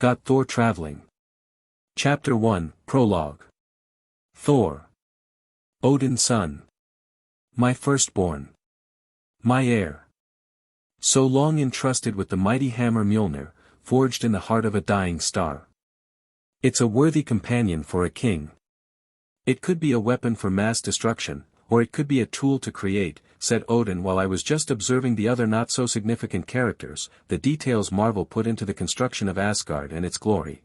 Got Thor traveling. Chapter 1, Prologue. Thor. Odin's son. My firstborn. My heir. So long entrusted with the mighty hammer Mjolnir, forged in the heart of a dying star. It's a worthy companion for a king. It could be a weapon for mass destruction, or it could be a tool to create, said Odin while I was just observing the other not-so-significant characters, the details Marvel put into the construction of Asgard and its glory.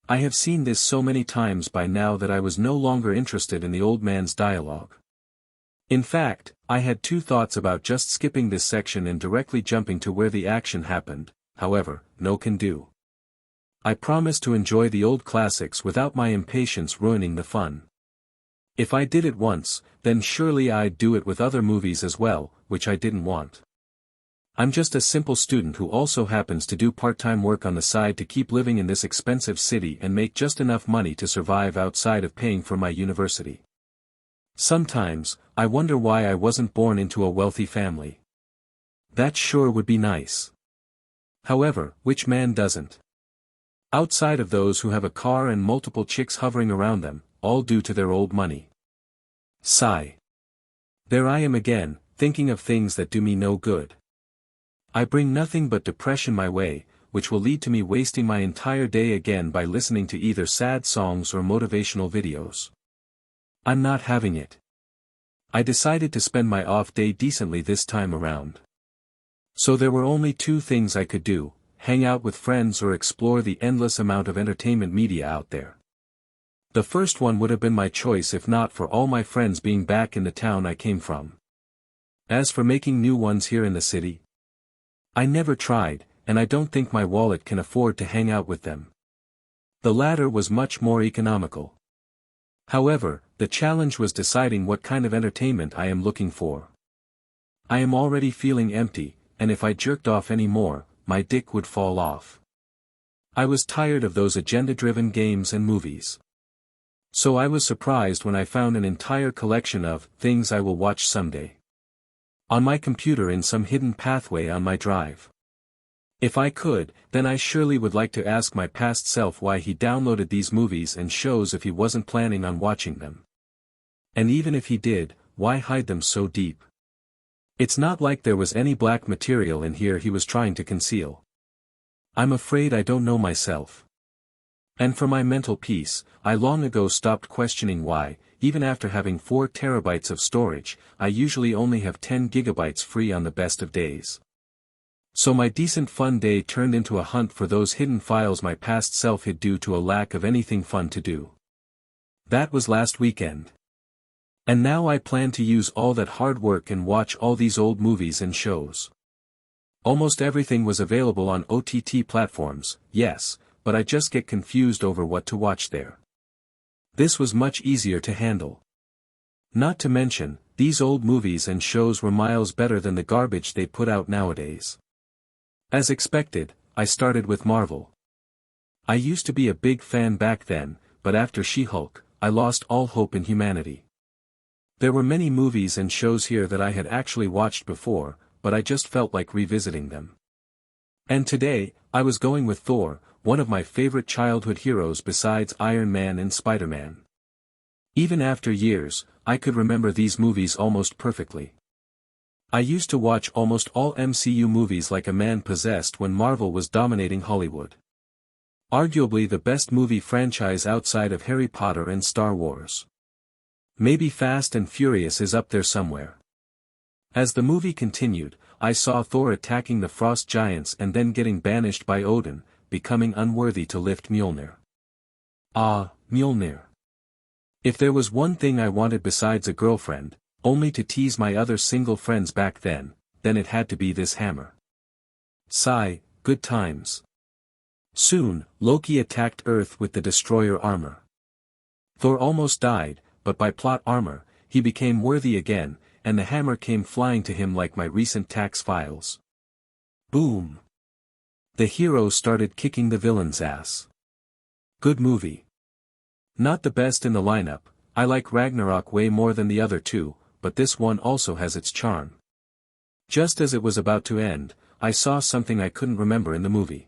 I have seen this so many times by now that I was no longer interested in the old man's dialogue. In fact, I had two thoughts about just skipping this section and directly jumping to where the action happened, however, no can do. I promised to enjoy the old classics without my impatience ruining the fun. If I did it once, then surely I'd do it with other movies as well, which I didn't want. I'm just a simple student who also happens to do part-time work on the side to keep living in this expensive city and make just enough money to survive outside of paying for my university. Sometimes, I wonder why I wasn't born into a wealthy family. That sure would be nice. However, which man doesn't? Outside of those who have a car and multiple chicks hovering around them, all due to their old money. Sigh. There I am again, thinking of things that do me no good. I bring nothing but depression my way, which will lead to me wasting my entire day again by listening to either sad songs or motivational videos. I'm not having it. I decided to spend my off day decently this time around. So there were only two things I could do: hang out with friends or explore the endless amount of entertainment media out there. The first one would have been my choice if not for all my friends being back in the town I came from. As for making new ones here in the city, I never tried, and I don't think my wallet can afford to hang out with them. The latter was much more economical. However, the challenge was deciding what kind of entertainment I am looking for. I am already feeling empty, and if I jerked off any more, my dick would fall off. I was tired of those agenda-driven games and movies. So I was surprised when I found an entire collection of things I will watch someday on my computer in some hidden pathway on my drive. If I could, then I surely would like to ask my past self why he downloaded these movies and shows if he wasn't planning on watching them. And even if he did, why hide them so deep? It's not like there was any black material in here he was trying to conceal. I'm afraid I don't know myself. And for my mental peace, I long ago stopped questioning why, even after having 4 terabytes of storage, I usually only have 10 gigabytes free on the best of days. So my decent fun day turned into a hunt for those hidden files my past self hid due to a lack of anything fun to do. That was last weekend. And now I plan to use all that hard work and watch all these old movies and shows. Almost everything was available on OTT platforms, yes, but I just get confused over what to watch there. This was much easier to handle. Not to mention, these old movies and shows were miles better than the garbage they put out nowadays. As expected, I started with Marvel. I used to be a big fan back then, but after She-Hulk, I lost all hope in humanity. There were many movies and shows here that I had actually watched before, but I just felt like revisiting them. And today, I was going with Thor, one of my favorite childhood heroes besides Iron Man and Spider-Man. Even after years, I could remember these movies almost perfectly. I used to watch almost all MCU movies like a man possessed when Marvel was dominating Hollywood. Arguably the best movie franchise outside of Harry Potter and Star Wars. Maybe Fast and Furious is up there somewhere. As the movie continued, I saw Thor attacking the frost giants and then getting banished by Odin, becoming unworthy to lift Mjolnir. Ah, Mjolnir. If there was one thing I wanted besides a girlfriend, only to tease my other single friends back then it had to be this hammer. Sigh, good times. Soon, Loki attacked Earth with the destroyer armor. Thor almost died, but by plot armor, he became worthy again, and the hammer came flying to him like my recent tax files. Boom. The hero started kicking the villain's ass. Good movie. Not the best in the lineup, I like Ragnarok way more than the other two, but this one also has its charm. Just as it was about to end, I saw something I couldn't remember in the movie.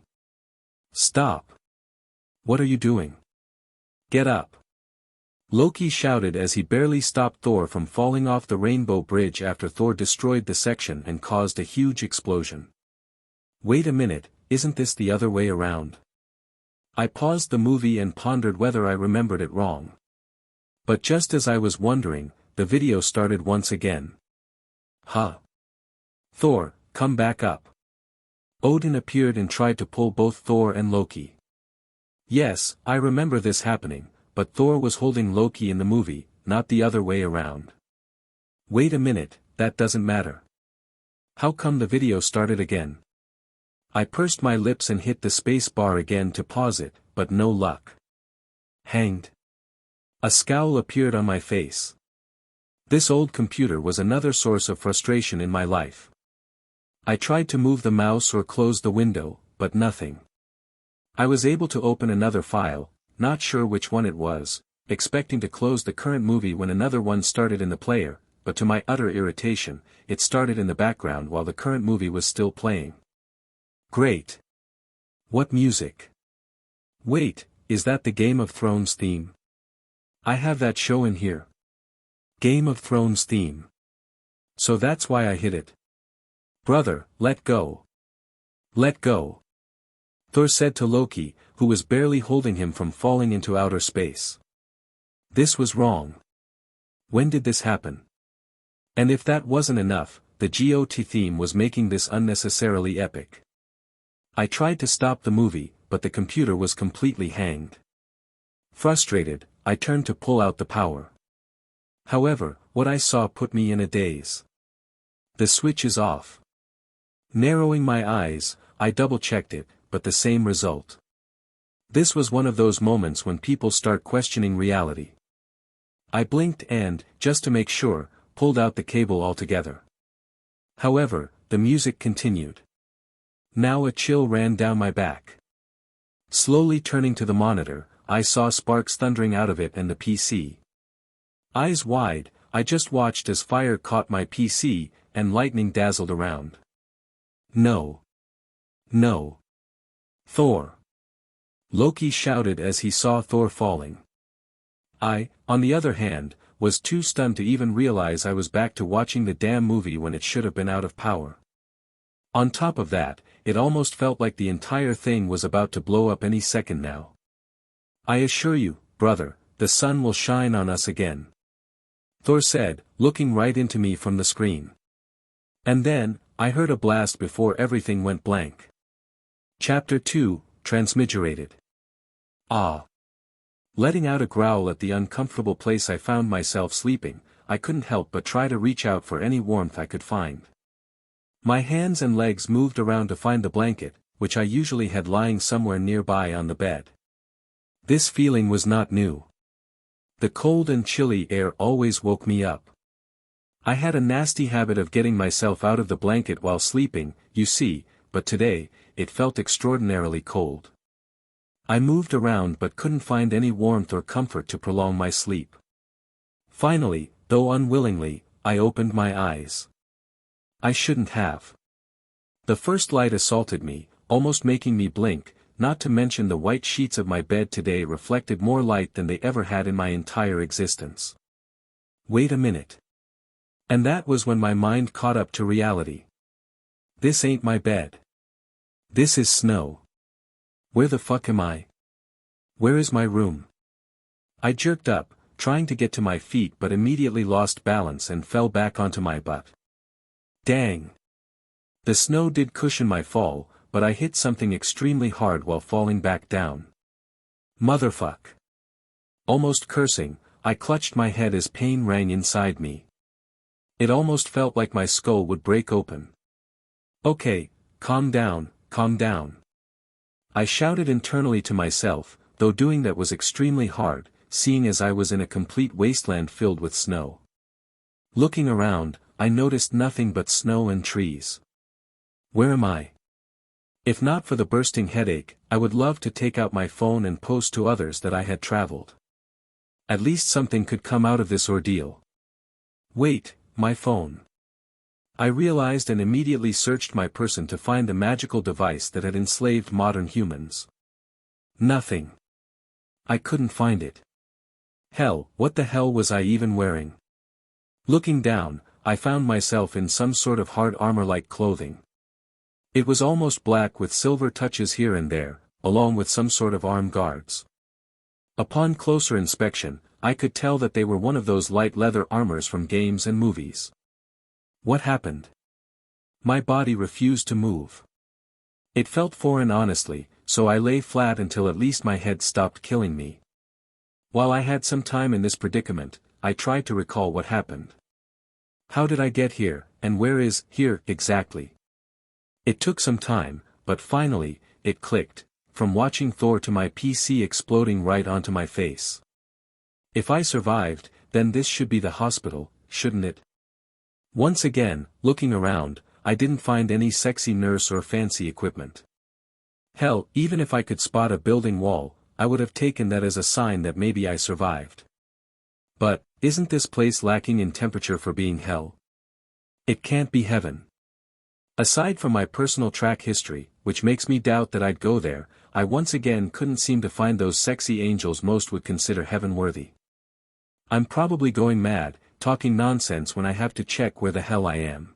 Stop. What are you doing? Get up. Loki shouted as he barely stopped Thor from falling off the Rainbow Bridge after Thor destroyed the section and caused a huge explosion. Wait a minute, isn't this the other way around? I paused the movie and pondered whether I remembered it wrong. But just as I was wondering, the video started once again. Huh? Thor, come back up. Odin appeared and tried to pull both Thor and Loki. Yes, I remember this happening, but Thor was holding Loki in the movie, not the other way around. Wait a minute, that doesn't matter. How come the video started again? I pursed my lips and hit the space bar again to pause it, but no luck. Hanged. A scowl appeared on my face. This old computer was another source of frustration in my life. I tried to move the mouse or close the window, but nothing. I was able to open another file, not sure which one it was, expecting to close the current movie when another one started in the player, but to my utter irritation, it started in the background while the current movie was still playing. Great. What music? Wait, is that the Game of Thrones theme? I have that show in here. Game of Thrones theme. So that's why I hit it. Brother, let go. Let go. Thor said to Loki, who was barely holding him from falling into outer space. This was wrong. When did this happen? And if that wasn't enough, the GOT theme was making this unnecessarily epic. I tried to stop the movie, but the computer was completely hanged. Frustrated, I turned to pull out the power. However, what I saw put me in a daze. The switch is off. Narrowing my eyes, I double-checked it, but the same result. This was one of those moments when people start questioning reality. I blinked and, just to make sure, pulled out the cable altogether. However, the music continued. Now a chill ran down my back. Slowly turning to the monitor, I saw sparks thundering out of it and the PC. Eyes wide, I just watched as fire caught my PC, and lightning dazzled around. No. No. Thor. Loki shouted as he saw Thor falling. I, on the other hand, was too stunned to even realize I was back to watching the damn movie when it should have been out of power. On top of that, it almost felt like the entire thing was about to blow up any second now. I assure you, brother, the sun will shine on us again. Thor said, looking right into me from the screen. And then, I heard a blast before everything went blank. Chapter 2, Transmigerated. Ah. Letting out a growl at the uncomfortable place I found myself sleeping, I couldn't help but try to reach out for any warmth I could find. My hands and legs moved around to find the blanket, which I usually had lying somewhere nearby on the bed. This feeling was not new. The cold and chilly air always woke me up. I had a nasty habit of getting myself out of the blanket while sleeping, you see, but today, it felt extraordinarily cold. I moved around but couldn't find any warmth or comfort to prolong my sleep. Finally, though unwillingly, I opened my eyes. I shouldn't have. The first light assaulted me, almost making me blink, not to mention the white sheets of my bed today reflected more light than they ever had in my entire existence. Wait a minute. And that was when my mind caught up to reality. This ain't my bed. This is snow. Where the fuck am I? Where is my room? I jerked up, trying to get to my feet but immediately lost balance and fell back onto my butt. Dang. The snow did cushion my fall, but I hit something extremely hard while falling back down. Motherfuck. Almost cursing, I clutched my head as pain rang inside me. It almost felt like my skull would break open. Okay, calm down, calm down. I shouted internally to myself, though doing that was extremely hard, seeing as I was in a complete wasteland filled with snow. Looking around, I noticed nothing but snow and trees. Where am I? If not for the bursting headache, I would love to take out my phone and post to others that I had traveled. At least something could come out of this ordeal. Wait, my phone. I realized and immediately searched my person to find the magical device that had enslaved modern humans. Nothing. I couldn't find it. Hell, what the hell was I even wearing? Looking down, I found myself in some sort of hard armor-like clothing. It was almost black with silver touches here and there, along with some sort of arm guards. Upon closer inspection, I could tell that they were one of those light leather armors from games and movies. What happened? My body refused to move. It felt foreign honestly, so I lay flat until at least my head stopped killing me. While I had some time in this predicament, I tried to recall what happened. How did I get here, and where is here exactly? It took some time, but finally, it clicked, from watching Thor to my PC exploding right onto my face. If I survived, then this should be the hospital, shouldn't it? Once again, looking around, I didn't find any sexy nurse or fancy equipment. Hell, even if I could spot a building wall, I would have taken that as a sign that maybe I survived. But, isn't this place lacking in temperature for being hell? It can't be heaven. Aside from my personal track history, which makes me doubt that I'd go there, I once again couldn't seem to find those sexy angels most would consider heaven-worthy. I'm probably going mad, talking nonsense when I have to check where the hell I am.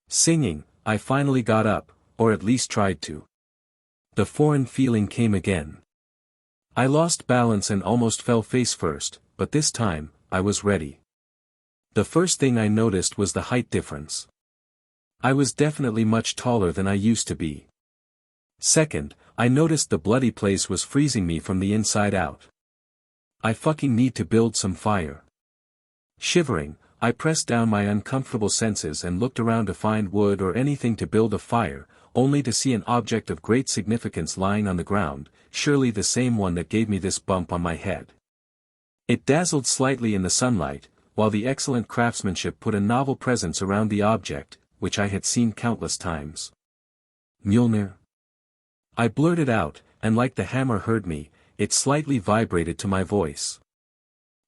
Singing, I finally got up, or at least tried to. The foreign feeling came again. I lost balance and almost fell face first, but this time, I was ready. The first thing I noticed was the height difference. I was definitely much taller than I used to be. Second, I noticed the bloody place was freezing me from the inside out. I fucking need to build some fire. Shivering, I pressed down my uncomfortable senses and looked around to find wood or anything to build a fire, only to see an object of great significance lying on the ground, surely the same one that gave me this bump on my head. It dazzled slightly in the sunlight, while the excellent craftsmanship put a novel presence around the object, which I had seen countless times. Mjolnir? I blurted out, and like the hammer heard me, it slightly vibrated to my voice.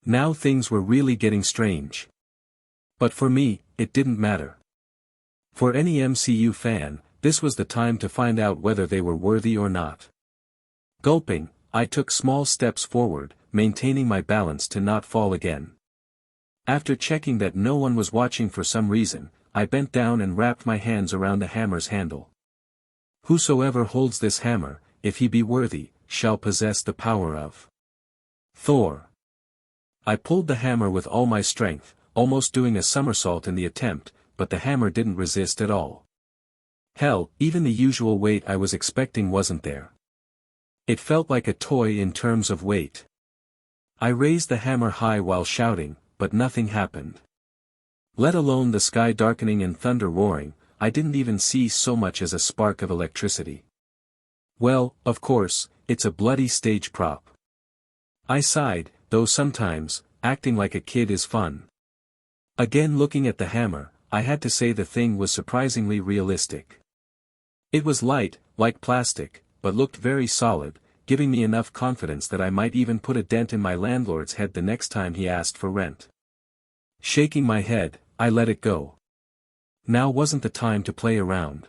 Now things were really getting strange. But for me, it didn't matter. For any MCU fan, this was the time to find out whether they were worthy or not. Gulping, I took small steps forward, maintaining my balance to not fall again. After checking that no one was watching for some reason, I bent down and wrapped my hands around the hammer's handle. Whosoever holds this hammer, if he be worthy, shall possess the power of Thor. I pulled the hammer with all my strength, almost doing a somersault in the attempt, but the hammer didn't resist at all. Hell, even the usual weight I was expecting wasn't there. It felt like a toy in terms of weight. I raised the hammer high while shouting, but nothing happened. Let alone the sky darkening and thunder roaring, I didn't even see so much as a spark of electricity. Well, of course, it's a bloody stage prop. I sighed, though sometimes, acting like a kid is fun. Again looking at the hammer, I had to say the thing was surprisingly realistic. It was light, like plastic, but looked very solid, giving me enough confidence that I might even put a dent in my landlord's head the next time he asked for rent. Shaking my head, I let it go. Now wasn't the time to play around.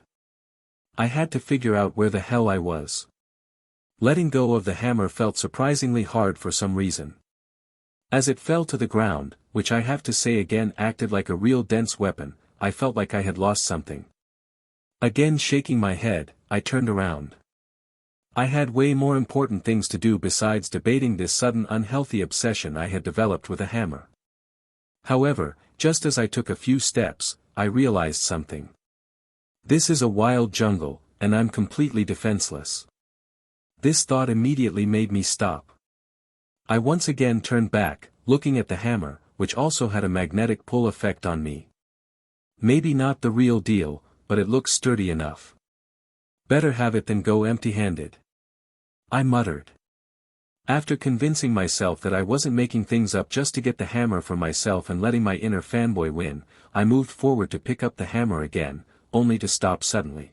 I had to figure out where the hell I was. Letting go of the hammer felt surprisingly hard for some reason. As it fell to the ground, which I have to say again acted like a real dense weapon, I felt like I had lost something. Again shaking my head, I turned around. I had way more important things to do besides debating this sudden unhealthy obsession I had developed with a hammer. However, just as I took a few steps, I realized something. This is a wild jungle, and I'm completely defenseless. This thought immediately made me stop. I once again turned back, looking at the hammer, which also had a magnetic pull effect on me. Maybe not the real deal, but it looks sturdy enough. Better have it than go empty-handed. I muttered. After convincing myself that I wasn't making things up just to get the hammer for myself and letting my inner fanboy win, I moved forward to pick up the hammer again, only to stop suddenly.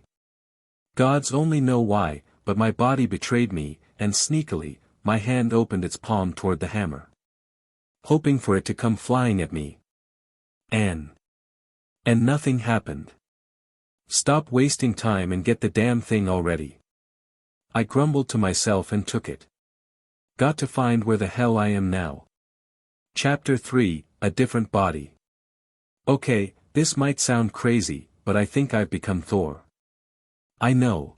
Gods only know why, but my body betrayed me, and sneakily, my hand opened its palm toward the hammer. Hoping for it to come flying at me. And nothing happened. Stop wasting time and get the damn thing already. I grumbled to myself and took it. Got to find where the hell I am now. Chapter 3, A Different Body. Okay, this might sound crazy, but I think I've become Thor. I know,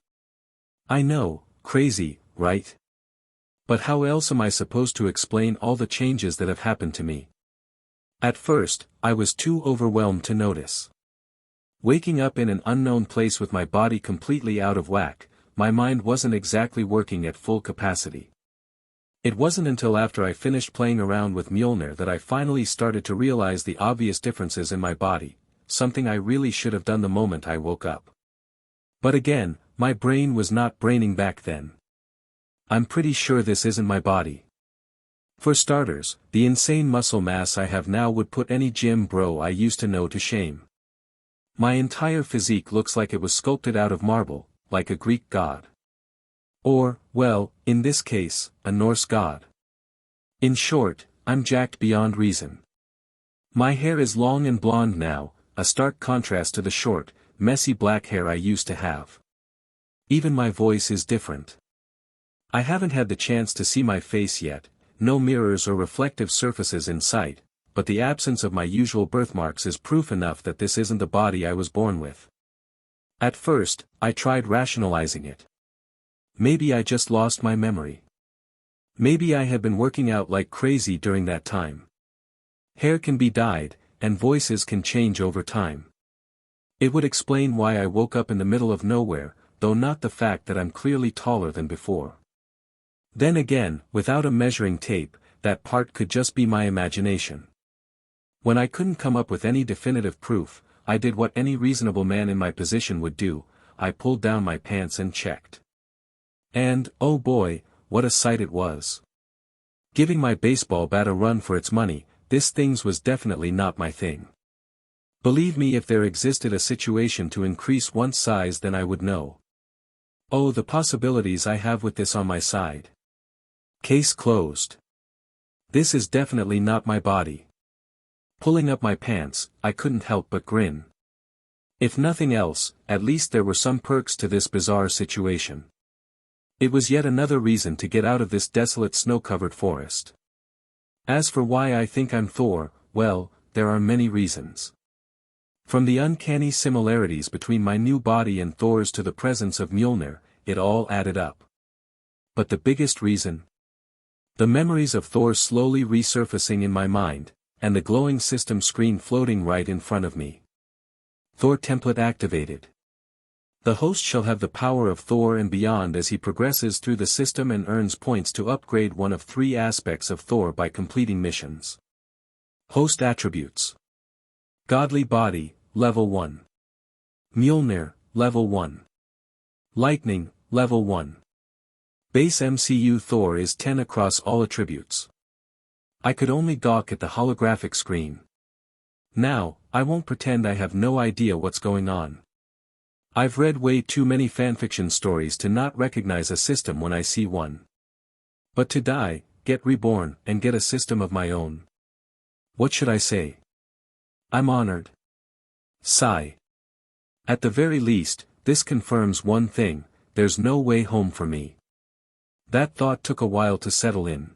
crazy, right? But how else am I supposed to explain all the changes that have happened to me? At first, I was too overwhelmed to notice. Waking up in an unknown place with my body completely out of whack, my mind wasn't exactly working at full capacity. It wasn't until after I finished playing around with Mjolnir that I finally started to realize the obvious differences in my body, something I really should have done the moment I woke up. But again, my brain was not braining back then. I'm pretty sure this isn't my body. For starters, the insane muscle mass I have now would put any gym bro I used to know to shame. My entire physique looks like it was sculpted out of marble, like a Greek god. Or, well, in this case, a Norse god. In short, I'm jacked beyond reason. My hair is long and blonde now, a stark contrast to the short, messy black hair I used to have. Even my voice is different. I haven't had the chance to see my face yet, no mirrors or reflective surfaces in sight, but the absence of my usual birthmarks is proof enough that this isn't the body I was born with. At first, I tried rationalizing it. Maybe I just lost my memory. Maybe I had been working out like crazy during that time. Hair can be dyed, and voices can change over time. It would explain why I woke up in the middle of nowhere, though not the fact that I'm clearly taller than before. Then again, without a measuring tape, that part could just be my imagination. When I couldn't come up with any definitive proof, I did what any reasonable man in my position would do, I pulled down my pants and checked. And, oh boy, what a sight it was. Giving my baseball bat a run for its money, this thing was definitely not my thing. Believe me, if there existed a situation to increase one's size, then I would know. Oh, the possibilities I have with this on my side. Case closed. This is definitely not my body. Pulling up my pants, I couldn't help but grin. If nothing else, at least there were some perks to this bizarre situation. It was yet another reason to get out of this desolate snow-covered forest. As for why I think I'm Thor, well, there are many reasons. From the uncanny similarities between my new body and Thor's to the presence of Mjolnir, it all added up. But the biggest reason? The memories of Thor slowly resurfacing in my mind, and the glowing system screen floating right in front of me. Thor template activated. The host shall have the power of Thor and beyond as he progresses through the system and earns points to upgrade one of three aspects of Thor by completing missions. Host attributes. Godly Body, Level 1. Mjolnir, Level 1. Lightning, Level 1. Base MCU Thor is 10 across all attributes. I could only gawk at the holographic screen. Now, I won't pretend I have no idea what's going on. I've read way too many fanfiction stories to not recognize a system when I see one. But to die, get reborn, and get a system of my own. What should I say? I'm honored. Sigh. At the very least, this confirms one thing, there's no way home for me. That thought took a while to settle in.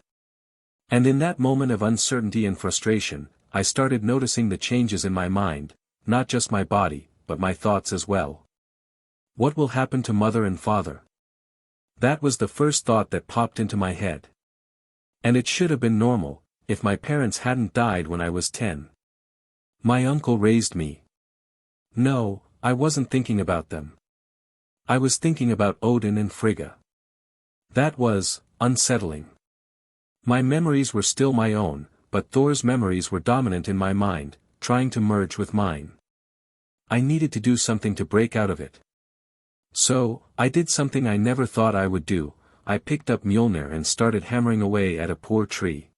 And in that moment of uncertainty and frustration, I started noticing the changes in my mind, not just my body, but my thoughts as well. What will happen to mother and father? That was the first thought that popped into my head. And it should have been normal, if my parents hadn't died when I was 10. My uncle raised me. No, I wasn't thinking about them. I was thinking about Odin and Frigga. That was unsettling. My memories were still my own, but Thor's memories were dominant in my mind, trying to merge with mine. I needed to do something to break out of it. So, I did something I never thought I would do, I picked up Mjolnir and started hammering away at a poor tree.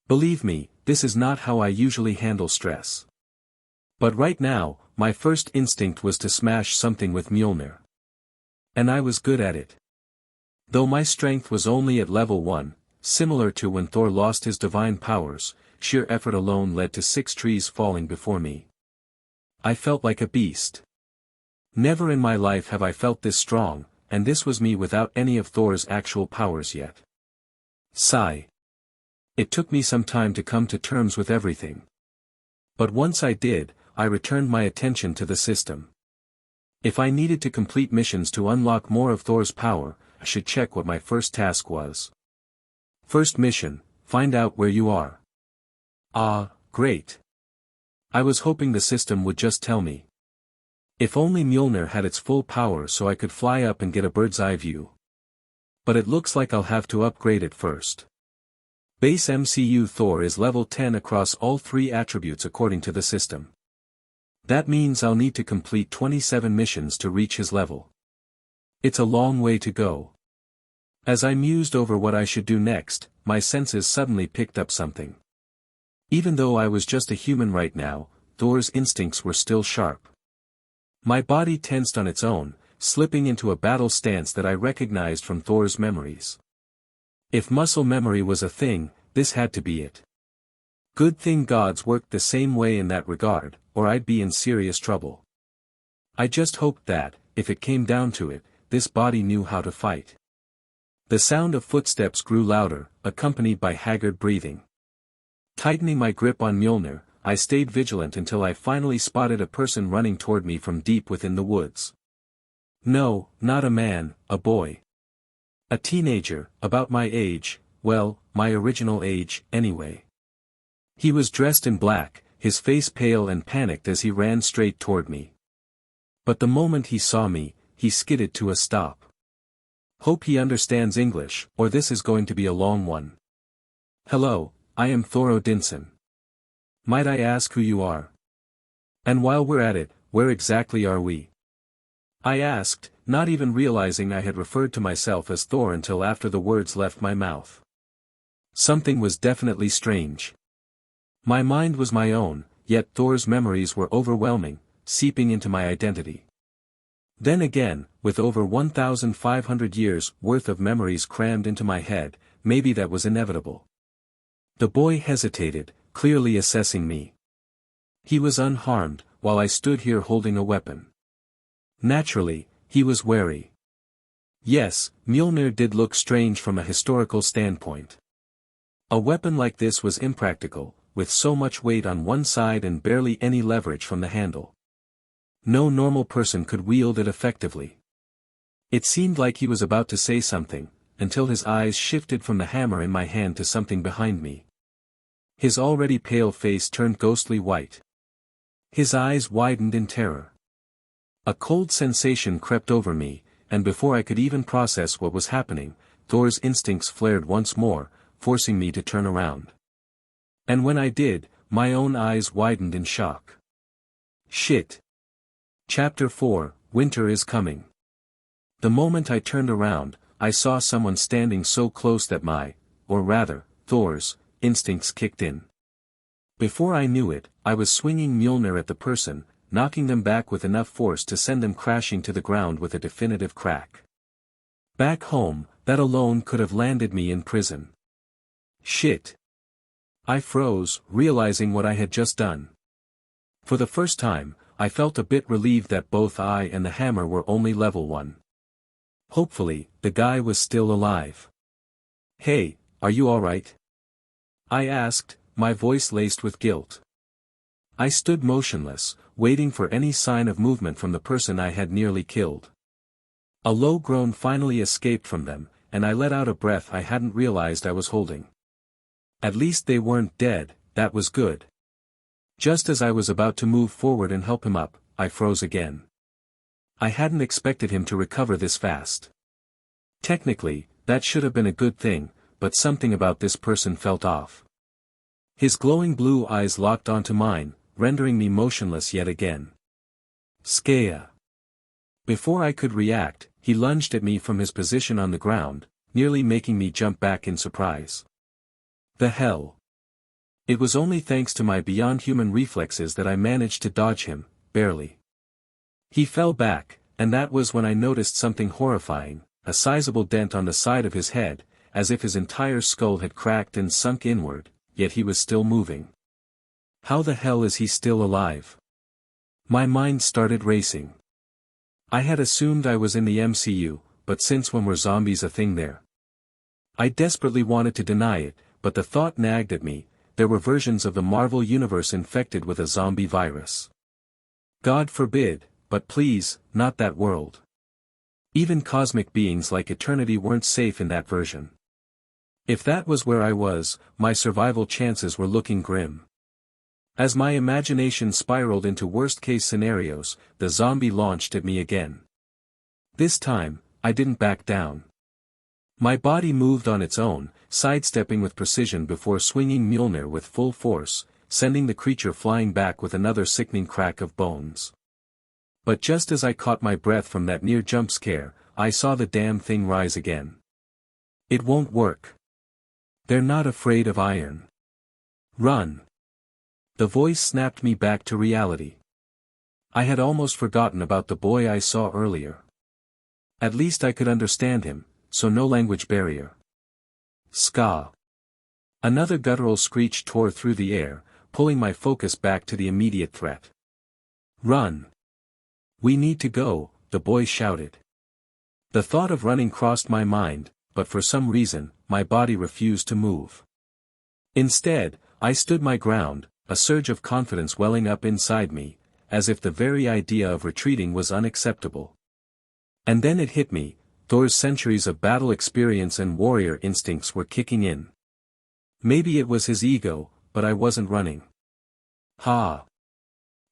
Believe me, this is not how I usually handle stress. But right now, my first instinct was to smash something with Mjolnir. And I was good at it. Though my strength was only at level 1, similar to when Thor lost his divine powers, sheer effort alone led to 6 trees falling before me. I felt like a beast. Never in my life have I felt this strong, and this was me without any of Thor's actual powers yet. Sigh. It took me some time to come to terms with everything. But once I did, I returned my attention to the system. If I needed to complete missions to unlock more of Thor's power, I should check what my first task was. First mission, find out where you are. Ah, great. I was hoping the system would just tell me. If only Mjolnir had its full power so I could fly up and get a bird's eye view. But it looks like I'll have to upgrade it first. Base MCU Thor is level 10 across all 3 attributes according to the system. That means I'll need to complete 27 missions to reach his level. It's a long way to go. As I mused over what I should do next, my senses suddenly picked up something. Even though I was just a human right now, Thor's instincts were still sharp. My body tensed on its own, slipping into a battle stance that I recognized from Thor's memories. If muscle memory was a thing, this had to be it. Good thing gods worked the same way in that regard, or I'd be in serious trouble. I just hoped that, if it came down to it, this body knew how to fight. The sound of footsteps grew louder, accompanied by haggard breathing. Tightening my grip on Mjolnir, I stayed vigilant until I finally spotted a person running toward me from deep within the woods. No, not a man, a boy. A teenager, about my age, well, my original age, anyway. He was dressed in black, his face pale and panicked as he ran straight toward me. But the moment he saw me, he skidded to a stop. Hope he understands English, or this is going to be a long one. Hello, I am Thor Odinson. Might I ask who you are? And while we're at it, where exactly are we? I asked, not even realizing I had referred to myself as Thor until after the words left my mouth. Something was definitely strange. My mind was my own, yet Thor's memories were overwhelming, seeping into my identity. Then again, with over 1,500 years worth of memories crammed into my head, maybe that was inevitable. The boy hesitated, clearly assessing me. He was unharmed, while I stood here holding a weapon. Naturally, he was wary. Yes, Mjolnir did look strange from a historical standpoint. A weapon like this was impractical, with so much weight on one side and barely any leverage from the handle. No normal person could wield it effectively. It seemed like he was about to say something, until his eyes shifted from the hammer in my hand to something behind me. His already pale face turned ghostly white. His eyes widened in terror. A cold sensation crept over me, and before I could even process what was happening, Thor's instincts flared once more, forcing me to turn around. And when I did, my own eyes widened in shock. Shit. Chapter 4, Winter is Coming. The moment I turned around, I saw someone standing so close that my, or rather, Thor's, instincts kicked in. Before I knew it, I was swinging Mjolnir at the person, knocking them back with enough force to send them crashing to the ground with a definitive crack. Back home, that alone could have landed me in prison. Shit. I froze, realizing what I had just done. For the first time, I felt a bit relieved that both I and the hammer were only level 1. Hopefully, the guy was still alive. Hey, are you alright? I asked, my voice laced with guilt. I stood motionless, waiting for any sign of movement from the person I had nearly killed. A low groan finally escaped from them, and I let out a breath I hadn't realized I was holding. At least they weren't dead, that was good. Just as I was about to move forward and help him up, I froze again. I hadn't expected him to recover this fast. Technically, that should have been a good thing, but something about this person felt off. His glowing blue eyes locked onto mine, rendering me motionless yet again. Skea. Before I could react, he lunged at me from his position on the ground, nearly making me jump back in surprise. The hell? It was only thanks to my beyond-human reflexes that I managed to dodge him, barely. He fell back, and that was when I noticed something horrifying, a sizable dent on the side of his head, as if his entire skull had cracked and sunk inward, yet he was still moving. How the hell is he still alive? My mind started racing. I had assumed I was in the MCU, but since when were zombies a thing there? I desperately wanted to deny it, but the thought nagged at me, there were versions of the Marvel Universe infected with a zombie virus. God forbid, but please, not that world. Even cosmic beings like eternity weren't safe in that version. If that was where I was, my survival chances were looking grim. As my imagination spiraled into worst-case scenarios, the zombie launched at me again. This time, I didn't back down. My body moved on its own, sidestepping with precision before swinging Mjolnir with full force, sending the creature flying back with another sickening crack of bones. But just as I caught my breath from that near jump scare, I saw the damn thing rise again. It won't work. They're not afraid of iron. Run. The voice snapped me back to reality. I had almost forgotten about the boy I saw earlier. At least I could understand him, so no language barrier. Ska. Another guttural screech tore through the air, pulling my focus back to the immediate threat. Run. We need to go, the boy shouted. The thought of running crossed my mind, but for some reason, my body refused to move. Instead, I stood my ground, a surge of confidence welling up inside me, as if the very idea of retreating was unacceptable. And then it hit me, Thor's centuries of battle experience and warrior instincts were kicking in. Maybe it was his ego, but I wasn't running. Ha!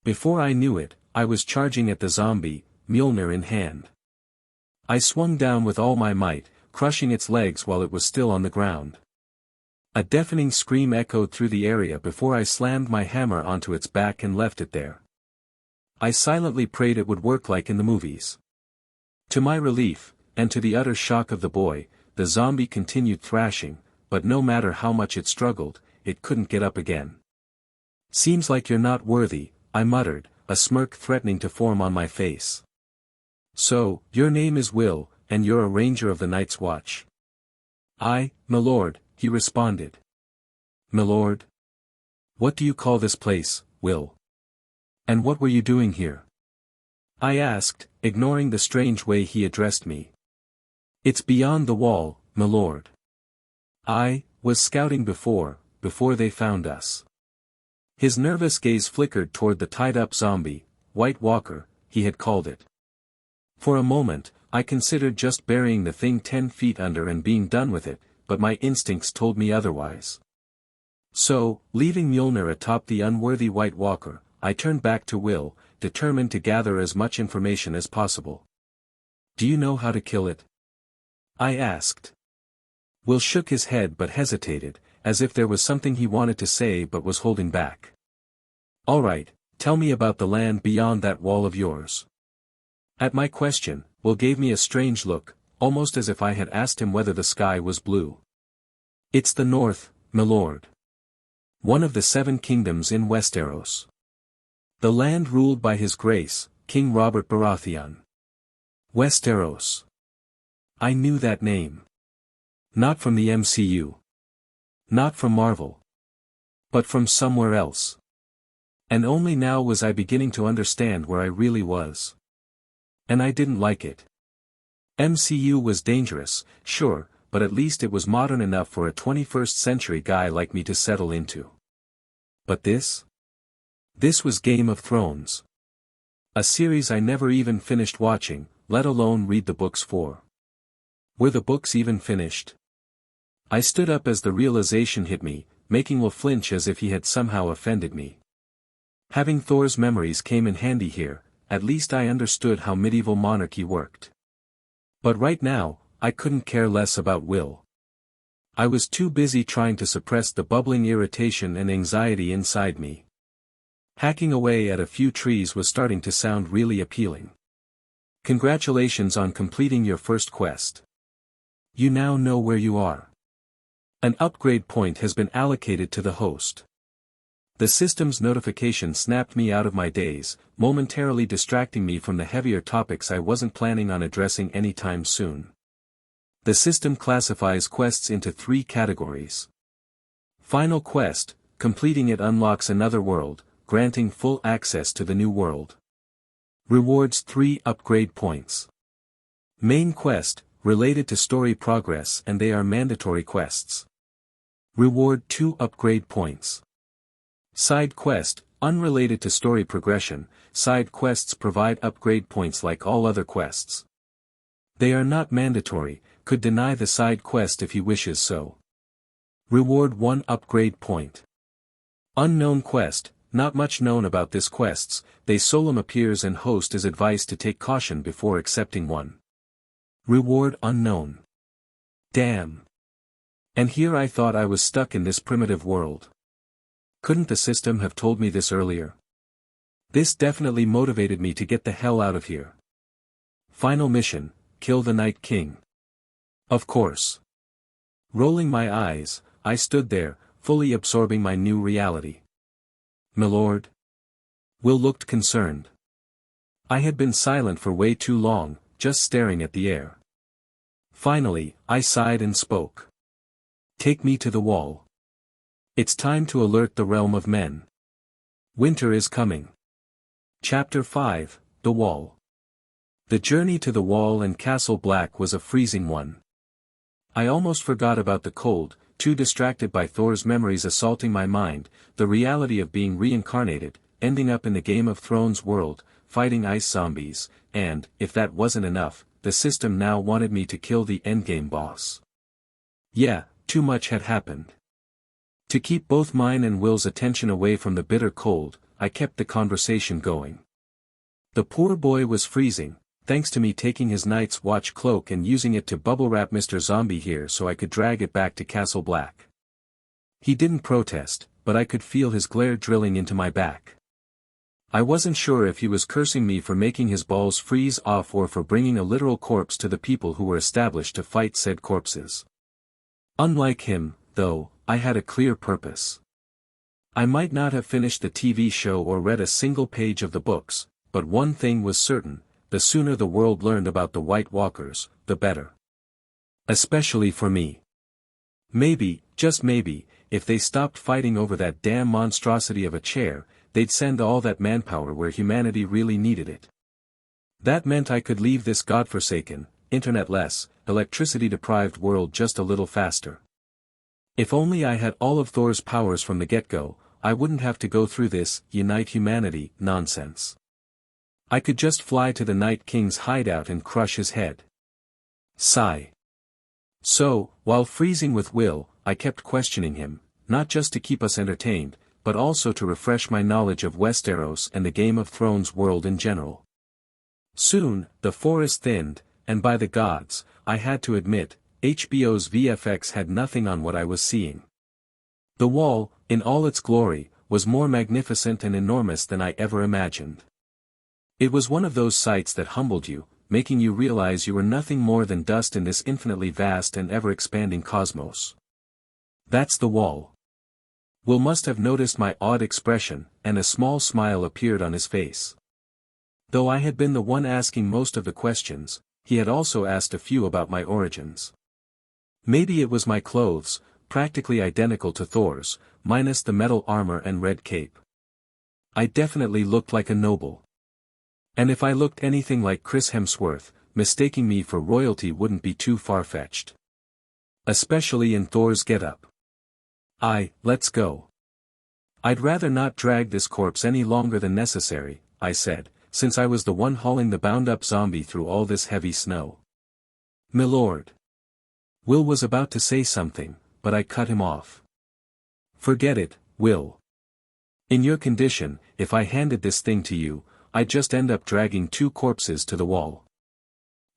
Before I knew it, I was charging at the zombie, Mjolnir in hand. I swung down with all my might, crushing its legs while it was still on the ground. A deafening scream echoed through the area before I slammed my hammer onto its back and left it there. I silently prayed it would work like in the movies. To my relief, and to the utter shock of the boy, the zombie continued thrashing, but no matter how much it struggled, it couldn't get up again. Seems like you're not worthy, I muttered, a smirk threatening to form on my face. So, your name is Will, and you're a ranger of the Night's Watch. Aye, my lord, he responded. My lord? What do you call this place, Will? And what were you doing here? I asked, ignoring the strange way he addressed me. It's beyond the wall, my lord. I was scouting before they found us. His nervous gaze flickered toward the tied-up zombie, White Walker, he had called it. For a moment, I considered just burying the thing 10 feet under and being done with it, but my instincts told me otherwise. So, leaving Mjolnir atop the unworthy White Walker, I turned back to Will, determined to gather as much information as possible. Do you know how to kill it? I asked. Will shook his head but hesitated, as if there was something he wanted to say but was holding back. All right, tell me about the land beyond that wall of yours. At my question, Will gave me a strange look, almost as if I had asked him whether the sky was blue. It's the north, my lord. One of the 7 kingdoms in Westeros. The land ruled by His Grace, King Robert Baratheon. Westeros. I knew that name. Not from the MCU. Not from Marvel. But from somewhere else. And only now was I beginning to understand where I really was. And I didn't like it. MCU was dangerous, sure, but at least it was modern enough for a 21st century guy like me to settle into. But this? This was Game of Thrones. A series I never even finished watching, let alone read the books for. Were the books even finished? I stood up as the realization hit me, making Will flinch as if he had somehow offended me. Having Thor's memories came in handy here, at least I understood how medieval monarchy worked. But right now, I couldn't care less about Will. I was too busy trying to suppress the bubbling irritation and anxiety inside me. Hacking away at a few trees was starting to sound really appealing. Congratulations on completing your first quest. You now know where you are. An upgrade point has been allocated to the host. The system's notification snapped me out of my daze, momentarily distracting me from the heavier topics I wasn't planning on addressing anytime soon. The system classifies quests into 3 categories. Final quest, completing it unlocks another world, granting full access to the new world. Rewards 3 upgrade points. Main quest, related to story progress, and they are mandatory quests. Reward 2 upgrade points. Side quest, unrelated to story progression, side quests provide upgrade points like all other quests. They are not mandatory, could deny the side quest if he wishes so. Reward 1 upgrade point. Unknown quest, not much known about this quests, they solemn appears and host is advised to take caution before accepting one. Reward unknown. Damn. And here I thought I was stuck in this primitive world. Couldn't the system have told me this earlier? This definitely motivated me to get the hell out of here. Final mission, kill the Night King. Of course. Rolling my eyes, I stood there, fully absorbing my new reality. Milord? Will looked concerned. I had been silent for way too long, just staring at the air. Finally, I sighed and spoke. Take me to the wall. It's time to alert the realm of men. Winter is coming. Chapter 5, The Wall. The journey to the wall and Castle Black was a freezing one. I almost forgot about the cold, too distracted by Thor's memories assaulting my mind, the reality of being reincarnated, ending up in the Game of Thrones world, fighting ice zombies, and, if that wasn't enough, the system now wanted me to kill the endgame boss. Yeah, too much had happened. To keep both mine and Will's attention away from the bitter cold, I kept the conversation going. The poor boy was freezing, thanks to me taking his night's watch cloak and using it to bubble wrap Mr. Zombie here so I could drag it back to Castle Black. He didn't protest, but I could feel his glare drilling into my back. I wasn't sure if he was cursing me for making his balls freeze off or for bringing a literal corpse to the people who were established to fight said corpses. Unlike him, though, I had a clear purpose. I might not have finished the TV show or read a single page of the books, but one thing was certain, the sooner the world learned about the White Walkers, the better. Especially for me. Maybe, just maybe, if they stopped fighting over that damn monstrosity of a chair, they'd send all that manpower where humanity really needed it. That meant I could leave this godforsaken, internet-less, electricity-deprived world just a little faster. If only I had all of Thor's powers from the get-go, I wouldn't have to go through this unite humanity nonsense. I could just fly to the Night King's hideout and crush his head. Sigh. So, while freezing with Will, I kept questioning him, not just to keep us entertained, but also to refresh my knowledge of Westeros and the Game of Thrones world in general. Soon, the forest thinned, and by the gods, I had to admit, HBO's VFX had nothing on what I was seeing. The wall, in all its glory, was more magnificent and enormous than I ever imagined. It was one of those sights that humbled you, making you realize you were nothing more than dust in this infinitely vast and ever-expanding cosmos. That's the wall. Will must have noticed my odd expression, and a small smile appeared on his face. Though I had been the one asking most of the questions, he had also asked a few about my origins. Maybe it was my clothes, practically identical to Thor's, minus the metal armor and red cape. I definitely looked like a noble. And if I looked anything like Chris Hemsworth, mistaking me for royalty wouldn't be too far-fetched. Especially in Thor's getup. Let's go. I'd rather not drag this corpse any longer than necessary, I said, since I was the one hauling the bound-up zombie through all this heavy snow. Milord. Will was about to say something, but I cut him off. Forget it, Will. In your condition, if I handed this thing to you, I'd just end up dragging 2 corpses to the wall.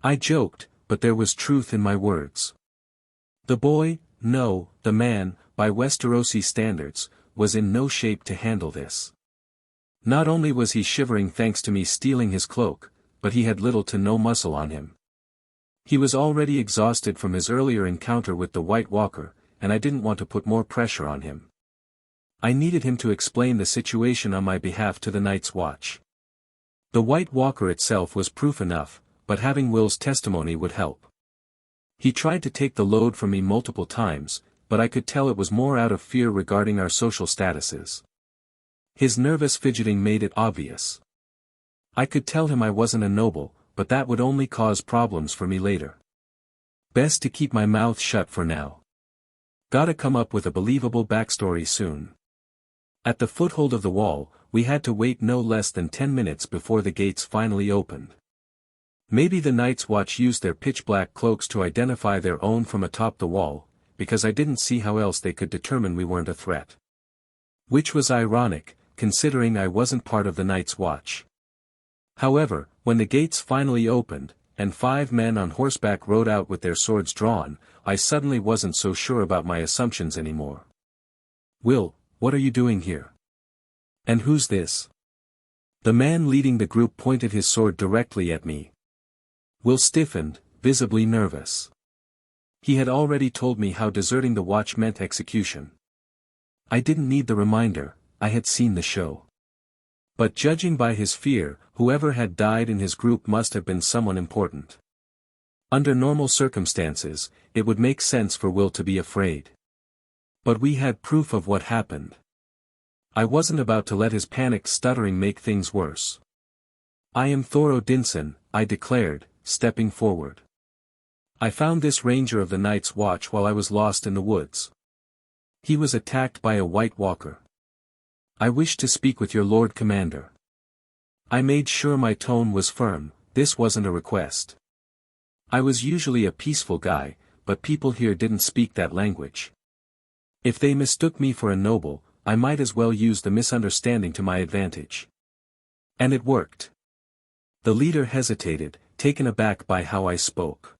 I joked, but there was truth in my words. The boy, no, the man, by Westerosi standards, was in no shape to handle this. Not only was he shivering thanks to me stealing his cloak, but he had little to no muscle on him. He was already exhausted from his earlier encounter with the White Walker, and I didn't want to put more pressure on him. I needed him to explain the situation on my behalf to the Night's Watch. The White Walker itself was proof enough, but having Will's testimony would help. He tried to take the load from me multiple times, but I could tell it was more out of fear regarding our social statuses. His nervous fidgeting made it obvious. I could tell him I wasn't a noble, but that would only cause problems for me later. Best to keep my mouth shut for now. Gotta come up with a believable backstory soon. At the foothold of the wall, we had to wait no less than 10 minutes before the gates finally opened. Maybe the Night's Watch used their pitch-black cloaks to identify their own from atop the wall, because I didn't see how else they could determine we weren't a threat. Which was ironic, considering I wasn't part of the Night's Watch. However, when the gates finally opened, and 5 men on horseback rode out with their swords drawn, I suddenly wasn't so sure about my assumptions anymore. "Will, what are you doing here? And who's this?" The man leading the group pointed his sword directly at me. Will stiffened, visibly nervous. He had already told me how deserting the watch meant execution. I didn't need the reminder, I had seen the show. But judging by his fear, whoever had died in his group must have been someone important. Under normal circumstances, it would make sense for Will to be afraid. But we had proof of what happened. I wasn't about to let his panicked stuttering make things worse. "I am Thor Odinson," I declared, stepping forward. "I found this ranger of the Night's Watch while I was lost in the woods. He was attacked by a White Walker. I wish to speak with your Lord Commander." I made sure my tone was firm, this wasn't a request. I was usually a peaceful guy, but people here didn't speak that language. If they mistook me for a noble, I might as well use the misunderstanding to my advantage. And it worked. The leader hesitated, taken aback by how I spoke.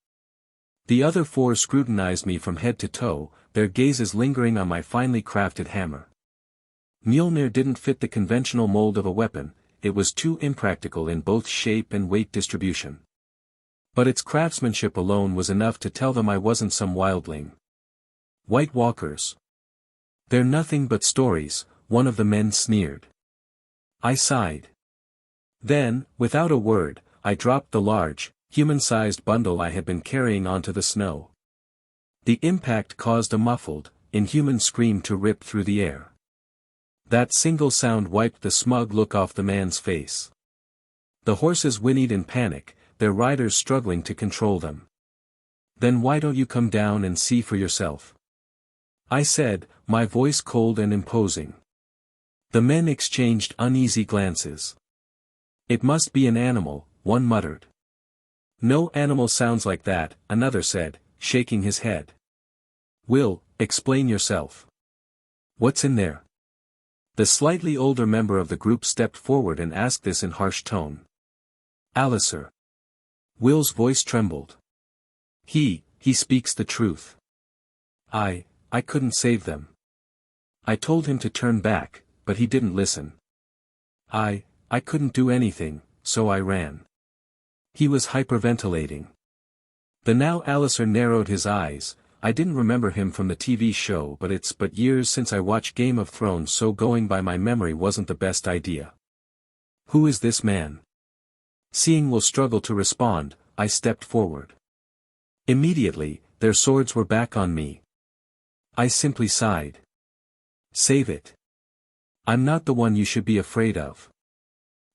The other 4 scrutinized me from head to toe, their gazes lingering on my finely crafted hammer. Mjolnir didn't fit the conventional mold of a weapon, it was too impractical in both shape and weight distribution. But its craftsmanship alone was enough to tell them I wasn't some wildling. "White Walkers. They're nothing but stories," one of the men sneered. I sighed. Then, without a word, I dropped the large, human-sized bundle I had been carrying onto the snow. The impact caused a muffled, inhuman scream to rip through the air. That single sound wiped the smug look off the man's face. The horses whinnied in panic, their riders struggling to control them. "Then why don't you come down and see for yourself?" I said, my voice cold and imposing. The men exchanged uneasy glances. "It must be an animal," one muttered. "No animal sounds like that," another said, shaking his head. "Will, explain yourself. What's in there?" The slightly older member of the group stepped forward and asked this in harsh tone. "Alliser." Will's voice trembled. He speaks the truth. I couldn't save them. I told him to turn back, but he didn't listen. I couldn't do anything, so I ran." He was hyperventilating. The now Alliser narrowed his eyes. I didn't remember him from the TV show, but it's been years since I watched Game of Thrones, so going by my memory wasn't the best idea. "Who is this man?" Seeing Will struggle to respond, I stepped forward. Immediately, their swords were back on me. I simply sighed. "Save it. I'm not the one you should be afraid of."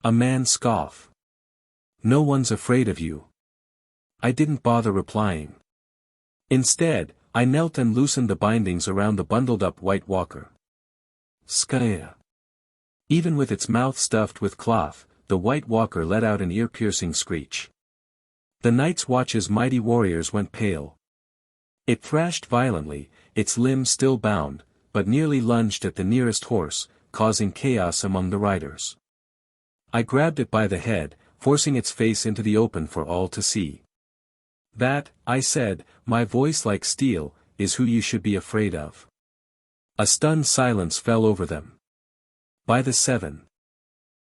A man scoffed. "No one's afraid of you." I didn't bother replying. Instead, I knelt and loosened the bindings around the bundled-up White Walker. Skaya. Even with its mouth stuffed with cloth, the White Walker let out an ear-piercing screech. The Night's Watch's mighty warriors went pale. It thrashed violently, its limbs still bound, but nearly lunged at the nearest horse, causing chaos among the riders. I grabbed it by the head, forcing its face into the open for all to see. "That," I said, my voice like steel, "is who you should be afraid of." A stunned silence fell over them. "By the 7.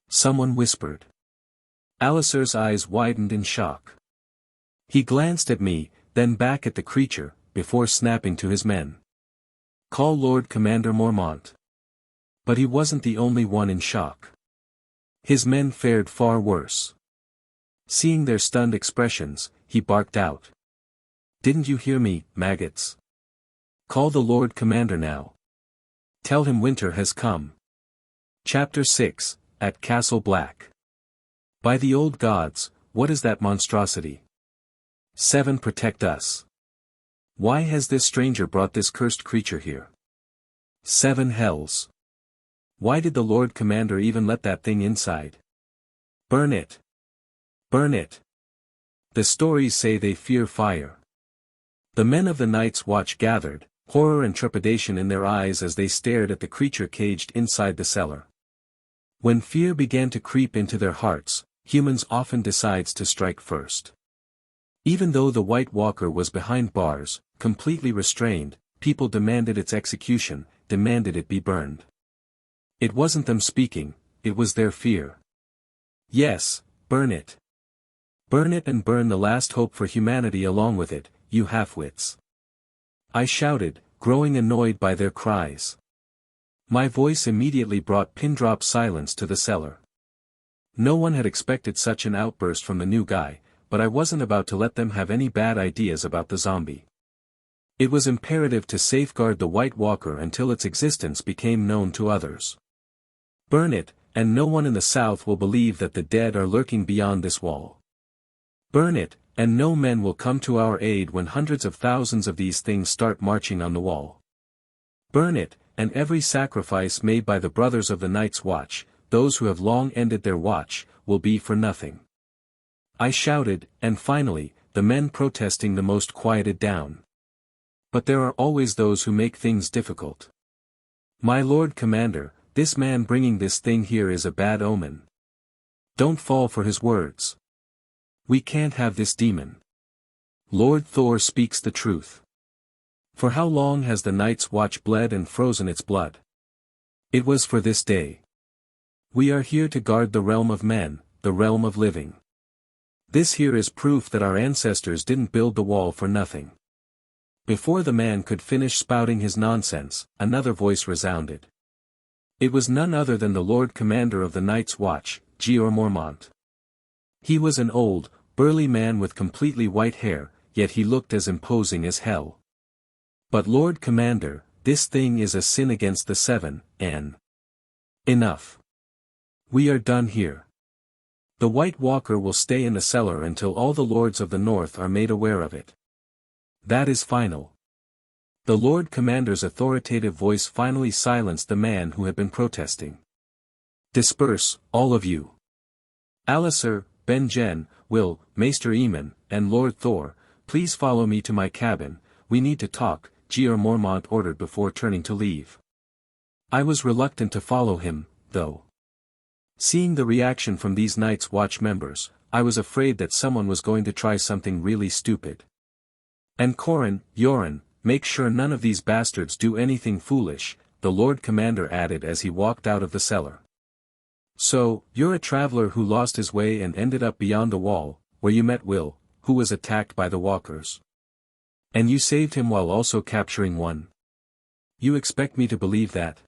Someone whispered. Alliser's eyes widened in shock. He glanced at me, then back at the creature, before snapping to his men. "Call Lord Commander Mormont." But he wasn't the only one in shock. His men fared far worse. Seeing their stunned expressions, he barked out. "Didn't you hear me, maggots? Call the Lord Commander now. Tell him winter has come." Chapter 6, At Castle Black. By the old gods, what is that monstrosity? 7 Protect us. Why has this stranger brought this cursed creature here? 7 Hells. Why did the Lord Commander even let that thing inside? Burn it. Burn it. The stories say they fear fire. The men of the Night's Watch gathered, horror and trepidation in their eyes as they stared at the creature caged inside the cellar. When fear began to creep into their hearts, humans often decides to strike first. Even though the White Walker was behind bars, completely restrained, people demanded its execution, demanded it be burned. It wasn't them speaking, it was their fear. Yes, burn it. Burn it and burn the last hope for humanity along with it, you half-wits. I shouted, growing annoyed by their cries. My voice immediately brought pin-drop silence to the cellar. No one had expected such an outburst from the new guy, but I wasn't about to let them have any bad ideas about the zombie. It was imperative to safeguard the White Walker until its existence became known to others. Burn it, and no one in the South will believe that the dead are lurking beyond this wall. Burn it, and no men will come to our aid when hundreds of thousands of these things start marching on the wall. Burn it, and every sacrifice made by the brothers of the Night's Watch, those who have long ended their watch, will be for nothing. I shouted, and finally, the men protesting the most quieted down. But there are always those who make things difficult. My Lord Commander, this man bringing this thing here is a bad omen. Don't fall for his words. We can't have this demon. Lord Thor speaks the truth. For how long has the Night's Watch bled and frozen its blood? It was for this day. We are here to guard the realm of men, the realm of living. This here is proof that our ancestors didn't build the wall for nothing. Before the man could finish spouting his nonsense, another voice resounded. It was none other than the Lord Commander of the Night's Watch, Jeor Mormont. He was an old, burly man with completely white hair, yet he looked as imposing as hell. But Lord Commander, this thing is a sin against the 7, and enough. We are done here. The White Walker will stay in the cellar until all the lords of the North are made aware of it. That is final. The Lord Commander's authoritative voice finally silenced the man who had been protesting. Disperse, all of you. Alliser, Ben-Jen, Will, Maester Aemon, and Lord Thor, please follow me to my cabin, we need to talk, Jeor Mormont ordered before turning to leave. I was reluctant to follow him, though. Seeing the reaction from these Night's Watch members, I was afraid that someone was going to try something really stupid. And Corin, Yoren, make sure none of these bastards do anything foolish, the Lord Commander added as he walked out of the cellar. So, you're a traveler who lost his way and ended up beyond the wall, where you met Will, who was attacked by the walkers. And you saved him while also capturing one. You expect me to believe that?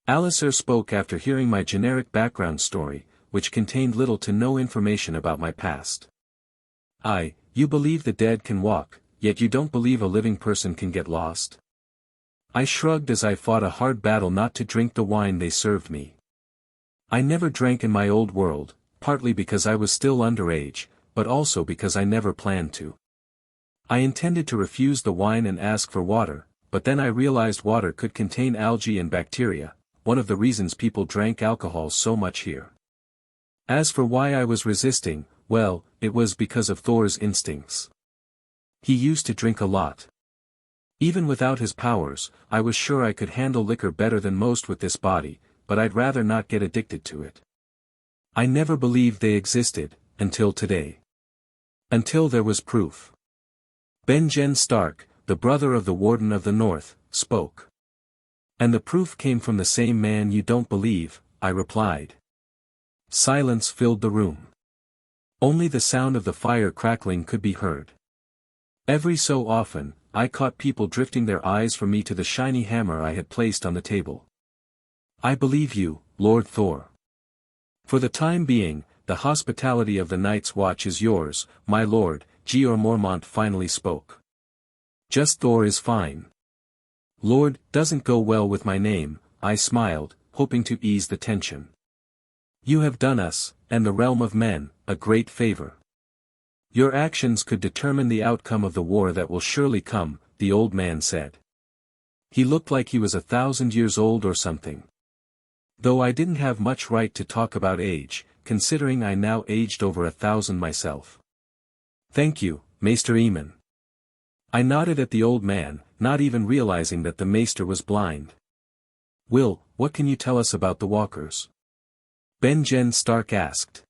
Alliser spoke after hearing my generic background story, which contained little to no information about my past. You believe the dead can walk, yet you don't believe a living person can get lost? I shrugged as I fought a hard battle not to drink the wine they served me. I never drank in my old world, partly because I was still underage, but also because I never planned to. I intended to refuse the wine and ask for water, but then I realized water could contain algae and bacteria, one of the reasons people drank alcohol so much here. As for why I was resisting, well, it was because of Thor's instincts. He used to drink a lot. Even without his powers, I was sure I could handle liquor better than most with this body, but I'd rather not get addicted to it. I never believed they existed, until today. Until there was proof. Ben-Jen Stark, the brother of the Warden of the North, spoke. And the proof came from the same man you don't believe, I replied. Silence filled the room. Only the sound of the fire crackling could be heard. Every so often, I caught people drifting their eyes from me to the shiny hammer I had placed on the table. I believe you, Lord Thor. For the time being, the hospitality of the Night's Watch is yours, my lord, Jeor Mormont finally spoke. Just Thor is fine. Lord doesn't go well with my name, I smiled, hoping to ease the tension. You have done us, and the realm of men, a great favor. Your actions could determine the outcome of the war that will surely come, the old man said. He looked like he was 1,000 years old or something. Though I didn't have much right to talk about age, considering I now aged over 1,000 myself. Thank you, Maester Aemon. I nodded at the old man, not even realizing that the maester was blind. Will, what can you tell us about the walkers? Benjen Stark asked.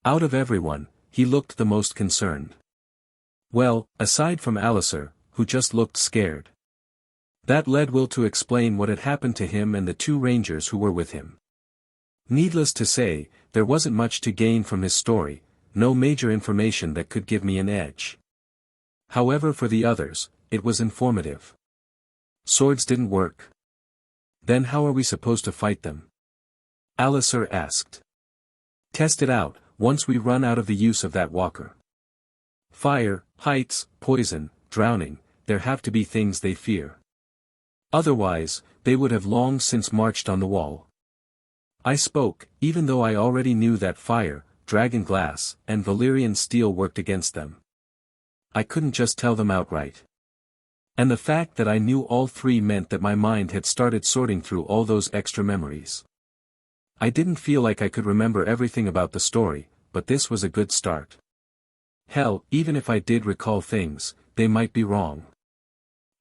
Out of everyone, he looked the most concerned. Well, aside from Alliser, who just looked scared. That led Will to explain what had happened to him and the 2 rangers who were with him. Needless to say, there wasn't much to gain from his story, no major information that could give me an edge. However, for the others, it was informative. Swords didn't work. Then how are we supposed to fight them? Alliser asked. Test it out, once we run out of the use of that walker. Fire, heights, poison, drowning, there have to be things they fear. Otherwise, they would have long since marched on the wall. I spoke, even though I already knew that fire, dragon glass, and Valyrian steel worked against them. I couldn't just tell them outright. And the fact that I knew all 3 meant that my mind had started sorting through all those extra memories. I didn't feel like I could remember everything about the story, but this was a good start. Hell, even if I did recall things, they might be wrong.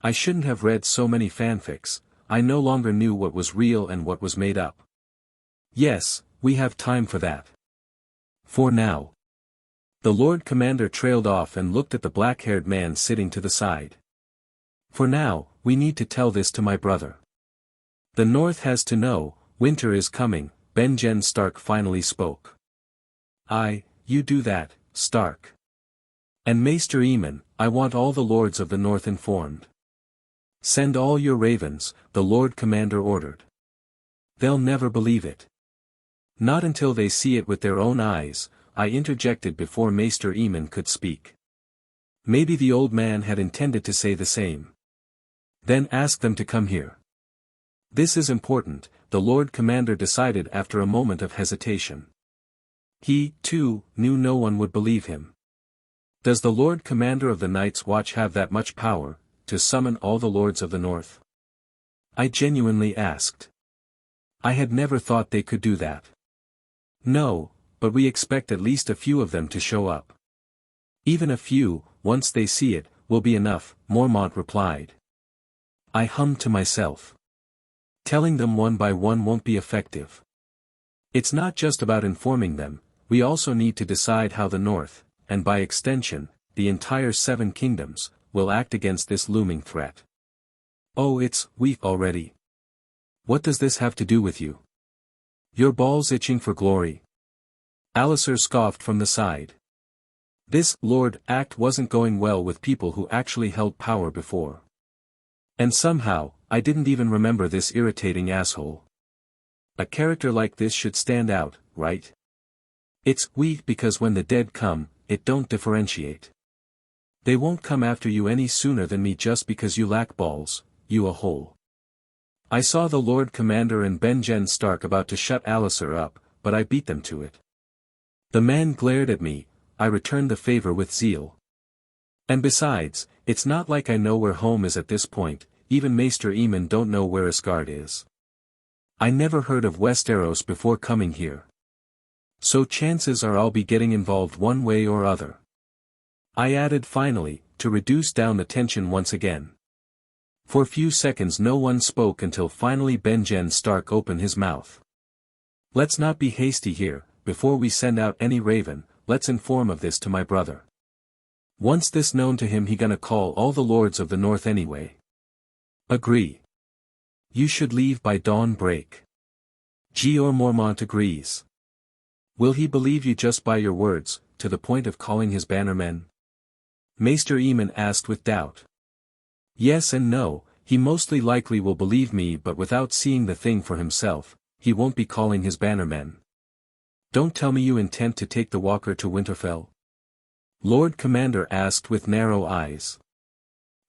I shouldn't have read so many fanfics, I no longer knew what was real and what was made up. Yes, we have time for that. For now. The Lord Commander trailed off and looked at the black-haired man sitting to the side. For now, we need to tell this to my brother. The North has to know, winter is coming, Benjen Stark finally spoke. You do that, Stark. And Maester Aemon, I want all the lords of the North informed. Send all your ravens, the Lord Commander ordered. They'll never believe it. Not until they see it with their own eyes, I interjected before Maester Aemon could speak. Maybe the old man had intended to say the same. Then ask them to come here. This is important, the Lord Commander decided after a moment of hesitation. He, too, knew no one would believe him. Does the Lord Commander of the Night's Watch have that much power, to summon all the lords of the North? I genuinely asked. I had never thought they could do that. No, but we expect at least a few of them to show up. Even a few, once they see it, will be enough, Mormont replied. I hummed to myself. Telling them one by one won't be effective. It's not just about informing them, we also need to decide how the North, and by extension, the entire 7 kingdoms, will act against this looming threat. Oh, it's weak already. What does this have to do with you? Your balls itching for glory? Alliser scoffed from the side. This Lord act wasn't going well with people who actually held power before. And somehow, I didn't even remember this irritating asshole. A character like this should stand out, right? It's weak because when the dead come, it don't differentiate. They won't come after you any sooner than me just because you lack balls, you a hole. I saw the Lord Commander and Benjen Stark about to shut Alliser up, but I beat them to it. The man glared at me, I returned the favor with zeal. And besides, it's not like I know where home is at this point, even Maester Aemon don't know where Asgard is. I never heard of Westeros before coming here. So chances are I'll be getting involved one way or other. I added finally, to reduce down the tension once again. For a few seconds no one spoke until finally Benjen Stark opened his mouth. Let's not be hasty here, before we send out any raven, let's inform of this to my brother. Once this known to him he gonna call all the lords of the North anyway. Agree. You should leave by dawn break. Jeor Mormont agrees. Will he believe you just by your words, to the point of calling his bannermen? Maester Aemon asked with doubt. Yes and no, he mostly likely will believe me but without seeing the thing for himself, he won't be calling his bannermen. Don't tell me you intend to take the walker to Winterfell? Lord Commander asked with narrow eyes.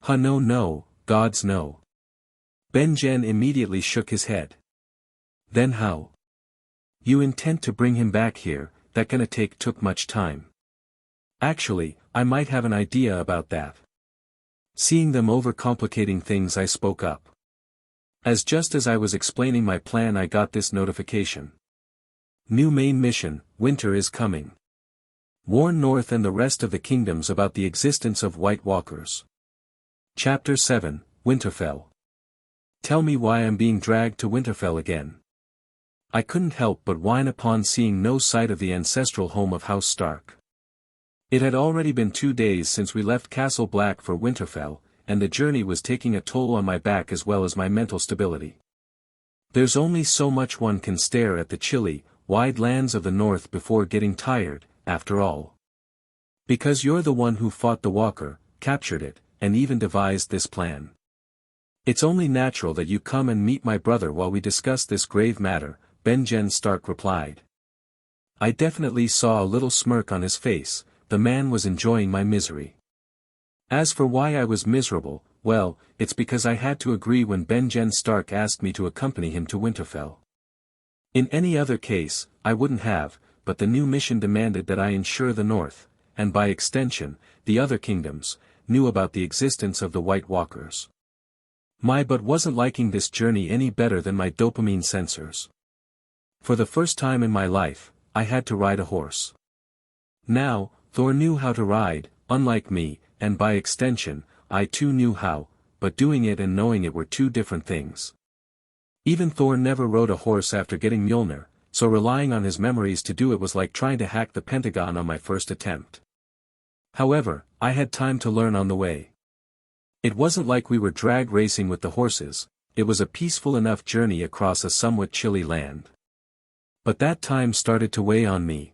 No, gods no. Benjen immediately shook his head. Then how? You intend to bring him back here, that gonna took much time. Actually, I might have an idea about that. Seeing them overcomplicating things, I spoke up. Just as I was explaining my plan, I got this notification. New main mission, winter is coming. Warn North and the rest of the kingdoms about the existence of White Walkers. Chapter 7, Winterfell. Tell me why I'm being dragged to Winterfell again. I couldn't help but whine upon seeing no sight of the ancestral home of House Stark. It had already been 2 days since we left Castle Black for Winterfell, and the journey was taking a toll on my back as well as my mental stability. There's only so much one can stare at the chilly, wide lands of the north before getting tired, after all. Because you're the one who fought the Walker, captured it, and even devised this plan. It's only natural that you come and meet my brother while we discuss this grave matter, Benjen Stark replied. I definitely saw a little smirk on his face. The man was enjoying my misery. As for why I was miserable, well, it's because I had to agree when Benjen Stark asked me to accompany him to Winterfell. In any other case, I wouldn't have, but the new mission demanded that I ensure the North, and by extension, the other kingdoms, knew about the existence of the White Walkers. My butt wasn't liking this journey any better than my dopamine sensors. For the first time in my life, I had to ride a horse. Now, Thor knew how to ride, unlike me, and by extension, I too knew how, but doing it and knowing it were two different things. Even Thor never rode a horse after getting Mjolnir, so relying on his memories to do it was like trying to hack the Pentagon on my first attempt. However, I had time to learn on the way. It wasn't like we were drag racing with the horses, it was a peaceful enough journey across a somewhat chilly land. But that time started to weigh on me.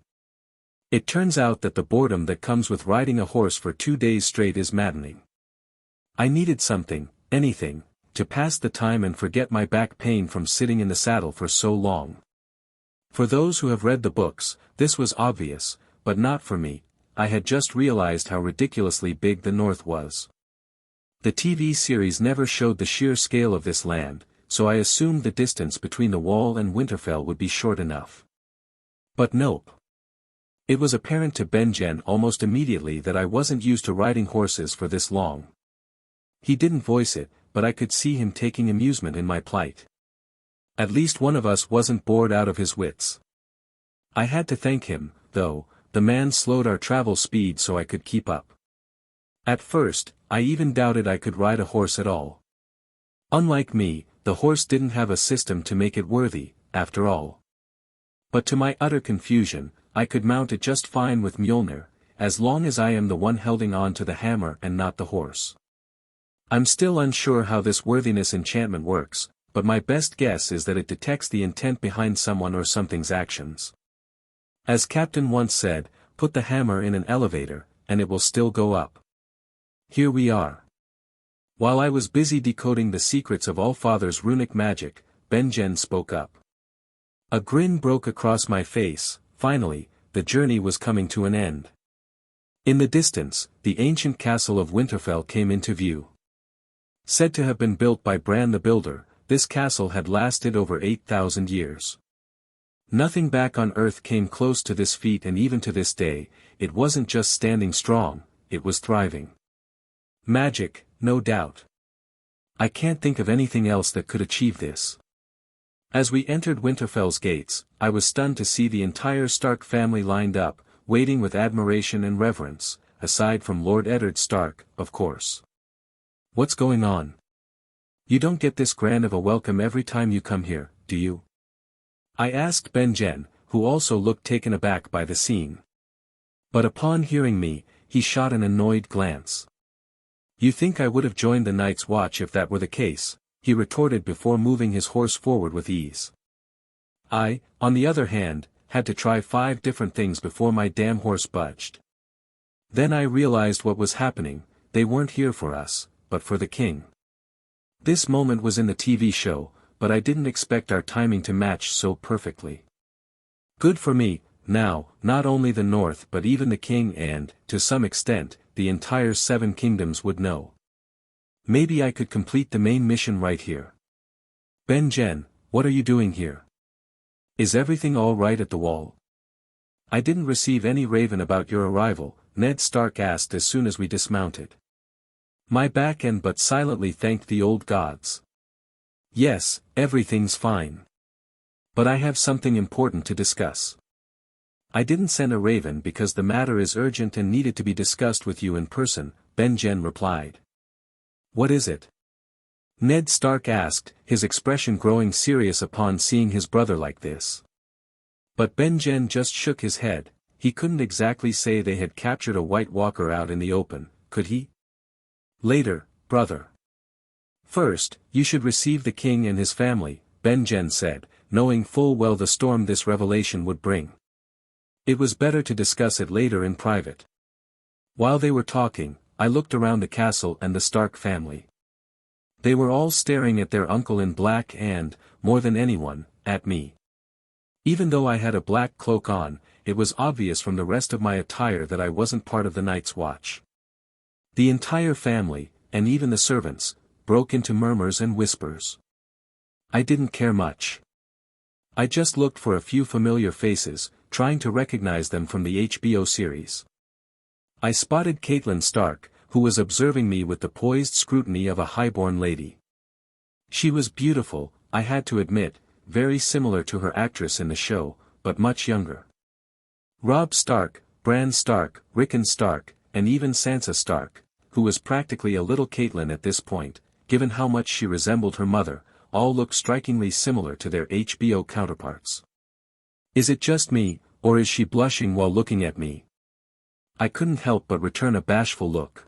It turns out that the boredom that comes with riding a horse for 2 days straight is maddening. I needed something, anything, to pass the time and forget my back pain from sitting in the saddle for so long. For those who have read the books, this was obvious, but not for me. I had just realized how ridiculously big the North was. The TV series never showed the sheer scale of this land, so I assumed the distance between the Wall and Winterfell would be short enough. But nope. It was apparent to Benjen almost immediately that I wasn't used to riding horses for this long. He didn't voice it, but I could see him taking amusement in my plight. At least one of us wasn't bored out of his wits. I had to thank him, though. The man slowed our travel speed so I could keep up. At first, I even doubted I could ride a horse at all. Unlike me, the horse didn't have a system to make it worthy, after all. But to my utter confusion, I could mount it just fine with Mjolnir, as long as I am the one holding on to the hammer and not the horse. I'm still unsure how this worthiness enchantment works, but my best guess is that it detects the intent behind someone or something's actions. As Captain once said, put the hammer in an elevator, and it will still go up. Here we are. While I was busy decoding the secrets of Allfather's runic magic, Benjen spoke up. A grin broke across my face. Finally, the journey was coming to an end. In the distance, the ancient castle of Winterfell came into view. Said to have been built by Bran the Builder, this castle had lasted over 8,000 years. Nothing back on Earth came close to this feat, and even to this day, it wasn't just standing strong, it was thriving. Magic, no doubt. I can't think of anything else that could achieve this. As we entered Winterfell's gates, I was stunned to see the entire Stark family lined up, waiting with admiration and reverence, aside from Lord Eddard Stark, of course. What's going on? You don't get this grand of a welcome every time you come here, do you? I asked Benjen, who also looked taken aback by the scene. But upon hearing me, he shot an annoyed glance. You think I would have joined the Night's Watch if that were the case, he retorted before moving his horse forward with ease. I, on the other hand, had to try 5 different things before my damn horse budged. Then I realized what was happening. They weren't here for us, but for the king. This moment was in the TV show, but I didn't expect our timing to match so perfectly. Good for me, now, not only the North but even the king and, to some extent, the entire 7 kingdoms would know. Maybe I could complete the main mission right here. Benjen, what are you doing here? Is everything all right at the Wall? I didn't receive any raven about your arrival, Ned Stark asked as soon as we dismounted. My back end but silently thanked the old gods. Yes, everything's fine. But I have something important to discuss. I didn't send a raven because the matter is urgent and needed to be discussed with you in person, Benjen replied. What is it? Ned Stark asked, his expression growing serious upon seeing his brother like this. But Benjen just shook his head. He couldn't exactly say they had captured a White Walker out in the open, could he? Later, brother. First, you should receive the king and his family, Benjen said, knowing full well the storm this revelation would bring. It was better to discuss it later in private. While they were talking, I looked around the castle and the Stark family. They were all staring at their uncle in black and, more than anyone, at me. Even though I had a black cloak on, it was obvious from the rest of my attire that I wasn't part of the Night's Watch. The entire family, and even the servants, broke into murmurs and whispers. I didn't care much. I just looked for a few familiar faces, trying to recognize them from the HBO series. I spotted Catelyn Stark, who was observing me with the poised scrutiny of a highborn lady. She was beautiful, I had to admit, very similar to her actress in the show, but much younger. Robb Stark, Bran Stark, Rickon Stark, and even Sansa Stark, who was practically a little Catelyn at this point, given how much she resembled her mother, all looked strikingly similar to their HBO counterparts. Is it just me, or is she blushing while looking at me? I couldn't help but return a bashful look.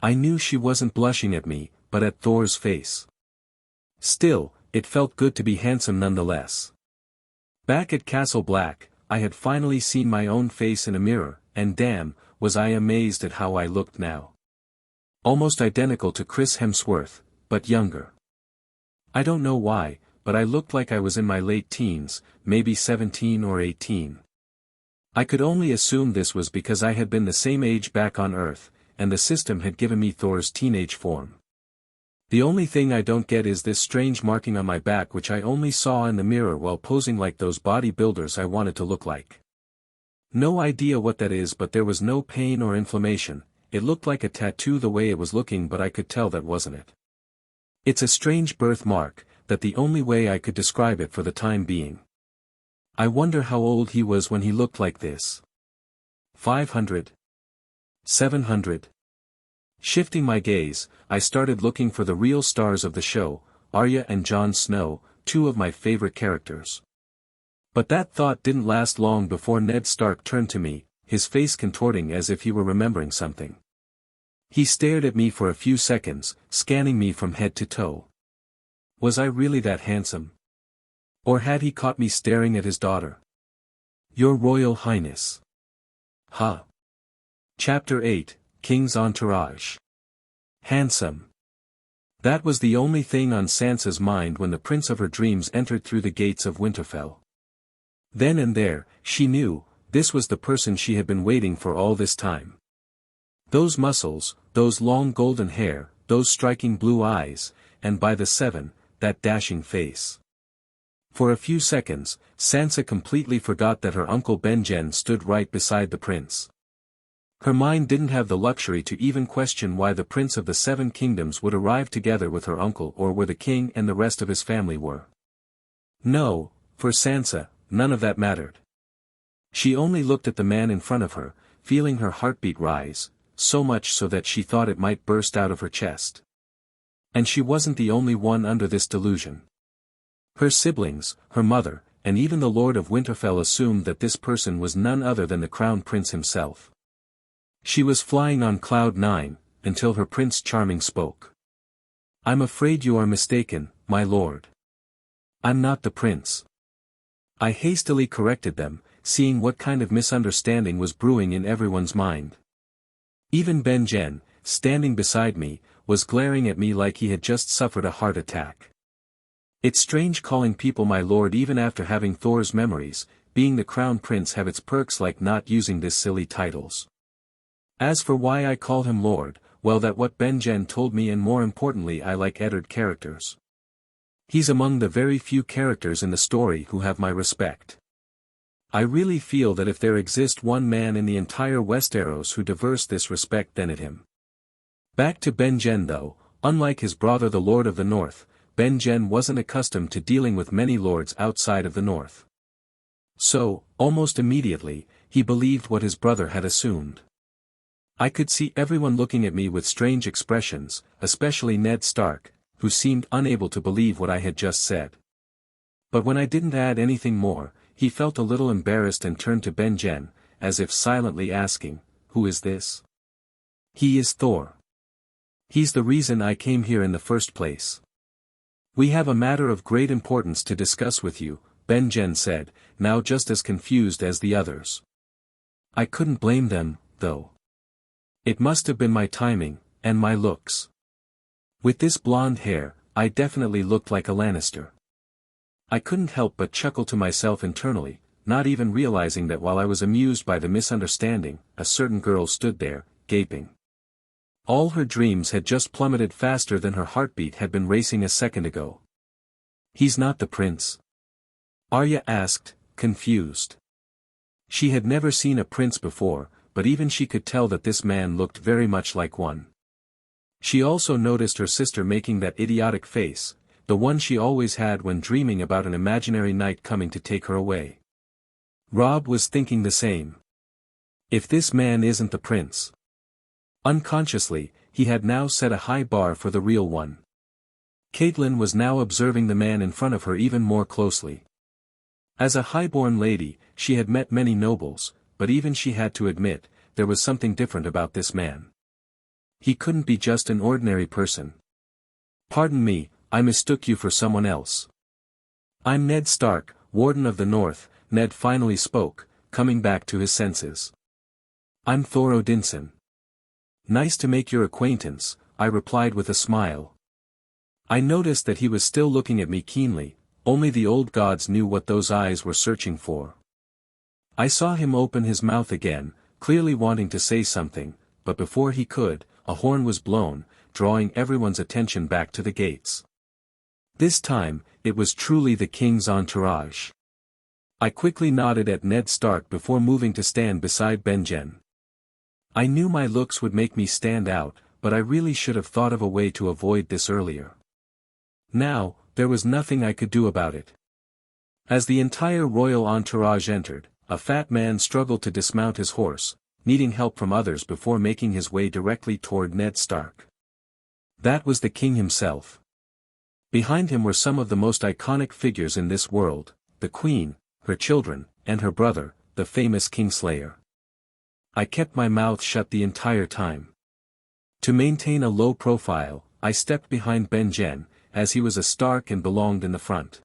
I knew she wasn't blushing at me, but at Thor's face. Still, it felt good to be handsome nonetheless. Back at Castle Black, I had finally seen my own face in a mirror, and damn, was I amazed at how I looked now. Almost identical to Chris Hemsworth, but younger. I don't know why, but I looked like I was in my late teens, maybe 17 or 18. I could only assume this was because I had been the same age back on Earth, and the system had given me Thor's teenage form. The only thing I don't get is this strange marking on my back which I only saw in the mirror while posing like those bodybuilders I wanted to look like. No idea what that is, but there was no pain or inflammation. It looked like a tattoo the way it was looking, but I could tell that wasn't it. It's a strange birthmark, that the only way I could describe it for the time being. I wonder how old he was when he looked like this. 500? 700? Shifting my gaze, I started looking for the real stars of the show, Arya and Jon Snow, two of my favorite characters. But that thought didn't last long before Ned Stark turned to me, his face contorting as if he were remembering something. He stared at me for a few seconds, scanning me from head to toe. Was I really that handsome? Or had he caught me staring at his daughter? Your Royal Highness. Huh. Chapter 8, King's Entourage. Handsome. That was the only thing on Sansa's mind when the prince of her dreams entered through the gates of Winterfell. Then and there, she knew, this was the person she had been waiting for all this time. Those muscles, those long golden hair, those striking blue eyes, and by the seven, that dashing face. For a few seconds, Sansa completely forgot that her uncle Benjen stood right beside the prince. Her mind didn't have the luxury to even question why the Prince of the Seven Kingdoms would arrive together with her uncle or where the king and the rest of his family were. No, for Sansa, none of that mattered. She only looked at the man in front of her, feeling her heartbeat rise, so much so that she thought it might burst out of her chest. And she wasn't the only one under this delusion. Her siblings, her mother, and even the Lord of Winterfell assumed that this person was none other than the Crown Prince himself. She was flying on cloud 9, until her Prince Charming spoke. I'm afraid you are mistaken, my lord. I'm not the prince. I hastily corrected them, seeing what kind of misunderstanding was brewing in everyone's mind. Even Benjen, standing beside me, was glaring at me like he had just suffered a heart attack. It's strange calling people my lord even after having Thor's memories, being the crown prince have its perks like not using this silly titles. As for why I call him lord, well that what Benjen told me, and more importantly I like Eddard characters. He's among the very few characters in the story who have my respect. I really feel that if there exists one man in the entire Westeros who deserves this respect, then it him. Back to Benjen though, unlike his brother the Lord of the North, Benjen wasn't accustomed to dealing with many lords outside of the North. So, almost immediately, he believed what his brother had assumed. I could see everyone looking at me with strange expressions, especially Ned Stark, who seemed unable to believe what I had just said. But when I didn't add anything more, he felt a little embarrassed and turned to Benjen, as if silently asking, "Who is this?" "He is Thor. He's the reason I came here in the first place. We have a matter of great importance to discuss with you," Benjen said, now just as confused as the others. I couldn't blame them, though. It must have been my timing, and my looks. With this blonde hair, I definitely looked like a Lannister. I couldn't help but chuckle to myself internally, not even realizing that while I was amused by the misunderstanding, a certain girl stood there, gaping. All her dreams had just plummeted faster than her heartbeat had been racing a second ago. "He's not the prince?" Arya asked, confused. She had never seen a prince before, but even she could tell that this man looked very much like one. She also noticed her sister making that idiotic face, the one she always had when dreaming about an imaginary knight coming to take her away. Robb was thinking the same. If this man isn't the prince. Unconsciously, he had now set a high bar for the real one. Catelyn was now observing the man in front of her even more closely. As a highborn lady, she had met many nobles, but even she had to admit, there was something different about this man. He couldn't be just an ordinary person. "Pardon me, I mistook you for someone else. I'm Ned Stark, Warden of the North," Ned finally spoke, coming back to his senses. "I'm Thor Odinson." "Nice to make your acquaintance," I replied with a smile. I noticed that he was still looking at me keenly, only the old gods knew what those eyes were searching for. I saw him open his mouth again, clearly wanting to say something, but before he could, a horn was blown, drawing everyone's attention back to the gates. This time, it was truly the king's entourage. I quickly nodded at Ned Stark before moving to stand beside Benjen. I knew my looks would make me stand out, but I really should have thought of a way to avoid this earlier. Now, there was nothing I could do about it. As the entire royal entourage entered, a fat man struggled to dismount his horse, needing help from others before making his way directly toward Ned Stark. That was the king himself. Behind him were some of the most iconic figures in this world, the queen, her children, and her brother, the famous Kingslayer. I kept my mouth shut the entire time. To maintain a low profile, I stepped behind Benjen, as he was a Stark and belonged in the front.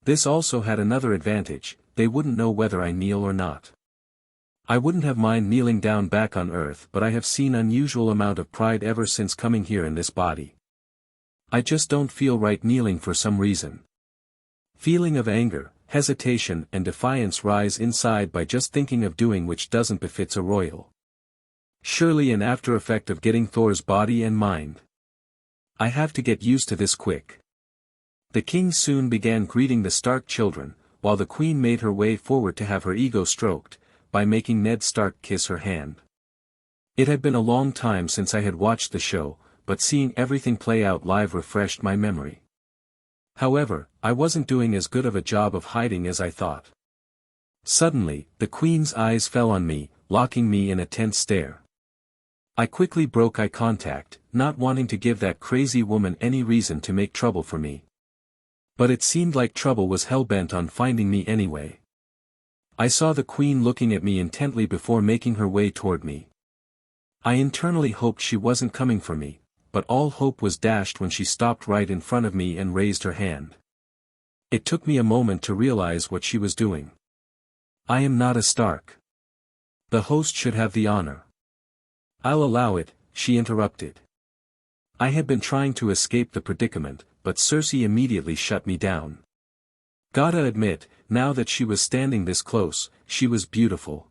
This also had another advantage, they wouldn't know whether I kneel or not. I wouldn't have mind kneeling down back on earth, but I have seen unusual amount of pride ever since coming here in this body. I just don't feel right kneeling for some reason. Feeling of anger, hesitation and defiance rise inside by just thinking of doing which doesn't befits a royal. Surely an after effect of getting Thor's body and mind. I have to get used to this quick. The king soon began greeting the Stark children, while the queen made her way forward to have her ego stroked, by making Ned Stark kiss her hand. It had been a long time since I had watched the show, but seeing everything play out live refreshed my memory. However, I wasn't doing as good of a job of hiding as I thought. Suddenly, the queen's eyes fell on me, locking me in a tense stare. I quickly broke eye contact, not wanting to give that crazy woman any reason to make trouble for me. But it seemed like trouble was hell-bent on finding me anyway. I saw the queen looking at me intently before making her way toward me. I internally hoped she wasn't coming for me, but all hope was dashed when she stopped right in front of me and raised her hand. It took me a moment to realize what she was doing. "I am not a Stark. The host should have the honor." "I'll allow it," she interrupted. I had been trying to escape the predicament, but Cersei immediately shut me down. Gotta admit, now that she was standing this close, she was beautiful.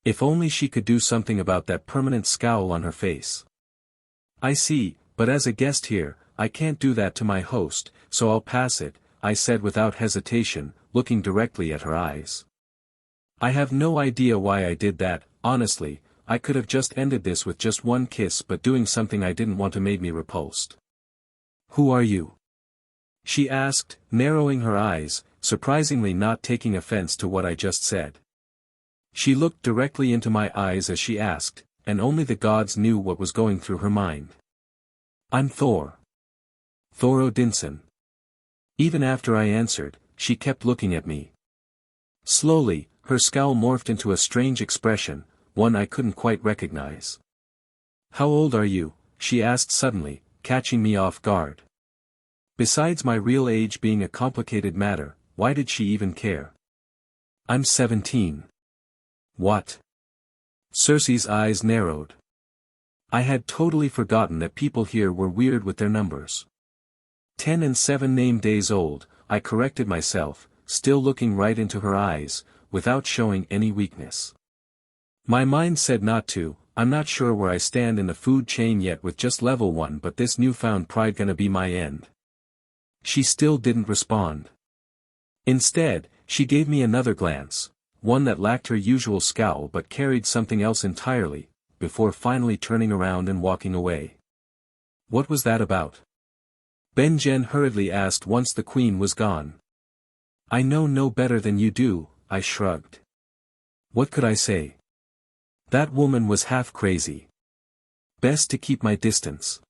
If only she could do something about that permanent scowl on her face. "I see, but as a guest here, I can't do that to my host, so I'll pass it," I said without hesitation, looking directly at her eyes. I have no idea why I did that, honestly. I could have just ended this with just one kiss, but doing something I didn't want to made me repulsed. Who are you? She asked, narrowing her eyes, surprisingly not taking offense to what I just said. She looked directly into my eyes as she asked, and only the gods knew what was going through her mind. I'm Thor. Thor Odinson. Even after I answered, she kept looking at me. Slowly, her scowl morphed into a strange expression, one I couldn't quite recognize. How old are you? She asked suddenly, catching me off guard. Besides my real age being a complicated matter, why did she even care? I'm 17. What? Cersei's eyes narrowed. I had totally forgotten that people here were weird with their numbers. 10 and 7 name days old, I corrected myself, still looking right into her eyes, without showing any weakness. My mind said not to. I'm not sure where I stand in the food chain yet with just level 1, but this newfound pride gonna be my end. She still didn't respond. Instead, she gave me another glance, one that lacked her usual scowl but carried something else entirely, before finally turning around and walking away. What was that about? Ben-Jen hurriedly asked once the queen was gone. I know no better than you do, I shrugged. What could I say? That woman was half crazy. Best to keep my distance.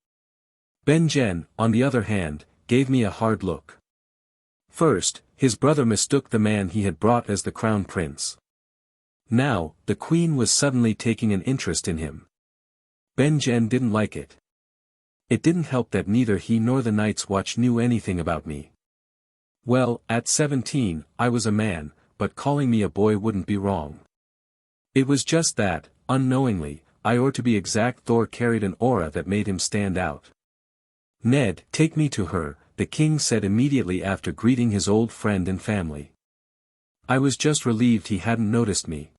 Ben-Jen, on the other hand, gave me a hard look. First, his brother mistook the man he had brought as the crown prince. Now, the queen was suddenly taking an interest in him. Ben-Jen didn't like it. It didn't help that neither he nor the Night's Watch knew anything about me. Well, at 17, I was a man, but calling me a boy wouldn't be wrong. It was just that, unknowingly, or to be exact, Thor carried an aura that made him stand out. Ned, take me to her, the king said immediately after greeting his old friend and family. I was just relieved he hadn't noticed me.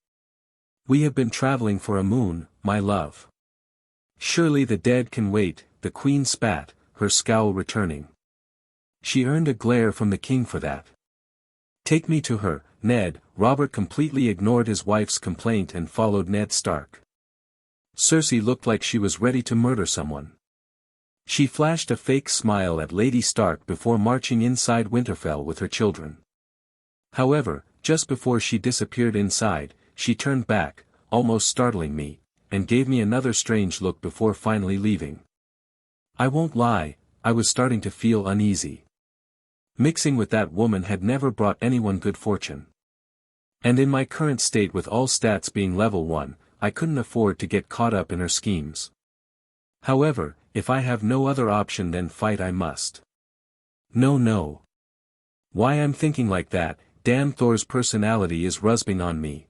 We have been traveling for a moon, my love. Surely the dead can wait, the queen spat, her scowl returning. She earned a glare from the king for that. Take me to her, Ned. Robert completely ignored his wife's complaint and followed Ned Stark. Cersei looked like she was ready to murder someone. She flashed a fake smile at Lady Stark before marching inside Winterfell with her children. However, just before she disappeared inside, she turned back, almost startling me, and gave me another strange look before finally leaving. I won't lie, I was starting to feel uneasy. Mixing with that woman had never brought anyone good fortune. And in my current state with all stats being level 1, I couldn't afford to get caught up in her schemes. However, if I have no other option then fight I must. No. Why I'm thinking like that, damn Thor's personality is rubbing on me.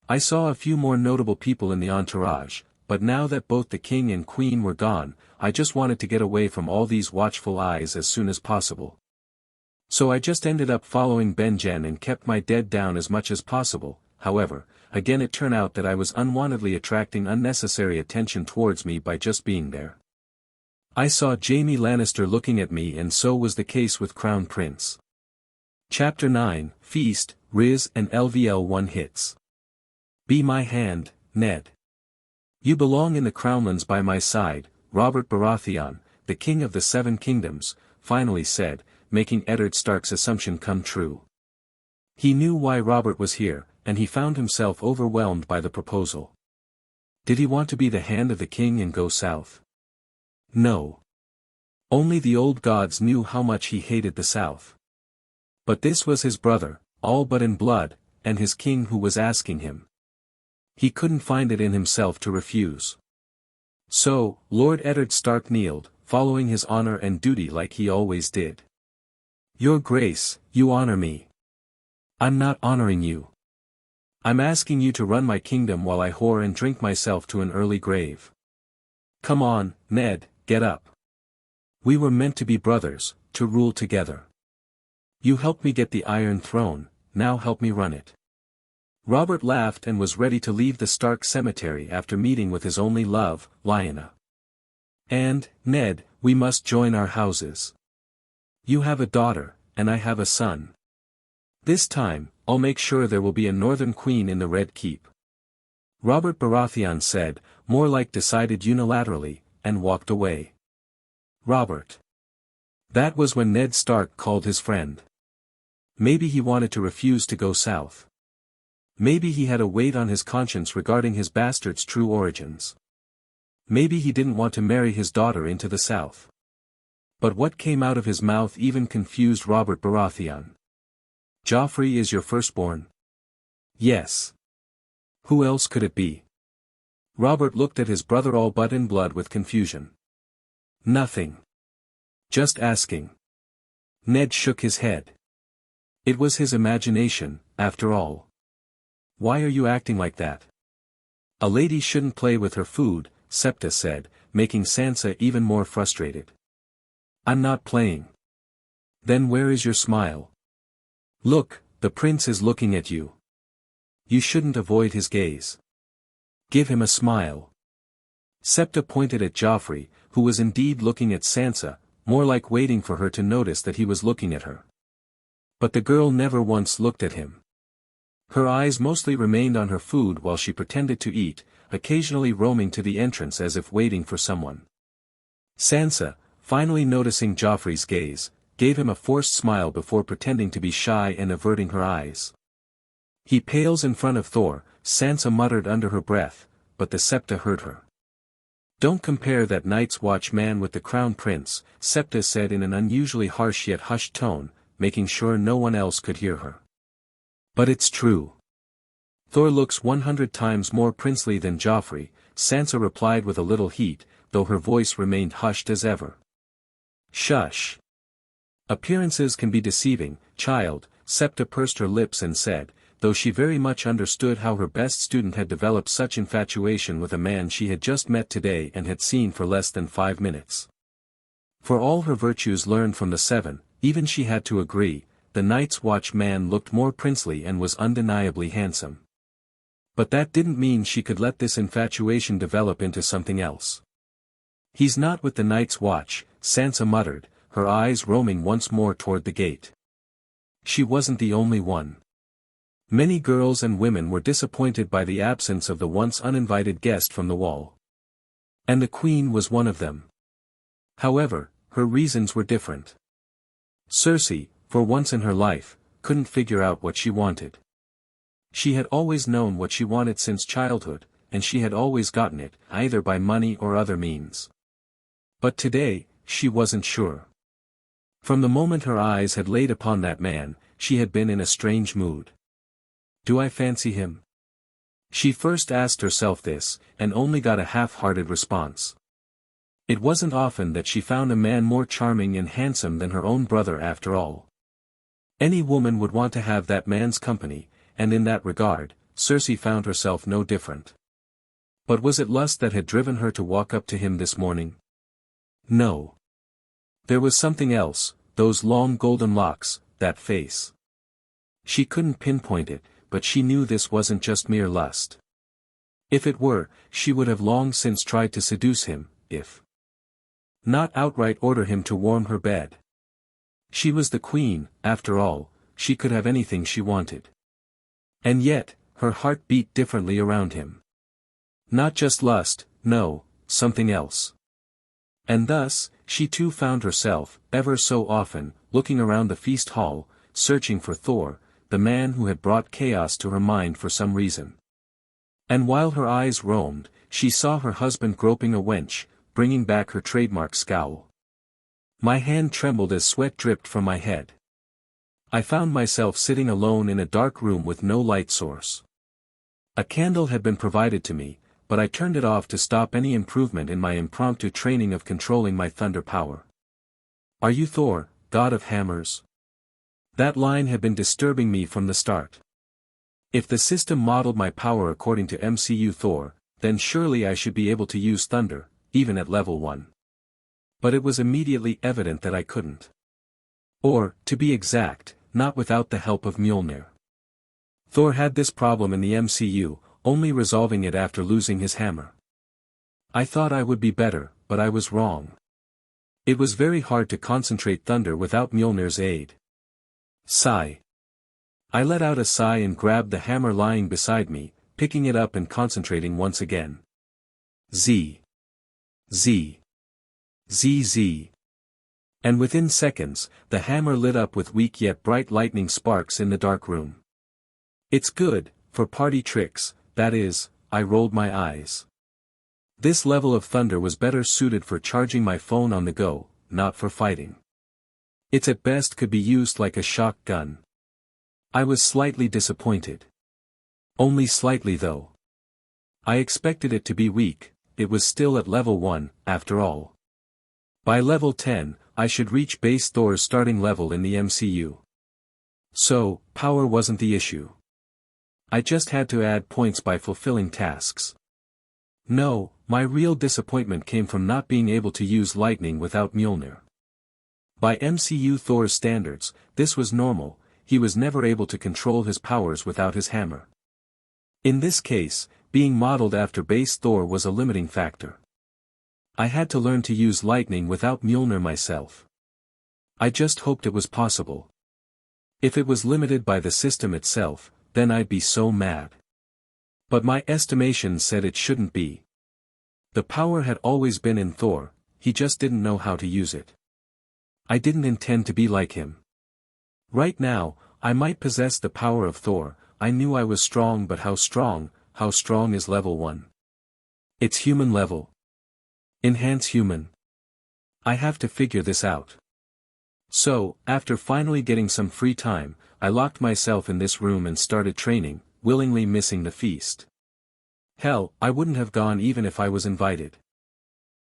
I saw a few more notable people in the entourage, but now that both the king and queen were gone, I just wanted to get away from all these watchful eyes as soon as possible. So I just ended up following Ben-Jen and kept my dead down as much as possible. However, again it turned out that I was unwantedly attracting unnecessary attention towards me by just being there. I saw Jaime Lannister looking at me, and so was the case with Crown Prince. Chapter 9, Feast, Riz and LVL 1 hits. Be my hand, Ned. You belong in the Crownlands by my side, Robert Baratheon, the king of the Seven Kingdoms, finally said, making Eddard Stark's assumption come true. He knew why Robert was here, and he found himself overwhelmed by the proposal. Did he want to be the hand of the king and go south? No. Only the old gods knew how much he hated the south. But this was his brother, all but in blood, and his king who was asking him. He couldn't find it in himself to refuse. So, Lord Eddard Stark kneeled, following his honor and duty like he always did. Your Grace, you honor me. I'm not honoring you. I'm asking you to run my kingdom while I whore and drink myself to an early grave. Come on, Ned, get up. We were meant to be brothers, to rule together. You helped me get the Iron Throne, now help me run it. Robert laughed and was ready to leave the Stark cemetery after meeting with his only love, Lyanna. And, Ned, we must join our houses. You have a daughter, and I have a son. This time, I'll make sure there will be a northern queen in the Red Keep. Robert Baratheon said, more like decided unilaterally, and walked away. Robert. That was when Ned Stark called his friend. Maybe he wanted to refuse to go south. Maybe he had a weight on his conscience regarding his bastard's true origins. Maybe he didn't want to marry his daughter into the south. But what came out of his mouth even confused Robert Baratheon. Joffrey is your firstborn? Yes. Who else could it be? Robert looked at his brother all but in blood with confusion. Nothing. Just asking. Ned shook his head. It was his imagination, after all. Why are you acting like that? A lady shouldn't play with her food, Septa said, making Sansa even more frustrated. I'm not playing. Then where is your smile? Look, the prince is looking at you. You shouldn't avoid his gaze. Give him a smile. Septa pointed at Joffrey, who was indeed looking at Sansa, more like waiting for her to notice that he was looking at her. But the girl never once looked at him. Her eyes mostly remained on her food while she pretended to eat, occasionally roaming to the entrance as if waiting for someone. Sansa, finally noticing Joffrey's gaze, gave him a forced smile before pretending to be shy and averting her eyes. He pales in front of Thor, Sansa muttered under her breath, but the Septa heard her. Don't compare that Night's Watch man with the Crown Prince, Septa said in an unusually harsh yet hushed tone, making sure no one else could hear her. But it's true. Thor looks 100 times more princely than Joffrey, Sansa replied with a little heat, though her voice remained hushed as ever. Shush. Appearances can be deceiving, child, Septa pursed her lips and said, though she very much understood how her best student had developed such infatuation with a man she had just met today and had seen for less than 5 minutes. For all her virtues learned from the Seven, even she had to agree, the Night's Watch man looked more princely and was undeniably handsome. But that didn't mean she could let this infatuation develop into something else. He's not with the Night's Watch, Sansa muttered, her eyes roaming once more toward the gate. She wasn't the only one. Many girls and women were disappointed by the absence of the once uninvited guest from the wall. And the Queen was one of them. However, her reasons were different. Cersei, for once in her life, couldn't figure out what she wanted. She had always known what she wanted since childhood, and she had always gotten it, either by money or other means. But today, she wasn't sure. From the moment her eyes had laid upon that man, she had been in a strange mood. Do I fancy him? She first asked herself this, and only got a half-hearted response. It wasn't often that she found a man more charming and handsome than her own brother after all. Any woman would want to have that man's company, and in that regard, Cersei found herself no different. But was it lust that had driven her to walk up to him this morning? No. There was something else, those long golden locks, that face. She couldn't pinpoint it, but she knew this wasn't just mere lust. If it were, she would have long since tried to seduce him, if not outright order him to warm her bed. She was the queen, after all, she could have anything she wanted. And yet, her heart beat differently around him. Not just lust, no, something else. And thus, she too found herself, ever so often, looking around the feast hall, searching for Thor, the man who had brought chaos to her mind for some reason. And while her eyes roamed, she saw her husband groping a wench, bringing back her trademark scowl. My hand trembled as sweat dripped from my head. I found myself sitting alone in a dark room with no light source. A candle had been provided to me, but I turned it off to stop any improvement in my impromptu training of controlling my thunder power. Are you Thor, god of hammers? That line had been disturbing me from the start. If the system modeled my power according to MCU Thor, then surely I should be able to use thunder, even at level 1. But it was immediately evident that I couldn't. Or, to be exact, not without the help of Mjolnir. Thor had this problem in the MCU, only resolving it after losing his hammer. I thought I would be better, but I was wrong. It was very hard to concentrate thunder without Mjolnir's aid. Sigh. I let out a sigh and grabbed the hammer lying beside me, picking it up and concentrating once again. Z. Z. Z. Z. And within seconds, the hammer lit up with weak yet bright lightning sparks in the dark room. It's good, for party tricks, that is, I rolled my eyes. This level of thunder was better suited for charging my phone on the go, not for fighting. It at best could be used like a shock gun. I was slightly disappointed. Only slightly though. I expected it to be weak, it was still at level 1, after all. By level 10, I should reach base Thor's starting level in the MCU. So, power wasn't the issue. I just had to add points by fulfilling tasks. No, my real disappointment came from not being able to use lightning without Mjolnir. By MCU Thor's standards, this was normal, he was never able to control his powers without his hammer. In this case, being modeled after base Thor was a limiting factor. I had to learn to use lightning without Mjolnir myself. I just hoped it was possible. If it was limited by the system itself, then I'd be so mad. But my estimation said it shouldn't be. The power had always been in Thor, he just didn't know how to use it. I didn't intend to be like him. Right now, I might possess the power of Thor, I knew I was strong, but how strong is level 1? It's human level. Enhance human. I have to figure this out. So, after finally getting some free time, I locked myself in this room and started training, willingly missing the feast. Hell, I wouldn't have gone even if I was invited.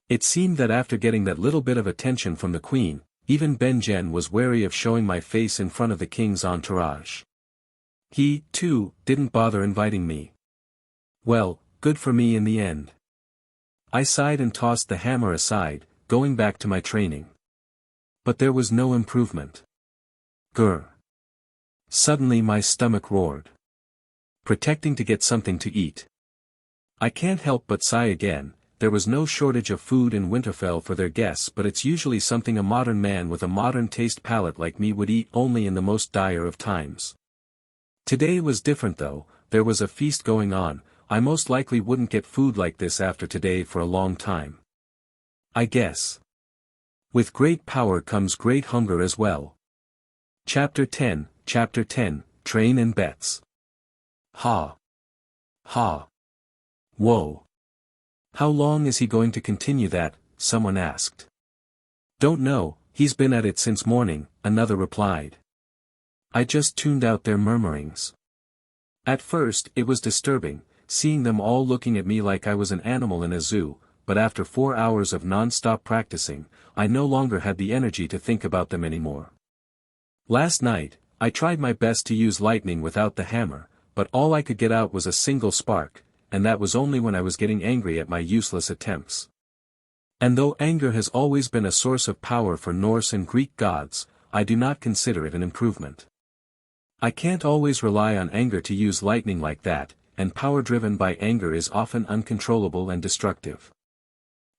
It seemed that after getting that little bit of attention from the Queen, even Benjen was wary of showing my face in front of the king's entourage. He, too, didn't bother inviting me. Well, good for me in the end. I sighed and tossed the hammer aside, going back to my training. But there was no improvement. Grr. Suddenly my stomach roared. Protecting to get something to eat. I can't help but sigh again. There was no shortage of food in Winterfell for their guests, but it's usually something a modern man with a modern taste palate like me would eat only in the most dire of times. Today was different though, there was a feast going on, I most likely wouldn't get food like this after today for a long time. I guess. With great power comes great hunger as well. Chapter 10, Train and Bets. Ha. Ha. Whoa. How long is he going to continue that? Someone asked. Don't know, he's been at it since morning, another replied. I just tuned out their murmurings. At first, it was disturbing, seeing them all looking at me like I was an animal in a zoo, but after 4 hours of non-stop practicing, I no longer had the energy to think about them anymore. Last night, I tried my best to use lightning without the hammer, but all I could get out was a single spark, and that was only when I was getting angry at my useless attempts. And though anger has always been a source of power for Norse and Greek gods, I do not consider it an improvement. I can't always rely on anger to use lightning like that, and power driven by anger is often uncontrollable and destructive.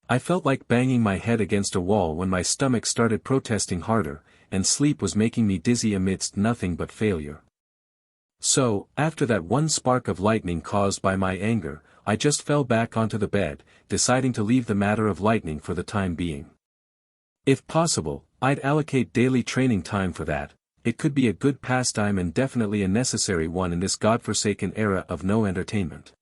I felt like banging my head against a wall when my stomach started protesting harder, and sleep was making me dizzy amidst nothing but failure. So, after that one spark of lightning caused by my anger, I just fell back onto the bed, deciding to leave the matter of lightning for the time being. If possible, I'd allocate daily training time for that. It could be a good pastime and definitely a necessary one in this godforsaken era of no entertainment.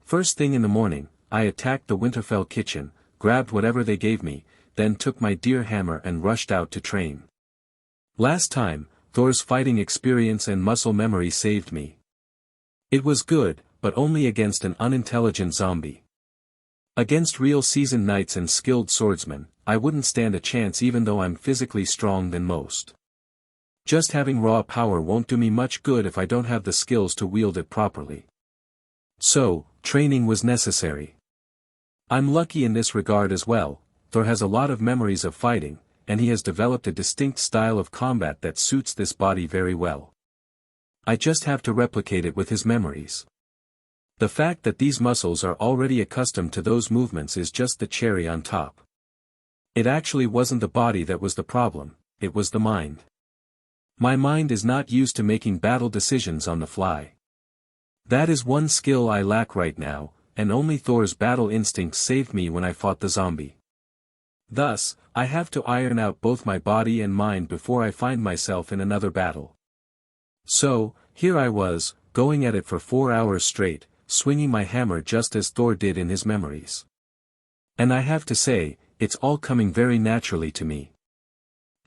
First thing in the morning, I attacked the Winterfell kitchen, grabbed whatever they gave me, then took my dear hammer and rushed out to train. Last time, Thor's fighting experience and muscle memory saved me. It was good, but only against an unintelligent zombie. Against real seasoned knights and skilled swordsmen, I wouldn't stand a chance even though I'm physically strong than most. Just having raw power won't do me much good if I don't have the skills to wield it properly. So, training was necessary. I'm lucky in this regard as well. Thor has a lot of memories of fighting, and he has developed a distinct style of combat that suits this body very well. I just have to replicate it with his memories. The fact that these muscles are already accustomed to those movements is just the cherry on top. It actually wasn't the body that was the problem, it was the mind. My mind is not used to making battle decisions on the fly. That is one skill I lack right now, and only Thor's battle instinct saved me when I fought the zombie. Thus, I have to iron out both my body and mind before I find myself in another battle. So, here I was, going at it for 4 hours straight, swinging my hammer just as Thor did in his memories. And I have to say, it's all coming very naturally to me.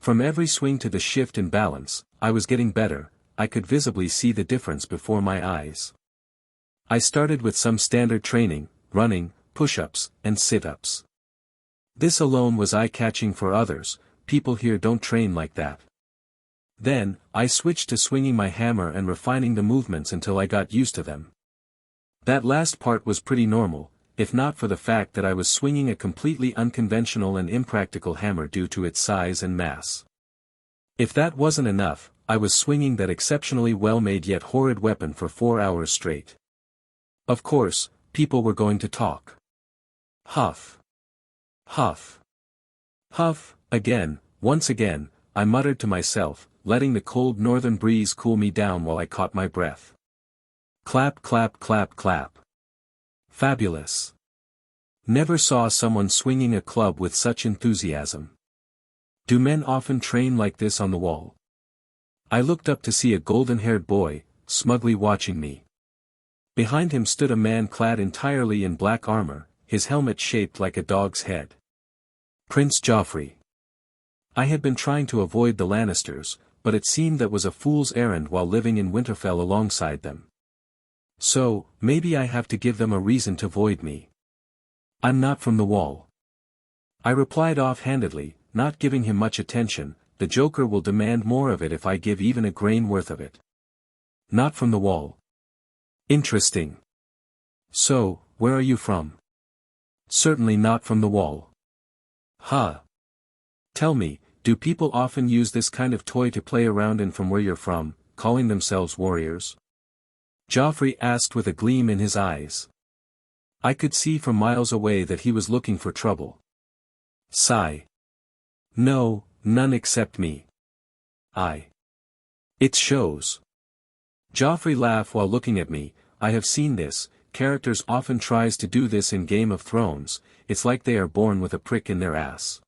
From every swing to the shift in balance, I was getting better. I could visibly see the difference before my eyes. I started with some standard training, running, push-ups, and sit-ups. This alone was eye-catching for others. People here don't train like that. Then, I switched to swinging my hammer and refining the movements until I got used to them. That last part was pretty normal, if not for the fact that I was swinging a completely unconventional and impractical hammer due to its size and mass. If that wasn't enough, I was swinging that exceptionally well-made yet horrid weapon for 4 hours straight. Of course, people were going to talk. Huff. Huff. Huff, again, once again, I muttered to myself, letting the cold northern breeze cool me down while I caught my breath. Clap clap clap clap. Fabulous. Never saw someone swinging a club with such enthusiasm. Do men often train like this on the wall? I looked up to see a golden-haired boy, smugly watching me. Behind him stood a man clad entirely in black armor, his helmet shaped like a dog's head. Prince Joffrey. I had been trying to avoid the Lannisters, but it seemed that was a fool's errand while living in Winterfell alongside them. So, maybe I have to give them a reason to avoid me. I'm not from the wall. I replied offhandedly, not giving him much attention. The Joker will demand more of it if I give even a grain worth of it. Not from the wall. Interesting. So, where are you from? Certainly not from the wall. Huh. Tell me, do people often use this kind of toy to play around in from where you're from, calling themselves warriors? Joffrey asked with a gleam in his eyes. I could see from miles away that he was looking for trouble. Sigh. No, none except me. It shows. Joffrey laughed while looking at me. I have seen this. Characters often tries to do this in Game of Thrones. It's like they are born with a prick in their ass.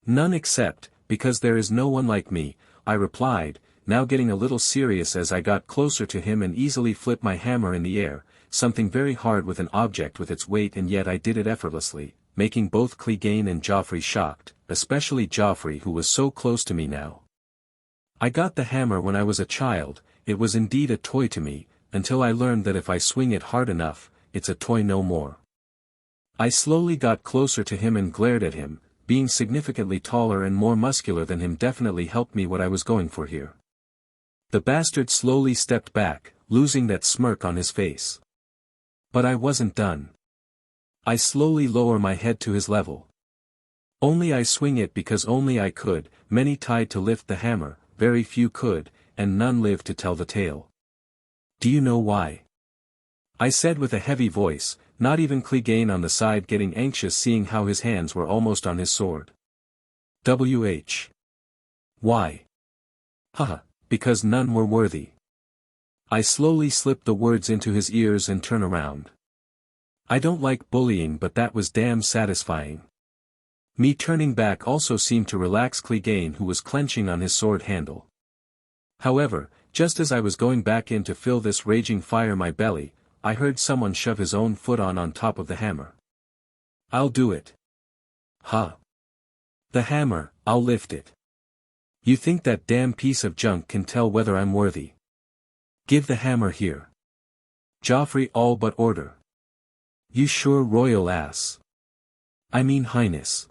None except, because there is no one like me, I replied, now getting a little serious as I got closer to him and easily flipped my hammer in the air, something very hard with an object with its weight, and yet I did it effortlessly, making both Clegane and Joffrey shocked, especially Joffrey who was so close to me now. I got the hammer when I was a child. It was indeed a toy to me, until I learned that if I swing it hard enough, it's a toy no more. I slowly got closer to him and glared at him. Being significantly taller and more muscular than him definitely helped me what I was going for here. The bastard slowly stepped back, losing that smirk on his face. But I wasn't done. I slowly lower my head to his level. Only I swing it because only I could. Many tried to lift the hammer, very few could, and none lived to tell the tale. Do you know why? I said with a heavy voice, not even Clegane on the side getting anxious seeing how his hands were almost on his sword. Why? Haha, because none were worthy. I slowly slipped the words into his ears and turned around. I don't like bullying, but that was damn satisfying. Me turning back also seemed to relax Clegane, who was clenching on his sword handle. However, just as I was going back in to fill this raging fire my belly, I heard someone shove his own foot on top of the hammer. I'll do it. Huh. The hammer, I'll lift it. You think that damn piece of junk can tell whether I'm worthy? Give the hammer here. Joffrey all but order. You sure, royal ass? I mean highness.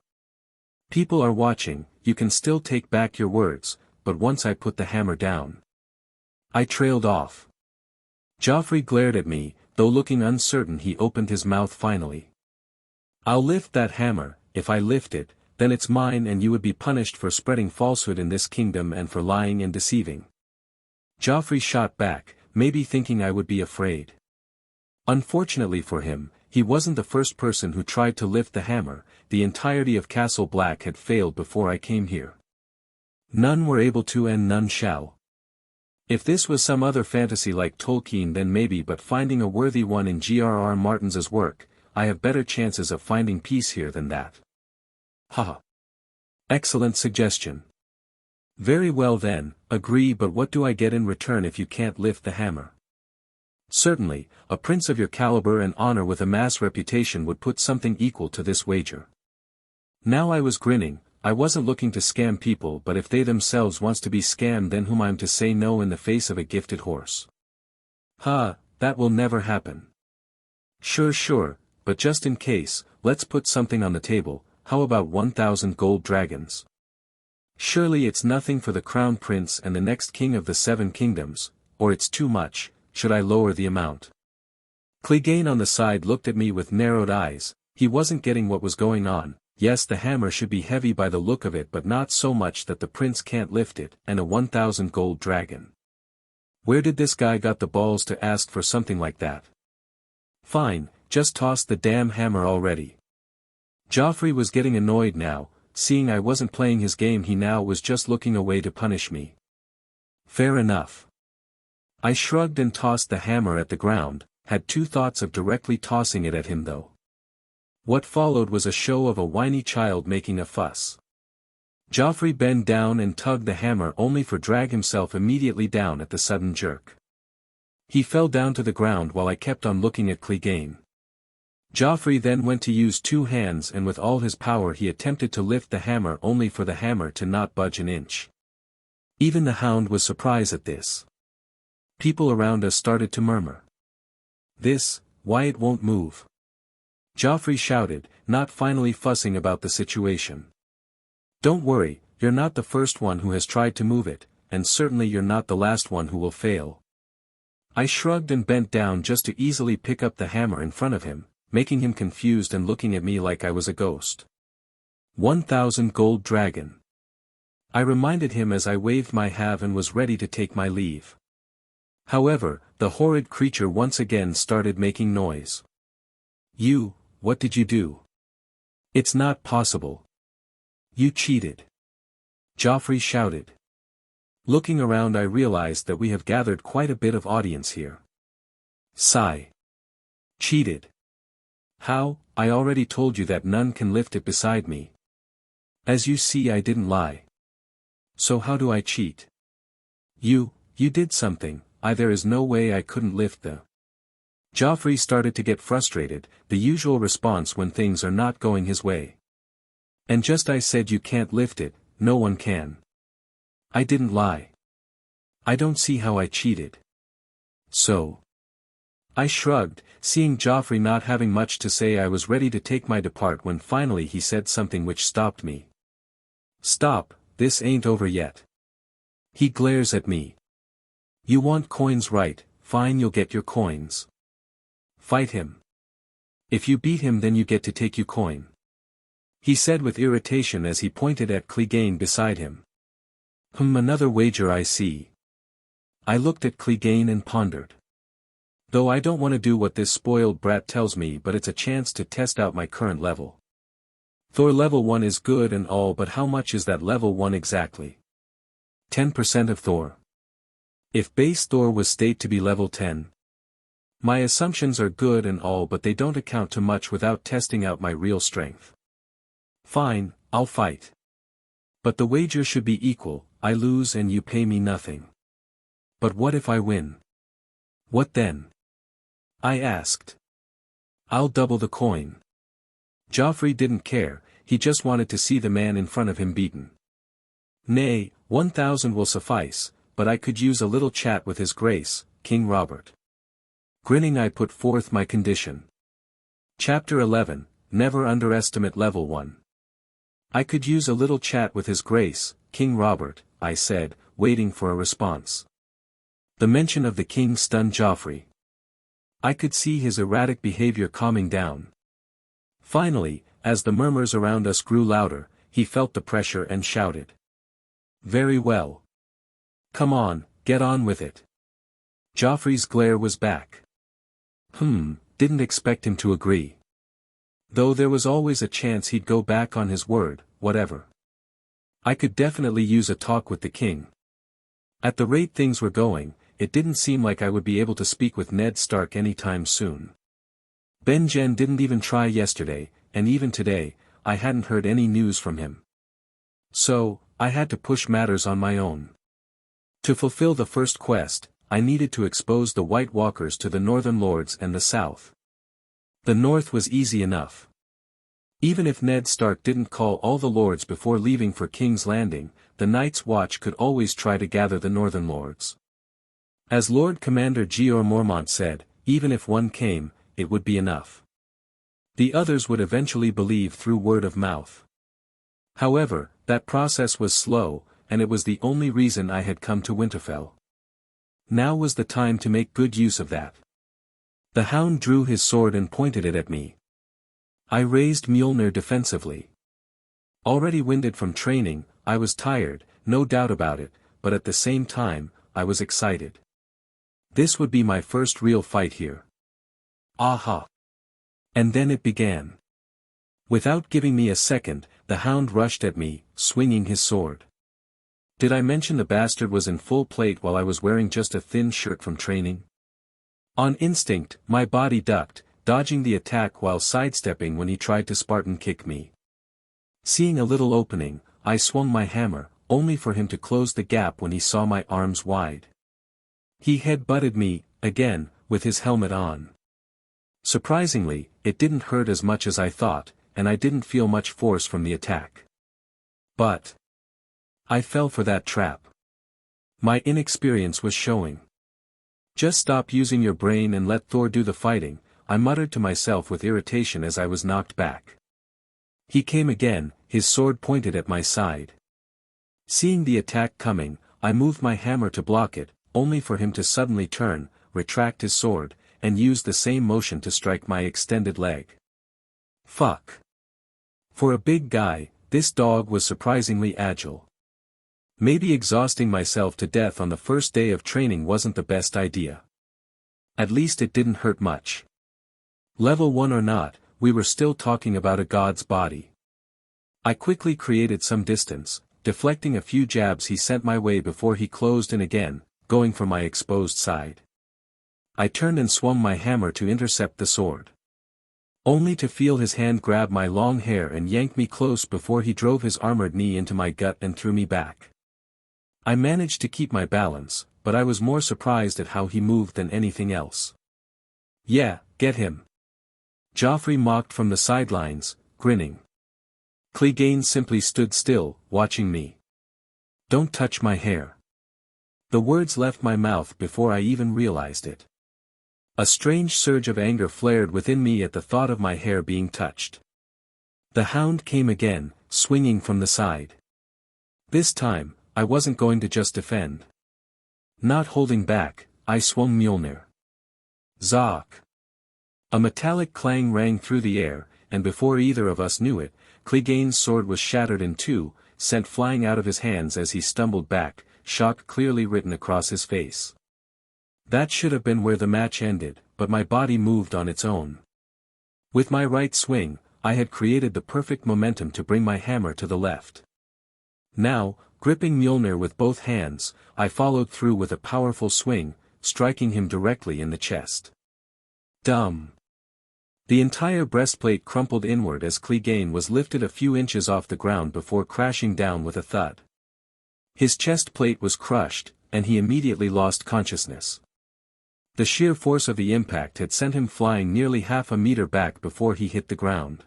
People are watching. You can still take back your words, but once I put the hammer down. I trailed off. Joffrey glared at me, though looking uncertain. He opened his mouth finally. I'll lift that hammer. If I lift it, then it's mine and you would be punished for spreading falsehood in this kingdom and for lying and deceiving. Joffrey shot back, maybe thinking I would be afraid. Unfortunately for him, he wasn't the first person who tried to lift the hammer. The entirety of Castle Black had failed before I came here. None were able to and none shall. If this was some other fantasy like Tolkien then maybe, but finding a worthy one in G.R.R. Martin's work, I have better chances of finding peace here than that. Haha. Excellent suggestion. Very well then, agree, but what do I get in return if you can't lift the hammer? Certainly, a prince of your caliber and honor with a mass reputation would put something equal to this wager. Now I was grinning. I wasn't looking to scam people, but if they themselves wants to be scammed, then whom I'm to say no in the face of a gifted horse? That will never happen. Sure, but just in case, let's put something on the table. How about 1,000 gold dragons? Surely it's nothing for the crown prince and the next king of the Seven Kingdoms, or it's too much. Should I lower the amount? Clegane on the side looked at me with narrowed eyes. He wasn't getting what was going on. Yes, the hammer should be heavy by the look of it, but not so much that the prince can't lift it, and a 1,000 gold dragon. Where did this guy got the balls to ask for something like that? Fine, just toss the damn hammer already. Joffrey was getting annoyed now. Seeing I wasn't playing his game, he now was just looking away to punish me. Fair enough. I shrugged and tossed the hammer at the ground, had two thoughts of directly tossing it at him though. What followed was a show of a whiny child making a fuss. Joffrey bent down and tugged the hammer only for drag himself immediately down at the sudden jerk. He fell down to the ground while I kept on looking at Clegane. Joffrey then went to use two hands and with all his power he attempted to lift the hammer only for the hammer to not budge an inch. Even the hound was surprised at this. People around us started to murmur. Why it won't move? Joffrey shouted, not finally fussing about the situation. Don't worry, you're not the first one who has tried to move it, and certainly you're not the last one who will fail. I shrugged and bent down just to easily pick up the hammer in front of him, making him confused and looking at me like I was a ghost. 1,000 gold dragon. I reminded him as I waved my have and was ready to take my leave. However, the horrid creature once again started making noise. What did you do? It's not possible. You cheated. Joffrey shouted. Looking around I realized that we have gathered quite a bit of audience here. Sigh. Cheated. How? I already told you that none can lift it beside me. As you see, I didn't lie. So how do I cheat? You did something. There is no way I couldn't lift the... Joffrey started to get frustrated, the usual response when things are not going his way. And just I said you can't lift it, no one can. I didn't lie. I don't see how I cheated. So. I shrugged, seeing Joffrey not having much to say. I was ready to take my depart when finally he said something which stopped me. Stop, this ain't over yet. He glares at me. You want coins, right? Fine, you'll get your coins. Fight him. If you beat him then you get to take your coin. He said with irritation as he pointed at Clegane beside him. Another wager I see. I looked at Clegane and pondered. Though I don't want to do what this spoiled brat tells me, but it's a chance to test out my current level. Thor level 1 is good and all, but how much is that level 1 exactly? 10% of Thor. If base Thor was state to be level 10. My assumptions are good and all, but they don't account to much without testing out my real strength. Fine, I'll fight. But the wager should be equal. I lose and you pay me nothing. But what if I win? What then? I asked. I'll double the coin. Joffrey didn't care, he just wanted to see the man in front of him beaten. Nay, 1,000 will suffice, but I could use a little chat with his grace, King Robert. Grinning I put forth my condition. Chapter 11, Never Underestimate Level 1. I could use a little chat with his grace, King Robert, I said, waiting for a response. The mention of the king stunned Joffrey. I could see his erratic behavior calming down. Finally, as the murmurs around us grew louder, he felt the pressure and shouted. Very well. Come on, get on with it. Joffrey's glare was back. Didn't expect him to agree. Though there was always a chance he'd go back on his word, whatever. I could definitely use a talk with the king. At the rate things were going, it didn't seem like I would be able to speak with Ned Stark anytime soon. Benjen didn't even try yesterday, and even today, I hadn't heard any news from him. So, I had to push matters on my own. To fulfill the first quest, I needed to expose the White Walkers to the Northern Lords and the South. The North was easy enough. Even if Ned Stark didn't call all the lords before leaving for King's Landing, the Night's Watch could always try to gather the Northern Lords. As Lord Commander Jeor Mormont said, even if one came, it would be enough. The others would eventually believe through word of mouth. However, that process was slow, and it was the only reason I had come to Winterfell. Now was the time to make good use of that. The Hound drew his sword and pointed it at me. I raised Mjolnir defensively. Already winded from training, I was tired, no doubt about it, but at the same time, I was excited. This would be my first real fight here. Aha! And then it began. Without giving me a second, the Hound rushed at me, swinging his sword. Did I mention the bastard was in full plate while I was wearing just a thin shirt from training? On instinct, my body ducked, dodging the attack while sidestepping when he tried to Spartan kick me. Seeing a little opening, I swung my hammer, only for him to close the gap when he saw my arms wide. He head-butted me, again, with his helmet on. Surprisingly, it didn't hurt as much as I thought, and I didn't feel much force from the attack. But I fell for that trap. My inexperience was showing. Just stop using your brain and let Thor do the fighting, I muttered to myself with irritation as I was knocked back. He came again, his sword pointed at my side. Seeing the attack coming, I moved my hammer to block it, only for him to suddenly turn, retract his sword, and use the same motion to strike my extended leg. Fuck. For a big guy, this dog was surprisingly agile. Maybe exhausting myself to death on the first day of training wasn't the best idea. At least it didn't hurt much. Level 1 or not, we were still talking about a god's body. I quickly created some distance, deflecting a few jabs he sent my way before he closed in again, going for my exposed side. I turned and swung my hammer to intercept the sword. Only to feel his hand grab my long hair and yank me close before he drove his armored knee into my gut and threw me back. I managed to keep my balance, but I was more surprised at how he moved than anything else. Yeah, get him. Joffrey mocked from the sidelines, grinning. Clegane simply stood still, watching me. Don't touch my hair. The words left my mouth before I even realized it. A strange surge of anger flared within me at the thought of my hair being touched. The Hound came again, swinging from the side. This time, I wasn't going to just defend. Not holding back, I swung Mjolnir. Zock! A metallic clang rang through the air, and before either of us knew it, Clegane's sword was shattered in two, sent flying out of his hands as he stumbled back, shock clearly written across his face. That should have been where the match ended, but my body moved on its own. With my right swing, I had created the perfect momentum to bring my hammer to the left. Now, gripping Mjolnir with both hands, I followed through with a powerful swing, striking him directly in the chest. Dumb. The entire breastplate crumpled inward as Clegane was lifted a few inches off the ground before crashing down with a thud. His chest plate was crushed, and he immediately lost consciousness. The sheer force of the impact had sent him flying nearly half a meter back before he hit the ground.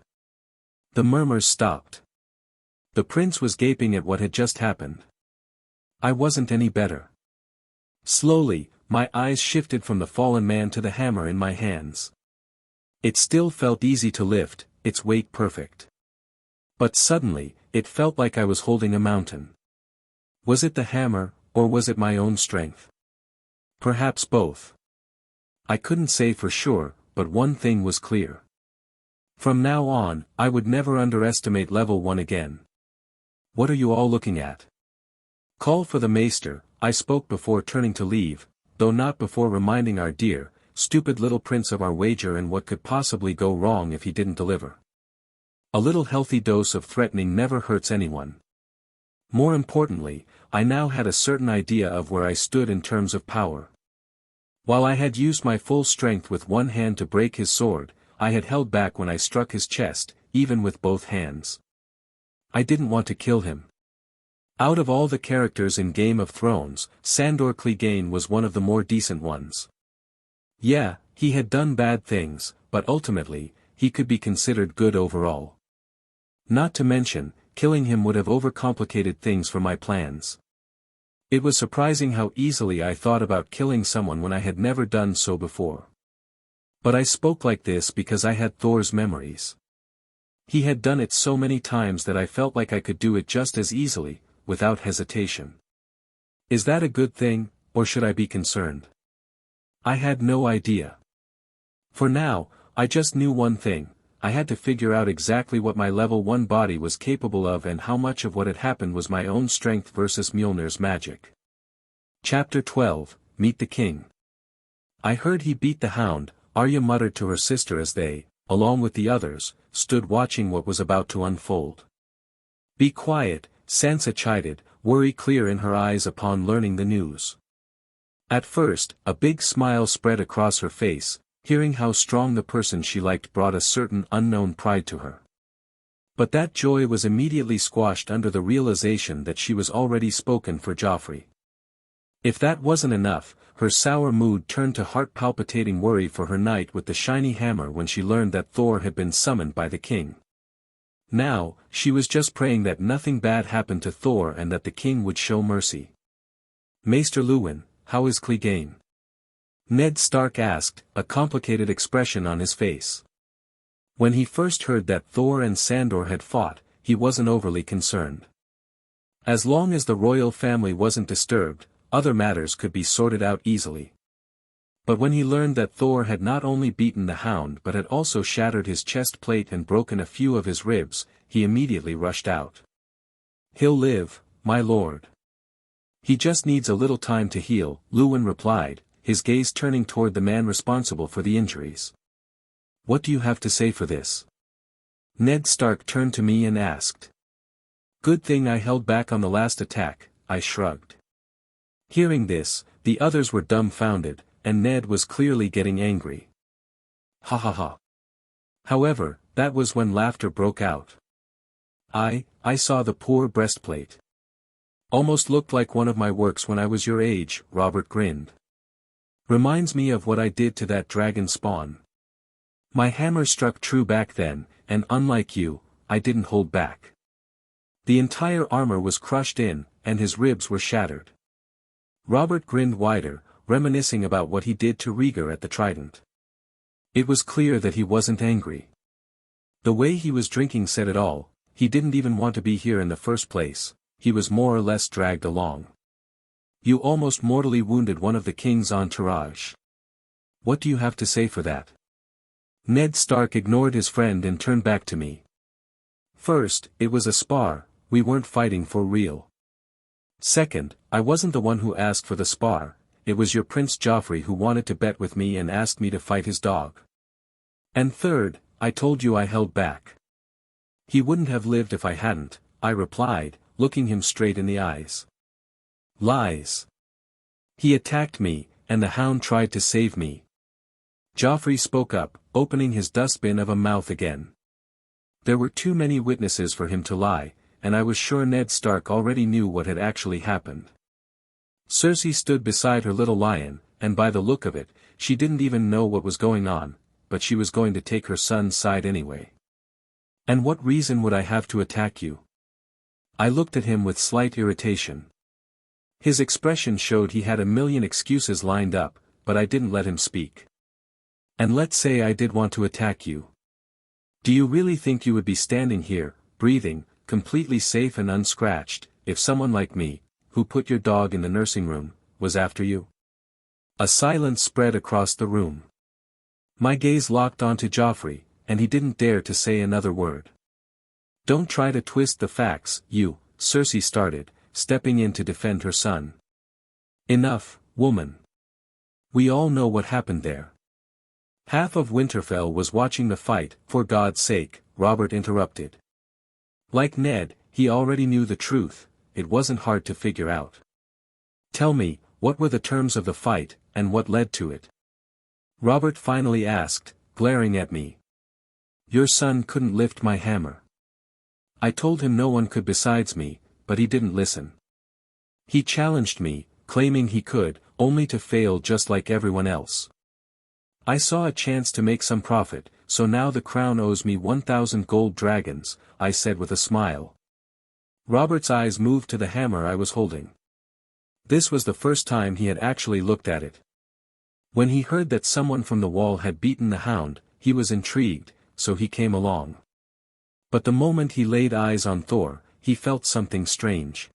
The murmurs stopped. The prince was gaping at what had just happened. I wasn't any better. Slowly, my eyes shifted from the fallen man to the hammer in my hands. It still felt easy to lift, its weight perfect. But suddenly, it felt like I was holding a mountain. Was it the hammer, or was it my own strength? Perhaps both. I couldn't say for sure, but one thing was clear. From now on, I would never underestimate level 1 again. What are you all looking at? Call for the maester, I spoke before turning to leave, though not before reminding our dear, stupid little prince of our wager and what could possibly go wrong if he didn't deliver. A little healthy dose of threatening never hurts anyone. More importantly, I now had a certain idea of where I stood in terms of power. While I had used my full strength with one hand to break his sword, I had held back when I struck his chest, even with both hands. I didn't want to kill him. Out of all the characters in Game of Thrones, Sandor Clegane was one of the more decent ones. Yeah, he had done bad things, but ultimately, he could be considered good overall. Not to mention, killing him would have overcomplicated things for my plans. It was surprising how easily I thought about killing someone when I had never done so before. But I spoke like this because I had Thor's memories. He had done it so many times that I felt like I could do it just as easily, without hesitation. Is that a good thing, or should I be concerned? I had no idea. For now, I just knew one thing: I had to figure out exactly what my level 1 body was capable of and how much of what had happened was my own strength versus Mjolnir's magic. Chapter 12, Meet the King. I heard he beat the Hound, Arya muttered to her sister as they, along with the others, stood watching what was about to unfold. Be quiet, Sansa chided, worry clear in her eyes upon learning the news. At first, a big smile spread across her face. Hearing how strong the person she liked brought a certain unknown pride to her. But that joy was immediately squashed under the realization that she was already spoken for Joffrey. If that wasn't enough, her sour mood turned to heart-palpitating worry for her knight with the shiny hammer when she learned that Thor had been summoned by the king. Now, she was just praying that nothing bad happened to Thor and that the king would show mercy. Maester Luwin, how is Clegane? Ned Stark asked, a complicated expression on his face. When he first heard that Thor and Sandor had fought, he wasn't overly concerned. As long as the royal family wasn't disturbed, other matters could be sorted out easily. But when he learned that Thor had not only beaten the Hound but had also shattered his chest plate and broken a few of his ribs, he immediately rushed out. He'll live, my lord. He just needs a little time to heal, Luwin replied, his gaze turning toward the man responsible for the injuries. What do you have to say for this? Ned Stark turned to me and asked. Good thing I held back on the last attack, I shrugged. Hearing this, the others were dumbfounded, and Ned was clearly getting angry. Ha ha ha. However, that was when laughter broke out. I saw the poor breastplate. Almost looked like one of my works when I was your age, Robert grinned. Reminds me of what I did to that dragon spawn. My hammer struck true back then, and unlike you, I didn't hold back. The entire armor was crushed in, and his ribs were shattered. Robert grinned wider, reminiscing about what he did to Rhaegar at the Trident. It was clear that he wasn't angry. The way he was drinking said it all. He didn't even want to be here in the first place, he was more or less dragged along. You almost mortally wounded one of the king's entourage. What do you have to say for that? Ned Stark ignored his friend and turned back to me. First, it was a spar, we weren't fighting for real. Second, I wasn't the one who asked for the spar, it was your Prince Joffrey who wanted to bet with me and asked me to fight his dog. And third, I told you I held back. He wouldn't have lived if I hadn't, I replied, looking him straight in the eyes. Lies. He attacked me, and the Hound tried to save me. Joffrey spoke up, opening his dustbin of a mouth again. There were too many witnesses for him to lie, and I was sure Ned Stark already knew what had actually happened. Cersei stood beside her little lion, and by the look of it, she didn't even know what was going on, but she was going to take her son's side anyway. And what reason would I have to attack you? I looked at him with slight irritation. His expression showed he had a million excuses lined up, but I didn't let him speak. And let's say I did want to attack you. Do you really think you would be standing here, breathing, completely safe and unscratched, if someone like me, who put your dog in the nursing room, was after you? A silence spread across the room. My gaze locked onto Joffrey, and he didn't dare to say another word. Don't try to twist the facts, you, Cersei started, stepping in to defend her son. Enough, woman. We all know what happened there. Half of Winterfell was watching the fight, for God's sake, Robert interrupted. Like Ned, he already knew the truth, it wasn't hard to figure out. "Tell me, what were the terms of the fight, and what led to it?" Robert finally asked, glaring at me. "Your son couldn't lift my hammer." I told him no one could besides me, but he didn't listen. He challenged me, claiming he could, only to fail just like everyone else. I saw a chance to make some profit, so now the crown owes me 1,000 gold dragons, I said with a smile. Robert's eyes moved to the hammer I was holding. This was the first time he had actually looked at it. When he heard that someone from the wall had beaten the hound, he was intrigued, so he came along. But the moment he laid eyes on Thor, he felt something strange.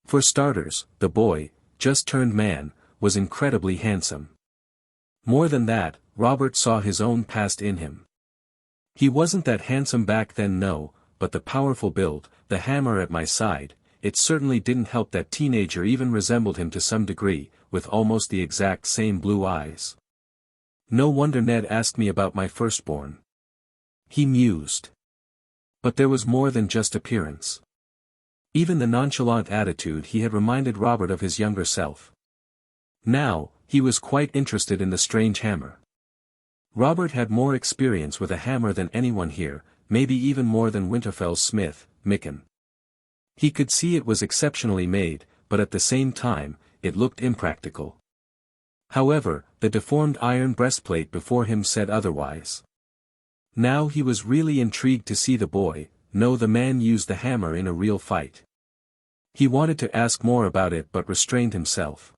For starters, the boy, just turned man, was incredibly handsome. More than that, Robert saw his own past in him. He wasn't that handsome back then, no, but the powerful build, the hammer at my side, it certainly didn't help that teenager even resembled him to some degree, with almost the exact same blue eyes. No wonder Ned asked me about my firstborn. He mused. But there was more than just appearance. Even the nonchalant attitude he had reminded Robert of his younger self. Now, he was quite interested in the strange hammer. Robert had more experience with a hammer than anyone here, maybe even more than Winterfell's smith, Mikken. He could see it was exceptionally made, but at the same time, it looked impractical. However, the deformed iron breastplate before him said otherwise. Now he was really intrigued to see the boy, know the man used the hammer in a real fight. He wanted to ask more about it but restrained himself.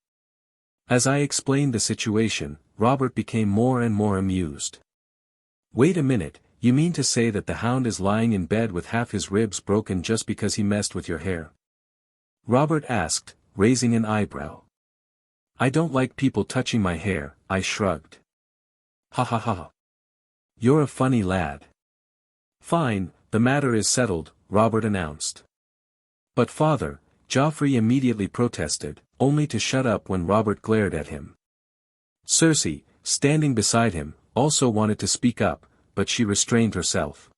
As I explained the situation, Robert became more and more amused. "Wait a minute, you mean to say that the hound is lying in bed with half his ribs broken just because he messed with your hair?" Robert asked, raising an eyebrow. "I don't like people touching my hair," I shrugged. "Ha ha ha. You're a funny lad." "Fine, the matter is settled," Robert announced. "But father," Joffrey immediately protested, only to shut up when Robert glared at him. Cersei, standing beside him, also wanted to speak up, but she restrained herself.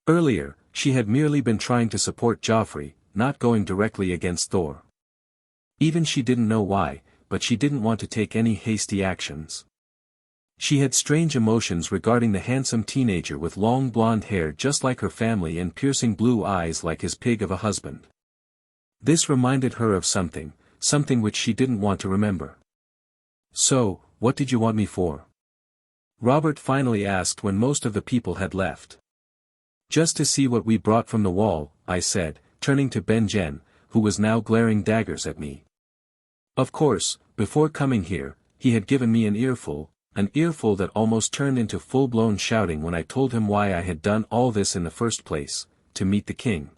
Earlier, she had merely been trying to support Joffrey, not going directly against Thor. Even she didn't know why, but she didn't want to take any hasty actions. She had strange emotions regarding the handsome teenager with long blonde hair just like her family and piercing blue eyes like his pig of a husband. This reminded her of something which she didn't want to remember. "So, what did you want me for?" Robert finally asked when most of the people had left. "Just to see what we brought from the wall," I said, turning to Ben-Jen, who was now glaring daggers at me. Of course, before coming here, he had given me an earful that almost turned into full-blown shouting when I told him why I had done all this in the first place, to meet the king.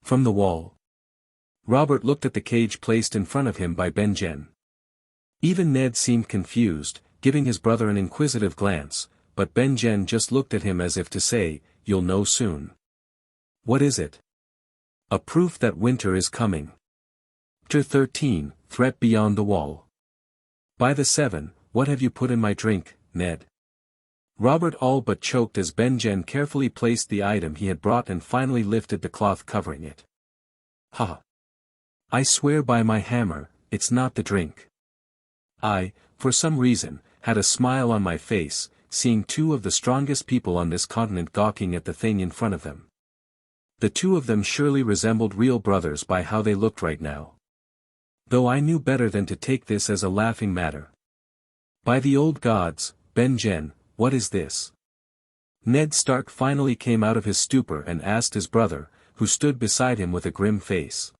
"From the wall?" Robert looked at the cage placed in front of him by Ben-Jen. Even Ned seemed confused, giving his brother an inquisitive glance, but Ben-Jen just looked at him as if to say, "You'll know soon." "What is it?" "A proof that winter is coming." Chapter 13, Threat Beyond the Wall. "By the seven, what have you put in my drink, Ned?" Robert all but choked as Ben-Jen carefully placed the item he had brought and finally lifted the cloth covering it. "Ha! I swear by my hammer, it's not the drink." I, for some reason, had a smile on my face, seeing two of the strongest people on this continent gawking at the thing in front of them. The two of them surely resembled real brothers by how they looked right now. Though I knew better than to take this as a laughing matter. "By the old gods, Ben-Jen, what is this?" Ned Stark finally came out of his stupor and asked his brother, who stood beside him with a grim face.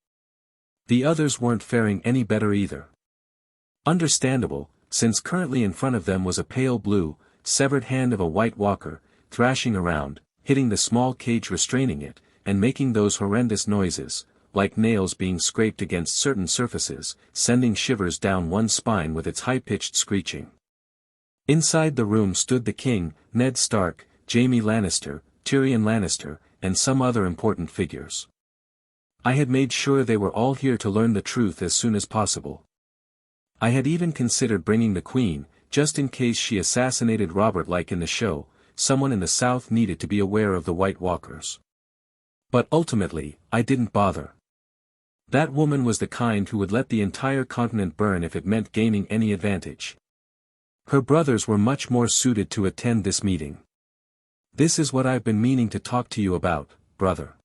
The others weren't faring any better either. Understandable, since currently in front of them was a pale blue, severed hand of a White Walker, thrashing around, hitting the small cage restraining it, and making those horrendous noises, like nails being scraped against certain surfaces, sending shivers down one's spine with its high-pitched screeching. Inside the room stood the king, Ned Stark, Jaime Lannister, Tyrion Lannister, and some other important figures. I had made sure they were all here to learn the truth as soon as possible. I had even considered bringing the queen, just in case she assassinated Robert like in the show. Someone in the south needed to be aware of the White Walkers. But ultimately, I didn't bother. That woman was the kind who would let the entire continent burn if it meant gaining any advantage. Her brothers were much more suited to attend this meeting. This is what I've been meaning to talk to you about, brother.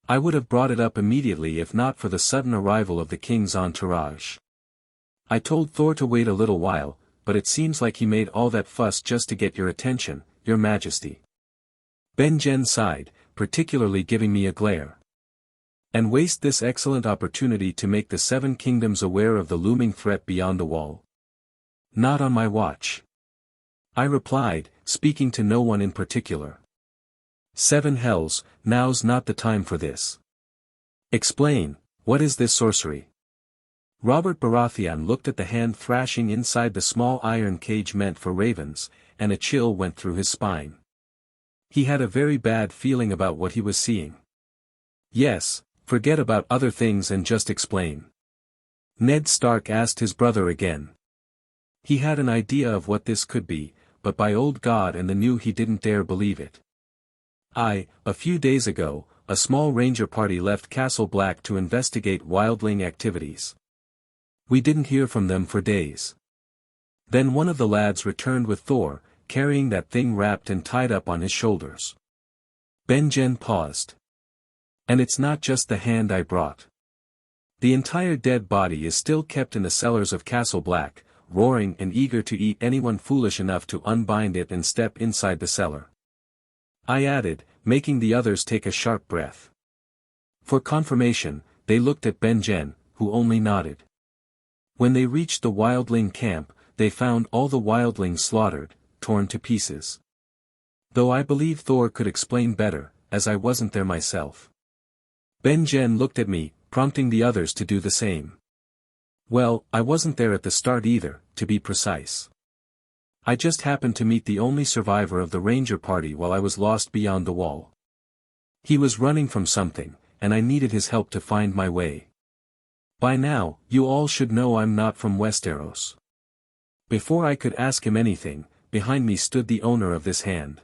I would have brought it up immediately if not for the sudden arrival of the king's entourage. I told Thor to wait a little while, but it seems like he made all that fuss just to get your attention, your majesty. Benjen sighed, particularly giving me a glare. And waste this excellent opportunity to make the Seven Kingdoms aware of the looming threat beyond the wall? Not on my watch. I replied, speaking to no one in particular. Seven hells, now's not the time for this. Explain, what is this sorcery? Robert Baratheon looked at the hand thrashing inside the small iron cage meant for ravens, and a chill went through his spine. He had a very bad feeling about what he was seeing. Yes, forget about other things and just explain. Ned Stark asked his brother again. He had an idea of what this could be, but by old God and the new he didn't dare believe it. A few days ago, a small ranger party left Castle Black to investigate wildling activities. We didn't hear from them for days. Then one of the lads returned with Thor, carrying that thing wrapped and tied up on his shoulders. Benjen paused. And it's not just the hand I brought. The entire dead body is still kept in the cellars of Castle Black, roaring and eager to eat anyone foolish enough to unbind it and step inside the cellar. I added, making the others take a sharp breath. For confirmation, they looked at Benjen, who only nodded. When they reached the wildling camp, they found all the wildlings slaughtered, torn to pieces. Though I believe Thor could explain better, as I wasn't there myself. Benjen looked at me, prompting the others to do the same. Well, I wasn't there at the start either, to be precise. I just happened to meet the only survivor of the ranger party while I was lost beyond the wall. He was running from something, and I needed his help to find my way. By now, you all should know I'm not from Westeros. Before I could ask him anything, behind me stood the owner of this hand.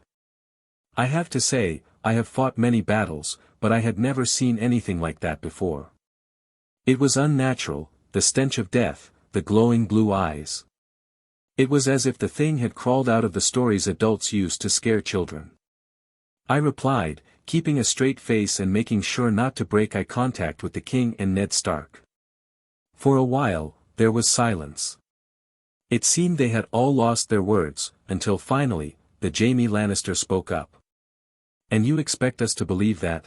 I have to say, I have fought many battles, but I had never seen anything like that before. It was unnatural, the stench of death, the glowing blue eyes. It was as if the thing had crawled out of the stories adults used to scare children. I replied, keeping a straight face and making sure not to break eye contact with the king and Ned Stark. For a while, there was silence. It seemed they had all lost their words, until finally, the Jaime Lannister spoke up. And you expect us to believe that?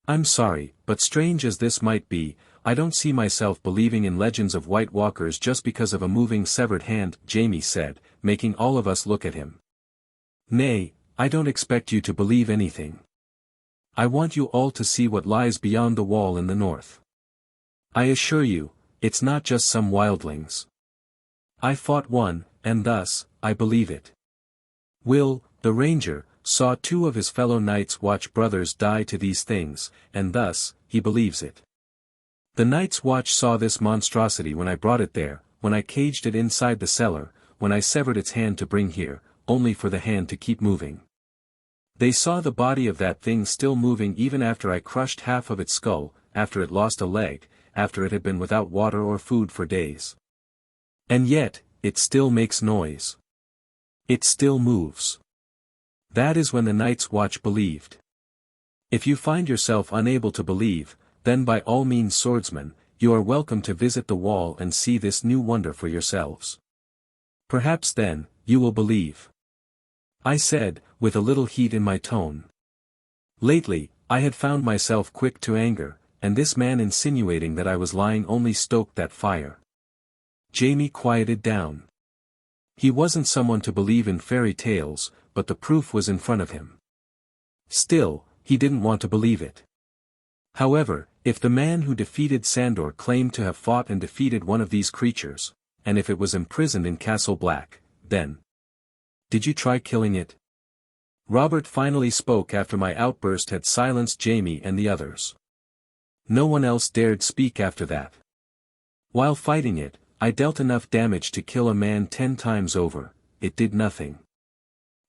I'm sorry, but strange as this might be, I don't see myself believing in legends of White Walkers just because of a moving severed hand, Jaime said, making all of us look at him. Nay, I don't expect you to believe anything. I want you all to see what lies beyond the wall in the north. I assure you, it's not just some wildlings. I fought one, and thus, I believe it. Will, the ranger, saw two of his fellow Night's Watch brothers die to these things, and thus, he believes it. The Night's Watch saw this monstrosity when I brought it there, when I caged it inside the cellar, when I severed its hand to bring here, only for the hand to keep moving. They saw the body of that thing still moving even after I crushed half of its skull, after it lost a leg, after it had been without water or food for days. And yet, it still makes noise. It still moves. That is when the Night's Watch believed. If you find yourself unable to believe, then by all means swordsmen, you are welcome to visit the wall and see this new wonder for yourselves. Perhaps then, you will believe. I said, with a little heat in my tone. Lately, I had found myself quick to anger, and this man insinuating that I was lying only stoked that fire. Jaime quieted down. He wasn't someone to believe in fairy tales, but the proof was in front of him. Still, he didn't want to believe it. However, if the man who defeated Sandor claimed to have fought and defeated one of these creatures, and if it was imprisoned in Castle Black, then... Did you try killing it? Robert finally spoke after my outburst had silenced Jaime and the others. No one else dared speak after that. While fighting it, I dealt enough damage to kill a man 10 times over. It did nothing.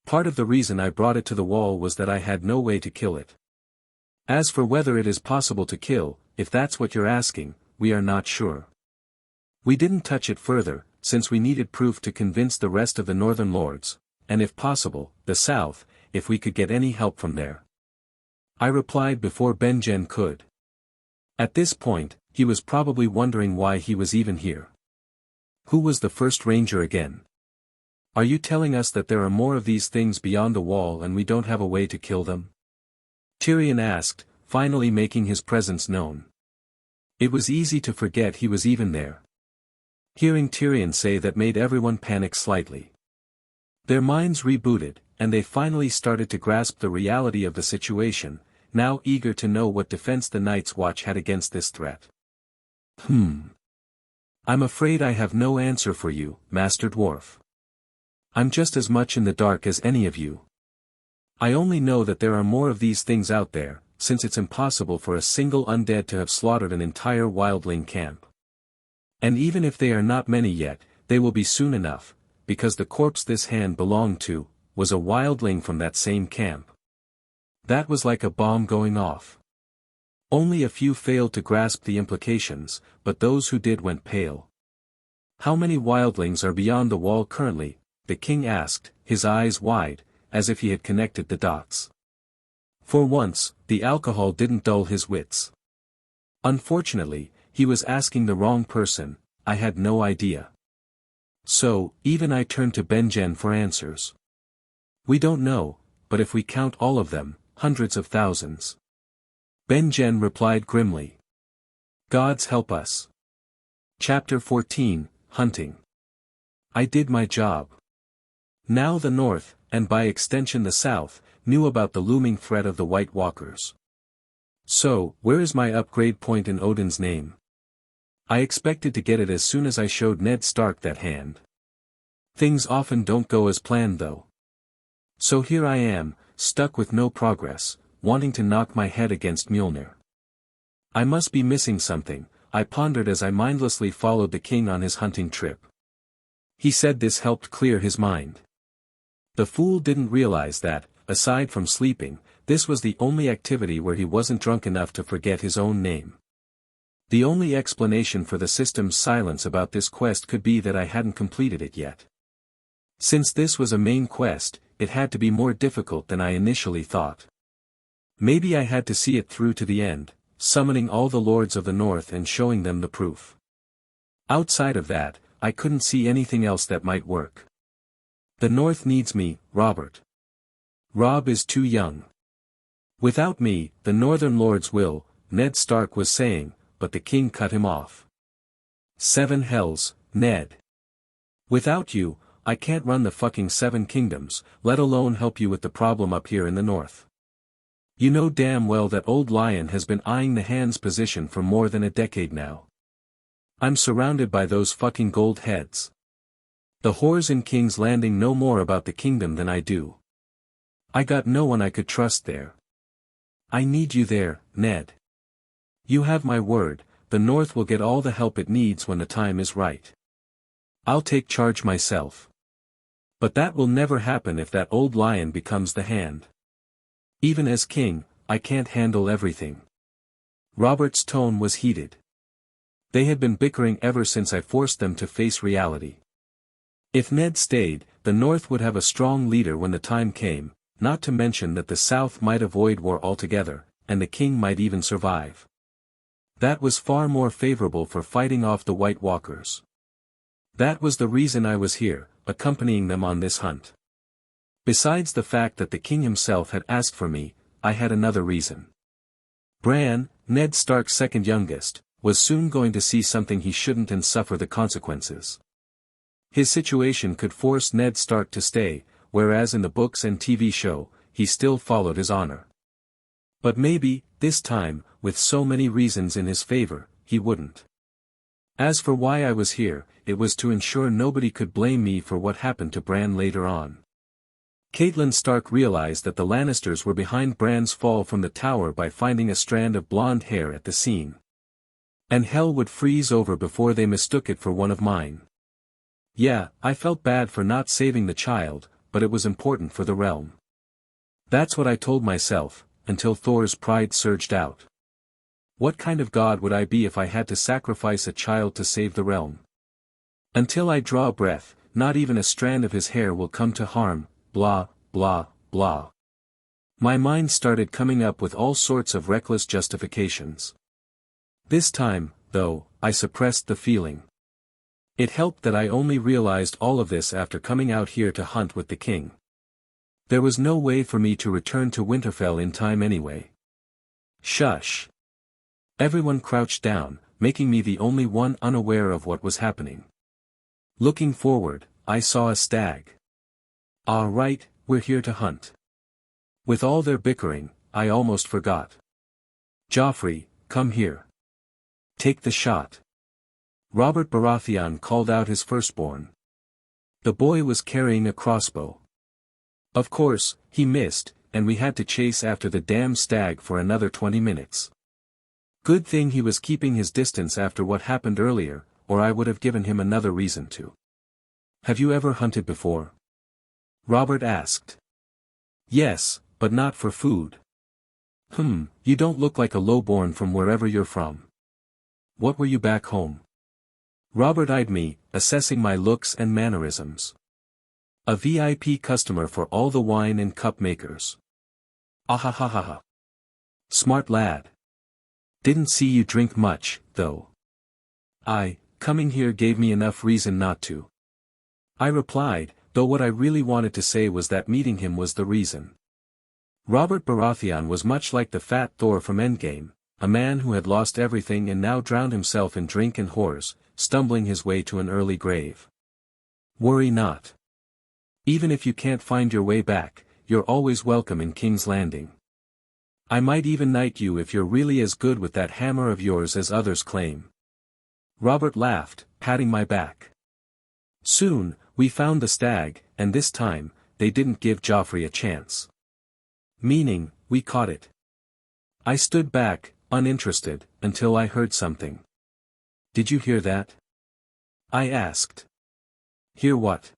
Part of the reason I brought it to the wall was that I had no way to kill it. As for whether it is possible to kill, if that's what you're asking, we are not sure. We didn't touch it further, since we needed proof to convince the rest of the northern lords, and if possible, the south, if we could get any help from there. I replied before Benjen could. At this point, he was probably wondering why he was even here. Who was the first ranger again? Are you telling us that there are more of these things beyond the wall and we don't have a way to kill them? Tyrion asked, finally making his presence known. It was easy to forget he was even there. Hearing Tyrion say that made everyone panic slightly. Their minds rebooted, and they finally started to grasp the reality of the situation, now eager to know what defense the Night's Watch had against this threat. I'm afraid I have no answer for you, Master Dwarf. I'm just as much in the dark as any of you. I only know that there are more of these things out there, since it's impossible for a single undead to have slaughtered an entire wildling camp. And even if they are not many yet, they will be soon enough, because the corpse this hand belonged to, was a wildling from that same camp. That was like a bomb going off. Only a few failed to grasp the implications, but those who did went pale. How many wildlings are beyond the wall currently? The king asked, his eyes wide, as if he had connected the dots. For once, the alcohol didn't dull his wits. Unfortunately, he was asking the wrong person. I had no idea. So, even I turned to Benjen for answers. We don't know, but if we count all of them, hundreds of thousands. Benjen replied grimly. Gods help us. Chapter 14, Hunting. I did my job. Now the North, and by extension the South, knew about the looming threat of the White Walkers. So, where is my upgrade point in Odin's name? I expected to get it as soon as I showed Ned Stark that hand. Things often don't go as planned though. So here I am, stuck with no progress, wanting to knock my head against Mjolnir. I must be missing something, I pondered as I mindlessly followed the king on his hunting trip. He said this helped clear his mind. The fool didn't realize that, aside from sleeping, this was the only activity where he wasn't drunk enough to forget his own name. The only explanation for the system's silence about this quest could be that I hadn't completed it yet. Since this was a main quest, it had to be more difficult than I initially thought. Maybe I had to see it through to the end, summoning all the lords of the North and showing them the proof. Outside of that, I couldn't see anything else that might work. The North needs me, Robert. Robb is too young. Without me, the Northern Lords will, Ned Stark was saying, but the king cut him off. 7 hells, Ned. Without you, I can't run the fucking 7 kingdoms, let alone help you with the problem up here in the north. You know damn well that old lion has been eyeing the hand's position for more than a decade now. I'm surrounded by those fucking gold heads. The whores in King's Landing know more about the kingdom than I do. I got no one I could trust there. I need you there, Ned. You have my word, the North will get all the help it needs when the time is right. I'll take charge myself. But that will never happen if that old lion becomes the hand. Even as king, I can't handle everything. Robert's tone was heated. They had been bickering ever since I forced them to face reality. If Ned stayed, the North would have a strong leader when the time came, not to mention that the South might avoid war altogether, and the king might even survive. That was far more favorable for fighting off the White Walkers. That was the reason I was here, accompanying them on this hunt. Besides the fact that the king himself had asked for me, I had another reason. Bran, Ned Stark's second youngest, was soon going to see something he shouldn't and suffer the consequences. His situation could force Ned Stark to stay, whereas in the books and TV show, he still followed his honor. But maybe, this time, with so many reasons in his favor, he wouldn't. As for why I was here, it was to ensure nobody could blame me for what happened to Bran later on. Catelyn Stark realized that the Lannisters were behind Bran's fall from the tower by finding a strand of blonde hair at the scene. And hell would freeze over before they mistook it for one of mine. Yeah, I felt bad for not saving the child, but it was important for the realm. That's what I told myself, until Thor's pride surged out. What kind of god would I be if I had to sacrifice a child to save the realm? Until I draw a breath, not even a strand of his hair will come to harm, blah, blah, blah. My mind started coming up with all sorts of reckless justifications. This time, though, I suppressed the feeling. It helped that I only realized all of this after coming out here to hunt with the king. There was no way for me to return to Winterfell in time anyway. Shush. Everyone crouched down, making me the only one unaware of what was happening. Looking forward, I saw a stag. Ah, right, we're here to hunt. With all their bickering, I almost forgot. Joffrey, come here. Take the shot. Robert Baratheon called out his firstborn. The boy was carrying a crossbow. Of course, he missed, and we had to chase after the damn stag for another 20 minutes. Good thing he was keeping his distance after what happened earlier, or I would have given him another reason to. Have you ever hunted before? Robert asked. Yes, but not for food. You don't look like a lowborn from wherever you're from. What were you back home? Robert eyed me, assessing my looks and mannerisms. A VIP customer for all the wine and cup makers. Ahahaha. Smart lad. Didn't see you drink much, though. Coming here gave me enough reason not to. I replied, though what I really wanted to say was that meeting him was the reason. Robert Baratheon was much like the fat Thor from Endgame, a man who had lost everything and now drowned himself in drink and whores, stumbling his way to an early grave. Worry not. Even if you can't find your way back, you're always welcome in King's Landing. I might even knight you if you're really as good with that hammer of yours as others claim. Robert laughed, patting my back. Soon, we found the stag, and this time, they didn't give Joffrey a chance. Meaning, we caught it. I stood back, uninterested, until I heard something. Did you hear that? I asked. Hear what?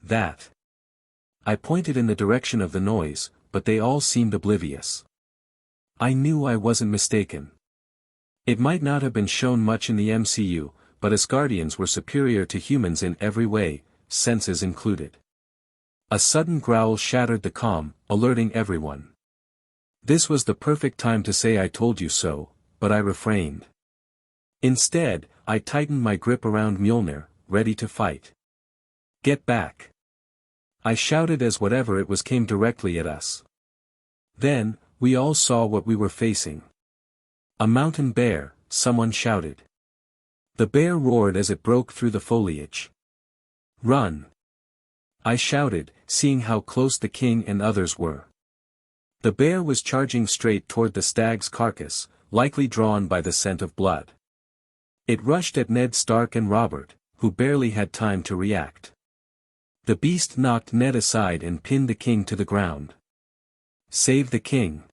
That. I pointed in the direction of the noise, but they all seemed oblivious. I knew I wasn't mistaken. It might not have been shown much in the MCU, but Asgardians were superior to humans in every way, senses included. A sudden growl shattered the calm, alerting everyone. This was the perfect time to say I told you so, but I refrained. Instead, I tightened my grip around Mjolnir, ready to fight. Get back! I shouted as whatever it was came directly at us. Then, we all saw what we were facing. A mountain bear, someone shouted. The bear roared as it broke through the foliage. Run! I shouted, seeing how close the king and others were. The bear was charging straight toward the stag's carcass, likely drawn by the scent of blood. It rushed at Ned Stark and Robert, who barely had time to react. The beast knocked Ned aside and pinned the king to the ground. Save the king.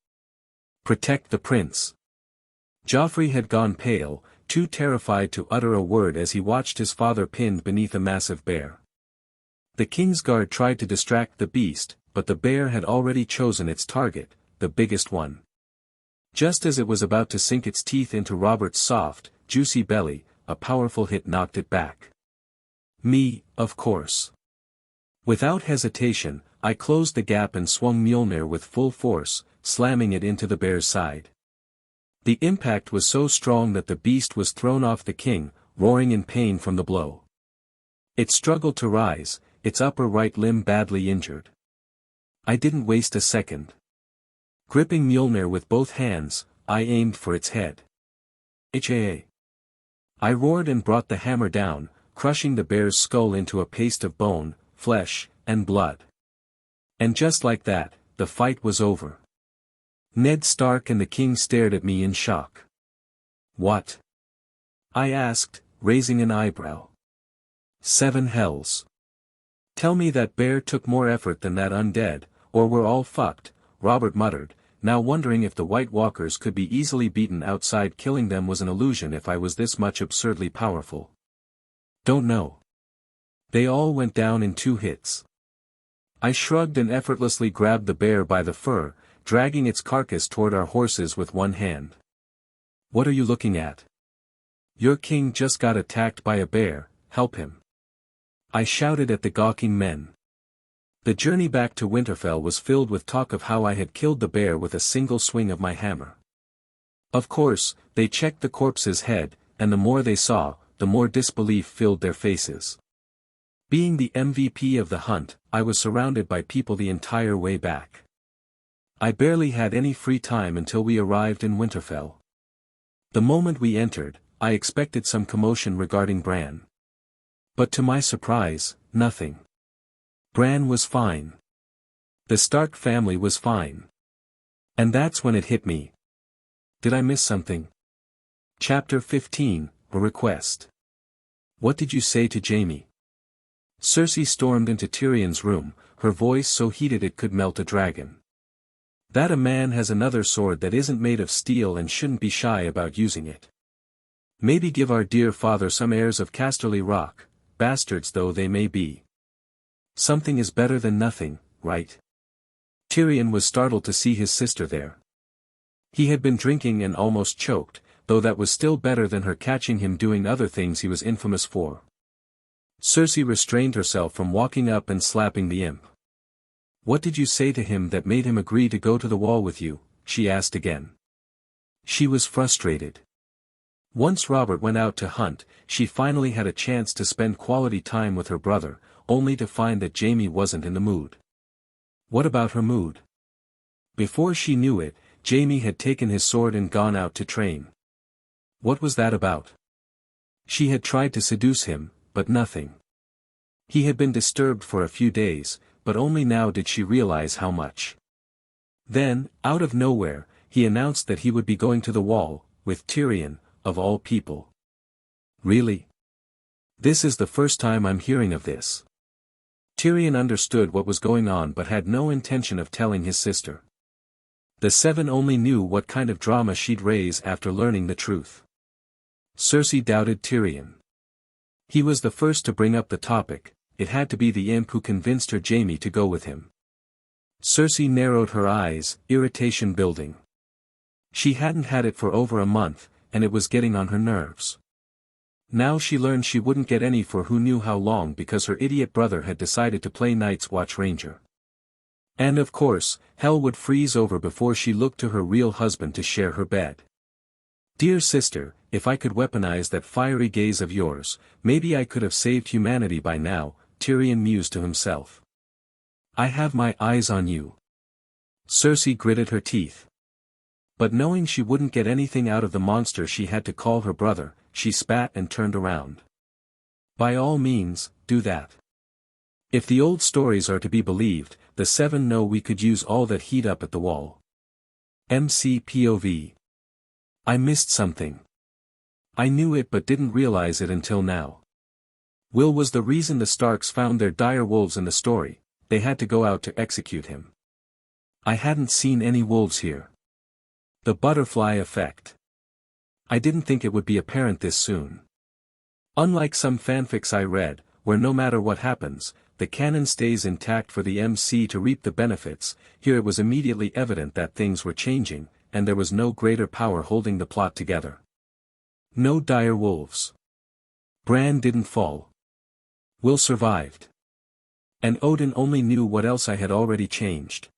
Protect the prince. Joffrey had gone pale, too terrified to utter a word as he watched his father pinned beneath a massive bear. The Kingsguard tried to distract the beast, but the bear had already chosen its target, the biggest one. Just as it was about to sink its teeth into Robert's soft, juicy belly, a powerful hit knocked it back. Me, of course. Without hesitation, I closed the gap and swung Mjolnir with full force, slamming it into the bear's side. The impact was so strong that the beast was thrown off the king, roaring in pain from the blow. It struggled to rise, its upper right limb badly injured. I didn't waste a second. Gripping Mjolnir with both hands, I aimed for its head. HAA. I roared and brought the hammer down, crushing the bear's skull into a paste of bone, flesh, and blood. And just like that, the fight was over. Ned Stark and the king stared at me in shock. What? I asked, raising an eyebrow. 7 hells. Tell me that bear took more effort than that undead, or we're all fucked, Robert muttered, now wondering if the White Walkers could be easily beaten outside. Killing them was an illusion if I was this much absurdly powerful. Don't know. They all went down in 2 hits. I shrugged and effortlessly grabbed the bear by the fur, dragging its carcass toward our horses with one hand. "What are you looking at? Your king just got attacked by a bear, help him!" I shouted at the gawking men. The journey back to Winterfell was filled with talk of how I had killed the bear with a single swing of my hammer. Of course, they checked the corpse's head, and the more they saw, the more disbelief filled their faces. Being the MVP of the hunt, I was surrounded by people the entire way back. I barely had any free time until we arrived in Winterfell. The moment we entered, I expected some commotion regarding Bran. But to my surprise, nothing. Bran was fine. The Stark family was fine. And that's when it hit me. Did I miss something? Chapter 15, A Request. What did you say to Jaime? Cersei stormed into Tyrion's room, her voice so heated it could melt a dragon. That a man has another sword that isn't made of steel and shouldn't be shy about using it. Maybe give our dear father some heirs of Casterly Rock, bastards though they may be. Something is better than nothing, right? Tyrion was startled to see his sister there. He had been drinking and almost choked, though that was still better than her catching him doing other things he was infamous for. Cersei restrained herself from walking up and slapping the imp. "What did you say to him that made him agree to go to the wall with you?" she asked again. She was frustrated. Once Robert went out to hunt, she finally had a chance to spend quality time with her brother, only to find that Jaime wasn't in the mood. What about her mood? Before she knew it, Jaime had taken his sword and gone out to train. What was that about? She had tried to seduce him, but nothing. He had been disturbed for a few days, but only now did she realize how much. Then, out of nowhere, he announced that he would be going to the wall, with Tyrion, of all people. Really? This is the first time I'm hearing of this. Tyrion understood what was going on but had no intention of telling his sister. The Seven only knew what kind of drama she'd raise after learning the truth. Cersei doubted Tyrion. He was the first to bring up the topic, it had to be the imp who convinced her Jaime to go with him. Cersei narrowed her eyes, irritation building. She hadn't had it for over a month, and it was getting on her nerves. Now she learned she wouldn't get any for who knew how long because her idiot brother had decided to play Night's Watch Ranger. And of course, hell would freeze over before she looked to her real husband to share her bed. "Dear sister, if I could weaponize that fiery gaze of yours, maybe I could have saved humanity by now," Tyrion mused to himself. "I have my eyes on you." Cersei gritted her teeth. But knowing she wouldn't get anything out of the monster she had to call her brother, she spat and turned around. "By all means, do that. If the old stories are to be believed, the Seven know we could use all that heat up at the wall." MCPOV. I missed something. I knew it but didn't realize it until now. Will was the reason the Starks found their dire wolves in the story, they had to go out to execute him. I hadn't seen any wolves here. The butterfly effect. I didn't think it would be apparent this soon. Unlike some fanfics I read, where no matter what happens, the canon stays intact for the MC to reap the benefits, here it was immediately evident that things were changing, and there was no greater power holding the plot together. No dire wolves. Bran didn't fall. Will survived. And Odin only knew what else I had already changed.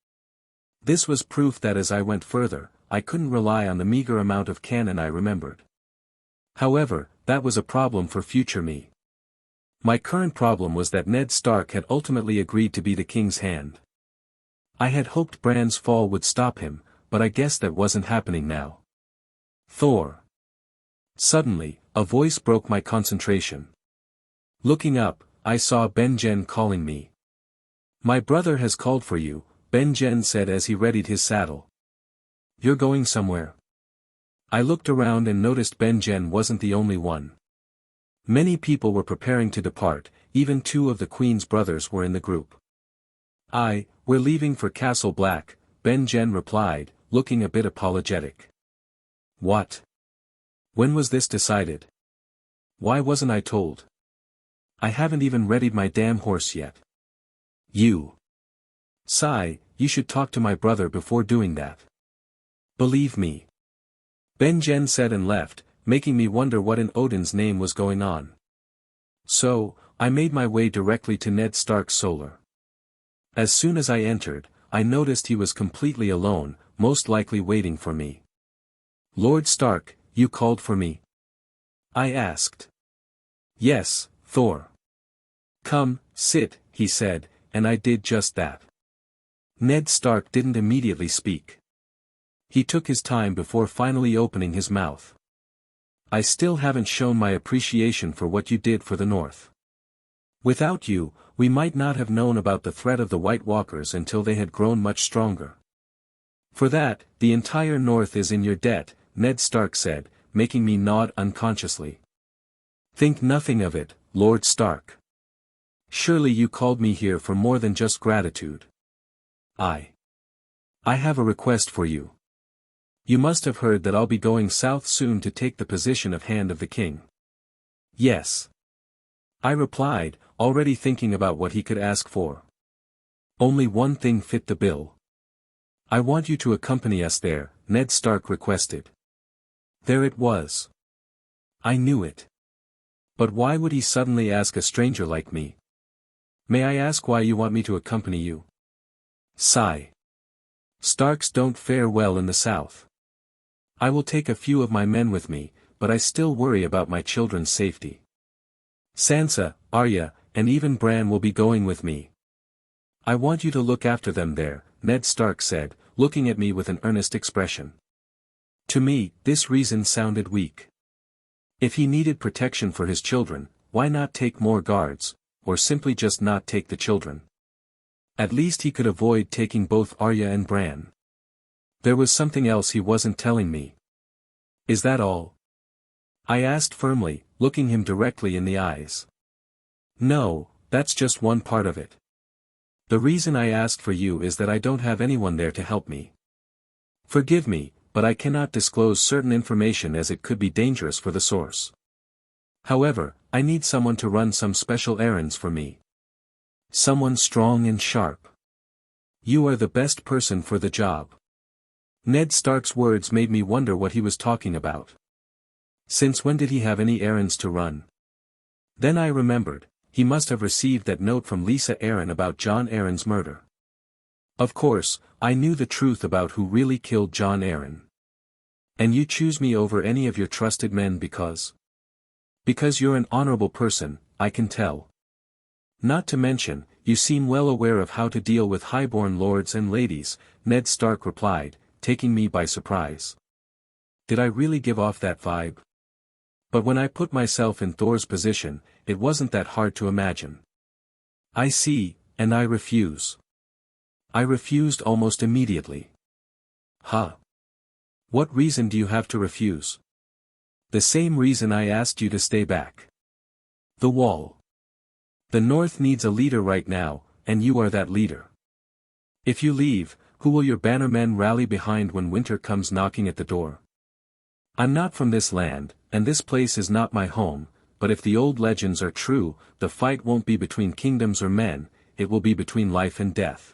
This was proof that as I went further, I couldn't rely on the meager amount of canon I remembered. However, that was a problem for future me. My current problem was that Ned Stark had ultimately agreed to be the king's hand. I had hoped Bran's fall would stop him, but I guess that wasn't happening now. Thor. Suddenly, a voice broke my concentration. Looking up, I saw Benjen calling me. "My brother has called for you," Benjen said as he readied his saddle. "You're going somewhere?" I looked around and noticed Benjen wasn't the only one. Many people were preparing to depart, even two of the Queen's brothers were in the group. "We're leaving for Castle Black," Benjen replied, looking a bit apologetic. "What? When was this decided? Why wasn't I told? I haven't even readied my damn horse yet." "You." Sigh, you should talk to my brother before doing that. Believe me. Benjen said and left, making me wonder what in Odin's name was going on. So, I made my way directly to Ned Stark's solar. As soon as I entered, I noticed he was completely alone, most likely waiting for me. Lord Stark, you called for me? I asked. Yes, Thor. Come, sit, he said, and I did just that. Ned Stark didn't immediately speak. He took his time before finally opening his mouth. I still haven't shown my appreciation for what you did for the North. Without you, we might not have known about the threat of the White Walkers until they had grown much stronger. For that, the entire North is in your debt, Ned Stark said, making me nod unconsciously. Think nothing of it, Lord Stark. Surely you called me here for more than just gratitude. I have a request for you. You must have heard that I'll be going south soon to take the position of Hand of the King. Yes. I replied, already thinking about what he could ask for. Only one thing fit the bill. I want you to accompany us there, Ned Stark requested. There it was. I knew it. But why would he suddenly ask a stranger like me? May I ask why you want me to accompany you? Sigh. Starks don't fare well in the south. I will take a few of my men with me, but I still worry about my children's safety. Sansa, Arya, and even Bran will be going with me. I want you to look after them there, Ned Stark said, looking at me with an earnest expression. To me, this reason sounded weak. If he needed protection for his children, why not take more guards, or simply just not take the children? At least he could avoid taking both Arya and Bran. There was something else he wasn't telling me. Is that all? I asked firmly, looking him directly in the eyes. No, that's just one part of it. The reason I asked for you is that I don't have anyone there to help me. Forgive me, but I cannot disclose certain information as it could be dangerous for the source. However, I need someone to run some special errands for me. Someone strong and sharp. You are the best person for the job. Ned Stark's words made me wonder what he was talking about. Since when did he have any errands to run? Then I remembered, he must have received that note from Lisa Arryn about Jon Arryn's murder. Of course, I knew the truth about who really killed Jon Arryn. And you choose me over any of your trusted men because? Because you're an honorable person, I can tell. Not to mention, you seem well aware of how to deal with highborn lords and ladies, Ned Stark replied, taking me by surprise. Did I really give off that vibe? But when I put myself in Thor's position, it wasn't that hard to imagine. I see, and I refuse. I refused almost immediately. Huh? What reason do you have to refuse? The same reason I asked you to stay back. The wall. The North needs a leader right now, and you are that leader. If you leave, who will your bannermen rally behind when winter comes knocking at the door? I'm not from this land, and this place is not my home, but if the old legends are true, the fight won't be between kingdoms or men, it will be between life and death.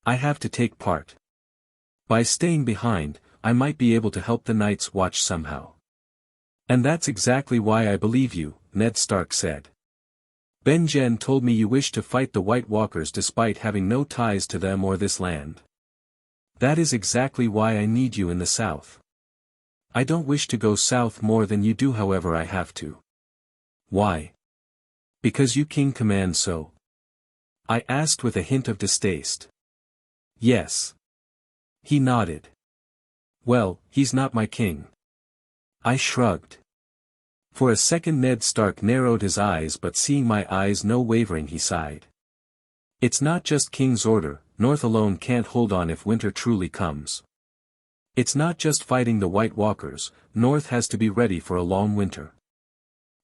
I have to take part. By staying behind, I might be able to help the Night's Watch somehow. And that's exactly why I believe you, Ned Stark said. Benjen told me you wish to fight the White Walkers despite having no ties to them or this land. That is exactly why I need you in the south. I don't wish to go south more than you do, however I have to. Why? Because you king commands so? I asked with a hint of distaste. Yes. He nodded. Well, he's not my king. I shrugged. For a second Ned Stark narrowed his eyes, but seeing my eyes no wavering he sighed. It's not just king's order, North alone can't hold on if winter truly comes. It's not just fighting the White Walkers, North has to be ready for a long winter.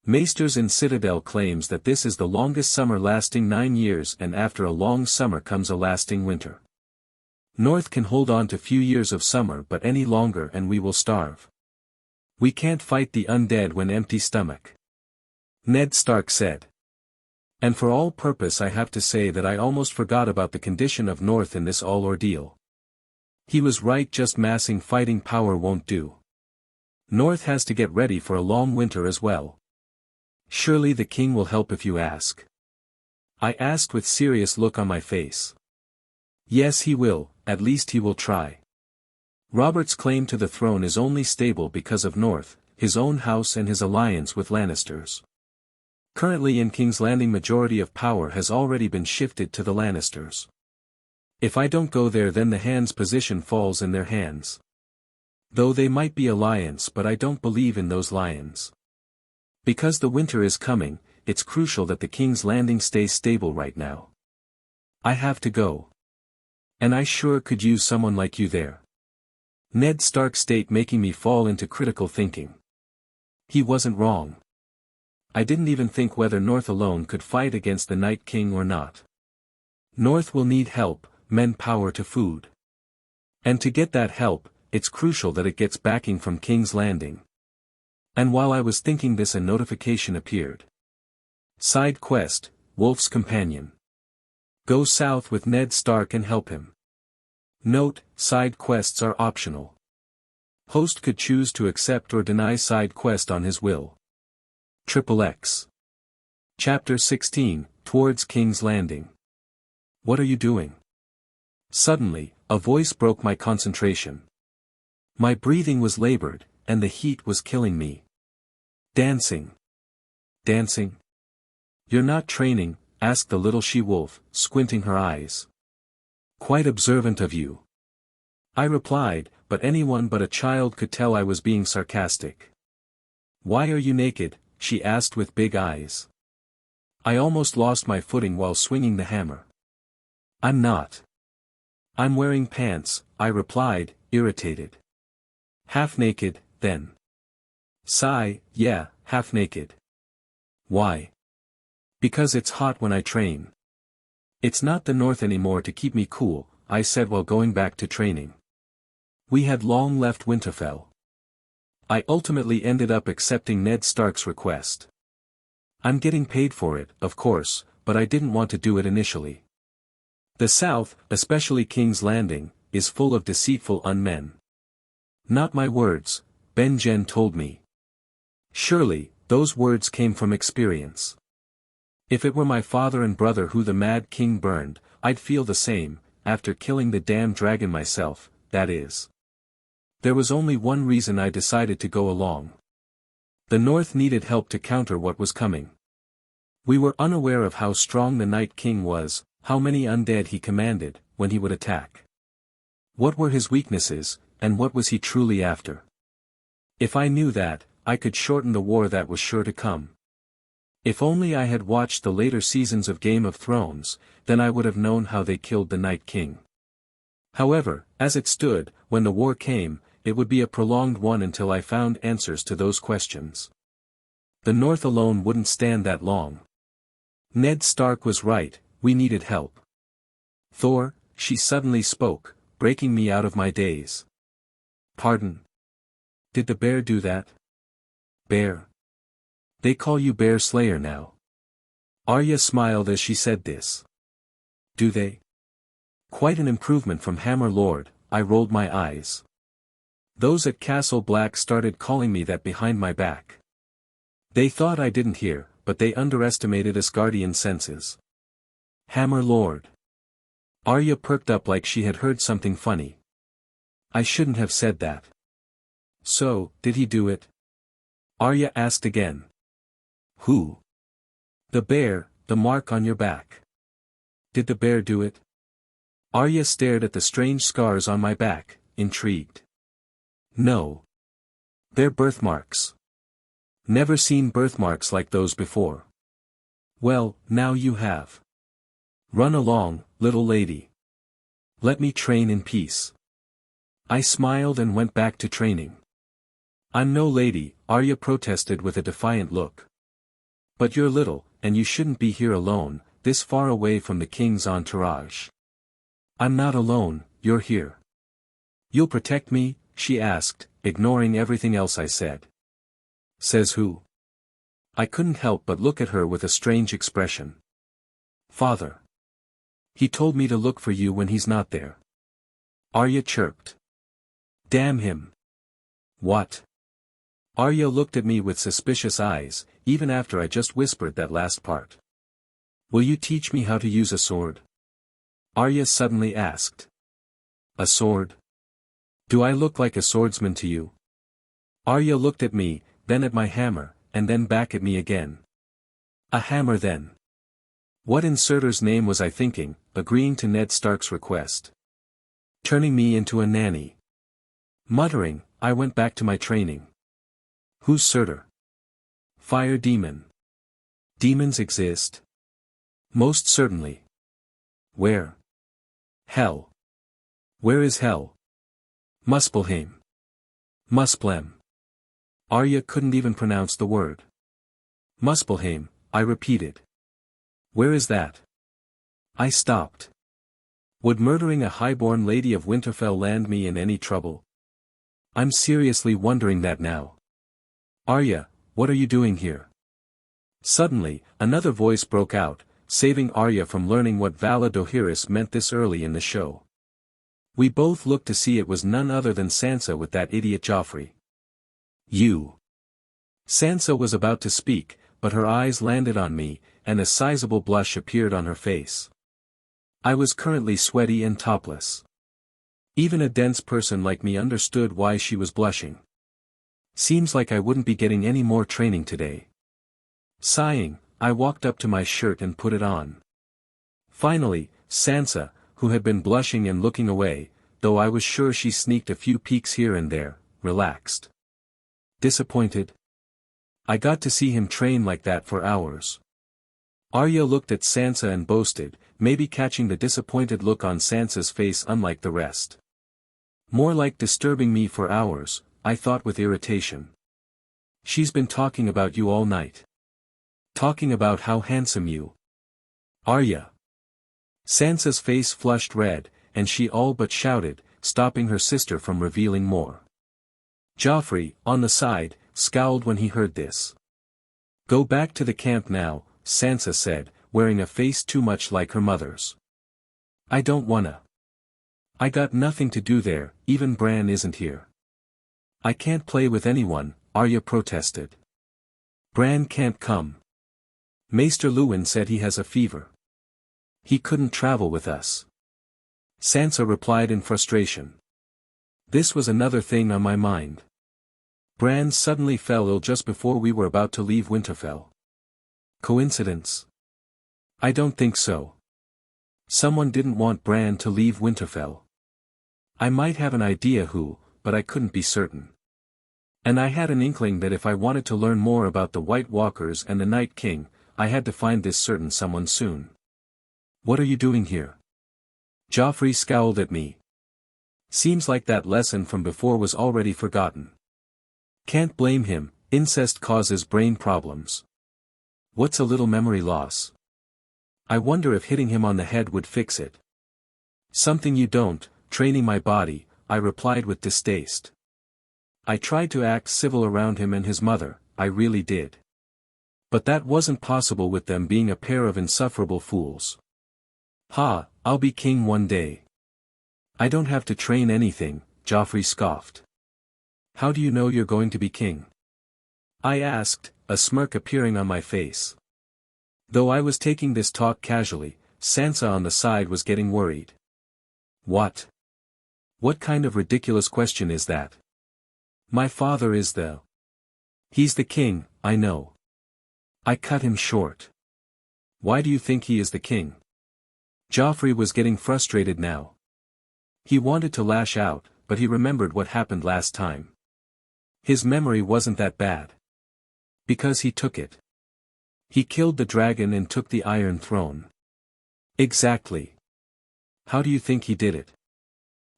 Maesters in Citadel claims that this is the longest summer lasting 9 years, and after a long summer comes a lasting winter. North can hold on to few years of summer, but any longer and we will starve. We can't fight the undead when empty stomach. Ned Stark said. And for all purpose I have to say that I almost forgot about the condition of North in this all ordeal. He was right, just massing fighting power won't do. North has to get ready for a long winter as well. Surely the king will help if you ask. I asked with serious look on my face. Yes, he will, at least he will try. Robert's claim to the throne is only stable because of North, his own house and his alliance with Lannisters. Currently in King's Landing majority of power has already been shifted to the Lannisters. If I don't go there, then the hand's position falls in their hands. Though they might be alliance, but I don't believe in those lions. Because the winter is coming, it's crucial that the King's Landing stays stable right now. I have to go. And I sure could use someone like you there. Ned Stark state, making me fall into critical thinking. He wasn't wrong. I didn't even think whether North alone could fight against the Night King or not. North will need help, men, power to food. And to get that help, it's crucial that it gets backing from King's Landing. And while I was thinking this, a notification appeared. Side quest, Wolf's Companion. Go south with Ned Stark and help him. Note, side quests are optional. Host could choose to accept or deny side quest on his will. XXX. Chapter 16, Towards King's Landing. What are you doing? Suddenly, a voice broke my concentration. My breathing was labored, and the heat was killing me. Dancing. Dancing? You're not training? Asked the little she-wolf, squinting her eyes. Quite observant of you. I replied, but anyone but a child could tell I was being sarcastic. Why are you naked? She asked with big eyes. I almost lost my footing while swinging the hammer. I'm not. I'm wearing pants, I replied, irritated. Half naked, then. Sigh, yeah, half naked. Why? Because it's hot when I train. It's not the North anymore to keep me cool, I said while going back to training. We had long left Winterfell. I ultimately ended up accepting Ned Stark's request. I'm getting paid for it, of course, but I didn't want to do it initially. The South, especially King's Landing, is full of deceitful unmen. Not my words, Ben-Jen told me. Surely, those words came from experience. If it were my father and brother who the Mad King burned, I'd feel the same, after killing the damn dragon myself, that is. There was only one reason I decided to go along. The North needed help to counter what was coming. We were unaware of how strong the Night King was, how many undead he commanded, when he would attack. What were his weaknesses, and what was he truly after? If I knew that, I could shorten the war that was sure to come. If only I had watched the later seasons of Game of Thrones, then I would have known how they killed the Night King. However, as it stood, when the war came, it would be a prolonged one until I found answers to those questions. The North alone wouldn't stand that long. Ned Stark was right, we needed help. Thor, she suddenly spoke, breaking me out of my daze. Pardon? Did the bear do that? Bear? They call you Bear Slayer now. Arya smiled as she said this. Do they? Quite an improvement from Hammer Lord, I rolled my eyes. Those at Castle Black started calling me that behind my back. They thought I didn't hear, but they underestimated Asgardian senses. Hammer Lord. Arya perked up like she had heard something funny. I shouldn't have said that. So, did he do it? Arya asked again. Who? The bear, the mark on your back. Did the bear do it? Arya stared at the strange scars on my back, intrigued. No. They're birthmarks. Never seen birthmarks like those before. Well, now you have. Run along, little lady. Let me train in peace. I smiled and went back to training. I'm no lady, Arya protested with a defiant look. But you're little, and you shouldn't be here alone, this far away from the king's entourage. I'm not alone, you're here. You'll protect me? She asked, ignoring everything else I said. Says who? I couldn't help but look at her with a strange expression. Father. He told me to look for you when he's not there. Arya chirped. Damn him. What? Arya looked at me with suspicious eyes, even after I just whispered that last part. Will you teach me how to use a sword? Arya suddenly asked. A sword? Do I look like a swordsman to you? Arya looked at me, then at my hammer, and then back at me again. A hammer then. What in Surtur's name was I thinking, agreeing to Ned Stark's request? Turning me into a nanny. Muttering, I went back to my training. Who's Surtur? Fire demon. Demons exist? Most certainly. Where? Hell. Where is hell? Muspelheim. Muspelheim. Arya couldn't even pronounce the word. Muspelheim, I repeated. Where is that? I stopped. Would murdering a highborn lady of Winterfell land me in any trouble? I'm seriously wondering that now. Arya, what are you doing here? Suddenly, another voice broke out, saving Arya from learning what Vala Dohaeris meant this early in the show. We both looked to see it was none other than Sansa with that idiot Joffrey. You. Sansa was about to speak, but her eyes landed on me, and a sizable blush appeared on her face. I was currently sweaty and topless. Even a dense person like me understood why she was blushing. Seems like I wouldn't be getting any more training today. Sighing, I walked up to my shirt and put it on. Finally, Sansa, who had been blushing and looking away, though I was sure she sneaked a few peeks here and there, relaxed. Disappointed? I got to see him train like that for hours. Arya looked at Sansa and boasted, maybe catching the disappointed look on Sansa's face unlike the rest. More like disturbing me for hours, I thought with irritation. She's been talking about you all night. Talking about how handsome you. Arya. Sansa's face flushed red, and she all but shouted, stopping her sister from revealing more. Joffrey, on the side, scowled when he heard this. Go back to the camp now, Sansa said, wearing a face too much like her mother's. I don't wanna. I got nothing to do there, even Bran isn't here. I can't play with anyone, Arya protested. Bran can't come. Maester Luwin said he has a fever. He couldn't travel with us. Sansa replied in frustration. This was another thing on my mind. Bran suddenly fell ill just before we were about to leave Winterfell. Coincidence? I don't think so. Someone didn't want Bran to leave Winterfell. I might have an idea who, but I couldn't be certain. And I had an inkling that if I wanted to learn more about the White Walkers and the Night King, I had to find this certain someone soon. What are you doing here? Joffrey scowled at me. Seems like that lesson from before was already forgotten. Can't blame him, incest causes brain problems. What's a little memory loss? I wonder if hitting him on the head would fix it. Something you don't, training my body, I replied with distaste. I tried to act civil around him and his mother, I really did. But that wasn't possible with them being a pair of insufferable fools. Ha, I'll be king one day. I don't have to train anything, Joffrey scoffed. How do you know you're going to be king? I asked, a smirk appearing on my face. Though I was taking this talk casually, Sansa on the side was getting worried. What? What kind of ridiculous question is that? My father is the... He's the king, I know. I cut him short. Why do you think he is the king? Joffrey was getting frustrated now. He wanted to lash out, but he remembered what happened last time. His memory wasn't that bad. Because he took it. He killed the dragon and took the Iron Throne. Exactly. How do you think he did it?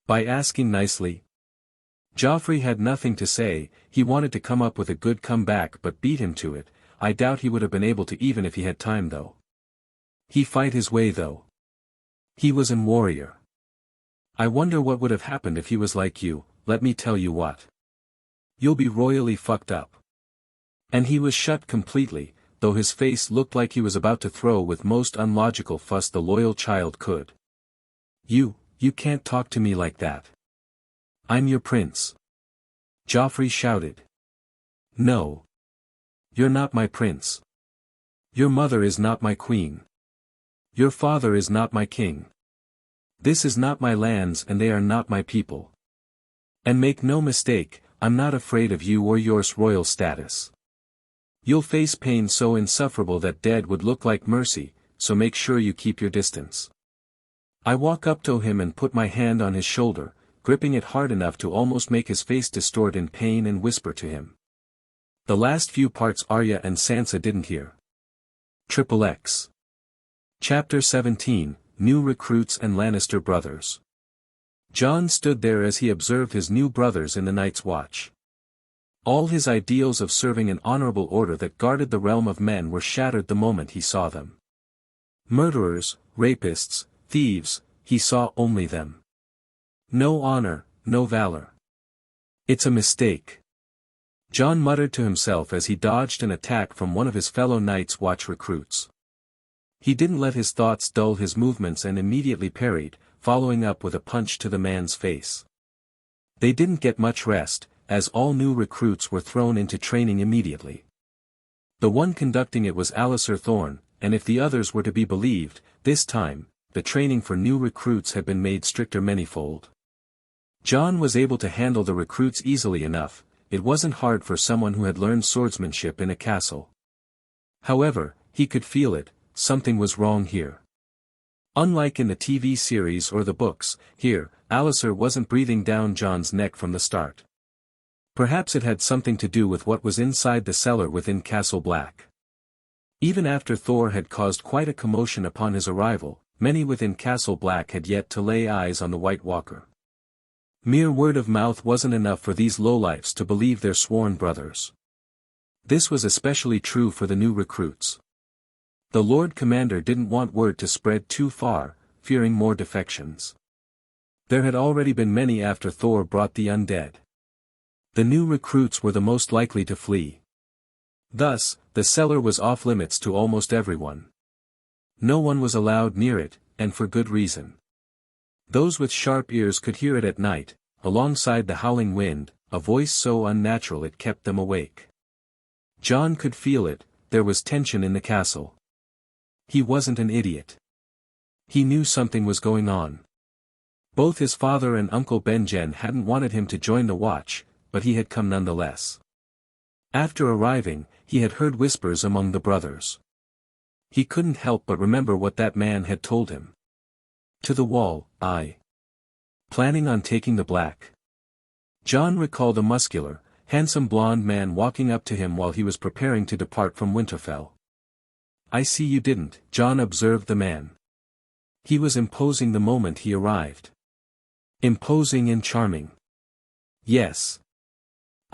By asking nicely. Joffrey had nothing to say, he wanted to come up with a good comeback but beat him to it. I doubt he would have been able to even if he had time though. He fight his way though. He was an warrior. I wonder what would have happened if he was like you, let me tell you what. You'll be royally fucked up. And he was shut completely, though his face looked like he was about to throw with most unlogical fuss the loyal child could. You can't talk to me like that. I'm your prince. Joffrey shouted. No. You're not my prince. Your mother is not my queen. Your father is not my king. This is not my lands and they are not my people. And make no mistake, I'm not afraid of you or your royal status. You'll face pain so insufferable that dead would look like mercy, so make sure you keep your distance. I walk up to him and put my hand on his shoulder, gripping it hard enough to almost make his face distort in pain and whisper to him. The last few parts Arya and Sansa didn't hear. XXX. Chapter 17, New Recruits and Lannister Brothers. Jon stood there as he observed his new brothers in the Night's Watch. All his ideals of serving an honorable order that guarded the realm of men were shattered the moment he saw them. Murderers, rapists, thieves, he saw only them. No honor, no valor. It's a mistake. Jon muttered to himself as he dodged an attack from one of his fellow Night's Watch recruits. He didn't let his thoughts dull his movements and immediately parried, following up with a punch to the man's face. They didn't get much rest, as all new recruits were thrown into training immediately. The one conducting it was Alliser Thorne, and if the others were to be believed, this time, the training for new recruits had been made stricter manyfold. Jon was able to handle the recruits easily enough. It wasn't hard for someone who had learned swordsmanship in a castle. However, he could feel it, something was wrong here. Unlike in the TV series or the books, here, Alliser wasn't breathing down Jon's neck from the start. Perhaps it had something to do with what was inside the cellar within Castle Black. Even after Thor had caused quite a commotion upon his arrival, many within Castle Black had yet to lay eyes on the White Walker. Mere word of mouth wasn't enough for these lowlifes to believe their sworn brothers. This was especially true for the new recruits. The Lord Commander didn't want word to spread too far, fearing more defections. There had already been many after Thor brought the undead. The new recruits were the most likely to flee. Thus, the cellar was off limits to almost everyone. No one was allowed near it, and for good reason. Those with sharp ears could hear it at night, alongside the howling wind, a voice so unnatural it kept them awake. Jon could feel it, there was tension in the castle. He wasn't an idiot. He knew something was going on. Both his father and Uncle Benjen hadn't wanted him to join the watch, but he had come nonetheless. After arriving, he had heard whispers among the brothers. He couldn't help but remember what that man had told him. To the wall, I. Planning on taking the Black. Jon recalled a muscular, handsome blonde man walking up to him while he was preparing to depart from Winterfell. I see you didn't, Jon observed the man. He was imposing the moment he arrived. Imposing and charming. Yes.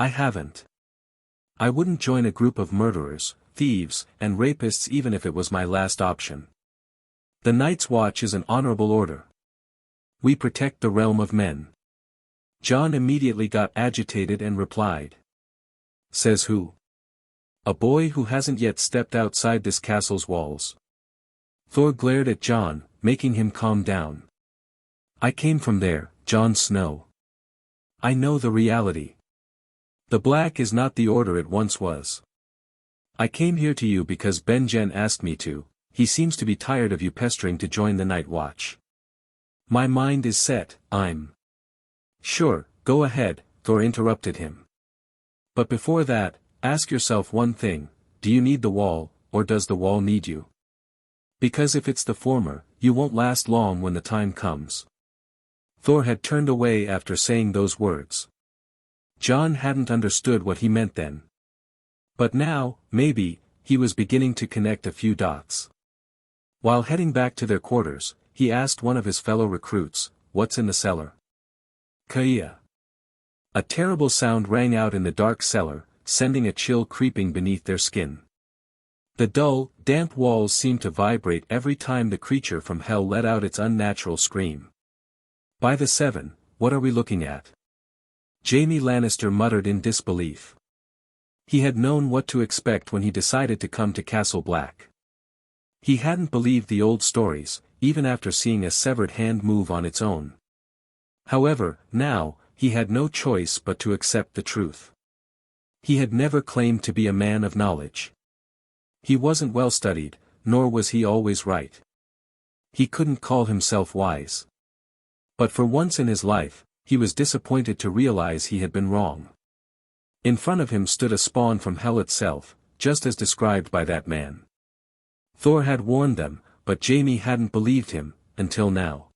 I haven't. I wouldn't join a group of murderers, thieves, and rapists even if it was my last option. The Night's Watch is an honorable order. We protect the realm of men. Jon immediately got agitated and replied. Says who? A boy who hasn't yet stepped outside this castle's walls. Thor glared at Jon, making him calm down. I came from there, Jon Snow. I know the reality. The Black is not the order it once was. I came here to you because Benjen asked me to. He seems to be tired of you pestering to join the Night Watch. My mind is set, I'm. Sure, go ahead, Thor interrupted him. But before that, ask yourself one thing, do you need the wall, or does the wall need you? Because if it's the former, you won't last long when the time comes. Thor had turned away after saying those words. Jon hadn't understood what he meant then. But now, maybe, he was beginning to connect a few dots. While heading back to their quarters, he asked one of his fellow recruits, what's in the cellar? Kaya. A terrible sound rang out in the dark cellar, sending a chill creeping beneath their skin. The dull, damp walls seemed to vibrate every time the creature from hell let out its unnatural scream. By the seven, what are we looking at? Jaime Lannister muttered in disbelief. He had known what to expect when he decided to come to Castle Black. He hadn't believed the old stories, even after seeing a severed hand move on its own. However, now, he had no choice but to accept the truth. He had never claimed to be a man of knowledge. He wasn't well studied, nor was he always right. He couldn't call himself wise. But for once in his life, he was disappointed to realize he had been wrong. In front of him stood a spawn from hell itself, just as described by that man. Thor had warned them, but Jaime hadn't believed him, until now.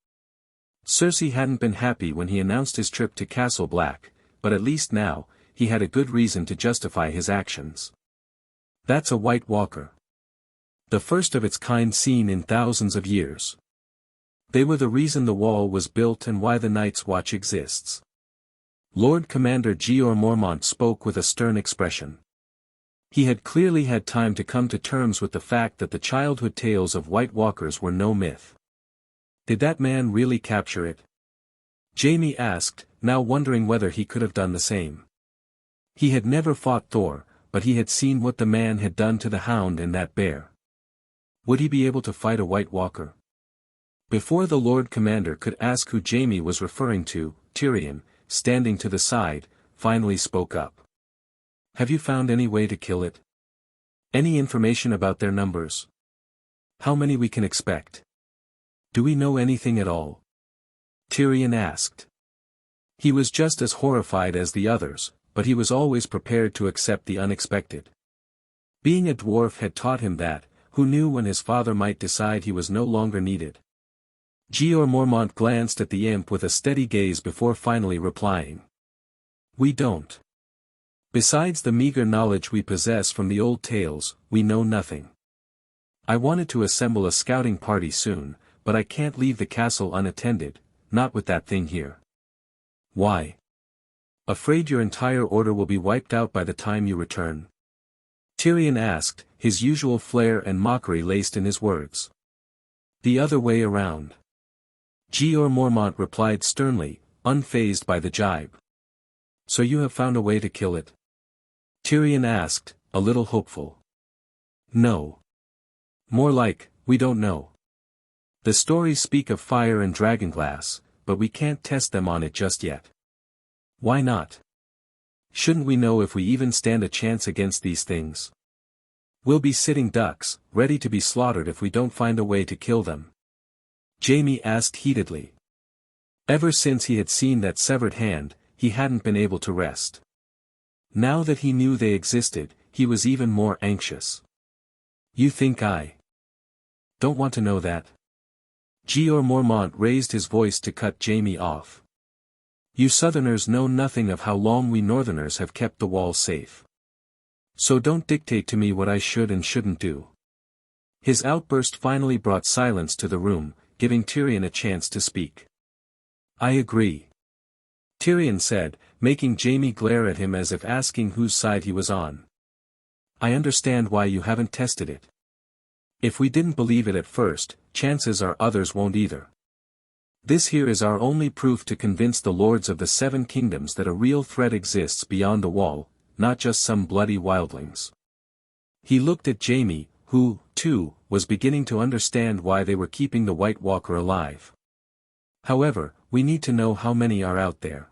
Cersei hadn't been happy when he announced his trip to Castle Black, but at least now, he had a good reason to justify his actions. That's a White Walker. The first of its kind seen in thousands of years. They were the reason the wall was built and why the Night's Watch exists. Lord Commander Jeor Mormont spoke with a stern expression. He had clearly had time to come to terms with the fact that the childhood tales of White Walkers were no myth. Did that man really capture it? Jaime asked, now wondering whether he could have done the same. He had never fought Thor, but he had seen what the man had done to the Hound and that bear. Would he be able to fight a White Walker? Before the Lord Commander could ask who Jaime was referring to, Tyrion, standing to the side, finally spoke up. Have you found any way to kill it? Any information about their numbers? How many we can expect? Do we know anything at all? Tyrion asked. He was just as horrified as the others, but he was always prepared to accept the unexpected. Being a dwarf had taught him that, who knew when his father might decide he was no longer needed. Jeor Mormont glanced at the imp with a steady gaze before finally replying. We don't. Besides the meager knowledge we possess from the old tales, we know nothing. I wanted to assemble a scouting party soon, but I can't leave the castle unattended, not with that thing here. Why? Afraid your entire order will be wiped out by the time you return? Tyrion asked, his usual flair and mockery laced in his words. The other way around. Jeor Mormont replied sternly, unfazed by the jibe. So you have found a way to kill it? Tyrion asked, a little hopeful. No. More like, we don't know. The stories speak of fire and dragonglass, but we can't test them on it just yet. Why not? Shouldn't we know if we even stand a chance against these things? We'll be sitting ducks, ready to be slaughtered if we don't find a way to kill them. Jaime asked heatedly. Ever since he had seen that severed hand, he hadn't been able to rest. Now that he knew they existed, he was even more anxious. You think I don't want to know that? Jeor Mormont raised his voice to cut Jaime off. You Southerners know nothing of how long we Northerners have kept the wall safe. So don't dictate to me what I should and shouldn't do. His outburst finally brought silence to the room, giving Tyrion a chance to speak. I agree. Tyrion said, making Jaime glare at him as if asking whose side he was on. I understand why you haven't tested it. If we didn't believe it at first, chances are others won't either. This here is our only proof to convince the lords of the Seven Kingdoms that a real threat exists beyond the wall, not just some bloody wildlings. He looked at Jaime, who, too, was beginning to understand why they were keeping the White Walker alive. However, we need to know how many are out there.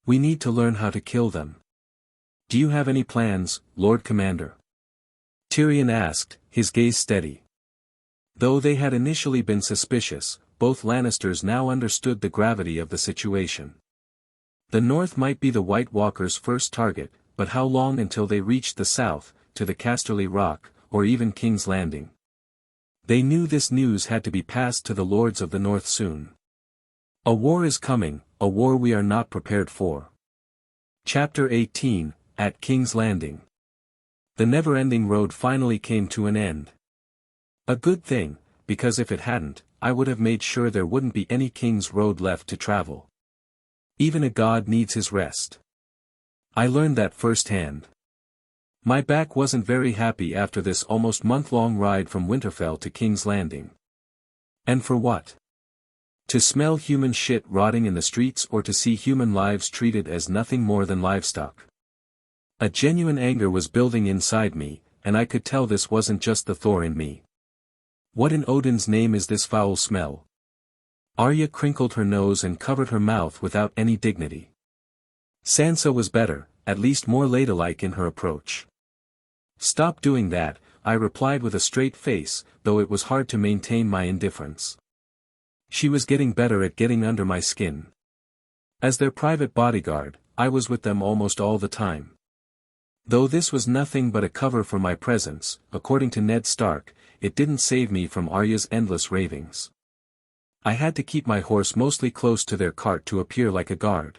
We need to learn how to kill them. Do you have any plans, Lord Commander? Tyrion asked, his gaze steady. Though they had initially been suspicious, both Lannisters now understood the gravity of the situation. The North might be the White Walkers' first target, but how long until they reached the south, to the Casterly Rock, or even King's Landing? They knew this news had to be passed to the Lords of the North soon. A war is coming, a war we are not prepared for. Chapter 18, At King's Landing. The never-ending road finally came to an end. A good thing, because if it hadn't, I would have made sure there wouldn't be any King's Road left to travel. Even a god needs his rest. I learned that firsthand. My back wasn't very happy after this almost month-long ride from Winterfell to King's Landing. And for what? To smell human shit rotting in the streets or to see human lives treated as nothing more than livestock? A genuine anger was building inside me, and I could tell this wasn't just the Thor in me. What in Odin's name is this foul smell? Arya crinkled her nose and covered her mouth without any dignity. Sansa was better, at least more ladylike in her approach. Stop doing that, I replied with a straight face, though it was hard to maintain my indifference. She was getting better at getting under my skin. As their private bodyguard, I was with them almost all the time. Though this was nothing but a cover for my presence, according to Ned Stark, it didn't save me from Arya's endless ravings. I had to keep my horse mostly close to their cart to appear like a guard.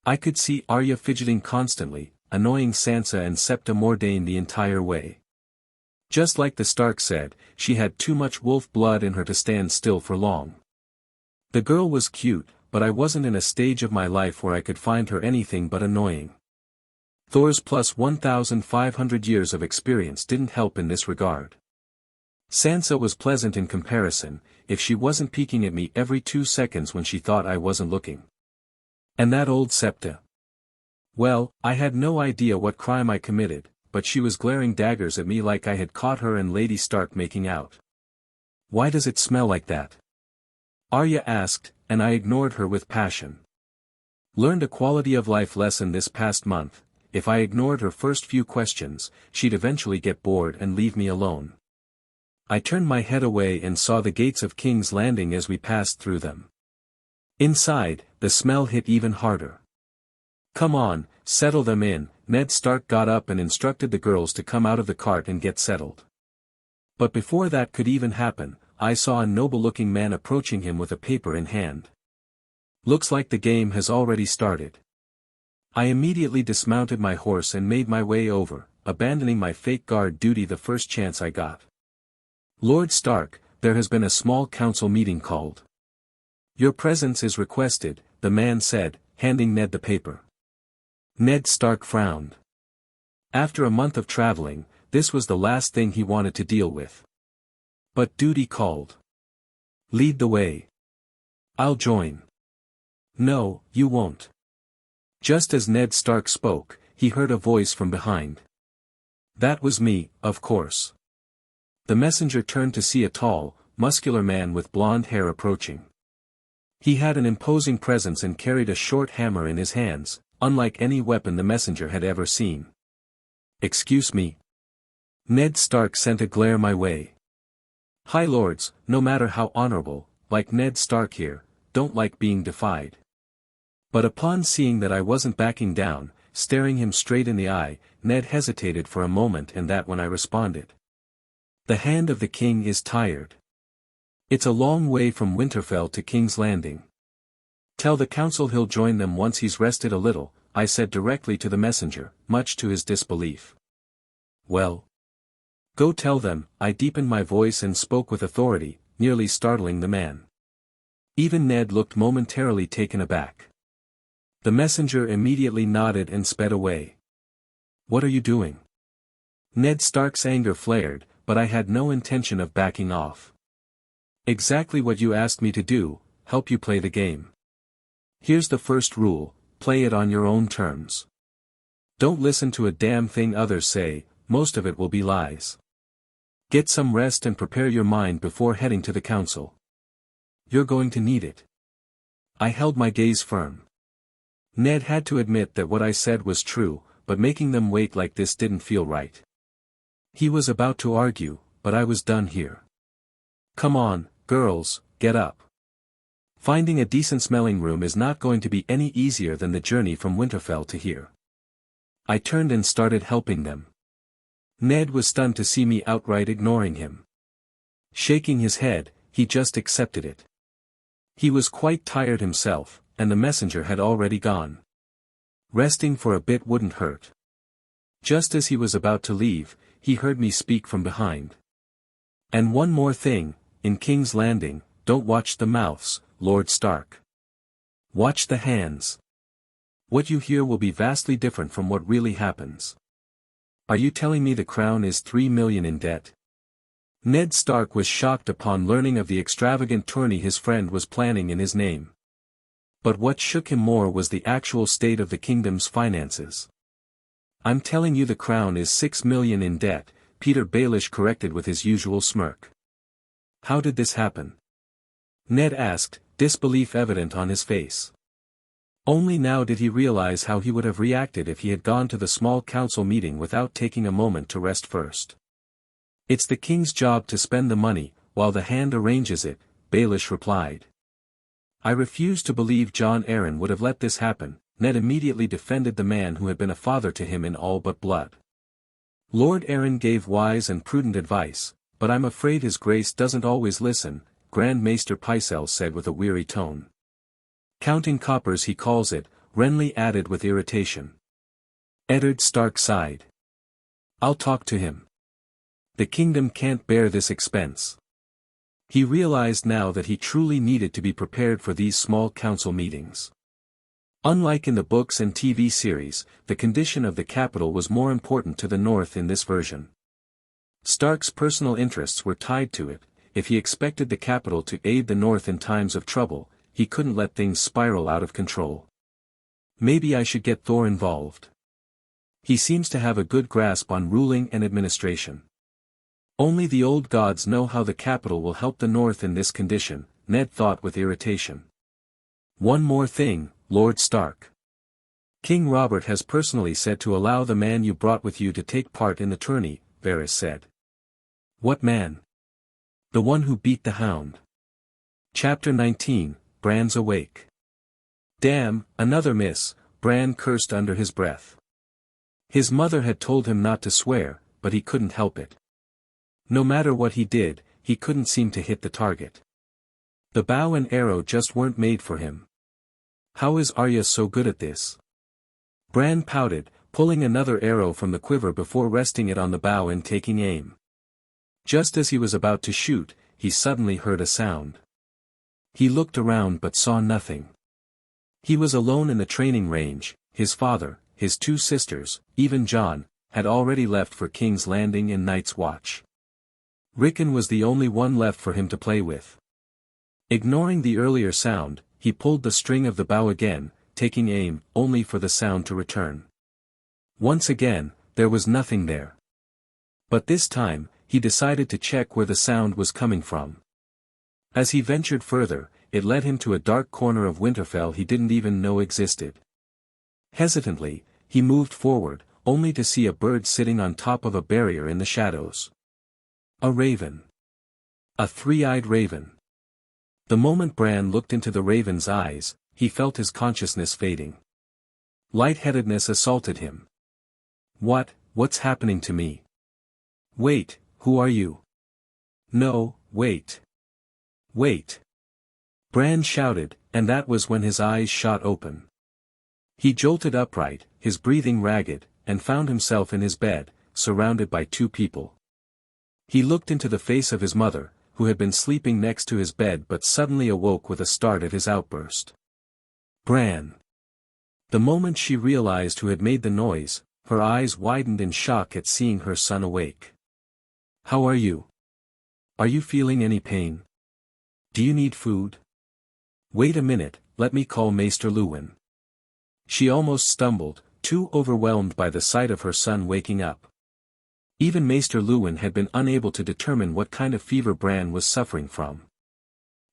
I could see Arya fidgeting constantly, annoying Sansa and Septa Mordane the entire way. Just like the Stark said, she had too much wolf blood in her to stand still for long. The girl was cute, but I wasn't in a stage of my life where I could find her anything but annoying. Thor's plus 1,500 years of experience didn't help in this regard. Sansa was pleasant in comparison, if she wasn't peeking at me every 2 seconds when she thought I wasn't looking. And that old Septa. Well, I had no idea what crime I committed, but she was glaring daggers at me like I had caught her and Lady Stark making out. Why does it smell like that? Arya asked, and I ignored her with passion. Learned a quality of life lesson this past month: if I ignored her first few questions, she'd eventually get bored and leave me alone. I turned my head away and saw the gates of King's Landing as we passed through them. Inside, the smell hit even harder. Come on, settle them in. Ned Stark got up and instructed the girls to come out of the cart and get settled. But before that could even happen, I saw a noble-looking man approaching him with a paper in hand. Looks like the game has already started. I immediately dismounted my horse and made my way over, abandoning my fake guard duty the first chance I got. Lord Stark, there has been a small council meeting called. Your presence is requested, the man said, handing Ned the paper. Ned Stark frowned. After a month of traveling, this was the last thing he wanted to deal with. But duty called. Lead the way. I'll join. No, you won't. Just as Ned Stark spoke, he heard a voice from behind. That was me, of course. The messenger turned to see a tall, muscular man with blonde hair approaching. He had an imposing presence and carried a short hammer in his hands, unlike any weapon the messenger had ever seen. Excuse me. Ned Stark sent a glare my way. High lords, no matter how honorable, like Ned Stark here, don't like being defied. But upon seeing that I wasn't backing down, staring him straight in the eye, Ned hesitated for a moment, and that when I responded. The hand of the king is tired. It's a long way from Winterfell to King's Landing. Tell the council he'll join them once he's rested a little, I said directly to the messenger, much to his disbelief. Well. Go tell them, I deepened my voice and spoke with authority, nearly startling the man. Even Ned looked momentarily taken aback. The messenger immediately nodded and sped away. What are you doing? Ned Stark's anger flared, but I had no intention of backing off. Exactly what you asked me to do, help you play the game. Here's the first rule, play it on your own terms. Don't listen to a damn thing others say, most of it will be lies. Get some rest and prepare your mind before heading to the council. You're going to need it. I held my gaze firm. Ned had to admit that what I said was true, but making them wait like this didn't feel right. He was about to argue, but I was done here. Come on, girls, get up. Finding a decent smelling room is not going to be any easier than the journey from Winterfell to here. I turned and started helping them. Ned was stunned to see me outright ignoring him. Shaking his head, he just accepted it. He was quite tired himself, and the messenger had already gone. Resting for a bit wouldn't hurt. Just as he was about to leave, he heard me speak from behind. And one more thing, in King's Landing, don't watch the mouths, Lord Stark. Watch the hands. What you hear will be vastly different from what really happens. Are you telling me the crown is 3 million in debt? Ned Stark was shocked upon learning of the extravagant tourney his friend was planning in his name. But what shook him more was the actual state of the kingdom's finances. I'm telling you the crown is 6 million in debt, Peter Baelish corrected with his usual smirk. How did this happen? Ned asked, disbelief evident on his face. Only now did he realize how he would have reacted if he had gone to the small council meeting without taking a moment to rest first. It's the king's job to spend the money, while the hand arranges it, Baelish replied. I refuse to believe Jon Arryn would have let this happen. Ned immediately defended the man who had been a father to him in all but blood. Lord Arryn gave wise and prudent advice, but I'm afraid his grace doesn't always listen, Grand Maester Pycelle said with a weary tone. Counting coppers he calls it, Renly added with irritation. Eddard Stark sighed. I'll talk to him. The kingdom can't bear this expense. He realized now that he truly needed to be prepared for these small council meetings. Unlike in the books and TV series, the condition of the capital was more important to the North in this version. Stark's personal interests were tied to it. If he expected the capital to aid the North in times of trouble, he couldn't let things spiral out of control. Maybe I should get Thor involved. He seems to have a good grasp on ruling and administration. Only the old gods know how the capital will help the North in this condition, Ned thought with irritation. One more thing, Lord Stark. King Robert has personally said to allow the man you brought with you to take part in the tourney, Varys said. What man? The one who beat the Hound. Chapter 19, Bran's awake. Damn, another miss, Bran cursed under his breath. His mother had told him not to swear, but he couldn't help it. No matter what he did, he couldn't seem to hit the target. The bow and arrow just weren't made for him. How is Arya so good at this? Bran pouted, pulling another arrow from the quiver before resting it on the bow and taking aim. Just as he was about to shoot, he suddenly heard a sound. He looked around but saw nothing. He was alone in the training range. His father, his two sisters, even Jon, had already left for King's Landing and Night's Watch. Rickon was the only one left for him to play with. Ignoring the earlier sound, he pulled the string of the bow again, taking aim, only for the sound to return. Once again, there was nothing there. But this time, he decided to check where the sound was coming from. As he ventured further, it led him to a dark corner of Winterfell he didn't even know existed. Hesitantly, he moved forward, only to see a bird sitting on top of a barrier in the shadows. A raven. A three-eyed raven. The moment Bran looked into the raven's eyes, he felt his consciousness fading. Lightheadedness assaulted him. What's happening to me? Wait, who are you? No, wait. Wait. Bran shouted, and that was when his eyes shot open. He jolted upright, his breathing ragged, and found himself in his bed, surrounded by two people. He looked into the face of his mother, who had been sleeping next to his bed but suddenly awoke with a start at his outburst. Bran. The moment she realized who had made the noise, her eyes widened in shock at seeing her son awake. How are you? Are you feeling any pain? Do you need food? Wait a minute, let me call Maester Luwin. She almost stumbled, too overwhelmed by the sight of her son waking up. Even Maester Luwin had been unable to determine what kind of fever Bran was suffering from.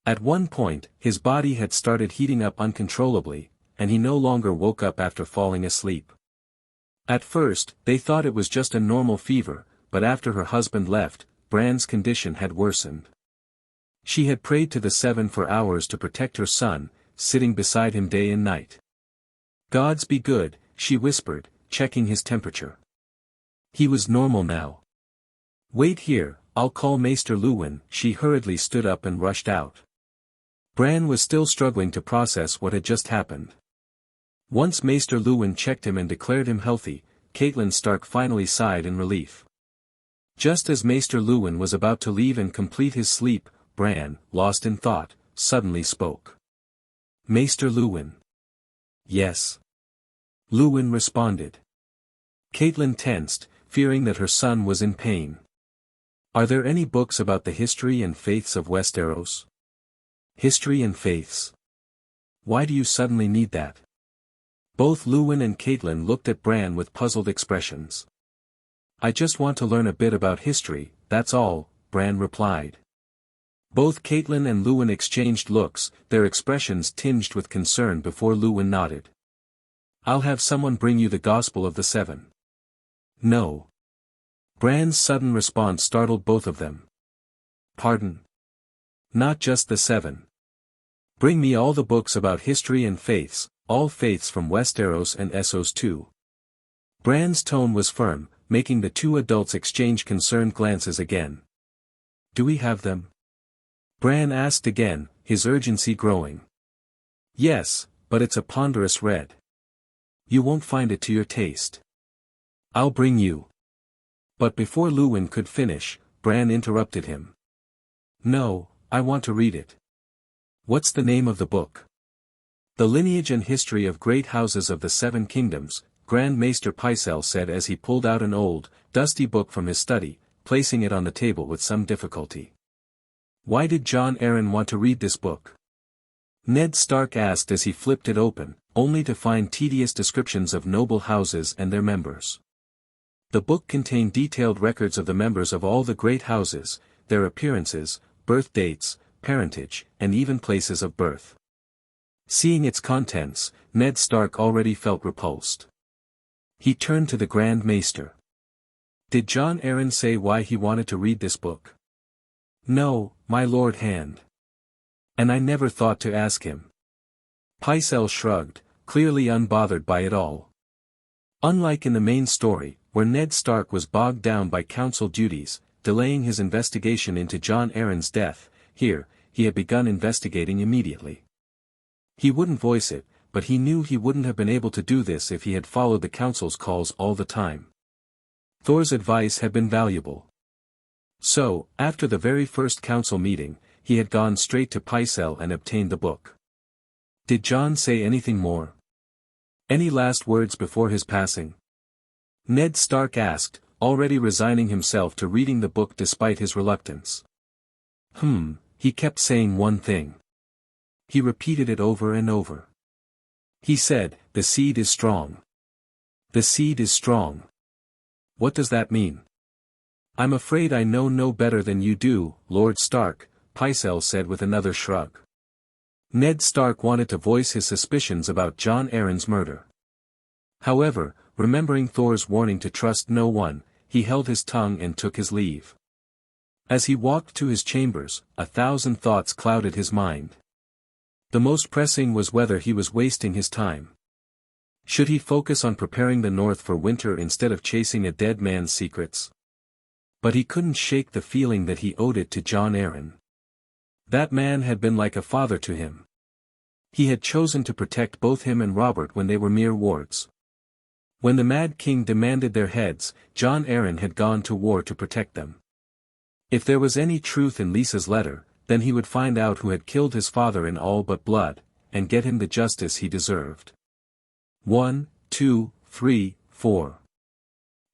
At one point, his body had started heating up uncontrollably, and he no longer woke up after falling asleep. At first, they thought it was just a normal fever, but after her husband left, Bran's condition had worsened. She had prayed to the Seven for hours to protect her son, sitting beside him day and night. Gods be good, she whispered, checking his temperature. He was normal now. Wait here, I'll call Maester Luwin. She hurriedly stood up and rushed out. Bran was still struggling to process what had just happened. Once Maester Luwin checked him and declared him healthy, Catelyn Stark finally sighed in relief. Just as Maester Luwin was about to leave and complete his sleep, Bran, lost in thought, suddenly spoke. Maester Luwin. Yes. Luwin responded. Catelyn tensed, fearing that her son was in pain. Are there any books about the history and faiths of Westeros? History and faiths. Why do you suddenly need that? Both Luwin and Catelyn looked at Bran with puzzled expressions. "I just want to learn a bit about history, that's all," Bran replied. Both Catelyn and Luwin exchanged looks, their expressions tinged with concern before Luwin nodded. "I'll have someone bring you the Gospel of the Seven." "No." Bran's sudden response startled both of them. "Pardon? Not just the seven. Bring me all the books about history and faiths, all faiths from Westeros and Essos too." Bran's tone was firm, making the two adults exchange concerned glances again. "Do we have them?" Bran asked again, his urgency growing. "Yes, but it's a ponderous read. You won't find it to your taste. I'll bring you." But before Luwin could finish, Bran interrupted him. "No, I want to read it." "What's the name of the book?" "The Lineage and History of Great Houses of the Seven Kingdoms," Grand Maester Pycelle said as he pulled out an old, dusty book from his study, placing it on the table with some difficulty. "Why did Jon Arryn want to read this book?" Ned Stark asked as he flipped it open, only to find tedious descriptions of noble houses and their members. The book contained detailed records of the members of all the great houses, their appearances, birth dates, parentage, and even places of birth. Seeing its contents, Ned Stark already felt repulsed. He turned to the Grand Maester. "Did Jon Arryn say why he wanted to read this book?" "No, my Lord Hand. And I never thought to ask him." Pycelle shrugged, clearly unbothered by it all. Unlike in the main story, where Ned Stark was bogged down by council duties, delaying his investigation into Jon Arryn's death, here, he had begun investigating immediately. He wouldn't voice it, but he knew he wouldn't have been able to do this if he had followed the council's calls all the time. Thor's advice had been valuable. So, after the very first council meeting, he had gone straight to Pycelle and obtained the book. "Did Jon say anything more? Any last words before his passing?" Ned Stark asked, already resigning himself to reading the book despite his reluctance. He kept saying one thing. He repeated it over and over. He said, 'The seed is strong. The seed is strong.' What does that mean?" "I'm afraid I know no better than you do, Lord Stark," Pycelle said with another shrug. Ned Stark wanted to voice his suspicions about Jon Arryn's murder. However, remembering Thor's warning to trust no one, he held his tongue and took his leave. As he walked to his chambers, 1,000 thoughts clouded his mind. The most pressing was whether he was wasting his time. Should he focus on preparing the North for winter instead of chasing a dead man's secrets? But he couldn't shake the feeling that he owed it to Jon Arryn. That man had been like a father to him. He had chosen to protect both him and Robert when they were mere wards. When the Mad King demanded their heads, Jon Arryn had gone to war to protect them. If there was any truth in Lysa's letter, then he would find out who had killed his father in all but blood, and get him the justice he deserved. 1, 2, 3, 4.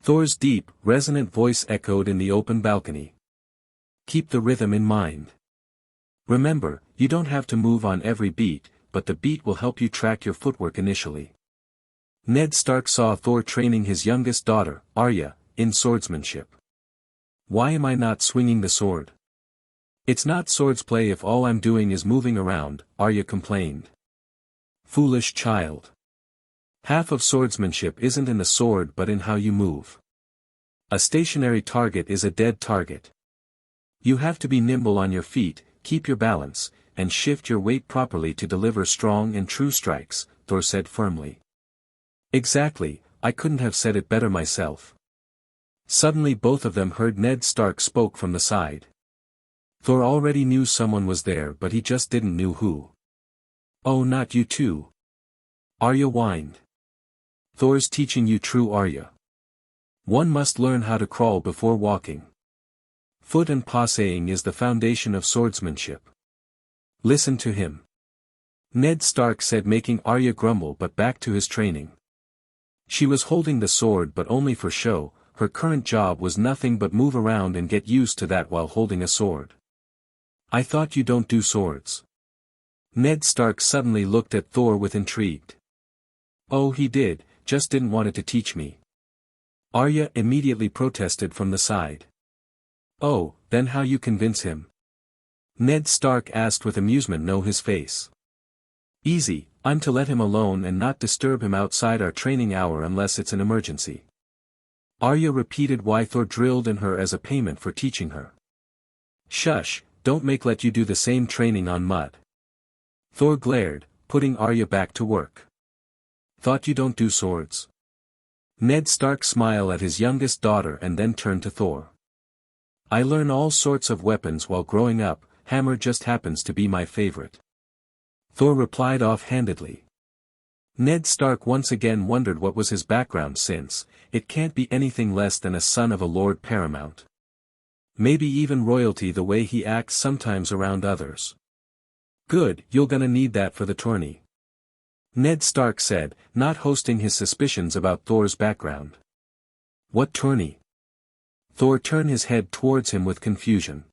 Thor's deep, resonant voice echoed in the open balcony. "Keep the rhythm in mind. Remember, you don't have to move on every beat, but the beat will help you track your footwork initially." Ned Stark saw Thor training his youngest daughter, Arya, in swordsmanship. "Why am I not swinging the sword?" "It's not swordsplay if all I'm doing is moving around," Arya complained. "Foolish child. Half of swordsmanship isn't in the sword but in how you move. A stationary target is a dead target. You have to be nimble on your feet, keep your balance, and shift your weight properly to deliver strong and true strikes," Thor said firmly. "Exactly, I couldn't have said it better myself." Suddenly both of them heard Ned Stark spoke from the side. Thor already knew someone was there but he just didn't know who. "Oh, not you too?" Arya whined. "Thor's teaching you true Arya. One must learn how to crawl before walking. Foot and pawsaying is the foundation of swordsmanship. Listen to him." Ned Stark said, making Arya grumble but back to his training. She was holding the sword but only for show, her current job was nothing but move around and get used to that while holding a sword. "I thought you don't do swords." Ned Stark suddenly looked at Thor with intrigue. Oh, he did, just didn't want it to teach me. Arya immediately protested from the side. Oh, then how you convince him? Ned Stark asked with amusement on his face. Easy, I'm to let him alone and not disturb him outside our training hour unless it's an emergency. Arya repeated why Thor drilled in her as a payment for teaching her. Shush, don't let you do the same training on mud. Thor glared, putting Arya back to work. Thought you don't do swords? Ned Stark smiled at his youngest daughter and then turned to Thor. I learn all sorts of weapons while growing up, hammer just happens to be my favorite. Thor replied offhandedly. Ned Stark once again wondered what was his background since, it can't be anything less than a son of a Lord Paramount. Maybe even royalty the way he acts sometimes around others. Good, you're gonna need that for the tourney. Ned Stark said, not hosting his suspicions about Thor's background. What tourney? Thor turned his head towards him with confusion.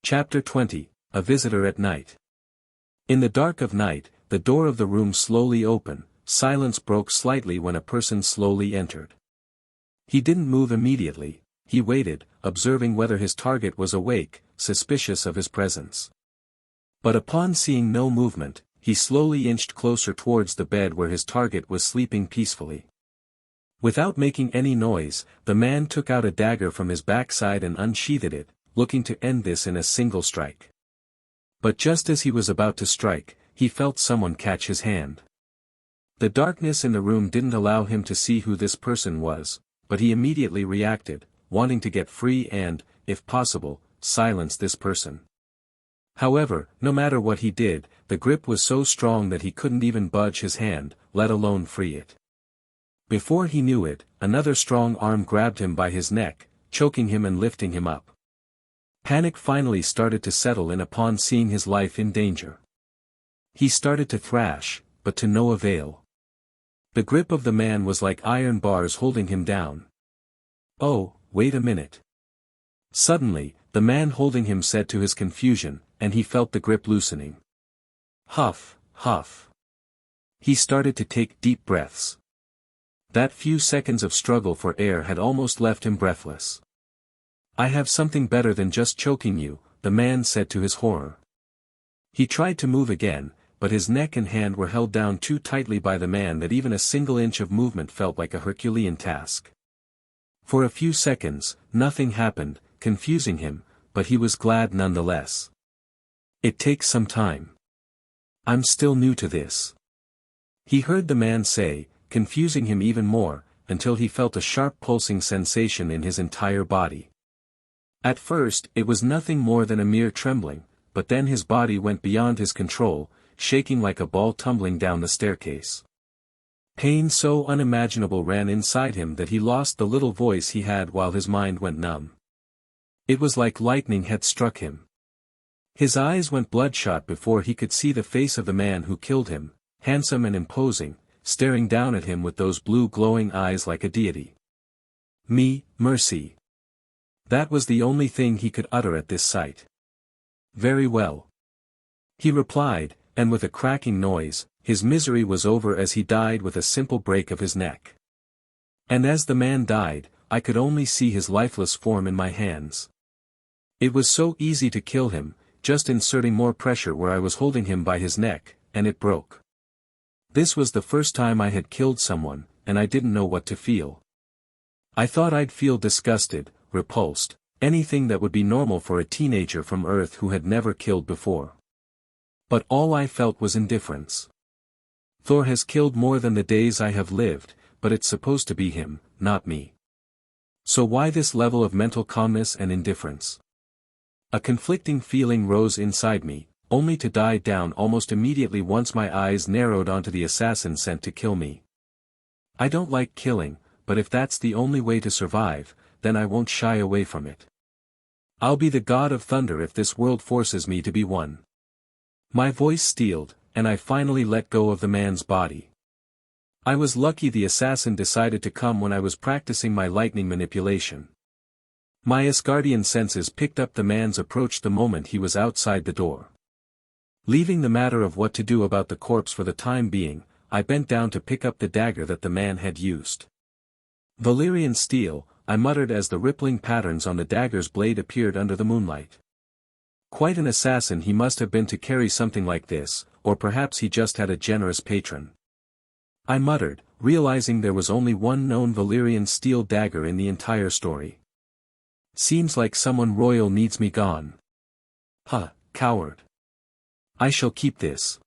Chapter 20, A Visitor at Night. In the dark of night, the door of the room slowly opened, silence broke slightly when a person slowly entered. He didn't move immediately, he waited, observing whether his target was awake, suspicious of his presence. But upon seeing no movement, he slowly inched closer towards the bed where his target was sleeping peacefully. Without making any noise, the man took out a dagger from his backside and unsheathed it, looking to end this in a single strike. But just as he was about to strike, he felt someone catch his hand. The darkness in the room didn't allow him to see who this person was, but he immediately reacted, wanting to get free and, if possible, silence this person. However, no matter what he did, the grip was so strong that he couldn't even budge his hand, let alone free it. Before he knew it, another strong arm grabbed him by his neck, choking him and lifting him up. Panic finally started to settle in upon seeing his life in danger. He started to thrash, but to no avail. The grip of the man was like iron bars holding him down. Oh, wait a minute. Suddenly, the man holding him said to his confusion, and he felt the grip loosening. Huff, huff. He started to take deep breaths. That few seconds of struggle for air had almost left him breathless. I have something better than just choking you, the man said to his horror. He tried to move again, but his neck and hand were held down too tightly by the man that even a single inch of movement felt like a Herculean task. For a few seconds, nothing happened, confusing him, but he was glad nonetheless. It takes some time. I'm still new to this. He heard the man say, confusing him even more, until he felt a sharp pulsing sensation in his entire body. At first, it was nothing more than a mere trembling, but then his body went beyond his control, shaking like a ball tumbling down the staircase. Pain so unimaginable ran inside him that he lost the little voice he had while his mind went numb. It was like lightning had struck him. His eyes went bloodshot before he could see the face of the man who killed him, handsome and imposing, staring down at him with those blue glowing eyes like a deity. Me, mercy. That was the only thing he could utter at this sight. Very well. He replied, and with a cracking noise, his misery was over as he died with a simple break of his neck. And as the man died, I could only see his lifeless form in my hands. It was so easy to kill him, just inserting more pressure where I was holding him by his neck, and it broke. This was the first time I had killed someone, and I didn't know what to feel. I thought I'd feel disgusted, repulsed, anything that would be normal for a teenager from Earth who had never killed before. But all I felt was indifference. Thor has killed more than the days I have lived, but it's supposed to be him, not me. So why this level of mental calmness and indifference? A conflicting feeling rose inside me, only to die down almost immediately once my eyes narrowed onto the assassin sent to kill me. I don't like killing, but if that's the only way to survive, then I won't shy away from it. I'll be the god of thunder if this world forces me to be one. My voice steeled, and I finally let go of the man's body. I was lucky the assassin decided to come when I was practicing my lightning manipulation. My Asgardian senses picked up the man's approach the moment he was outside the door. Leaving the matter of what to do about the corpse for the time being, I bent down to pick up the dagger that the man had used. Valyrian steel, I muttered as the rippling patterns on the dagger's blade appeared under the moonlight. Quite an assassin he must have been to carry something like this, or perhaps he just had a generous patron. I muttered, realizing there was only one known Valyrian steel dagger in the entire story. Seems like someone royal needs me gone. Huh, coward. I shall keep this.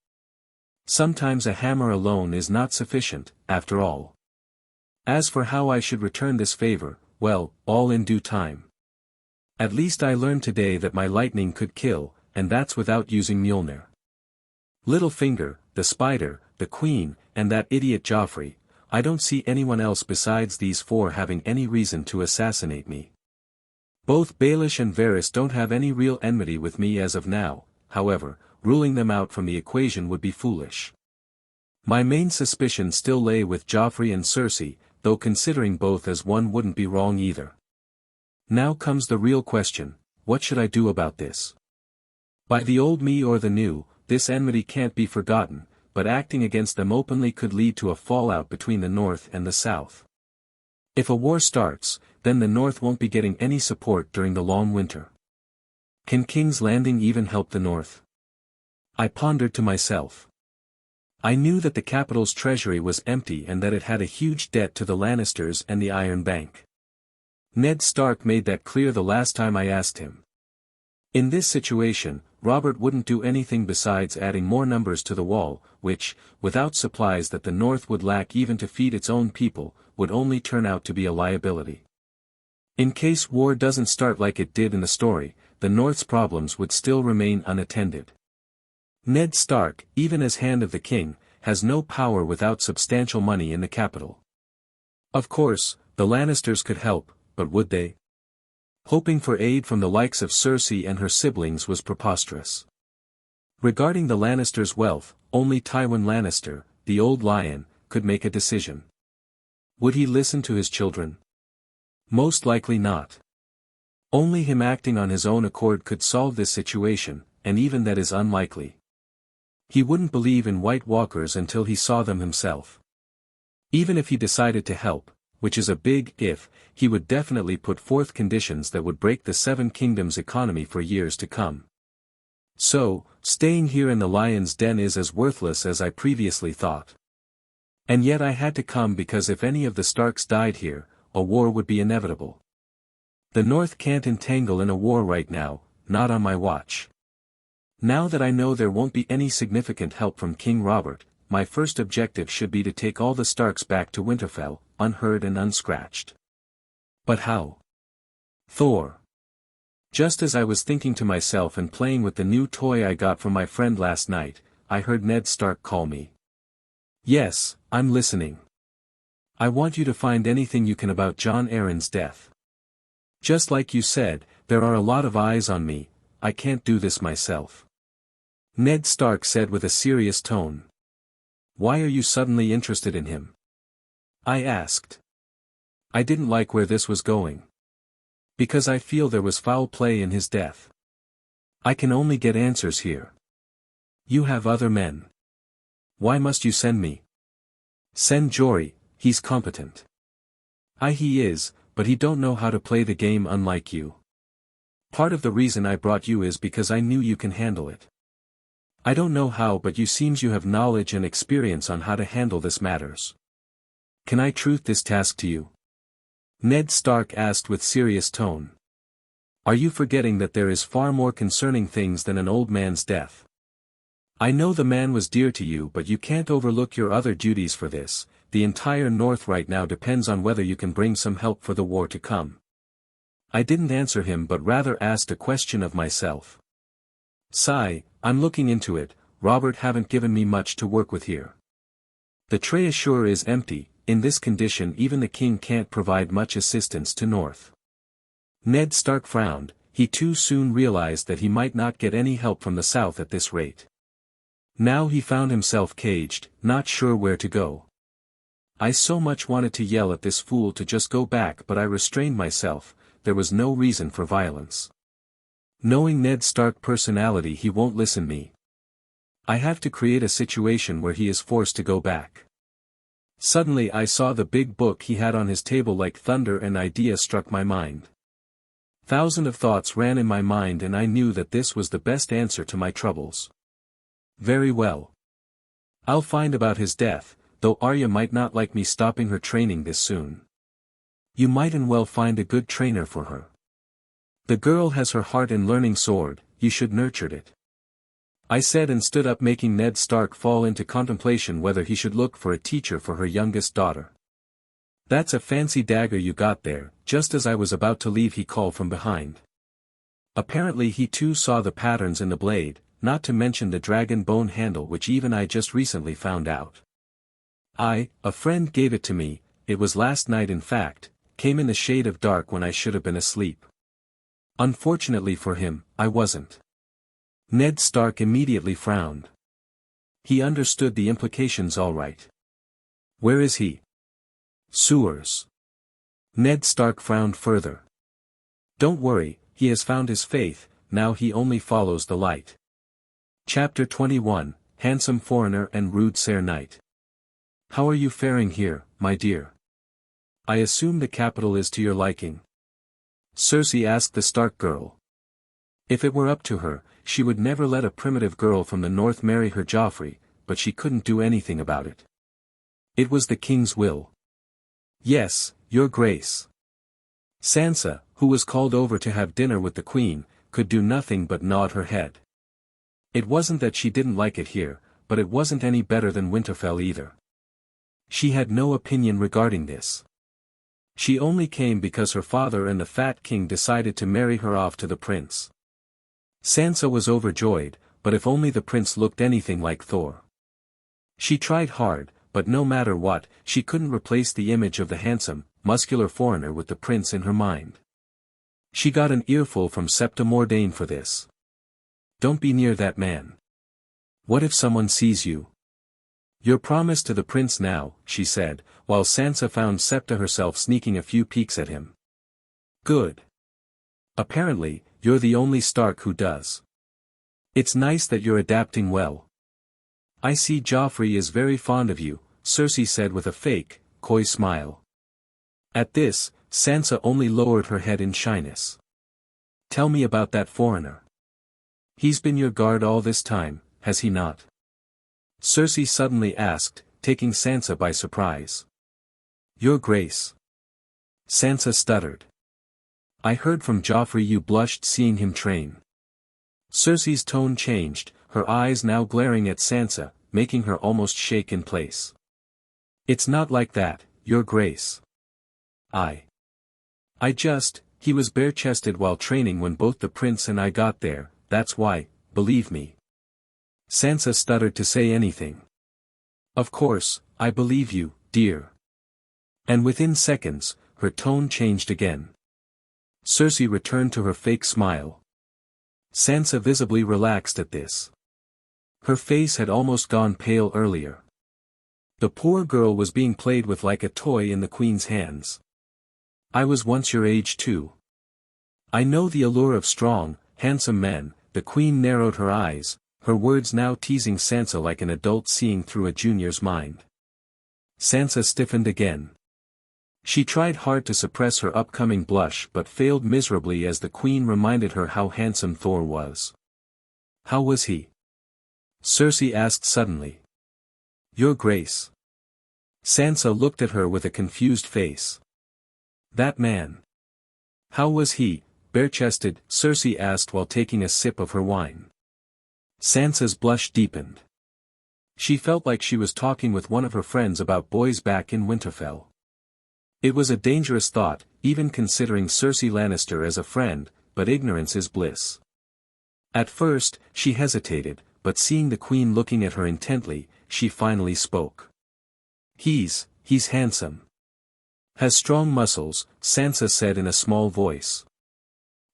Sometimes a hammer alone is not sufficient, after all. As for how I should return this favor, well, all in due time. At least I learned today that my lightning could kill, and that's without using Mjolnir. Littlefinger, the spider, the queen, and that idiot Joffrey, I don't see anyone else besides these four having any reason to assassinate me. Both Baelish and Varys don't have any real enmity with me as of now, however, ruling them out from the equation would be foolish. My main suspicion still lay with Joffrey and Cersei, though considering both as one wouldn't be wrong either. Now comes the real question, what should I do about this? By the old me or the new, this enmity can't be forgotten, but acting against them openly could lead to a fallout between the North and the South. If a war starts, then the North won't be getting any support during the long winter. Can King's Landing even help the North? I pondered to myself. I knew that the capital's treasury was empty and that it had a huge debt to the Lannisters and the Iron Bank. Ned Stark made that clear the last time I asked him. In this situation, Robert wouldn't do anything besides adding more numbers to the wall, which, without supplies that the North would lack even to feed its own people, would only turn out to be a liability. In case war doesn't start like it did in the story, the North's problems would still remain unattended. Ned Stark, even as Hand of the King, has no power without substantial money in the capital. Of course, the Lannisters could help, but would they? Hoping for aid from the likes of Cersei and her siblings was preposterous. Regarding the Lannisters' wealth, only Tywin Lannister, the old lion, could make a decision. Would he listen to his children? Most likely not. Only him acting on his own accord could solve this situation, and even that is unlikely. He wouldn't believe in White Walkers until he saw them himself. Even if he decided to help, which is a big if, he would definitely put forth conditions that would break the Seven Kingdoms' economy for years to come. So, staying here in the lion's den is as worthless as I previously thought. And yet I had to come because if any of the Starks died here, a war would be inevitable. The North can't entangle in a war right now, not on my watch. Now that I know there won't be any significant help from King Robert, my first objective should be to take all the Starks back to Winterfell, unheard and unscratched. But how? Thor. Just as I was thinking to myself and playing with the new toy I got from my friend last night, I heard Ned Stark call me. Yes, I'm listening. I want you to find anything you can about Jon Arryn's death. Just like you said, there are a lot of eyes on me, I can't do this myself. Ned Stark said with a serious tone. Why are you suddenly interested in him? I asked. I didn't like where this was going. Because I feel there was foul play in his death. I can only get answers here. You have other men. Why must you send me? Send Jory, he's competent. He is, but he don't know how to play the game unlike you. Part of the reason I brought you is because I knew you can handle it. I don't know how but you seems you have knowledge and experience on how to handle this matters. Can I truth this task to you? Ned Stark asked with serious tone. Are you forgetting that there is far more concerning things than an old man's death? I know the man was dear to you but you can't overlook your other duties for this, the entire North right now depends on whether you can bring some help for the war to come. I didn't answer him but rather asked a question of myself. Sigh, I'm looking into it, Robert haven't given me much to work with here. The treasure is empty, in this condition even the king can't provide much assistance to North. Ned Stark frowned, he too soon realized that he might not get any help from the south at this rate. Now he found himself caged, not sure where to go. I so much wanted to yell at this fool to just go back but I restrained myself, there was no reason for violence. Knowing Ned Stark's personality he won't listen me. I have to create a situation where he is forced to go back. Suddenly I saw the big book he had on his table like thunder, and idea struck my mind. Thousands of thoughts ran in my mind, and I knew that this was the best answer to my troubles. Very well. I'll find about his death, though Arya might not like me stopping her training this soon. You might and well find a good trainer for her. The girl has her heart in learning sword, you should nurture it. I said, and stood up, making Ned Stark fall into contemplation whether he should look for a teacher for her youngest daughter. That's a fancy dagger you got there. Just as I was about to leave he called from behind. Apparently he too saw the patterns in the blade, not to mention the dragon bone handle, which even I just recently found out. A friend gave it to me. It was last night, in fact, came in the shade of dark when I should have been asleep. Unfortunately for him, I wasn't. Ned Stark immediately frowned. He understood the implications all right. Where is he? Sewers. Ned Stark frowned further. Don't worry, he has found his faith, now he only follows the light. Chapter 21, Handsome Foreigner and Rude Sir Knight. How are you faring here, my dear? I assume the capital is to your liking? Cersei asked the Stark girl. If it were up to her, she would never let a primitive girl from the north marry her Joffrey, but she couldn't do anything about it. It was the king's will. Yes, your grace. Sansa, who was called over to have dinner with the queen, could do nothing but nod her head. It wasn't that she didn't like it here, but it wasn't any better than Winterfell either. She had no opinion regarding this. She only came because her father and the Fat King decided to marry her off to the prince. Sansa was overjoyed, but if only the prince looked anything like Thor. She tried hard, but no matter what, she couldn't replace the image of the handsome, muscular foreigner with the prince in her mind. She got an earful from Septa Mordane for this. Don't be near that man. What if someone sees you? Your promise to the prince now, she said, while Sansa found Septa herself sneaking a few peeks at him. Good. Apparently, you're the only Stark who does. It's nice that you're adapting well. I see Joffrey is very fond of you, Cersei said with a fake, coy smile. At this, Sansa only lowered her head in shyness. Tell me about that foreigner. He's been your guard all this time, has he not? Cersei suddenly asked, taking Sansa by surprise. Your grace. Sansa stuttered. I heard from Joffrey you blushed seeing him train. Cersei's tone changed, her eyes now glaring at Sansa, making her almost shake in place. It's not like that, your grace. He was bare-chested while training when both the prince and I got there, that's why, believe me. Sansa stuttered to say anything. Of course, I believe you, dear. And within seconds, her tone changed again. Cersei returned to her fake smile. Sansa visibly relaxed at this. Her face had almost gone pale earlier. The poor girl was being played with like a toy in the queen's hands. I was once your age too. I know the allure of strong, handsome men. The queen narrowed her eyes, her words now teasing Sansa like an adult seeing through a junior's mind. Sansa stiffened again. She tried hard to suppress her upcoming blush but failed miserably as the queen reminded her how handsome Thor was. How was he? Cersei asked suddenly. Your grace. Sansa looked at her with a confused face. That man. How was he, bare-chested? Cersei asked while taking a sip of her wine. Sansa's blush deepened. She felt like she was talking with one of her friends about boys back in Winterfell. It was a dangerous thought, even considering Cersei Lannister as a friend, but ignorance is bliss. At first, she hesitated, but seeing the queen looking at her intently, she finally spoke. He's handsome. Has strong muscles, Sansa said in a small voice.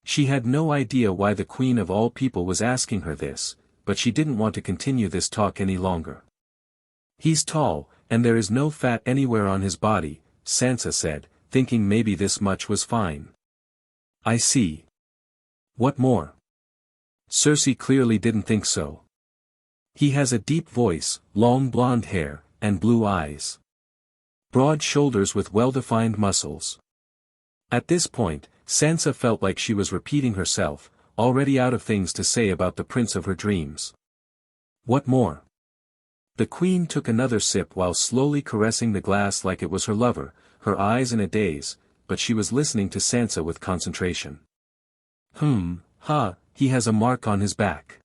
She had no idea why the queen of all people was asking her this, but she didn't want to continue this talk any longer. He's tall, and there is no fat anywhere on his body, Sansa said, thinking maybe this much was fine. I see. What more? Cersei clearly didn't think so. He has a deep voice, long blonde hair, and blue eyes. Broad shoulders with well-defined muscles. At this point, Sansa felt like she was repeating herself, already out of things to say about the prince of her dreams. What more? The queen took another sip while slowly caressing the glass like it was her lover, her eyes in a daze, but she was listening to Sansa with concentration. He has a mark on his back.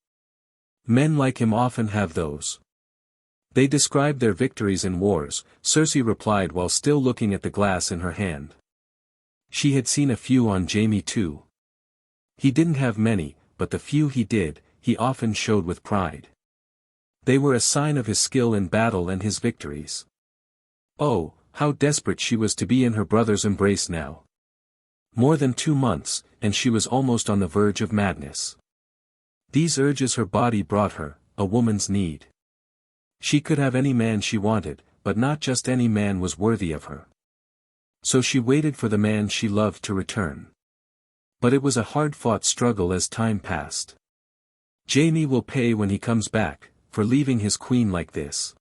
Men like him often have those. They described their victories in wars, Cersei replied while still looking at the glass in her hand. She had seen a few on Jaime too. He didn't have many, but the few he did, he often showed with pride. They were a sign of his skill in battle and his victories. Oh, how desperate she was to be in her brother's embrace now. More than 2 months, and she was almost on the verge of madness. These urges her body brought her, a woman's need. She could have any man she wanted, but not just any man was worthy of her. So she waited for the man she loved to return. But it was a hard-fought struggle as time passed. Jaime will pay when he comes back, for leaving his queen like this.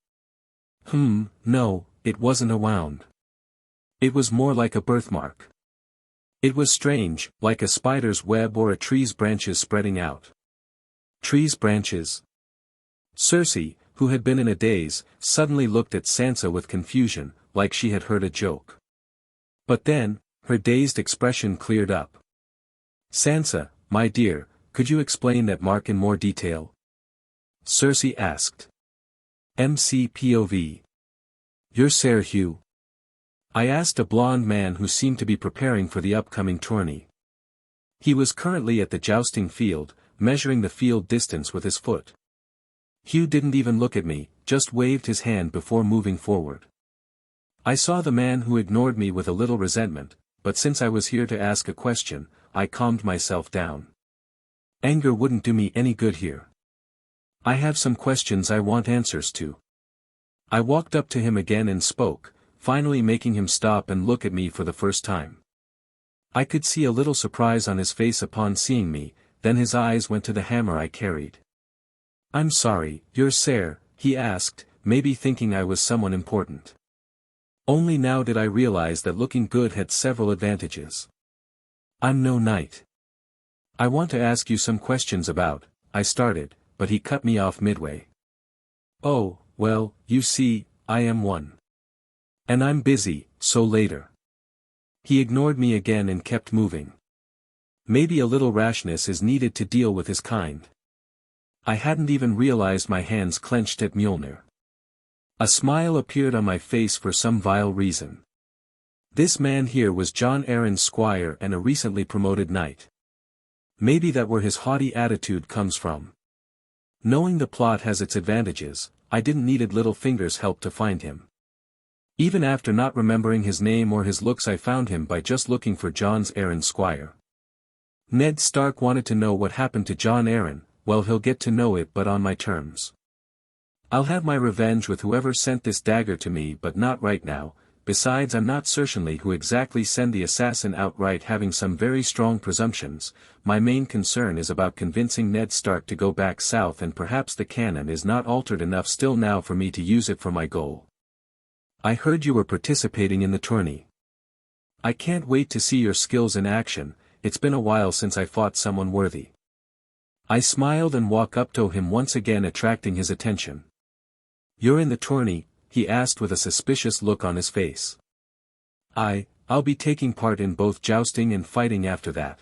No, it wasn't a wound. It was more like a birthmark. It was strange, like a spider's web or a tree's branches spreading out. Tree's branches? Cersei, who had been in a daze, suddenly looked at Sansa with confusion, like she had heard a joke. But then, her dazed expression cleared up. Sansa, my dear, could you explain that mark in more detail? Cersei asked. MCPOV. You're Ser Hugh? I asked a blonde man who seemed to be preparing for the upcoming tourney. He was currently at the jousting field, measuring the field distance with his foot. Hugh didn't even look at me, just waved his hand before moving forward. I saw the man who ignored me with a little resentment, but since I was here to ask a question, I calmed myself down. Anger wouldn't do me any good here. I have some questions I want answers to. I walked up to him again and spoke, finally making him stop and look at me for the first time. I could see a little surprise on his face upon seeing me, then his eyes went to the hammer I carried. I'm sorry, you're Ser, he asked, maybe thinking I was someone important. Only now did I realize that looking good had several advantages. I'm no knight. I want to ask you some questions about, I started, but he cut me off midway. Oh, well, you see, I am one. And I'm busy, so later. He ignored me again and kept moving. Maybe a little rashness is needed to deal with his kind. I hadn't even realized my hands clenched at Mjolnir. A smile appeared on my face for some vile reason. This man here was Jon Arryn's squire and a recently promoted knight. Maybe that where his haughty attitude comes from. Knowing the plot has its advantages, I didn't need Littlefinger's help to find him. Even after not remembering his name or his looks, I found him by just looking for Jon Arryn's squire. Ned Stark wanted to know what happened to Jon Arryn. Well, he'll get to know it, but on my terms. I'll have my revenge with whoever sent this dagger to me, but not right now. Besides, I'm not certainly who exactly sent the assassin outright, having some very strong presumptions. My main concern is about convincing Ned Stark to go back south, and perhaps the canon is not altered enough still now for me to use it for my goal. I heard you were participating in the tourney. I can't wait to see your skills in action. It's been a while since I fought someone worthy. I smiled and walked up to him once again, attracting his attention. You're in the tourney? He asked with a suspicious look on his face. I'll be taking part in both jousting and fighting after that.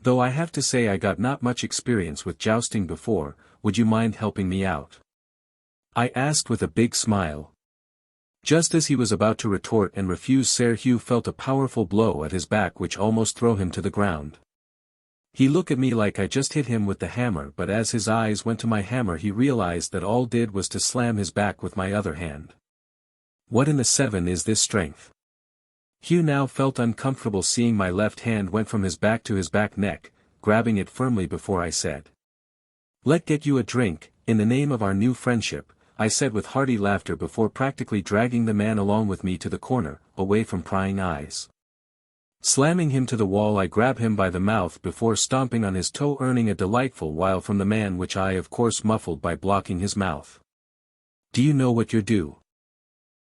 Though I have to say I got not much experience with jousting before, would you mind helping me out? I asked with a big smile. Just as he was about to retort and refuse, Ser Hugh felt a powerful blow at his back which almost threw him to the ground. He looked at me like I just hit him with the hammer, but as his eyes went to my hammer he realized that all did was to slam his back with my other hand. What in the seven is this strength? Hugh now felt uncomfortable seeing my left hand went from his back to his back neck, grabbing it firmly before I said. Let get you a drink, in the name of our new friendship, I said with hearty laughter before practically dragging the man along with me to the corner, away from prying eyes. Slamming him to the wall, I grab him by the mouth before stomping on his toe, earning a delightful while from the man, which I of course muffled by blocking his mouth. "Do you know what you're due?"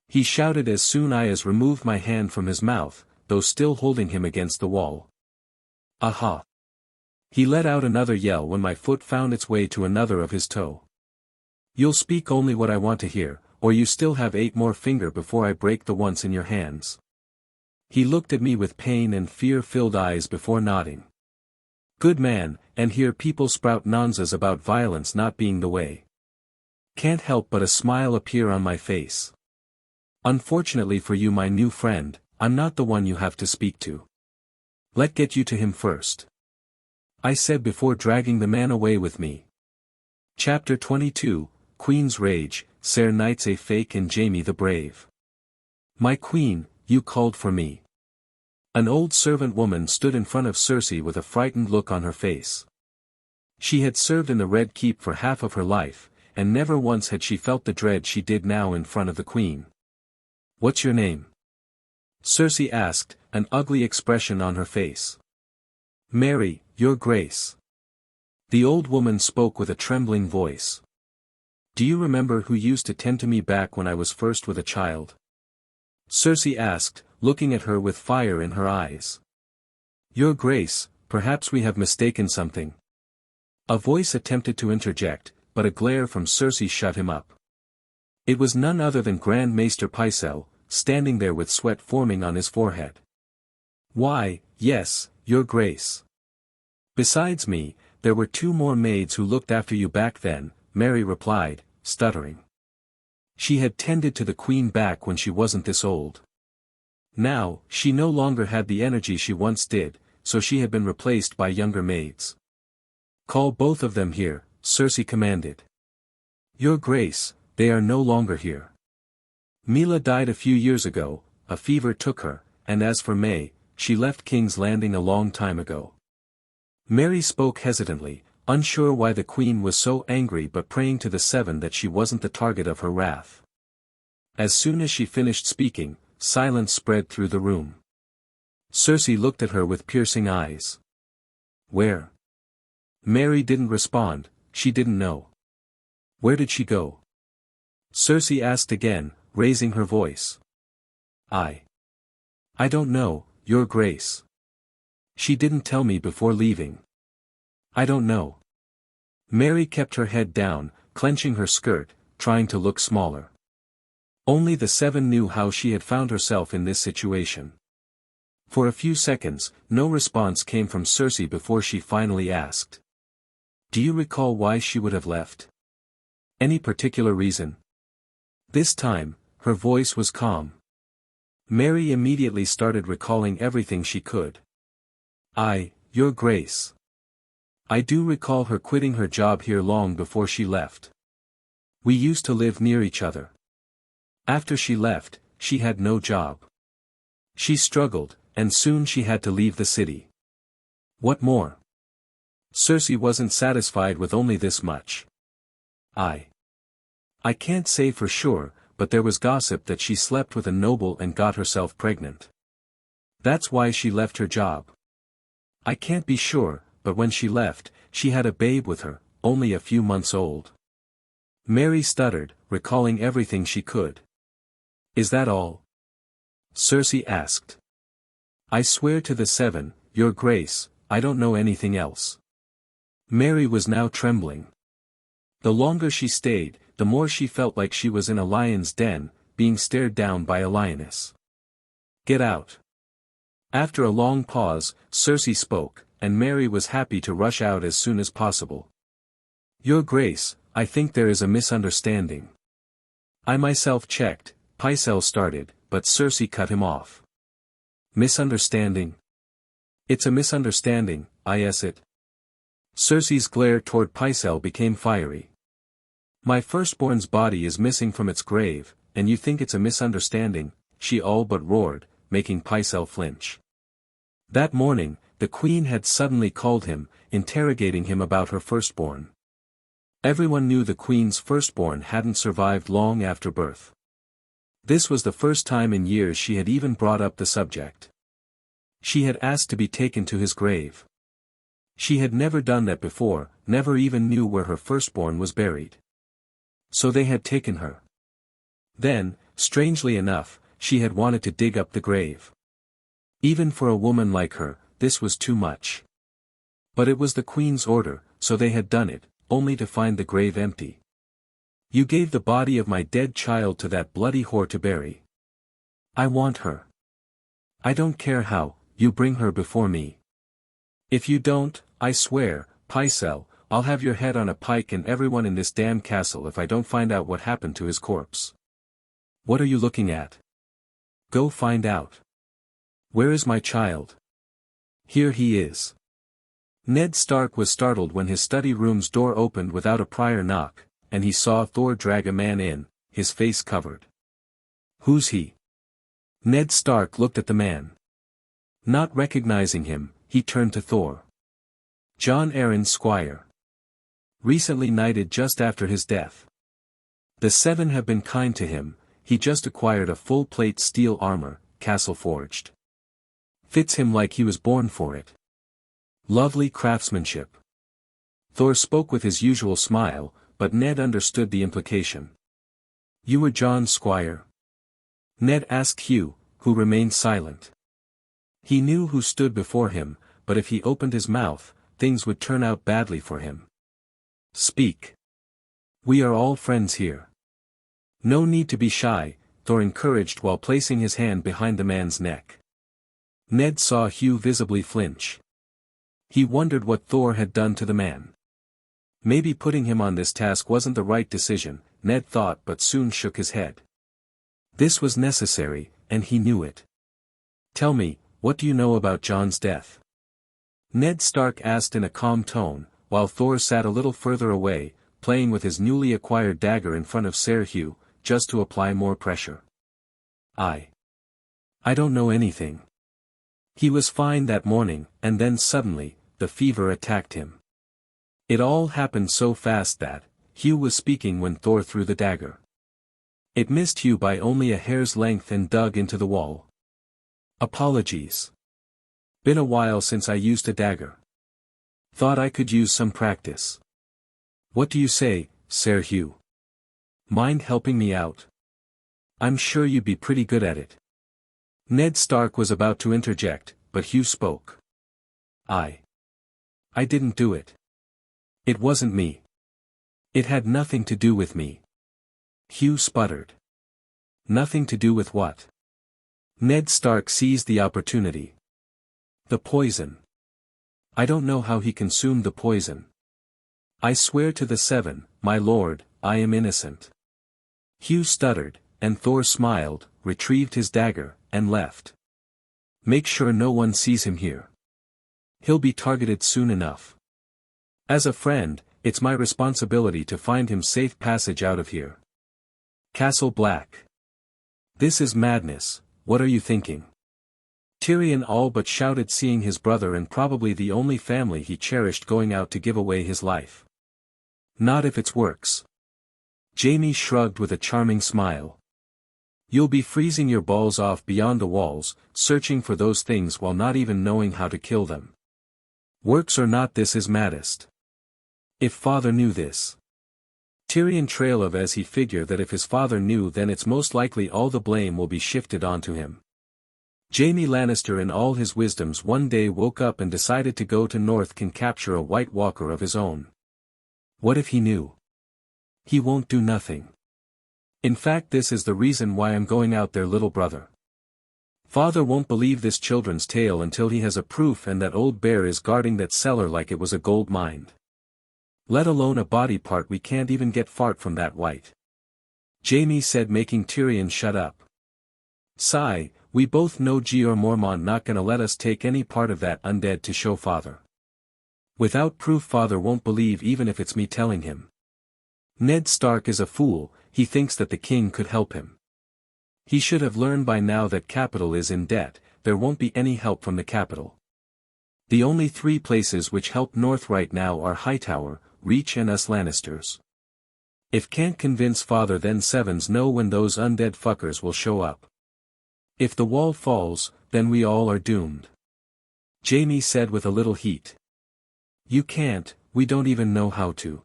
he shouted as soon as I removed my hand from his mouth, though still holding him against the wall. "Aha!" He let out another yell when my foot found its way to another of his toe. "You'll speak only what I want to hear, or you still have 8 more finger before I break the once in your hands." He looked at me with pain and fear-filled eyes before nodding. "Good man, and hear people sprout nonsense about violence not being the way." Can't help but a smile appear on my face. "Unfortunately for you, my new friend, I'm not the one you have to speak to. Let get you to him first," I said before dragging the man away with me. Chapter 22, Queen's Rage, Ser Knights a Fake and Jaime the Brave. "My queen, you called for me." An old servant woman stood in front of Cersei with a frightened look on her face. She had served in the Red Keep for half of her life, and never once had she felt the dread she did now in front of the queen. "What's your name?" Cersei asked, an ugly expression on her face. "Mary, your grace." The old woman spoke with a trembling voice. "Do you remember who used to tend to me back when I was first with a child?" Cersei asked, looking at her with fire in her eyes. "Your grace, perhaps we have mistaken something." A voice attempted to interject, but a glare from Cersei shut him up. It was none other than Grand Maester Pycelle, standing there with sweat forming on his forehead. "Why, yes, your grace. Besides me, there were 2 more maids who looked after you back then," Mary replied, stuttering. She had tended to the queen back when she wasn't this old. Now, she no longer had the energy she once did, so she had been replaced by younger maids. "Call both of them here," Cersei commanded. "Your grace, they are no longer here. Mila died a few years ago, a fever took her, and as for May, she left King's Landing a long time ago." Mary spoke hesitantly, unsure why the queen was so angry but praying to the 7 that she wasn't the target of her wrath. As soon as she finished speaking, silence spread through the room. Cersei looked at her with piercing eyes. "Where?" Mary didn't respond, she didn't know. "Where did she go?" Cersei asked again, raising her voice. I don't know, your grace. She didn't tell me before leaving. I don't know." Mary kept her head down, clenching her skirt, trying to look smaller. Only the 7 knew how she had found herself in this situation. For a few seconds, no response came from Cersei before she finally asked. "Do you recall why she would have left? Any particular reason?" This time, her voice was calm. Mary immediately started recalling everything she could. Your grace. I do recall her quitting her job here long before she left. We used to live near each other. After she left, she had no job. She struggled, and soon she had to leave the city. What more?" Cersei wasn't satisfied with only this much. I can't say for sure, but there was gossip that she slept with a noble and got herself pregnant. That's why she left her job. I can't be sure, but when she left, she had a babe with her, only a few months old." Mary stuttered, recalling everything she could. "Is that all?" Cersei asked. "I swear to the 7, your grace, I don't know anything else." Mary was now trembling. The longer she stayed, the more she felt like she was in a lion's den, being stared down by a lioness. "Get out." After a long pause, Cersei spoke, and Mary was happy to rush out as soon as possible. "Your grace, I think there is a misunderstanding." I myself checked, Pycelle started, but Cersei cut him off. "Misunderstanding? It's a misunderstanding, is it?" Cersei's glare toward Pycelle became fiery. "My firstborn's body is missing from its grave, and you think it's a misunderstanding," she all but roared, making Pycelle flinch. That morning, the queen had suddenly called him, interrogating him about her firstborn. Everyone knew the queen's firstborn hadn't survived long after birth. This was the first time in years she had even brought up the subject. She had asked to be taken to his grave. She had never done that before, never even knew where her firstborn was buried. So they had taken her. Then, strangely enough, she had wanted to dig up the grave. Even for a woman like her, this was too much. But it was the Queen's order, so they had done it, only to find the grave empty. You gave the body of my dead child to that bloody whore to bury. I want her. I don't care how, you bring her before me. If you don't, I swear, Pycelle, I'll have your head on a pike and everyone in this damn castle if I don't find out what happened to his corpse. What are you looking at? Go find out. Where is my child? Here he is. Ned Stark was startled when his study room's door opened without a prior knock, and he saw Thor drag a man in, his face covered. Who's he? Ned Stark looked at the man. Not recognizing him, he turned to Thor. Jon Arryn's squire. Recently knighted just after his death. The Seven have been kind to him, he just acquired a full-plate steel armor, castle-forged. Fits him like he was born for it. Lovely craftsmanship. Thor spoke with his usual smile, but Ned understood the implication. You were Jon's squire? Ned asked Hugh, who remained silent. He knew who stood before him, but if he opened his mouth, things would turn out badly for him. Speak. We are all friends here. No need to be shy, Thor encouraged while placing his hand behind the man's neck. Ned saw Hugh visibly flinch. He wondered what Thor had done to the man. Maybe putting him on this task wasn't the right decision, Ned thought, but soon shook his head. This was necessary, and he knew it. Tell me, what do you know about Jon's death? Ned Stark asked in a calm tone, while Thor sat a little further away, playing with his newly acquired dagger in front of Ser Hugh, just to apply more pressure. I don't know anything. He was fine that morning, and then suddenly, the fever attacked him. It all happened so fast that, Hugh was speaking when Thor threw the dagger. It missed Hugh by only a hair's length and dug into the wall. Apologies. Been a while since I used a dagger. Thought I could use some practice. What do you say, Ser Hugh? Mind helping me out? I'm sure you'd be pretty good at it. Ned Stark was about to interject, but Hugh spoke. I didn't do it. It wasn't me. It had nothing to do with me. Hugh sputtered. Nothing to do with what? Ned Stark seized the opportunity. The poison. I don't know how he consumed the poison. I swear to the Seven, my lord, I am innocent. Hugh stuttered, and Thor smiled, retrieved his dagger, and left. Make sure no one sees him here. He'll be targeted soon enough. As a friend, it's my responsibility to find him safe passage out of here. Castle Black. This is madness, what are you thinking? Tyrion all but shouted, seeing his brother and probably the only family he cherished going out to give away his life. Not if it's works. Jaime shrugged with a charming smile. You'll be freezing your balls off beyond the walls, searching for those things while not even knowing how to kill them. Works or not, this is maddest. If father knew this. Tyrion trailed of as he figured that if his father knew, then it's most likely all the blame will be shifted onto him. Jaime Lannister in all his wisdoms one day woke up and decided to go to North and capture a White Walker of his own. What if he knew? He won't do nothing. In fact, this is the reason why I'm going out there, little brother. Father won't believe this children's tale until he has a proof, and that old bear is guarding that cellar like it was a gold mine. Let alone a body part we can't even get fart from that white. Jaime said, making Tyrion shut up. Sigh, we both know Jeor Mormont not gonna let us take any part of that undead to show father. Without proof father won't believe even if it's me telling him. Ned Stark is a fool, he thinks that the king could help him. He should have learned by now that capital is in debt, there won't be any help from the capital. The only three places which help North right now are Hightower, Reach and us Lannisters. If can't convince father, then Sevens know when those undead fuckers will show up. If the wall falls, then we all are doomed. Jaime said with a little heat. You can't, we don't even know how to.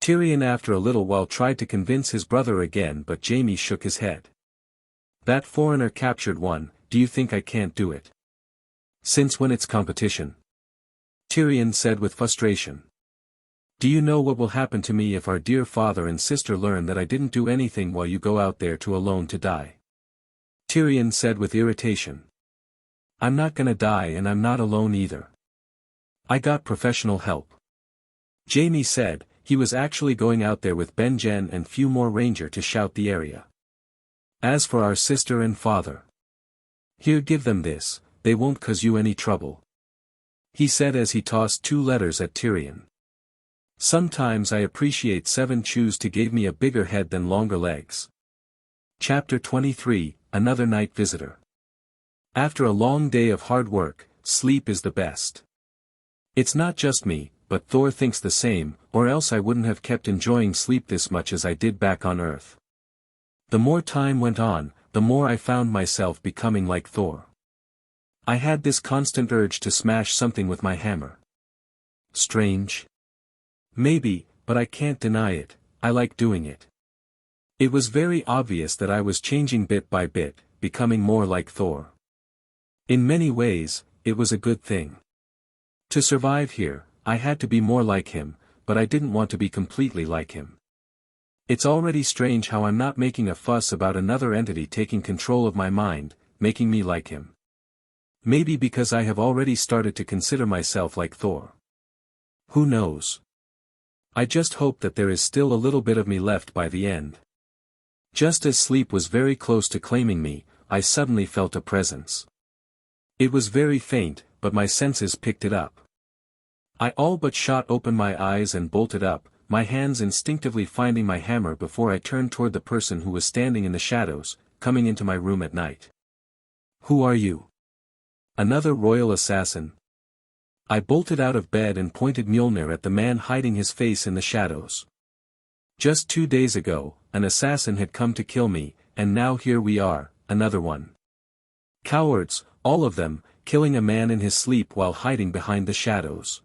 Tyrion after a little while tried to convince his brother again, but Jaime shook his head. That foreigner captured one, do you think I can't do it? Since when it's competition? Tyrion said with frustration. Do you know what will happen to me if our dear father and sister learn that I didn't do anything while you go out there to alone to die? Tyrion said with irritation. I'm not gonna die, and I'm not alone either. I got professional help. Jaime said. He was actually going out there with Benjen and few more ranger to shout the area. As for our sister and father. Here, give them this, they won't cause you any trouble. He said as he tossed 2 letters at Tyrion. Sometimes I appreciate 7 choose to give me a bigger head than longer legs. Chapter 23, Another Night Visitor. After a long day of hard work, sleep is the best. It's not just me, but Thor thinks the same, or else I wouldn't have kept enjoying sleep this much as I did back on Earth. The more time went on, the more I found myself becoming like Thor. I had this constant urge to smash something with my hammer. Strange? Maybe, but I can't deny it, I like doing it. It was very obvious that I was changing bit by bit, becoming more like Thor. In many ways, it was a good thing. To survive here, I had to be more like him, but I didn't want to be completely like him. It's already strange how I'm not making a fuss about another entity taking control of my mind, making me like him. Maybe because I have already started to consider myself like Thor. Who knows? I just hope that there is still a little bit of me left by the end. Just as sleep was very close to claiming me, I suddenly felt a presence. It was very faint, but my senses picked it up. I all but shot open my eyes and bolted up, my hands instinctively finding my hammer before I turned toward the person who was standing in the shadows, coming into my room at night. Who are you? Another royal assassin? I bolted out of bed and pointed Mjolnir at the man hiding his face in the shadows. Just 2 days ago, an assassin had come to kill me, and now here we are, another one. Cowards, all of them, killing a man in his sleep while hiding behind the shadows.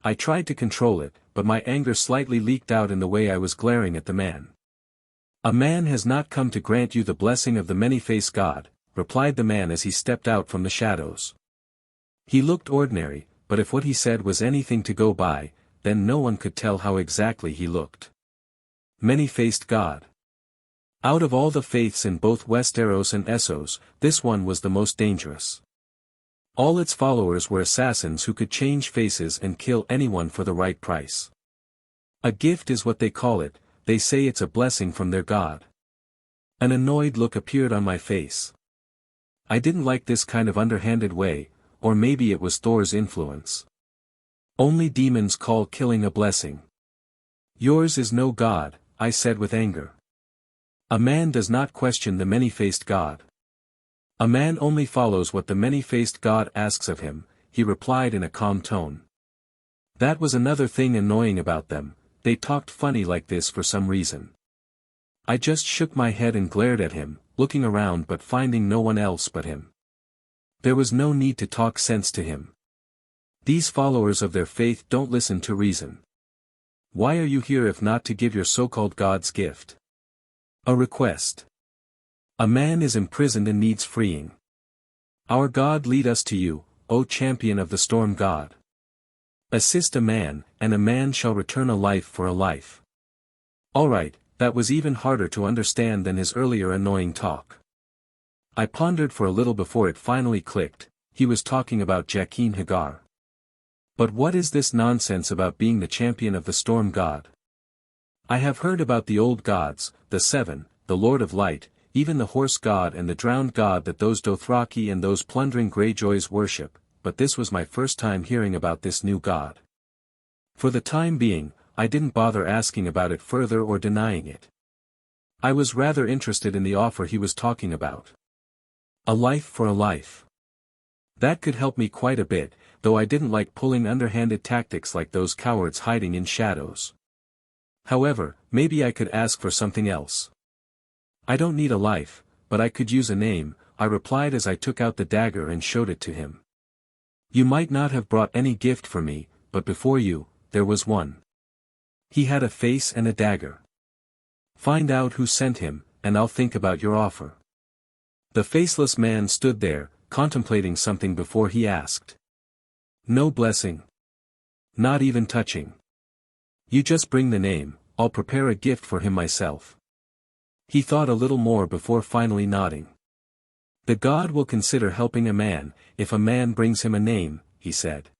I tried to control it, but my anger slightly leaked out in the way I was glaring at the man. A man has not come to grant you the blessing of the many-faced god, replied the man as he stepped out from the shadows. He looked ordinary, but if what he said was anything to go by, then no one could tell how exactly he looked. Many-faced god. Out of all the faiths in both Westeros and Essos, this one was the most dangerous. All its followers were assassins who could change faces and kill anyone for the right price. A gift is what they call it, they say it's a blessing from their god. An annoyed look appeared on my face. I didn't like this kind of underhanded way, or maybe it was Thor's influence. Only demons call killing a blessing. Yours is no god, I said with anger. A man does not question the many-faced god. A man only follows what the many-faced god asks of him, he replied in a calm tone. That was another thing annoying about them, they talked funny like this for some reason. I just shook my head and glared at him, looking around but finding no one else but him. There was no need to talk sense to him. These followers of their faith don't listen to reason. Why are you here if not to give your so-called god's gift? A request. A man is imprisoned and needs freeing. Our God lead us to you, O champion of the storm god. Assist a man, and a man shall return a life for a life. Alright, that was even harder to understand than his earlier annoying talk. I pondered for a little before it finally clicked, he was talking about Jaqen Hagar. But what is this nonsense about being the champion of the storm god? I have heard about the old gods, the seven, the Lord of Light, even the horse god and the drowned god that those Dothraki and those plundering Greyjoys worship, but this was my first time hearing about this new god. For the time being, I didn't bother asking about it further or denying it. I was rather interested in the offer he was talking about. A life for a life. That could help me quite a bit, though I didn't like pulling underhanded tactics like those cowards hiding in shadows. However, maybe I could ask for something else. I don't need a life, but I could use a name, I replied as I took out the dagger and showed it to him. You might not have brought any gift for me, but before you, there was one. He had a face and a dagger. Find out who sent him, and I'll think about your offer." The faceless man stood there, contemplating something before he asked. "No blessing. Not even touching. You just bring the name, I'll prepare a gift for him myself." He thought a little more before finally nodding. "The god will consider helping a man, if a man brings him a name," he said.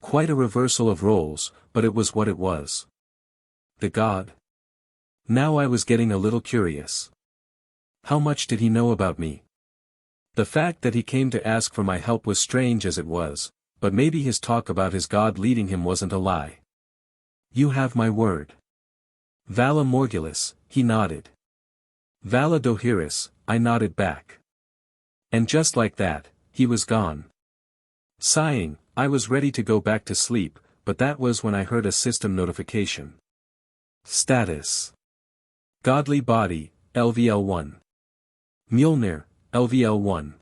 Quite a reversal of roles, but it was what it was. The god? Now I was getting a little curious. How much did he know about me? The fact that he came to ask for my help was strange as it was, but maybe his talk about his god leading him wasn't a lie. "You have my word." "Vala Morgulis," he nodded. "Vala Dohiris," I nodded back. And just like that, he was gone. Sighing, I was ready to go back to sleep, but that was when I heard a system notification. Status: Godly Body, LVL1. Mjolnir, LVL1.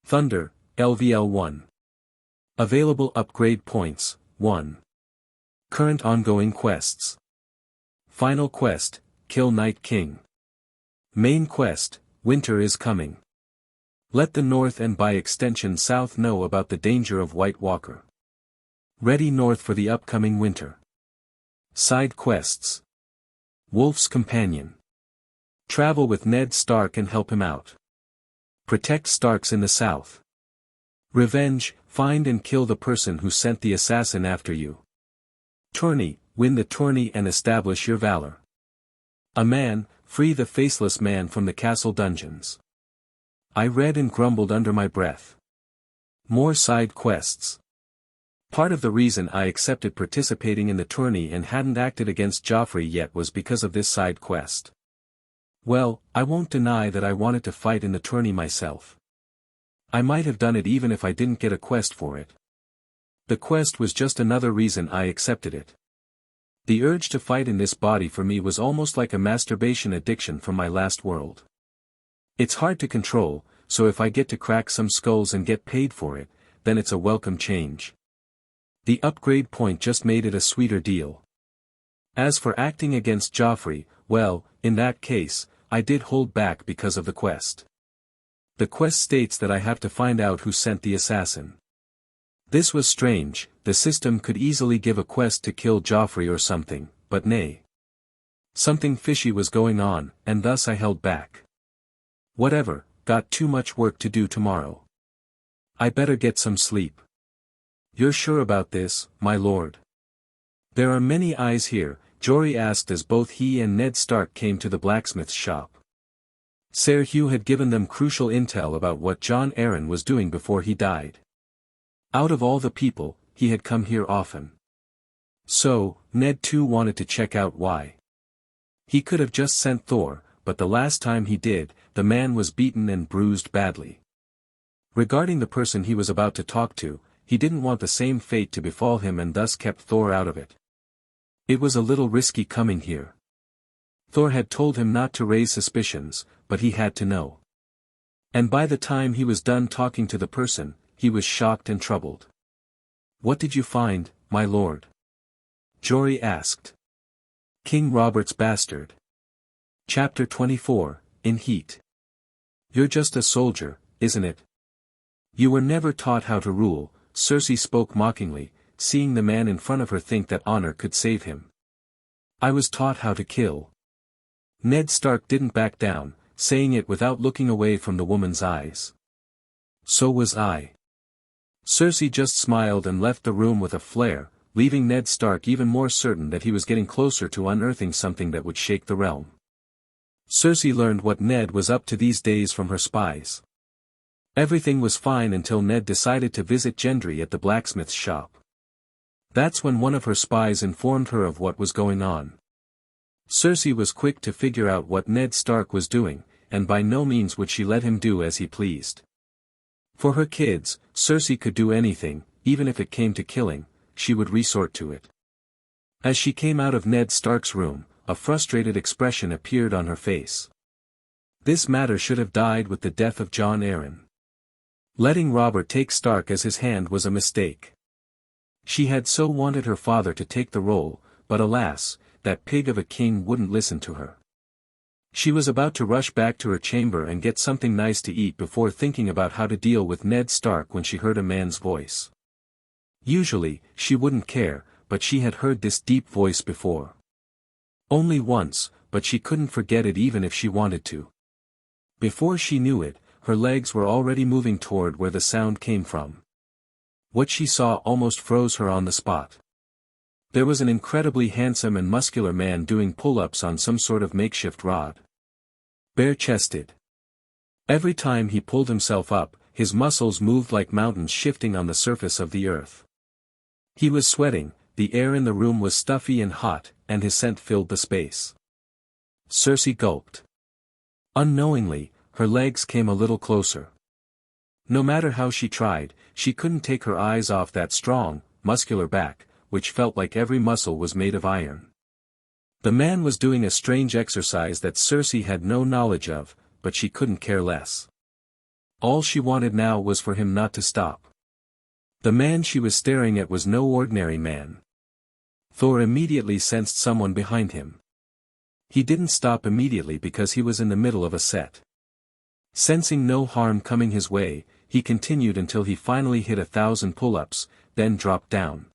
Thunder, LVL1. Available upgrade points, 1. Current ongoing quests. Final quest, Kill Night King. Main quest, Winter is Coming. Let the North and by extension South know about the danger of White Walker. Ready North for the upcoming winter. Side quests. Wolf's Companion. Travel with Ned Stark and help him out. Protect Starks in the South. Revenge, find and kill the person who sent the assassin after you. Tourney, win the tourney and establish your valor. A man, free the faceless man from the castle dungeons. I read and grumbled under my breath. More side quests. Part of the reason I accepted participating in the tourney and hadn't acted against Joffrey yet was because of this side quest. Well, I won't deny that I wanted to fight in the tourney myself. I might have done it even if I didn't get a quest for it. The quest was just another reason I accepted it. The urge to fight in this body for me was almost like a masturbation addiction from my last world. It's hard to control, so if I get to crack some skulls and get paid for it, then it's a welcome change. The upgrade point just made it a sweeter deal. As for acting against Joffrey, well, in that case, I did hold back because of the quest. The quest states that I have to find out who sent the assassin. This was strange, the system could easily give a quest to kill Joffrey or something, but nay. Something fishy was going on, and thus I held back. Whatever, got too much work to do tomorrow. I better get some sleep. You're sure about this, my lord? There are many eyes here, Jory asked as both he and Ned Stark came to the blacksmith's shop. Ser Hugh had given them crucial intel about what Jon Arryn was doing before he died. Out of all the people, he had come here often. So, Ned too wanted to check out why. He could have just sent Thor, but the last time he did, the man was beaten and bruised badly. Regarding the person he was about to talk to, he didn't want the same fate to befall him and thus kept Thor out of it. It was a little risky coming here. Thor had told him not to raise suspicions, but he had to know. And by the time he was done talking to the person, he was shocked and troubled. "What did you find, my lord?" Jory asked. King Robert's Bastard. Chapter 24, In Heat. You're just a soldier, isn't it? You were never taught how to rule, Cersei spoke mockingly, seeing the man in front of her think that honor could save him. I was taught how to kill. Ned Stark didn't back down, saying it without looking away from the woman's eyes. So was I. Cersei just smiled and left the room with a flare, leaving Ned Stark even more certain that he was getting closer to unearthing something that would shake the realm. Cersei learned what Ned was up to these days from her spies. Everything was fine until Ned decided to visit Gendry at the blacksmith's shop. That's when one of her spies informed her of what was going on. Cersei was quick to figure out what Ned Stark was doing, and by no means would she let him do as he pleased. For her kids, Cersei could do anything, even if it came to killing, she would resort to it. As she came out of Ned Stark's room, a frustrated expression appeared on her face. This matter should have died with the death of Jon Arryn. Letting Robert take Stark as his hand was a mistake. She had so wanted her father to take the role, but alas, that pig of a king wouldn't listen to her. She was about to rush back to her chamber and get something nice to eat before thinking about how to deal with Ned Stark when she heard a man's voice. Usually, she wouldn't care, but she had heard this deep voice before. Only once, but she couldn't forget it even if she wanted to. Before she knew it, her legs were already moving toward where the sound came from. What she saw almost froze her on the spot. There was an incredibly handsome and muscular man doing pull-ups on some sort of makeshift rod. Bare-chested. Every time he pulled himself up, his muscles moved like mountains shifting on the surface of the earth. He was sweating, the air in the room was stuffy and hot, and his scent filled the space. Cersei gulped. Unknowingly, her legs came a little closer. No matter how she tried, she couldn't take her eyes off that strong, muscular back, which felt like every muscle was made of iron. The man was doing a strange exercise that Cersei had no knowledge of, but she couldn't care less. All she wanted now was for him not to stop. The man she was staring at was no ordinary man. Thor immediately sensed someone behind him. He didn't stop immediately because he was in the middle of a set. Sensing no harm coming his way, he continued until he finally hit 1,000 pull-ups, then dropped down.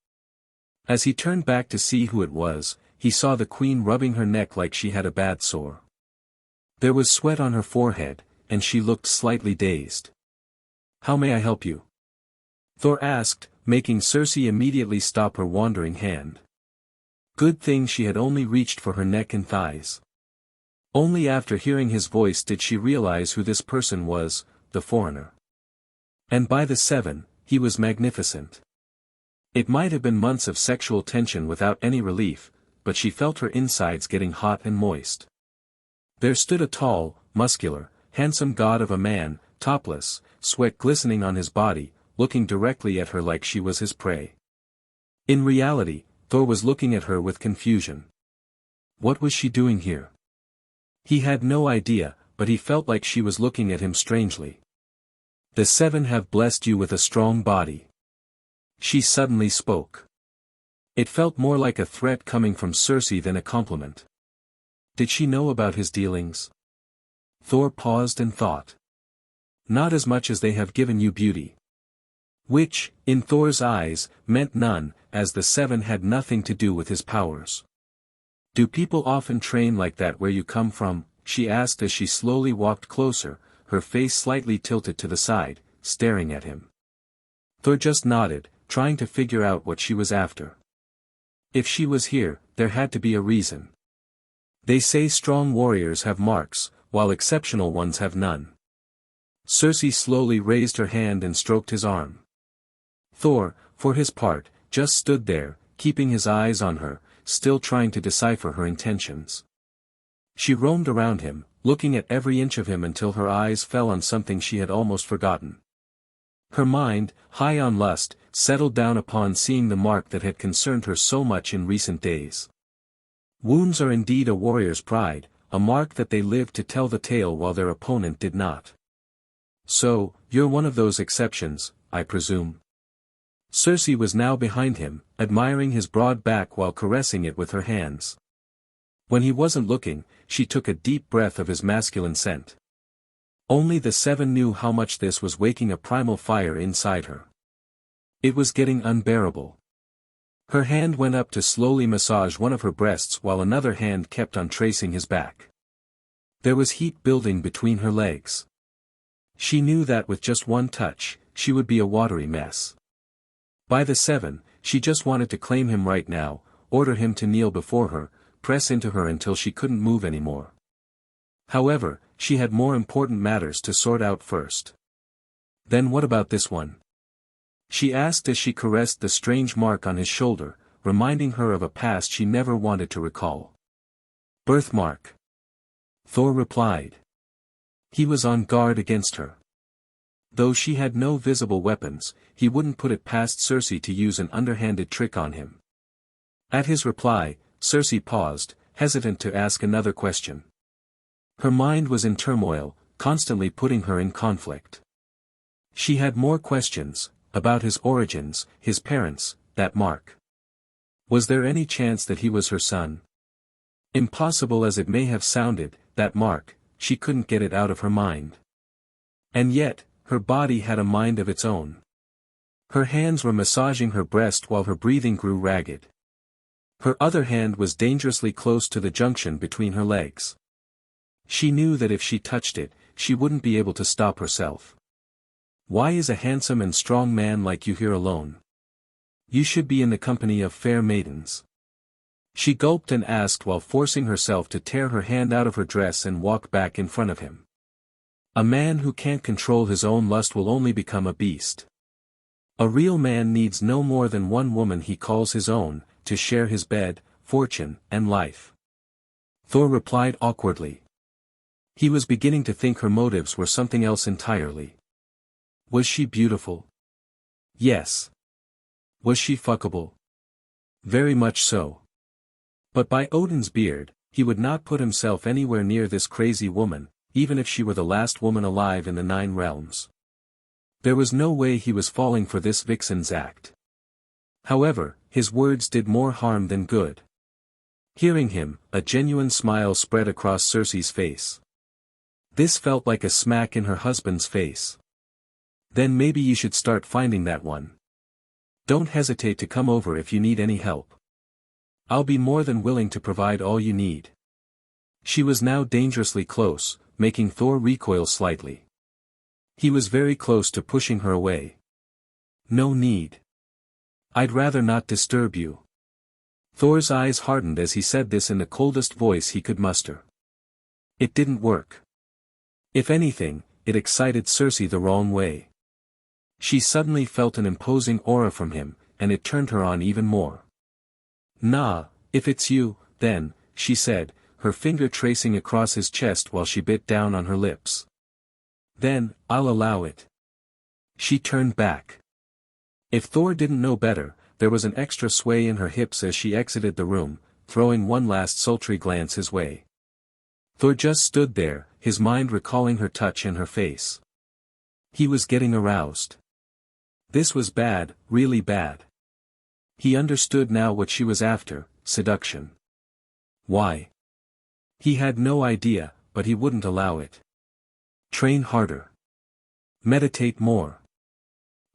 As he turned back to see who it was, he saw the queen rubbing her neck like she had a bad sore. There was sweat on her forehead, and she looked slightly dazed. "How may I help you?" Thor asked, making Cersei immediately stop her wandering hand. Good thing she had only reached for her neck and thighs. Only after hearing his voice did she realize who this person was, the foreigner. And by the seven, he was magnificent. It might have been months of sexual tension without any relief, but she felt her insides getting hot and moist. There stood a tall, muscular, handsome god of a man, topless, sweat glistening on his body, looking directly at her like she was his prey. In reality, Thor was looking at her with confusion. What was she doing here? He had no idea, but he felt like she was looking at him strangely. "The seven have blessed you with a strong body." She suddenly spoke. It felt more like a threat coming from Cersei than a compliment. Did she know about his dealings? Thor paused and thought. Not as much as they have given you beauty. Which, in Thor's eyes, meant none, as the seven had nothing to do with his powers. "Do people often train like that where you come from?" she asked as she slowly walked closer, her face slightly tilted to the side, staring at him. Thor just nodded, trying to figure out what she was after. If she was here, there had to be a reason. They say strong warriors have marks, while exceptional ones have none. Cersei slowly raised her hand and stroked his arm. Thor, for his part, just stood there, keeping his eyes on her, still trying to decipher her intentions. She roamed around him, looking at every inch of him until her eyes fell on something she had almost forgotten. Her mind, high on lust, settled down upon seeing the mark that had concerned her so much in recent days. Wounds are indeed a warrior's pride, a mark that they lived to tell the tale while their opponent did not. "So, you're one of those exceptions, I presume?" Cersei was now behind him, admiring his broad back while caressing it with her hands. When he wasn't looking, she took a deep breath of his masculine scent. Only the seven knew how much this was waking a primal fire inside her. It was getting unbearable. Her hand went up to slowly massage one of her breasts while another hand kept on tracing his back. There was heat building between her legs. She knew that with just one touch, she would be a watery mess. By the seven, she just wanted to claim him right now, order him to kneel before her, press into her until she couldn't move anymore. However, she had more important matters to sort out first. "Then what about this one?" she asked as she caressed the strange mark on his shoulder, reminding her of a past she never wanted to recall. "Birthmark," Thor replied. He was on guard against her. Though she had no visible weapons, he wouldn't put it past Cersei to use an underhanded trick on him. At his reply, Cersei paused, hesitant to ask another question. Her mind was in turmoil, constantly putting her in conflict. She had more questions, about his origins, his parents, that mark. Was there any chance that he was her son? Impossible as it may have sounded, that mark, she couldn't get it out of her mind. And yet, her body had a mind of its own. Her hands were massaging her breast while her breathing grew ragged. Her other hand was dangerously close to the junction between her legs. She knew that if she touched it, she wouldn't be able to stop herself. Why is a handsome and strong man like you here alone? You should be in the company of fair maidens. She gulped and asked while forcing herself to tear her hand out of her dress and walk back in front of him. A man who can't control his own lust will only become a beast. A real man needs no more than one woman he calls his own, to share his bed, fortune, and life. Thor replied awkwardly. He was beginning to think her motives were something else entirely. Was she beautiful? Yes. Was she fuckable? Very much so. But by Odin's beard, he would not put himself anywhere near this crazy woman, even if she were the last woman alive in the 9 realms. There was no way he was falling for this vixen's act. However, his words did more harm than good. Hearing him, a genuine smile spread across Cersei's face. This felt like a smack in her husband's face. Then maybe you should start finding that one. Don't hesitate to come over if you need any help. I'll be more than willing to provide all you need. She was now dangerously close, making Thor recoil slightly. He was very close to pushing her away. No need. I'd rather not disturb you. Thor's eyes hardened as he said this in the coldest voice he could muster. It didn't work. If anything, it excited Cersei the wrong way. She suddenly felt an imposing aura from him, and it turned her on even more. Nah, if it's you, then, she said, her finger tracing across his chest while she bit down on her lips. Then, I'll allow it. She turned back. If Thor didn't know better, there was an extra sway in her hips as she exited the room, throwing one last sultry glance his way. Thor just stood there, his mind recalling her touch and her face. He was getting aroused. This was bad, really bad. He understood now what she was after, seduction. Why? He had no idea, but he wouldn't allow it. Train harder. Meditate more.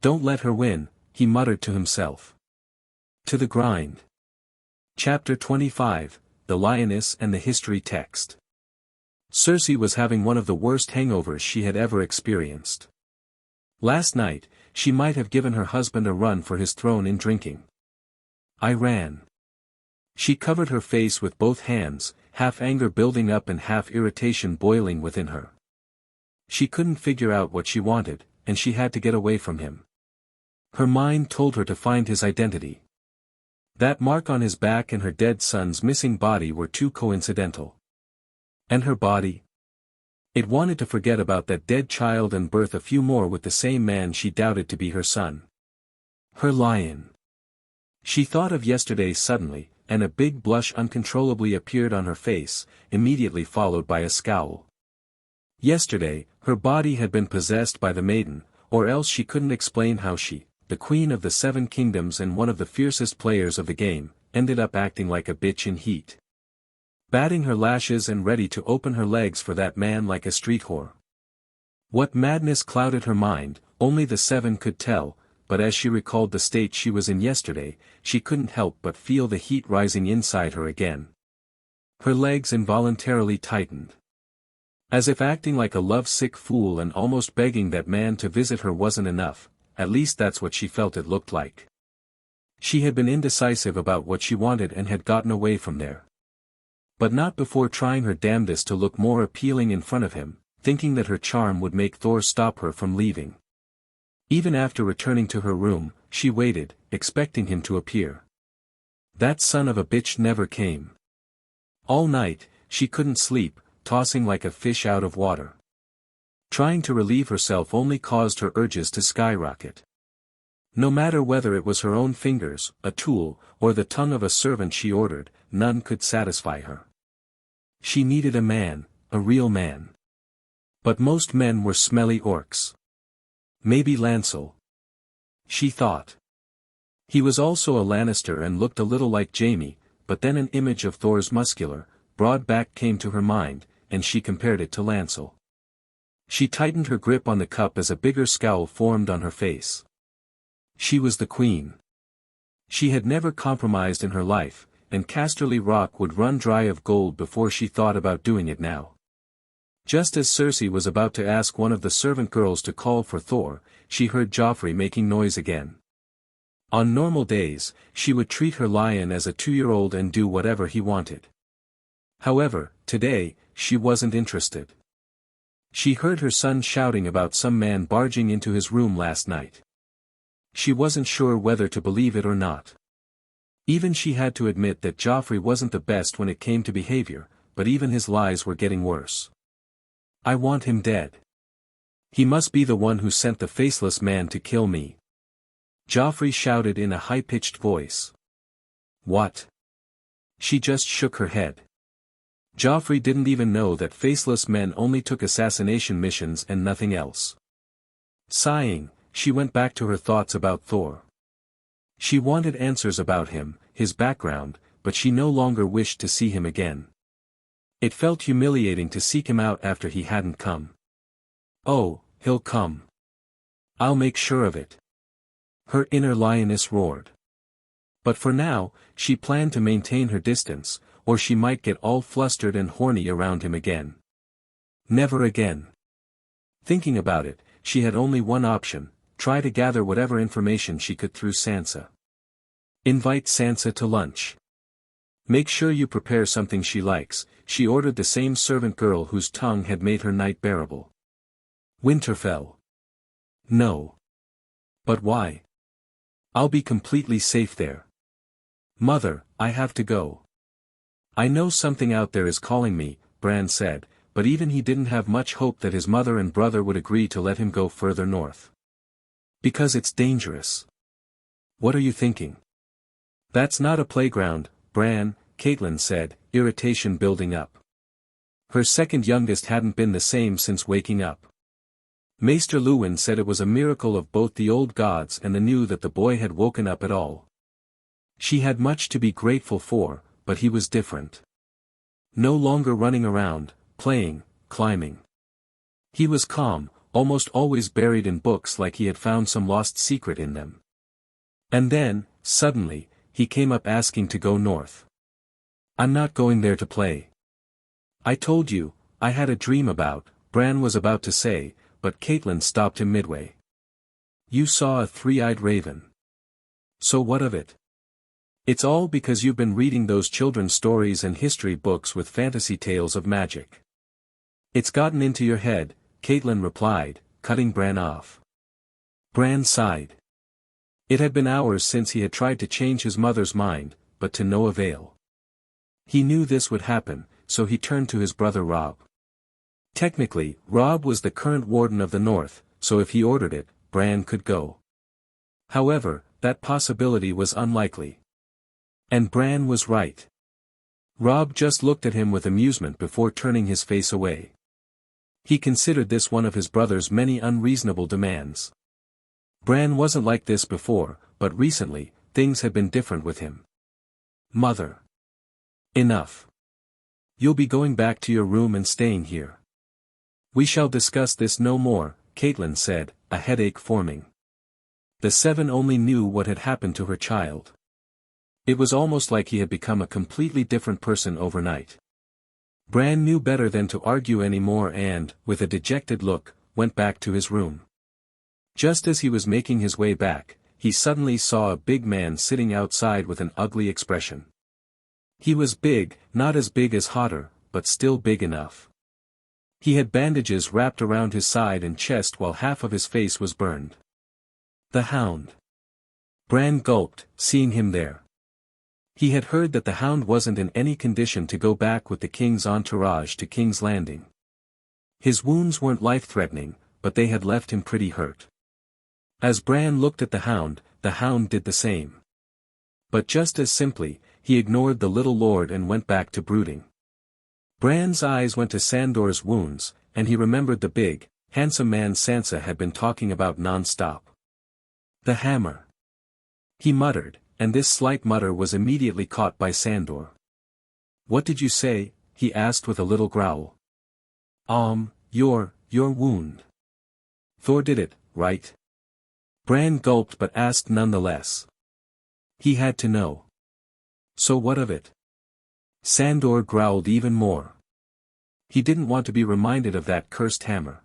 Don't let her win, he muttered to himself. To the grind. Chapter 25, The Lioness and the History Text. Cersei was having one of the worst hangovers she had ever experienced. Last night, she might have given her husband a run for his throne in drinking. I ran. She covered her face with both hands, half anger building up and half irritation boiling within her. She couldn't figure out what she wanted, and she had to get away from him. Her mind told her to find his identity. That mark on his back and her dead son's missing body were too coincidental. And her body? It wanted to forget about that dead child and birth a few more with the same man she doubted to be her son. Her lion. She thought of yesterday suddenly, and a big blush uncontrollably appeared on her face, immediately followed by a scowl. Yesterday, her body had been possessed by the maiden, or else she couldn't explain how she, the queen of the 7 kingdoms and one of the fiercest players of the game, ended up acting like a bitch in heat. Batting her lashes and ready to open her legs for that man like a street whore. What madness clouded her mind, only the 7 could tell, but as she recalled the state she was in yesterday, she couldn't help but feel the heat rising inside her again. Her legs involuntarily tightened. As if acting like a love-sick fool and almost begging that man to visit her wasn't enough, at least that's what she felt it looked like. She had been indecisive about what she wanted and had gotten away from there. But not before trying her damnedest to look more appealing in front of him, thinking that her charm would make Thor stop her from leaving. Even after returning to her room, she waited, expecting him to appear. That son of a bitch never came. All night, she couldn't sleep, tossing like a fish out of water. Trying to relieve herself only caused her urges to skyrocket. No matter whether it was her own fingers, a tool, or the tongue of a servant she ordered, none could satisfy her. She needed a man, a real man. But most men were smelly orcs. Maybe Lancel. She thought. He was also a Lannister and looked a little like Jaime, but then an image of Thor's muscular, broad back came to her mind, and she compared it to Lancel. She tightened her grip on the cup as a bigger scowl formed on her face. She was the queen. She had never compromised in her life, and Casterly Rock would run dry of gold before she thought about doing it now. Just as Cersei was about to ask one of the servant girls to call for Thor, she heard Joffrey making noise again. On normal days, she would treat her lion as a 2-year-old and do whatever he wanted. However, today, she wasn't interested. She heard her son shouting about some man barging into his room last night. She wasn't sure whether to believe it or not. Even she had to admit that Joffrey wasn't the best when it came to behavior, but even his lies were getting worse. I want him dead. He must be the one who sent the Faceless Man to kill me. Joffrey shouted in a high-pitched voice. What? She just shook her head. Joffrey didn't even know that Faceless Men only took assassination missions and nothing else. Sighing, she went back to her thoughts about Thor. She wanted answers about him, his background, but she no longer wished to see him again. It felt humiliating to seek him out after he hadn't come. Oh, he'll come. I'll make sure of it. Her inner lioness roared. But for now, she planned to maintain her distance, or she might get all flustered and horny around him again. Never again. Thinking about it, she had only one option: try to gather whatever information she could through Sansa. Invite Sansa to lunch. Make sure you prepare something she likes. She ordered the same servant girl whose tongue had made her night bearable. Winterfell. No. But why? I'll be completely safe there. Mother, I have to go. I know something out there is calling me, Bran said, but even he didn't have much hope that his mother and brother would agree to let him go further north. Because it's dangerous. What are you thinking? That's not a playground, Bran, Catelyn said, irritation building up. Her second youngest hadn't been the same since waking up. Maester Luwin said it was a miracle of both the old gods and the new that the boy had woken up at all. She had much to be grateful for, but he was different. No longer running around, playing, climbing. He was calm, almost always buried in books like he had found some lost secret in them. And then, suddenly, he came up asking to go north. I'm not going there to play. I told you, I had a dream about, Bran was about to say, but Catelyn stopped him midway. You saw a three-eyed raven. So what of it? It's all because you've been reading those children's stories and history books with fantasy tales of magic. It's gotten into your head, Catelyn replied, cutting Bran off. Bran sighed. It had been hours since he had tried to change his mother's mind, but to no avail. He knew this would happen, so he turned to his brother Robb. Technically, Robb was the current warden of the North, so if he ordered it, Bran could go. However, that possibility was unlikely. And Bran was right. Robb just looked at him with amusement before turning his face away. He considered this one of his brother's many unreasonable demands. Bran wasn't like this before, but recently, things had been different with him. Mother. Enough. You'll be going back to your room and staying here. We shall discuss this no more, Catelyn said, a headache forming. The seven only knew what had happened to her child. It was almost like he had become a completely different person overnight. Bran knew better than to argue anymore and, with a dejected look, went back to his room. Just as he was making his way back, he suddenly saw a big man sitting outside with an ugly expression. He was big, not as big as Hodder, but still big enough. He had bandages wrapped around his side and chest while half of his face was burned. The Hound. Bran gulped, seeing him there. He had heard that the Hound wasn't in any condition to go back with the King's entourage to King's Landing. His wounds weren't life-threatening, but they had left him pretty hurt. As Bran looked at the Hound did the same. But just as simply, he ignored the little lord and went back to brooding. Bran's eyes went to Sandor's wounds, and he remembered the big, handsome man Sansa had been talking about non-stop. The hammer. He muttered, and this slight mutter was immediately caught by Sandor. What did you say? He asked with a little growl. Your wound. Thor did it, right? Bran gulped but asked nonetheless. He had to know. So what of it? Sandor growled even more. He didn't want to be reminded of that cursed hammer.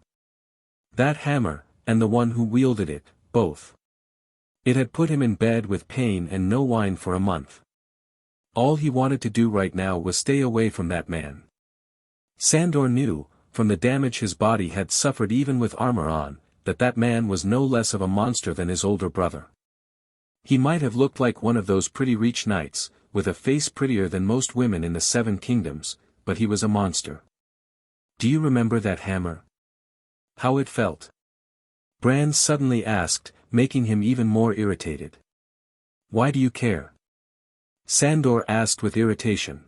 That hammer, and the one who wielded it, both. It had put him in bed with pain and no wine for a month. All he wanted to do right now was stay away from that man. Sandor knew, from the damage his body had suffered even with armor on, that man was no less of a monster than his older brother. He might have looked like one of those pretty rich knights, with a face prettier than most women in the Seven Kingdoms, but he was a monster. Do you remember that hammer? How it felt? Bran suddenly asked, making him even more irritated. Why do you care? Sandor asked with irritation.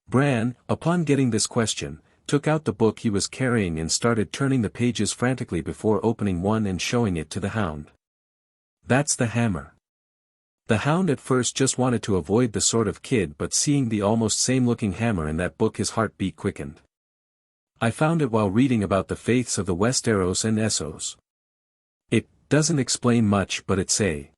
Bran, upon getting this question, took out the book he was carrying and started turning the pages frantically before opening one and showing it to the Hound. That's the hammer. The Hound at first just wanted to avoid the sort of kid, but seeing the almost same-looking hammer in that book his heartbeat quickened. I found it while reading about the faiths of the Westeros and Essos. It doesn't explain much, but it say.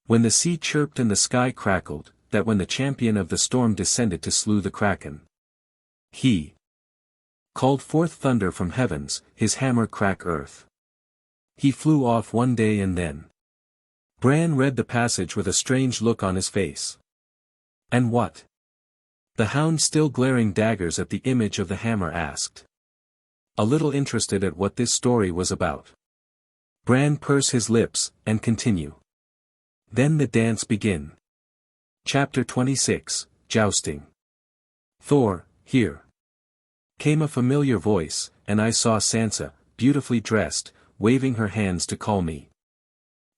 When the sea chirped and the sky crackled, that when the champion of the storm descended to slew the kraken, he called forth thunder from heavens, his hammer crack earth. He flew off one day and then. Bran read the passage with a strange look on his face. And what? The Hound, still glaring daggers at the image of the hammer, asked. A little interested at what this story was about. Bran pursed his lips, and continue. Then the dance begin. Chapter 26, Jousting. Thor, here. Came a familiar voice, and I saw Sansa, beautifully dressed, waving her hands to call me.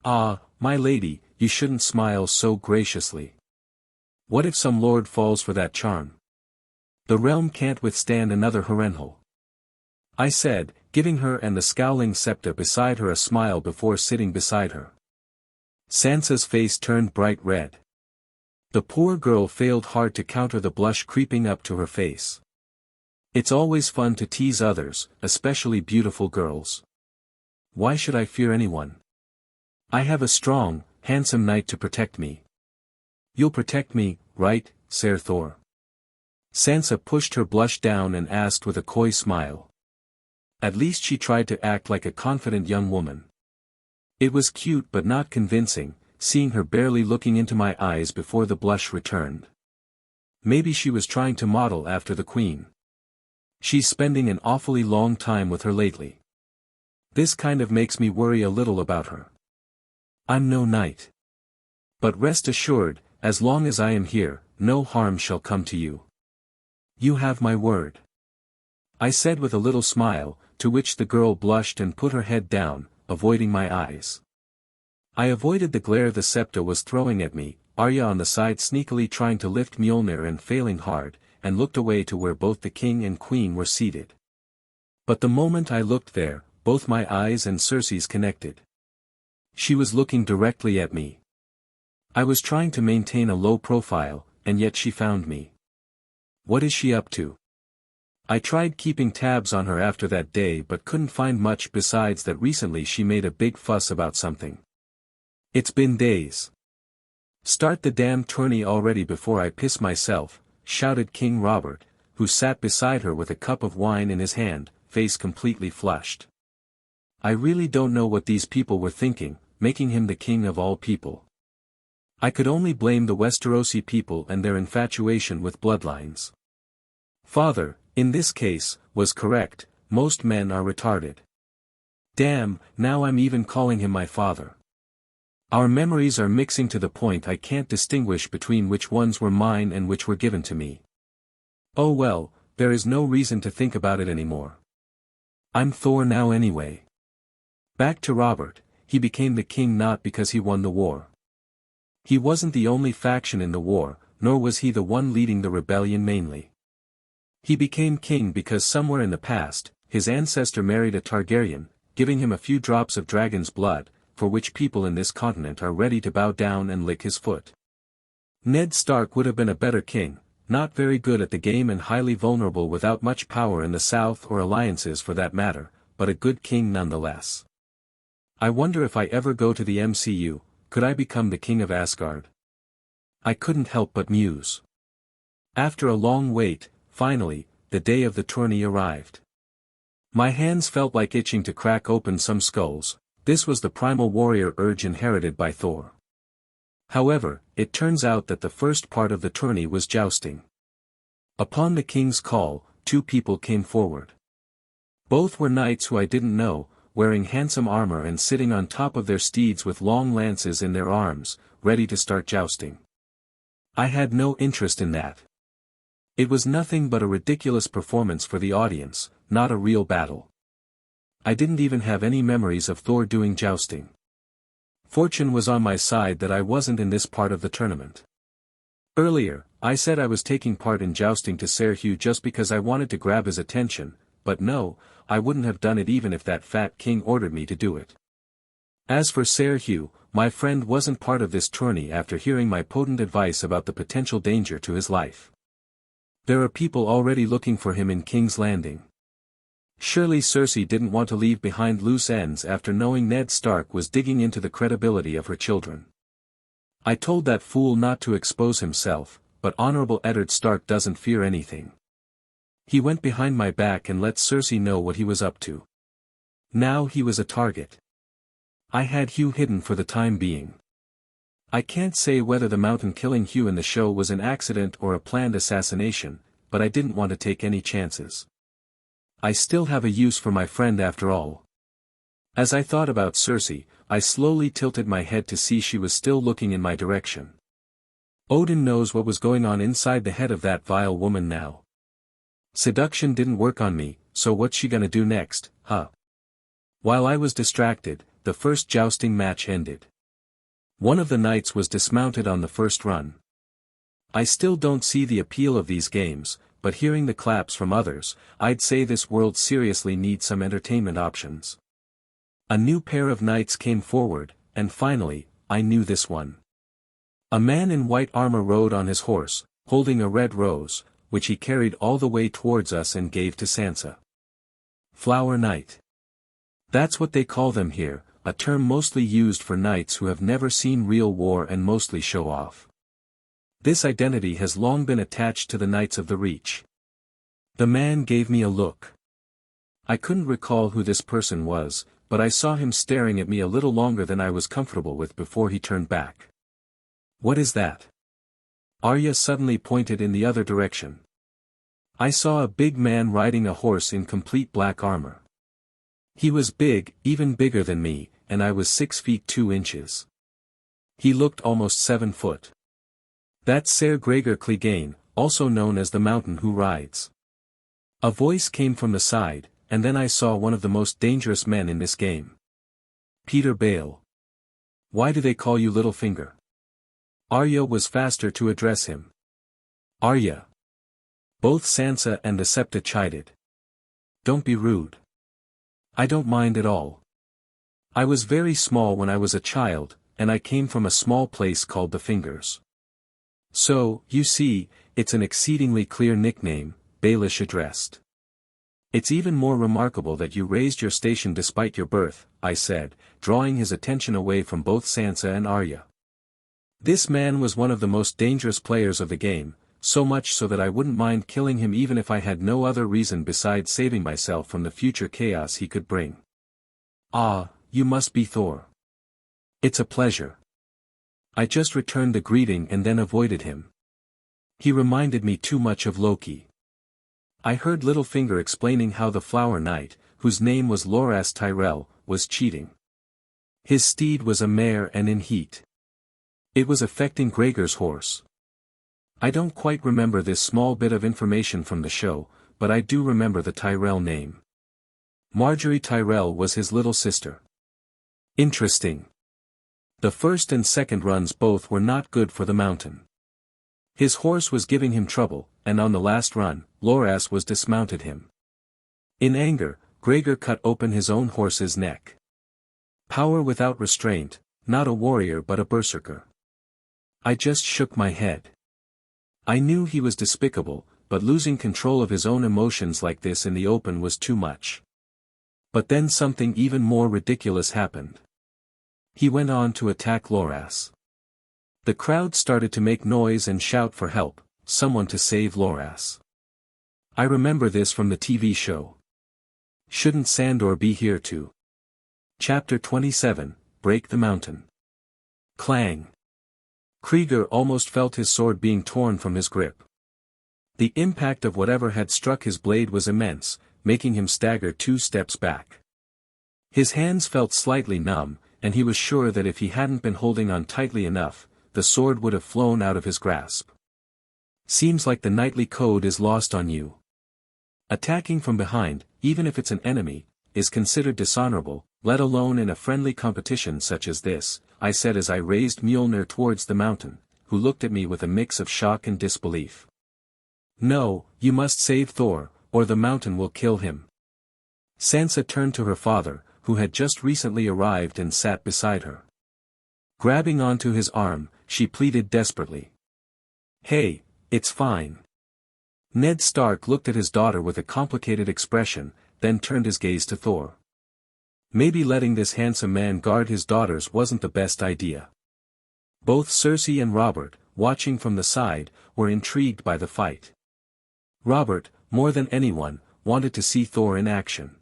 Ah, my lady, you shouldn't smile so graciously. What if some lord falls for that charm? The realm can't withstand another Harrenhal. I said, giving her and the scowling Septa beside her a smile before sitting beside her. Sansa's face turned bright red. The poor girl failed hard to counter the blush creeping up to her face. It's always fun to tease others, especially beautiful girls. Why should I fear anyone? I have a strong, handsome knight to protect me. You'll protect me, right, Ser Thor? Sansa pushed her blush down and asked with a coy smile. At least she tried to act like a confident young woman. It was cute but not convincing, seeing her barely looking into my eyes before the blush returned. Maybe she was trying to model after the queen. She's spending an awfully long time with her lately. This kind of makes me worry a little about her. I'm no knight. But rest assured, as long as I am here, no harm shall come to you. You have my word. I said with a little smile, to which the girl blushed and put her head down, avoiding my eyes. I avoided the glare the Septa was throwing at me, Arya on the side sneakily trying to lift Mjolnir and failing hard, and looked away to where both the king and queen were seated. But the moment I looked there, both my eyes and Cersei's connected. She was looking directly at me. I was trying to maintain a low profile, and yet she found me. What is she up to? I tried keeping tabs on her after that day but couldn't find much besides that recently she made a big fuss about something. It's been days. Start the damn tourney already before I piss myself, shouted King Robert, who sat beside her with a cup of wine in his hand, face completely flushed. I really don't know what these people were thinking, making him the king of all people. I could only blame the Westerosi people and their infatuation with bloodlines. Father, in this case, was correct, most men are retarded. Damn, now I'm even calling him my father. Our memories are mixing to the point I can't distinguish between which ones were mine and which were given to me. Oh well, there is no reason to think about it anymore. I'm Thor now anyway. Back to Robert, he became the king not because he won the war. He wasn't the only faction in the war, nor was he the one leading the rebellion mainly. He became king because somewhere in the past, his ancestor married a Targaryen, giving him a few drops of dragon's blood, for which people in this continent are ready to bow down and lick his foot. Ned Stark would have been a better king, not very good at the game and highly vulnerable without much power in the south or alliances for that matter, but a good king nonetheless. I wonder if I ever go to the MCU, could I become the king of Asgard? I couldn't help but muse. After a long wait, finally, the day of the tourney arrived. My hands felt like itching to crack open some skulls. This was the primal warrior urge inherited by Thor. However, it turns out that the first part of the tourney was jousting. Upon the king's call, 2 people came forward. Both were knights who I didn't know, wearing handsome armor and sitting on top of their steeds with long lances in their arms, ready to start jousting. I had no interest in that. It was nothing but a ridiculous performance for the audience, not a real battle. I didn't even have any memories of Thor doing jousting. Fortune was on my side that I wasn't in this part of the tournament. Earlier, I said I was taking part in jousting to Ser Hugh just because I wanted to grab his attention, but no, I wouldn't have done it even if that fat king ordered me to do it. As for Ser Hugh, my friend wasn't part of this tourney after hearing my potent advice about the potential danger to his life. There are people already looking for him in King's Landing. Surely Cersei didn't want to leave behind loose ends after knowing Ned Stark was digging into the credibility of her children. I told that fool not to expose himself, but Honorable Eddard Stark doesn't fear anything. He went behind my back and let Cersei know what he was up to. Now he was a target. I had Hugh hidden for the time being. I can't say whether the mountain killing Hugh in the show was an accident or a planned assassination, but I didn't want to take any chances. I still have a use for my friend after all. As I thought about Cersei, I slowly tilted my head to see she was still looking in my direction. Odin knows what was going on inside the head of that vile woman now. Seduction didn't work on me, so what's she gonna do next, huh? While I was distracted, the first jousting match ended. One of the knights was dismounted on the first run. I still don't see the appeal of these games, but hearing the claps from others, I'd say this world seriously needs some entertainment options. A new pair of knights came forward, and finally, I knew this one. A man in white armor rode on his horse, holding a red rose, which he carried all the way towards us and gave to Sansa. Flower Knight. That's what they call them here, a term mostly used for knights who have never seen real war and mostly show off. This identity has long been attached to the Knights of the Reach. The man gave me a look. I couldn't recall who this person was, but I saw him staring at me a little longer than I was comfortable with before he turned back. What is that? Arya suddenly pointed in the other direction. I saw a big man riding a horse in complete black armor. He was big, even bigger than me, and I was 6 feet 2 inches. He looked almost 7 foot. That's Ser Gregor Clegane, also known as the Mountain Who Rides. A voice came from the side, and then I saw one of the most dangerous men in this game. Peter Bale. Why do they call you Littlefinger? Arya was faster to address him. Arya. Both Sansa and the Septa chided. Don't be rude. I don't mind at all. I was very small when I was a child, and I came from a small place called the Fingers. So, you see, it's an exceedingly clear nickname, Baelish addressed. It's even more remarkable that you raised your station despite your birth, I said, drawing his attention away from both Sansa and Arya. This man was one of the most dangerous players of the game, so much so that I wouldn't mind killing him even if I had no other reason besides saving myself from the future chaos he could bring. Ah, you must be Thor. It's a pleasure. I just returned the greeting and then avoided him. He reminded me too much of Loki. I heard Littlefinger explaining how the Flower Knight, whose name was Loras Tyrell, was cheating. His steed was a mare and in heat. It was affecting Gregor's horse. I don't quite remember this small bit of information from the show, but I do remember the Tyrell name. Marjorie Tyrell was his little sister. Interesting. The first and second runs both were not good for the Mountain. His horse was giving him trouble, and on the last run, Loras was dismounted him. In anger, Gregor cut open his own horse's neck. Power without restraint, not a warrior but a berserker. I just shook my head. I knew he was despicable, but losing control of his own emotions like this in the open was too much. But then something even more ridiculous happened. He went on to attack Loras. The crowd started to make noise and shout for help, someone to save Loras. I remember this from the TV show. Shouldn't Sandor be here too? Chapter 27, Break the Mountain. Clang. Kreegyr almost felt his sword being torn from his grip. The impact of whatever had struck his blade was immense, making him stagger 2 steps back. His hands felt slightly numb, and he was sure that if he hadn't been holding on tightly enough, the sword would have flown out of his grasp. Seems like the knightly code is lost on you. Attacking from behind, even if it's an enemy, is considered dishonorable, let alone in a friendly competition such as this, I said as I raised Mjolnir towards the mountain, who looked at me with a mix of shock and disbelief. No, you must save Thor, or the mountain will kill him. Sansa turned to her father, who had just recently arrived and sat beside her. Grabbing onto his arm, she pleaded desperately. Hey, it's fine. Ned Stark looked at his daughter with a complicated expression, then turned his gaze to Thor. Maybe letting this handsome man guard his daughters wasn't the best idea. Both Cersei and Robert, watching from the side, were intrigued by the fight. Robert, more than anyone, wanted to see Thor in action.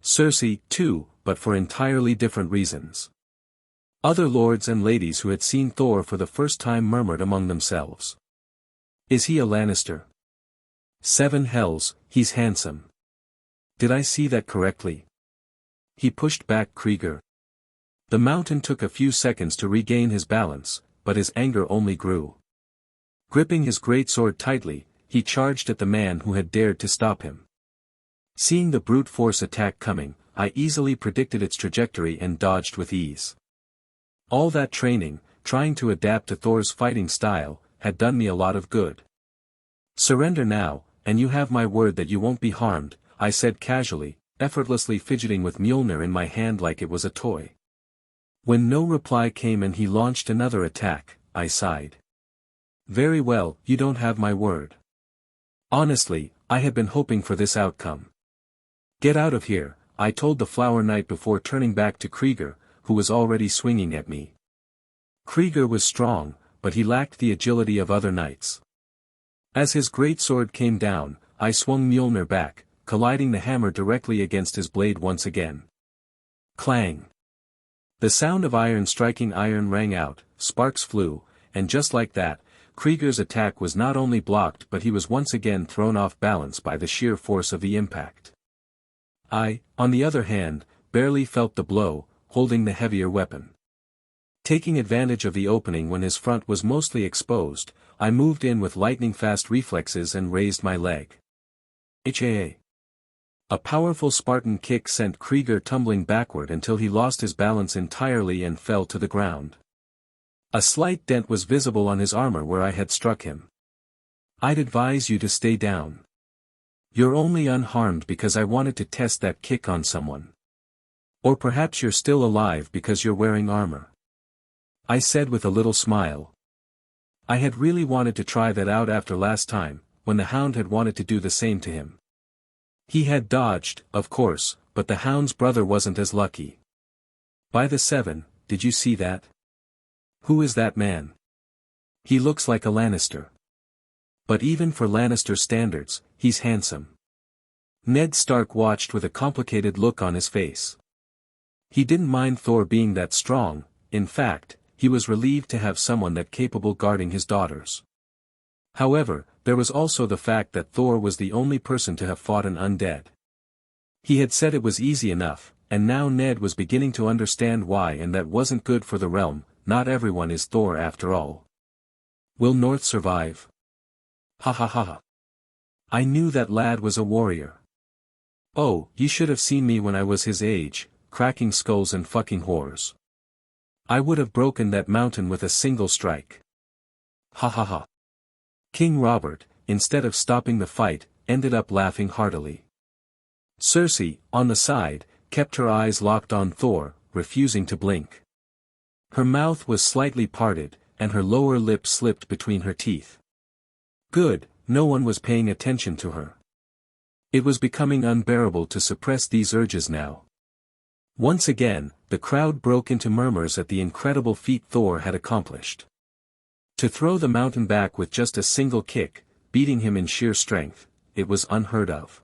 Cersei, too, but for entirely different reasons. Other lords and ladies who had seen Thor for the first time murmured among themselves. Is he a Lannister? 7 hells, he's handsome. Did I see that correctly? He pushed back Kreegyr. The mountain took a few seconds to regain his balance, but his anger only grew. Gripping his greatsword tightly, he charged at the man who had dared to stop him. Seeing the brute force attack coming, I easily predicted its trajectory and dodged with ease. All that training, trying to adapt to Thor's fighting style, had done me a lot of good. Surrender now, and you have my word that you won't be harmed, I said casually, effortlessly fidgeting with Mjolnir in my hand like it was a toy. When no reply came and he launched another attack, I sighed. Very well, you don't have my word. Honestly, I had been hoping for this outcome. Get out of here, I told the Flower Knight before turning back to Kreegyr, who was already swinging at me. Kreegyr was strong, but he lacked the agility of other knights. As his greatsword came down, I swung Mjolnir back, colliding the hammer directly against his blade once again. Clang! The sound of iron striking iron rang out, sparks flew, and just like that, Kreegyr's attack was not only blocked but he was once again thrown off balance by the sheer force of the impact. I, on the other hand, barely felt the blow, holding the heavier weapon. Taking advantage of the opening when his front was mostly exposed, I moved in with lightning-fast reflexes and raised my leg. HAA. A powerful Spartan kick sent Kreegyr tumbling backward until he lost his balance entirely and fell to the ground. A slight dent was visible on his armor where I had struck him. I'd advise you to stay down. You're only unharmed because I wanted to test that kick on someone. Or perhaps you're still alive because you're wearing armor. I said with a little smile. I had really wanted to try that out after last time, when the Hound had wanted to do the same to him. He had dodged, of course, but the Hound's brother wasn't as lucky. By the 7, did you see that? Who is that man? He looks like a Lannister. But even for Lannister standards, he's handsome. Ned Stark watched with a complicated look on his face. He didn't mind Thor being that strong, in fact, he was relieved to have someone that capable guarding his daughters. However, there was also the fact that Thor was the only person to have fought an undead. He had said it was easy enough, and now Ned was beginning to understand why, and that wasn't good for the realm. Not everyone is Thor after all. Will North survive? Ha ha ha ha. I knew that lad was a warrior. Oh, you should have seen me when I was his age, cracking skulls and fucking whores. I would have broken that mountain with a single strike. Ha ha ha. King Robert, instead of stopping the fight, ended up laughing heartily. Cersei, on the side, kept her eyes locked on Thor, refusing to blink. Her mouth was slightly parted, and her lower lip slipped between her teeth. Good, no one was paying attention to her. It was becoming unbearable to suppress these urges now. Once again, the crowd broke into murmurs at the incredible feat Thor had accomplished. To throw the mountain back with just a single kick, beating him in sheer strength, it was unheard of.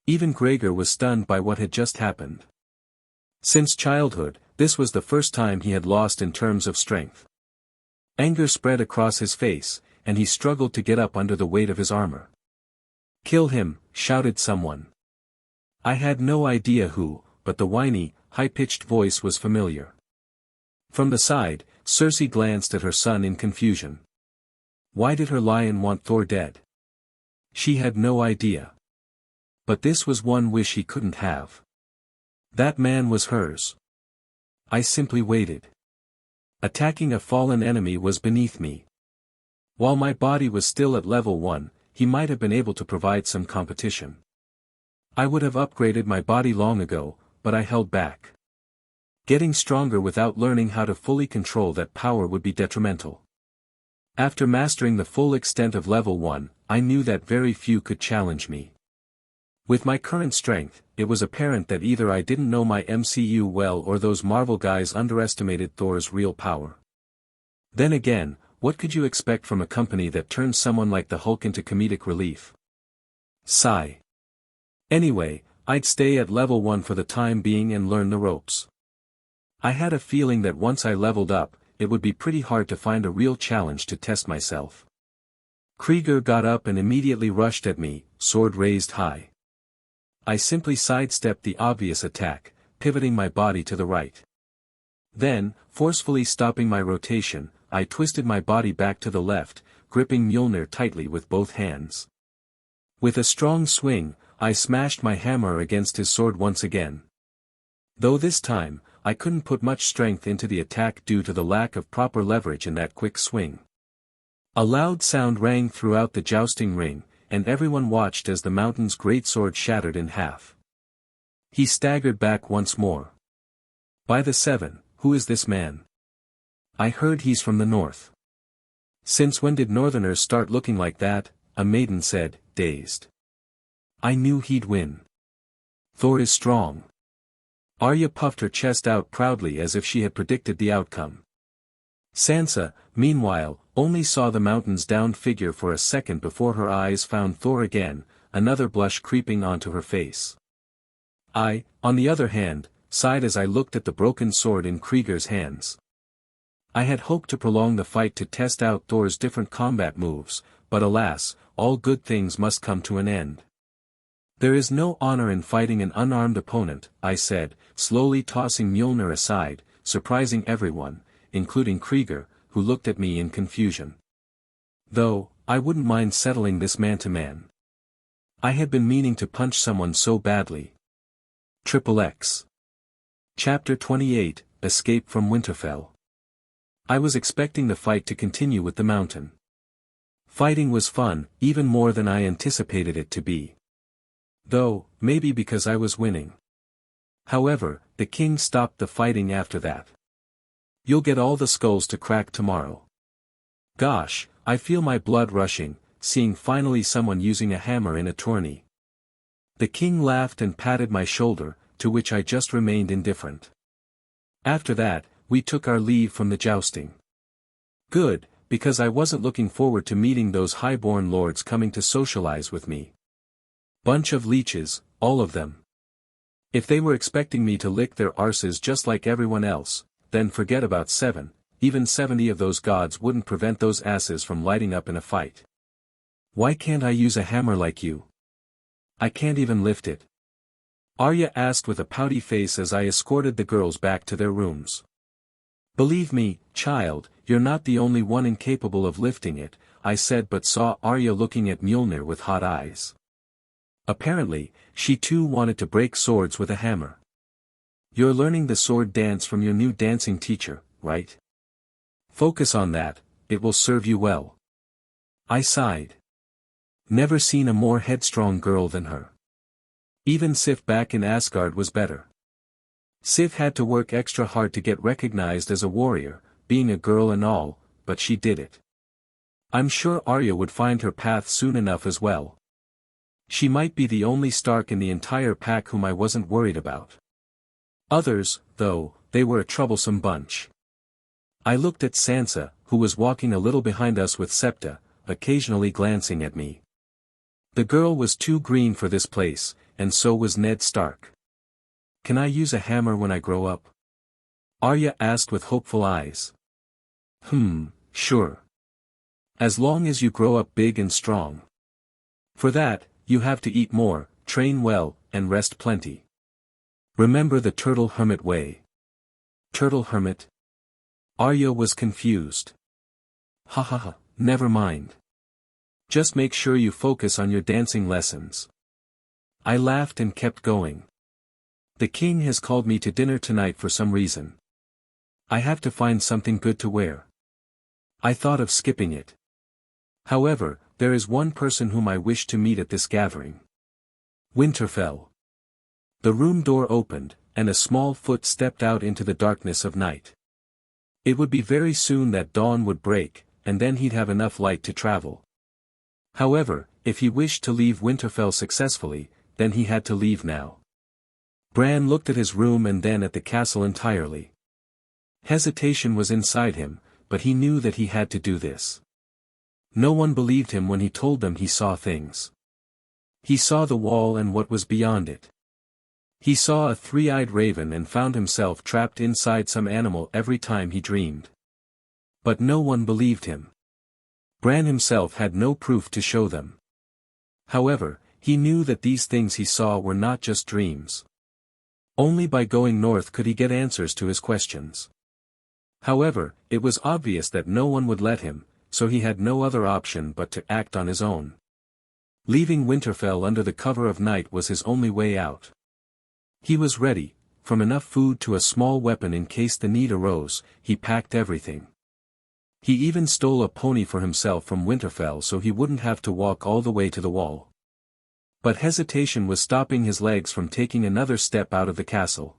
Even Gregor was stunned by what had just happened. Since childhood, this was the first time he had lost in terms of strength. Anger spread across his face, and he struggled to get up under the weight of his armor. "Kill him," shouted someone. I had no idea who, but the whiny, high-pitched voice was familiar. From the side, Cersei glanced at her son in confusion. Why did her lion want Thor dead? She had no idea. But this was one wish he couldn't have. That man was hers. I simply waited. Attacking a fallen enemy was beneath me. While my body was still at level 1, he might have been able to provide some competition. I would have upgraded my body long ago, but I held back. Getting stronger without learning how to fully control that power would be detrimental. After mastering the full extent of level 1, I knew that very few could challenge me. With my current strength, it was apparent that either I didn't know my MCU well or those Marvel guys underestimated Thor's real power. Then again, what could you expect from a company that turns someone like the Hulk into comedic relief? Sigh. Anyway, I'd stay at level 1 for the time being and learn the ropes. I had a feeling that once I leveled up, it would be pretty hard to find a real challenge to test myself. Krieger got up and immediately rushed at me, sword raised high. I simply sidestepped the obvious attack, pivoting my body to the right. Then, forcefully stopping my rotation, I twisted my body back to the left, gripping Mjolnir tightly with both hands. With a strong swing, I smashed my hammer against his sword once again. Though this time, I couldn't put much strength into the attack due to the lack of proper leverage in that quick swing. A loud sound rang throughout the jousting ring, and everyone watched as the mountain's great sword shattered in half. He staggered back once more. By the 7, who is this man? I heard he's from the north. Since when did northerners start looking like that? A maiden said, dazed. I knew he'd win. Thor is strong. Arya puffed her chest out proudly as if she had predicted the outcome. Sansa, meanwhile, only saw the mountain's downed figure for a second before her eyes found Thor again, another blush creeping onto her face. I, on the other hand, sighed as I looked at the broken sword in Krieger's hands. I had hoped to prolong the fight to test out Thor's different combat moves, but alas, all good things must come to an end. There is no honor in fighting an unarmed opponent, I said, slowly tossing Mjolnir aside, surprising everyone, including Krieger, who looked at me in confusion. Though, I wouldn't mind settling this man-to-man. I had been meaning to punch someone so badly. XXX. Chapter 28, Escape from Winterfell. I was expecting the fight to continue with the mountain. Fighting was fun, even more than I anticipated it to be. Though, maybe because I was winning. However, the king stopped the fighting after that. You'll get all the skulls to crack tomorrow. Gosh, I feel my blood rushing, seeing finally someone using a hammer in a tourney. The king laughed and patted my shoulder, to which I just remained indifferent. After that, we took our leave from the jousting. Good, because I wasn't looking forward to meeting those highborn lords coming to socialize with me. Bunch of leeches, all of them. If they were expecting me to lick their arses just like everyone else, then forget about 7, even 70 of those gods wouldn't prevent those asses from lighting up in a fight. Why can't I use a hammer like you? I can't even lift it. Arya asked with a pouty face as I escorted the girls back to their rooms. Believe me, child, you're not the only one incapable of lifting it, I said, but saw Arya looking at Mjolnir with hot eyes. Apparently, she too wanted to break swords with a hammer. You're learning the sword dance from your new dancing teacher, right? Focus on that, it will serve you well. I sighed. Never seen a more headstrong girl than her. Even Sif back in Asgard was better. Sif had to work extra hard to get recognized as a warrior, being a girl and all, but she did it. I'm sure Arya would find her path soon enough as well. She might be the only Stark in the entire pack whom I wasn't worried about. Others, though, they were a troublesome bunch. I looked at Sansa, who was walking a little behind us with Septa, occasionally glancing at me. The girl was too green for this place, and so was Ned Stark. Can I use a hammer when I grow up? Arya asked with hopeful eyes. Sure. As long as you grow up big and strong. For that, you have to eat more, train well, and rest plenty. Remember the turtle hermit way. Turtle hermit? Arya was confused. Ha, never mind. Just make sure you focus on your dancing lessons. I laughed and kept going. The king has called me to dinner tonight for some reason. I have to find something good to wear. I thought of skipping it. However, there is one person whom I wish to meet at this gathering. Winterfell. The room door opened, and a small foot stepped out into the darkness of night. It would be very soon that dawn would break, and then he'd have enough light to travel. However, if he wished to leave Winterfell successfully, then he had to leave now. Bran looked at his room and then at the castle entirely. Hesitation was inside him, but he knew that he had to do this. No one believed him when he told them he saw things. He saw the wall and what was beyond it. He saw a three-eyed raven and found himself trapped inside some animal every time he dreamed. But no one believed him. Bran himself had no proof to show them. However, he knew that these things he saw were not just dreams. Only by going north could he get answers to his questions. However, it was obvious that no one would let him, so he had no other option but to act on his own. Leaving Winterfell under the cover of night was his only way out. He was ready, from enough food to a small weapon in case the need arose. He packed everything. He even stole a pony for himself from Winterfell so he wouldn't have to walk all the way to the wall. But hesitation was stopping his legs from taking another step out of the castle.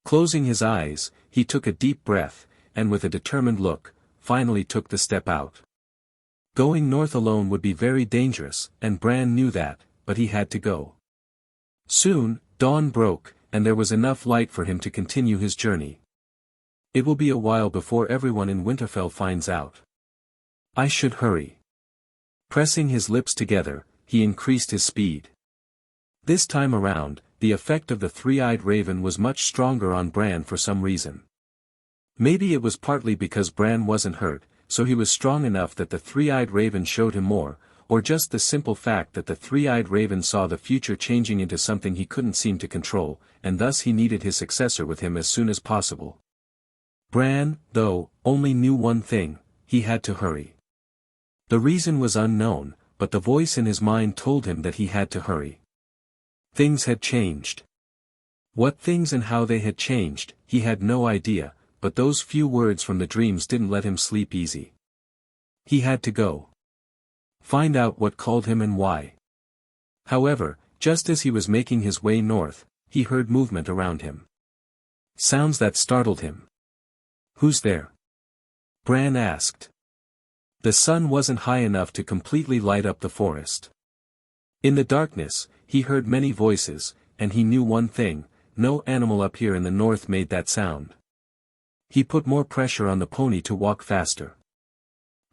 Closing his eyes, he took a deep breath, and with a determined look, finally took the step out. Going north alone would be very dangerous, and Bran knew that, but he had to go. Soon, dawn broke, and there was enough light for him to continue his journey. It will be a while before everyone in Winterfell finds out. I should hurry. Pressing his lips together, he increased his speed. This time around, the effect of the three-eyed raven was much stronger on Bran for some reason. Maybe it was partly because Bran wasn't hurt, so he was strong enough that the three-eyed raven showed him more, or just the simple fact that the three-eyed raven saw the future changing into something he couldn't seem to control, and thus he needed his successor with him as soon as possible. Bran, though, only knew one thing: he had to hurry. The reason was unknown, but the voice in his mind told him that he had to hurry. Things had changed. What things and how they had changed, he had no idea, but those few words from the dreams didn't let him sleep easy. He had to go. Find out what called him and why. However, just as he was making his way north, he heard movement around him. Sounds that startled him. Who's there? Bran asked. The sun wasn't high enough to completely light up the forest. In the darkness, he heard many voices, and he knew one thing: no animal up here in the north made that sound. He put more pressure on the pony to walk faster.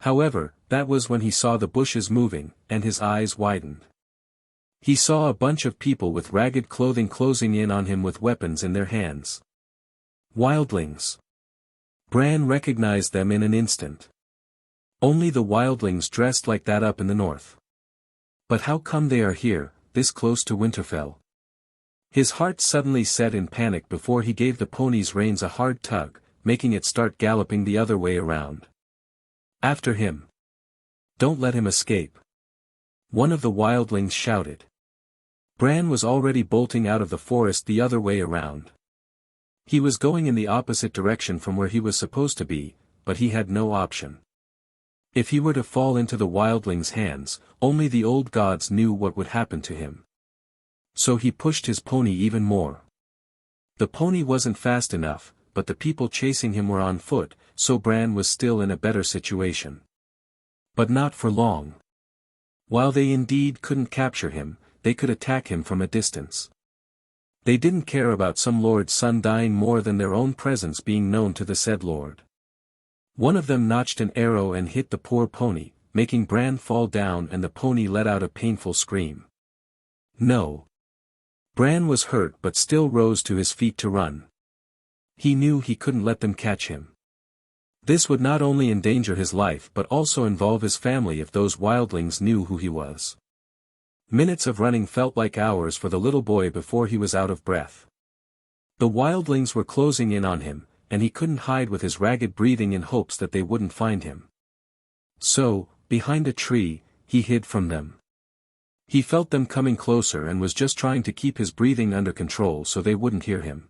However, that was when he saw the bushes moving, and his eyes widened. He saw a bunch of people with ragged clothing closing in on him with weapons in their hands. Wildlings. Bran recognized them in an instant. Only the wildlings dressed like that up in the north. But how come they are here, this close to Winterfell? His heart suddenly set in panic before he gave the pony's reins a hard tug, making it start galloping the other way around. After him. Don't let him escape. One of the wildlings shouted. Bran was already bolting out of the forest the other way around. He was going in the opposite direction from where he was supposed to be, but he had no option. If he were to fall into the wildlings' hands, only the old gods knew what would happen to him. So he pushed his pony even more. The pony wasn't fast enough, but the people chasing him were on foot, so Bran was still in a better situation. But not for long. While they indeed couldn't capture him, they could attack him from a distance. They didn't care about some lord's son dying more than their own presence being known to the said lord. One of them notched an arrow and hit the poor pony, making Bran fall down, and the pony let out a painful scream. No. Bran was hurt but still rose to his feet to run. He knew he couldn't let them catch him. This would not only endanger his life but also involve his family if those wildlings knew who he was. Minutes of running felt like hours for the little boy before he was out of breath. The wildlings were closing in on him, and he couldn't hide with his ragged breathing in hopes that they wouldn't find him. So, behind a tree, he hid from them. He felt them coming closer and was just trying to keep his breathing under control so they wouldn't hear him.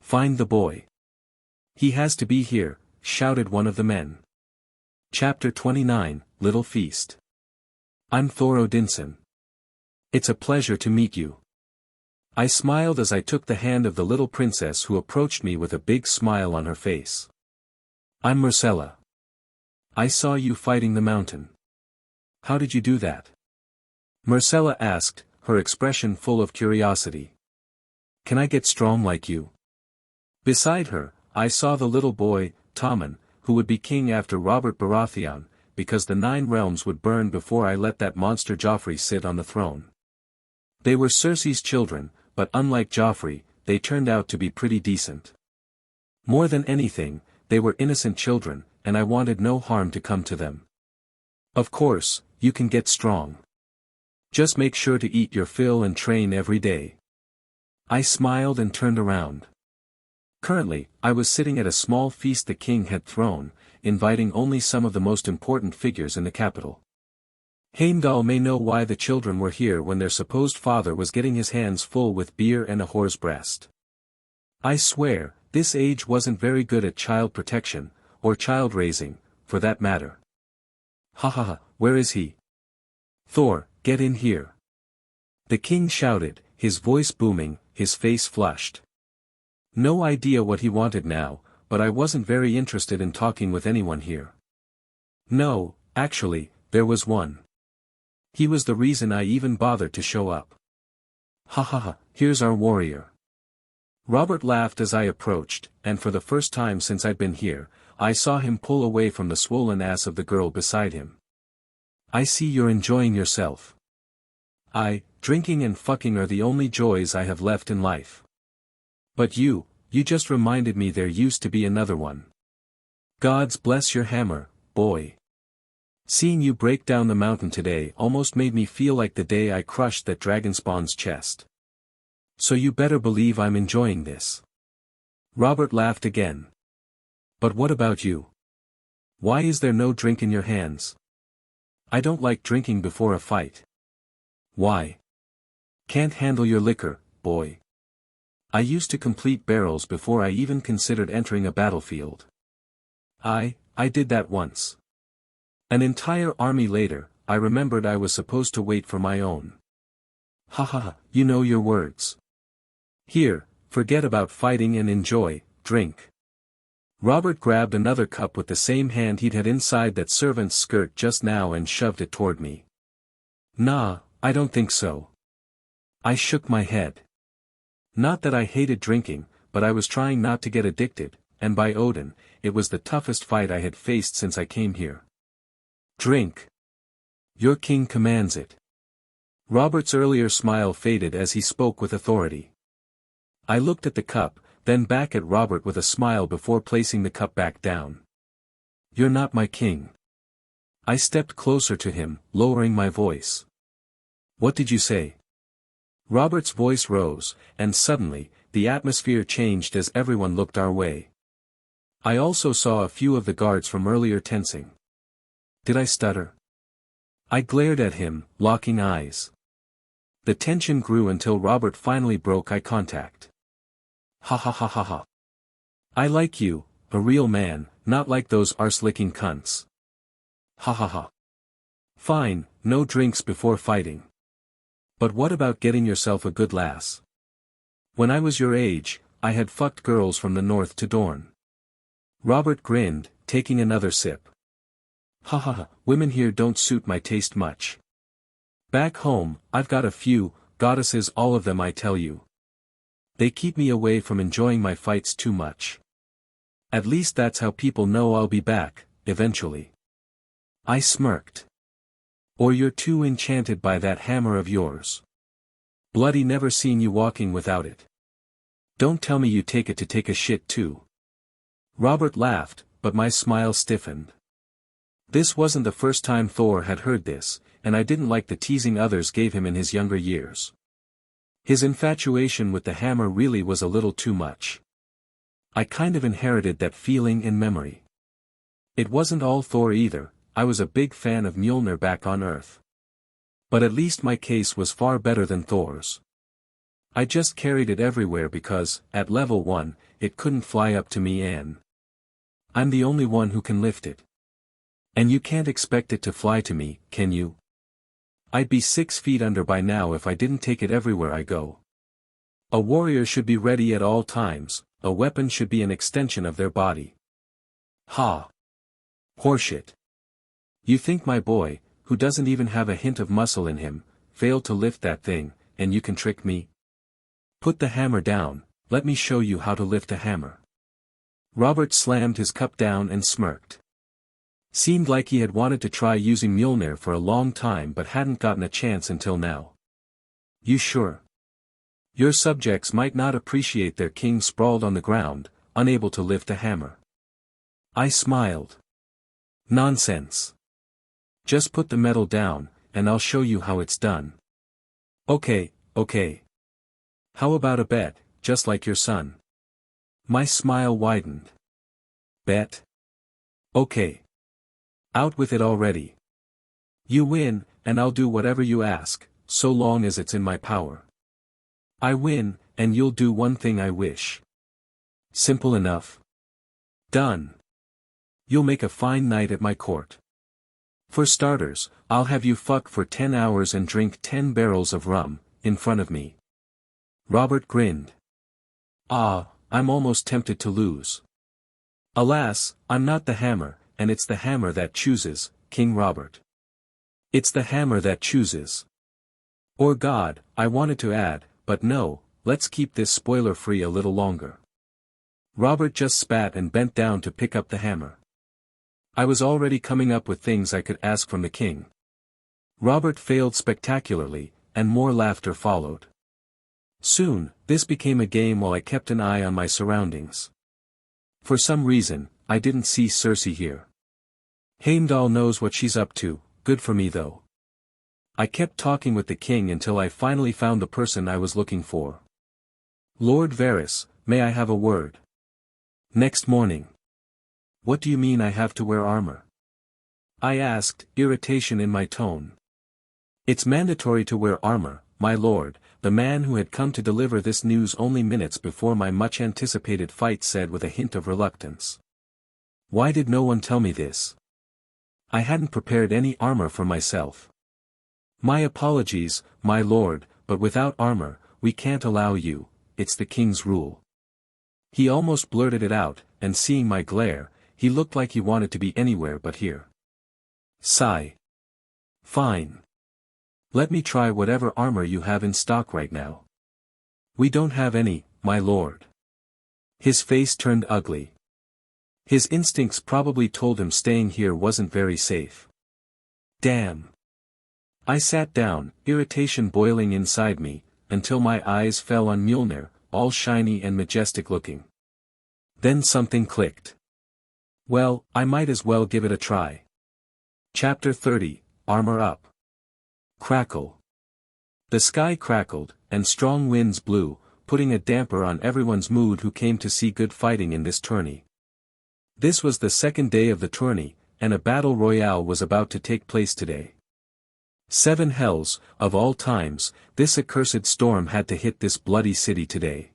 "Find the boy. He has to be here," shouted one of the men. Chapter 29, Little Feast. "I'm Thor Odinson. It's a pleasure to meet you." I smiled as I took the hand of the little princess who approached me with a big smile on her face. "I'm Myrcella. I saw you fighting the mountain. How did you do that?" Myrcella asked, her expression full of curiosity. "Can I get strong like you?" Beside her, I saw the little boy, Tommen, who would be king after Robert Baratheon, because the 9 realms would burn before I let that monster Joffrey sit on the throne. They were Cersei's children, but unlike Joffrey, they turned out to be pretty decent. More than anything, they were innocent children, and I wanted no harm to come to them. "Of course, you can get strong. Just make sure to eat your fill and train every day." I smiled and turned around. Currently, I was sitting at a small feast the king had thrown, inviting only some of the most important figures in the capital. Heimdall may know why the children were here when their supposed father was getting his hands full with beer and a whore's breast. I swear, this age wasn't very good at child protection, or child raising, for that matter. "Ha ha ha, where is he? Thor, get in here!" The king shouted, his voice booming, his face flushed. No idea what he wanted now, but I wasn't very interested in talking with anyone here. No, actually, there was one. He was the reason I even bothered to show up. "Ha ha ha, here's our warrior." Robert laughed as I approached, and for the first time since I'd been here, I saw him pull away from the swollen ass of the girl beside him. "I see you're enjoying yourself." Drinking and fucking are the only joys I have left in life. "But you just reminded me there used to be another one." "Gods bless your hammer, boy. Seeing you break down the mountain today almost made me feel like the day I crushed that dragonspawn's chest. So you better believe I'm enjoying this." Robert laughed again. "But what about you? Why is there no drink in your hands?" "I don't like drinking before a fight." "Why? Can't handle your liquor, boy." "I used to complete barrels before I even considered entering a battlefield." I did that once. An entire army later, I remembered I was supposed to wait for my own. "Ha ha ha, you know your words. Here, forget about fighting and enjoy, drink." Robert grabbed another cup with the same hand he'd had inside that servant's skirt just now and shoved it toward me. "Nah, I don't think so." I shook my head. Not that I hated drinking, but I was trying not to get addicted, and by Odin, it was the toughest fight I had faced since I came here. "Drink. Your king commands it." Robert's earlier smile faded as he spoke with authority. I looked at the cup, then back at Robert with a smile before placing the cup back down. "You're not my king." I stepped closer to him, lowering my voice. "What did you say?" Robert's voice rose, and suddenly, the atmosphere changed as everyone looked our way. I also saw a few of the guards from earlier tensing. Did I stutter? I glared at him, locking eyes. The tension grew until Robert finally broke eye contact. "Ha ha ha ha ha. I like you, a real man, not like those arse-licking cunts. Ha ha ha. Fine, no drinks before fighting. But what about getting yourself a good lass? When I was your age, I had fucked girls from the north to Dorne. Robert grinned, taking another sip. Ha ha ha, women here don't suit my taste much. Back home, I've got a few, goddesses, all of them I tell you. They keep me away from enjoying my fights too much. At least that's how people know I'll be back, eventually. I smirked. Or you're too enchanted by that hammer of yours. Bloody never seen you walking without it. Don't tell me you take it to take a shit too. Robert laughed, but my smile stiffened. This wasn't the first time Thor had heard this, and I didn't like the teasing others gave him in his younger years. His infatuation with the hammer really was a little too much. I kind of inherited that feeling and memory. It wasn't all Thor either, I was a big fan of Mjolnir back on Earth. But at least my case was far better than Thor's. I just carried it everywhere because, at level 1, it couldn't fly up to me and I'm the only one who can lift it. And you can't expect it to fly to me, can you? I'd be 6 feet under by now if I didn't take it everywhere I go. A warrior should be ready at all times, a weapon should be an extension of their body. Ha! Horseshit. You think my boy, who doesn't even have a hint of muscle in him, failed to lift that thing, and you can trick me? Put the hammer down, let me show you how to lift a hammer. Robert slammed his cup down and smirked. Seemed like he had wanted to try using Mjolnir for a long time but hadn't gotten a chance until now. You sure? Your subjects might not appreciate their king sprawled on the ground, unable to lift a hammer. I smiled. Nonsense. Just put the metal down, and I'll show you how it's done. Okay. How about a bet, just like your son? My smile widened. Bet? Okay. Out with it already. You win, and I'll do whatever you ask, so long as it's in my power. I win, and you'll do one thing I wish. Simple enough. Done. You'll make a fine knight at my court. For starters, I'll have you fuck for 10 hours and drink 10 barrels of rum, in front of me. Robert grinned. Ah, I'm almost tempted to lose. Alas, I'm not the hammer, and it's the hammer that chooses, King Robert. It's the hammer that chooses. Or God, I wanted to add, but no, let's keep this spoiler-free a little longer. Robert just spat and bent down to pick up the hammer. I was already coming up with things I could ask from the king. Robert failed spectacularly, and more laughter followed. Soon, this became a game while I kept an eye on my surroundings. For some reason, I didn't see Cersei here. Heimdall knows what she's up to, good for me though. I kept talking with the king until I finally found the person I was looking for. Lord Varys, may I have a word? Next morning. What do you mean I have to wear armor? I asked, irritation in my tone. It's mandatory to wear armor, my lord, the man who had come to deliver this news only minutes before my much-anticipated fight said with a hint of reluctance. Why did no one tell me this? I hadn't prepared any armor for myself. My apologies, my lord, but without armor, we can't allow you, it's the king's rule. He almost blurted it out, and seeing my glare, he looked like he wanted to be anywhere but here. Sigh. Fine. Let me try whatever armor you have in stock right now. We don't have any, my lord. His face turned ugly. His instincts probably told him staying here wasn't very safe. Damn. I sat down, irritation boiling inside me, until my eyes fell on Mjolnir, all shiny and majestic looking. Then something clicked. Well, I might as well give it a try. Chapter 30, Armor Up. Crackle. The sky crackled, and strong winds blew, putting a damper on everyone's mood who came to see good fighting in this tourney. This was the second day of the tourney, and a battle royale was about to take place today. 7 hells, of all times, this accursed storm had to hit this bloody city today.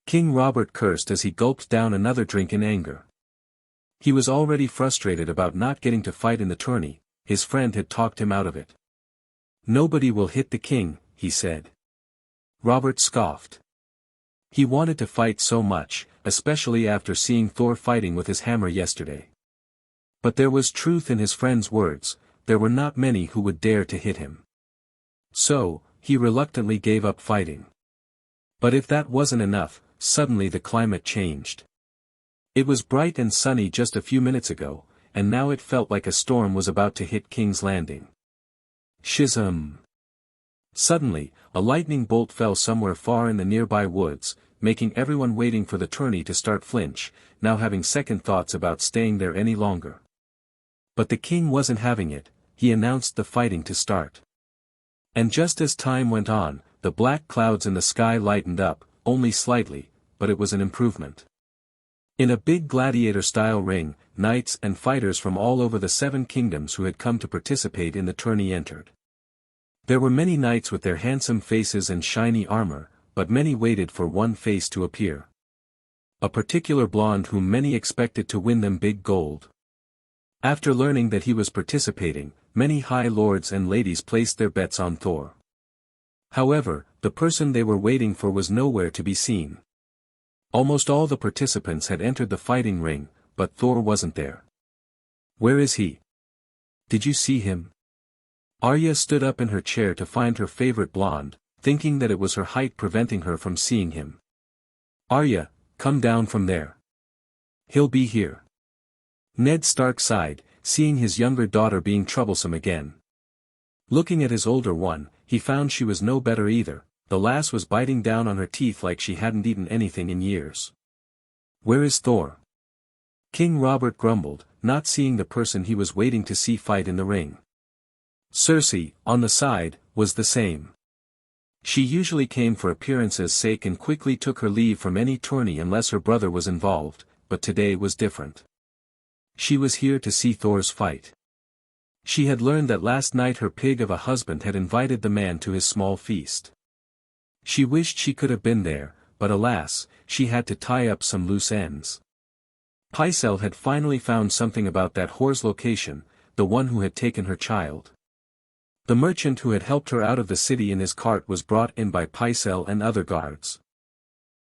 King Robert cursed as he gulped down another drink in anger. He was already frustrated about not getting to fight in the tourney, his friend had talked him out of it. Nobody will hit the king, he said. Robert scoffed. He wanted to fight so much, especially after seeing Thor fighting with his hammer yesterday. But there was truth in his friend's words, there were not many who would dare to hit him. So, he reluctantly gave up fighting. But if that wasn't enough, suddenly the climate changed. It was bright and sunny just a few minutes ago, and now it felt like a storm was about to hit King's Landing. Shizum! Suddenly, a lightning bolt fell somewhere far in the nearby woods, making everyone waiting for the tourney to start flinch, now having second thoughts about staying there any longer. But the king wasn't having it, he announced the fighting to start. And just as time went on, the black clouds in the sky lightened up, only slightly, but it was an improvement. In a big gladiator-style ring, knights and fighters from all over the 7 kingdoms who had come to participate in the tourney entered. There were many knights with their handsome faces and shiny armor, but many waited for one face to appear. A particular blonde whom many expected to win them big gold. After learning that he was participating, many high lords and ladies placed their bets on Thor. However, the person they were waiting for was nowhere to be seen. Almost all the participants had entered the fighting ring, but Thor wasn't there. Where is he? Did you see him? Arya stood up in her chair to find her favorite blonde, thinking that it was her height preventing her from seeing him. Arya, come down from there. He'll be here. Ned Stark sighed, seeing his younger daughter being troublesome again. Looking at his older one, he found she was no better either, the lass was biting down on her teeth like she hadn't eaten anything in years. Where is Thor? King Robert grumbled, not seeing the person he was waiting to see fight in the ring. Cersei, on the side, was the same. She usually came for appearance's sake and quickly took her leave from any tourney unless her brother was involved, but today was different. She was here to see Thor's fight. She had learned that last night her pig of a husband had invited the man to his small feast. She wished she could have been there, but alas, she had to tie up some loose ends. Pycelle had finally found something about that whore's location, the one who had taken her child. The merchant who had helped her out of the city in his cart was brought in by Pycelle and other guards.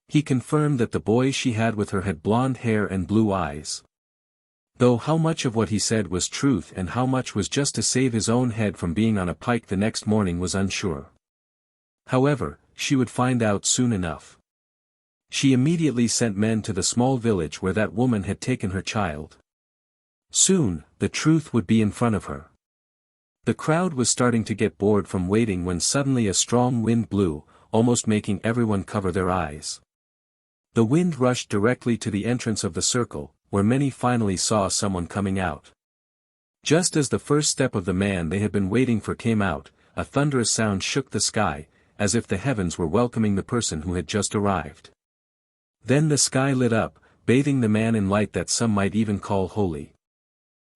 He confirmed that the boy she had with her had blonde hair and blue eyes. Though how much of what he said was truth and how much was just to save his own head from being on a pike the next morning was unsure. However, she would find out soon enough. She immediately sent men to the small village where that woman had taken her child. Soon, the truth would be in front of her. The crowd was starting to get bored from waiting when suddenly a strong wind blew, almost making everyone cover their eyes. The wind rushed directly to the entrance of the circle, where many finally saw someone coming out. Just as the first step of the man they had been waiting for came out, a thunderous sound shook the sky, as if the heavens were welcoming the person who had just arrived. Then the sky lit up, bathing the man in light that some might even call holy.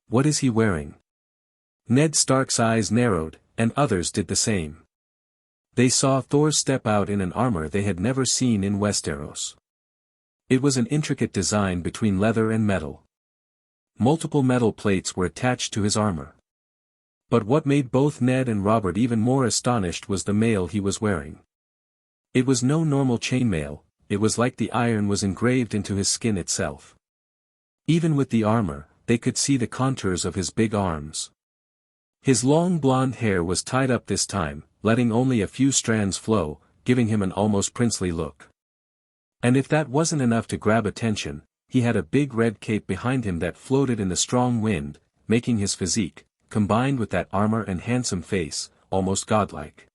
What is he wearing? Ned Stark's eyes narrowed, and others did the same. They saw Thor step out in an armor they had never seen in Westeros. It was an intricate design between leather and metal. Multiple metal plates were attached to his armor. But what made both Ned and Robert even more astonished was the mail he was wearing. It was no normal chainmail, it was like the iron was engraved into his skin itself. Even with the armor, they could see the contours of his big arms. His long blonde hair was tied up this time, letting only a few strands flow, giving him an almost princely look. And if that wasn't enough to grab attention, he had a big red cape behind him that floated in the strong wind, making his physique, combined with that armor and handsome face, almost godlike.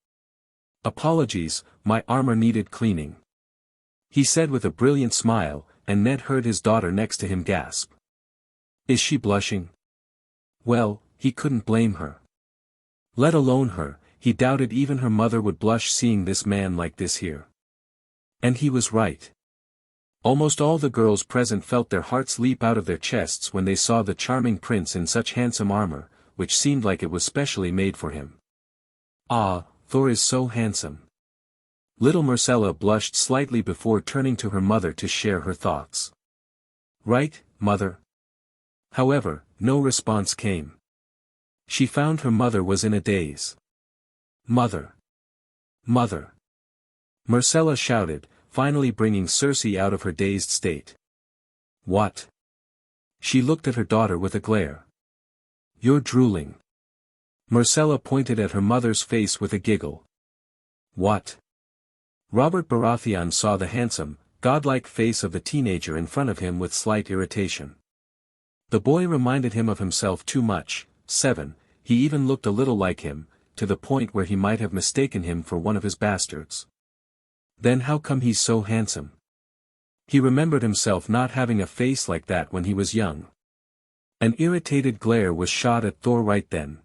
Apologies, my armor needed cleaning. He said with a brilliant smile, and Ned heard his daughter next to him gasp. Is she blushing? Well, he couldn't blame her. Let alone her, he doubted even her mother would blush seeing this man like this here. And he was right. Almost all the girls present felt their hearts leap out of their chests when they saw the charming prince in such handsome armor, which seemed like it was specially made for him. Ah, Thor is so handsome. Little Myrcella blushed slightly before turning to her mother to share her thoughts. Right, mother? However, no response came. She found her mother was in a daze. Mother. Mother! Myrcella shouted, finally bringing Cersei out of her dazed state. What? She looked at her daughter with a glare. You're drooling. Myrcella pointed at her mother's face with a giggle. What? Robert Baratheon saw the handsome, godlike face of the teenager in front of him with slight irritation. The boy reminded him of himself too much. 7, he even looked a little like him, to the point where he might have mistaken him for one of his bastards. Then how come he's so handsome? He remembered himself not having a face like that when he was young. An irritated glare was shot at Thor right then.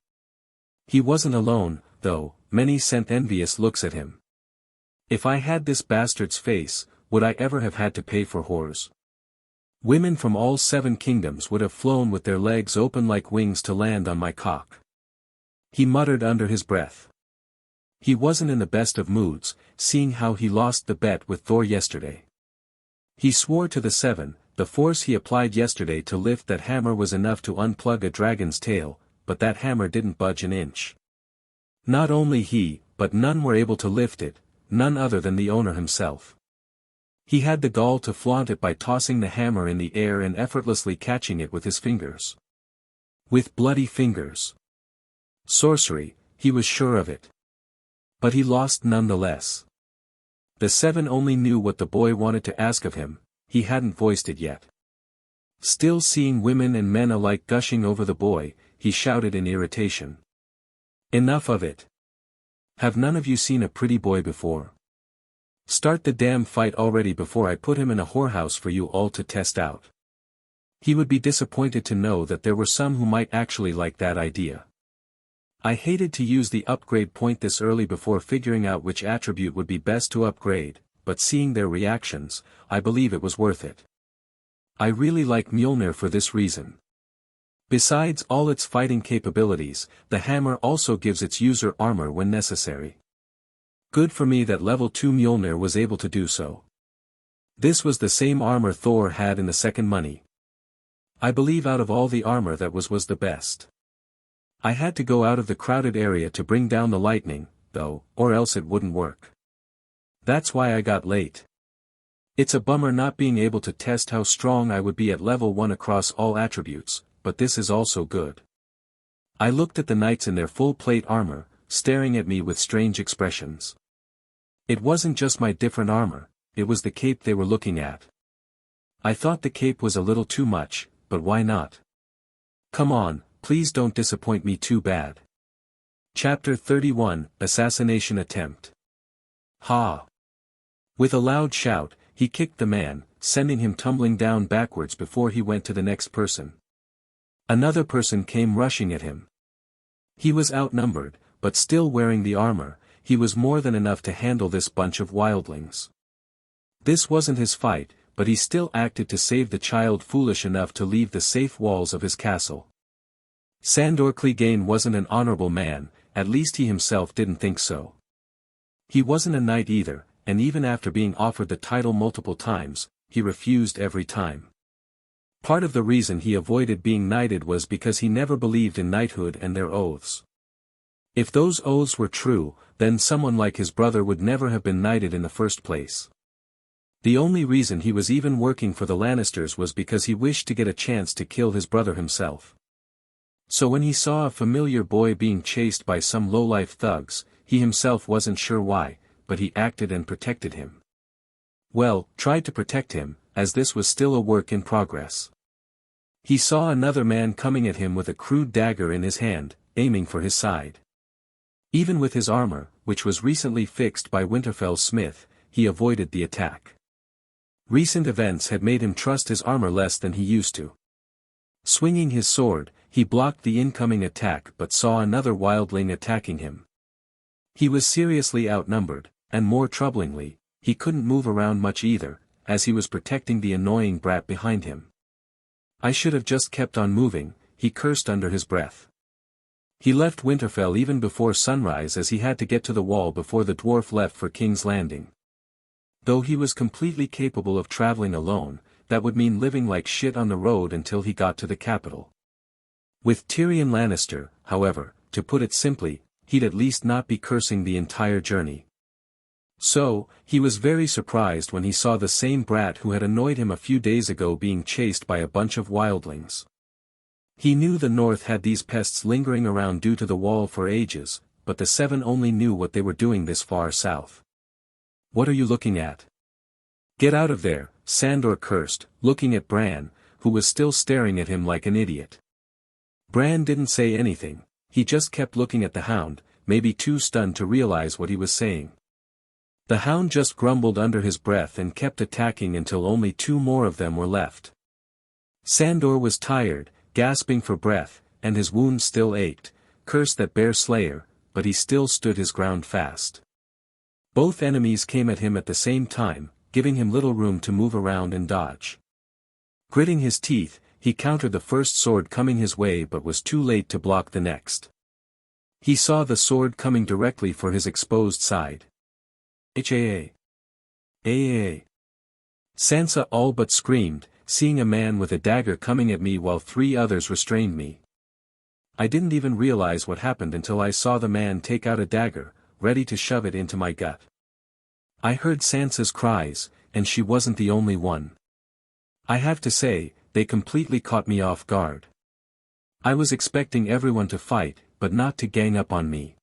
He wasn't alone, though. Many sent envious looks at him. If I had this bastard's face, would I ever have had to pay for whores? Women from all 7 kingdoms would have flown with their legs open like wings to land on my cock. He muttered under his breath. He wasn't in the best of moods, seeing how he lost the bet with Thor yesterday. He swore to the 7, the force he applied yesterday to lift that hammer was enough to unplug a dragon's tail, but that hammer didn't budge an inch. Not only he, but none were able to lift it, none other than the owner himself. He had the gall to flaunt it by tossing the hammer in the air and effortlessly catching it with his fingers. With bloody fingers. Sorcery, he was sure of it. But he lost nonetheless. The 7 only knew what the boy wanted to ask of him, he hadn't voiced it yet. Still seeing women and men alike gushing over the boy, he shouted in irritation. Enough of it. Have none of you seen a pretty boy before? Start the damn fight already before I put him in a whorehouse for you all to test out. He would be disappointed to know that there were some who might actually like that idea. I hated to use the upgrade point this early before figuring out which attribute would be best to upgrade, but seeing their reactions, I believe it was worth it. I really like Mjolnir for this reason. Besides all its fighting capabilities, the hammer also gives its user armor when necessary. Good for me that level 2 Mjolnir was able to do so. This was the same armor Thor had in the second money. I believe out of all the armor that was the best. I had to go out of the crowded area to bring down the lightning, though, or else it wouldn't work. That's why I got late. It's a bummer not being able to test how strong I would be at level 1 across all attributes, but this is also good. I looked at the knights in their full plate armor, staring at me with strange expressions. It wasn't just my different armor, it was the cape they were looking at. I thought the cape was a little too much, but why not? Come on, please don't disappoint me too bad. Chapter 31, Assassination Attempt. Ha! With a loud shout, he kicked the man, sending him tumbling down backwards before he went to the next person. Another person came rushing at him. He was outnumbered, but still wearing the armor, he was more than enough to handle this bunch of wildlings. This wasn't his fight, but he still acted to save the child foolish enough to leave the safe walls of his castle. Sandor Clegane wasn't an honorable man, at least he himself didn't think so. He wasn't a knight either, and even after being offered the title multiple times, he refused every time. Part of the reason he avoided being knighted was because he never believed in knighthood and their oaths. If those oaths were true, then someone like his brother would never have been knighted in the first place. The only reason he was even working for the Lannisters was because he wished to get a chance to kill his brother himself. So when he saw a familiar boy being chased by some low-life thugs, he himself wasn't sure why, but he acted and protected him. Well, tried to protect him, as this was still a work in progress. He saw another man coming at him with a crude dagger in his hand, aiming for his side. Even with his armor, which was recently fixed by Winterfell's smith, he avoided the attack. Recent events had made him trust his armor less than he used to. Swinging his sword, he blocked the incoming attack but saw another wildling attacking him. He was seriously outnumbered, and more troublingly, he couldn't move around much either, as he was protecting the annoying brat behind him. I should have just kept on moving, he cursed under his breath. He left Winterfell even before sunrise as he had to get to the wall before the dwarf left for King's Landing. Though he was completely capable of traveling alone, that would mean living like shit on the road until he got to the capital. With Tyrion Lannister, however, to put it simply, he'd at least not be cursing the entire journey. So, he was very surprised when he saw the same brat who had annoyed him a few days ago being chased by a bunch of wildlings. He knew the north had these pests lingering around due to the wall for ages, but the seven only knew what they were doing this far south. "What are you looking at?" "Get out of there," Sandor cursed, looking at Bran, who was still staring at him like an idiot. Bran didn't say anything, he just kept looking at the hound, maybe too stunned to realize what he was saying. The hound just grumbled under his breath and kept attacking until only two more of them were left. Sandor was tired, gasping for breath, and his wound still ached, cursed that bear slayer, but he still stood his ground fast. Both enemies came at him at the same time, giving him little room to move around and dodge. Gritting his teeth, he countered the first sword coming his way but was too late to block the next. He saw the sword coming directly for his exposed side. "Haa! Haa!" Sansa all but screamed, seeing a man with a dagger coming at me while three others restrained me. I didn't even realize what happened until I saw the man take out a dagger, ready to shove it into my gut. I heard Sansa's cries, and she wasn't the only one. I have to say, they completely caught me off guard. I was expecting everyone to fight, but not to gang up on me.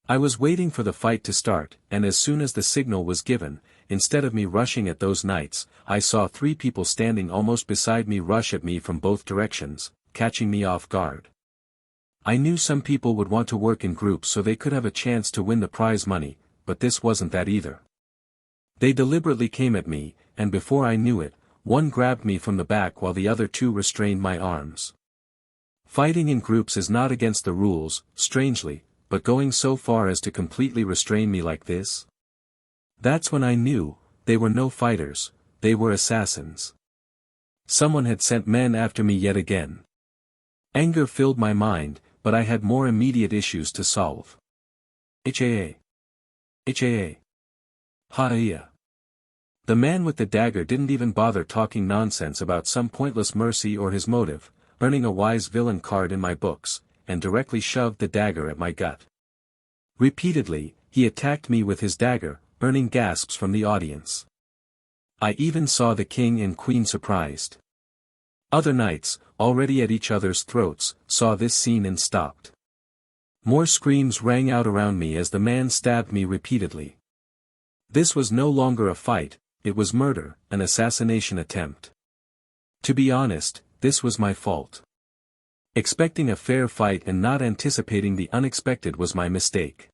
I was waiting for the fight to start, and as soon as the signal was given, instead of me rushing at those knights, I saw three people standing almost beside me rush at me from both directions, catching me off guard. I knew some people would want to work in groups so they could have a chance to win the prize money, but this wasn't that either. They deliberately came at me, and before I knew it, one grabbed me from the back while the other two restrained my arms. Fighting in groups is not against the rules, strangely, but going so far as to completely restrain me like this? That's when I knew, they were no fighters, they were assassins. Someone had sent men after me yet again. Anger filled my mind, but I had more immediate issues to solve. Haa! Haa! Ha-ia! The man with the dagger didn't even bother talking nonsense about some pointless mercy or his motive, earning a wise villain card in my books, and directly shoved the dagger at my gut. Repeatedly, he attacked me with his dagger, earning gasps from the audience. I even saw the king and queen surprised. Other knights, already at each other's throats, saw this scene and stopped. More screams rang out around me as the man stabbed me repeatedly. This was no longer a fight, it was murder, an assassination attempt. To be honest, this was my fault. Expecting a fair fight and not anticipating the unexpected was my mistake.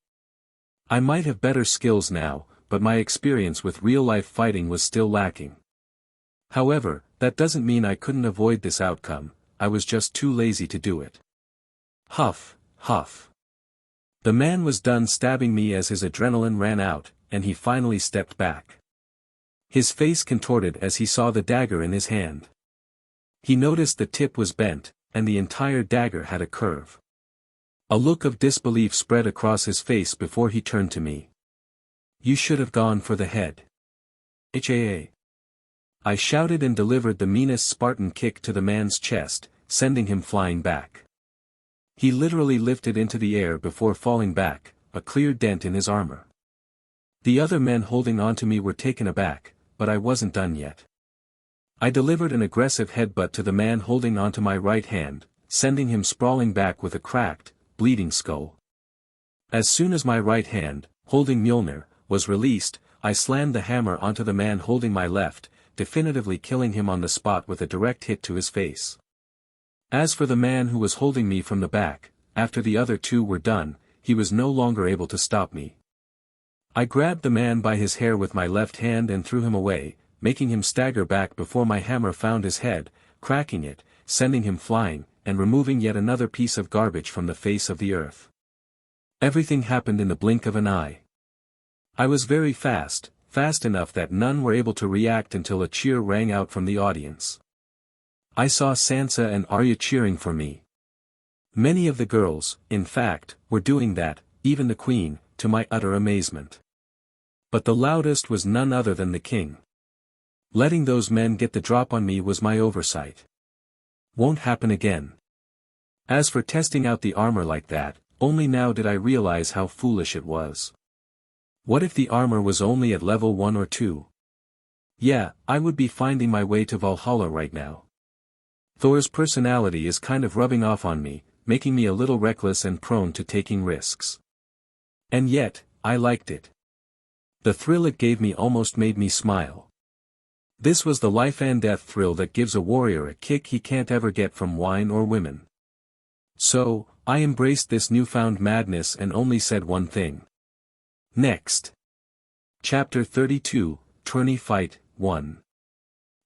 I might have better skills now, but my experience with real-life fighting was still lacking. However, that doesn't mean I couldn't avoid this outcome, I was just too lazy to do it. Huff, huff. The man was done stabbing me as his adrenaline ran out, and he finally stepped back. His face contorted as he saw the dagger in his hand. He noticed the tip was bent, and the entire dagger had a curve. A look of disbelief spread across his face before he turned to me. "You should have gone for the head." Haa! I shouted and delivered the meanest Spartan kick to the man's chest, sending him flying back. He literally lifted into the air before falling back, a clear dent in his armor. The other men holding onto me were taken aback, but I wasn't done yet. I delivered an aggressive headbutt to the man holding onto my right hand, sending him sprawling back with a cracked, bleeding skull. As soon as my right hand, holding Mjolnir, was released, I slammed the hammer onto the man holding my left, definitively killing him on the spot with a direct hit to his face. As for the man who was holding me from the back, after the other two were done, he was no longer able to stop me. I grabbed the man by his hair with my left hand and threw him away, making him stagger back before my hammer found his head, cracking it, sending him flying, and removing yet another piece of garbage from the face of the earth. Everything happened in the blink of an eye. I was very fast, fast enough that none were able to react until a cheer rang out from the audience. I saw Sansa and Arya cheering for me. Many of the girls, in fact, were doing that, even the queen, to my utter amazement. But the loudest was none other than the king. Letting those men get the drop on me was my oversight. Won't happen again. As for testing out the armor like that, only now did I realize how foolish it was. What if the armor was only at level 1 or 2? Yeah, I would be finding my way to Valhalla right now. Thor's personality is kind of rubbing off on me, making me a little reckless and prone to taking risks. And yet, I liked it. The thrill it gave me almost made me smile. This was the life and death thrill that gives a warrior a kick he can't ever get from wine or women. So, I embraced this newfound madness and only said one thing. Next. Chapter 32, Tourney Fight, 1.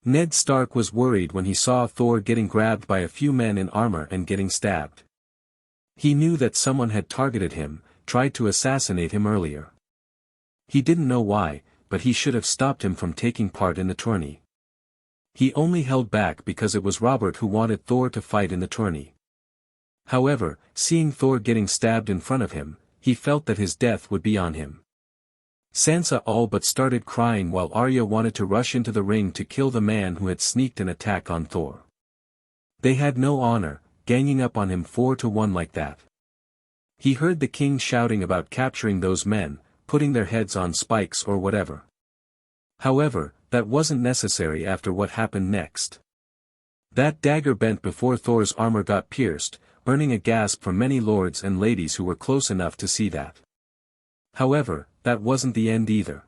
Ned Stark was worried when he saw Thor getting grabbed by a few men in armor and getting stabbed. He knew that someone had targeted him, tried to assassinate him earlier. He didn't know why, but he should have stopped him from taking part in the tourney. He only held back because it was Robert who wanted Thor to fight in the tourney. However, seeing Thor getting stabbed in front of him, he felt that his death would be on him. Sansa all but started crying while Arya wanted to rush into the ring to kill the man who had sneaked an attack on Thor. They had no honor, ganging up on him 4-1 like that. He heard the king shouting about capturing those men, putting their heads on spikes or whatever. However, that wasn't necessary after what happened next. That dagger bent before Thor's armor got pierced, earning a gasp from many lords and ladies who were close enough to see that. However, that wasn't the end either.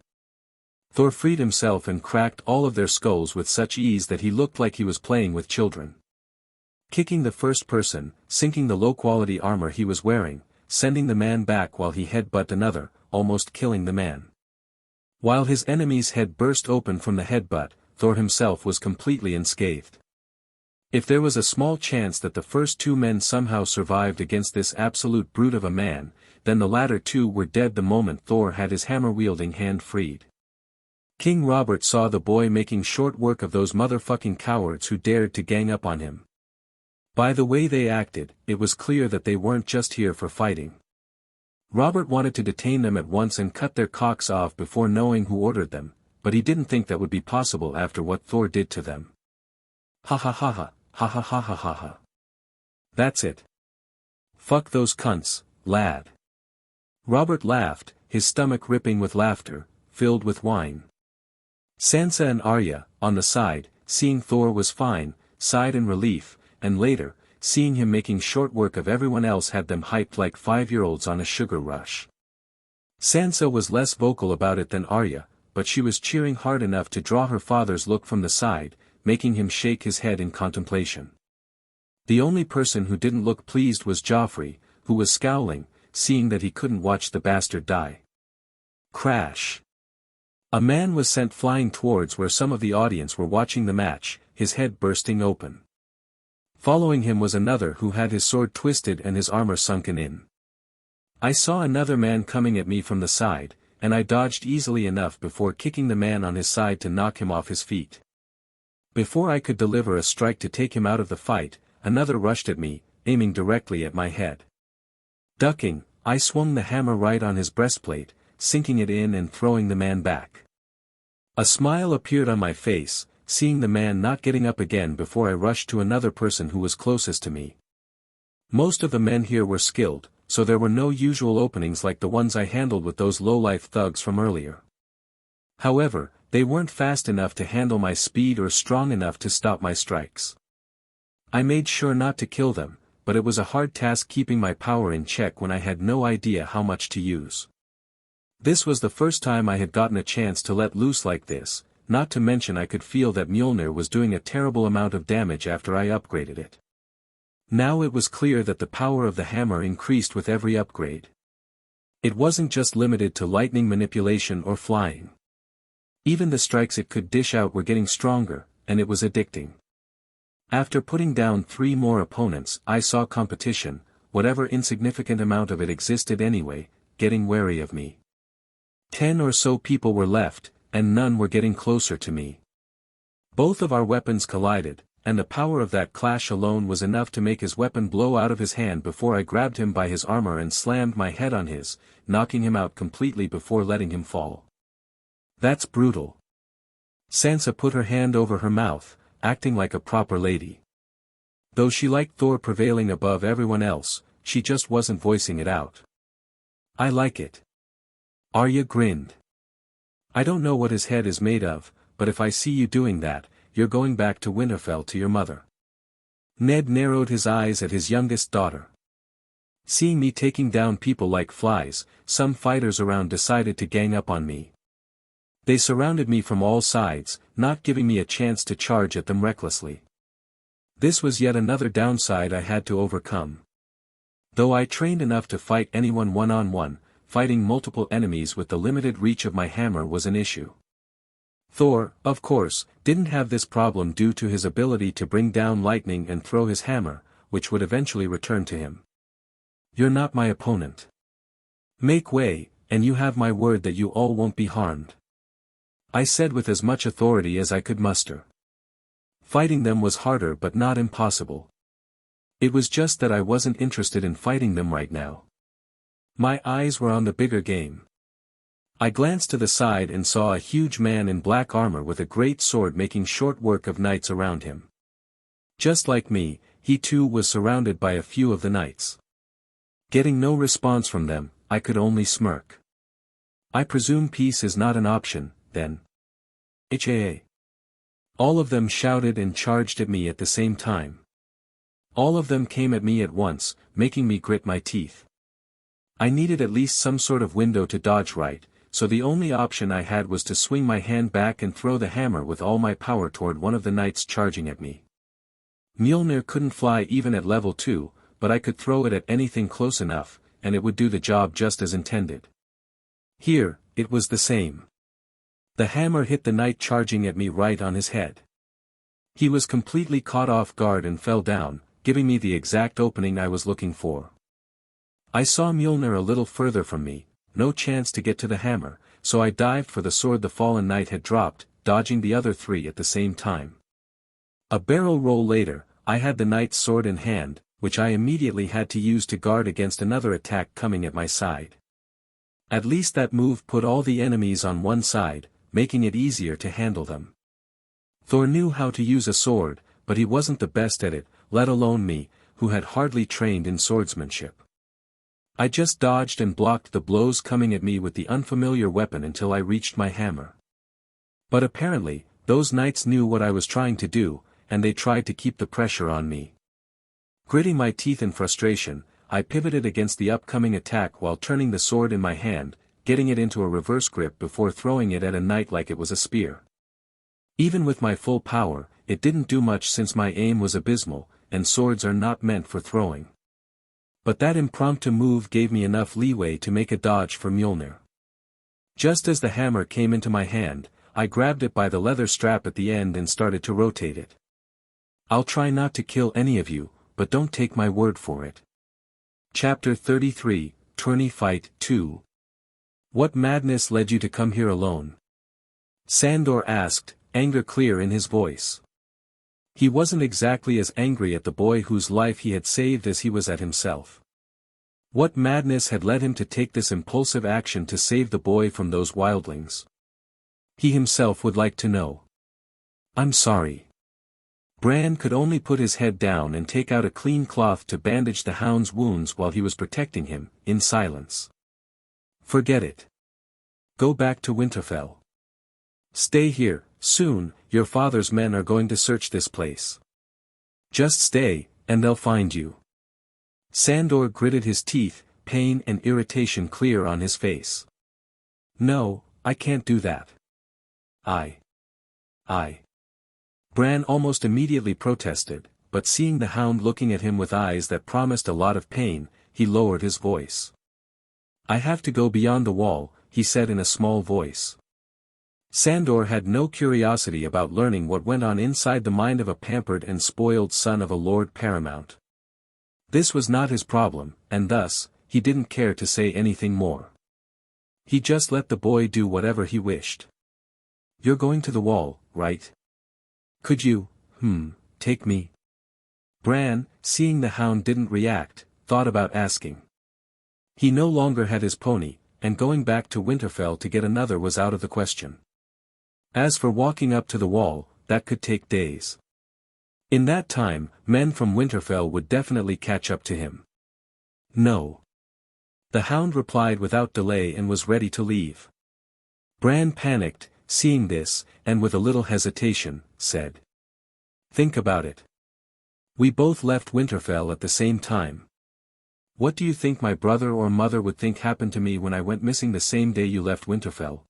Thor freed himself and cracked all of their skulls with such ease that he looked like he was playing with children. Kicking the first person, sinking the low-quality armor he was wearing, sending the man back while he headbutted another, almost killing the man. While his enemy's head burst open from the headbutt, Thor himself was completely unscathed. If there was a small chance that the first 2 men somehow survived against this absolute brute of a man, then the latter 2 were dead the moment Thor had his hammer-wielding hand freed. King Robert saw the boy making short work of those motherfucking cowards who dared to gang up on him. By the way they acted, it was clear that they weren't just here for fighting. Robert wanted to detain them at once and cut their cocks off before knowing who ordered them, but he didn't think that would be possible after what Thor did to them. Ha ha ha ha, ha ha ha ha ha ha. That's it. Fuck those cunts, lad. Robert laughed, his stomach ripping with laughter, filled with wine. Sansa and Arya, on the side, seeing Thor was fine, sighed in relief, and later, seeing him making short work of everyone else had them hyped like 5-year-olds on a sugar rush. Sansa was less vocal about it than Arya, but she was cheering hard enough to draw her father's look from the side, making him shake his head in contemplation. The only person who didn't look pleased was Joffrey, who was scowling, seeing that he couldn't watch the bastard die. Crash. A man was sent flying towards where some of the audience were watching the match, his head bursting open. Following him was another who had his sword twisted and his armor sunken in. I saw another man coming at me from the side, and I dodged easily enough before kicking the man on his side to knock him off his feet. Before I could deliver a strike to take him out of the fight, another rushed at me, aiming directly at my head. Ducking, I swung the hammer right on his breastplate, sinking it in and throwing the man back. A smile appeared on my face, seeing the man not getting up again before I rushed to another person who was closest to me. Most of the men here were skilled, so there were no usual openings like the ones I handled with those low-life thugs from earlier. However, they weren't fast enough to handle my speed or strong enough to stop my strikes. I made sure not to kill them, but it was a hard task keeping my power in check when I had no idea how much to use. This was the first time I had gotten a chance to let loose like this, not to mention I could feel that Mjolnir was doing a terrible amount of damage after I upgraded it. Now it was clear that the power of the hammer increased with every upgrade. It wasn't just limited to lightning manipulation or flying. Even the strikes it could dish out were getting stronger, and it was addicting. After putting down 3 more opponents, I saw competition, whatever insignificant amount of it existed anyway, getting wary of me. 10 or so people were left, and none were getting closer to me. Both of our weapons collided, and the power of that clash alone was enough to make his weapon blow out of his hand before I grabbed him by his armor and slammed my head on his, knocking him out completely before letting him fall. That's brutal. Sansa put her hand over her mouth, acting like a proper lady. Though she liked Thor prevailing above everyone else, she just wasn't voicing it out. I like it. Arya grinned. I don't know what his head is made of, but if I see you doing that, you're going back to Winterfell to your mother. Ned narrowed his eyes at his youngest daughter. Seeing me taking down people like flies, some fighters around decided to gang up on me. They surrounded me from all sides, not giving me a chance to charge at them recklessly. This was yet another downside I had to overcome. Though I trained enough to fight anyone one-on-one, fighting multiple enemies with the limited reach of my hammer was an issue. Thor, of course, didn't have this problem due to his ability to bring down lightning and throw his hammer, which would eventually return to him. You're not my opponent. Make way, and you have my word that you all won't be harmed. I said with as much authority as I could muster. Fighting them was harder but not impossible. It was just that I wasn't interested in fighting them right now. My eyes were on the bigger game. I glanced to the side and saw a huge man in black armor with a great sword making short work of knights around him. Just like me, he too was surrounded by a few of the knights. Getting no response from them, I could only smirk. I presume peace is not an option, then. HAA. All of them shouted and charged at me at the same time. All of them came at me at once, making me grit my teeth. I needed at least some sort of window to dodge right, so the only option I had was to swing my hand back and throw the hammer with all my power toward one of the knights charging at me. Mjolnir couldn't fly even at level 2, but I could throw it at anything close enough, and it would do the job just as intended. Here, it was the same. The hammer hit the knight charging at me right on his head. He was completely caught off guard and fell down, giving me the exact opening I was looking for. I saw Mjolnir a little further from me, no chance to get to the hammer, so I dived for the sword the fallen knight had dropped, dodging the other three at the same time. A barrel roll later, I had the knight's sword in hand, which I immediately had to use to guard against another attack coming at my side. At least that move put all the enemies on one side, making it easier to handle them. Thor knew how to use a sword, but he wasn't the best at it, let alone me, who had hardly trained in swordsmanship. I just dodged and blocked the blows coming at me with the unfamiliar weapon until I reached my hammer. But apparently, those knights knew what I was trying to do, and they tried to keep the pressure on me. Gritting my teeth in frustration, I pivoted against the upcoming attack while turning the sword in my hand, getting it into a reverse grip before throwing it at a knight like it was a spear. Even with my full power, it didn't do much since my aim was abysmal, and swords are not meant for throwing. But that impromptu move gave me enough leeway to make a dodge for Mjolnir. Just as the hammer came into my hand, I grabbed it by the leather strap at the end and started to rotate it. I'll try not to kill any of you, but don't take my word for it. Chapter 33, Tourney Fight 2. What madness led you to come here alone? Sandor asked, anger clear in his voice. He wasn't exactly as angry at the boy whose life he had saved as he was at himself. What madness had led him to take this impulsive action to save the boy from those wildlings? He himself would like to know. I'm sorry. Bran could only put his head down and take out a clean cloth to bandage the hound's wounds while he was protecting him, in silence. Forget it. Go back to Winterfell. Stay here, soon, your father's men are going to search this place. Just stay, and they'll find you. Sandor gritted his teeth, pain and irritation clear on his face. No, I can't do that. I. Bran almost immediately protested, but seeing the hound looking at him with eyes that promised a lot of pain, he lowered his voice. I have to go beyond the wall, he said in a small voice. Sandor had no curiosity about learning what went on inside the mind of a pampered and spoiled son of a Lord Paramount. This was not his problem, and thus, he didn't care to say anything more. He just let the boy do whatever he wished. You're going to the wall, right? Could you, take me? Bran, seeing the hound didn't react, thought about asking. He no longer had his pony, and going back to Winterfell to get another was out of the question. As for walking up to the wall, that could take days. In that time, men from Winterfell would definitely catch up to him. No. The hound replied without delay and was ready to leave. Bran panicked, seeing this, and with a little hesitation, said. Think about it. We both left Winterfell at the same time. What do you think my brother or mother would think happened to me when I went missing the same day you left Winterfell?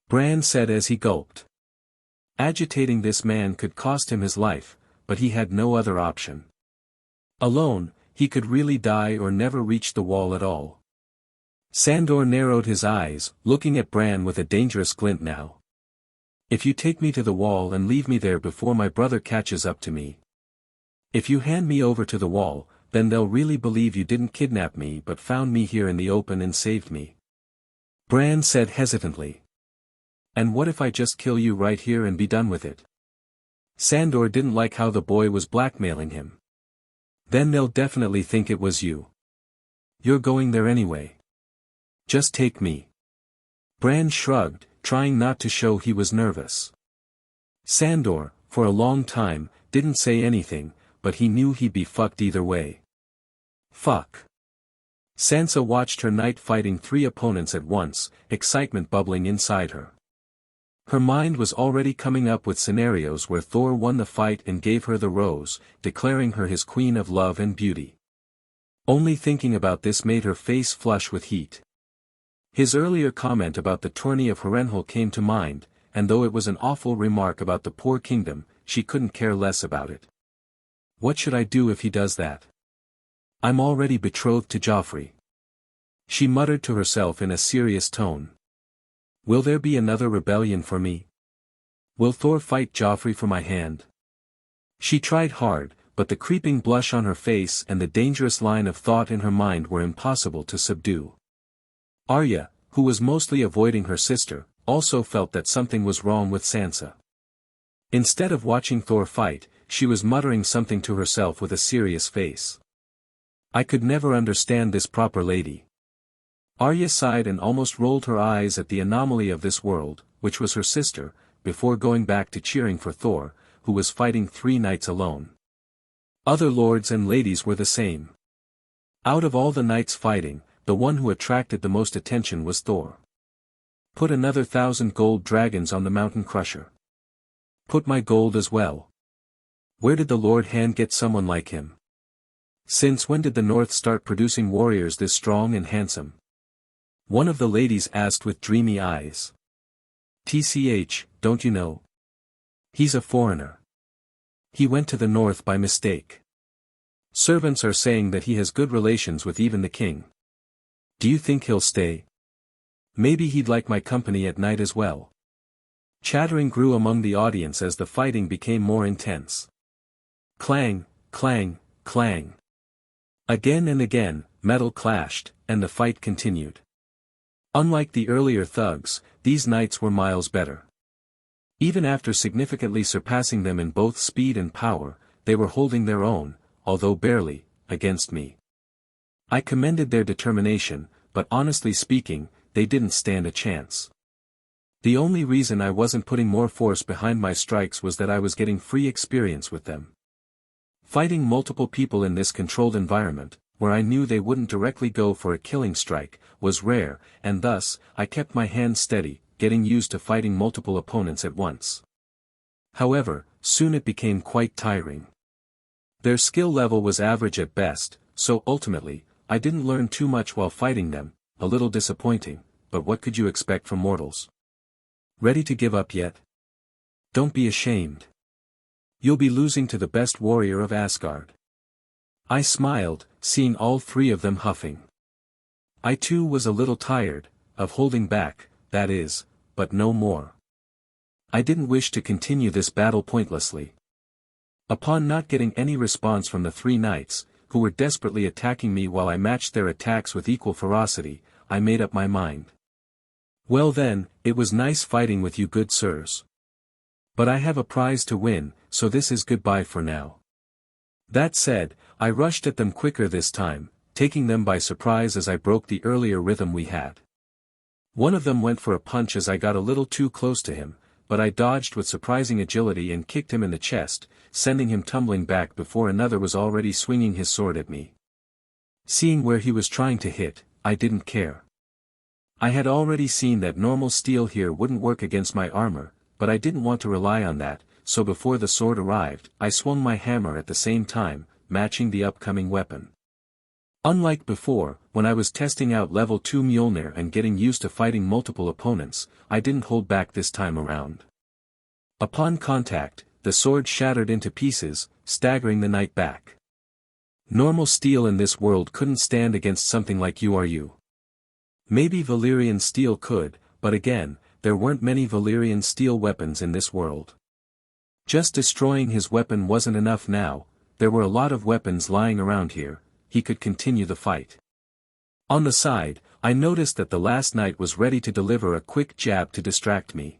Bran said as he gulped. Agitating this man could cost him his life, but he had no other option. Alone, he could really die or never reach the wall at all. Sandor narrowed his eyes, looking at Bran with a dangerous glint now. If you take me to the wall and leave me there before my brother catches up to me. If you hand me over to the wall, then they'll really believe you didn't kidnap me but found me here in the open and saved me. Bran said hesitantly. And what if I just kill you right here and be done with it? Sandor didn't like how the boy was blackmailing him. Then they'll definitely think it was you. You're going there anyway. Just take me. Bran shrugged, trying not to show he was nervous. Sandor, for a long time, didn't say anything, but he knew he'd be fucked either way. Fuck. Sansa watched her knight fighting 3 opponents at once, excitement bubbling inside her. Her mind was already coming up with scenarios where Thor won the fight and gave her the rose, declaring her his queen of love and beauty. Only thinking about this made her face flush with heat. His earlier comment about the tourney of Harrenhal came to mind, and though it was an awful remark about the poor kingdom, she couldn't care less about it. What should I do if he does that? I'm already betrothed to Joffrey. She muttered to herself in a serious tone. Will there be another rebellion for me? Will Thor fight Joffrey for my hand? She tried hard, but the creeping blush on her face and the dangerous line of thought in her mind were impossible to subdue. Arya, who was mostly avoiding her sister, also felt that something was wrong with Sansa. Instead of watching Thor fight, she was muttering something to herself with a serious face. I could never understand this proper lady. Arya sighed and almost rolled her eyes at the anomaly of this world, which was her sister, before going back to cheering for Thor, who was fighting 3 knights alone. Other lords and ladies were the same. Out of all the knights fighting, the one who attracted the most attention was Thor. Put another 1,000 gold dragons on the mountain crusher. Put my gold as well. Where did the Lord Hand get someone like him? Since when did the North start producing warriors this strong and handsome? One of the ladies asked with dreamy eyes. TCH, don't you know? He's a foreigner. He went to the North by mistake. Servants are saying that he has good relations with even the king. Do you think he'll stay? Maybe he'd like my company at night as well. Chattering grew among the audience as the fighting became more intense. Clang, clang, clang. Again and again, metal clashed, and the fight continued. Unlike the earlier thugs, these knights were miles better. Even after significantly surpassing them in both speed and power, they were holding their own, although barely, against me. I commended their determination, but honestly speaking, they didn't stand a chance. The only reason I wasn't putting more force behind my strikes was that I was getting free experience with them. Fighting multiple people in this controlled environment, where I knew they wouldn't directly go for a killing strike, was rare, and thus, I kept my hands steady, getting used to fighting multiple opponents at once. However, soon it became quite tiring. Their skill level was average at best, so ultimately, I didn't learn too much while fighting them, a little disappointing, but what could you expect from mortals? Ready to give up yet? Don't be ashamed. You'll be losing to the best warrior of Asgard. I smiled, seeing all 3 of them huffing. I too was a little tired, of holding back, that is, but no more. I didn't wish to continue this battle pointlessly. Upon not getting any response from the 3 knights, who were desperately attacking me while I matched their attacks with equal ferocity, I made up my mind. Well then, it was nice fighting with you good sirs. But I have a prize to win, so this is goodbye for now. That said, I rushed at them quicker this time, taking them by surprise as I broke the earlier rhythm we had. One of them went for a punch as I got a little too close to him, but I dodged with surprising agility and kicked him in the chest, sending him tumbling back before another was already swinging his sword at me. Seeing where he was trying to hit, I didn't care. I had already seen that normal steel here wouldn't work against my armor, but I didn't want to rely on that, so before the sword arrived, I swung my hammer at the same time, matching the upcoming weapon. Unlike before, when I was testing out level 2 Mjolnir and getting used to fighting multiple opponents, I didn't hold back this time around. Upon contact, the sword shattered into pieces, staggering the knight back. Normal steel in this world couldn't stand against something like you. Maybe Valyrian steel could, but again, there weren't many Valyrian steel weapons in this world. Just destroying his weapon wasn't enough now, there were a lot of weapons lying around here. He could continue the fight. On the side, I noticed that the last knight was ready to deliver a quick jab to distract me.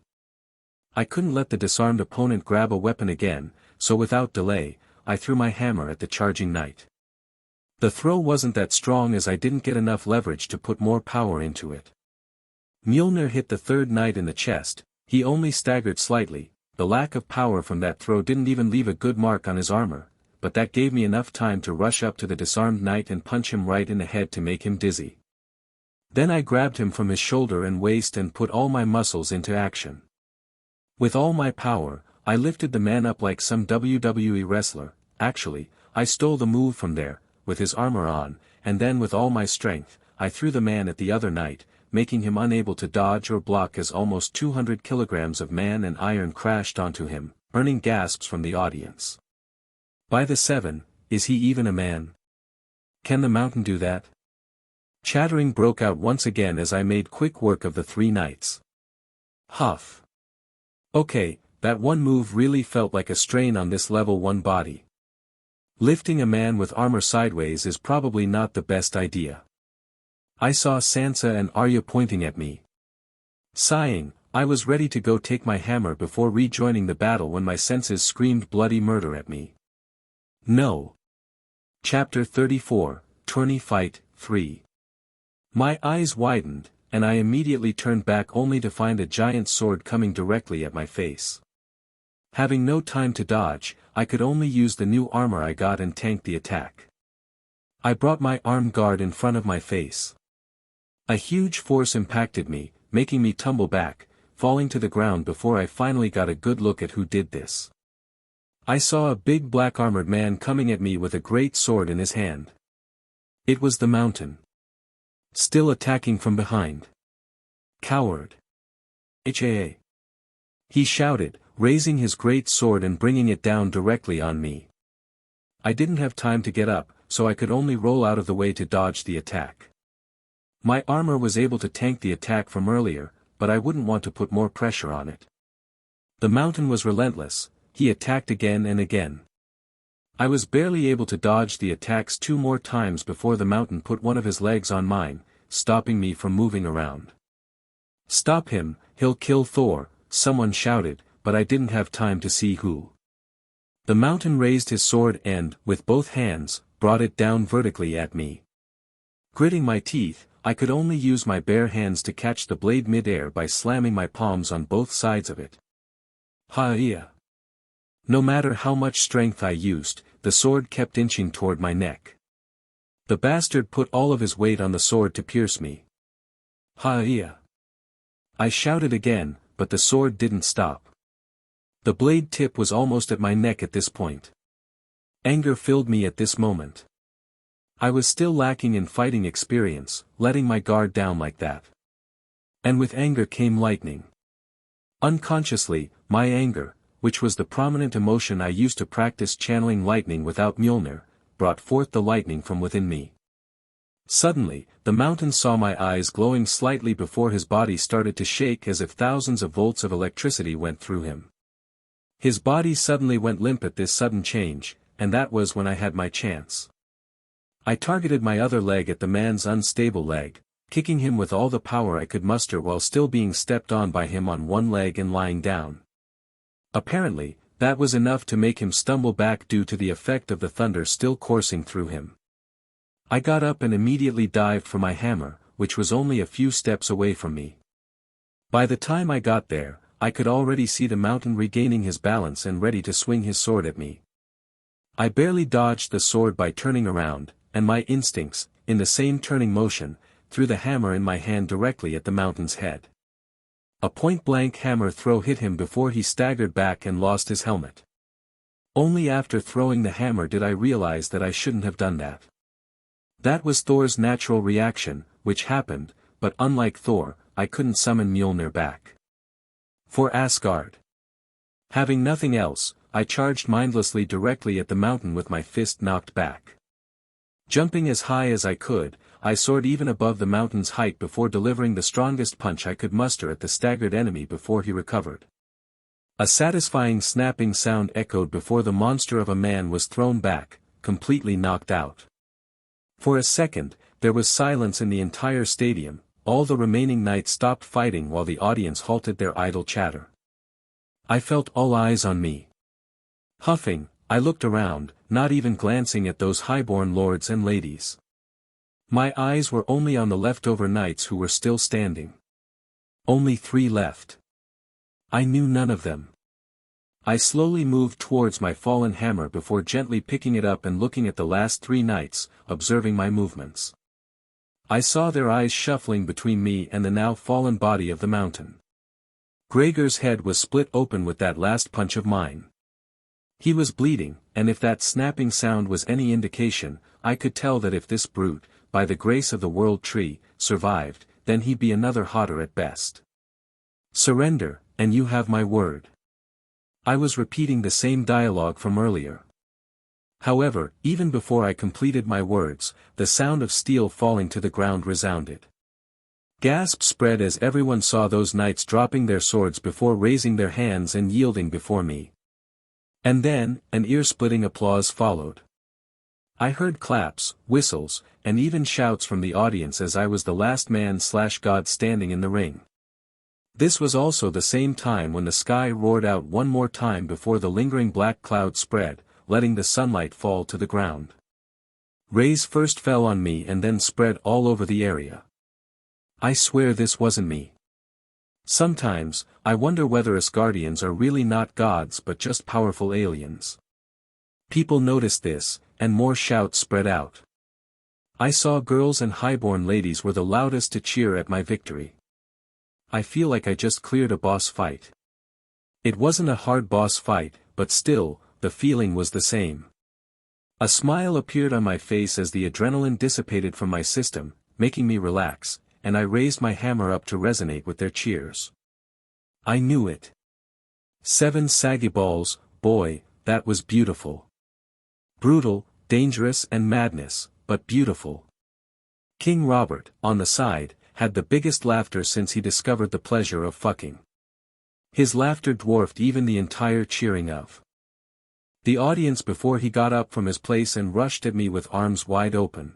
I couldn't let the disarmed opponent grab a weapon again, so without delay, I threw my hammer at the charging knight. The throw wasn't that strong as I didn't get enough leverage to put more power into it. Mjolnir hit the third knight in the chest, he only staggered slightly, the lack of power from that throw didn't even leave a good mark on his armor, but that gave me enough time to rush up to the disarmed knight and punch him right in the head to make him dizzy. Then I grabbed him from his shoulder and waist and put all my muscles into action. With all my power, I lifted the man up like some WWE wrestler. Actually, I stole the move from there, with his armor on, and then with all my strength, I threw the man at the other knight, making him unable to dodge or block as almost 200 kilograms of man and iron crashed onto him, earning gasps from the audience. By the 7, is he even a man? Can the mountain do that? Chattering broke out once again as I made quick work of the 3 knights. Huff. Okay, that one move really felt like a strain on this level 1 body. Lifting a man with armor sideways is probably not the best idea. I saw Sansa and Arya pointing at me. Sighing, I was ready to go take my hammer before rejoining the battle when my senses screamed bloody murder at me. No. Chapter 34, Tourney Fight, 3. My eyes widened, and I immediately turned back only to find a giant sword coming directly at my face. Having no time to dodge, I could only use the new armor I got and tank the attack. I brought my armed guard in front of my face. A huge force impacted me, making me tumble back, falling to the ground before I finally got a good look at who did this. I saw a big black armored man coming at me with a great sword in his hand. It was the mountain. Still attacking from behind. Coward. HAA. He shouted, raising his great sword and bringing it down directly on me. I didn't have time to get up, so I could only roll out of the way to dodge the attack. My armor was able to tank the attack from earlier, but I wouldn't want to put more pressure on it. The mountain was relentless. He attacked again and again. I was barely able to dodge the attacks 2 more times before the mountain put one of his legs on mine, stopping me from moving around. Stop him, he'll kill Thor, someone shouted, but I didn't have time to see who. The mountain raised his sword and, with both hands, brought it down vertically at me. Gritting my teeth, I could only use my bare hands to catch the blade mid-air by slamming my palms on both sides of it. Ha-yeah. No matter how much strength I used, the sword kept inching toward my neck. The bastard put all of his weight on the sword to pierce me. Ha-yeah. I shouted again, but the sword didn't stop. The blade tip was almost at my neck at this point. Anger filled me at this moment. I was still lacking in fighting experience, letting my guard down like that. And with anger came lightning. Unconsciously, my anger, which was the prominent emotion I used to practice channeling lightning without Mjolnir, brought forth the lightning from within me. Suddenly, the mountain saw my eyes glowing slightly before his body started to shake as if thousands of volts of electricity went through him. His body suddenly went limp at this sudden change, and that was when I had my chance. I targeted my other leg at the man's unstable leg, kicking him with all the power I could muster while still being stepped on by him on one leg and lying down. Apparently, that was enough to make him stumble back due to the effect of the thunder still coursing through him. I got up and immediately dived for my hammer, which was only a few steps away from me. By the time I got there, I could already see the mountain regaining his balance and ready to swing his sword at me. I barely dodged the sword by turning around, and my instincts, in the same turning motion, threw the hammer in my hand directly at the mountain's head. A point-blank hammer throw hit him before he staggered back and lost his helmet. Only after throwing the hammer did I realize that I shouldn't have done that. That was Thor's natural reaction, which happened, but unlike Thor, I couldn't summon Mjolnir back. For Asgard. Having nothing else, I charged mindlessly directly at the mountain with my fist knocked back. Jumping as high as I could, I soared even above the mountain's height before delivering the strongest punch I could muster at the staggered enemy before he recovered. A satisfying snapping sound echoed before the monster of a man was thrown back, completely knocked out. For a second, there was silence in the entire stadium. All the remaining knights stopped fighting while the audience halted their idle chatter. I felt all eyes on me. Huffing, I looked around, not even glancing at those highborn lords and ladies. My eyes were only on the leftover knights who were still standing. Only 3 left. I knew none of them. I slowly moved towards my fallen hammer before gently picking it up and looking at the last 3 knights, observing my movements. I saw their eyes shuffling between me and the now fallen body of the mountain. Gregor's head was split open with that last punch of mine. He was bleeding, and if that snapping sound was any indication, I could tell that if this brute, by the grace of the World Tree, survived, then he'd be another hotter at best. Surrender, and you have my word. I was repeating the same dialogue from earlier. However, even before I completed my words, the sound of steel falling to the ground resounded. Gasps spread as everyone saw those knights dropping their swords before raising their hands and yielding before me. And then, an ear-splitting applause followed. I heard claps, whistles, and even shouts from the audience as I was the last man/god standing in the ring. This was also the same time when the sky roared out one more time before the lingering black cloud spread, letting the sunlight fall to the ground. Rays first fell on me and then spread all over the area. I swear this wasn't me. Sometimes, I wonder whether Asgardians are really not gods but just powerful aliens. People noticed this, and more shouts spread out. I saw girls and highborn ladies were the loudest to cheer at my victory. I feel like I just cleared a boss fight. It wasn't a hard boss fight, but still, the feeling was the same. A smile appeared on my face as the adrenaline dissipated from my system, making me relax, and I raised my hammer up to resonate with their cheers. I knew it. 7 saggy balls, boy, that was beautiful. Brutal, dangerous and madness, but beautiful. King Robert, on the side, had the biggest laughter since he discovered the pleasure of fucking. His laughter dwarfed even the entire cheering of the audience before he got up from his place and rushed at me with arms wide open.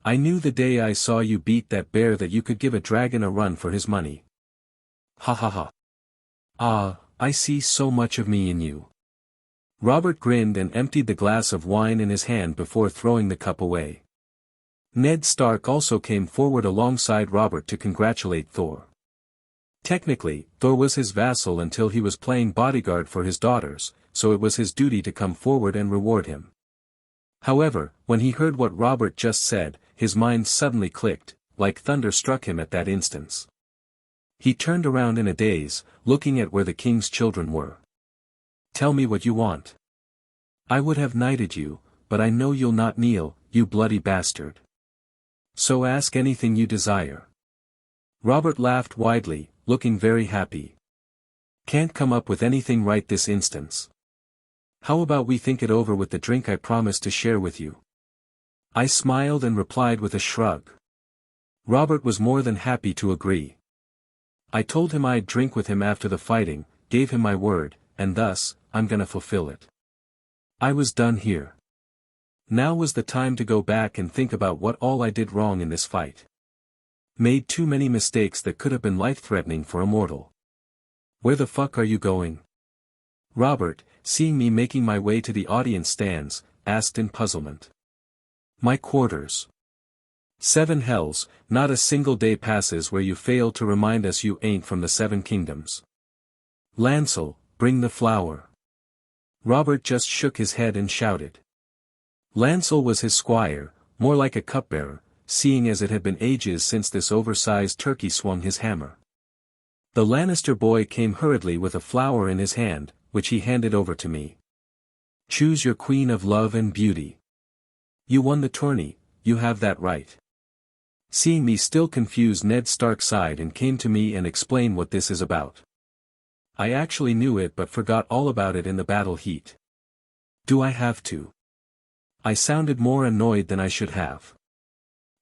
I knew the day I saw you beat that bear that you could give a dragon a run for his money. Ha ha ha. Ah, I see so much of me in you. Robert grinned and emptied the glass of wine in his hand before throwing the cup away. Ned Stark also came forward alongside Robert to congratulate Thor. Technically, Thor was his vassal until he was playing bodyguard for his daughters, so it was his duty to come forward and reward him. However, when he heard what Robert just said, his mind suddenly clicked, like thunder struck him at that instance. He turned around in a daze, looking at where the king's children were. Tell me what you want. I would have knighted you, but I know you'll not kneel, you bloody bastard. So ask anything you desire. Robert laughed widely, looking very happy. Can't come up with anything right this instance. How about we think it over with the drink I promised to share with you? I smiled and replied with a shrug. Robert was more than happy to agree. I told him I'd drink with him after the fighting, gave him my word, and thus, I'm gonna fulfill it. I was done here. Now was the time to go back and think about what all I did wrong in this fight. Made too many mistakes that could have been life-threatening for a mortal. Where the fuck are you going? Robert, seeing me making my way to the audience stands, asked in puzzlement. My quarters. 7 hells, not a single day passes where you fail to remind us you ain't from the 7 kingdoms. Lancel, bring the flour. Robert just shook his head and shouted. Lancel was his squire, more like a cupbearer, seeing as it had been ages since this oversized turkey swung his hammer. The Lannister boy came hurriedly with a flower in his hand, which he handed over to me. "Choose your queen of love and beauty. You won the tourney, you have that right." Seeing me still confused, Ned Stark sighed and came to me and explained what this is about. I actually knew it but forgot all about it in the battle heat. Do I have to? I sounded more annoyed than I should have.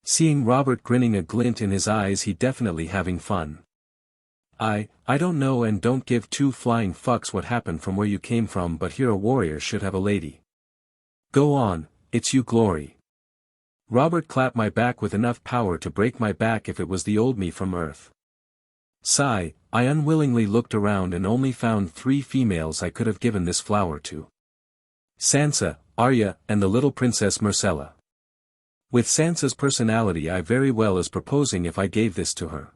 Seeing Robert grinning, a glint in his eyes, he definitely having fun. I don't know and don't give two flying fucks what happened from where you came from, but here a warrior should have a lady. Go on, it's you, Glory. Robert clapped my back with enough power to break my back if it was the old me from Earth. Sigh, I unwillingly looked around and only found 3 females I could have given this flower to. Sansa, Arya, and the little Princess Myrcella. With Sansa's personality I very well is proposing if I gave this to her.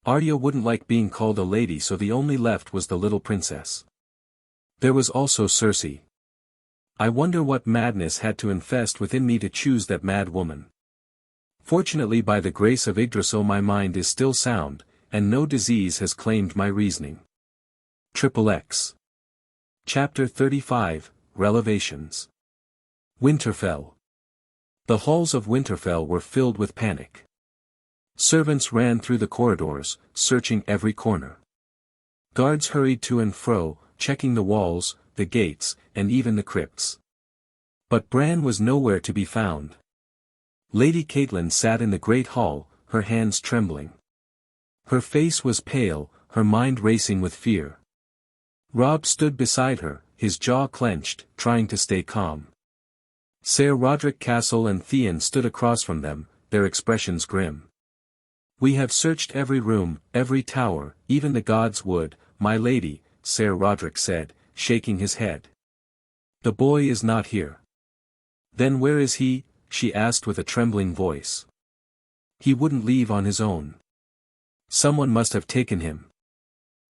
Arya wouldn't like being called a lady, so the only left was the little princess. There was also Cersei. I wonder what madness had to infest within me to choose that mad woman. Fortunately, by the grace of Yggdrasil, my mind is still sound, and no disease has claimed my reasoning. XXX. Chapter 35, Revelations. Winterfell. The halls of Winterfell were filled with panic. Servants ran through the corridors, searching every corner. Guards hurried to and fro, checking the walls, the gates, and even the crypts. But Bran was nowhere to be found. Lady Catelyn sat in the great hall, her hands trembling. Her face was pale, her mind racing with fear. Robb stood beside her, his jaw clenched, trying to stay calm. Ser Roderick Castle and Theon stood across from them, their expressions grim. "We have searched every room, every tower, even the gods would, my lady," Ser Roderick said, shaking his head. "The boy is not here." "Then where is he?" she asked with a trembling voice. "He wouldn't leave on his own. Someone must have taken him."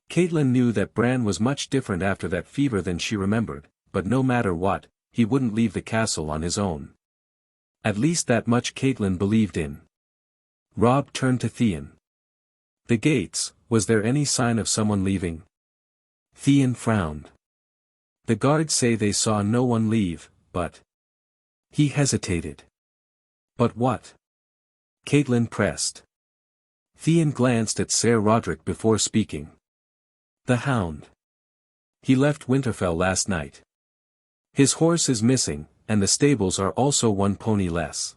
Catelyn knew that Bran was much different after that fever than she remembered, but no matter what, he wouldn't leave the castle on his own. At least that much Catelyn believed in. Robb turned to Theon. "The gates, was there any sign of someone leaving?" Theon frowned. "The guards say they saw no one leave, but—" He hesitated. "But what?" Catelyn pressed. Theon glanced at Ser Roderick before speaking. "The Hound. He left Winterfell last night. His horse is missing, and the stables are also 1 pony less."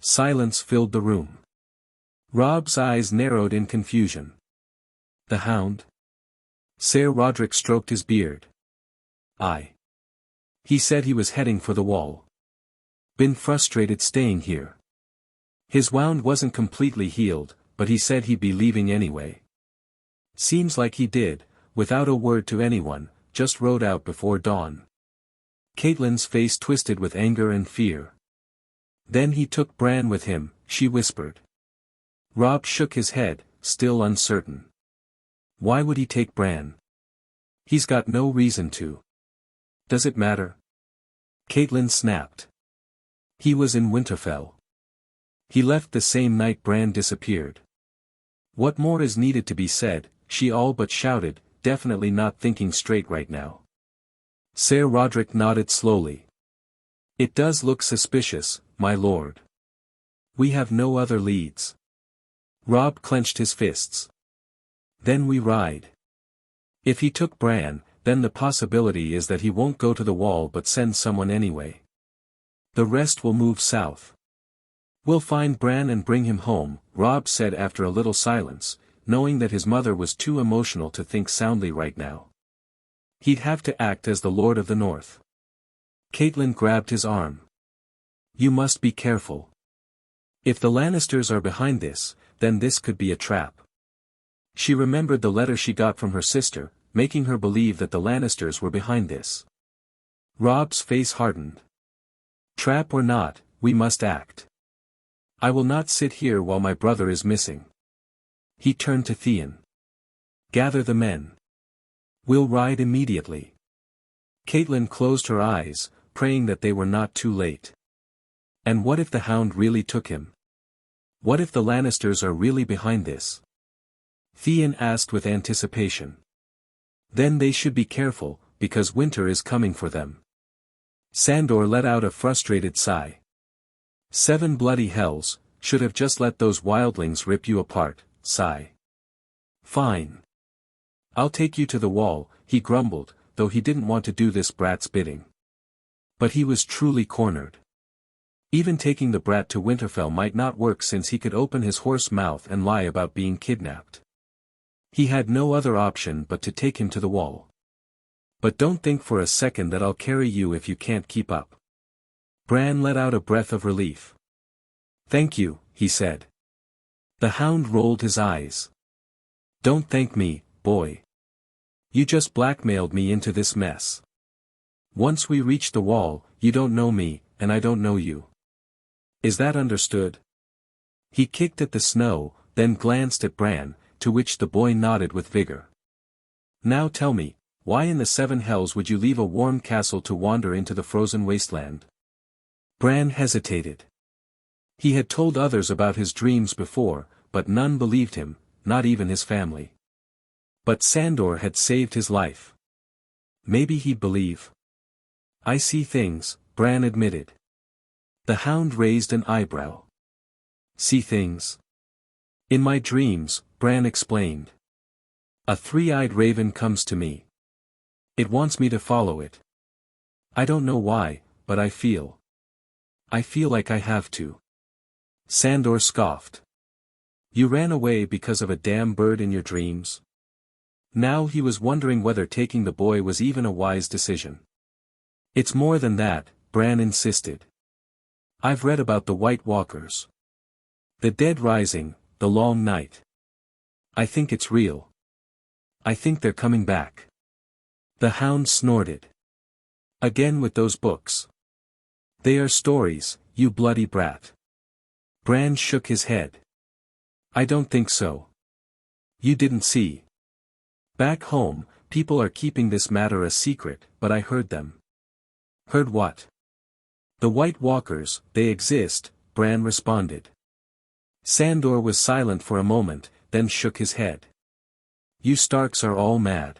Silence filled the room. Robb's eyes narrowed in confusion. "The Hound?" Ser Roderick stroked his beard. "Aye. He said he was heading for the wall. Been frustrated staying here. His wound wasn't completely healed, but he said he'd be leaving anyway. Seems like he did, without a word to anyone, just rode out before dawn." Catelyn's face twisted with anger and fear. "Then he took Bran with him," she whispered. Robb shook his head, still uncertain. "Why would he take Bran? He's got no reason to. Does it matter?" Catelyn snapped. "He was in Winterfell. He left the same night Bran disappeared. What more is needed to be said?" she all but shouted, definitely not thinking straight right now. Ser Roderick nodded slowly. "It does look suspicious, my lord. We have no other leads." Robb clenched his fists. "Then we ride. If he took Bran, then the possibility is that he won't go to the wall but send someone anyway. The rest will move south. We'll find Bran and bring him home," Robb said after a little silence, knowing that his mother was too emotional to think soundly right now. He'd have to act as the Lord of the North. Catelyn grabbed his arm. "You must be careful. If the Lannisters are behind this, then this could be a trap." She remembered the letter she got from her sister, making her believe that the Lannisters were behind this. Robb's face hardened. "Trap or not, we must act. I will not sit here while my brother is missing." He turned to Theon. "Gather the men. We'll ride immediately." Catelyn closed her eyes, praying that they were not too late. And what if the Hound really took him? What if the Lannisters are really behind this? Theon asked with anticipation. Then they should be careful, because winter is coming for them. Sandor let out a frustrated sigh. 7 bloody hells, should have just let those wildlings rip you apart, sigh. Fine. I'll take you to the wall, he grumbled, though he didn't want to do this brat's bidding. But he was truly cornered. Even taking the brat to Winterfell might not work since he could open his horse mouth and lie about being kidnapped. He had no other option but to take him to the wall. But don't think for a second that I'll carry you if you can't keep up. Bran let out a breath of relief. Thank you, he said. The Hound rolled his eyes. Don't thank me, boy. You just blackmailed me into this mess. Once we reach the wall, you don't know me, and I don't know you. Is that understood? He kicked at the snow, then glanced at Bran, to which the boy nodded with vigor. Now tell me, why in the 7 hells would you leave a warm castle to wander into the frozen wasteland? Bran hesitated. He had told others about his dreams before, but none believed him, not even his family. But Sandor had saved his life. Maybe he'd believe. I see things, Bran admitted. The Hound raised an eyebrow. See things? In my dreams, Bran explained. A 3-eyed raven comes to me. It wants me to follow it. I don't know why, but I feel like I have to. Sandor scoffed. You ran away because of a damn bird in your dreams? Now he was wondering whether taking the boy was even a wise decision. It's more than that, Bran insisted. I've read about the White Walkers. The dead rising, the long night. I think it's real. I think they're coming back. The Hound snorted. Again with those books. They are stories, you bloody brat. Bran shook his head. I don't think so. You didn't see. Back home, people are keeping this matter a secret, but I heard them. Heard what? The White Walkers, they exist, Bran responded. Sandor was silent for a moment, then shook his head. You Starks are all mad.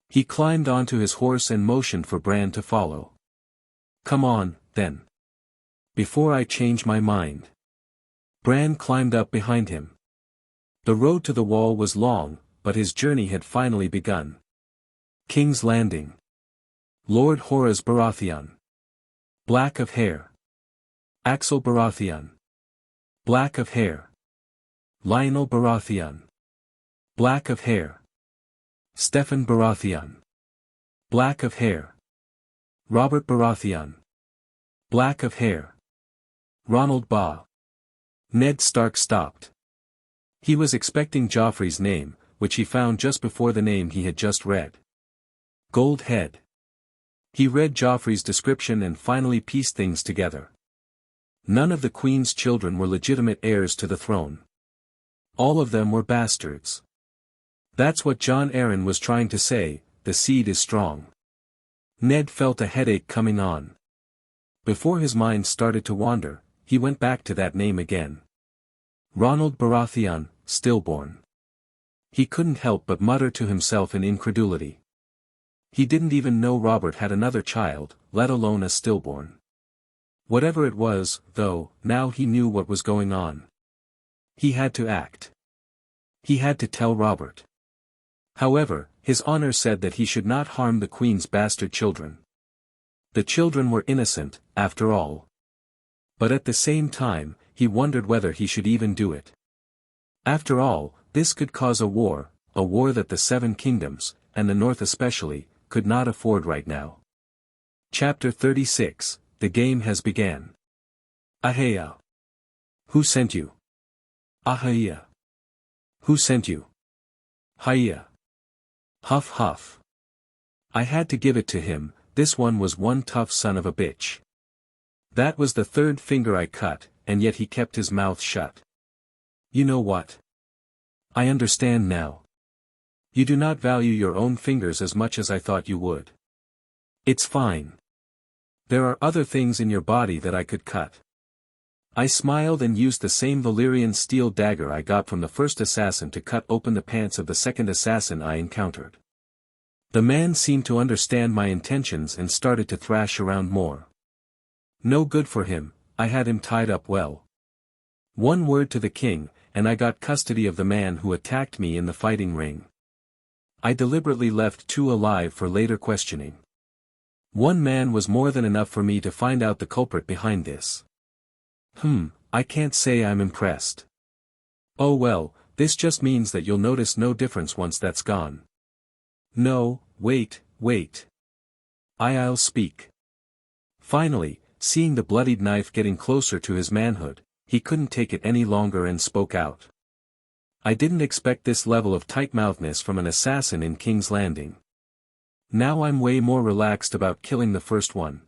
He climbed onto his horse and motioned for Bran to follow. Come on, then. Before I change my mind. Bran climbed up behind him. The road to the wall was long, but his journey had finally begun. King's Landing. Lord Horus Baratheon. Black of hair. Axel Baratheon. Black of hair. Lionel Baratheon. Black of hair. Stefan Baratheon. Black of hair. Robert Baratheon. Black of hair. Ronald Ba. Ned Stark stopped. He was expecting Joffrey's name, which he found just before the name he had just read. Gold Head. He read Joffrey's description and finally pieced things together. None of the Queen's children were legitimate heirs to the throne. All of them were bastards. That's what Jon Arryn was trying to say, the seed is strong. Ned felt a headache coming on. Before his mind started to wander, he went back to that name again. Ronald Baratheon, stillborn. He couldn't help but mutter to himself in incredulity. He didn't even know Robert had another child, let alone a stillborn. Whatever it was, though, now he knew what was going on. He had to act. He had to tell Robert. However, his honor said that he should not harm the Queen's bastard children. The children were innocent, after all. But at the same time, he wondered whether he should even do it. After all, this could cause a war that the 7 kingdoms, and the North especially, could not afford right now. Chapter 36, The Game Has Began. Ahaya. Who sent you? Ahaya. Who sent you? Haya. Huff huff. I had to give it to him, this one was one tough son of a bitch. That was the 3rd finger I cut, and yet he kept his mouth shut. You know what? I understand now. You do not value your own fingers as much as I thought you would. It's fine. There are other things in your body that I could cut. I smiled and used the same Valyrian steel dagger I got from the first assassin to cut open the pants of the second assassin I encountered. The man seemed to understand my intentions and started to thrash around more. No good for him, I had him tied up well. One word to the king, and I got custody of the man who attacked me in the fighting ring. I deliberately left 2 alive for later questioning. 1 man was more than enough for me to find out the culprit behind this. I can't say I'm impressed. Oh well, this just means that you'll notice no difference once that's gone. No, wait. I'll speak. Finally, seeing the bloodied knife getting closer to his manhood, he couldn't take it any longer and spoke out. I didn't expect this level of tight-mouthness from an assassin in King's Landing. Now I'm way more relaxed about killing the first one.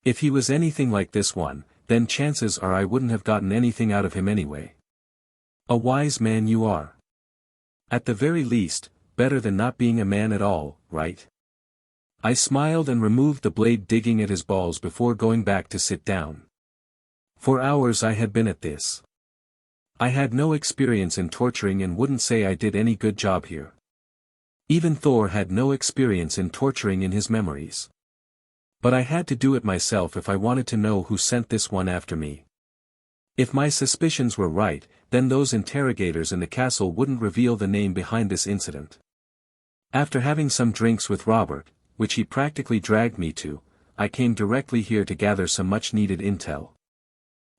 If he was anything like this one, then chances are I wouldn't have gotten anything out of him anyway. A wise man you are. At the very least, better than not being a man at all, right? I smiled and removed the blade digging at his balls before going back to sit down. For hours I had been at this. I had no experience in torturing and wouldn't say I did any good job here. Even Thor had no experience in torturing in his memories. But I had to do it myself if I wanted to know who sent this one after me. If my suspicions were right, then those interrogators in the castle wouldn't reveal the name behind this incident. After having some drinks with Robert, which he practically dragged me to, I came directly here to gather some much-needed intel.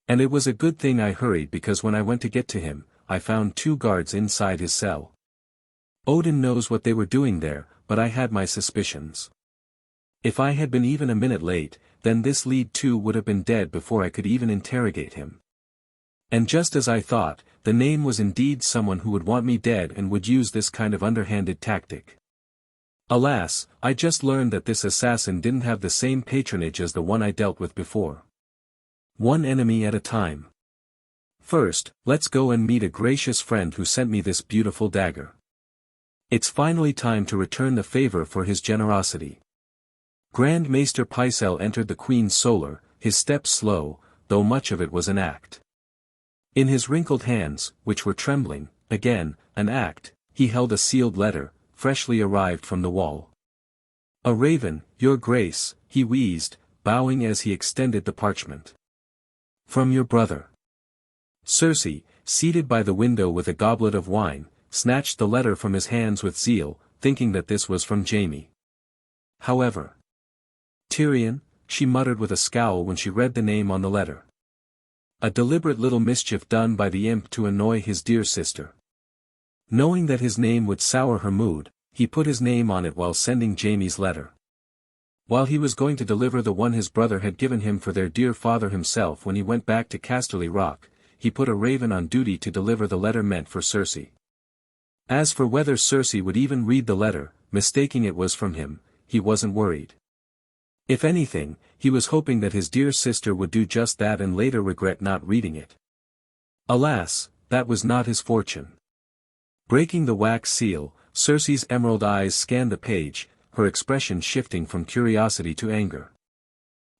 And it was a good thing I hurried because when I went to get to him, I found 2 guards inside his cell. Odin knows what they were doing there, but I had my suspicions. If I had been even a minute late, then this lead 2 would have been dead before I could even interrogate him. And just as I thought, the name was indeed someone who would want me dead and would use this kind of underhanded tactic. Alas, I just learned that this assassin didn't have the same patronage as the one I dealt with before. One enemy at a time. First, let's go and meet a gracious friend who sent me this beautiful dagger. It's finally time to return the favor for his generosity. Grand Maester Pycelle entered the Queen's solar, his steps slow, though much of it was an act. In his wrinkled hands, which were trembling, again, an act, he held a sealed letter, freshly arrived from the wall. A raven, your grace, he wheezed, bowing as he extended the parchment. From your brother. Cersei, seated by the window with a goblet of wine, snatched the letter from his hands with zeal, thinking that this was from Jaime. However, Tyrion, she muttered with a scowl when she read the name on the letter. A deliberate little mischief done by the imp to annoy his dear sister. Knowing that his name would sour her mood, he put his name on it while sending Jaime's letter. While he was going to deliver the one his brother had given him for their dear father himself when he went back to Casterly Rock, he put a raven on duty to deliver the letter meant for Cersei. As for whether Cersei would even read the letter, mistaking it was from him, he wasn't worried. If anything, he was hoping that his dear sister would do just that and later regret not reading it. Alas, that was not his fortune. Breaking the wax seal, Cersei's emerald eyes scanned the page, her expression shifting from curiosity to anger.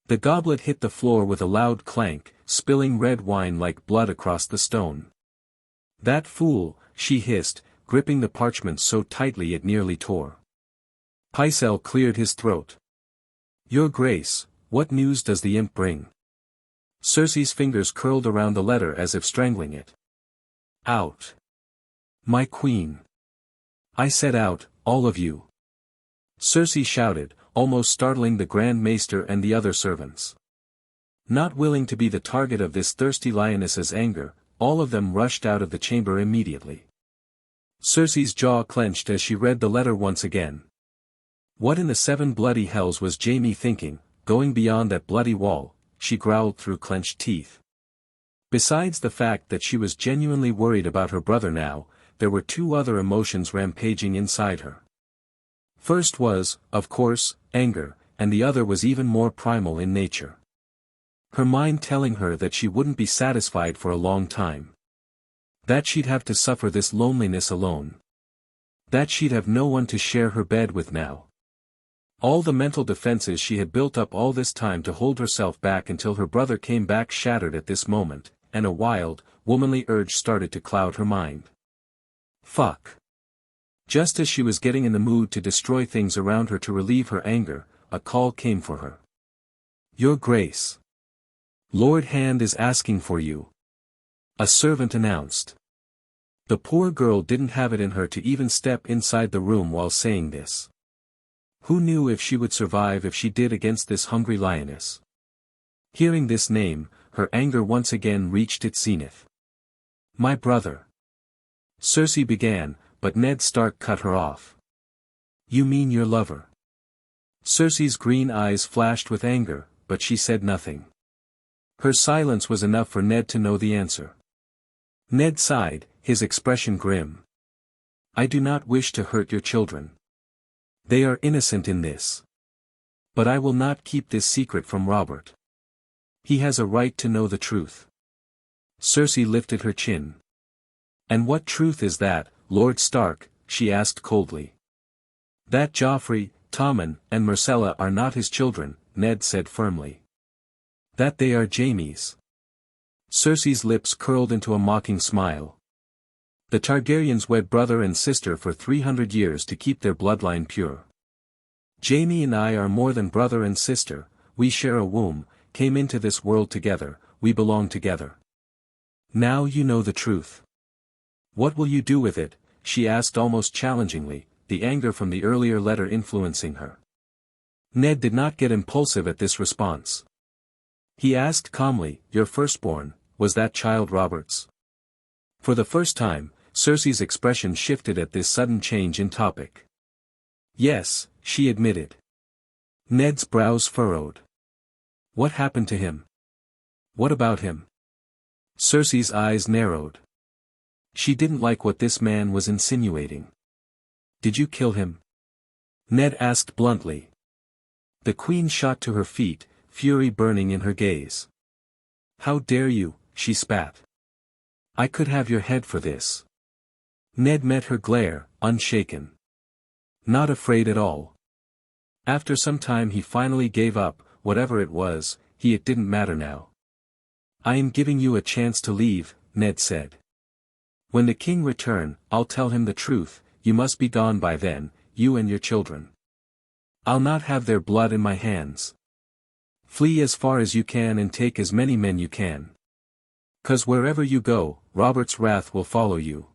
The goblet hit the floor with a loud clank, spilling red wine like blood across the stone. That fool, she hissed, gripping the parchment so tightly it nearly tore. Pycelle cleared his throat. Your Grace, what news does the imp bring? Cersei's fingers curled around the letter as if strangling it. Out. My queen. I said out, all of you. Cersei shouted, almost startling the Grand Maester and the other servants. Not willing to be the target of this thirsty lioness's anger, all of them rushed out of the chamber immediately. Cersei's jaw clenched as she read the letter once again. What in the 7 bloody hells was Jaime thinking, going beyond that bloody wall, she growled through clenched teeth. Besides the fact that she was genuinely worried about her brother now, there were 2 other emotions rampaging inside her. First was, of course, anger, and the other was even more primal in nature. Her mind telling her that she wouldn't be satisfied for a long time. That she'd have to suffer this loneliness alone. That she'd have no one to share her bed with now. All the mental defenses she had built up all this time to hold herself back until her brother came back shattered at this moment, and a wild, womanly urge started to cloud her mind. Fuck. Just as she was getting in the mood to destroy things around her to relieve her anger, a call came for her. Your Grace. Lord Hand is asking for you. A servant announced. The poor girl didn't have it in her to even step inside the room while saying this. Who knew if she would survive if she did against this hungry lioness? Hearing this name, her anger once again reached its zenith. My brother. Cersei began, but Ned Stark cut her off. You mean your lover? Cersei's green eyes flashed with anger, but she said nothing. Her silence was enough for Ned to know the answer. Ned sighed, his expression grim. I do not wish to hurt your children. They are innocent in this. But I will not keep this secret from Robert. He has a right to know the truth. Cersei lifted her chin. And what truth is that, Lord Stark? She asked coldly. That Joffrey, Tommen, and Myrcella are not his children, Ned said firmly. That they are Jaime's. Cersei's lips curled into a mocking smile. The Targaryens wed brother and sister for 300 years to keep their bloodline pure. Jaime and I are more than brother and sister, we share a womb, came into this world together, we belong together. Now you know the truth. What will you do with it? She asked almost challengingly, the anger from the earlier letter influencing her. Ned did not get impulsive at this response. He asked calmly, your firstborn, was that child Robert's? For the first time, Cersei's expression shifted at this sudden change in topic. Yes, she admitted. Ned's brows furrowed. What happened to him? What about him? Cersei's eyes narrowed. She didn't like what this man was insinuating. Did you kill him? Ned asked bluntly. The queen shot to her feet, fury burning in her gaze. How dare you, she spat. I could have your head for this. Ned met her glare, unshaken. Not afraid at all. After some time he finally gave up, whatever it was, it didn't matter now. I am giving you a chance to leave, Ned said. When the king return, I'll tell him the truth, you must be gone by then, you and your children. I'll not have their blood in my hands. Flee as far as you can and take as many men you can. 'Cause wherever you go, Robert's wrath will follow you.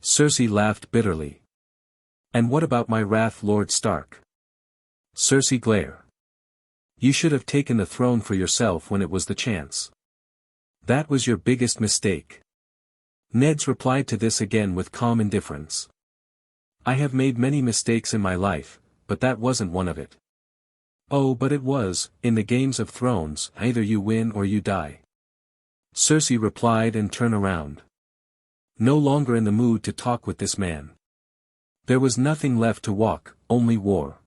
Cersei laughed bitterly. And what about my wrath, Lord Stark? Cersei glared. You should have taken the throne for yourself when it was the chance. That was your biggest mistake. Ned's replied to this again with calm indifference. I have made many mistakes in my life, but that wasn't one of it. Oh, but it was, in the Games of Thrones, either you win or you die. Cersei replied and turned around. No longer in the mood to talk with this man. There was nothing left to walk, only war.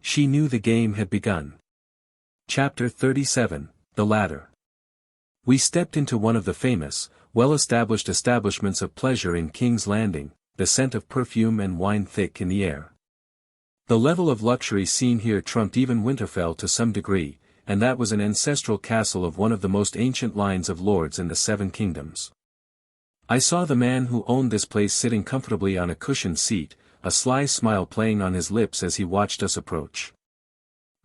She knew the game had begun. Chapter 37, The Ladder. We stepped into one of the famous, well-established establishments of pleasure in King's Landing, the scent of perfume and wine thick in the air. The level of luxury seen here trumped even Winterfell to some degree, and that was an ancestral castle of one of the most ancient lines of lords in the Seven Kingdoms. I saw the man who owned this place sitting comfortably on a cushioned seat, a sly smile playing on his lips as he watched us approach.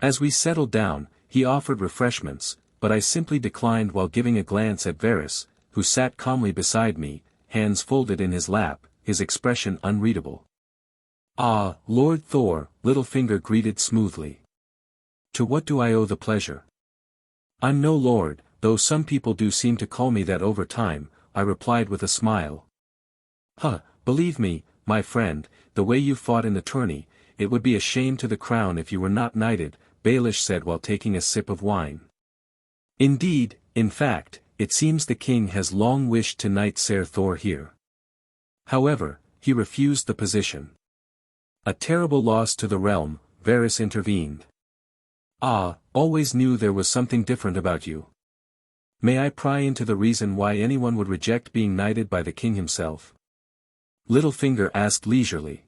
As we settled down, he offered refreshments, but I simply declined while giving a glance at Varys, who sat calmly beside me, hands folded in his lap, his expression unreadable. Ah, Lord Thor, Littlefinger greeted smoothly. To what do I owe the pleasure? I'm no lord, though some people do seem to call me that over time, I replied with a smile. Believe me, my friend, the way you fought in the tourney, it would be a shame to the crown if you were not knighted, Baelish said while taking a sip of wine. Indeed, in fact, it seems the king has long wished to knight Ser Thor here. However, he refused the position. A terrible loss to the realm, Varys intervened. Always knew there was something different about you. May I pry into the reason why anyone would reject being knighted by the king himself? Littlefinger asked leisurely.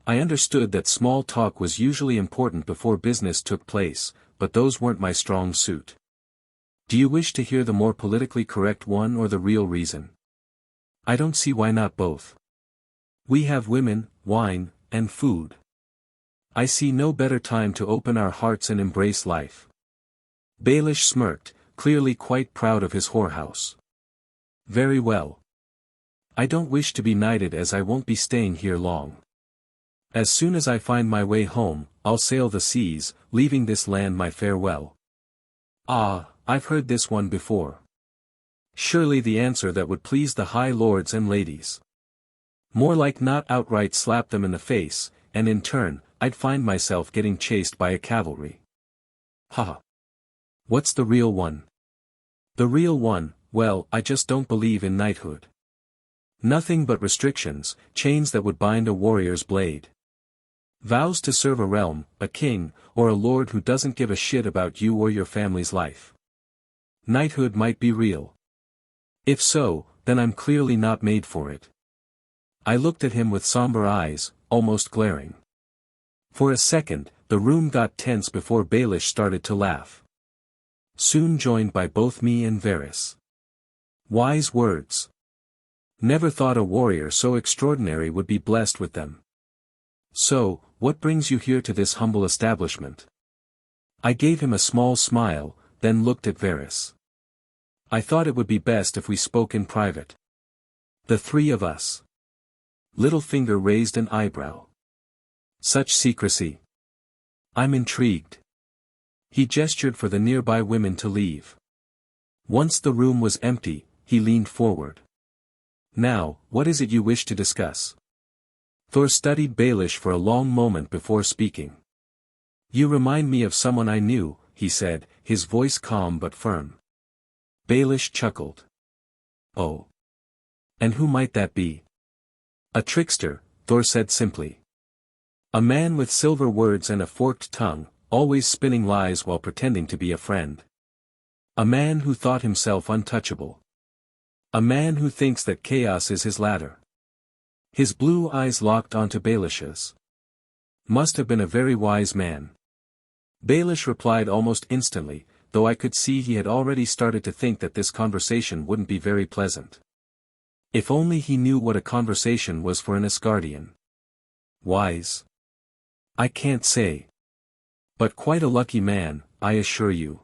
I understood that small talk was usually important before business took place, but those weren't my strong suit. Do you wish to hear the more politically correct one or the real reason? I don't see why not both. We have women, wine, and food. I see no better time to open our hearts and embrace life. Baelish smirked, clearly quite proud of his whorehouse. Very well. I don't wish to be knighted as I won't be staying here long. As soon as I find my way home, I'll sail the seas, leaving this land my farewell. Ah, I've heard this one before. Surely the answer that would please the high lords and ladies. More like not outright slap them in the face, and in turn, I'd find myself getting chased by a cavalry. Haha. What's the real one? The real one, well, I just don't believe in knighthood. Nothing but restrictions, chains that would bind a warrior's blade. Vows to serve a realm, a king, or a lord who doesn't give a shit about you or your family's life. Knighthood might be real. If so, then I'm clearly not made for it. I looked at him with somber eyes, almost glaring. For a second, the room got tense before Baelish started to laugh. Soon joined by both me and Varys. Wise words. Never thought a warrior so extraordinary would be blessed with them. So, what brings you here to this humble establishment? I gave him a small smile, then looked at Varys. I thought it would be best if we spoke in private. The three of us. Littlefinger raised an eyebrow. Such secrecy. I'm intrigued. He gestured for the nearby women to leave. Once the room was empty, he leaned forward. Now, what is it you wish to discuss? Thor studied Baelish for a long moment before speaking. You remind me of someone I knew, he said, his voice calm but firm. Baelish chuckled. Oh. And who might that be? A trickster, Thor said simply. A man with silver words and a forked tongue, always spinning lies while pretending to be a friend. A man who thought himself untouchable. A man who thinks that chaos is his ladder. His blue eyes locked onto Baelish's. Must have been a very wise man. Baelish replied almost instantly, though I could see he had already started to think that this conversation wouldn't be very pleasant. If only he knew what a conversation was for an Asgardian. Wise? I can't say. But quite a lucky man, I assure you.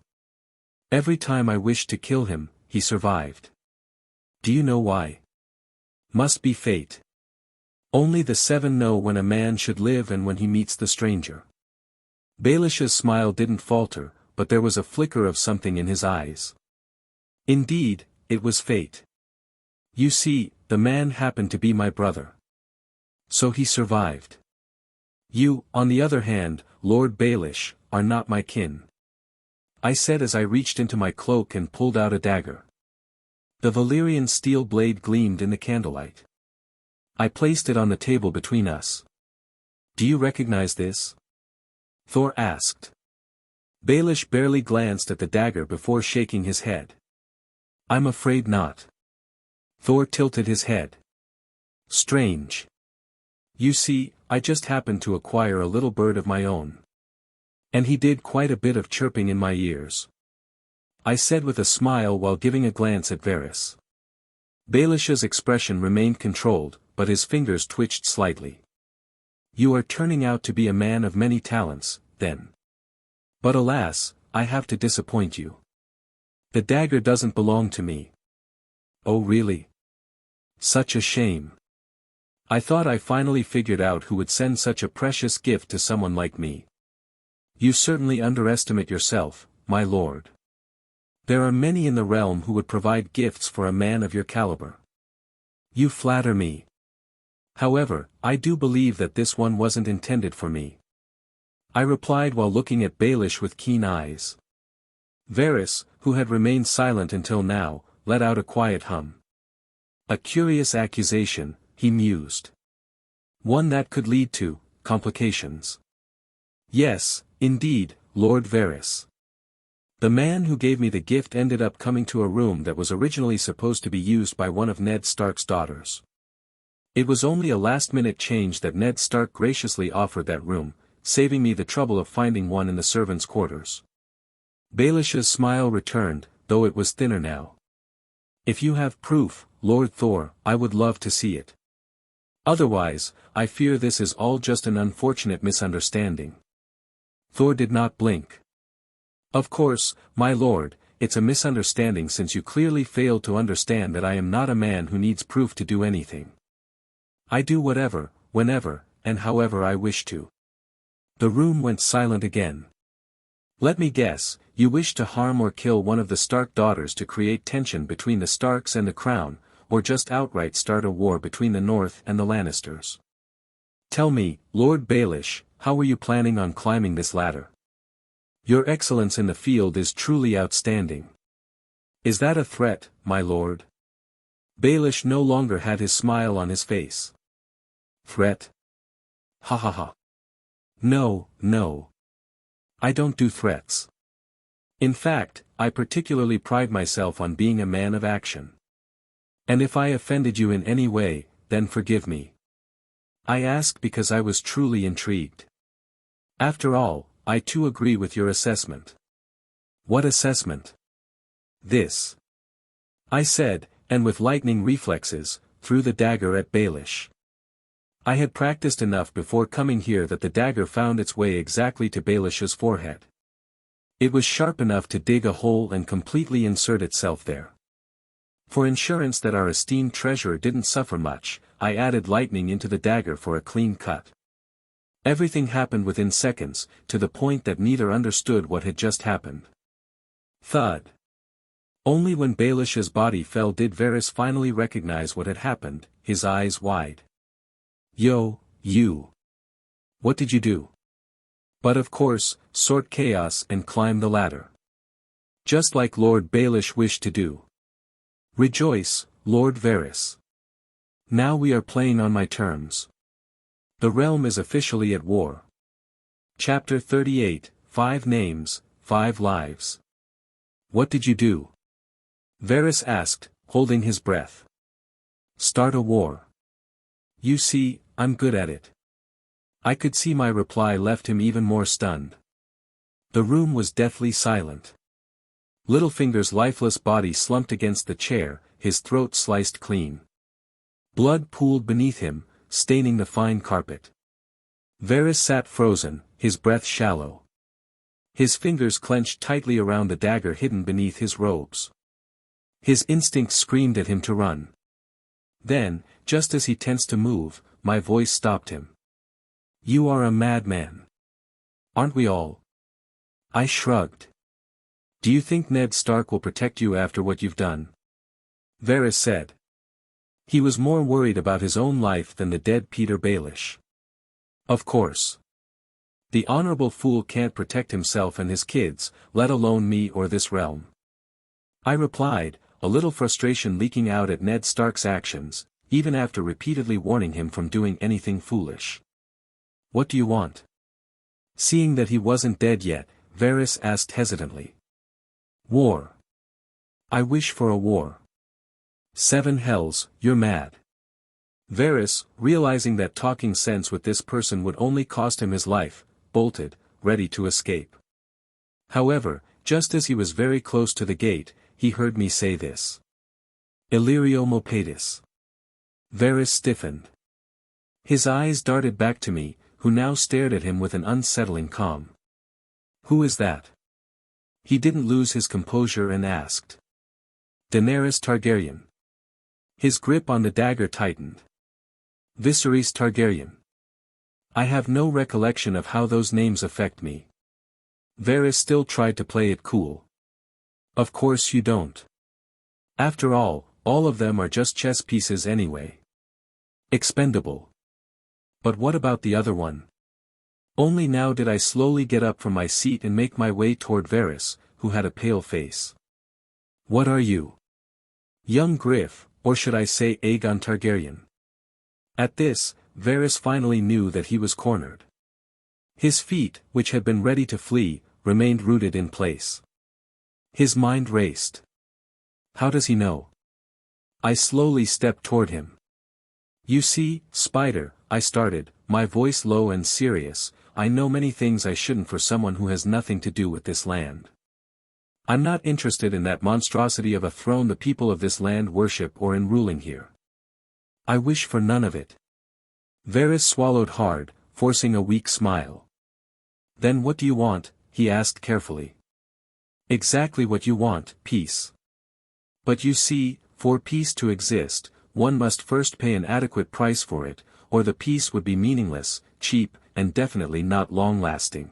Every time I wished to kill him, he survived. Do you know why? Must be fate. Only the seven know when a man should live and when he meets the stranger. Baelish's smile didn't falter, but there was a flicker of something in his eyes. Indeed, it was fate. You see, the man happened to be my brother. So he survived. You, on the other hand, Lord Baelish, are not my kin. I said as I reached into my cloak and pulled out a dagger. The Valyrian steel blade gleamed in the candlelight. I placed it on the table between us. Do you recognize this? Thor asked. Baelish barely glanced at the dagger before shaking his head. I'm afraid not. Thor tilted his head. Strange. You see, I just happened to acquire a little bird of my own. And he did quite a bit of chirping in my ears. I said with a smile while giving a glance at Varys. Baelish's expression remained controlled, but his fingers twitched slightly. You are turning out to be a man of many talents, then. But alas, I have to disappoint you. The dagger doesn't belong to me. Oh really? Such a shame. I thought I finally figured out who would send such a precious gift to someone like me. You certainly underestimate yourself, my lord. There are many in the realm who would provide gifts for a man of your caliber. You flatter me. However, I do believe that this one wasn't intended for me. I replied while looking at Baelish with keen eyes. Varys, who had remained silent until now, let out a quiet hum. A curious accusation, he mused. One that could lead to complications. Yes, indeed, Lord Varys. The man who gave me the gift ended up coming to a room that was originally supposed to be used by one of Ned Stark's daughters. It was only a last-minute change that Ned Stark graciously offered that room, saving me the trouble of finding one in the servants' quarters. Baelish's smile returned, though it was thinner now. If you have proof, Lord Thor, I would love to see it. Otherwise, I fear this is all just an unfortunate misunderstanding. Thor did not blink. Of course, my lord, it's a misunderstanding since you clearly failed to understand that I am not a man who needs proof to do anything. I do whatever, whenever, and however I wish to. The room went silent again. Let me guess, you wish to harm or kill one of the Stark daughters to create tension between the Starks and the Crown, or just outright start a war between the North and the Lannisters. Tell me, Lord Baelish, how are you planning on climbing this ladder? Your excellence in the field is truly outstanding. Is that a threat, my lord? Baelish no longer had his smile on his face. Threat? Ha ha ha. No, no. I don't do threats. In fact, I particularly pride myself on being a man of action. And if I offended you in any way, then forgive me. I ask because I was truly intrigued. After all, I too agree with your assessment. What assessment? This. I said, and with lightning reflexes, threw the dagger at Baelish. I had practiced enough before coming here that the dagger found its way exactly to Baelish's forehead. It was sharp enough to dig a hole and completely insert itself there. For insurance that our esteemed treasurer didn't suffer much, I added lightning into the dagger for a clean cut. Everything happened within seconds, to the point that neither understood what had just happened. Thud. Only when Baelish's body fell did Varys finally recognize what had happened, his eyes wide. Yo, you. What did you do? But of course, sort chaos and climb the ladder. Just like Lord Baelish wished to do. Rejoice, Lord Varys. Now we are playing on my terms. The realm is officially at war. Chapter 38, 5 Names, 5 Lives. What did you do? Varys asked, holding his breath. Start a war. You see, I'm good at it. I could see my reply left him even more stunned. The room was deathly silent. Littlefinger's lifeless body slumped against the chair, his throat sliced clean. Blood pooled beneath him, staining the fine carpet. Varys sat frozen, his breath shallow. His fingers clenched tightly around the dagger hidden beneath his robes. His instincts screamed at him to run. Then, just as he tensed to move, my voice stopped him. You are a madman. Aren't we all? I shrugged. Do you think Ned Stark will protect you after what you've done? Varys said. He was more worried about his own life than the dead Peter Baelish. Of course. The honorable fool can't protect himself and his kids, let alone me or this realm. I replied, a little frustration leaking out at Ned Stark's actions, even after repeatedly warning him from doing anything foolish. What do you want? Seeing that he wasn't dead yet, Varys asked hesitantly. War. I wish for a war. 7 hells, you're mad. Varys, realizing that talking sense with this person would only cost him his life, bolted, ready to escape. However, just as he was very close to the gate, he heard me say this. Illyrio Mopatis. Varys stiffened. His eyes darted back to me, who now stared at him with an unsettling calm. Who is that? He didn't lose his composure and asked. Daenerys Targaryen. His grip on the dagger tightened. Viserys Targaryen. I have no recollection of how those names affect me. Varys still tried to play it cool. Of course you don't. After all of them are just chess pieces anyway. Expendable. But what about the other one? Only now did I slowly get up from my seat and make my way toward Varys, who had a pale face. What are you? Young Griff, or should I say Aegon Targaryen? At this, Varys finally knew that he was cornered. His feet, which had been ready to flee, remained rooted in place. His mind raced. How does he know? I slowly stepped toward him. You see, Spider, I started, my voice low and serious, I know many things I shouldn't for someone who has nothing to do with this land. I'm not interested in that monstrosity of a throne the people of this land worship or in ruling here. I wish for none of it. Varys swallowed hard, forcing a weak smile. Then what do you want? He asked carefully. Exactly what you want, peace. But you see, for peace to exist, one must first pay an adequate price for it, or the peace would be meaningless, cheap, and definitely not long-lasting.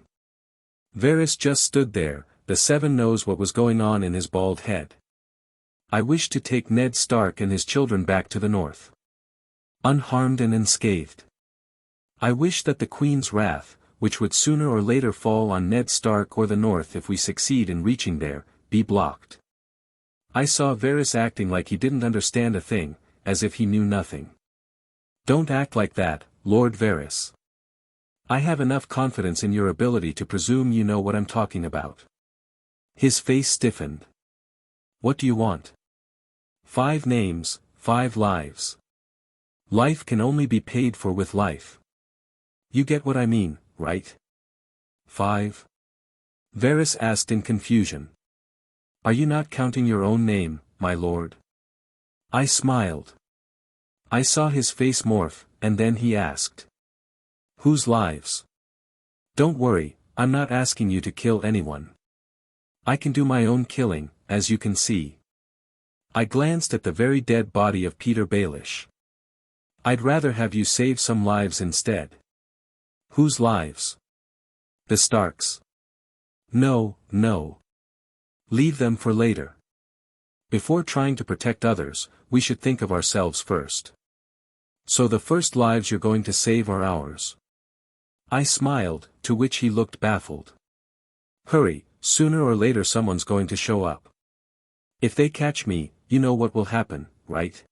Varys just stood there, the Seven knows what was going on in his bald head. I wish to take Ned Stark and his children back to the north. Unharmed and unscathed. I wish that the Queen's wrath, which would sooner or later fall on Ned Stark or the north if we succeed in reaching there, be blocked. I saw Varys acting like he didn't understand a thing, as if he knew nothing. Don't act like that, Lord Varys. I have enough confidence in your ability to presume you know what I'm talking about. His face stiffened. What do you want? 5 names, 5 lives. Life can only be paid for with life. You get what I mean, right? 5? Varys asked in confusion. Are you not counting your own name, my lord? I smiled. I saw his face morph, and then he asked. Whose lives? Don't worry, I'm not asking you to kill anyone. I can do my own killing, as you can see. I glanced at the very dead body of Peter Baelish. I'd rather have you save some lives instead. Whose lives? The Starks. No, no. Leave them for later. Before trying to protect others, we should think of ourselves first. So the first lives you're going to save are ours. I smiled, to which he looked baffled. Hurry, sooner or later someone's going to show up. If they catch me, you know what will happen, right?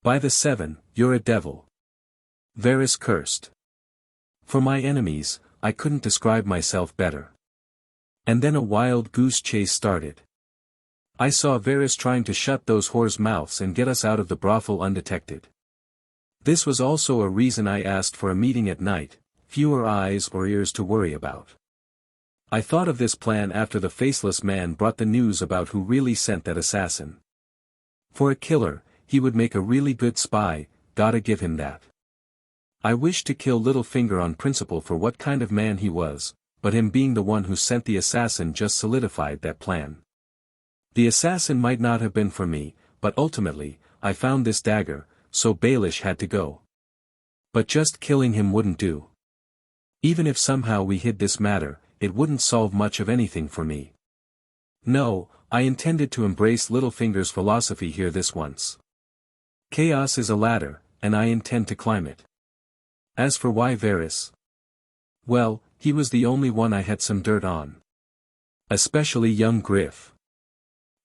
By the 7, you're a devil. Varys cursed. For my enemies, I couldn't describe myself better. And then a wild goose chase started. I saw Varys trying to shut those whores' mouths and get us out of the brothel undetected. This was also a reason I asked for a meeting at night, fewer eyes or ears to worry about. I thought of this plan after the Faceless Man brought the news about who really sent that assassin. For a killer, he would make a really good spy, gotta give him that. I wished to kill Littlefinger on principle for what kind of man he was, but him being the one who sent the assassin just solidified that plan. The assassin might not have been for me, but ultimately, I found this dagger, so Baelish had to go. But just killing him wouldn't do. Even if somehow we hid this matter, it wouldn't solve much of anything for me. No, I intended to embrace Littlefinger's philosophy here this once. Chaos is a ladder, and I intend to climb it. As for why Varys? Well, he was the only one I had some dirt on. Especially young Griff.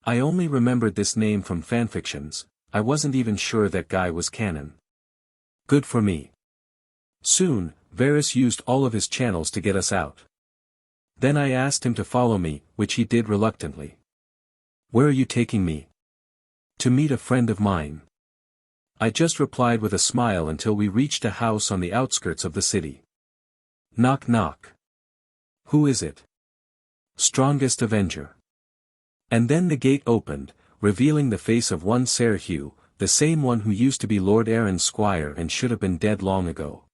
I only remembered this name from fanfictions, I wasn't even sure that guy was canon. Good for me. Soon, Varys used all of his channels to get us out. Then I asked him to follow me, which he did reluctantly. Where are you taking me? To meet a friend of mine. I just replied with a smile until we reached a house on the outskirts of the city. Knock knock. Who is it? Strongest Avenger. And then the gate opened, revealing the face of one Ser Hugh, the same one who used to be Lord Arryn's squire and should have been dead long ago.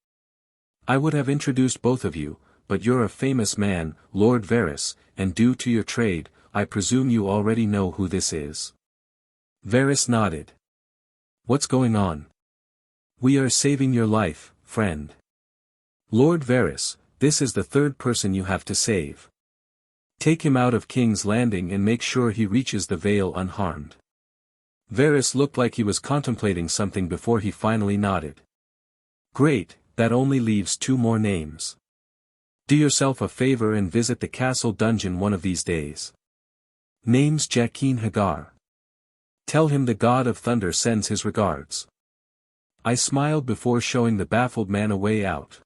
I would have introduced both of you, but you're a famous man, Lord Varys, and due to your trade, I presume you already know who this is. Varys nodded. What's going on? We are saving your life, friend. Lord Varys, this is the third person you have to save. Take him out of King's Landing and make sure he reaches the Vale unharmed. Varys looked like he was contemplating something before he finally nodded. Great, that only leaves 2 more names. Do yourself a favor and visit the castle dungeon one of these days. Name's Jaqen Hagar. Tell him the God of Thunder sends his regards. I smiled before showing the baffled man a way out.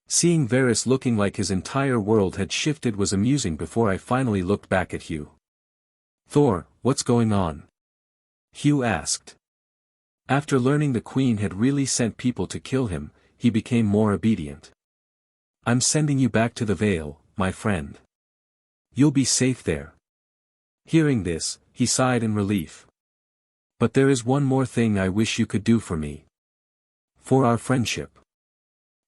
Seeing Varys looking like his entire world had shifted was amusing before I finally looked back at Hugh. Thor, what's going on? Hugh asked. After learning the queen had really sent people to kill him, he became more obedient. I'm sending you back to the Vale, my friend. You'll be safe there. Hearing this, he sighed in relief. But there is one more thing I wish you could do for me. For our friendship.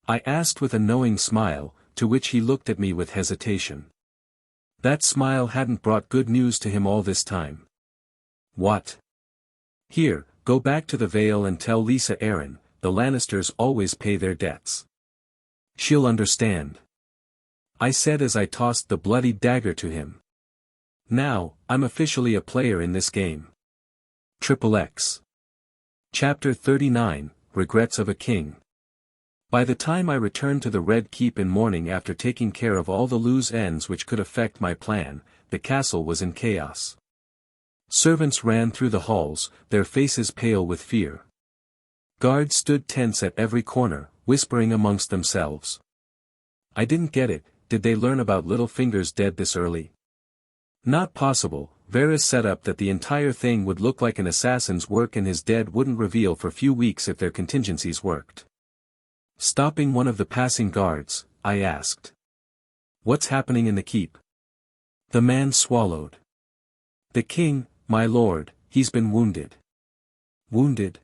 I asked with a knowing smile, to which he looked at me with hesitation. That smile hadn't brought good news to him all this time. What? Here, go back to the Vale and tell Lisa Arryn, the Lannisters always pay their debts. She'll understand. I said as I tossed the bloody dagger to him. Now, I'm officially a player in this game. XXX. Chapter 39, Regrets of a King. By the time I returned to the Red Keep in morning after taking care of all the loose ends which could affect my plan, the castle was in chaos. Servants ran through the halls, their faces pale with fear. Guards stood tense at every corner, whispering amongst themselves. I didn't get it, did they learn about Littlefinger's dead this early? Not possible. Varys set up that the entire thing would look like an assassin's work and his dead wouldn't reveal for few weeks if their contingencies worked. Stopping one of the passing guards, I asked. What's happening in the keep? The man swallowed. The king, my lord, he's been wounded. Wounded?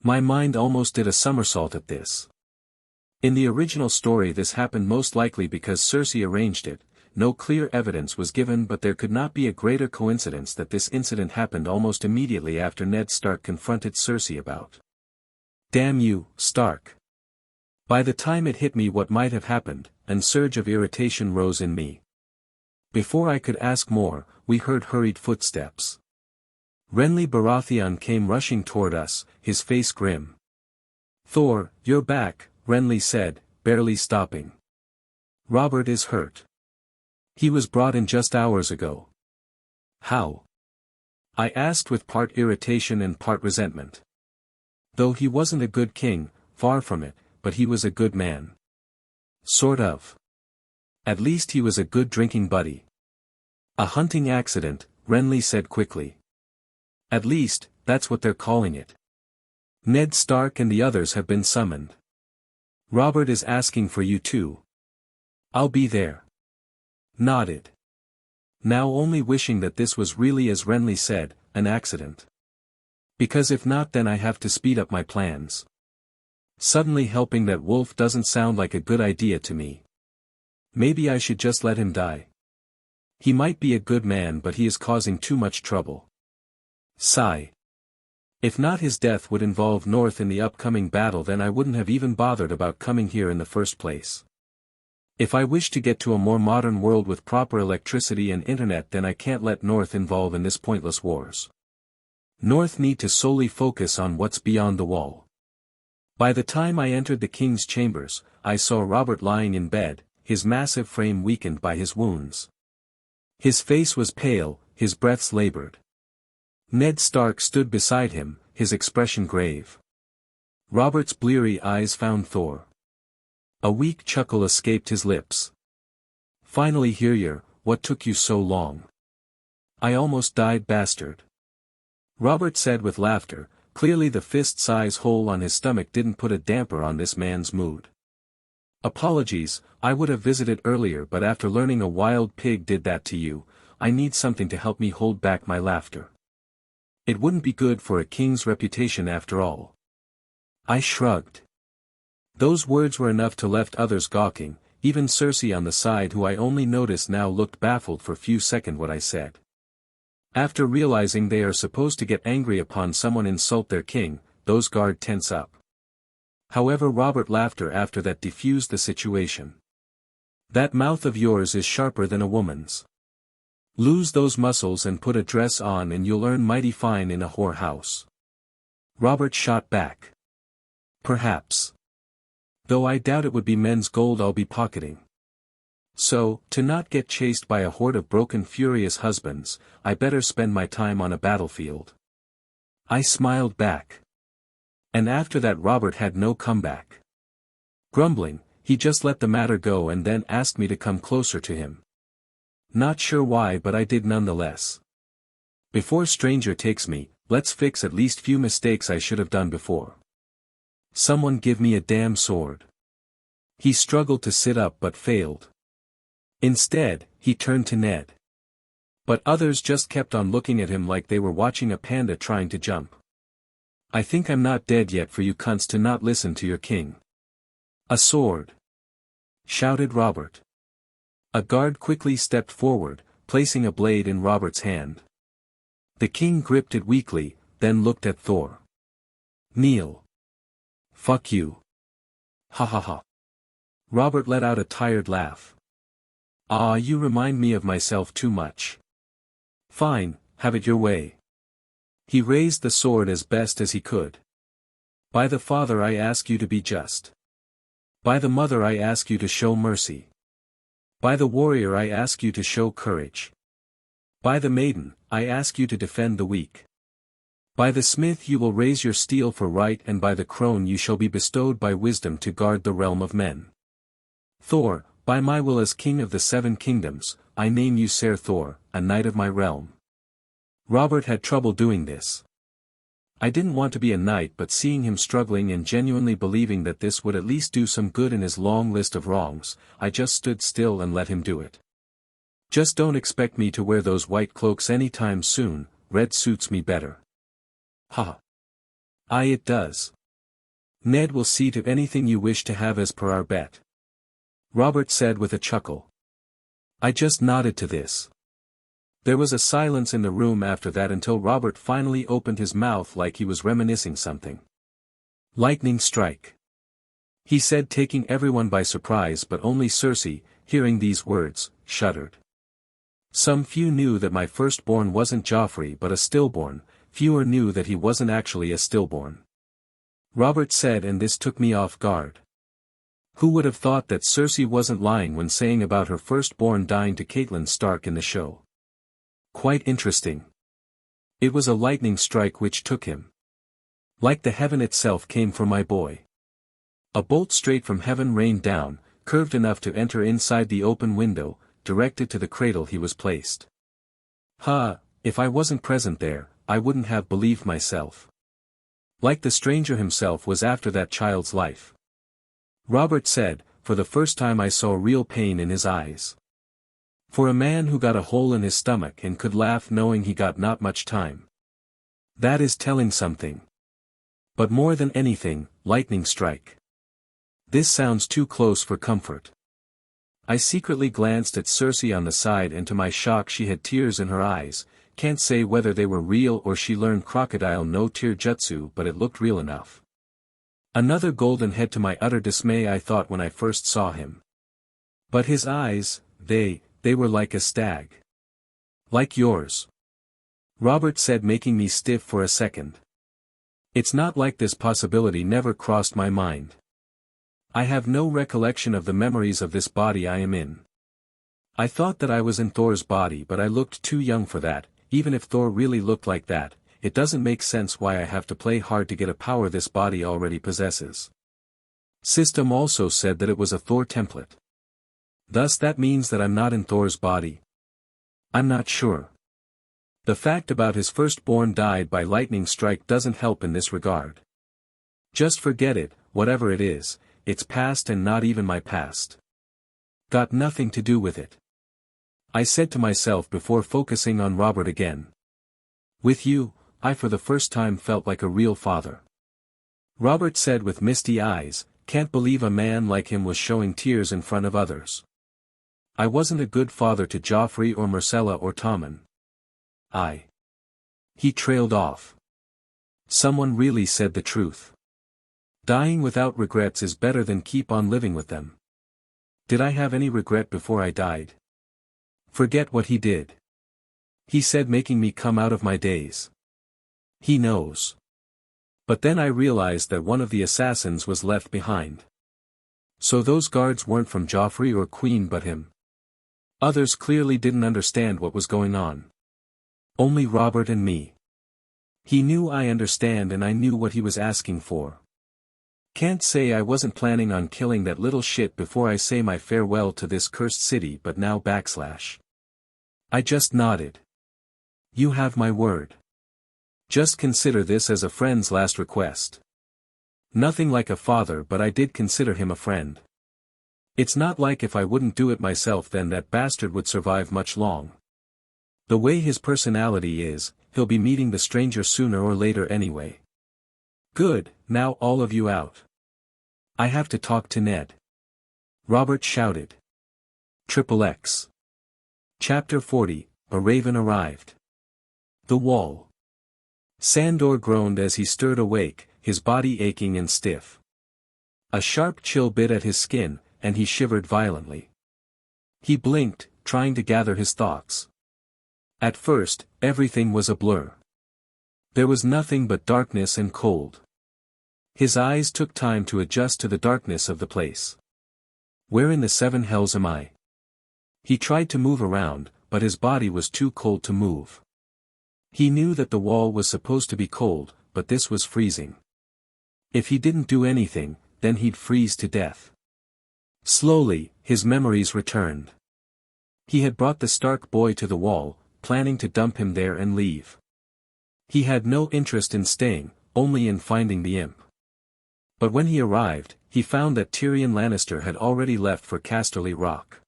My mind almost did a somersault at this. In the original story this happened most likely because Cersei arranged it. No clear evidence was given, but there could not be a greater coincidence that this incident happened almost immediately after Ned Stark confronted Cersei about. Damn you, Stark. By the time it hit me what might have happened, a surge of irritation rose in me. Before I could ask more, we heard hurried footsteps. Renly Baratheon came rushing toward us, his face grim. Thor, you're back, Renly said, barely stopping. Robert is hurt. He was brought in just hours ago. How? I asked with part irritation and part resentment. Though he wasn't a good king, far from it, but he was a good man. Sort of. At least he was a good drinking buddy. A hunting accident, Renly said quickly. At least, that's what they're calling it. Ned Stark and the others have been summoned. Robert is asking for you too. I'll be there. Nodded. Now only wishing that this was really as Renly said, an accident. Because if not then I have to speed up my plans. Suddenly helping that wolf doesn't sound like a good idea to me. Maybe I should just let him die. He might be a good man but he is causing too much trouble. Sigh. If not his death would involve North in the upcoming battle then I wouldn't have even bothered about coming here in the first place. If I wish to get to a more modern world with proper electricity and internet then I can't let North involve in this pointless wars. North need to solely focus on what's beyond the wall. By the time I entered the king's chambers, I saw Robert lying in bed, his massive frame weakened by his wounds. His face was pale, his breaths labored. Ned Stark stood beside him, his expression grave. Robert's bleary eyes found Thor. A weak chuckle escaped his lips. Finally here you're, what took you so long? I almost died bastard. Robert said with laughter, clearly the fist-size hole on his stomach didn't put a damper on this man's mood. Apologies, I would have visited earlier but after learning a wild pig did that to you, I need something to help me hold back my laughter. It wouldn't be good for a king's reputation after all. I shrugged. Those words were enough to left others gawking, even Cersei on the side who I only noticed now looked baffled for few seconds what I said. After realizing they are supposed to get angry upon someone insult their king, those guard tense up. However Robert laughter after that diffused the situation. That mouth of yours is sharper than a woman's. Lose those muscles and put a dress on and you'll earn mighty fine in a whore house. Robert shot back. Perhaps. Though I doubt it would be men's gold I'll be pocketing. So, to not get chased by a horde of broken furious husbands, I better spend my time on a battlefield. I smiled back. And after that Robert had no comeback. Grumbling, he just let the matter go and then asked me to come closer to him. Not sure why but I did nonetheless. Before stranger takes me, let's fix at least few mistakes I should have done before. Someone give me a damn sword. He struggled to sit up but failed. Instead, he turned to Ned. But others just kept on looking at him like they were watching a panda trying to jump. I think I'm not dead yet for you cunts to not listen to your king. A sword! Shouted Robert. A guard quickly stepped forward, placing a blade in Robert's hand. The king gripped it weakly, then looked at Thor. Kneel. Fuck you. Ha ha ha. Robert let out a tired laugh. Ah, you remind me of myself too much. Fine, have it your way. He raised the sword as best as he could. By the Father I ask you to be just. By the Mother I ask you to show mercy. By the Warrior I ask you to show courage. By the Maiden, I ask you to defend the weak. By the Smith you will raise your steel for right, and by the Crone you shall be bestowed by wisdom to guard the realm of men. Thor, by my will as King of the Seven Kingdoms, I name you Ser Thor, a knight of my realm. Robert had trouble doing this. I didn't want to be a knight, but seeing him struggling and genuinely believing that this would at least do some good in his long list of wrongs, I just stood still and let him do it. Just don't expect me to wear those white cloaks anytime soon, red suits me better. Ha. Aye, it does. Ned will see to anything you wish to have as per our bet. Robert said with a chuckle. I just nodded to this. There was a silence in the room after that until Robert finally opened his mouth like he was reminiscing something. Lightning strike. He said, taking everyone by surprise, but only Cersei, hearing these words, shuddered. Some few knew that my firstborn wasn't Joffrey but a stillborn, fewer knew that he wasn't actually a stillborn. Robert said, and this took me off guard. Who would have thought that Cersei wasn't lying when saying about her firstborn dying to Catelyn Stark in the show? Quite interesting. It was a lightning strike which took him. Like the heaven itself came for my boy. A bolt straight from heaven rained down, curved enough to enter inside the open window, directed to the cradle he was placed. If I wasn't present there, I wouldn't have believed myself. Like the stranger himself was after that child's life. Robert said, for the first time I saw real pain in his eyes. For a man who got a hole in his stomach and could laugh knowing he got not much time. That is telling something. But more than anything, lightning strike. This sounds too close for comfort. I secretly glanced at Cersei on the side, and to my shock she had tears in her eyes. Can't say whether they were real or she learned crocodile no tear jutsu, but it looked real enough. Another golden head to my utter dismay, I thought when I first saw him. But his eyes, they were like a stag. Like yours. Robert said, making me stiff for a second. It's not like this possibility never crossed my mind. I have no recollection of the memories of this body I am in. I thought that I was in Thor's body, but I looked too young for that. Even if Thor really looked like that, it doesn't make sense why I have to play hard to get a power this body already possesses. System also said that it was a Thor template. Thus that means that I'm not in Thor's body. I'm not sure. The fact about his firstborn died by lightning strike doesn't help in this regard. Just forget it, whatever it is, it's past and not even my past. Got nothing to do with it. I said to myself before focusing on Robert again. With you, I for the first time felt like a real father. Robert said with misty eyes, can't believe a man like him was showing tears in front of others. I wasn't a good father to Joffrey or Myrcella or Tommen. He trailed off. Someone really said the truth. Dying without regrets is better than keep on living with them. Did I have any regret before I died? Forget what he did. He said, making me come out of my daze. He knows. But then I realized that one of the assassins was left behind. So those guards weren't from Joffrey or Queen but him. Others clearly didn't understand what was going on. Only Robert and me. He knew I understand, and I knew what he was asking for. Can't say I wasn't planning on killing that little shit before I say my farewell to this cursed city, but now / I just nodded. You have my word. Just consider this as a friend's last request. Nothing like a father, but I did consider him a friend. It's not like if I wouldn't do it myself then that bastard would survive much long. The way his personality is, he'll be meeting the stranger sooner or later anyway. Good, now all of you out. I have to talk to Ned. Robert shouted. XXX. Chapter 40, A Raven Arrived. The Wall. Sandor groaned as he stirred awake, his body aching and stiff. A sharp chill bit at his skin, and he shivered violently. He blinked, trying to gather his thoughts. At first, everything was a blur. There was nothing but darkness and cold. His eyes took time to adjust to the darkness of the place. Where in the seven hells am I? He tried to move around, but his body was too cold to move. He knew that the wall was supposed to be cold, but this was freezing. If he didn't do anything, then he'd freeze to death. Slowly, his memories returned. He had brought the Stark boy to the wall, planning to dump him there and leave. He had no interest in staying, only in finding the imp. But when he arrived, he found that Tyrion Lannister had already left for Casterly Rock.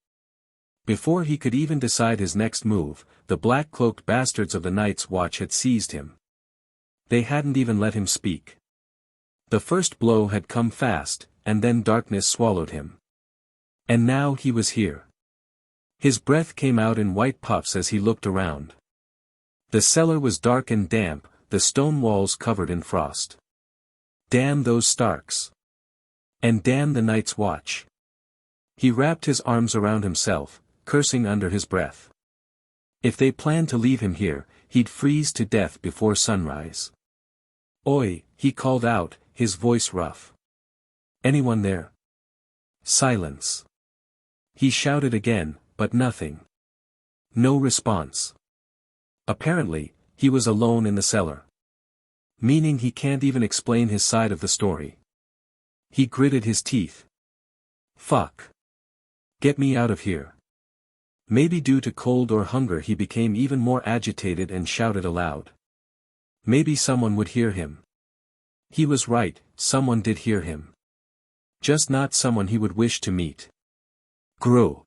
Before he could even decide his next move, the black-cloaked bastards of the Night's Watch had seized him. They hadn't even let him speak. The first blow had come fast, and then darkness swallowed him. And now he was here. His breath came out in white puffs as he looked around. The cellar was dark and damp, the stone walls covered in frost. Damn those Starks. And damn the Night's Watch. He wrapped his arms around himself, cursing under his breath. If they planned to leave him here, he'd freeze to death before sunrise. Oi, he called out, his voice rough. Anyone there? Silence. He shouted again, but nothing. No response. Apparently, he was alone in the cellar. Meaning he can't even explain his side of the story. He gritted his teeth. Fuck. Get me out of here. Maybe due to cold or hunger he became even more agitated and shouted aloud. Maybe someone would hear him. He was right, someone did hear him. Just not someone he would wish to meet. Grow.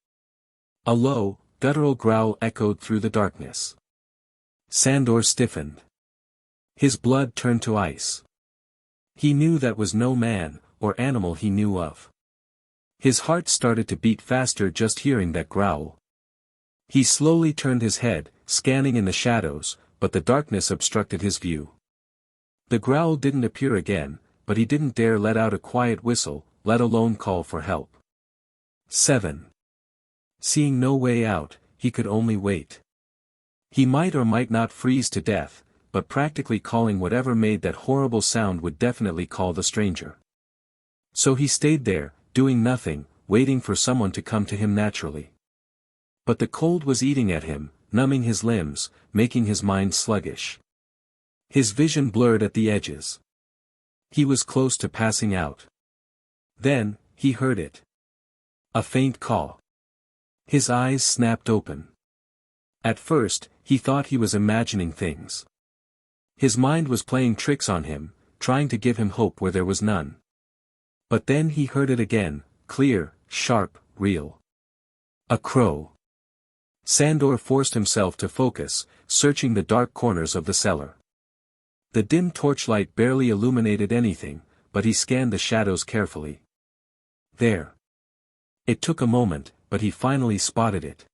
A low, guttural growl echoed through the darkness. Sandor stiffened. His blood turned to ice. He knew that was no man, or animal he knew of. His heart started to beat faster just hearing that growl. He slowly turned his head, scanning in the shadows, but the darkness obstructed his view. The growl didn't appear again, but he didn't dare let out a quiet whistle, let alone call for help. 7. Seeing no way out, he could only wait. He might or might not freeze to death, but practically calling whatever made that horrible sound would definitely call the stranger. So he stayed there, doing nothing, waiting for someone to come to him naturally. But the cold was eating at him, numbing his limbs, making his mind sluggish. His vision blurred at the edges. He was close to passing out. Then, he heard it. A faint call. His eyes snapped open. At first, he thought he was imagining things. His mind was playing tricks on him, trying to give him hope where there was none. But then he heard it again, clear, sharp, real. A crow. Sandor forced himself to focus, searching the dark corners of the cellar. The dim torchlight barely illuminated anything, but he scanned the shadows carefully. There. It took a moment, but he finally spotted it.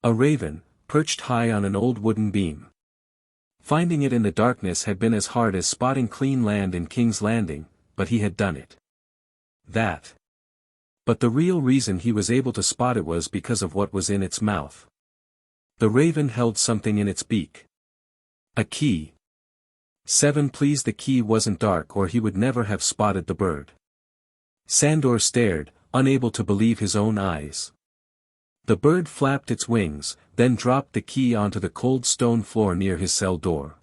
A raven, perched high on an old wooden beam. Finding it in the darkness had been as hard as spotting clean land in King's Landing, but he had done it. But the real reason he was able to spot it was because of what was in its mouth. The raven held something in its beak. A key. 7. Please, the key wasn't dark or he would never have spotted the bird. Sandor stared, unable to believe his own eyes. The bird flapped its wings, then dropped the key onto the cold stone floor near his cell door.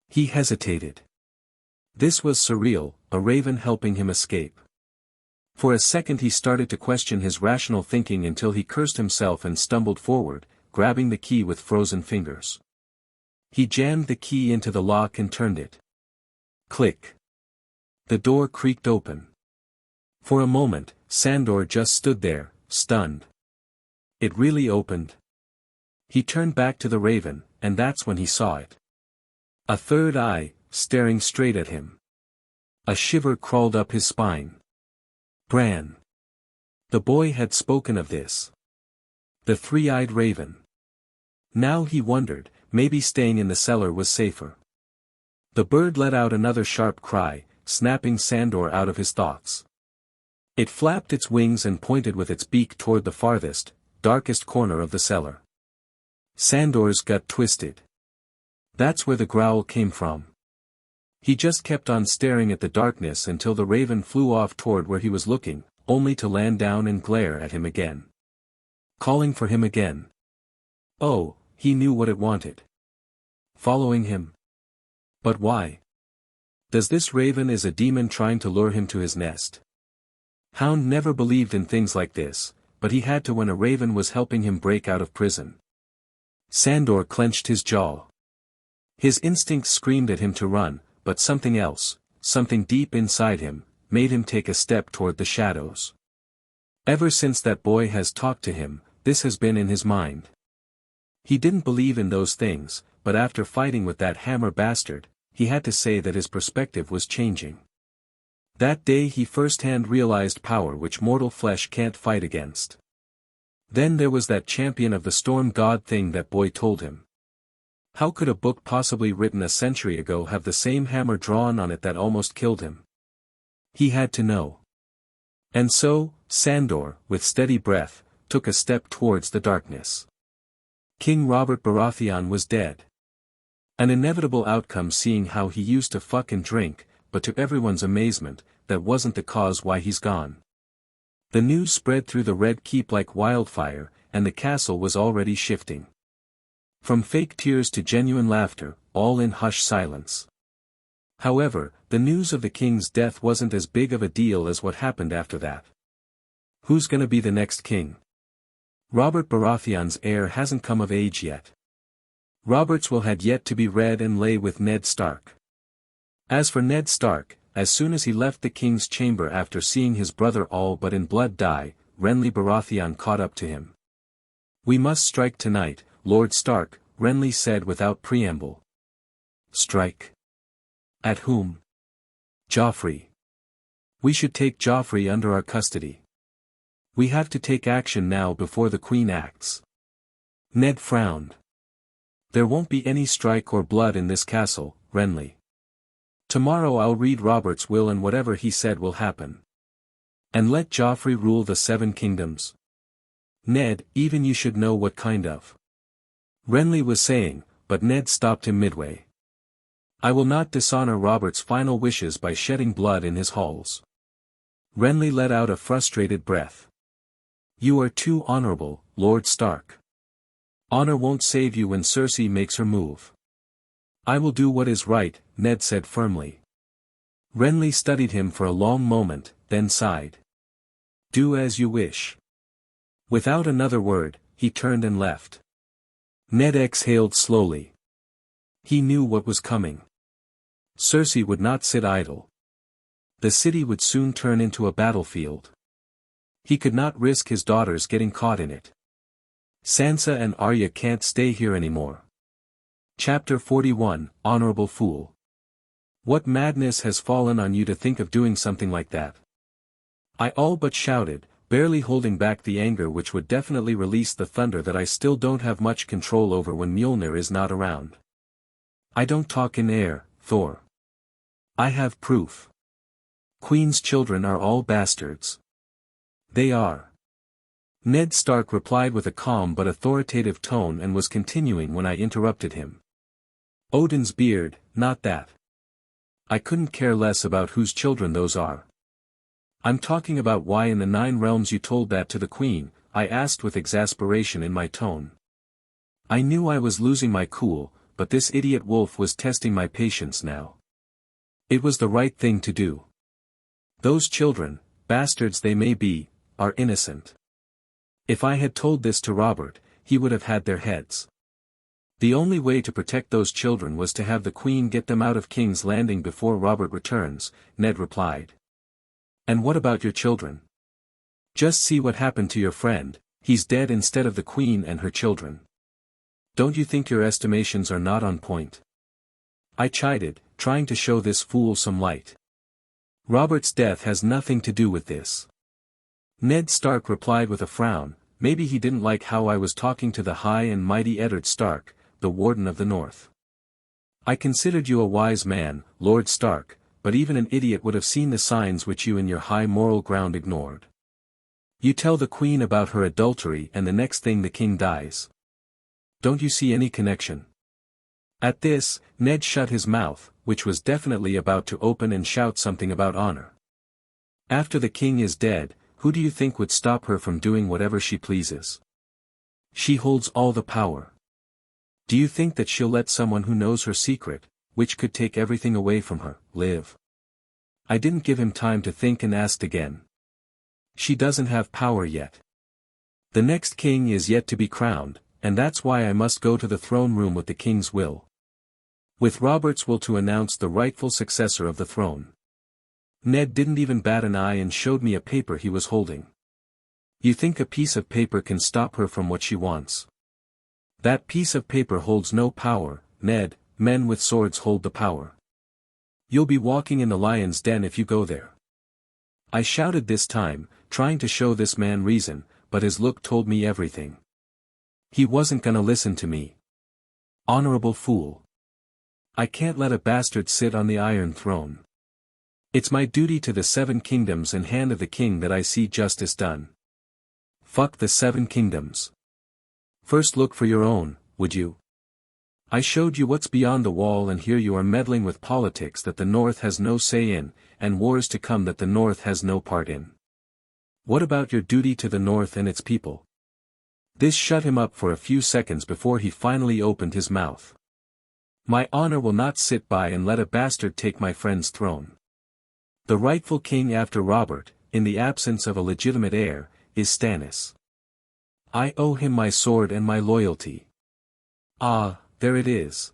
He hesitated. This was surreal, a raven helping him escape. For a second he started to question his rational thinking until he cursed himself and stumbled forward, grabbing the key with frozen fingers. He jammed the key into the lock and turned it. Click. The door creaked open. For a moment, Sandor just stood there, stunned. It really opened. He turned back to the raven, and that's when he saw it. A third eye, staring straight at him. A shiver crawled up his spine. Bran. The boy had spoken of this. The three-eyed raven. Now he wondered, maybe staying in the cellar was safer. The bird let out another sharp cry, snapping Sandor out of his thoughts. It flapped its wings and pointed with its beak toward the farthest, darkest corner of the cellar. Sandor's gut twisted. That's where the growl came from. He just kept on staring at the darkness until the raven flew off toward where he was looking, only to land down and glare at him again. Calling for him again. Oh, he knew what it wanted. Following him. But why? Does this raven is a demon trying to lure him to his nest? Hound never believed in things like this, but he had to when a raven was helping him break out of prison. Sandor clenched his jaw. His instincts screamed at him to run, but something else, something deep inside him, made him take a step toward the shadows. Ever since that boy has talked to him, this has been in his mind. He didn't believe in those things, but after fighting with that hammer bastard, he had to say that his perspective was changing. That day he firsthand realized power which mortal flesh can't fight against. Then there was that champion of the storm god thing that boy told him. How could a book possibly written a century ago have the same hammer drawn on it that almost killed him? He had to know. And so, Sandor, with steady breath, took a step towards the darkness. King Robert Baratheon was dead. An inevitable outcome seeing how he used to fuck and drink, but to everyone's amazement, that wasn't the cause why he's gone. The news spread through the Red Keep like wildfire, and the castle was already shifting. From fake tears to genuine laughter, all in hushed silence. However, the news of the king's death wasn't as big of a deal as what happened after that. Who's gonna be the next king? Robert Baratheon's heir hasn't come of age yet. Robert's will had yet to be read and lay with Ned Stark. As for Ned Stark, as soon as he left the king's chamber after seeing his brother all but in blood die, Renly Baratheon caught up to him. "We must strike tonight, Lord Stark," Renly said without preamble. "Strike? At whom?" "Joffrey. We should take Joffrey under our custody. We have to take action now before the Queen acts." Ned frowned. "There won't be any strike or blood in this castle, Renly. Tomorrow I'll read Robert's will and whatever he said will happen. And let Joffrey rule the 7 kingdoms. Ned, even you should know what kind of." Renly was saying, but Ned stopped him midway. "I will not dishonor Robert's final wishes by shedding blood in his halls." Renly let out a frustrated breath. "You are too honorable, Lord Stark. Honor won't save you when Cersei makes her move." "I will do what is right," Ned said firmly. Renly studied him for a long moment, then sighed. "Do as you wish." Without another word, he turned and left. Ned exhaled slowly. He knew what was coming. Cersei would not sit idle. The city would soon turn into a battlefield. He could not risk his daughters getting caught in it. Sansa and Arya can't stay here anymore. Chapter 41, Honorable Fool. What madness has fallen on you to think of doing something like that? I all but shouted, barely holding back the anger which would definitely release the thunder that I still don't have much control over when Mjolnir is not around. I don't talk in air, Thor. I have proof. Queen's children are all bastards. They are. Ned Stark replied with a calm but authoritative tone and was continuing when I interrupted him. Odin's beard, not that. I couldn't care less about whose children those are. I'm talking about why in the 9 realms you told that to the Queen, I asked with exasperation in my tone. I knew I was losing my cool, but this idiot wolf was testing my patience now. It was the right thing to do. Those children, bastards they may be, are innocent. If I had told this to Robert, he would have had their heads. The only way to protect those children was to have the Queen get them out of King's Landing before Robert returns, Ned replied. And what about your children? Just see what happened to your friend, he's dead instead of the Queen and her children. Don't you think your estimations are not on point? I chided, trying to show this fool some light. Robert's death has nothing to do with this. Ned Stark replied with a frown. Maybe he didn't like how I was talking to the high and mighty Eddard Stark, the Warden of the North. I considered you a wise man, Lord Stark, but even an idiot would have seen the signs which you in your high moral ground ignored. You tell the Queen about her adultery and the next thing the King dies. Don't you see any connection? At this, Ned shut his mouth, which was definitely about to open and shout something about honor. After the King is dead, who do you think would stop her from doing whatever she pleases? She holds all the power. Do you think that she'll let someone who knows her secret, which could take everything away from her, live? I didn't give him time to think and asked again. She doesn't have power yet. The next king is yet to be crowned, and that's why I must go to the throne room with the king's will. With Robert's will to announce the rightful successor of the throne. Ned didn't even bat an eye and showed me a paper he was holding. You think a piece of paper can stop her from what she wants? That piece of paper holds no power, Ned. Men with swords hold the power. You'll be walking in the lion's den if you go there. I shouted this time, trying to show this man reason, but his look told me everything. He wasn't gonna listen to me. Honorable fool. I can't let a bastard sit on the Iron Throne. It's my duty to the 7 kingdoms and hand of the king that I see justice done. Fuck the 7 kingdoms. First look for your own, would you? I showed you what's beyond the wall and here you are meddling with politics that the North has no say in, and wars to come that the North has no part in. What about your duty to the North and its people? This shut him up for a few seconds before he finally opened his mouth. My honor will not sit by and let a bastard take my friend's throne. The rightful king after Robert, in the absence of a legitimate heir, is Stannis. I owe him my sword and my loyalty. Ah, there it is.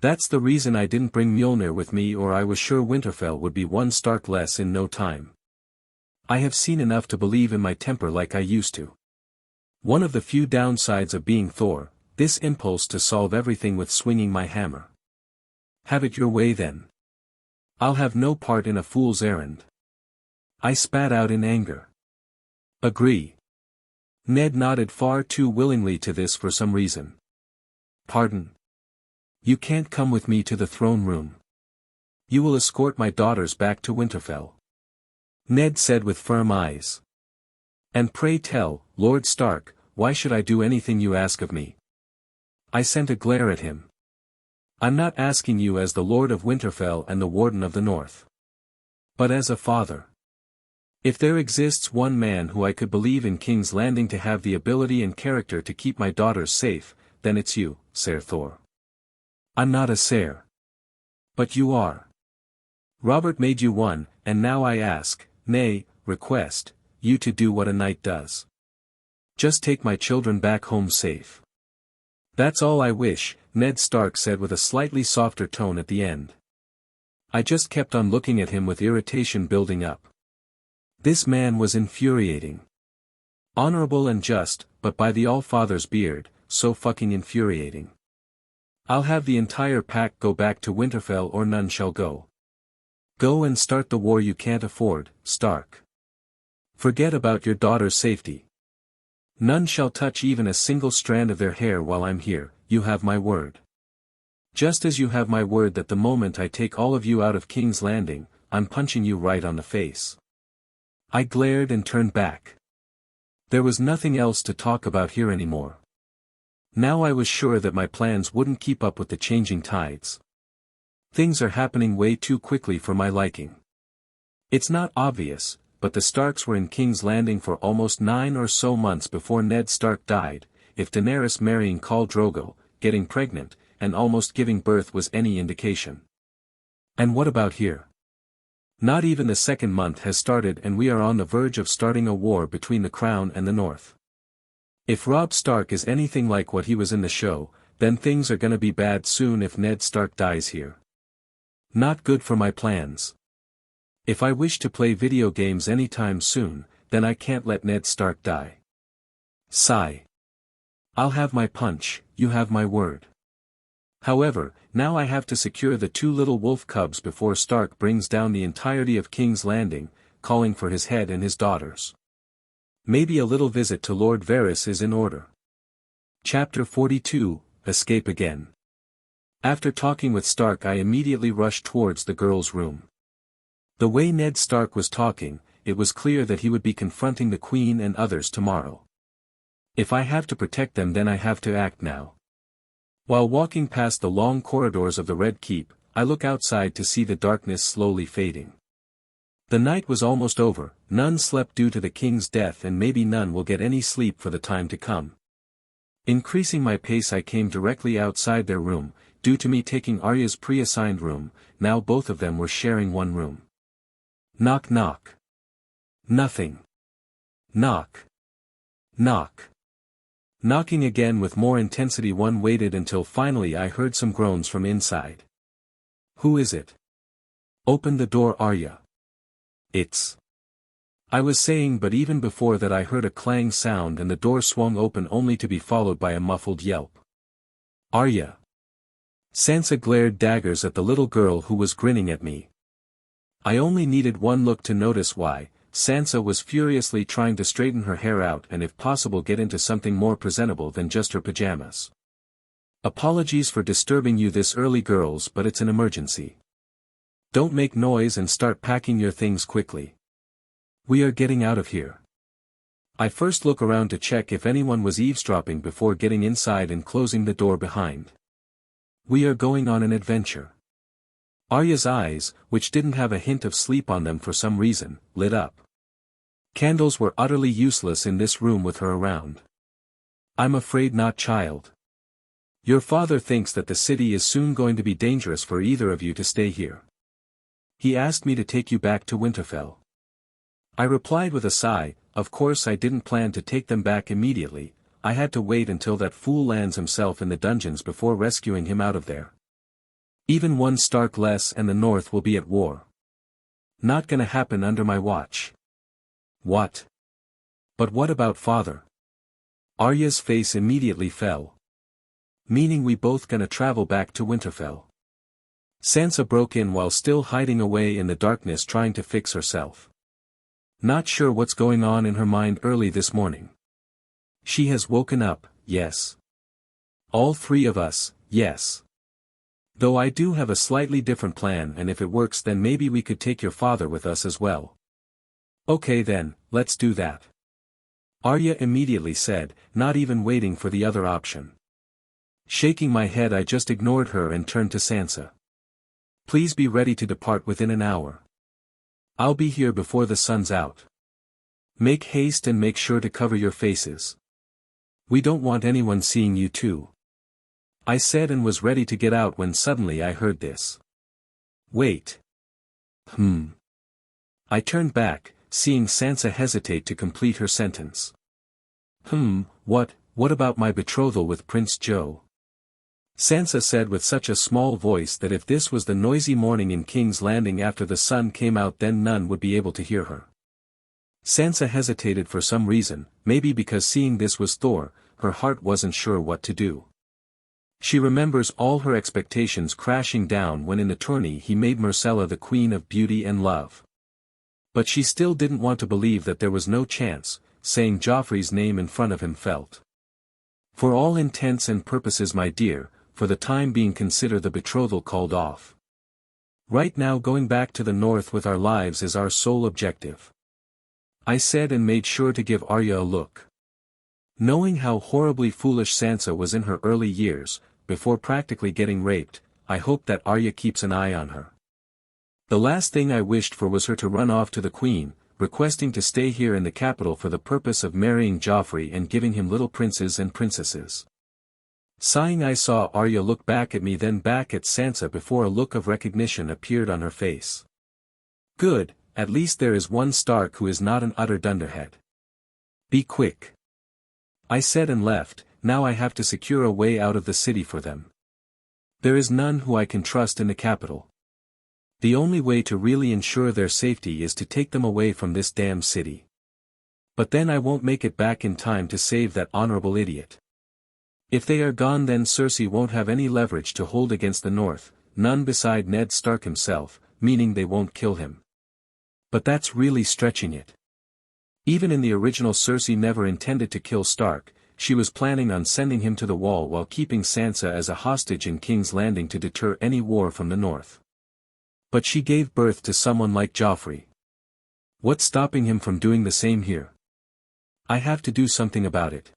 That's the reason I didn't bring Mjolnir with me, or I was sure Winterfell would be 1 Stark less in no time. I have seen enough to believe in my temper like I used to. One of the few downsides of being Thor, this impulse to solve everything with swinging my hammer. Have it your way then. I'll have no part in a fool's errand. I spat out in anger. Agree. Ned nodded far too willingly to this for some reason. Pardon? You can't come with me to the throne room. You will escort my daughters back to Winterfell. Ned said with firm eyes. And pray tell, Lord Stark, why should I do anything you ask of me? I sent a glare at him. I'm not asking you as the Lord of Winterfell and the Warden of the North. But as a father. If there exists one man who I could believe in King's Landing to have the ability and character to keep my daughters safe, then it's you, Ser Thor. I'm not a Ser. But you are. Robert made you one, and now I ask, nay, request, you to do what a knight does. Just take my children back home safe. That's all I wish, Ned Stark said with a slightly softer tone at the end. I just kept on looking at him with irritation building up. This man was infuriating. Honorable and just, but by the All-Father's beard, so fucking infuriating. I'll have the entire pack go back to Winterfell or none shall go. Go and start the war you can't afford, Stark. Forget about your daughter's safety. None shall touch even a single strand of their hair while I'm here, you have my word. Just as you have my word that the moment I take all of you out of King's Landing, I'm punching you right on the face. I glared and turned back. There was nothing else to talk about here anymore. Now I was sure that my plans wouldn't keep up with the changing tides. Things are happening way too quickly for my liking. It's not obvious, but the Starks were in King's Landing for almost 9 or so months before Ned Stark died. If Daenerys marrying Khal Drogo, getting pregnant, and almost giving birth was any indication. And what about here? Not even the 2nd month has started and we are on the verge of starting a war between the Crown and the North. If Robb Stark is anything like what he was in the show, then things are gonna be bad soon if Ned Stark dies here. Not good for my plans. If I wish to play video games anytime soon, then I can't let Ned Stark die. Sigh. I'll have my punch, you have my word. However, now I have to secure the 2 little wolf cubs before Stark brings down the entirety of King's Landing, calling for his head and his daughters. Maybe a little visit to Lord Varys is in order. Chapter 42, Escape Again. After talking with Stark, I immediately rushed towards the girls' room. The way Ned Stark was talking, it was clear that he would be confronting the Queen and others tomorrow. If I have to protect them, then I have to act now. While walking past the long corridors of the Red Keep, I look outside to see the darkness slowly fading. The night was almost over, none slept due to the king's death, and maybe none will get any sleep for the time to come. Increasing my pace, I came directly outside their room, due to me taking Arya's pre-assigned room. Now both of them were sharing one room. Knock knock. Nothing. Knock. Knock. Knocking again with more intensity. One waited until finally I heard some groans from inside. Who is it? Open the door, Arya. It's. I was saying, but even before that I heard a clang sound and the door swung open, only to be followed by a muffled yelp. Arya. Sansa glared daggers at the little girl who was grinning at me. I only needed one look to notice why. Sansa was furiously trying to straighten her hair out and if possible get into something more presentable than just her pajamas. Apologies for disturbing you this early, girls, but it's an emergency. Don't make noise and start packing your things quickly. We are getting out of here. I first look around to check if anyone was eavesdropping before getting inside and closing the door behind. We are going on an adventure. Arya's eyes, which didn't have a hint of sleep on them for some reason, lit up. Candles were utterly useless in this room with her around. I'm afraid not, child. Your father thinks that the city is soon going to be dangerous for either of you to stay here. He asked me to take you back to Winterfell. I replied with a sigh. Of course I didn't plan to take them back immediately. I had to wait until that fool lands himself in the dungeons before rescuing him out of there. Even one Stark less and the North will be at war. Not gonna happen under my watch. What? But what about father? Arya's face immediately fell. Meaning we both gonna travel back to Winterfell? Sansa broke in while still hiding away in the darkness, trying to fix herself. Not sure what's going on in her mind early this morning. She has woken up, yes. All 3 of us, yes. Though I do have a slightly different plan, and if it works then maybe we could take your father with us as well. Okay then, let's do that. Arya immediately said, not even waiting for the other option. Shaking my head, I just ignored her and turned to Sansa. Please be ready to depart within an hour. I'll be here before the sun's out. Make haste and make sure to cover your faces. We don't want anyone seeing you too. I said and was ready to get out when suddenly I heard this. Wait. I turned back, seeing Sansa hesitate to complete her sentence. What about my betrothal with Prince Joe? Sansa said with such a small voice that if this was the noisy morning in King's Landing after the sun came out, then none would be able to hear her. Sansa hesitated for some reason, maybe because seeing this was Thor, her heart wasn't sure what to do. She remembers all her expectations crashing down when in the tourney he made Myrcella the queen of beauty and love. But she still didn't want to believe that there was no chance. Saying Joffrey's name in front of him felt. For all intents and purposes, my dear, for the time being consider the betrothal called off. Right now going back to the north with our lives is our sole objective. I said and made sure to give Arya a look. Knowing how horribly foolish Sansa was in her early years, before practically getting raped, I hope that Arya keeps an eye on her. The last thing I wished for was her to run off to the Queen, requesting to stay here in the capital for the purpose of marrying Joffrey and giving him little princes and princesses. Sighing, I saw Arya look back at me, then back at Sansa before a look of recognition appeared on her face. Good, at least there is one Stark who is not an utter dunderhead. Be quick. I said and left, now I have to secure a way out of the city for them. There is none who I can trust in the capital. The only way to really ensure their safety is to take them away from this damn city. But then I won't make it back in time to save that honorable idiot. If they are gone, then Cersei won't have any leverage to hold against the North, none beside Ned Stark himself, meaning they won't kill him. But that's really stretching it. Even in the original, Cersei never intended to kill Stark. She was planning on sending him to the Wall while keeping Sansa as a hostage in King's Landing to deter any war from the North. But she gave birth to someone like Joffrey. What's stopping him from doing the same here? I have to do something about it.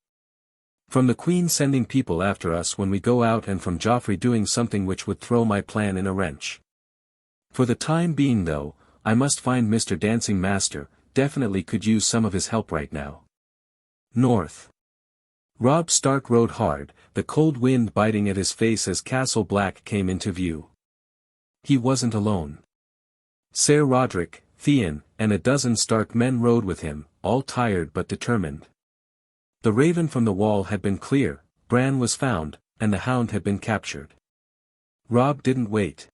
From the Queen sending people after us when we go out, and from Joffrey doing something which would throw my plan in a wrench. For the time being though, I must find Mr. Dancing Master, definitely could use some of his help right now. North. Robb Stark rode hard, the cold wind biting at his face as Castle Black came into view. He wasn't alone. Ser Roderick, Theon, and a dozen Stark men rode with him, all tired but determined. The Raven from the Wall had been clear, Bran was found, and the Hound had been captured. Robb didn't wait.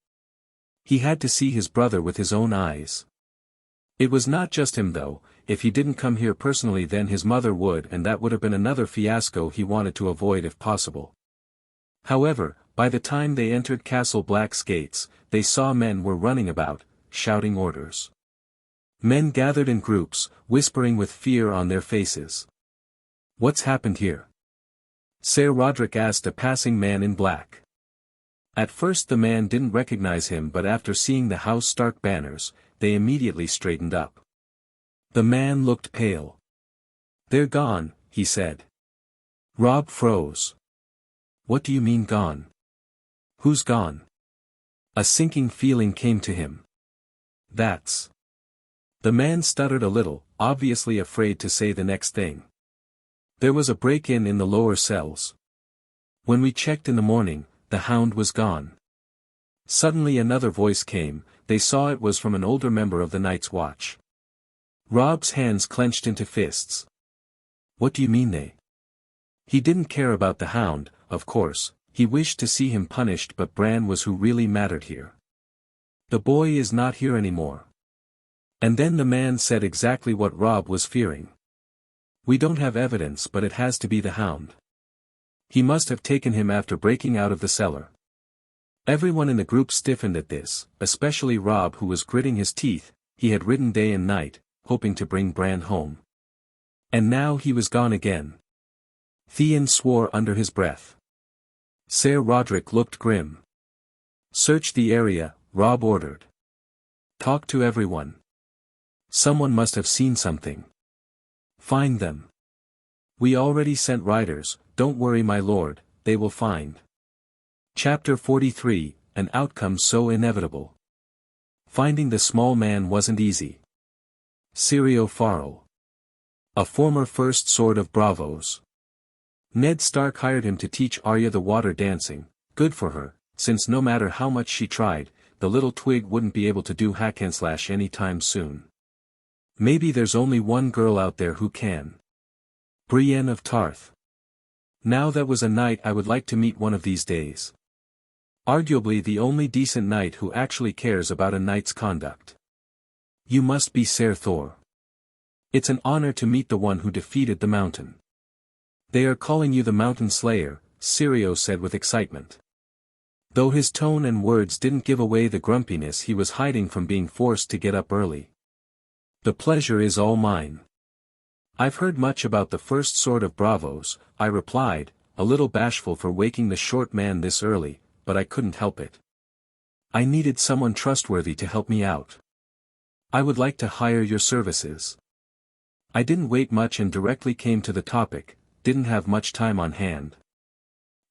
He had to see his brother with his own eyes. It was not just him though. If he didn't come here personally, then his mother would, and that would have been another fiasco he wanted to avoid if possible. However, by the time they entered Castle Black's gates, they saw men were running about, shouting orders. Men gathered in groups, whispering with fear on their faces. What's happened here? Ser Roderick asked a passing man in black. At first the man didn't recognize him, but after seeing the House Stark banners, they immediately straightened up. The man looked pale. They're gone, he said. Robb froze. What do you mean gone? Who's gone? A sinking feeling came to him. That's... The man stuttered a little, obviously afraid to say the next thing. There was a break-in in the lower cells. When we checked in the morning, the Hound was gone. Suddenly another voice came. They saw it was from an older member of the Night's Watch. Robb's hands clenched into fists. What do you mean they? He didn't care about the Hound, of course, he wished to see him punished, but Bran was who really mattered here. The boy is not here anymore. And then the man said exactly what Robb was fearing. We don't have evidence, but it has to be the Hound. He must have taken him after breaking out of the cellar. Everyone in the group stiffened at this, especially Robb, who was gritting his teeth. He had ridden day and night, hoping to bring Bran home. And now he was gone again. Theon swore under his breath. Ser Roderick looked grim. Search the area, Robb ordered. Talk to everyone. Someone must have seen something. Find them. We already sent riders, don't worry my lord, they will find. Chapter 43, An Outcome So Inevitable. Finding the small man wasn't easy. Syrio Farrell. A former First Sword of Bravos. Ned Stark hired him to teach Arya the water dancing, good for her, since no matter how much she tried, the little twig wouldn't be able to do hack-and-slash anytime soon. Maybe there's only one girl out there who can. Brienne of Tarth. Now that was a knight I would like to meet one of these days. Arguably the only decent knight who actually cares about a knight's conduct. You must be Ser Thor. It's an honor to meet the one who defeated the mountain. They are calling you the Mountain Slayer, Syrio said with excitement. Though his tone and words didn't give away the grumpiness he was hiding from being forced to get up early. The pleasure is all mine. I've heard much about the First Sword of Bravos, I replied, a little bashful for waking the short man this early, but I couldn't help it. I needed someone trustworthy to help me out. I would like to hire your services. I didn't wait much and directly came to the topic, didn't have much time on hand.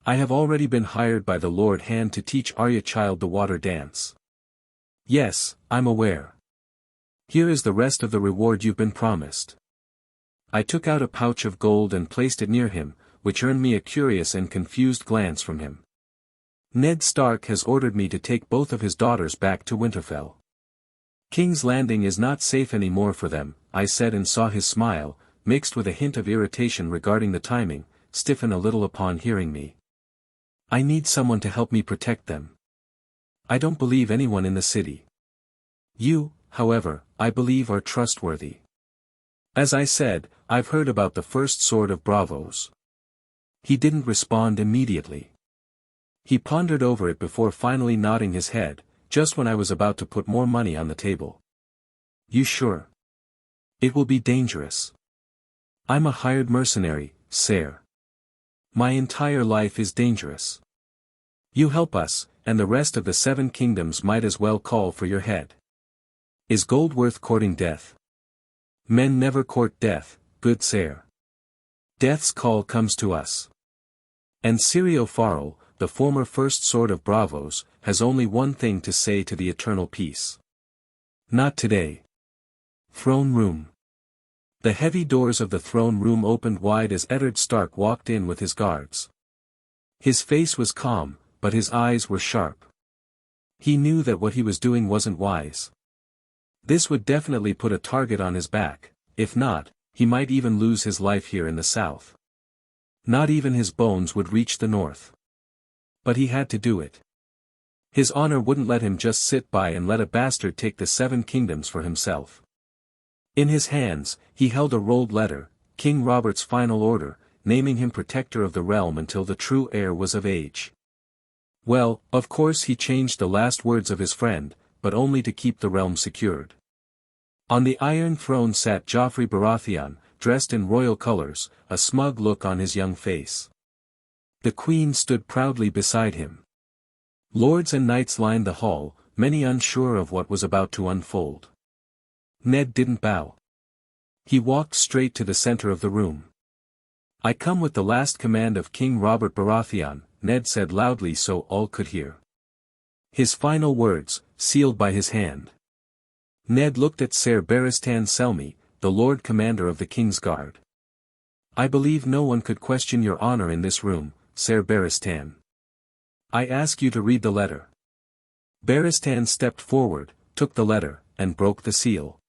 I have already been hired by the Lord Hand to teach Arya Child the water dance. Yes, I'm aware. Here is the rest of the reward you've been promised. I took out a pouch of gold and placed it near him, which earned me a curious and confused glance from him. Ned Stark has ordered me to take both of his daughters back to Winterfell. King's Landing is not safe anymore for them, I said and saw his smile, mixed with a hint of irritation regarding the timing, stiffen a little upon hearing me. I need someone to help me protect them. I don't believe anyone in the city. You, however, I believe are trustworthy. As I said, I've heard about the first sword of Braavos. He didn't respond immediately. He pondered over it before finally nodding his head, just when I was about to put more money on the table. You sure? It will be dangerous. I'm a hired mercenary, sire. My entire life is dangerous. You help us, and the rest of the 7 kingdoms might as well call for your head. Is gold worth courting death? Men never court death, good sire. Death's call comes to us. And Syrio Farrell, the former first sword of Braavos, has only one thing to say to the eternal peace. Not today. Throne room. The heavy doors of the throne room opened wide as Eddard Stark walked in with his guards. His face was calm, but his eyes were sharp. He knew that what he was doing wasn't wise. This would definitely put a target on his back, if not, he might even lose his life here in the south. Not even his bones would reach the north. But he had to do it. His honor wouldn't let him just sit by and let a bastard take the 7 kingdoms for himself. In his hands, he held a rolled letter, King Robert's final order, naming him protector of the realm until the true heir was of age. Well, of course he changed the last words of his friend, but only to keep the realm secured. On the Iron Throne sat Joffrey Baratheon, dressed in royal colors, a smug look on his young face. The Queen stood proudly beside him. Lords and knights lined the hall, many unsure of what was about to unfold. Ned didn't bow. He walked straight to the center of the room. I come with the last command of King Robert Baratheon, Ned said loudly so all could hear. His final words, sealed by his hand. Ned looked at Ser Barristan Selmy, the Lord Commander of the King's Guard. I believe no one could question your honor in this room, Ser Barristan. I ask you to read the letter. Barristan stepped forward, took the letter, and broke the seal.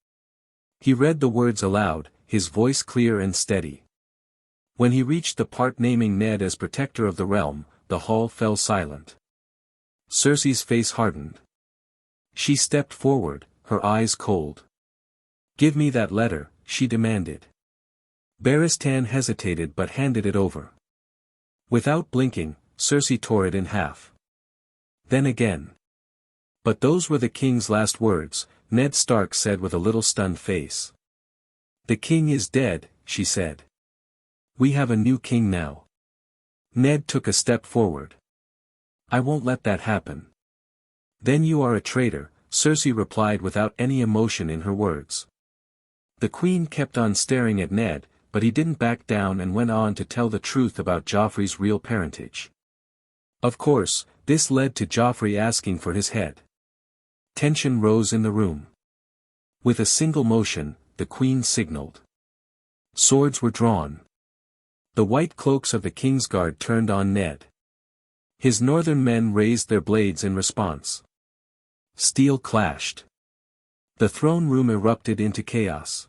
He read the words aloud, his voice clear and steady. When he reached the part naming Ned as protector of the realm, the hall fell silent. Cersei's face hardened. She stepped forward, her eyes cold. Give me that letter, she demanded. Barristan hesitated but handed it over. Without blinking, Cersei tore it in half. Then again. But those were the king's last words, Ned Stark said with a little stunned face. The king is dead, she said. We have a new king now. Ned took a step forward. I won't let that happen. Then you are a traitor, Cersei replied without any emotion in her words. The queen kept on staring at Ned, but he didn't back down and went on to tell the truth about Joffrey's real parentage. Of course, this led to Joffrey asking for his head. Tension rose in the room. With a single motion, the queen signaled. Swords were drawn. The white cloaks of the Kingsguard turned on Ned. His northern men raised their blades in response. Steel clashed. The throne room erupted into chaos.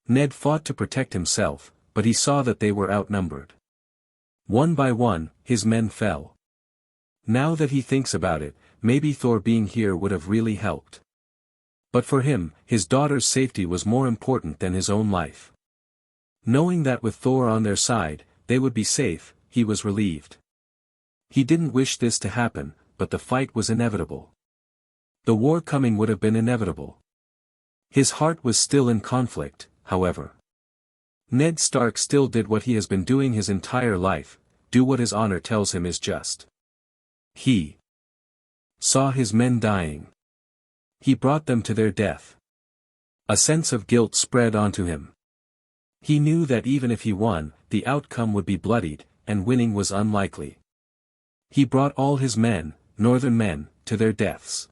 Ned fought to protect himself, but he saw that they were outnumbered. One by one, his men fell. Now that he thinks about it, maybe Thor being here would have really helped. But for him, his daughter's safety was more important than his own life. Knowing that with Thor on their side, they would be safe, he was relieved. He didn't wish this to happen, but the fight was inevitable. The war coming would have been inevitable. His heart was still in conflict, however. Ned Stark still did what he has been doing his entire life, do what his honor tells him is just. He saw his men dying. He brought them to their death. A sense of guilt spread onto him. He knew that even if he won, the outcome would be bloodied, and winning was unlikely. He brought all his men, northern men, to their deaths.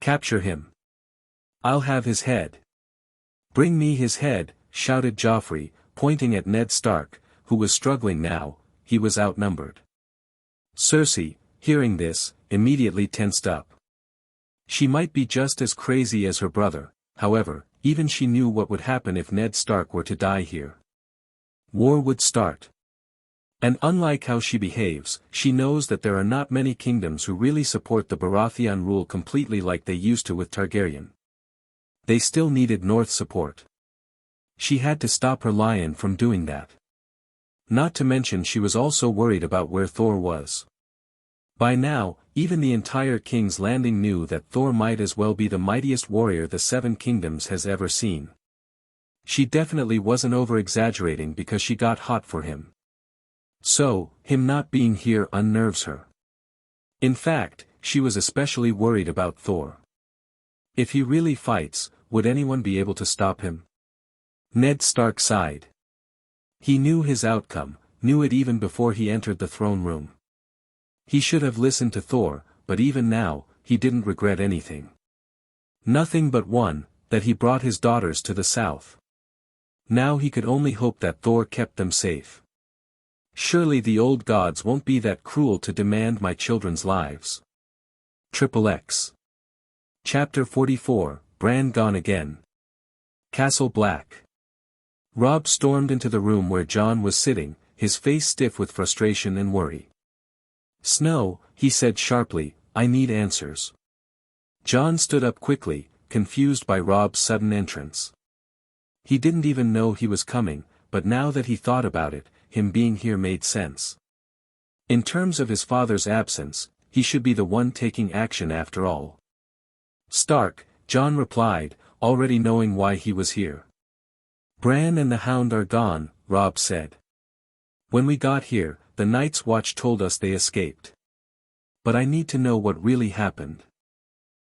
Capture him. I'll have his head. Bring me his head, shouted Joffrey, pointing at Ned Stark, who was struggling now. He was outnumbered. Cersei, hearing this, immediately tensed up. She might be just as crazy as her brother, however, even she knew what would happen if Ned Stark were to die here. War would start. And unlike how she behaves, she knows that there are not many kingdoms who really support the Baratheon rule completely like they used to with Targaryen. They still needed North support. She had to stop her lion from doing that. Not to mention she was also worried about where Thor was. By now, even the entire King's Landing knew that Thor might as well be the mightiest warrior the Seven Kingdoms has ever seen. She definitely wasn't over-exaggerating because she got hot for him. So, him not being here unnerves her. In fact, she was especially worried about Thor. If he really fights, would anyone be able to stop him? Ned Stark sighed. He knew his outcome, knew it even before he entered the throne room. He should have listened to Thor, but even now, he didn't regret anything. Nothing but one, that he brought his daughters to the south. Now he could only hope that Thor kept them safe. Surely the old gods won't be that cruel to demand my children's lives. XXX. Chapter 44, Bran Gone Again. Castle Black. Robb stormed into the room where Jon was sitting, his face stiff with frustration and worry. "Snow," he said sharply, "I need answers." Jon stood up quickly, confused by Robb's sudden entrance. He didn't even know he was coming, but now that he thought about it, him being here made sense. In terms of his father's absence, he should be the one taking action after all. "Stark," Jon replied, already knowing why he was here. "Bran and the Hound are gone," Robb said. "When we got here, the Night's Watch told us they escaped. But I need to know what really happened.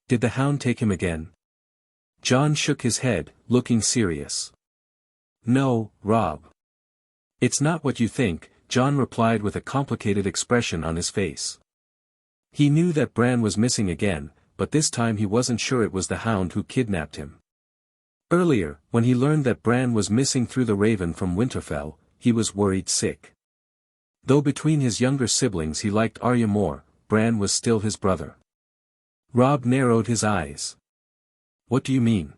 Did the Hound take him again?" Jon shook his head, looking serious. "No, Robb. It's not what you think," Jon replied with a complicated expression on his face. He knew that Bran was missing again, but this time he wasn't sure it was the Hound who kidnapped him. Earlier, when he learned that Bran was missing through the Raven from Winterfell, he was worried sick. Though between his younger siblings he liked Arya more, Bran was still his brother. Robb narrowed his eyes. "What do you mean?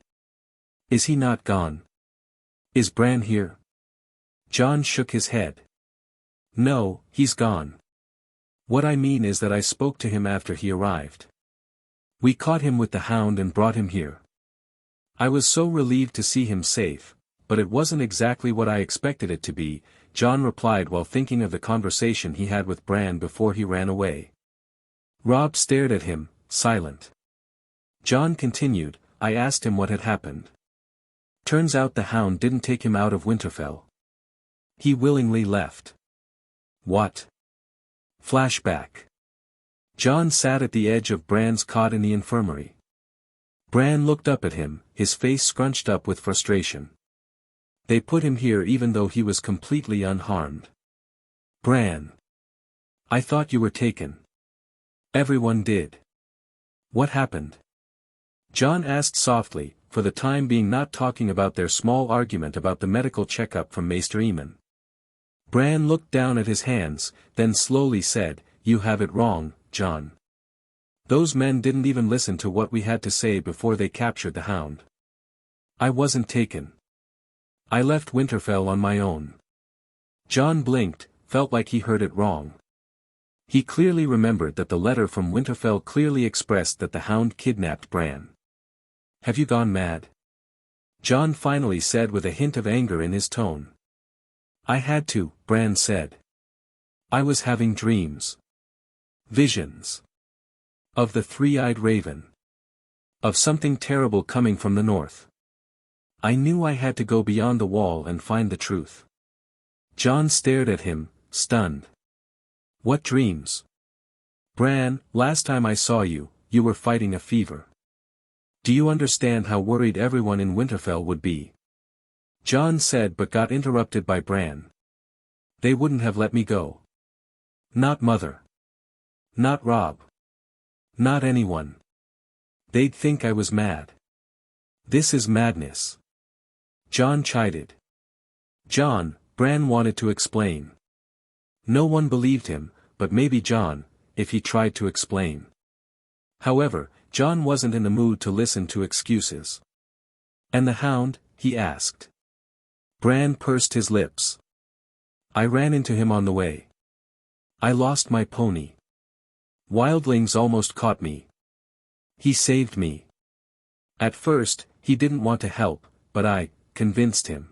Is he not gone? Is Bran here?" Jon shook his head. "No, he's gone. What I mean is that I spoke to him after he arrived. We caught him with the Hound and brought him here. I was so relieved to see him safe, but it wasn't exactly what I expected it to be," Jon replied while thinking of the conversation he had with Bran before he ran away. Robb stared at him, silent. Jon continued, "I asked him what had happened. Turns out the Hound didn't take him out of Winterfell. He willingly left." "What?" Flashback. Jon sat at the edge of Bran's cot in the infirmary. Bran looked up at him, his face scrunched up with frustration. "They put him here even though he was completely unharmed. Bran. I thought you were taken. Everyone did. What happened?" Jon asked softly, for the time being not talking about their small argument about the medical checkup from Maester Aemon. Bran looked down at his hands, then slowly said, "You have it wrong, Jon. Those men didn't even listen to what we had to say before they captured the Hound. I wasn't taken. I left Winterfell on my own." Jon blinked, felt like he heard it wrong. He clearly remembered that the letter from Winterfell clearly expressed that the Hound kidnapped Bran. "Have you gone mad?" Jon finally said with a hint of anger in his tone. "I had to," Bran said. "I was having dreams. Visions. Of the three-eyed raven. Of something terrible coming from the north. I knew I had to go beyond the wall and find the truth." Jon stared at him, stunned. "What dreams?" "Bran, last time I saw you, you were fighting a fever. Do you understand how worried everyone in Winterfell would be?" Jon said but got interrupted by Bran. "They wouldn't have let me go. Not Mother. Not Robb. Not anyone. They'd think I was mad. This is madness." Jon chided. "Jon," Bran wanted to explain. No one believed him, but maybe Jon, if he tried to explain. However, Jon wasn't in the mood to listen to excuses. "And the Hound?" he asked. Bran pursed his lips. I ran into him on the way. I lost my pony. Wildlings almost caught me. He saved me. At first, he didn't want to help, but I convinced him.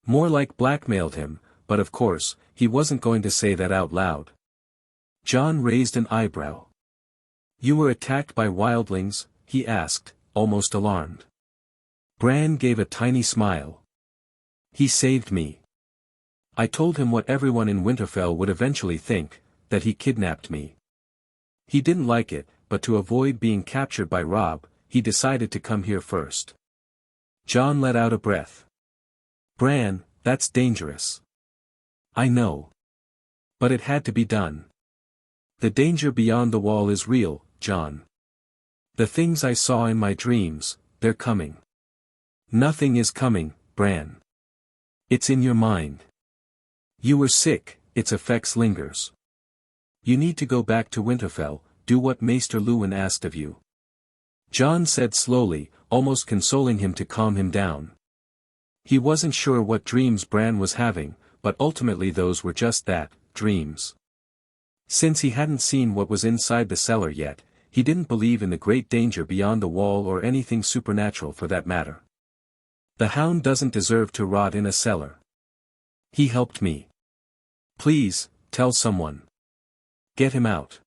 More like blackmailed him, but of course, he wasn't going to say that out loud. Jon raised an eyebrow. You were attacked by wildlings? He asked, almost alarmed. Bran gave a tiny smile. He saved me. I told him what everyone in Winterfell would eventually think, that he kidnapped me. He didn't like it, but to avoid being captured by Robb, he decided to come here first. Jon let out a breath. Bran, that's dangerous. I know. But it had to be done. The danger beyond the wall is real, Jon. The things I saw in my dreams, they're coming. Nothing is coming, Bran. It's in your mind. You were sick, its effects lingers. You need to go back to Winterfell, do what Maester Luwin asked of you. Jon said slowly, almost consoling him to calm him down. He wasn't sure what dreams Bran was having, but ultimately those were just that, dreams. Since he hadn't seen what was inside the cellar yet, he didn't believe in the great danger beyond the wall or anything supernatural for that matter. The hound doesn't deserve to rot in a cellar. He helped me. Please, tell someone. Get him out.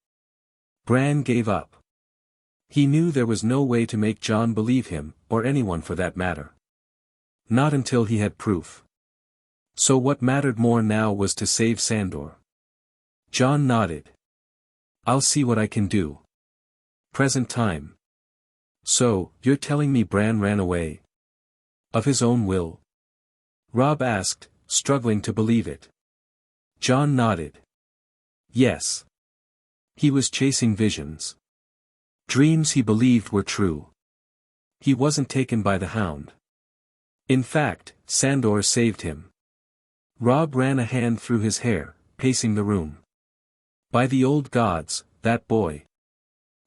Bran gave up. He knew there was no way to make Jon believe him, or anyone for that matter. Not until he had proof. So what mattered more now was to save Sandor. Jon nodded. I'll see what I can do. Present time. So, you're telling me Bran ran away? Of his own will? Robb asked, struggling to believe it. Jon nodded. Yes. He was chasing visions. Dreams he believed were true. He wasn't taken by the hound. In fact, Sandor saved him. Robb ran a hand through his hair, pacing the room. By the old gods, that boy.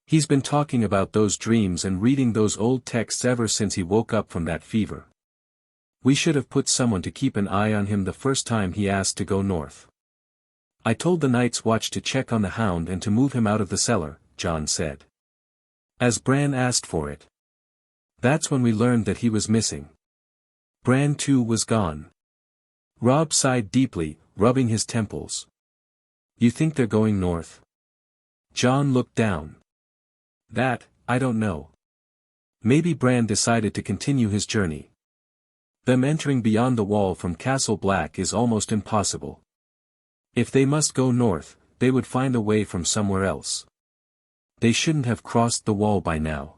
He's been talking about those dreams and reading those old texts ever since he woke up from that fever. We should have put someone to keep an eye on him the first time he asked to go north. I told the Night's Watch to check on the hound and to move him out of the cellar, Jon said. As Bran asked for it. That's when we learned that he was missing. Bran too was gone. Robb sighed deeply, rubbing his temples. You think they're going north? Jon looked down. That, I don't know. Maybe Bran decided to continue his journey. Them entering beyond the wall from Castle Black is almost impossible. If they must go north, they would find a way from somewhere else. They shouldn't have crossed the wall by now.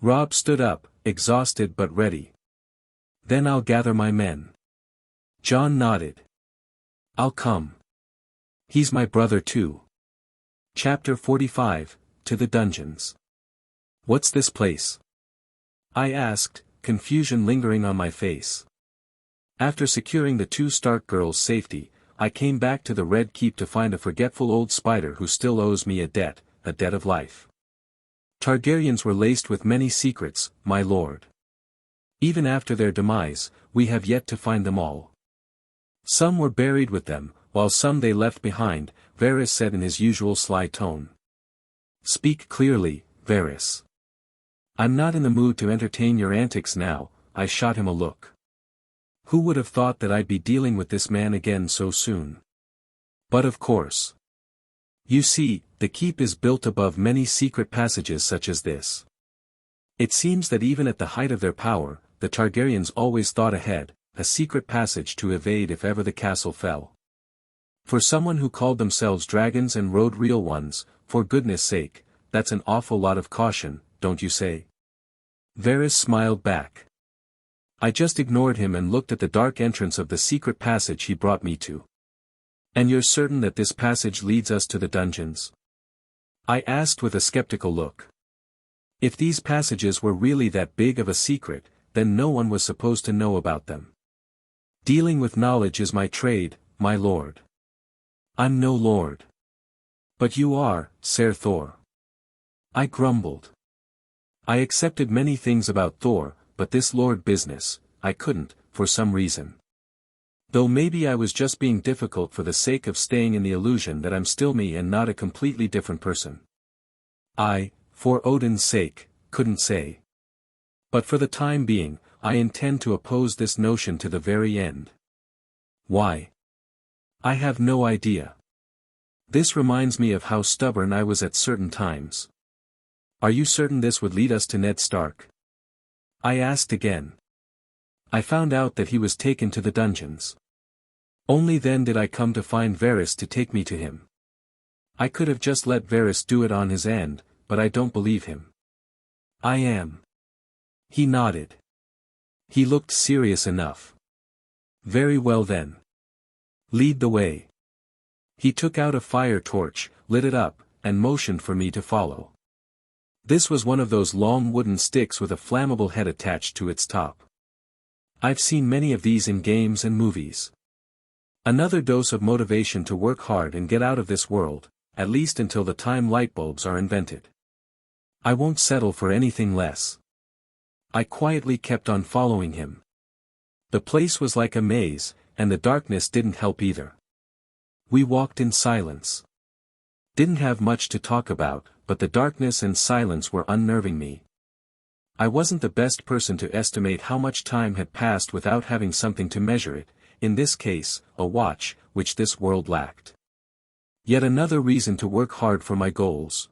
Robb stood up, exhausted but ready. Then I'll gather my men. Jon nodded. I'll come. He's my brother too. Chapter 45, To the Dungeons. What's this place? I asked, confusion lingering on my face. After securing the two Stark girls' safety, I came back to the Red Keep to find a forgetful old spider who still owes me a debt of life. Targaryens were laced with many secrets, my lord. Even after their demise, we have yet to find them all. Some were buried with them, while some they left behind, Varys said in his usual sly tone. Speak clearly, Varys. I'm not in the mood to entertain your antics now. I shot him a look. Who would have thought that I'd be dealing with this man again so soon? But of course. You see, the keep is built above many secret passages such as this. It seems that even at the height of their power, the Targaryens always thought ahead, a secret passage to evade if ever the castle fell. For someone who called themselves dragons and rode real ones, for goodness sake, that's an awful lot of caution, don't you say? Varys smiled back. I just ignored him and looked at the dark entrance of the secret passage he brought me to. And you're certain that this passage leads us to the dungeons? I asked with a skeptical look. If these passages were really that big of a secret, then no one was supposed to know about them. Dealing with knowledge is my trade, my lord. I'm no lord. But you are, Ser Thor. I grumbled. I accepted many things about Thor, but this lord business, I couldn't, for some reason. Though maybe I was just being difficult for the sake of staying in the illusion that I'm still me and not a completely different person. I, for Odin's sake, couldn't say. But for the time being, I intend to oppose this notion to the very end. Why? I have no idea. This reminds me of how stubborn I was at certain times. Are you certain this would lead us to Ned Stark? I asked again. I found out that he was taken to the dungeons. Only then did I come to find Varys to take me to him. I could have just let Varys do it on his end, but I don't believe him. I am. He nodded. He looked serious enough. Very well then. Lead the way. He took out a fire torch, lit it up, and motioned for me to follow. This was one of those long wooden sticks with a flammable head attached to its top. I've seen many of these in games and movies. Another dose of motivation to work hard and get out of this world, at least until the time lightbulbs are invented. I won't settle for anything less. I quietly kept on following him. The place was like a maze, and the darkness didn't help either. We walked in silence. Didn't have much to talk about, but the darkness and silence were unnerving me. I wasn't the best person to estimate how much time had passed without having something to measure it, in this case, a watch, which this world lacked. Yet another reason to work hard for my goals.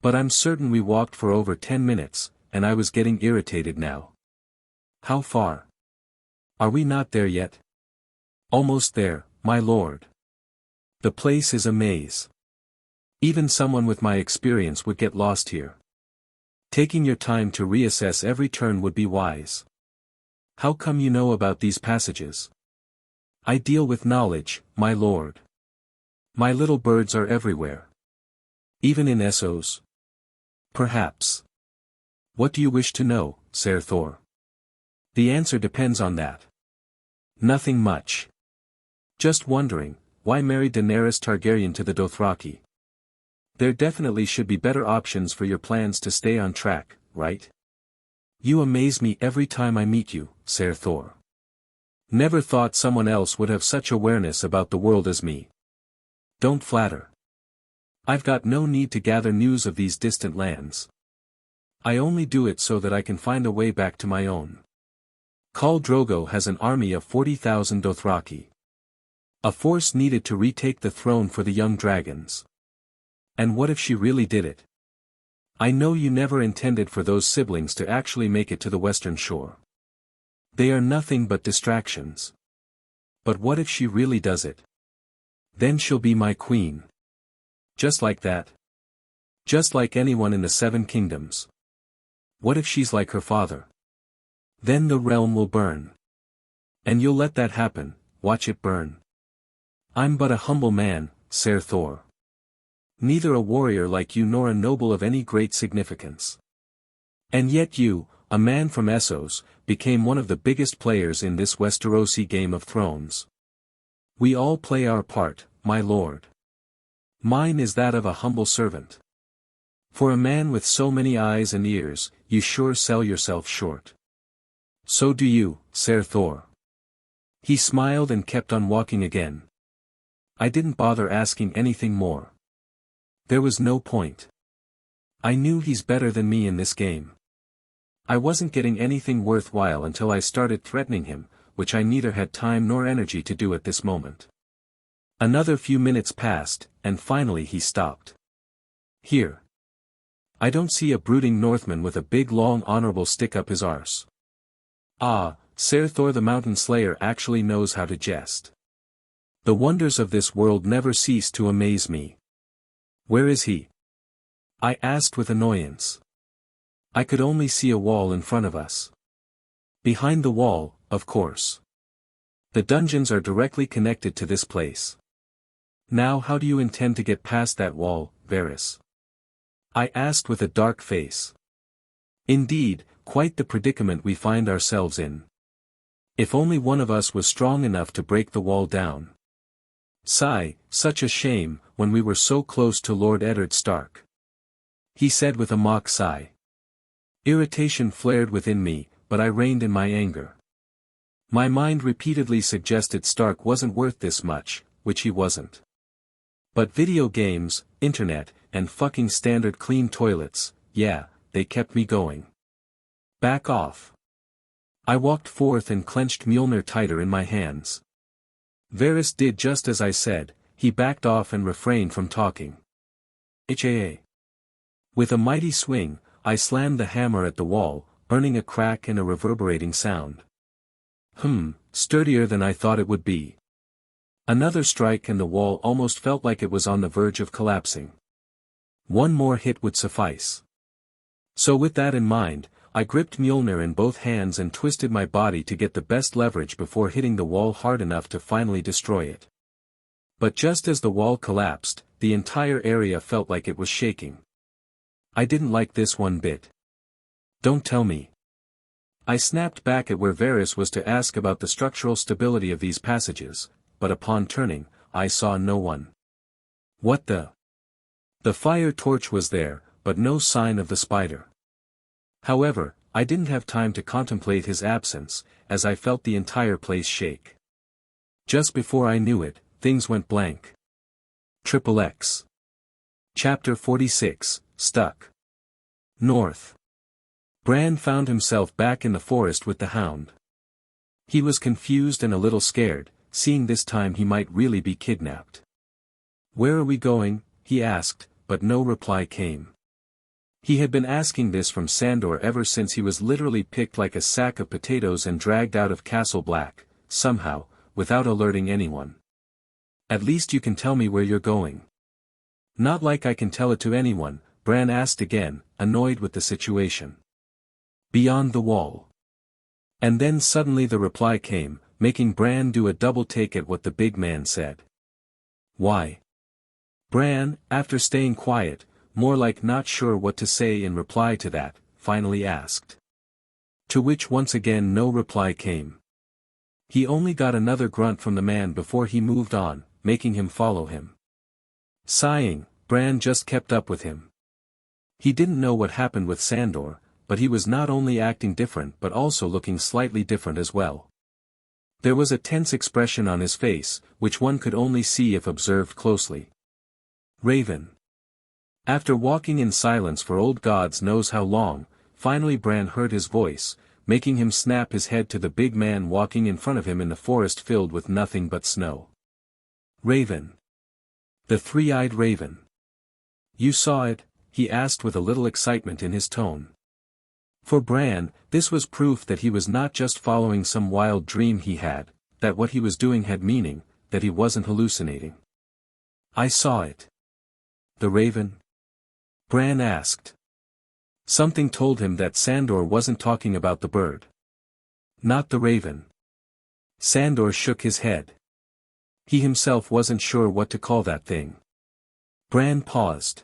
But I'm certain we walked for over 10 minutes, and I was getting irritated now. How far? Are we not there yet? Almost there, my lord. The place is a maze. Even someone with my experience would get lost here. Taking your time to reassess every turn would be wise. How come you know about these passages? I deal with knowledge, my lord. My little birds are everywhere. Even in Essos? Perhaps. What do you wish to know, Ser Thor? The answer depends on that. Nothing much. Just wondering, why marry Daenerys Targaryen to the Dothraki? There definitely should be better options for your plans to stay on track, right? You amaze me every time I meet you, Ser Thor. Never thought someone else would have such awareness about the world as me. Don't flatter. I've got no need to gather news of these distant lands. I only do it so that I can find a way back to my own. Khal Drogo has an army of 40,000 Dothraki. A force needed to retake the throne for the young dragons. And what if she really did it? I know you never intended for those siblings to actually make it to the western shore. They are nothing but distractions. But what if she really does it? Then she'll be my queen. Just like that. Just like anyone in the Seven Kingdoms. What if she's like her father? Then the realm will burn. And you'll let that happen, watch it burn. I'm but a humble man, Ser Thor. Neither a warrior like you nor a noble of any great significance. And yet you, a man from Essos, became one of the biggest players in this Westerosi Game of Thrones. We all play our part, my lord. Mine is that of a humble servant. For a man with so many eyes and ears, you sure sell yourself short. So do you, Ser Thor. He smiled and kept on walking again. I didn't bother asking anything more. There was no point. I knew he's better than me in this game. I wasn't getting anything worthwhile until I started threatening him, which I neither had time nor energy to do at this moment. Another few minutes passed, and finally he stopped. Here. I don't see a brooding Northman with a big long honorable stick up his arse. Ah, Ser Thor the Mountain Slayer actually knows how to jest. The wonders of this world never cease to amaze me. Where is he? I asked with annoyance. I could only see a wall in front of us. Behind the wall, of course. The dungeons are directly connected to this place. Now how do you intend to get past that wall, Varys? I asked with a dark face. Indeed, quite the predicament we find ourselves in. If only one of us was strong enough to break the wall down. Sigh, such a shame, when we were so close to Lord Eddard Stark. He said with a mock sigh. Irritation flared within me, but I reined in my anger. My mind repeatedly suggested Stark wasn't worth this much, which he wasn't. But video games, internet, and fucking standard clean toilets, yeah, they kept me going. Back off. I walked forth and clenched Mjolnir tighter in my hands. Varys did just as I said, he backed off and refrained from talking. HAA. With a mighty swing, I slammed the hammer at the wall, earning a crack and a reverberating sound. Sturdier than I thought it would be. Another strike and the wall almost felt like it was on the verge of collapsing. One more hit would suffice. So with that in mind, I gripped Mjolnir in both hands and twisted my body to get the best leverage before hitting the wall hard enough to finally destroy it. But just as the wall collapsed, the entire area felt like it was shaking. I didn't like this one bit. Don't tell me. I snapped back at where Varys was to ask about the structural stability of these passages, but upon turning, I saw no one. What the? The fire torch was there, but no sign of the spider. However, I didn't have time to contemplate his absence, as I felt the entire place shake. Just before I knew it, things went blank. XXX. Chapter 46, Stuck. North. Bran found himself back in the forest with the Hound. He was confused and a little scared, seeing this time he might really be kidnapped. "Where are we going?" he asked, but no reply came. He had been asking this from Sandor ever since he was literally picked like a sack of potatoes and dragged out of Castle Black, somehow, without alerting anyone. "At least you can tell me where you're going." "Not like I can tell it to anyone," Bran asked again, annoyed with the situation. "Beyond the wall." And then suddenly the reply came, making Bran do a double take at what the big man said. "Why?" Bran, after staying quiet, more like not sure what to say in reply to that, finally asked. To which once again no reply came. He only got another grunt from the man before he moved on, making him follow him. Sighing, Bran just kept up with him. He didn't know what happened with Sandor, but he was not only acting different but also looking slightly different as well. There was a tense expression on his face, which one could only see if observed closely. Raven. After walking in silence for old gods knows how long, finally Bran heard his voice, making him snap his head to the big man walking in front of him in the forest filled with nothing but snow. "Raven. The three-eyed raven. You saw it?" he asked with a little excitement in his tone. For Bran, this was proof that he was not just following some wild dream he had, that what he was doing had meaning, that he wasn't hallucinating. "I saw it." "The raven?" Bran asked. Something told him that Sandor wasn't talking about the bird. "Not the raven." Sandor shook his head. He himself wasn't sure what to call that thing. Bran paused.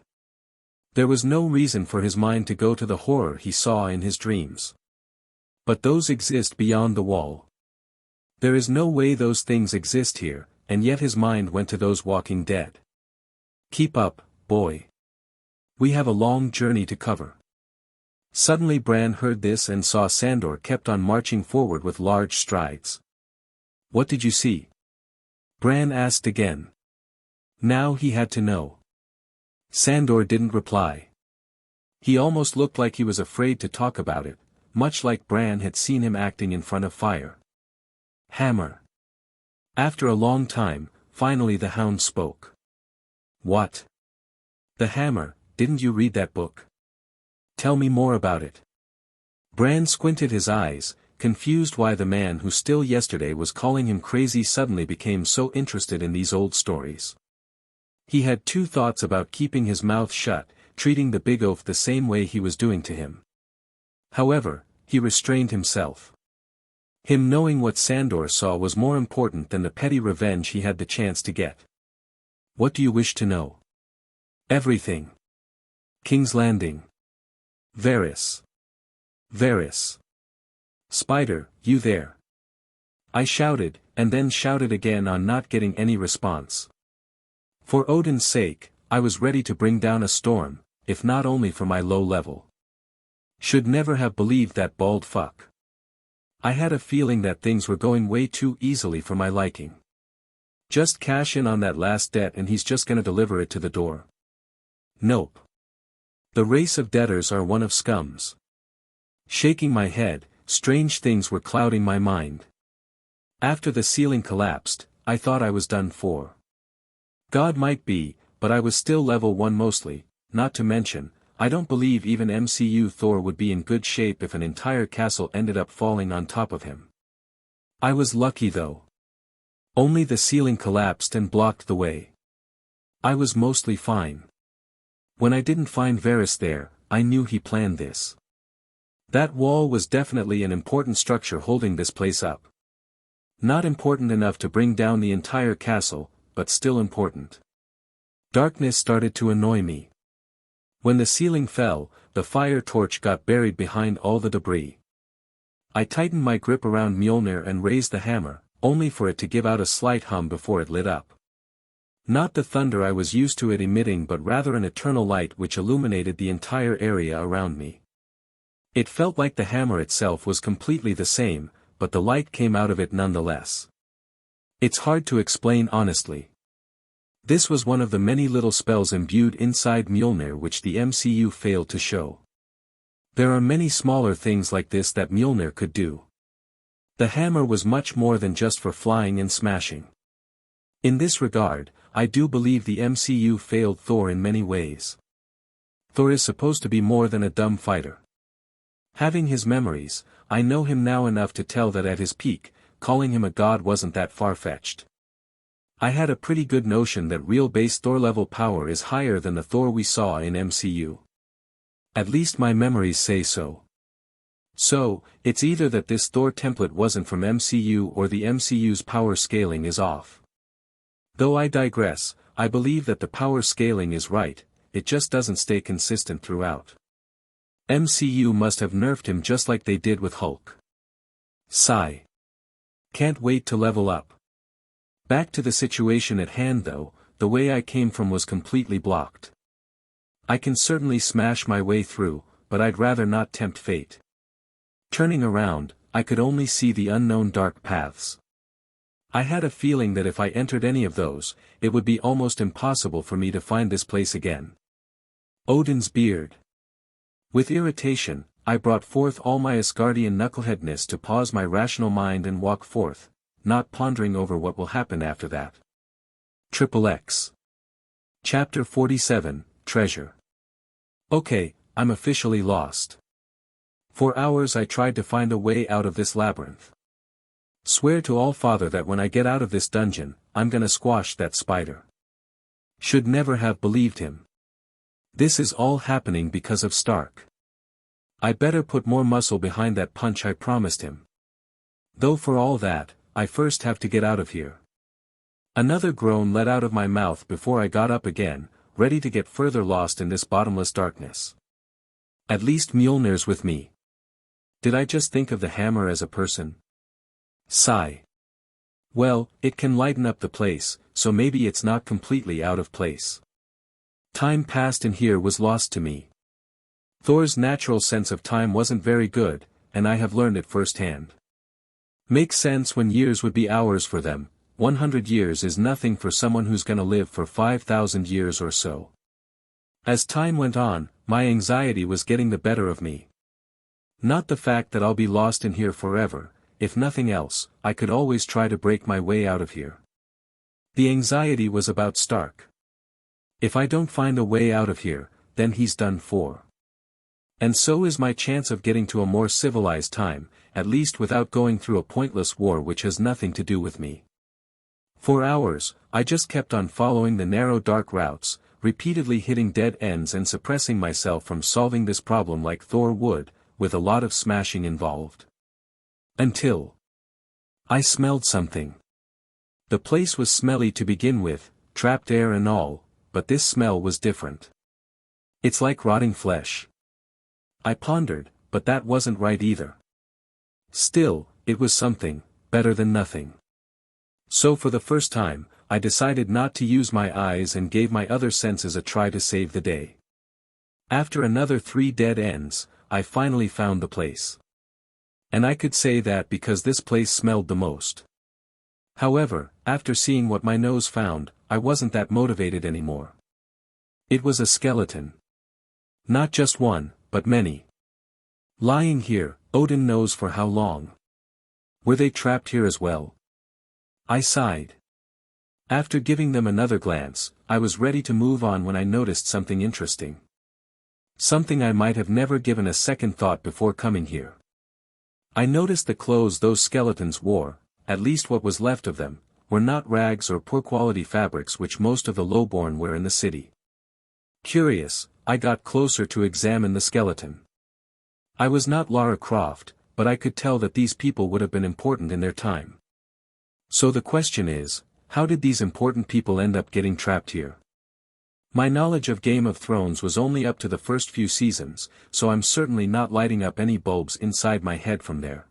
There was no reason for his mind to go to the horror he saw in his dreams. But those exist beyond the wall. There is no way those things exist here, and yet his mind went to those walking dead. "Keep up, boy. We have a long journey to cover." Suddenly Bran heard this and saw Sandor kept on marching forward with large strides. "What did you see?" Bran asked again. Now he had to know. Sandor didn't reply. He almost looked like he was afraid to talk about it, much like Bran had seen him acting in front of fire. "Hammer." After a long time, finally the Hound spoke. "What?" "The hammer, didn't you read that book? Tell me more about it." Bran squinted his eyes, confused why the man who still yesterday was calling him crazy suddenly became so interested in these old stories. He had two thoughts about keeping his mouth shut, treating the big oaf the same way he was doing to him. However, he restrained himself. Him knowing what Sandor saw was more important than the petty revenge he had the chance to get. "What do you wish to know?" "Everything. King's Landing. Varys. Varys. Spider, you there?" I shouted, and then shouted again on not getting any response. For Odin's sake, I was ready to bring down a storm, if not only for my low level. Should never have believed that bald fuck. I had a feeling that things were going way too easily for my liking. Just cash in on that last debt and he's just gonna deliver it to the door. Nope. The race of debtors are one of scums. Shaking my head, strange things were clouding my mind. After the ceiling collapsed, I thought I was done for. God might be, but I was still level 1 mostly, not to mention, I don't believe even MCU Thor would be in good shape if an entire castle ended up falling on top of him. I was lucky though. Only the ceiling collapsed and blocked the way. I was mostly fine. When I didn't find Varys there, I knew he planned this. That wall was definitely an important structure holding this place up. Not important enough to bring down the entire castle, but still important. Darkness started to annoy me. When the ceiling fell, the fire torch got buried behind all the debris. I tightened my grip around Mjolnir and raised the hammer, only for it to give out a slight hum before it lit up. Not the thunder I was used to it emitting but rather an eternal light which illuminated the entire area around me. It felt like the hammer itself was completely the same, but the light came out of it nonetheless. It's hard to explain honestly. This was one of the many little spells imbued inside Mjolnir which the MCU failed to show. There are many smaller things like this that Mjolnir could do. The hammer was much more than just for flying and smashing. In this regard, I do believe the MCU failed Thor in many ways. Thor is supposed to be more than a dumb fighter. Having his memories, I know him now enough to tell that at his peak, calling him a god wasn't that far-fetched. I had a pretty good notion that real base Thor level power is higher than the Thor we saw in MCU. At least my memories say so. So, it's either that this Thor template wasn't from MCU or the MCU's power scaling is off. Though I digress, I believe that the power scaling is right, it just doesn't stay consistent throughout. MCU must have nerfed him just like they did with Hulk. Sigh. Can't wait to level up. Back to the situation at hand though, the way I came from was completely blocked. I can certainly smash my way through, but I'd rather not tempt fate. Turning around, I could only see the unknown dark paths. I had a feeling that if I entered any of those, it would be almost impossible for me to find this place again. Odin's beard. With irritation, I brought forth all my Asgardian knuckleheadness to pause my rational mind and walk forth, not pondering over what will happen after that. XXX. Chapter 47, Treasure. Okay, I'm officially lost. For hours I tried to find a way out of this labyrinth. Swear to All-Father that when I get out of this dungeon, I'm gonna squash that spider. Should never have believed him. This is all happening because of Stark. I better put more muscle behind that punch I promised him. Though for all that, I first have to get out of here. Another groan let out of my mouth before I got up again, ready to get further lost in this bottomless darkness. At least Mjolnir's with me. Did I just think of the hammer as a person? Sigh. Well, it can lighten up the place, so maybe it's not completely out of place. Time passed and here was lost to me. Thor's natural sense of time wasn't very good, and I have learned it firsthand. Makes sense when years would be hours for them, 100 years is nothing for someone who's gonna live for 5,000 years or so. As time went on, my anxiety was getting the better of me. Not the fact that I'll be lost in here forever, if nothing else, I could always try to break my way out of here. The anxiety was about Stark. If I don't find a way out of here, then he's done for. And so is my chance of getting to a more civilized time, at least without going through a pointless war which has nothing to do with me. For hours, I just kept on following the narrow dark routes, repeatedly hitting dead ends and suppressing myself from solving this problem like Thor would, with a lot of smashing involved. Until I smelled something. The place was smelly to begin with, trapped air and all, but this smell was different. It's like rotting flesh. I pondered, but that wasn't right either. Still, it was something, better than nothing. So for the first time, I decided not to use my eyes and gave my other senses a try to save the day. After another 3 dead ends, I finally found the place. And I could say that because this place smelled the most. However, after seeing what my nose found, I wasn't that motivated anymore. It was a skeleton. Not just one, but many. Lying here, Odin knows for how long. Were they trapped here as well? I sighed. After giving them another glance, I was ready to move on when I noticed something interesting. Something I might have never given a second thought before coming here. I noticed the clothes those skeletons wore, at least what was left of them, were not rags or poor-quality fabrics which most of the lowborn wear in the city. Curious, I got closer to examine the skeleton. I was not Lara Croft, but I could tell that these people would have been important in their time. So the question is, how did these important people end up getting trapped here? My knowledge of Game of Thrones was only up to the first few seasons, so I'm certainly not lighting up any bulbs inside my head from there.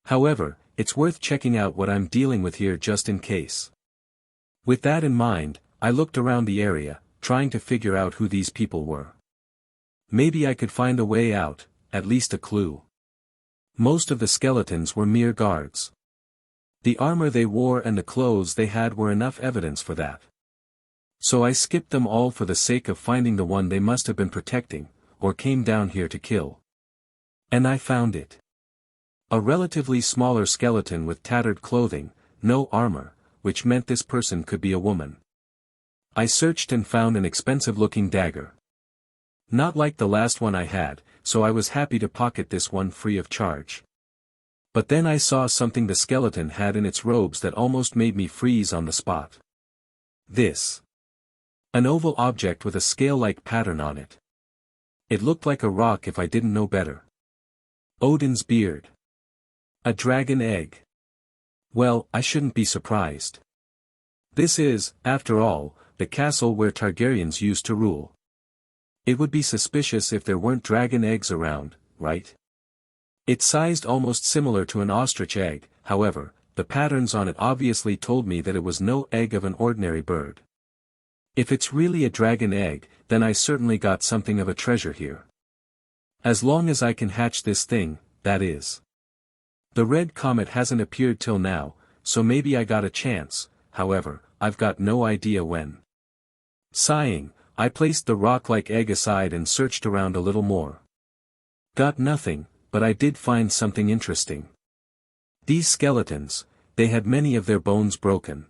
However, it's worth checking out what I'm dealing with here just in case. With that in mind, I looked around the area, trying to figure out who these people were. Maybe I could find a way out, at least a clue. Most of the skeletons were mere guards. The armor they wore and the clothes they had were enough evidence for that. So I skipped them all for the sake of finding the one they must have been protecting, or came down here to kill. And I found it. A relatively smaller skeleton with tattered clothing, no armor, which meant this person could be a woman. I searched and found an expensive-looking dagger. Not like the last one I had, so I was happy to pocket this one free of charge. But then I saw something the skeleton had in its robes that almost made me freeze on the spot. This. An oval object with a scale-like pattern on it. It looked like a rock if I didn't know better. Odin's beard. A dragon egg. Well, I shouldn't be surprised. This is, after all, the castle where Targaryens used to rule. It would be suspicious if there weren't dragon eggs around, right? It's sized almost similar to an ostrich egg, however, the patterns on it obviously told me that it was no egg of an ordinary bird. If it's really a dragon egg, then I certainly got something of a treasure here. As long as I can hatch this thing, that is. The red comet hasn't appeared till now, so maybe I got a chance, however, I've got no idea when. Sighing, I placed the rock-like egg aside and searched around a little more. Got nothing, but I did find something interesting. These skeletons, they had many of their bones broken.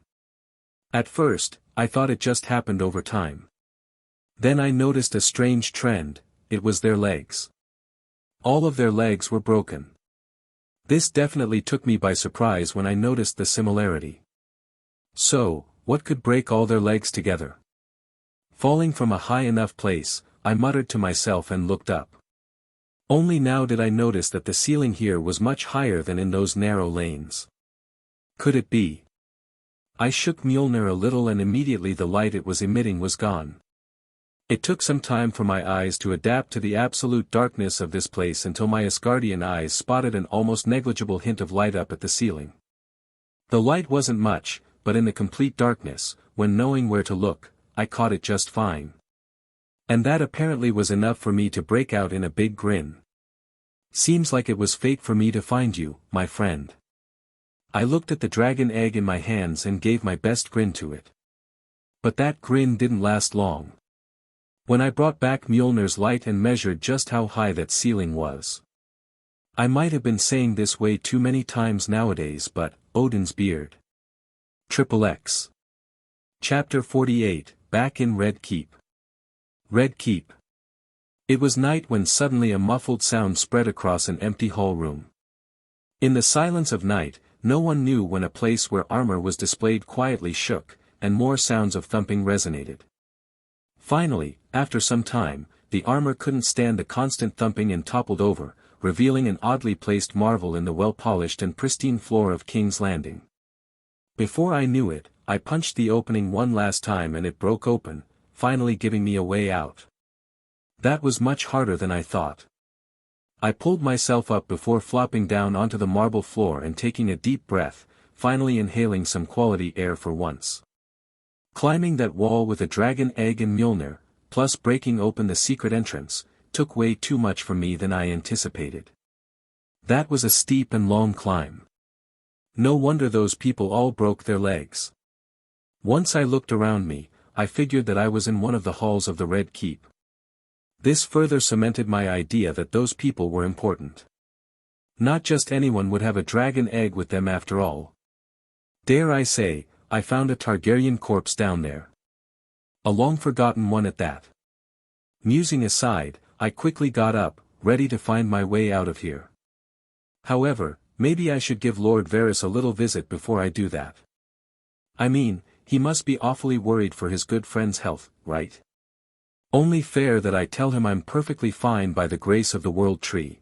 At first, I thought it just happened over time. Then I noticed a strange trend, it was their legs. All of their legs were broken. This definitely took me by surprise when I noticed the similarity. So, what could break all their legs together? Falling from a high enough place, I muttered to myself and looked up. Only now did I notice that the ceiling here was much higher than in those narrow lanes. Could it be? I shook Mjolnir a little and immediately the light it was emitting was gone. It took some time for my eyes to adapt to the absolute darkness of this place until my Asgardian eyes spotted an almost negligible hint of light up at the ceiling. The light wasn't much, but in the complete darkness, when knowing where to look, I caught it just fine. And that apparently was enough for me to break out in a big grin. Seems like it was fate for me to find you, my friend. I looked at the dragon egg in my hands and gave my best grin to it. But that grin didn't last long. When I brought back Mjolnir's light and measured just how high that ceiling was. I might have been saying this way too many times nowadays, but, Odin's beard. XXX. Chapter 48, Back in Red Keep. Red Keep. It was night when suddenly a muffled sound spread across an empty hall room. In the silence of night, no one knew when a place where armor was displayed quietly shook, and more sounds of thumping resonated. Finally, after some time, the armor couldn't stand the constant thumping and toppled over, revealing an oddly placed marvel in the well-polished and pristine floor of King's Landing. Before I knew it, I punched the opening one last time and it broke open, finally giving me a way out. That was much harder than I thought. I pulled myself up before flopping down onto the marble floor and taking a deep breath, finally inhaling some quality air for once. Climbing that wall with a dragon egg and Mjolnir, plus breaking open the secret entrance, took way too much from me than I anticipated. That was a steep and long climb. No wonder those people all broke their legs. Once I looked around me, I figured that I was in one of the halls of the Red Keep. This further cemented my idea that those people were important. Not just anyone would have a dragon egg with them after all. Dare I say, I found a Targaryen corpse down there. A long-forgotten one at that. Musing aside, I quickly got up, ready to find my way out of here. However, maybe I should give Lord Varys a little visit before I do that. I mean, he must be awfully worried for his good friend's health, right? Only fair that I tell him I'm perfectly fine by the grace of the World Tree.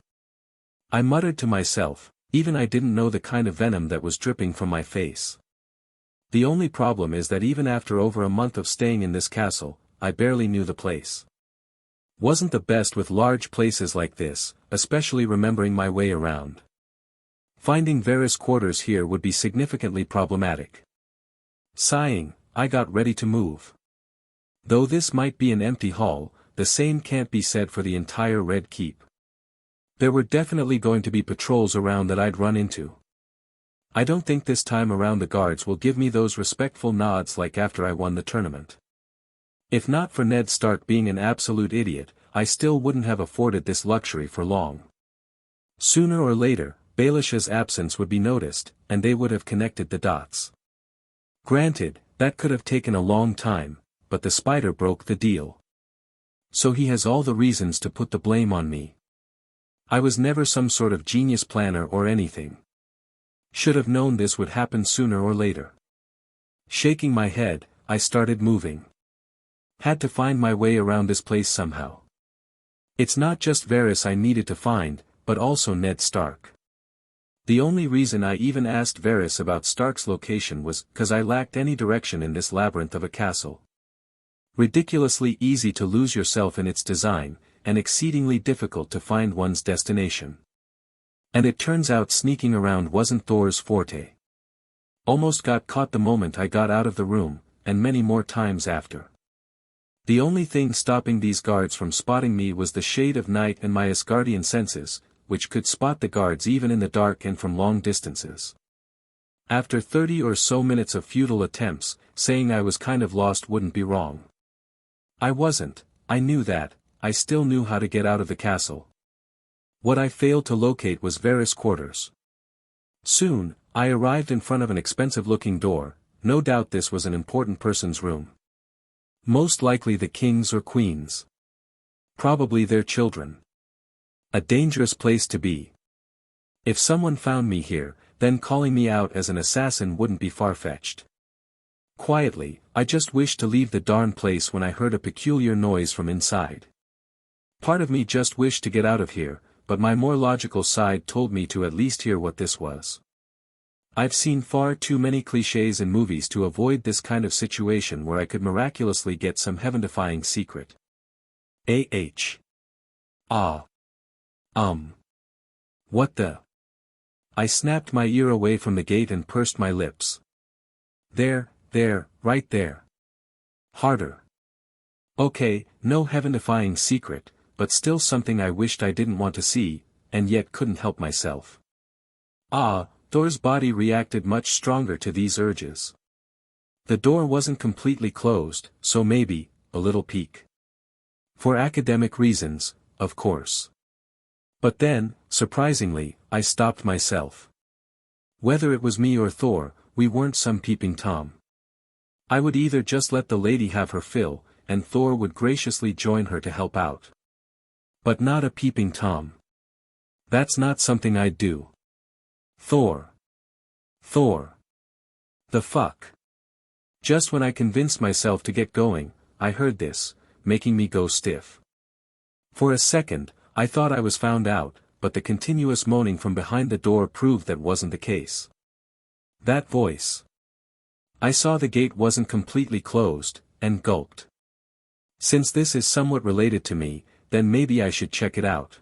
I muttered to myself, even I didn't know the kind of venom that was dripping from my face. The only problem is that even after over a month of staying in this castle, I barely knew the place. Wasn't the best with large places like this, especially remembering my way around. Finding Varys' quarters here would be significantly problematic. Sighing, I got ready to move. Though this might be an empty hall, the same can't be said for the entire Red Keep. There were definitely going to be patrols around that I'd run into. I don't think this time around the guards will give me those respectful nods like after I won the tournament. If not for Ned Stark being an absolute idiot, I still wouldn't have afforded this luxury for long. Sooner or later, Baelish's absence would be noticed, and they would have connected the dots. Granted, that could have taken a long time, but the spider broke the deal. So he has all the reasons to put the blame on me. I was never some sort of genius planner or anything. Should have known this would happen sooner or later. Shaking my head, I started moving. Had to find my way around this place somehow. It's not just Varys I needed to find, but also Ned Stark. The only reason I even asked Varys about Stark's location was because I lacked any direction in this labyrinth of a castle. Ridiculously easy to lose yourself in its design, and exceedingly difficult to find one's destination. And it turns out sneaking around wasn't Thor's forte. Almost got caught the moment I got out of the room, and many more times after. The only thing stopping these guards from spotting me was the shade of night and my Asgardian senses, which could spot the guards even in the dark and from long distances. After 30 or so minutes of futile attempts, saying I was kind of lost wouldn't be wrong. I wasn't, I knew that, I still knew how to get out of the castle. What I failed to locate was Varys' quarters. Soon, I arrived in front of an expensive-looking door, no doubt this was an important person's room. Most likely the king's or queen's. Probably their children. A dangerous place to be. If someone found me here, then calling me out as an assassin wouldn't be far-fetched. Quietly, I just wished to leave the darn place when I heard a peculiar noise from inside. Part of me just wished to get out of here, but my more logical side told me to at least hear what this was. I've seen far too many clichés in movies to avoid this kind of situation where I could miraculously get some heaven-defying secret. Ah. What the? I snapped my ear away from the gate and pursed my lips. There, right there. Harder. Okay, no heaven-defying secret, but still something I wished I didn't want to see, and yet couldn't help myself. Thor's body reacted much stronger to these urges. The door wasn't completely closed, so maybe, a little peek. For academic reasons, of course. But then, surprisingly, I stopped myself. Whether it was me or Thor, we weren't some peeping Tom. I would either just let the lady have her fill, and Thor would graciously join her to help out. But not a peeping Tom. That's not something I'd do. Thor. The fuck? Just when I convinced myself to get going, I heard this, making me go stiff. For a second, I thought I was found out, but the continuous moaning from behind the door proved that wasn't the case. That voice. I saw the gate wasn't completely closed, and gulped. Since this is somewhat related to me, then maybe I should check it out.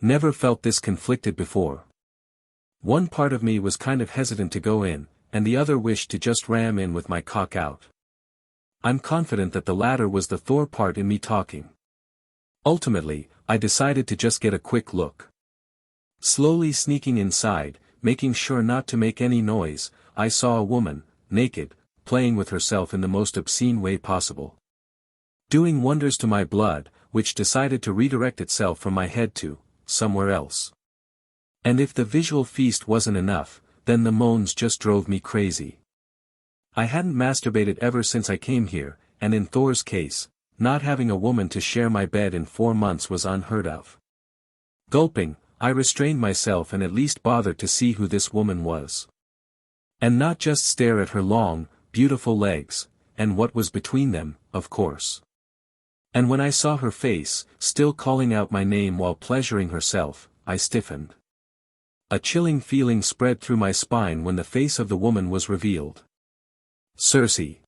Never felt this conflicted before. One part of me was kind of hesitant to go in, and the other wished to just ram in with my cock out. I'm confident that the latter was the Thor part in me talking. Ultimately, I decided to just get a quick look. Slowly sneaking inside, making sure not to make any noise, I saw a woman, naked, playing with herself in the most obscene way possible. Doing wonders to my blood, which decided to redirect itself from my head to somewhere else. And if the visual feast wasn't enough, then the moans just drove me crazy. I hadn't masturbated ever since I came here, and in Thor's case, not having a woman to share my bed in 4 months was unheard of. Gulping, I restrained myself and at least bothered to see who this woman was. And not just stare at her long, beautiful legs, and what was between them, of course. And when I saw her face, still calling out my name while pleasuring herself, I stiffened. A chilling feeling spread through my spine when the face of the woman was revealed. Cersei.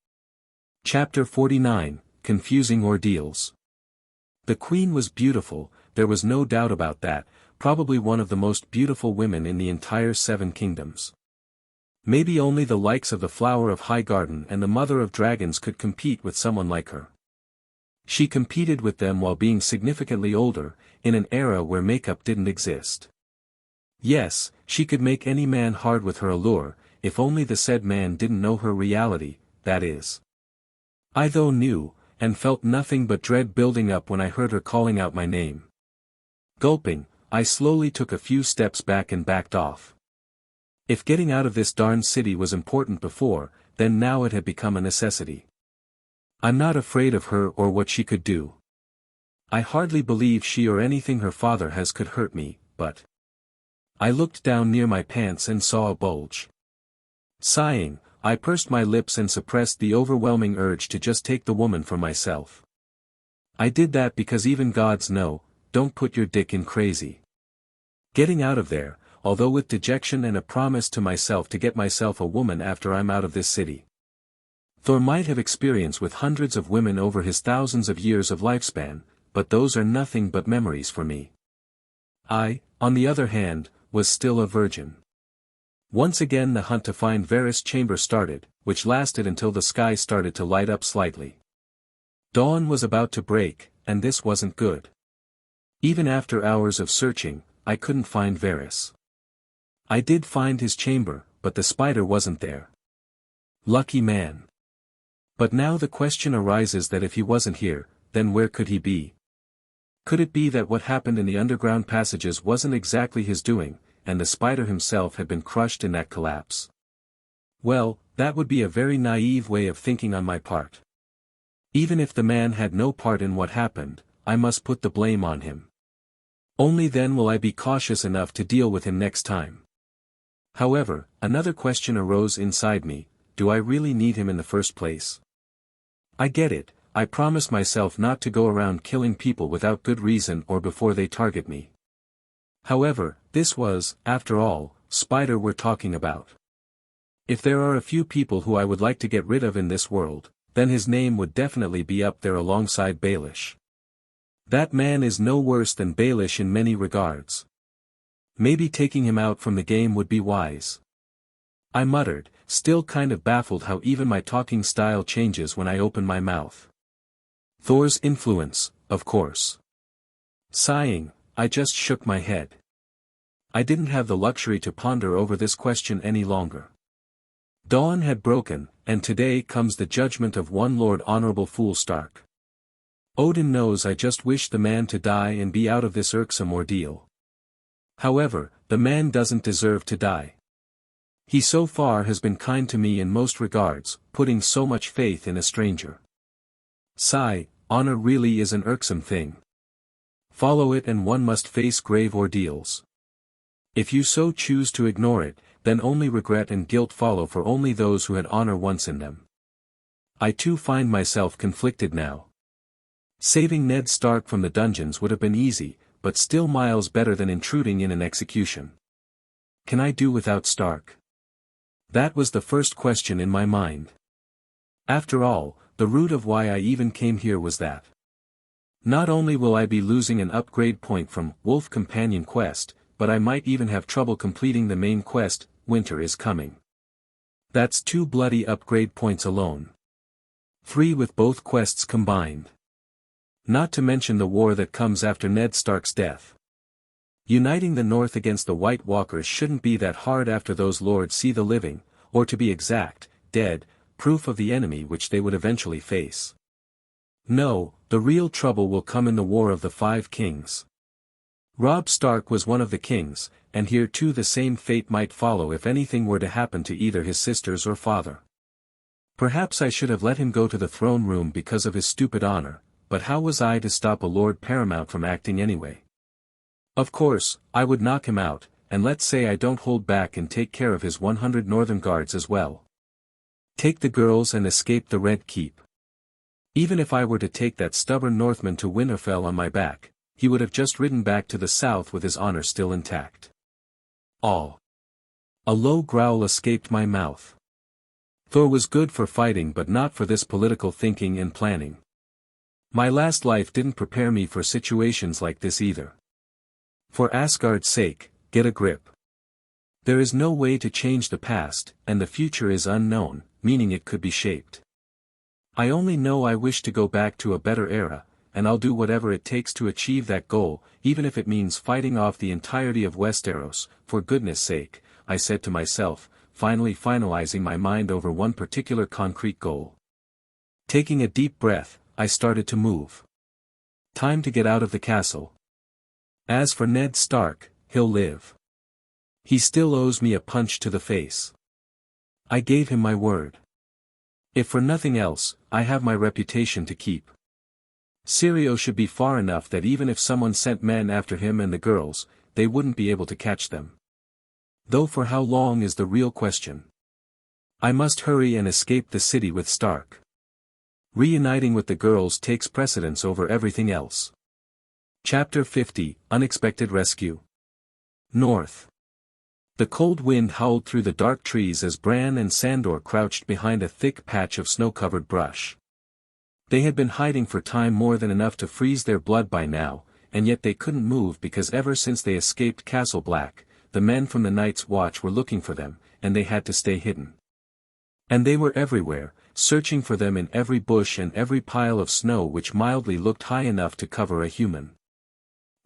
Chapter 49, Confusing Ordeals. The queen was beautiful, there was no doubt about that, probably one of the most beautiful women in the entire 7 kingdoms. Maybe only the likes of the Flower of Highgarden and the Mother of Dragons could compete with someone like her. She competed with them while being significantly older, in an era where makeup didn't exist. Yes, she could make any man hard with her allure, if only the said man didn't know her reality, that is. I though knew, and felt nothing but dread building up when I heard her calling out my name. Gulping, I slowly took a few steps back and backed off. If getting out of this darned city was important before, then now it had become a necessity. I'm not afraid of her or what she could do. I hardly believe she or anything her father has could hurt me, but... I looked down near my pants and saw a bulge. Sighing, I pursed my lips and suppressed the overwhelming urge to just take the woman for myself. I did that because even gods know, don't put your dick in crazy. Getting out of there, although with dejection and a promise to myself to get myself a woman after I'm out of this city. Thor might have experience with hundreds of women over his thousands of years of lifespan, but those are nothing but memories for me. I, on the other hand, was still a virgin. Once again the hunt to find Varys' chamber started, which lasted until the sky started to light up slightly. Dawn was about to break, and this wasn't good. Even after hours of searching, I couldn't find Varys. I did find his chamber, but the spider wasn't there. Lucky man. But now the question arises that if he wasn't here, then where could he be? Could it be that what happened in the underground passages wasn't exactly his doing, and the spider himself had been crushed in that collapse? Well, that would be a very naive way of thinking on my part. Even if the man had no part in what happened, I must put the blame on him. Only then will I be cautious enough to deal with him next time. However, another question arose inside me, do I really need him in the first place? I get it, I promised myself not to go around killing people without good reason or before they target me. However, this was, after all, Spider we're talking about. If there are a few people who I would like to get rid of in this world, then his name would definitely be up there alongside Baelish. That man is no worse than Baelish in many regards. Maybe taking him out from the game would be wise. I muttered, still kind of baffled how even my talking style changes when I open my mouth. Thor's influence, of course. Sighing, I just shook my head. I didn't have the luxury to ponder over this question any longer. Dawn had broken, and today comes the judgment of one Lord Honorable Fool Stark. Odin knows I just wish the man to die and be out of this irksome ordeal. However, the man doesn't deserve to die. He so far has been kind to me in most regards, putting so much faith in a stranger. Sigh, honor really is an irksome thing. Follow it and one must face grave ordeals. If you so choose to ignore it, then only regret and guilt follow for only those who had honor once in them. I too find myself conflicted now. Saving Ned Stark from the dungeons would have been easy, but still miles better than intruding in an execution. Can I do without Stark? That was the first question in my mind. After all, the root of why I even came here was that. Not only will I be losing an upgrade point from Wolf Companion Quest, but I might even have trouble completing the main quest, Winter is Coming. That's 2 bloody upgrade points alone. 3 with both quests combined. Not to mention the war that comes after Ned Stark's death. Uniting the North against the White Walkers shouldn't be that hard after those lords see the living, or to be exact, dead, proof of the enemy which they would eventually face. No, the real trouble will come in the War of the Five Kings. Robb Stark was one of the kings, and here too the same fate might follow if anything were to happen to either his sisters or father. Perhaps I should have let him go to the throne room because of his stupid honor, but how was I to stop a Lord Paramount from acting anyway? Of course, I would knock him out, and let's say I don't hold back and take care of his 100 northern guards as well. Take the girls and escape the Red Keep. Even if I were to take that stubborn Northman to Winterfell on my back, he would have just ridden back to the south with his honor still intact. All. A low growl escaped my mouth. Thor was good for fighting but not for this political thinking and planning. My last life didn't prepare me for situations like this either. For Asgard's sake, get a grip. There is no way to change the past, and the future is unknown, meaning it could be shaped. I only know I wish to go back to a better era, and I'll do whatever it takes to achieve that goal, even if it means fighting off the entirety of Westeros, for goodness sake, I said to myself, finally finalizing my mind over one particular concrete goal. Taking a deep breath, I started to move. Time to get out of the castle. As for Ned Stark, he'll live. He still owes me a punch to the face. I gave him my word. If for nothing else, I have my reputation to keep. Syrio should be far enough that even if someone sent men after him and the girls, they wouldn't be able to catch them. Though for how long is the real question. I must hurry and escape the city with Stark. Reuniting with the girls takes precedence over everything else. Chapter 50, Unexpected Rescue. North. The cold wind howled through the dark trees as Bran and Sandor crouched behind a thick patch of snow-covered brush. They had been hiding for time more than enough to freeze their blood by now, and yet they couldn't move because ever since they escaped Castle Black, the men from the Night's Watch were looking for them, and they had to stay hidden. And they were everywhere, searching for them in every bush and every pile of snow which mildly looked high enough to cover a human.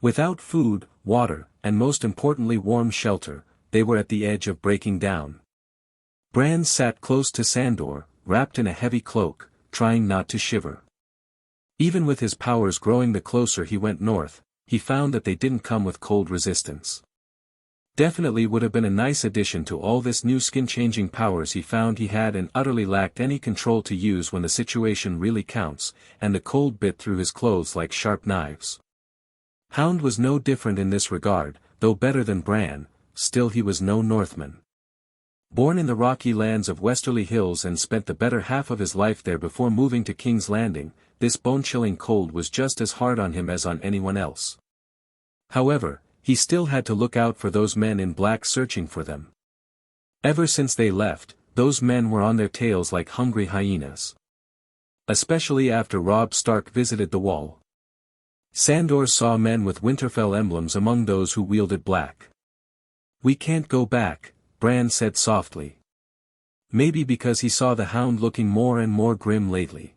Without food, water, and most importantly warm shelter, they were at the edge of breaking down. Bran sat close to Sandor, wrapped in a heavy cloak, trying not to shiver. Even with his powers growing the closer he went north, he found that they didn't come with cold resistance. Definitely would have been a nice addition to all this new skin-changing powers he found he had and utterly lacked any control to use when the situation really counts, and the cold bit through his clothes like sharp knives. Hound was no different in this regard, though better than Bran, still he was no Northman. Born in the rocky lands of Westerly Hills and spent the better half of his life there before moving to King's Landing, this bone-chilling cold was just as hard on him as on anyone else. However, he still had to look out for those men in black searching for them. Ever since they left, those men were on their tails like hungry hyenas. Especially after Robb Stark visited the Wall. Sandor saw men with Winterfell emblems among those who wielded black. "We can't go back," Bran said softly. Maybe because he saw the Hound looking more and more grim lately.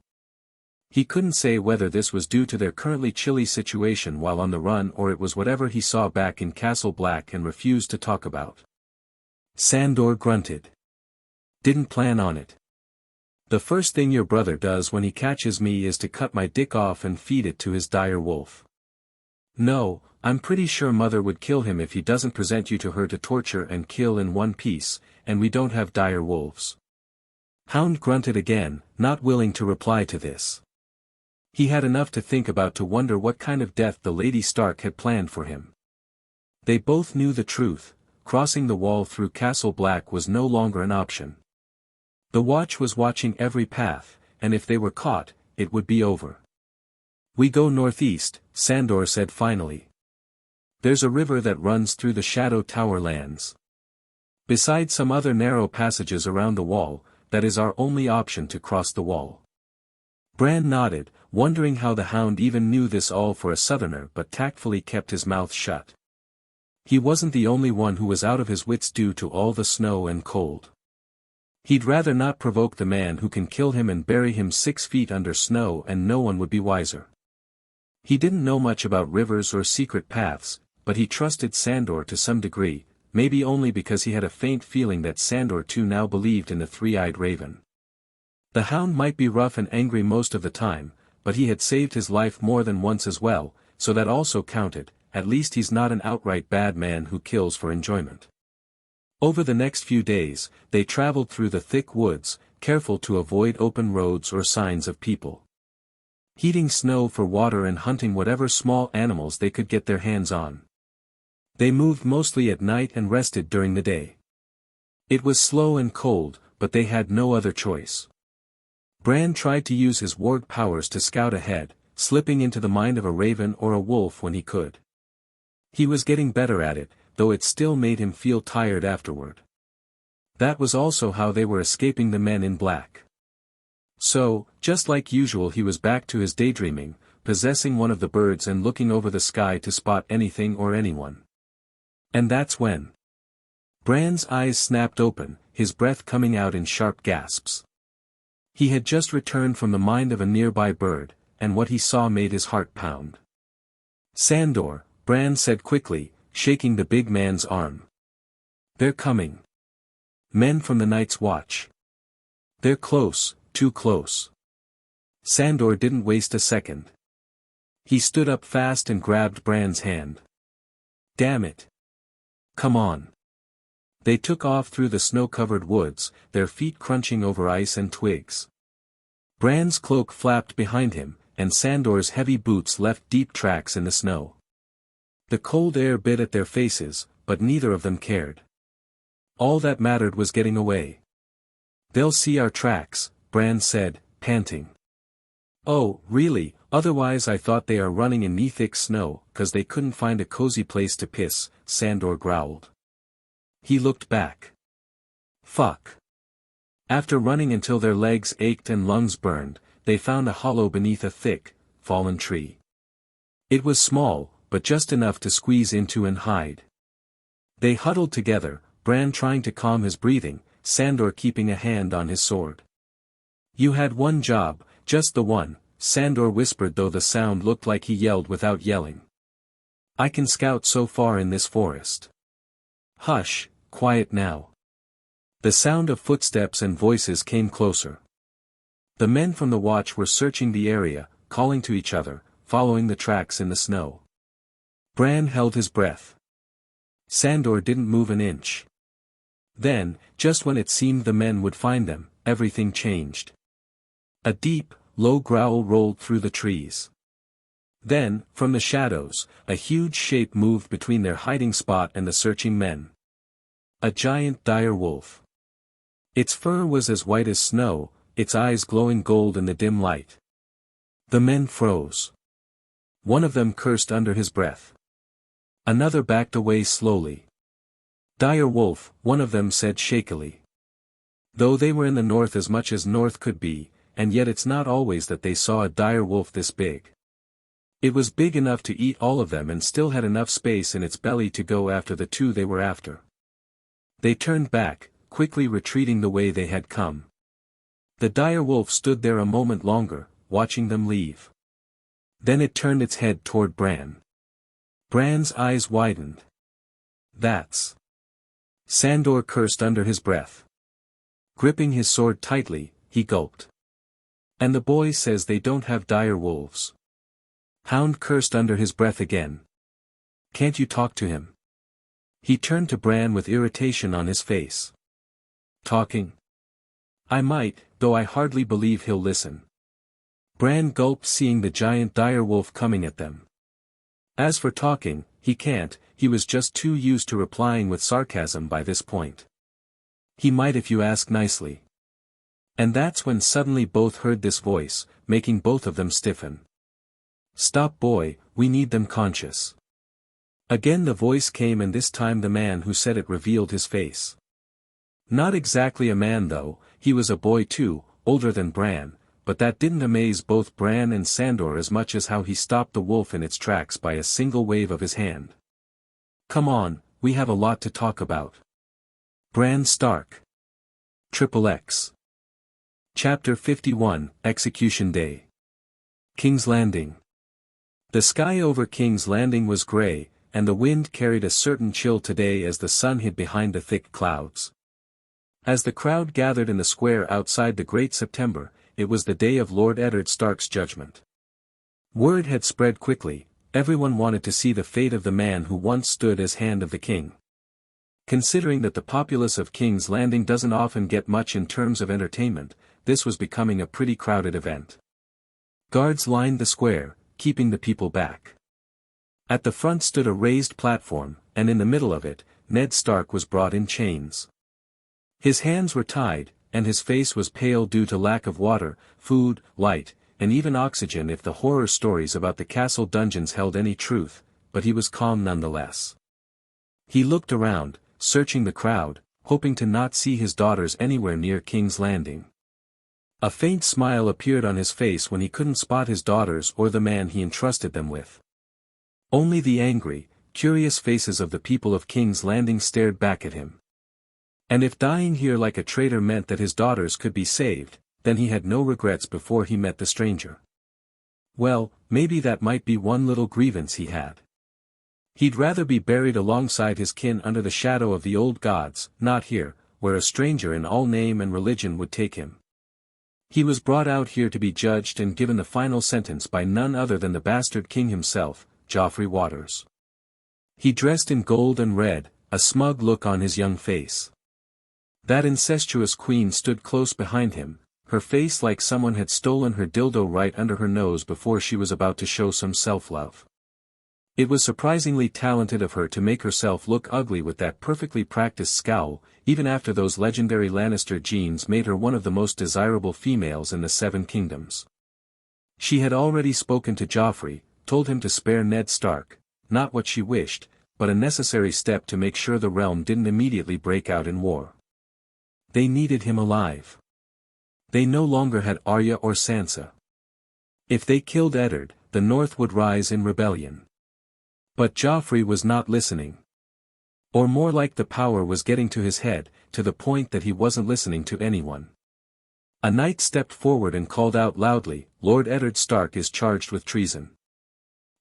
He couldn't say whether this was due to their currently chilly situation while on the run or it was whatever he saw back in Castle Black and refused to talk about. Sandor grunted. "Didn't plan on it. The first thing your brother does when he catches me is to cut my dick off and feed it to his dire wolf. No, I'm pretty sure Mother would kill him if he doesn't present you to her to torture and kill in one piece, and we don't have dire wolves." Hound grunted again, not willing to reply to this. He had enough to think about to wonder what kind of death the Lady Stark had planned for him. They both knew the truth, crossing the wall through Castle Black was no longer an option. The Watch was watching every path, and if they were caught, it would be over. "We go northeast," Sandor said finally. "There's a river that runs through the Shadow Tower lands. Besides some other narrow passages around the wall, that is our only option to cross the wall." Bran nodded, wondering how the Hound even knew this all for a southerner but tactfully kept his mouth shut. He wasn't the only one who was out of his wits due to all the snow and cold. He'd rather not provoke the man who can kill him and bury him 6 feet under snow and no one would be wiser. He didn't know much about rivers or secret paths, but he trusted Sandor to some degree, maybe only because he had a faint feeling that Sandor too now believed in the three-eyed raven. The hound might be rough and angry most of the time, but he had saved his life more than once as well, so that also counted. At least he's not an outright bad man who kills for enjoyment. Over the next few days, they traveled through the thick woods, careful to avoid open roads or signs of people. Heating snow for water and hunting whatever small animals they could get their hands on. They moved mostly at night and rested during the day. It was slow and cold, but they had no other choice. Bran tried to use his warg powers to scout ahead, slipping into the mind of a raven or a wolf when he could. He was getting better at it, though it still made him feel tired afterward. That was also how they were escaping the men in black. So, just like usual, he was back to his daydreaming, possessing one of the birds and looking over the sky to spot anything or anyone. And that's when Bran's eyes snapped open, his breath coming out in sharp gasps. He had just returned from the mind of a nearby bird, and what he saw made his heart pound. "Sandor," Bran said quickly, shaking the big man's arm. "They're coming. Men from the Night's Watch. They're close, too close." Sandor didn't waste a second. He stood up fast and grabbed Bran's hand. "Damn it. Come on." They took off through the snow-covered woods, their feet crunching over ice and twigs. Bran's cloak flapped behind him, and Sandor's heavy boots left deep tracks in the snow. The cold air bit at their faces, but neither of them cared. All that mattered was getting away. "They'll see our tracks," Bran said, panting. "Oh, really? Otherwise I thought they are running in knee-thick snow, 'cause they couldn't find a cozy place to piss," Sandor growled. He looked back. Fuck. After running until their legs ached and lungs burned, they found a hollow beneath a thick, fallen tree. It was small, but just enough to squeeze into and hide. They huddled together, Bran trying to calm his breathing, Sandor keeping a hand on his sword. "You had one job, just the one," Sandor whispered, though the sound looked like he yelled without yelling. "I can scout so far in this forest." "Hush, quiet now." The sound of footsteps and voices came closer. The men from the watch were searching the area, calling to each other, following the tracks in the snow. Bran held his breath. Sandor didn't move an inch. Then, just when it seemed the men would find them, everything changed. A deep, low growl rolled through the trees. Then, from the shadows, a huge shape moved between their hiding spot and the searching men. A giant dire wolf. Its fur was as white as snow, its eyes glowing gold in the dim light. The men froze. One of them cursed under his breath. Another backed away slowly. "Dire wolf," one of them said shakily. Though they were in the north as much as north could be, and yet it's not always that they saw a dire wolf this big. It was big enough to eat all of them and still had enough space in its belly to go after the two they were after. They turned back, quickly retreating the way they had come. The dire wolf stood there a moment longer, watching them leave. Then it turned its head toward Bran. Bran's eyes widened. "That's..." Sandor cursed under his breath. Gripping his sword tightly, he gulped. "And the boy says they don't have dire wolves." Hound cursed under his breath again. "Can't you talk to him?" He turned to Bran with irritation on his face. "Talking? I might, though I hardly believe he'll listen." Bran gulped, seeing the giant dire wolf coming at them. As for talking, he can't, he was just too used to replying with sarcasm by this point. "He might if you ask nicely." And that's when suddenly both heard this voice, making both of them stiffen. "Stop, boy, we need them conscious." Again the voice came, and this time the man who said it revealed his face. Not exactly a man though, he was a boy too, older than Bran, but that didn't amaze both Bran and Sandor as much as how he stopped the wolf in its tracks by a single wave of his hand. "Come on, we have a lot to talk about." Bran Stark. XXX. Chapter 51, Execution Day. King's Landing. The sky over King's Landing was grey, and the wind carried a certain chill today as the sun hid behind the thick clouds. As the crowd gathered in the square outside the Great September, it was the day of Lord Eddard Stark's judgment. Word had spread quickly, everyone wanted to see the fate of the man who once stood as Hand of the King. Considering that the populace of King's Landing doesn't often get much in terms of entertainment, this was becoming a pretty crowded event. Guards lined the square, keeping the people back. At the front stood a raised platform, and in the middle of it, Ned Stark was brought in chains. His hands were tied, and his face was pale due to lack of water, food, light, and even oxygen if the horror stories about the castle dungeons held any truth, but he was calm nonetheless. He looked around, searching the crowd, hoping to not see his daughters anywhere near King's Landing. A faint smile appeared on his face when he couldn't spot his daughters or the man he entrusted them with. Only the angry, curious faces of the people of King's Landing stared back at him. And if dying here like a traitor meant that his daughters could be saved, then he had no regrets before he met the stranger. Well, maybe that might be one little grievance he had. He'd rather be buried alongside his kin under the shadow of the old gods, not here, where a stranger in all name and religion would take him. He was brought out here to be judged and given the final sentence by none other than the bastard king himself, Joffrey Waters. He dressed in gold and red, a smug look on his young face. That incestuous queen stood close behind him, her face like someone had stolen her dildo right under her nose before she was about to show some self-love. It was surprisingly talented of her to make herself look ugly with that perfectly practiced scowl, even after those legendary Lannister genes made her one of the most desirable females in the Seven Kingdoms. She had already spoken to Joffrey, told him to spare Ned Stark, not what she wished, but a necessary step to make sure the realm didn't immediately break out in war. They needed him alive. They no longer had Arya or Sansa. If they killed Eddard, the North would rise in rebellion. But Joffrey was not listening. Or more like the power was getting to his head, to the point that he wasn't listening to anyone. A knight stepped forward and called out loudly, "Lord Eddard Stark is charged with treason.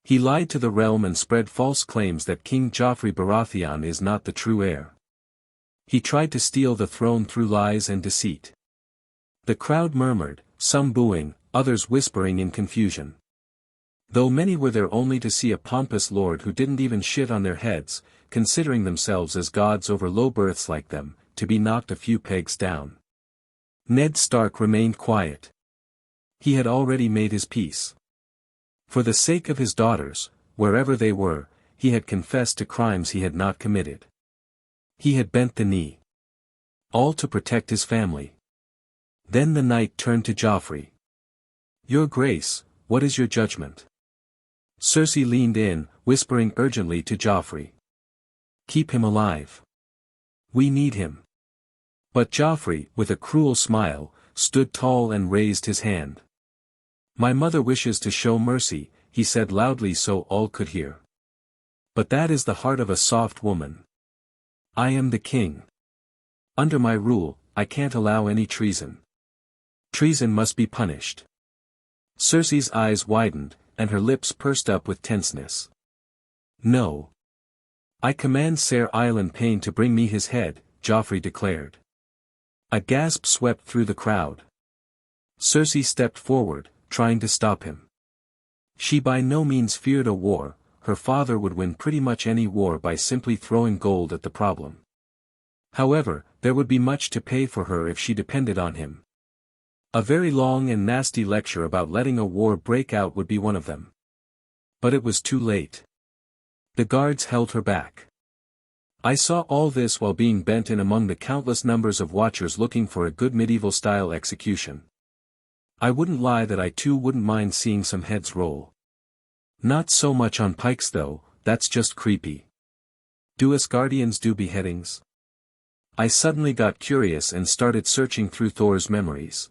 He lied to the realm and spread false claims that King Joffrey Baratheon is not the true heir. He tried to steal the throne through lies and deceit." The crowd murmured, some booing, others whispering in confusion. Though many were there only to see a pompous lord who didn't even shit on their heads, considering themselves as gods over low births like them, to be knocked a few pegs down. Ned Stark remained quiet. He had already made his peace. For the sake of his daughters, wherever they were, he had confessed to crimes he had not committed. He had bent the knee. All to protect his family. Then the knight turned to Joffrey. "Your Grace, what is your judgment?" Cersei leaned in, whispering urgently to Joffrey. "Keep him alive. We need him." But Joffrey, with a cruel smile, stood tall and raised his hand. "My mother wishes to show mercy," he said loudly so all could hear. "But that is the heart of a soft woman. I am the king. Under my rule, I can't allow any treason. Treason must be punished." Cersei's eyes widened, and her lips pursed up with tenseness. "No. I command Ser Island Pain to bring me his head," Joffrey declared. A gasp swept through the crowd. Cersei stepped forward, trying to stop him. She by no means feared a war, her father would win pretty much any war by simply throwing gold at the problem. However, there would be much to pay for her if she depended on him. A very long and nasty lecture about letting a war break out would be one of them. But it was too late. The guards held her back. I saw all this while being bent in among the countless numbers of watchers looking for a good medieval-style execution. I wouldn't lie that I too wouldn't mind seeing some heads roll. Not so much on pikes though, that's just creepy. Do Asgardians do beheadings? I suddenly got curious and started searching through Thor's memories.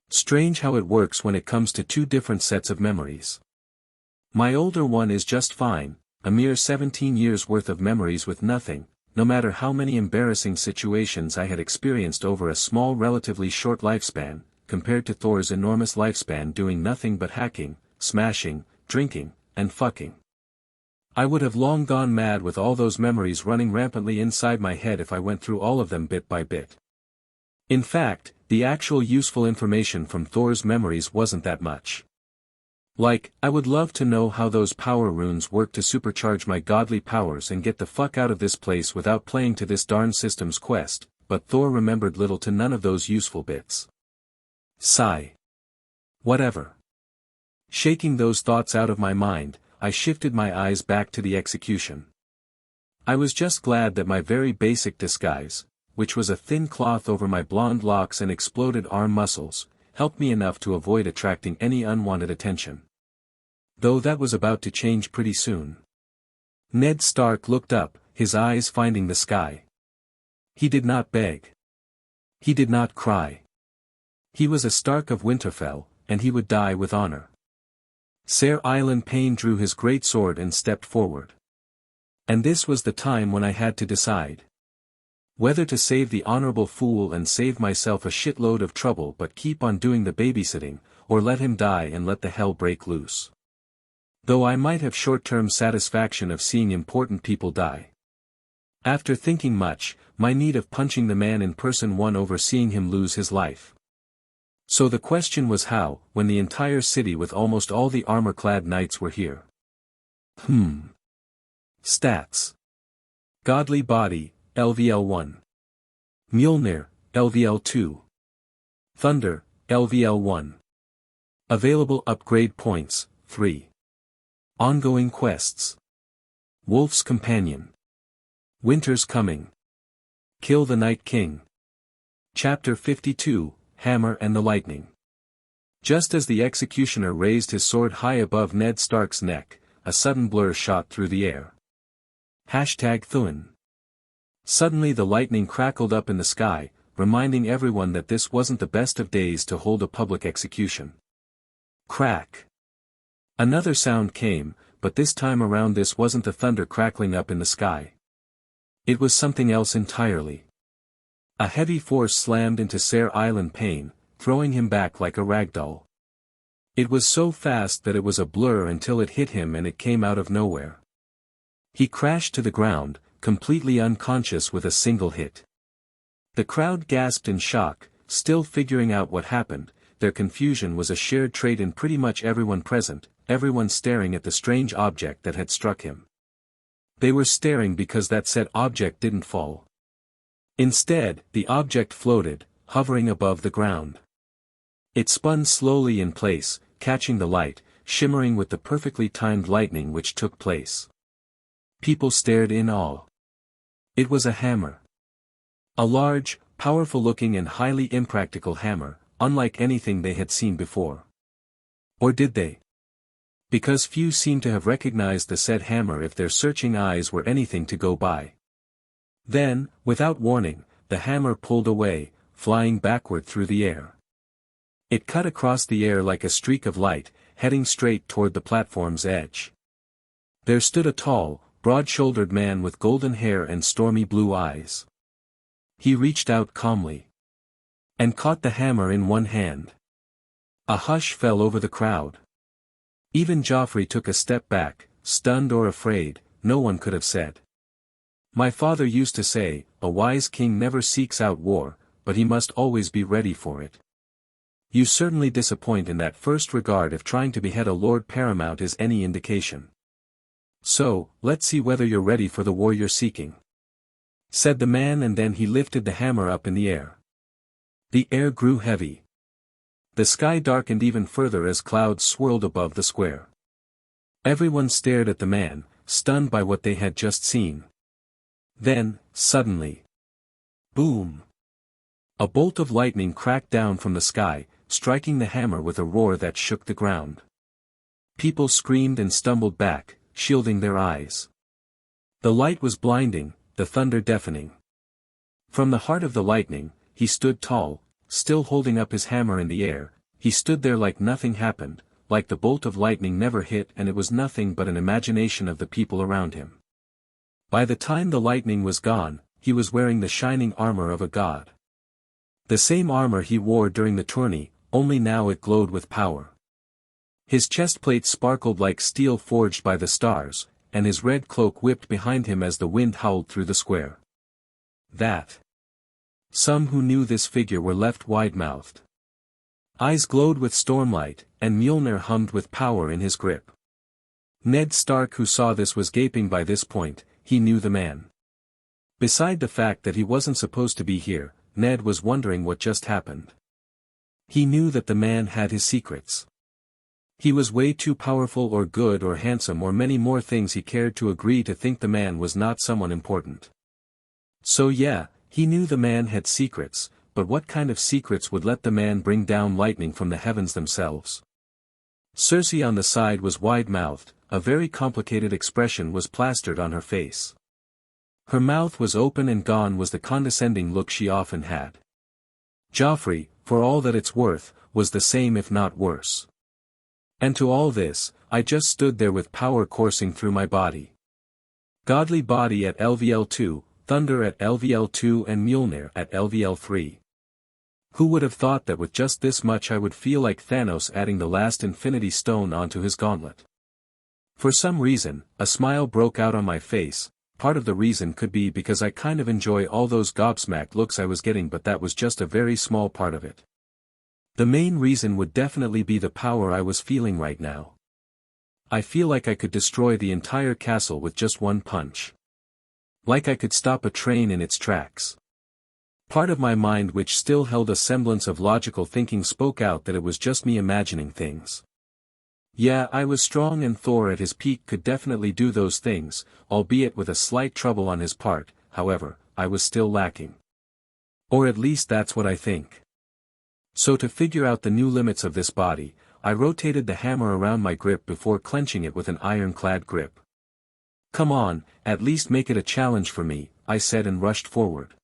Strange how it works when it comes to two different sets of memories. My older one is just fine, a mere 17 years worth of memories with nothing, no matter how many embarrassing situations I had experienced over a small relatively short lifespan, compared to Thor's enormous lifespan doing nothing but hacking, smashing, drinking, and fucking. I would have long gone mad with all those memories running rampantly inside my head if I went through all of them bit by bit. In fact, the actual useful information from Thor's memories wasn't that much. Like, I would love to know how those power runes work to supercharge my godly powers and get the fuck out of this place without playing to this darn system's quest, but Thor remembered little to none of those useful bits. Sigh. Whatever. Shaking those thoughts out of my mind, I shifted my eyes back to the execution. I was just glad that my very basic disguise, which was a thin cloth over my blonde locks and exploded arm muscles, helped me enough to avoid attracting any unwanted attention. Though that was about to change pretty soon. Ned Stark looked up, his eyes finding the sky. He did not beg. He did not cry. He was a Stark of Winterfell, and he would die with honor. Ser Island Payne drew his great sword and stepped forward. And this was the time when I had to decide. Whether to save the honorable fool and save myself a shitload of trouble but keep on doing the babysitting, or let him die and let the hell break loose. Though I might have short-term satisfaction of seeing important people die. After thinking much, my need of punching the man in person won over seeing him lose his life. So the question was how, when the entire city with almost all the armor-clad knights were here. Stats. Godly Body, LVL 1. Mjolnir, LVL 2. Thunder, LVL 1. Available upgrade points, 3. Ongoing quests. Wolf's Companion. Winter's Coming. Kill the Night King. Chapter 52, Hammer and the Lightning. Just as the executioner raised his sword high above Ned Stark's neck, a sudden blur shot through the air. #Thuin. Suddenly the lightning crackled up in the sky, reminding everyone that this wasn't the best of days to hold a public execution. Crack. Another sound came, but this time around this wasn't the thunder crackling up in the sky. It was something else entirely. A heavy force slammed into Ser Island Payne, throwing him back like a ragdoll. It was so fast that it was a blur until it hit him and it came out of nowhere. He crashed to the ground, completely unconscious with a single hit. The crowd gasped in shock, still figuring out what happened. Their confusion was a shared trait in pretty much everyone present, everyone staring at the strange object that had struck him. They were staring because that said object didn't fall. Instead, the object floated, hovering above the ground. It spun slowly in place, catching the light, shimmering with the perfectly timed lightning which took place. People stared in awe. It was a hammer. A large, powerful-looking and highly impractical hammer, unlike anything they had seen before. Or did they? Because few seemed to have recognized the said hammer if their searching eyes were anything to go by. Then, without warning, the hammer pulled away, flying backward through the air. It cut across the air like a streak of light, heading straight toward the platform's edge. There stood a tall, broad-shouldered man with golden hair and stormy blue eyes. He reached out calmly. And caught the hammer in one hand. A hush fell over the crowd. Even Joffrey took a step back, stunned or afraid, no one could have said. My father used to say, a wise king never seeks out war, but he must always be ready for it. You certainly disappoint in that first regard if trying to behead a Lord Paramount is any indication. So, let's see whether you're ready for the war you're seeking. Said the man, and then he lifted the hammer up in the air. The air grew heavy. The sky darkened even further as clouds swirled above the square. Everyone stared at the man, stunned by what they had just seen. Then, suddenly. Boom! A bolt of lightning cracked down from the sky, striking the hammer with a roar that shook the ground. People screamed and stumbled back, shielding their eyes. The light was blinding, the thunder deafening. From the heart of the lightning, he stood tall, still holding up his hammer in the air. He stood there like nothing happened, like the bolt of lightning never hit, and it was nothing but an imagination of the people around him. By the time the lightning was gone, he was wearing the shining armor of a god. The same armor he wore during the tourney, only now it glowed with power. His chestplate sparkled like steel forged by the stars, and his red cloak whipped behind him as the wind howled through the square. That. Some who knew this figure were left wide-mouthed. Eyes glowed with stormlight, and Mjolnir hummed with power in his grip. Ned Stark, who saw this, was gaping by this point. He knew the man. Beside the fact that he wasn't supposed to be here, Ned was wondering what just happened. He knew that the man had his secrets. He was way too powerful or good or handsome or many more things he cared to agree to think the man was not someone important. So yeah, he knew the man had secrets, but what kind of secrets would let the man bring down lightning from the heavens themselves? Cersei on the side was wide-mouthed, a very complicated expression was plastered on her face. Her mouth was open and gone was the condescending look she often had. Joffrey, for all that it's worth, was the same if not worse. And to all this, I just stood there with power coursing through my body. Godly body at LVL2, thunder at LVL2 and Mjolnir at LVL3. Who would have thought that with just this much I would feel like Thanos adding the last Infinity Stone onto his gauntlet? For some reason, a smile broke out on my face. Part of the reason could be because I kind of enjoy all those gobsmacked looks I was getting, but that was just a very small part of it. The main reason would definitely be the power I was feeling right now. I feel like I could destroy the entire castle with just one punch. Like I could stop a train in its tracks. Part of my mind, which still held a semblance of logical thinking, spoke out that it was just me imagining things. Yeah, I was strong and Thor at his peak could definitely do those things, albeit with a slight trouble on his part. However, I was still lacking. Or at least that's what I think. So to figure out the new limits of this body, I rotated the hammer around my grip before clenching it with an ironclad grip. Come on, at least make it a challenge for me, I said and rushed forward.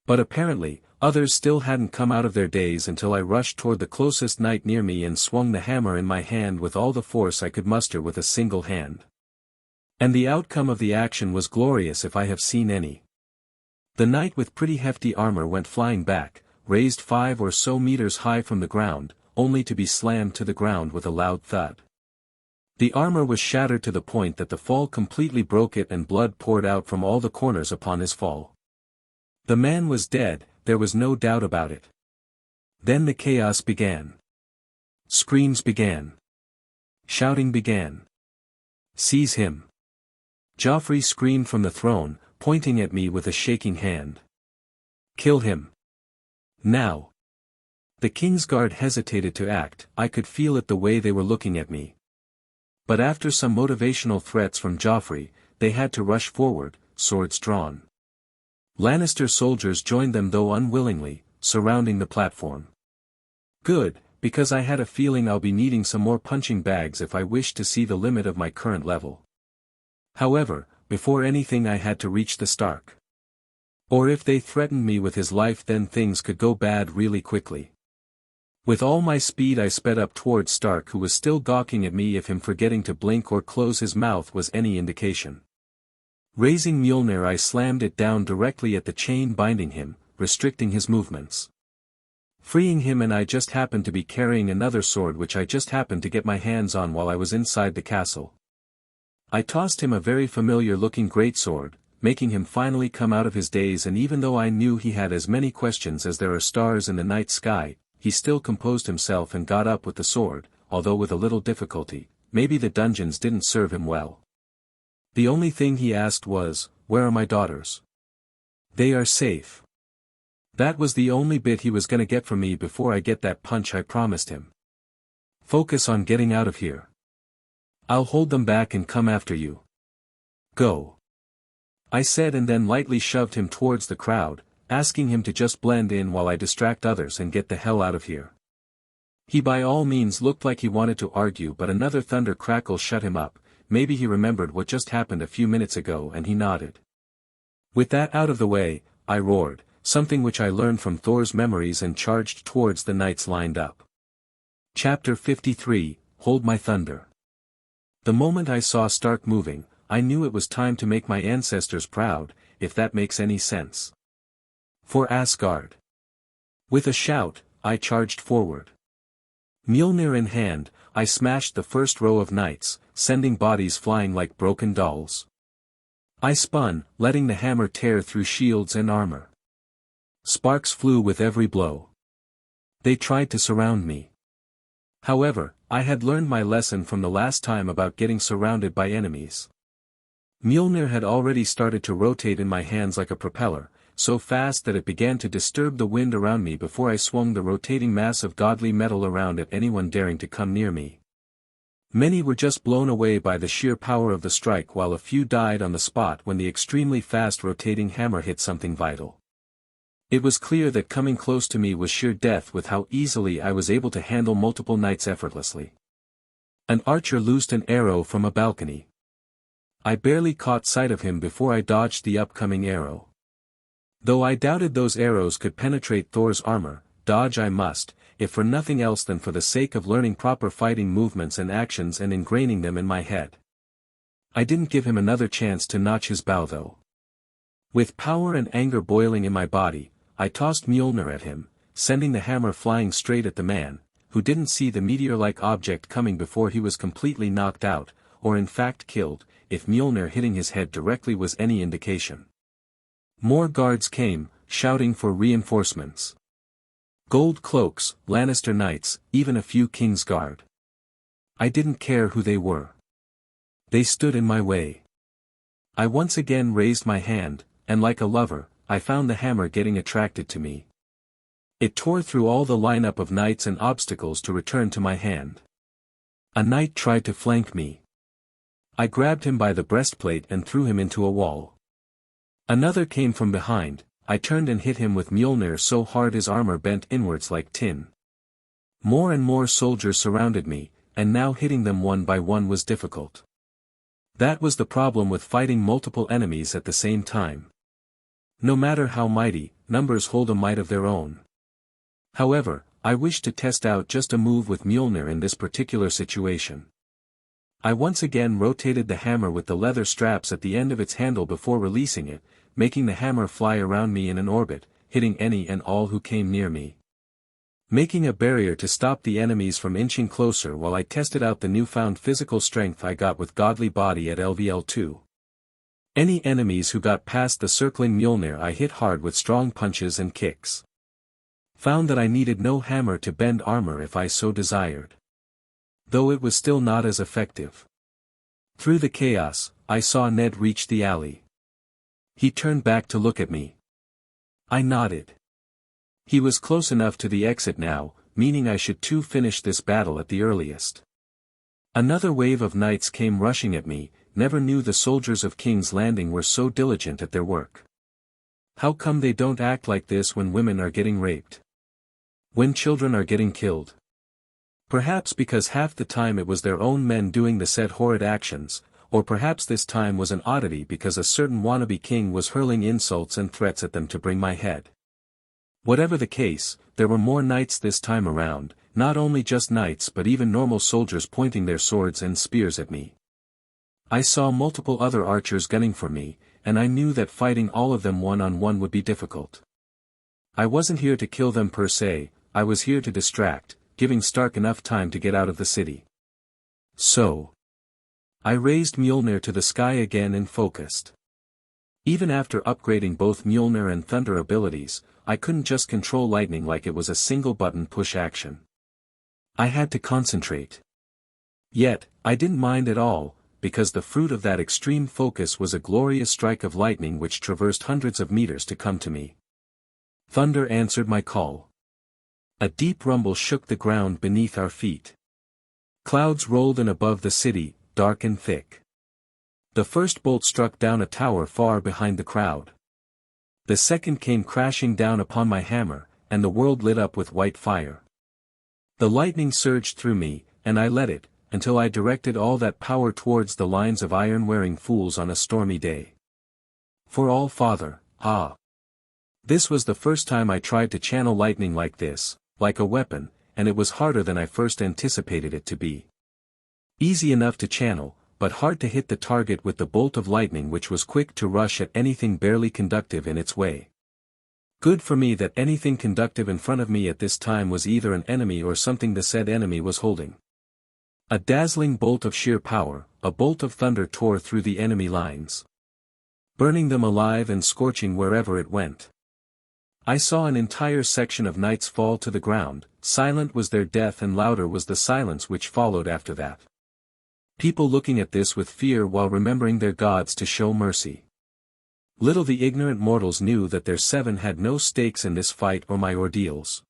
But apparently, others still hadn't come out of their daze until I rushed toward the closest knight near me and swung the hammer in my hand with all the force I could muster with a single hand. And the outcome of the action was glorious if I have seen any. The knight with pretty hefty armor went flying back, raised 5 or so meters high from the ground, only to be slammed to the ground with a loud thud. The armor was shattered to the point that the fall completely broke it and blood poured out from all the corners upon his fall. The man was dead, there was no doubt about it. Then the chaos began. Screams began. Shouting began. Seize him! Joffrey screamed from the throne, pointing at me with a shaking hand. Kill him! Now! The Kingsguard hesitated to act. I could feel it the way they were looking at me. But after some motivational threats from Joffrey, they had to rush forward, swords drawn. Lannister soldiers joined them, though unwillingly, surrounding the platform. Good, because I had a feeling I'll be needing some more punching bags if I wish to see the limit of my current level. However, before anything I had to reach the Stark. Or if they threatened me with his life, then things could go bad really quickly. With all my speed I sped up towards Stark, who was still gawking at me if him forgetting to blink or close his mouth was any indication. Raising Mjolnir, I slammed it down directly at the chain binding him, restricting his movements. Freeing him, and I just happened to be carrying another sword which I just happened to get my hands on while I was inside the castle. I tossed him a very familiar looking greatsword, making him finally come out of his daze, and even though I knew he had as many questions as there are stars in the night sky, he still composed himself and got up with the sword, although with a little difficulty. Maybe the dungeons didn't serve him well. The only thing he asked was, "Where are my daughters?" "They are safe." That was the only bit he was gonna get from me before I get that punch I promised him. "Focus on getting out of here. I'll hold them back and come after you. Go," I said, and then lightly shoved him towards the crowd, asking him to just blend in while I distract others and get the hell out of here. He by all means looked like he wanted to argue, but another thunder crackle shut him up. Maybe he remembered what just happened a few minutes ago, and he nodded. With that out of the way, I roared, something which I learned from Thor's memories, and charged towards the knights lined up. Chapter 53, Hold My Thunder. The moment I saw Stark moving, I knew it was time to make my ancestors proud, if that makes any sense. For Asgard. With a shout, I charged forward. Mjolnir in hand, I smashed the first row of knights, sending bodies flying like broken dolls. I spun, letting the hammer tear through shields and armor. Sparks flew with every blow. They tried to surround me. However, I had learned my lesson from the last time about getting surrounded by enemies. Mjolnir had already started to rotate in my hands like a propeller, so fast that it began to disturb the wind around me before I swung the rotating mass of godly metal around at anyone daring to come near me. Many were just blown away by the sheer power of the strike, while a few died on the spot when the extremely fast rotating hammer hit something vital. It was clear that coming close to me was sheer death with how easily I was able to handle multiple knights effortlessly. An archer loosed an arrow from a balcony. I barely caught sight of him before I dodged the upcoming arrow. Though I doubted those arrows could penetrate Thor's armor, dodge I must, if for nothing else than for the sake of learning proper fighting movements and actions and ingraining them in my head. I didn't give him another chance to notch his bow though. With power and anger boiling in my body, I tossed Mjolnir at him, sending the hammer flying straight at the man, who didn't see the meteor-like object coming before he was completely knocked out, or in fact killed, if Mjolnir hitting his head directly was any indication. More guards came, shouting for reinforcements. Gold cloaks, Lannister knights, even a few King's Guard. I didn't care who they were. They stood in my way. I once again raised my hand, and like a lover, I found the hammer getting attracted to me. It tore through all the lineup of knights and obstacles to return to my hand. A knight tried to flank me. I grabbed him by the breastplate and threw him into a wall. Another came from behind. I turned and hit him with Mjolnir so hard his armor bent inwards like tin. More and more soldiers surrounded me, and now hitting them one by one was difficult. That was the problem with fighting multiple enemies at the same time. No matter how mighty, numbers hold a might of their own. However, I wished to test out just a move with Mjolnir in this particular situation. I once again rotated the hammer with the leather straps at the end of its handle before releasing it, making the hammer fly around me in an orbit, hitting any and all who came near me. Making a barrier to stop the enemies from inching closer while I tested out the newfound physical strength I got with Godly Body at LVL2. Any enemies who got past the circling Mjolnir I hit hard with strong punches and kicks. Found that I needed no hammer to bend armor if I so desired. Though it was still not as effective. Through the chaos, I saw Ned reach the alley. He turned back to look at me. I nodded. He was close enough to the exit now, meaning I should too finish this battle at the earliest. Another wave of knights came rushing at me. Never knew the soldiers of King's Landing were so diligent at their work. How come they don't act like this when women are getting raped? When children are getting killed? Perhaps because half the time it was their own men doing the said horrid actions, or perhaps this time was an oddity because a certain wannabe king was hurling insults and threats at them to bring my head. Whatever the case, there were more knights this time around, not only just knights but even normal soldiers pointing their swords and spears at me. I saw multiple other archers gunning for me, and I knew that fighting all of them one-on-one would be difficult. I wasn't here to kill them per se, I was here to distract, giving Stark enough time to get out of the city. So, I raised Mjolnir to the sky again and focused. Even after upgrading both Mjolnir and Thunder abilities, I couldn't just control lightning like it was a single button push action. I had to concentrate. Yet, I didn't mind at all, because the fruit of that extreme focus was a glorious strike of lightning which traversed hundreds of meters to come to me. Thunder answered my call. A deep rumble shook the ground beneath our feet. Clouds rolled in above the city, dark and thick. The first bolt struck down a tower far behind the crowd. The second came crashing down upon my hammer, and the world lit up with white fire. The lightning surged through me, and I let it, until I directed all that power towards the lines of iron-wearing fools on a stormy day. For all Father, ah! This was the first time I tried to channel lightning like this, like a weapon, and it was harder than I first anticipated it to be. Easy enough to channel, but hard to hit the target with the bolt of lightning which was quick to rush at anything barely conductive in its way. Good for me that anything conductive in front of me at this time was either an enemy or something the said enemy was holding. A dazzling bolt of sheer power, a bolt of thunder tore through the enemy lines, burning them alive and scorching wherever it went. I saw an entire section of knights fall to the ground, silent was their death and louder was the silence which followed after that. People looking at this with fear while remembering their gods to show mercy. Little the ignorant mortals knew that their seven had no stakes in this fight or my ordeals.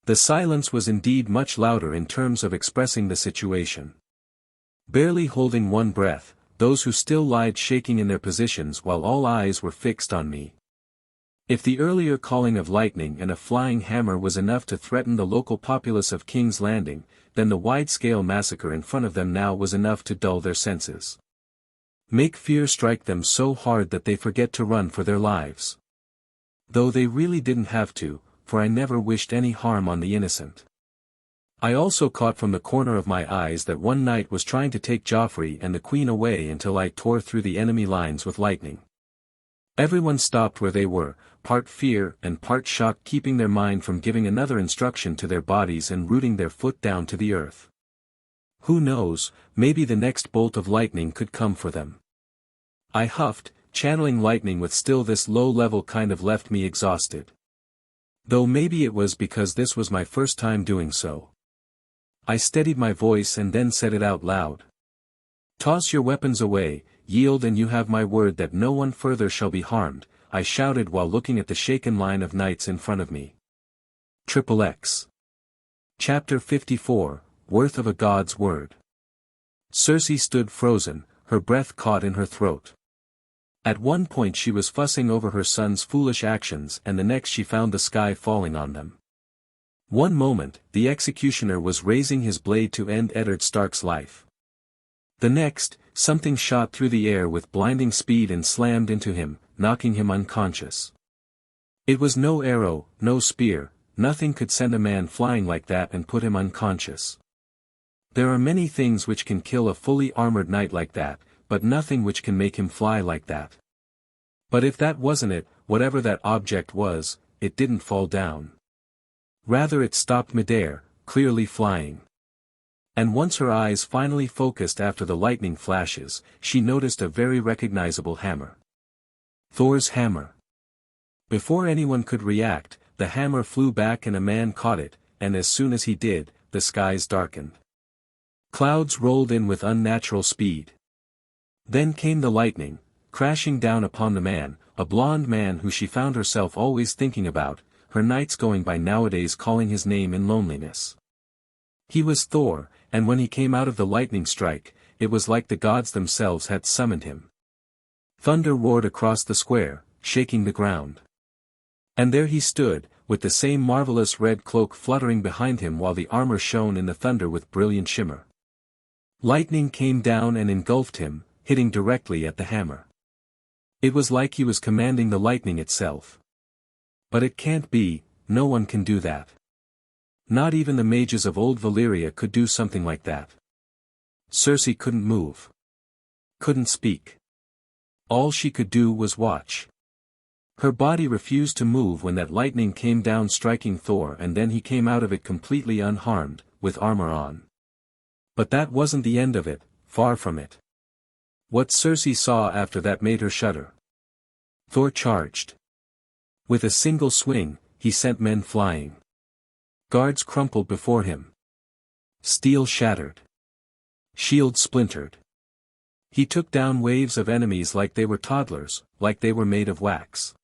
The silence was indeed much louder in terms of expressing the situation. Barely holding one breath, those who still lied shaking in their positions while all eyes were fixed on me. If the earlier calling of lightning and a flying hammer was enough to threaten the local populace of King's Landing, then the wide-scale massacre in front of them now was enough to dull their senses. Make fear strike them so hard that they forget to run for their lives. Though they really didn't have to, for I never wished any harm on the innocent. I also caught from the corner of my eyes that one knight was trying to take Joffrey and the queen away until I tore through the enemy lines with lightning. Everyone stopped where they were, part fear and part shock, keeping their mind from giving another instruction to their bodies and rooting their foot down to the earth. Who knows, maybe the next bolt of lightning could come for them. I huffed, channeling lightning with still this low-level kind of left me exhausted. Though maybe it was because this was my first time doing so. I steadied my voice and then said it out loud. Toss your weapons away, yield and you have my word that no one further shall be harmed, I shouted while looking at the shaken line of knights in front of me. XXX. Chapter 54, Worth of a God's Word. Cersei stood frozen, her breath caught in her throat. At one point she was fussing over her son's foolish actions and the next she found the sky falling on them. One moment, the executioner was raising his blade to end Eddard Stark's life. The next, something shot through the air with blinding speed and slammed into him, knocking him unconscious. It was no arrow, no spear, nothing could send a man flying like that and put him unconscious. There are many things which can kill a fully armored knight like that, but nothing which can make him fly like that. But if that wasn't it, whatever that object was, it didn't fall down. Rather it stopped midair, clearly flying. And once her eyes finally focused after the lightning flashes, she noticed a very recognizable hammer. Thor's hammer. Before anyone could react, the hammer flew back and a man caught it, and as soon as he did, the skies darkened. Clouds rolled in with unnatural speed. Then came the lightning, crashing down upon the man, a blond man who she found herself always thinking about, her nights going by nowadays calling his name in loneliness. He was Thor, and when he came out of the lightning strike, it was like the gods themselves had summoned him. Thunder roared across the square, shaking the ground. And there he stood, with the same marvelous red cloak fluttering behind him while the armor shone in the thunder with brilliant shimmer. Lightning came down and engulfed him, hitting directly at the hammer. It was like he was commanding the lightning itself. But it can't be, no one can do that. Not even the mages of old Valyria could do something like that. Cersei couldn't move. Couldn't speak. All she could do was watch. Her body refused to move when that lightning came down striking Thor, and then he came out of it completely unharmed, with armor on. But that wasn't the end of it, far from it. What Cersei saw after that made her shudder. Thor charged. With a single swing, he sent men flying. Guards crumpled before him. Steel shattered. Shields splintered. He took down waves of enemies like they were toddlers, like they were made of wax.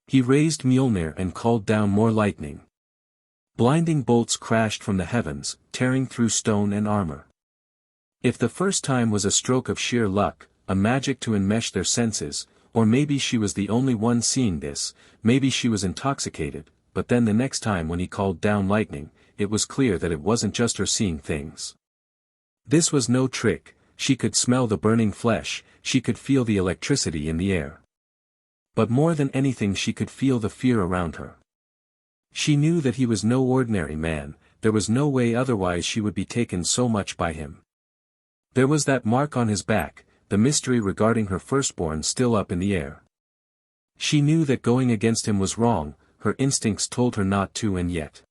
He raised Mjolnir and called down more lightning. Blinding bolts crashed from the heavens, tearing through stone and armor. If the first time was a stroke of sheer luck, a magic to enmesh their senses, or maybe she was the only one seeing this, maybe she was intoxicated, but then the next time when he called down lightning, it was clear that it wasn't just her seeing things. This was no trick, she could smell the burning flesh, she could feel the electricity in the air. But more than anything she could feel the fear around her. She knew that he was no ordinary man, there was no way otherwise she would be taken so much by him. There was that mark on his back, the mystery regarding her firstborn still up in the air. She knew that going against him was wrong, her instincts told her not to, and yet.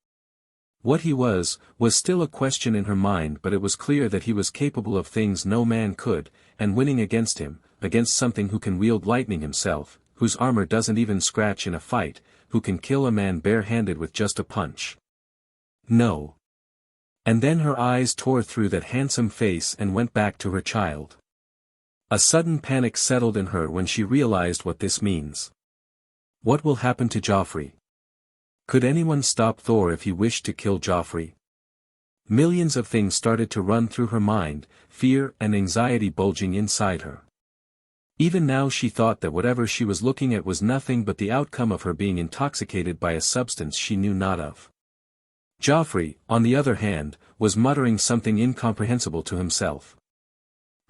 What he was still a question in her mind, but it was clear that he was capable of things no man could, and winning against him, against something who can wield lightning himself, whose armor doesn't even scratch in a fight, who can kill a man bare-handed with just a punch. No. And then her eyes tore through that handsome face and went back to her child. A sudden panic settled in her when she realized what this means. What will happen to Joffrey? Could anyone stop Thor if he wished to kill Joffrey? Millions of things started to run through her mind, fear and anxiety bulging inside her. Even now she thought that whatever she was looking at was nothing but the outcome of her being intoxicated by a substance she knew not of. Joffrey, on the other hand, was muttering something incomprehensible to himself.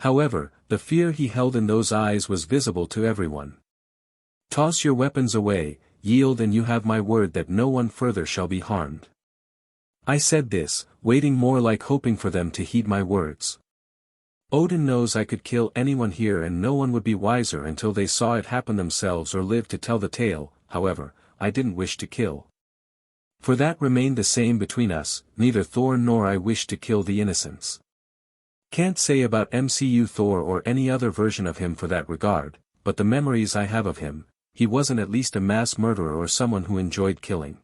However, the fear he held in those eyes was visible to everyone. "Toss your weapons away, yield, and you have my word that no one further shall be harmed." I said this, waiting more like hoping for them to heed my words. Odin knows I could kill anyone here and no one would be wiser until they saw it happen themselves or lived to tell the tale. However, I didn't wish to kill. For that remained the same between us, neither Thor nor I wished to kill the innocents. Can't say about MCU Thor or any other version of him for that regard, but the memories I have of him, he wasn't at least a mass murderer or someone who enjoyed killing.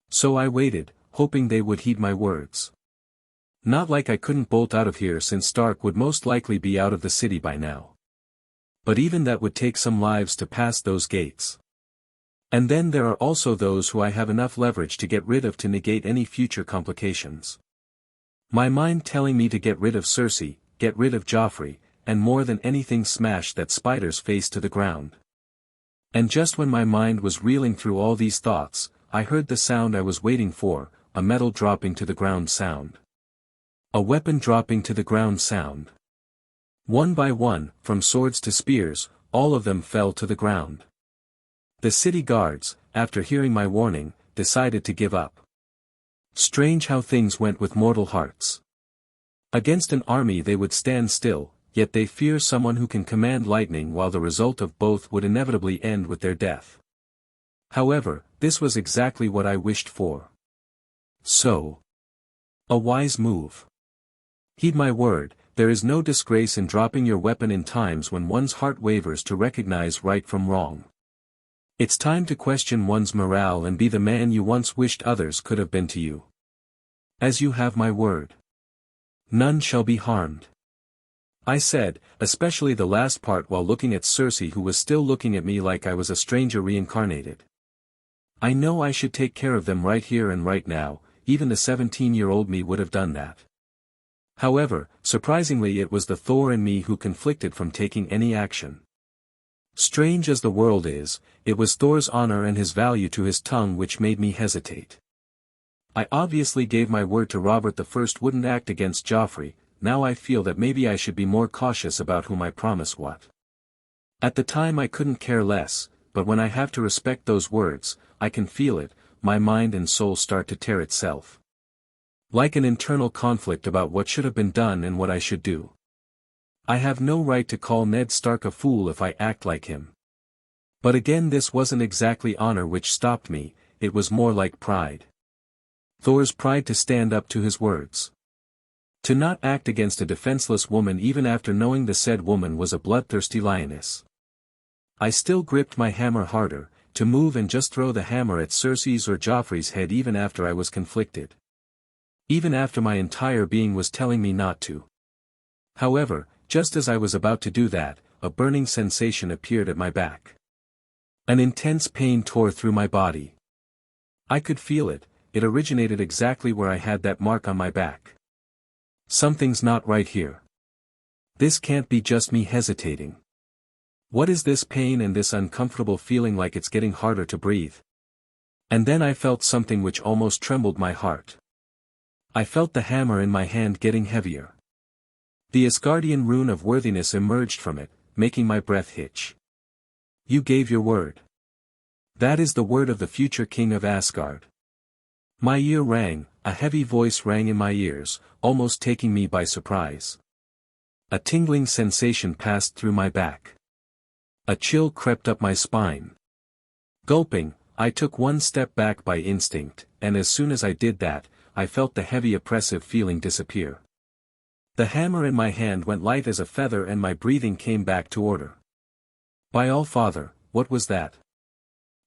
So I waited, hoping they would heed my words. Not like I couldn't bolt out of here, since Stark would most likely be out of the city by now. But even that would take some lives to pass those gates. And then there are also those who I have enough leverage to get rid of to negate any future complications. My mind telling me to get rid of Cersei, get rid of Joffrey, and more than anything smash that spider's face to the ground. And just when my mind was reeling through all these thoughts, I heard the sound I was waiting for, a metal dropping to the ground sound. A weapon dropping to the ground sound. One by one, from swords to spears, all of them fell to the ground. The city guards, after hearing my warning, decided to give up. Strange how things went with mortal hearts. Against an army they would stand still, yet they fear someone who can command lightning, while the result of both would inevitably end with their death. However, this was exactly what I wished for. So. A wise move. Heed my word, there is no disgrace in dropping your weapon in times when one's heart wavers to recognize right from wrong. It's time to question one's morale and be the man you once wished others could have been to you. As you have my word. None shall be harmed. I said, especially the last part, while looking at Cersei, who was still looking at me like I was a stranger reincarnated. I know I should take care of them right here and right now, even the 17-year-old me would have done that. However, surprisingly it was the Thor in me who conflicted from taking any action. Strange as the world is, it was Thor's honor and his value to his tongue which made me hesitate. I obviously gave my word to Robert I wouldn't act against Joffrey. Now I feel that maybe I should be more cautious about whom I promise what. At the time I couldn't care less, but when I have to respect those words, I can feel it, my mind and soul start to tear itself. Like an internal conflict about what should have been done and what I should do. I have no right to call Ned Stark a fool if I act like him. But again, this wasn't exactly honor which stopped me, it was more like pride. Thor's pride to stand up to his words. To not act against a defenseless woman even after knowing the said woman was a bloodthirsty lioness. I still gripped my hammer harder, to move and just throw the hammer at Cersei's or Joffrey's head even after I was conflicted. Even after my entire being was telling me not to. However, just as I was about to do that, a burning sensation appeared at my back. An intense pain tore through my body. I could feel it, it originated exactly where I had that mark on my back. Something's not right here. This can't be just me hesitating. What is this pain and this uncomfortable feeling like it's getting harder to breathe? And then I felt something which almost trembled my heart. I felt the hammer in my hand getting heavier. The Asgardian rune of worthiness emerged from it, making my breath hitch. You gave your word. That is the word of the future king of Asgard. My ear rang, a heavy voice rang in my ears, almost taking me by surprise. A tingling sensation passed through my back. A chill crept up my spine. Gulping, I took one step back by instinct, and as soon as I did that, I felt the heavy oppressive feeling disappear. The hammer in my hand went light as a feather and my breathing came back to order. By all Father, what was that?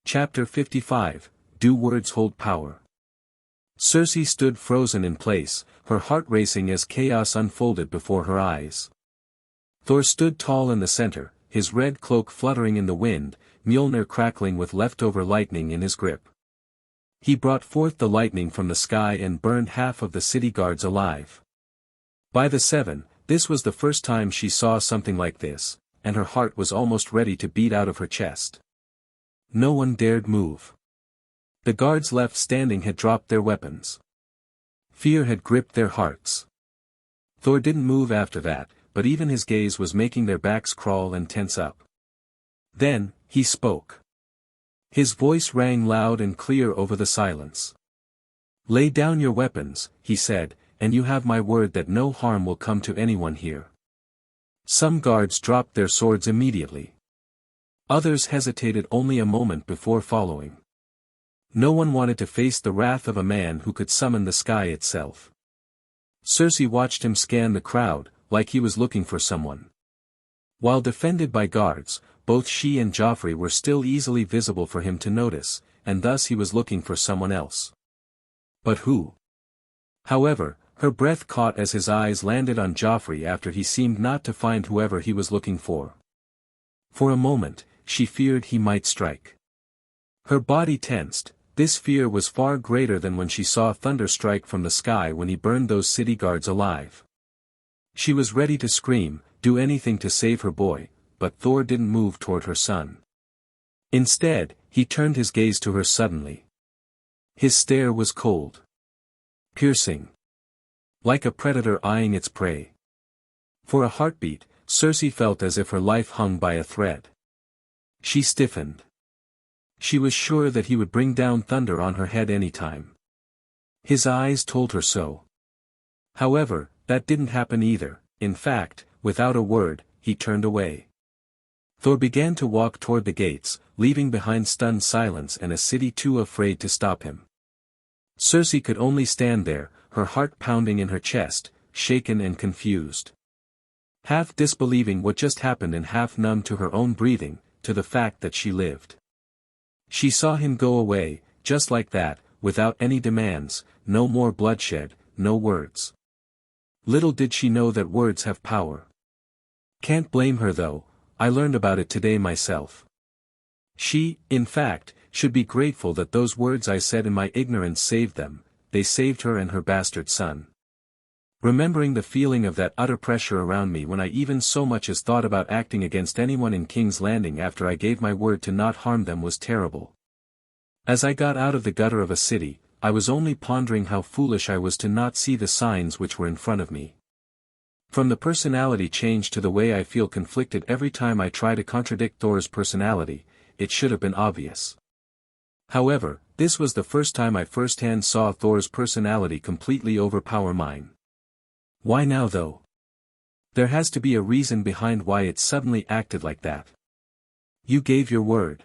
Chapter 55, Do Words Hold Power? Cersei stood frozen in place, her heart racing as chaos unfolded before her eyes. Thor stood tall in the center, his red cloak fluttering in the wind, Mjolnir crackling with leftover lightning in his grip. He brought forth the lightning from the sky and burned half of the city guards alive. By the seven, this was the first time she saw something like this, and her heart was almost ready to beat out of her chest. No one dared move. The guards left standing had dropped their weapons. Fear had gripped their hearts. Thor didn't move after that, but even his gaze was making their backs crawl and tense up. Then, he spoke. His voice rang loud and clear over the silence. "Lay down your weapons," he said, "and you have my word that no harm will come to anyone here." Some guards dropped their swords immediately. Others hesitated only a moment before following. No one wanted to face the wrath of a man who could summon the sky itself. Cersei watched him scan the crowd, like he was looking for someone. While defended by guards, both she and Joffrey were still easily visible for him to notice, and thus he was looking for someone else. But who? However, her breath caught as his eyes landed on Joffrey after he seemed not to find whoever he was looking for. For a moment, she feared he might strike. Her body tensed. This fear was far greater than when she saw thunder strike from the sky when he burned those city guards alive. She was ready to scream, do anything to save her boy, but Thor didn't move toward her son. Instead, he turned his gaze to her suddenly. His stare was cold. Piercing. Like a predator eyeing its prey. For a heartbeat, Cersei felt as if her life hung by a thread. She stiffened. She was sure that he would bring down thunder on her head any time. His eyes told her so. However, that didn't happen either. In fact, without a word, he turned away. Thor began to walk toward the gates, leaving behind stunned silence and a city too afraid to stop him. Cersei could only stand there, her heart pounding in her chest, shaken and confused. Half disbelieving what just happened and half numb to her own breathing, to the fact that she lived. She saw him go away, just like that, without any demands, no more bloodshed, no words. Little did she know that words have power. Can't blame her though, I learned about it today myself. She, in fact, should be grateful that those words I said in my ignorance saved them, they saved her and her bastard son. Remembering the feeling of that utter pressure around me when I even so much as thought about acting against anyone in King's Landing after I gave my word to not harm them was terrible. As I got out of the gutter of a city, I was only pondering how foolish I was to not see the signs which were in front of me. From the personality change to the way I feel conflicted every time I try to contradict Thor's personality, it should have been obvious. However, this was the first time I firsthand saw Thor's personality completely overpower mine. Why now though? There has to be a reason behind why it suddenly acted like that. You gave your word.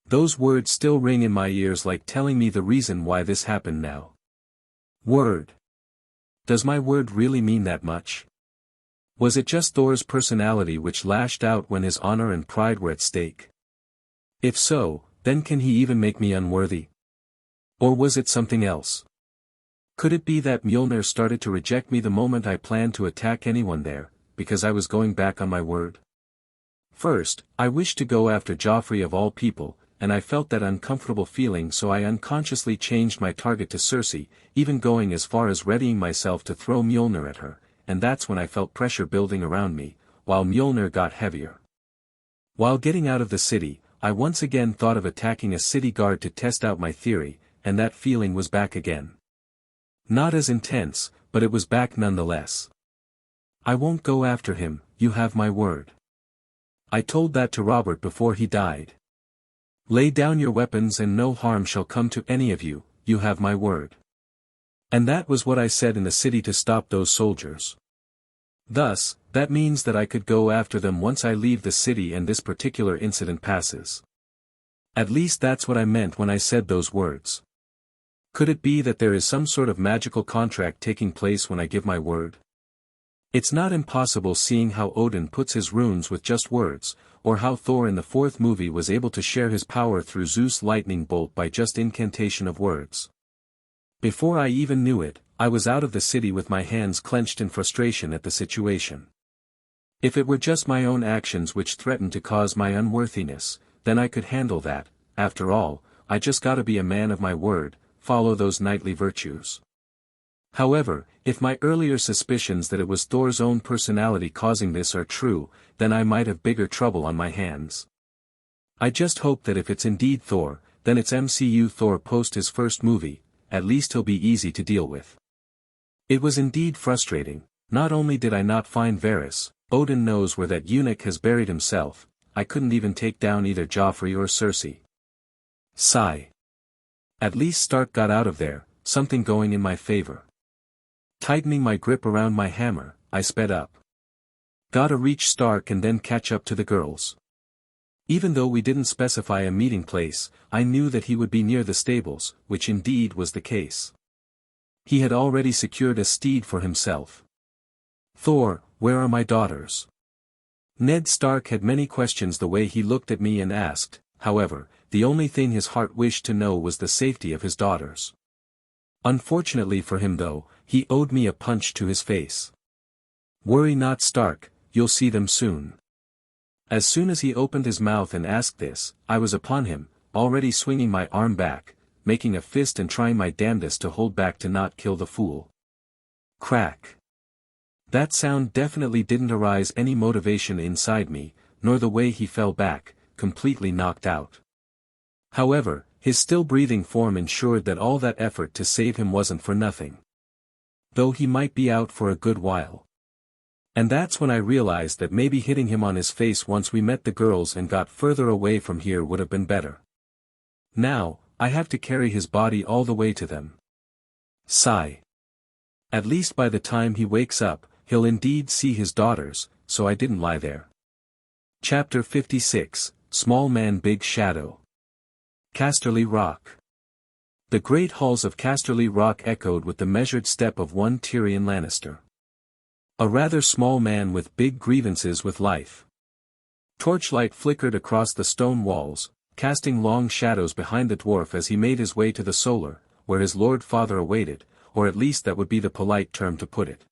Those words still ring in my ears like telling me the reason why this happened now. Word. Does my word really mean that much? Was it just Thor's personality which lashed out when his honor and pride were at stake? If so, then can he even make me unworthy? Or was it something else? Could it be that Mjolnir started to reject me the moment I planned to attack anyone there, because I was going back on my word? First, I wished to go after Joffrey of all people, and I felt that uncomfortable feeling so I unconsciously changed my target to Cersei, even going as far as readying myself to throw Mjolnir at her, and that's when I felt pressure building around me, while Mjolnir got heavier. While getting out of the city, I once again thought of attacking a city guard to test out my theory, and that feeling was back again. Not as intense, but it was back nonetheless. I won't go after him, you have my word. I told that to Robert before he died. Lay down your weapons and no harm shall come to any of you, you have my word. And that was what I said in the city to stop those soldiers. Thus, that means that I could go after them once I leave the city and this particular incident passes. At least that's what I meant when I said those words. Could it be that there is some sort of magical contract taking place when I give my word? It's not impossible seeing how Odin puts his runes with just words, or how Thor in the fourth movie was able to share his power through Zeus' lightning bolt by just incantation of words. Before I even knew it, I was out of the city with my hands clenched in frustration at the situation. If it were just my own actions which threatened to cause my unworthiness, then I could handle that. After all, I just gotta be a man of my word, follow those knightly virtues. However, if my earlier suspicions that it was Thor's own personality causing this are true, then I might have bigger trouble on my hands. I just hope that if it's indeed Thor, then it's MCU Thor post his first movie, at least he'll be easy to deal with. It was indeed frustrating. Not only did I not find Varys, Odin knows where that eunuch has buried himself, I couldn't even take down either Joffrey or Cersei. Sigh. At least Stark got out of there, something going in my favor. Tightening my grip around my hammer, I sped up. Gotta reach Stark and then catch up to the girls. Even though we didn't specify a meeting place, I knew that he would be near the stables, which indeed was the case. He had already secured a steed for himself. Thor, where are my daughters? Ned Stark had many questions the way he looked at me and asked, however, the only thing his heart wished to know was the safety of his daughters. Unfortunately for him though, he owed me a punch to his face. Worry not Stark, you'll see them soon. As soon as he opened his mouth and asked this, I was upon him, already swinging my arm back, making a fist and trying my damnedest to hold back to not kill the fool. Crack. That sound definitely didn't arouse any motivation inside me, nor the way he fell back, completely knocked out. However, his still breathing form ensured that all that effort to save him wasn't for nothing. Though he might be out for a good while. And that's when I realized that maybe hitting him on his face once we met the girls and got further away from here would have been better. Now, I have to carry his body all the way to them. Sigh. At least by the time he wakes up, he'll indeed see his daughters, so I didn't lie there. Chapter 56, Small Man Big Shadow. Casterly Rock. The great halls of Casterly Rock echoed with the measured step of one Tyrion Lannister. A rather small man with big grievances with life. Torchlight flickered across the stone walls, casting long shadows behind the dwarf as he made his way to the solar, where his lord father awaited, or at least that would be the polite term to put it.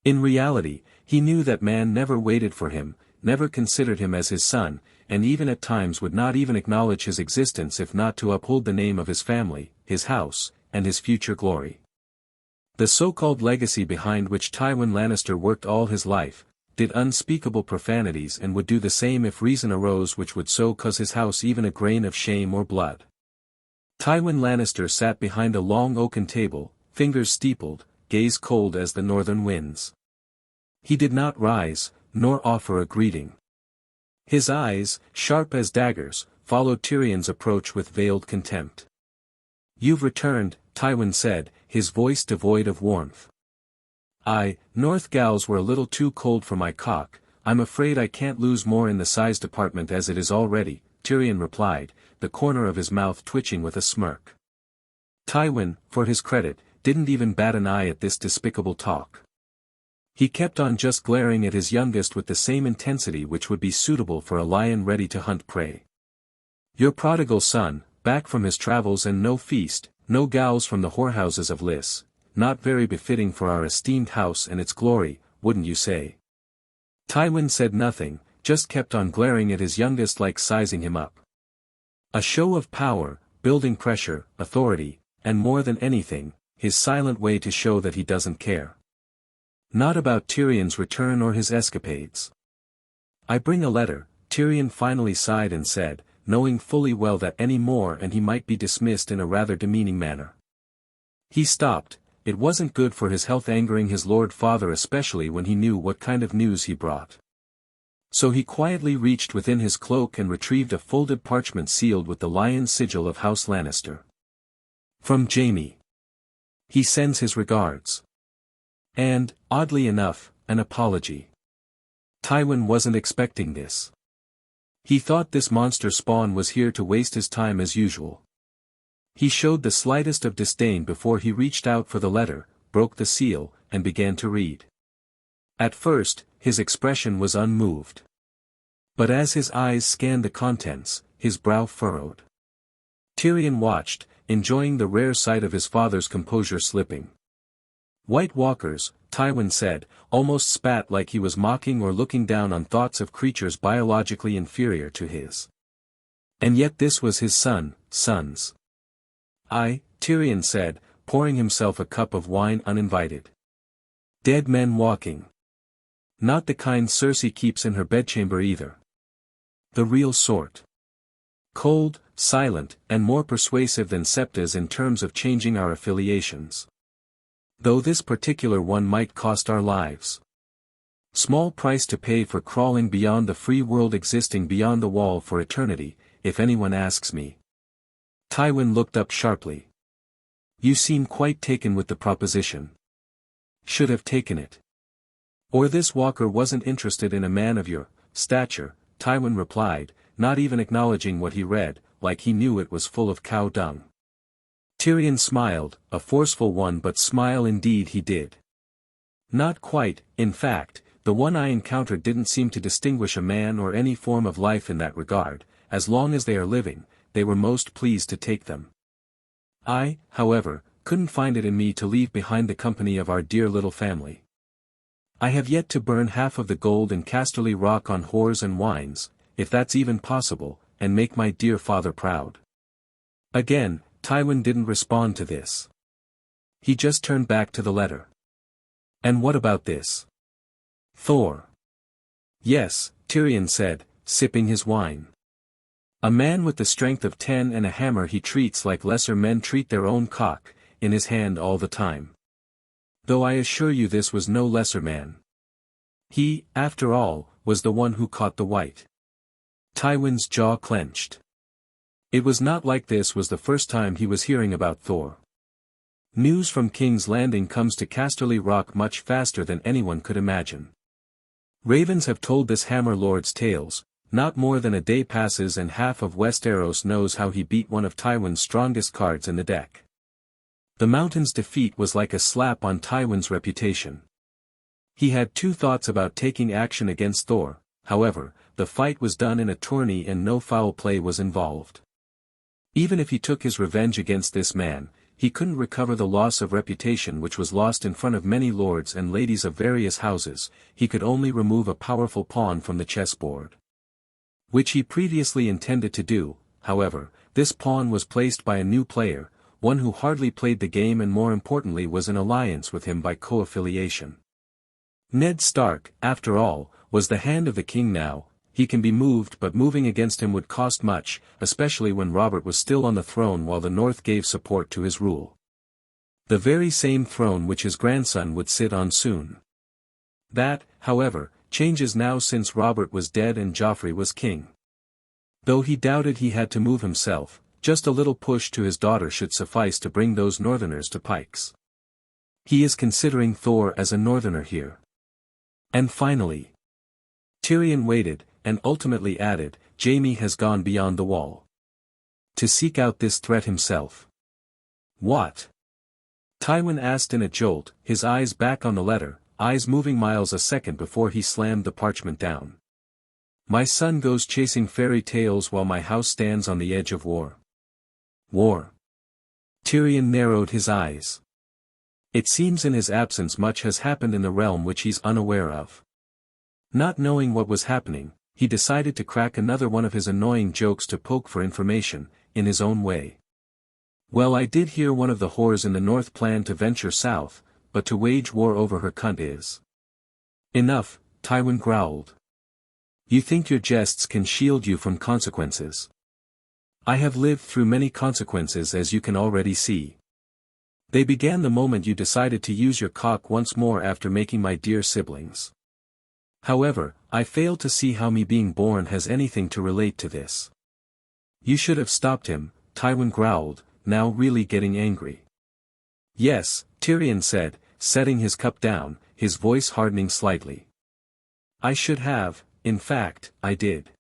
In reality, he knew that man never waited for him, never considered him as his son, and even at times would not even acknowledge his existence if not to uphold the name of his family, his house, and his future glory. The so-called legacy behind which Tywin Lannister worked all his life, did unspeakable profanities and would do the same if reason arose which would so cause his house even a grain of shame or blood. Tywin Lannister sat behind a long oaken table, fingers steepled, gaze cold as the northern winds. He did not rise, nor offer a greeting. His eyes, sharp as daggers, followed Tyrion's approach with veiled contempt. "You've returned," Tywin said, his voice devoid of warmth. North gals were a little too cold for my cock, I'm afraid I can't lose more in the size department as it is already," Tyrion replied, the corner of his mouth twitching with a smirk. Tywin, for his credit, didn't even bat an eye at this despicable talk. He kept on just glaring at his youngest with the same intensity which would be suitable for a lion ready to hunt prey. "Your prodigal son, back from his travels and no feast, no gals from the whorehouses of Lys, not very befitting for our esteemed house and its glory, wouldn't you say?" Tywin said nothing, just kept on glaring at his youngest like sizing him up. A show of power, building pressure, authority, and more than anything, his silent way to show that he doesn't care. Not about Tyrion's return or his escapades. "I bring a letter," Tyrion finally sighed and said, knowing fully well that any more and he might be dismissed in a rather demeaning manner. He stopped. It wasn't good for his health angering his lord father, especially when he knew what kind of news he brought. So he quietly reached within his cloak and retrieved a folded parchment sealed with the lion's sigil of House Lannister. "From Jaime. He sends his regards. And, oddly enough, an apology." Tywin wasn't expecting this. He thought this monster spawn was here to waste his time as usual. He showed the slightest of disdain before he reached out for the letter, broke the seal, and began to read. At first, his expression was unmoved. But as his eyes scanned the contents, his brow furrowed. Tyrion watched, enjoying the rare sight of his father's composure slipping. "White Walkers," Tywin said, almost spat like he was mocking or looking down on thoughts of creatures biologically inferior to his. And yet this was his sons. "Aye," Tyrion said, pouring himself a cup of wine uninvited. "Dead men walking. Not the kind Cersei keeps in her bedchamber either. The real sort. Cold, silent, and more persuasive than septas in terms of changing our affiliations. Though this particular one might cost our lives. Small price to pay for crawling beyond the free world existing beyond the wall for eternity, if anyone asks me." Tywin looked up sharply. "You seem quite taken with the proposition. Should have taken it. Or this Walker wasn't interested in a man of your stature," Tywin replied, not even acknowledging what he read, like he knew it was full of cow dung. Tyrion smiled, a forceful one, but smile indeed he did. "Not quite, in fact, the one I encountered didn't seem to distinguish a man or any form of life in that regard. As long as they are living, they were most pleased to take them. I, however, couldn't find it in me to leave behind the company of our dear little family. I have yet to burn half of the gold in Casterly Rock on whores and wines, if that's even possible, and make my dear father proud." Again, Tywin didn't respond to this. He just turned back to the letter. "And what about this? Thor?" "Yes," Tyrion said, sipping his wine. "A man with the strength of 10 and a hammer he treats like lesser men treat their own cock, in his hand all the time. Though I assure you this was no lesser man. He, after all, was the one who caught the white." Tywin's jaw clenched. It was not like this was the first time he was hearing about Thor. News from King's Landing comes to Casterly Rock much faster than anyone could imagine. Ravens have told this Hammer Lord's tales. Not more than a day passes and half of Westeros knows how he beat one of Tywin's strongest cards in the deck. The Mountain's defeat was like a slap on Tywin's reputation. He had two thoughts about taking action against Thor, however, the fight was done in a tourney and no foul play was involved. Even if he took his revenge against this man, he couldn't recover the loss of reputation which was lost in front of many lords and ladies of various houses. He could only remove a powerful pawn from the chessboard. Which he previously intended to do. However, this pawn was placed by a new player, one who hardly played the game and more importantly was in alliance with him by co-affiliation. Ned Stark, after all, was the hand of the king now. He can be moved, but moving against him would cost much, especially when Robert was still on the throne while the North gave support to his rule. The very same throne which his grandson would sit on soon. That, however, changes now since Robert was dead and Joffrey was king. Though he doubted he had to move himself, just a little push to his daughter should suffice to bring those northerners to pikes. He is considering Thor as a northerner here. And finally, Tyrion waited, and ultimately added, Jaime has gone beyond the wall. To seek out this threat himself. What? Tywin asked in a jolt, his eyes back on the letter, eyes moving miles a second before he slammed the parchment down. My son goes chasing fairy tales while my house stands on the edge of war. War. Tyrion narrowed his eyes. It seems in his absence much has happened in the realm which he's unaware of. Not knowing what was happening, he decided to crack another one of his annoying jokes to poke for information, in his own way. Well, I did hear one of the whores in the north plan to venture south, but to wage war over her cunt is. Enough, Tywin growled. You think your jests can shield you from consequences. I have lived through many consequences as you can already see. They began the moment you decided to use your cock once more after making my dear siblings. However, I fail to see how me being born has anything to relate to this. You should have stopped him, Tywin growled, now really getting angry. Yes, Tyrion said, setting his cup down, his voice hardening slightly. I should have, in fact, I did.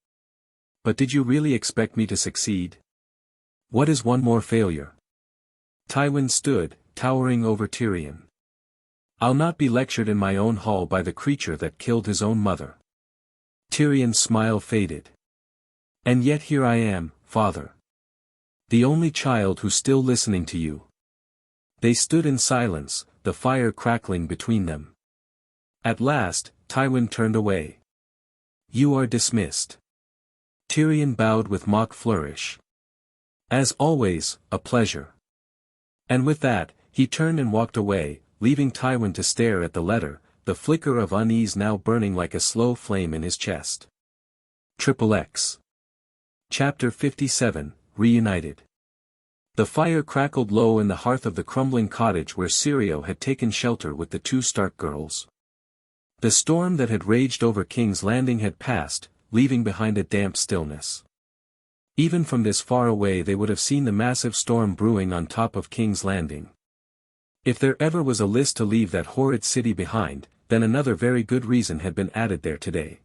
But did you really expect me to succeed? What is one more failure? Tywin stood, towering over Tyrion. I'll not be lectured in my own hall by the creature that killed his own mother. Tyrion's smile faded. And yet here I am, father. The only child who's still listening to you. They stood in silence, the fire crackling between them. At last, Tywin turned away. You are dismissed. Tyrion bowed with mock flourish. As always, a pleasure. And with that, he turned and walked away, leaving Tywin to stare at the letter, the flicker of unease now burning like a slow flame in his chest. XXX. Chapter 57, Reunited. The fire crackled low in the hearth of the crumbling cottage where Syrio had taken shelter with the two Stark girls. The storm that had raged over King's Landing had passed, leaving behind a damp stillness. Even from this far away they would have seen the massive storm brewing on top of King's Landing. If there ever was a list to leave that horrid city behind, then another very good reason had been added there today.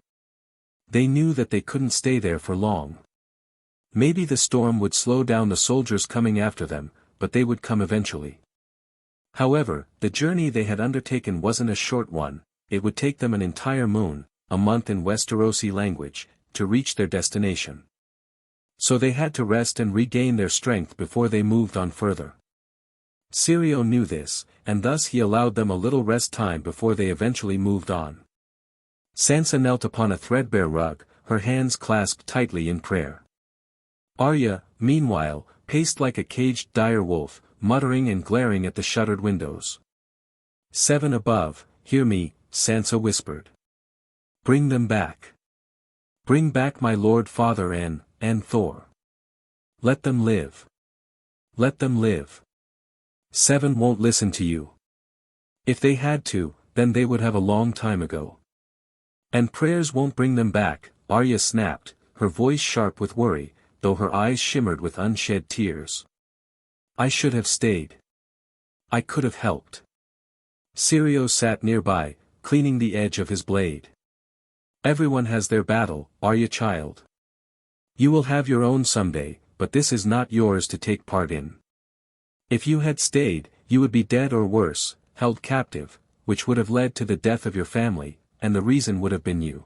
They knew that they couldn't stay there for long. Maybe the storm would slow down the soldiers coming after them, but they would come eventually. However, the journey they had undertaken wasn't a short one, it would take them an entire moon, a month in Westerosi language, to reach their destination. So they had to rest and regain their strength before they moved on further. Syrio knew this, and thus he allowed them a little rest time before they eventually moved on. Sansa knelt upon a threadbare rug, her hands clasped tightly in prayer. Arya, meanwhile, paced like a caged dire wolf, muttering and glaring at the shuttered windows. "Seven above, hear me," Sansa whispered. "Bring them back. Bring back my lord father and Thor. Let them live. Let them live. Seven won't listen to you. If they had to, then they would have a long time ago. And prayers won't bring them back," Arya snapped, her voice sharp with worry, though her eyes shimmered with unshed tears. "I should have stayed. I could have helped." Syrio sat nearby, cleaning the edge of his blade. "Everyone has their battle, Arya child. You will have your own someday, but this is not yours to take part in. If you had stayed, you would be dead or worse, held captive, which would have led to the death of your family, and the reason would have been you.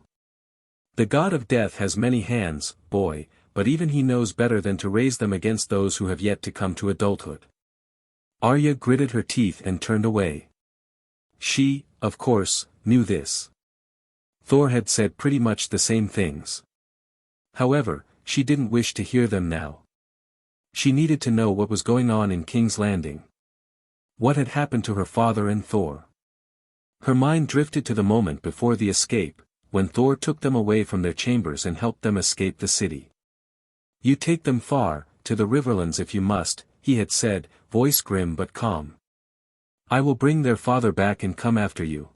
The god of death has many hands, boy, but even he knows better than to raise them against those who have yet to come to adulthood." Arya gritted her teeth and turned away. She, of course, knew this. Thor had said pretty much the same things. However, she didn't wish to hear them now. She needed to know what was going on in King's Landing. What had happened to her father and Thor? Her mind drifted to the moment before the escape, when Thor took them away from their chambers and helped them escape the city. "You take them far, to the Riverlands if you must," he had said, voice grim but calm. "I will bring their father back and come after you.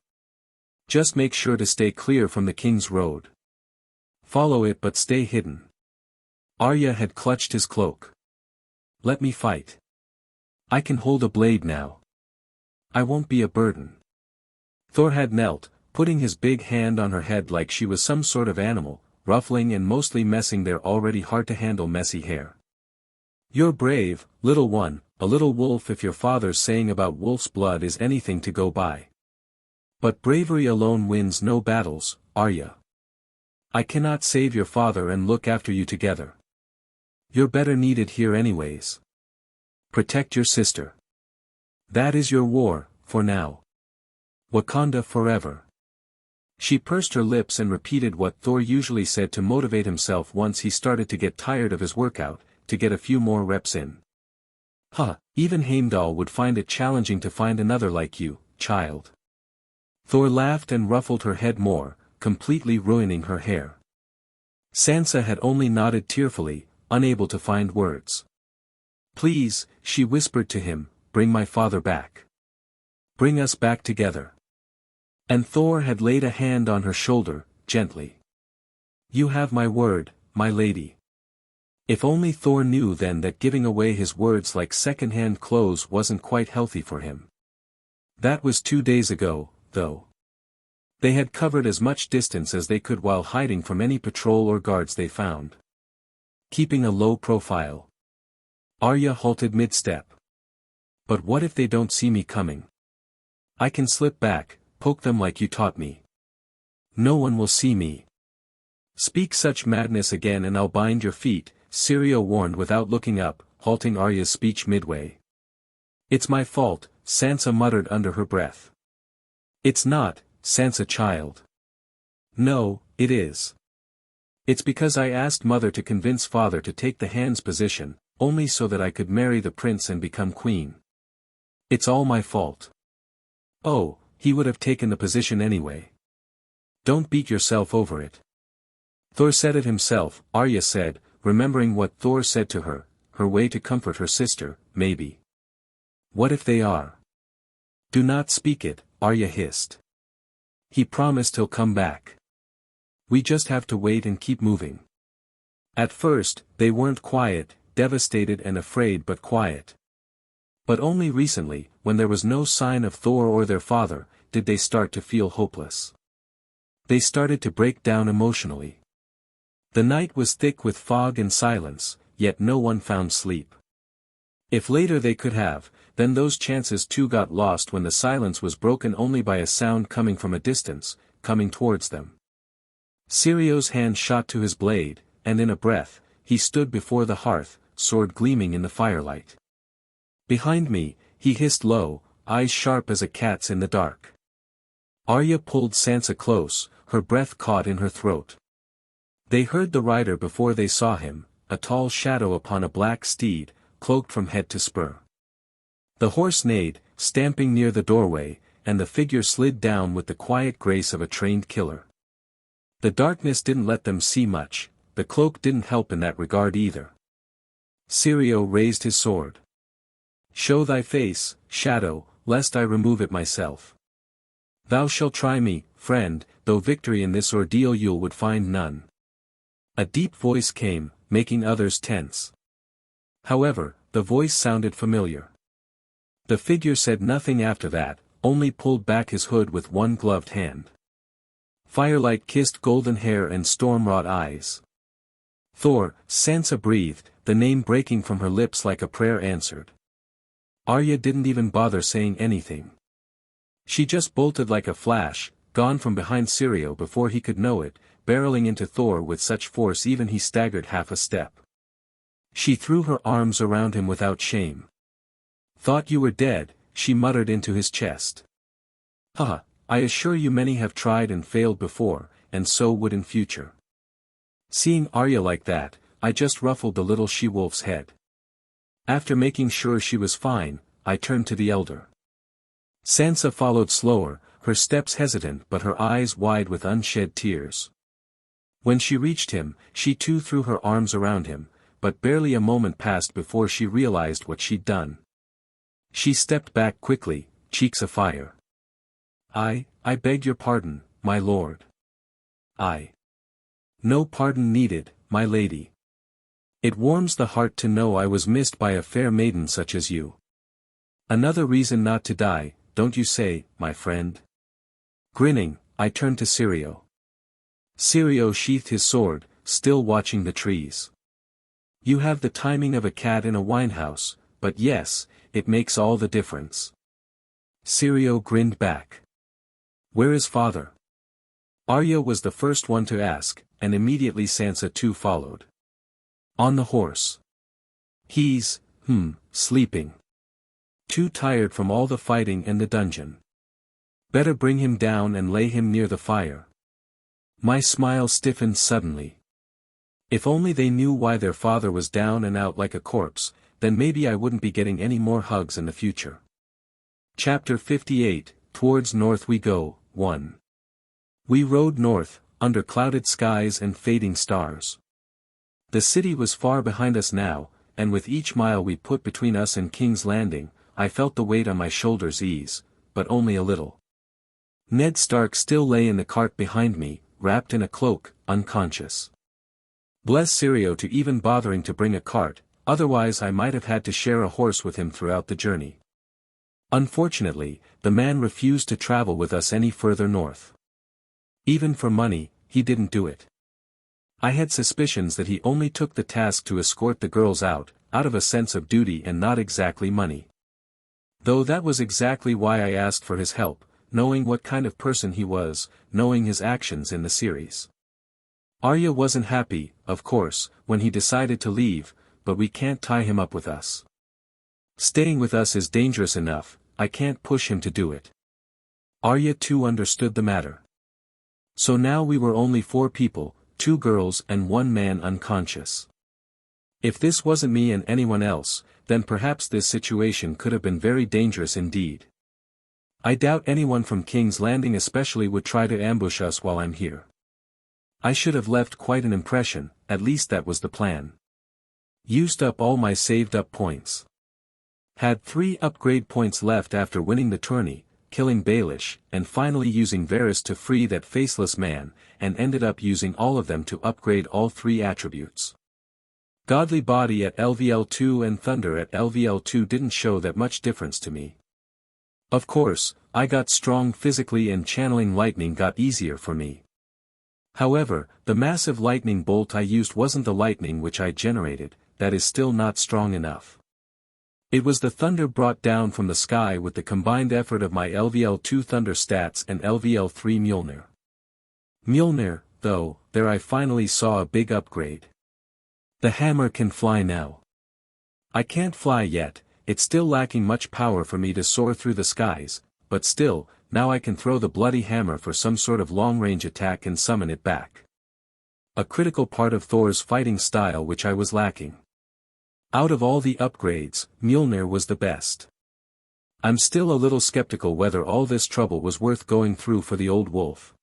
Just make sure to stay clear from the King's Road. Follow it but stay hidden." Arya had clutched his cloak. "Let me fight. I can hold a blade now. I won't be a burden." Thor had knelt, putting his big hand on her head like she was some sort of animal, ruffling and mostly messing their already hard-to-handle messy hair. "You're brave, little one, a little wolf if your father's saying about wolf's blood is anything to go by. But bravery alone wins no battles, Arya. I cannot save your father and look after you together. You're better needed here anyways. Protect your sister. That is your war, for now. Wakanda forever." She pursed her lips and repeated what Thor usually said to motivate himself once he started to get tired of his workout, to get a few more reps in. Even Heimdall would find it challenging to find another like you, child." Thor laughed and ruffled her head more, completely ruining her hair. Sansa had only nodded tearfully, unable to find words. "Please," she whispered to him, "bring my father back. Bring us back together." And Thor had laid a hand on her shoulder, gently. "You have my word, my lady." If only Thor knew then that giving away his words like second-hand clothes wasn't quite healthy for him. That was 2 days ago, though. They had covered as much distance as they could while hiding from any patrol or guards they found. keeping a low profile. Arya halted mid-step. But what if they don't see me coming? I can slip back, poke them like you taught me. No one will see me. Speak such madness again and I'll bind your feet, Syrio warned without looking up, halting Arya's speech midway. It's my fault, Sansa muttered under her breath. It's not, Sansa child. No, it is. It's because I asked Mother to convince Father to take the hand's position, only so that I could marry the prince and become queen. It's all my fault. Oh, he would have taken the position anyway. Don't beat yourself over it. Thor said it himself, Arya said, remembering what Thor said to her, her way to comfort her sister, maybe. What if they are? Do not speak it, Arya hissed. He promised he'll come back. We just have to wait and keep moving. At first, they weren't quiet, devastated and afraid but quiet. But only recently, when there was no sign of Thor or their father, did they start to feel hopeless. They started to break down emotionally. The night was thick with fog and silence, yet no one found sleep. If later they could have, then those chances too got lost when the silence was broken only by a sound coming from a distance, coming towards them. Sirio's hand shot to his blade, and in a breath, he stood before the hearth, sword gleaming in the firelight. Behind me, he hissed low, eyes sharp as a cat's in the dark. Arya pulled Sansa close, her breath caught in her throat. They heard the rider before they saw him, a tall shadow upon a black steed, cloaked from head to spur. The horse neighed, stamping near the doorway, and the figure slid down with the quiet grace of a trained killer. The darkness didn't let them see much, the cloak didn't help in that regard either. Syrio raised his sword. Show thy face, shadow, lest I remove it myself. Thou shalt try me, friend, though victory in this ordeal you would find none. A deep voice came, making others tense. However, the voice sounded familiar. The figure said nothing after that, only pulled back his hood with one gloved hand. Firelight kissed golden hair and storm-wrought eyes. Thor, Sansa breathed, the name breaking from her lips like a prayer answered. Arya didn't even bother saying anything. She just bolted like a flash, gone from behind Syrio before he could know it, barreling into Thor with such force even he staggered half a step. She threw her arms around him without shame. Thought you were dead, she muttered into his chest. Haha, I assure you many have tried and failed before, and so would in future. Seeing Arya like that, I just ruffled the little she-wolf's head. After making sure she was fine, I turned to the elder. Sansa followed slower, her steps hesitant but her eyes wide with unshed tears. When she reached him, she too threw her arms around him, but barely a moment passed before she realized what she'd done. She stepped back quickly, cheeks afire. I beg your pardon, my lord. No pardon needed, my lady. It warms the heart to know I was missed by a fair maiden such as you. Another reason not to die, don't you say, my friend? Grinning, I turned to Syrio. Syrio sheathed his sword, still watching the trees. You have the timing of a cat in a winehouse, but yes, it makes all the difference. Syrio grinned back. Where is father? Arya was the first one to ask, and immediately Sansa too followed. On the horse. He's, sleeping. Too tired from all the fighting and the dungeon. Better bring him down and lay him near the fire. My smile stiffened suddenly. If only they knew why their father was down and out like a corpse, then maybe I wouldn't be getting any more hugs in the future. Chapter 58, Towards North We Go, 1. We rode north, under clouded skies and fading stars. The city was far behind us now, and with each mile we put between us and King's Landing, I felt the weight on my shoulders ease, but only a little. Ned Stark still lay in the cart behind me, wrapped in a cloak, unconscious. Bless Syrio to even bothering to bring a cart, otherwise I might have had to share a horse with him throughout the journey. Unfortunately, the man refused to travel with us any further north. Even for money, he didn't do it. I had suspicions that he only took the task to escort the girls out of a sense of duty and not exactly money. Though that was exactly why I asked for his help, knowing what kind of person he was, knowing his actions in the series. Arya wasn't happy, of course, when he decided to leave, but we can't tie him up with us. Staying with us is dangerous enough, I can't push him to do it. Arya too understood the matter. So now we were only 4 people, 2 girls and 1 man unconscious. If this wasn't me and anyone else, then perhaps this situation could have been very dangerous indeed. I doubt anyone from King's Landing especially would try to ambush us while I'm here. I should have left quite an impression, at least that was the plan. Used up all my saved up points. Had 3 upgrade points left after winning the tourney, killing Baelish, and finally using Varys to free that faceless man, and ended up using all of them to upgrade all 3 attributes. Godly Body at LVL2 and Thunder at LVL2 didn't show that much difference to me. Of course, I got strong physically and channeling lightning got easier for me. However, the massive lightning bolt I used wasn't the lightning which I generated, that is still not strong enough. It was the thunder brought down from the sky with the combined effort of my LVL2 Thunder stats and LVL3 Mjolnir. Mjolnir, though, there I finally saw a big upgrade. The hammer can fly now. I can't fly yet, it's still lacking much power for me to soar through the skies, but still, now I can throw the bloody hammer for some sort of long-range attack and summon it back. A critical part of Thor's fighting style which I was lacking. Out of all the upgrades, Mjolnir was the best. I'm still a little skeptical whether all this trouble was worth going through for the old wolf.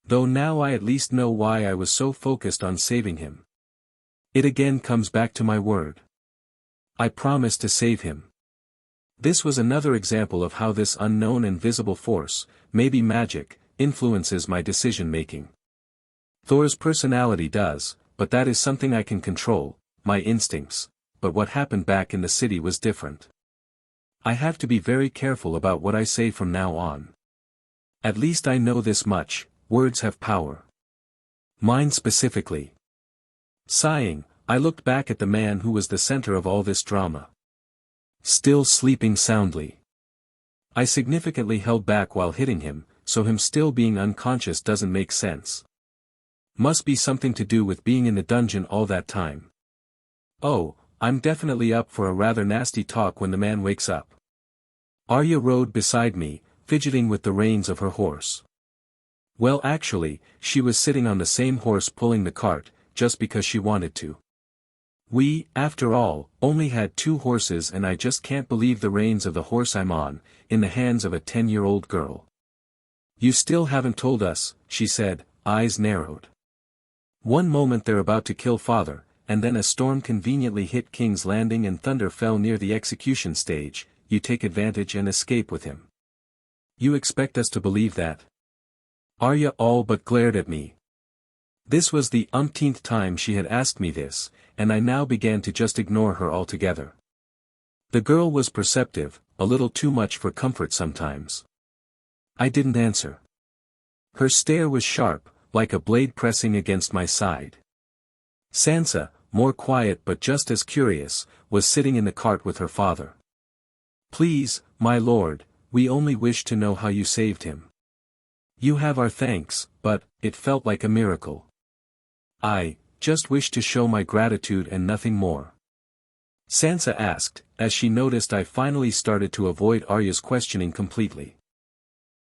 Though now I at least know why I was so focused on saving him. It again comes back to my word. I promised to save him. This was another example of how this unknown and visible force, maybe magic, influences my decision-making. Thor's personality does, but that is something I can control, my instincts, but what happened back in the city was different. I have to be very careful about what I say from now on. At least I know this much, words have power. Mine specifically. Sighing, I looked back at the man who was the center of all this drama. Still sleeping soundly. I significantly held back while hitting him, so him still being unconscious doesn't make sense. Must be something to do with being in the dungeon all that time. Oh, I'm definitely up for a rather nasty talk when the man wakes up. Arya rode beside me, fidgeting with the reins of her horse. Well, actually, she was sitting on the same horse pulling the cart, just because she wanted to. We, after all, only had 2 horses and I just can't believe the reins of the horse I'm on, in the hands of a 10-year-old girl. You still haven't told us, she said, eyes narrowed. One moment they're about to kill father, and then a storm conveniently hit King's Landing and thunder fell near the execution stage, you take advantage and escape with him. You expect us to believe that? Arya all but glared at me. This was the umpteenth time she had asked me this, and I now began to just ignore her altogether. The girl was perceptive, a little too much for comfort sometimes. I didn't answer. Her stare was sharp, like a blade pressing against my side. Sansa, more quiet but just as curious, was sitting in the cart with her father. Please, my lord, we only wish to know how you saved him. You have our thanks, but, it felt like a miracle. I just wish to show my gratitude and nothing more. Sansa asked, as she noticed I finally started to avoid Arya's questioning completely.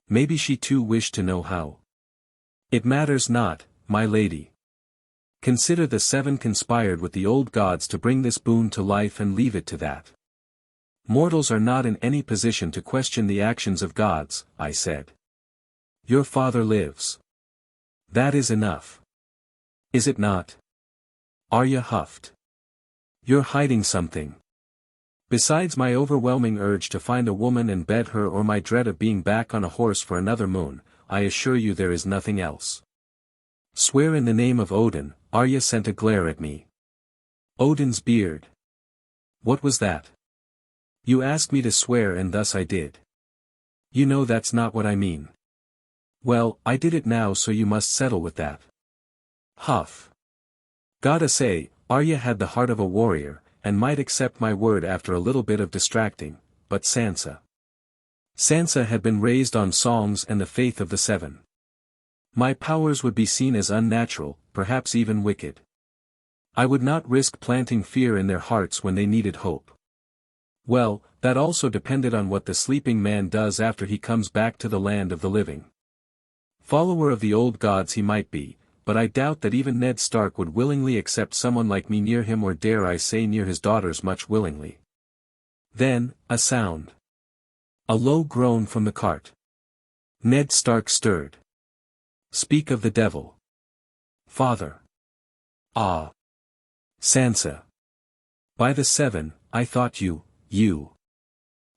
Maybe she too wished to know how. It matters not, my lady. Consider the 7 conspired with the old gods to bring this boon to life and leave it to that. Mortals are not in any position to question the actions of gods, I said. Your father lives. That is enough. Is it not? Arya huffed. You're hiding something. Besides my overwhelming urge to find a woman and bed her or my dread of being back on a horse for another moon, I assure you there is nothing else. Swear in the name of Odin, Arya sent a glare at me. Odin's beard. What was that? You asked me to swear and thus I did. You know that's not what I mean. Well, I did it now so you must settle with that. Huff. Gotta say, Arya had the heart of a warrior, and might accept my word after a little bit of distracting, but Sansa had been raised on songs and the faith of the Seven. My powers would be seen as unnatural, perhaps even wicked. I would not risk planting fear in their hearts when they needed hope. Well, that also depended on what the sleeping man does after he comes back to the land of the living. Follower of the old gods he might be, but I doubt that even Ned Stark would willingly accept someone like me near him, or dare I say near his daughters much willingly. Then, a sound. A low groan from the cart. Ned Stark stirred. Speak of the devil. Father. Ah. Sansa. By the Seven, I thought you.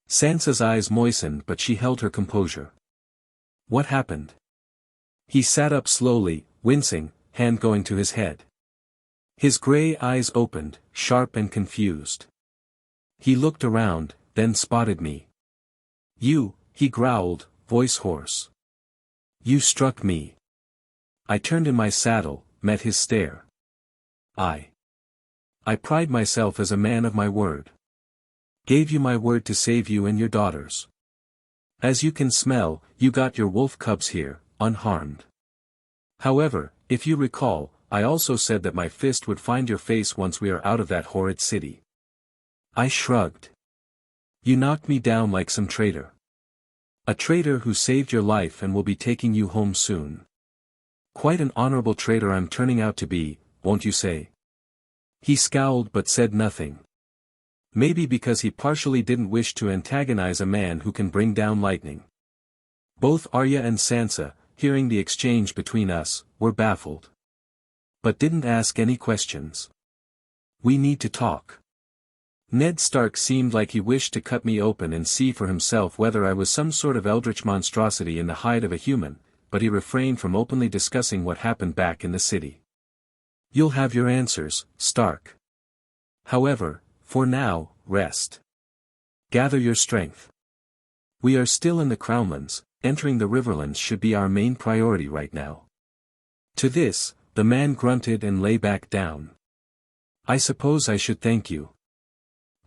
Sansa's eyes moistened, but she held her composure. What happened? He sat up slowly, wincing, hand going to his head. His grey eyes opened, sharp and confused. He looked around, then spotted me. You, he growled, voice hoarse. You struck me. I turned in my saddle, met his stare. I pride myself as a man of my word. Gave you my word to save you and your daughters. As you can smell, you got your wolf cubs here, unharmed. However, if you recall, I also said that my fist would find your face once we are out of that horrid city. I shrugged. You knocked me down like some traitor. A traitor who saved your life and will be taking you home soon. Quite an honorable traitor I'm turning out to be, won't you say? He scowled but said nothing. Maybe because he partially didn't wish to antagonize a man who can bring down lightning. Both Arya and Sansa, hearing the exchange between us, were baffled. But didn't ask any questions. We need to talk. Ned Stark seemed like he wished to cut me open and see for himself whether I was some sort of eldritch monstrosity in the hide of a human, but he refrained from openly discussing what happened back in the city. You'll have your answers, Stark. However, for now, rest. Gather your strength. We are still in the Crownlands, entering the Riverlands should be our main priority right now. To this, the man grunted and lay back down. I suppose I should thank you.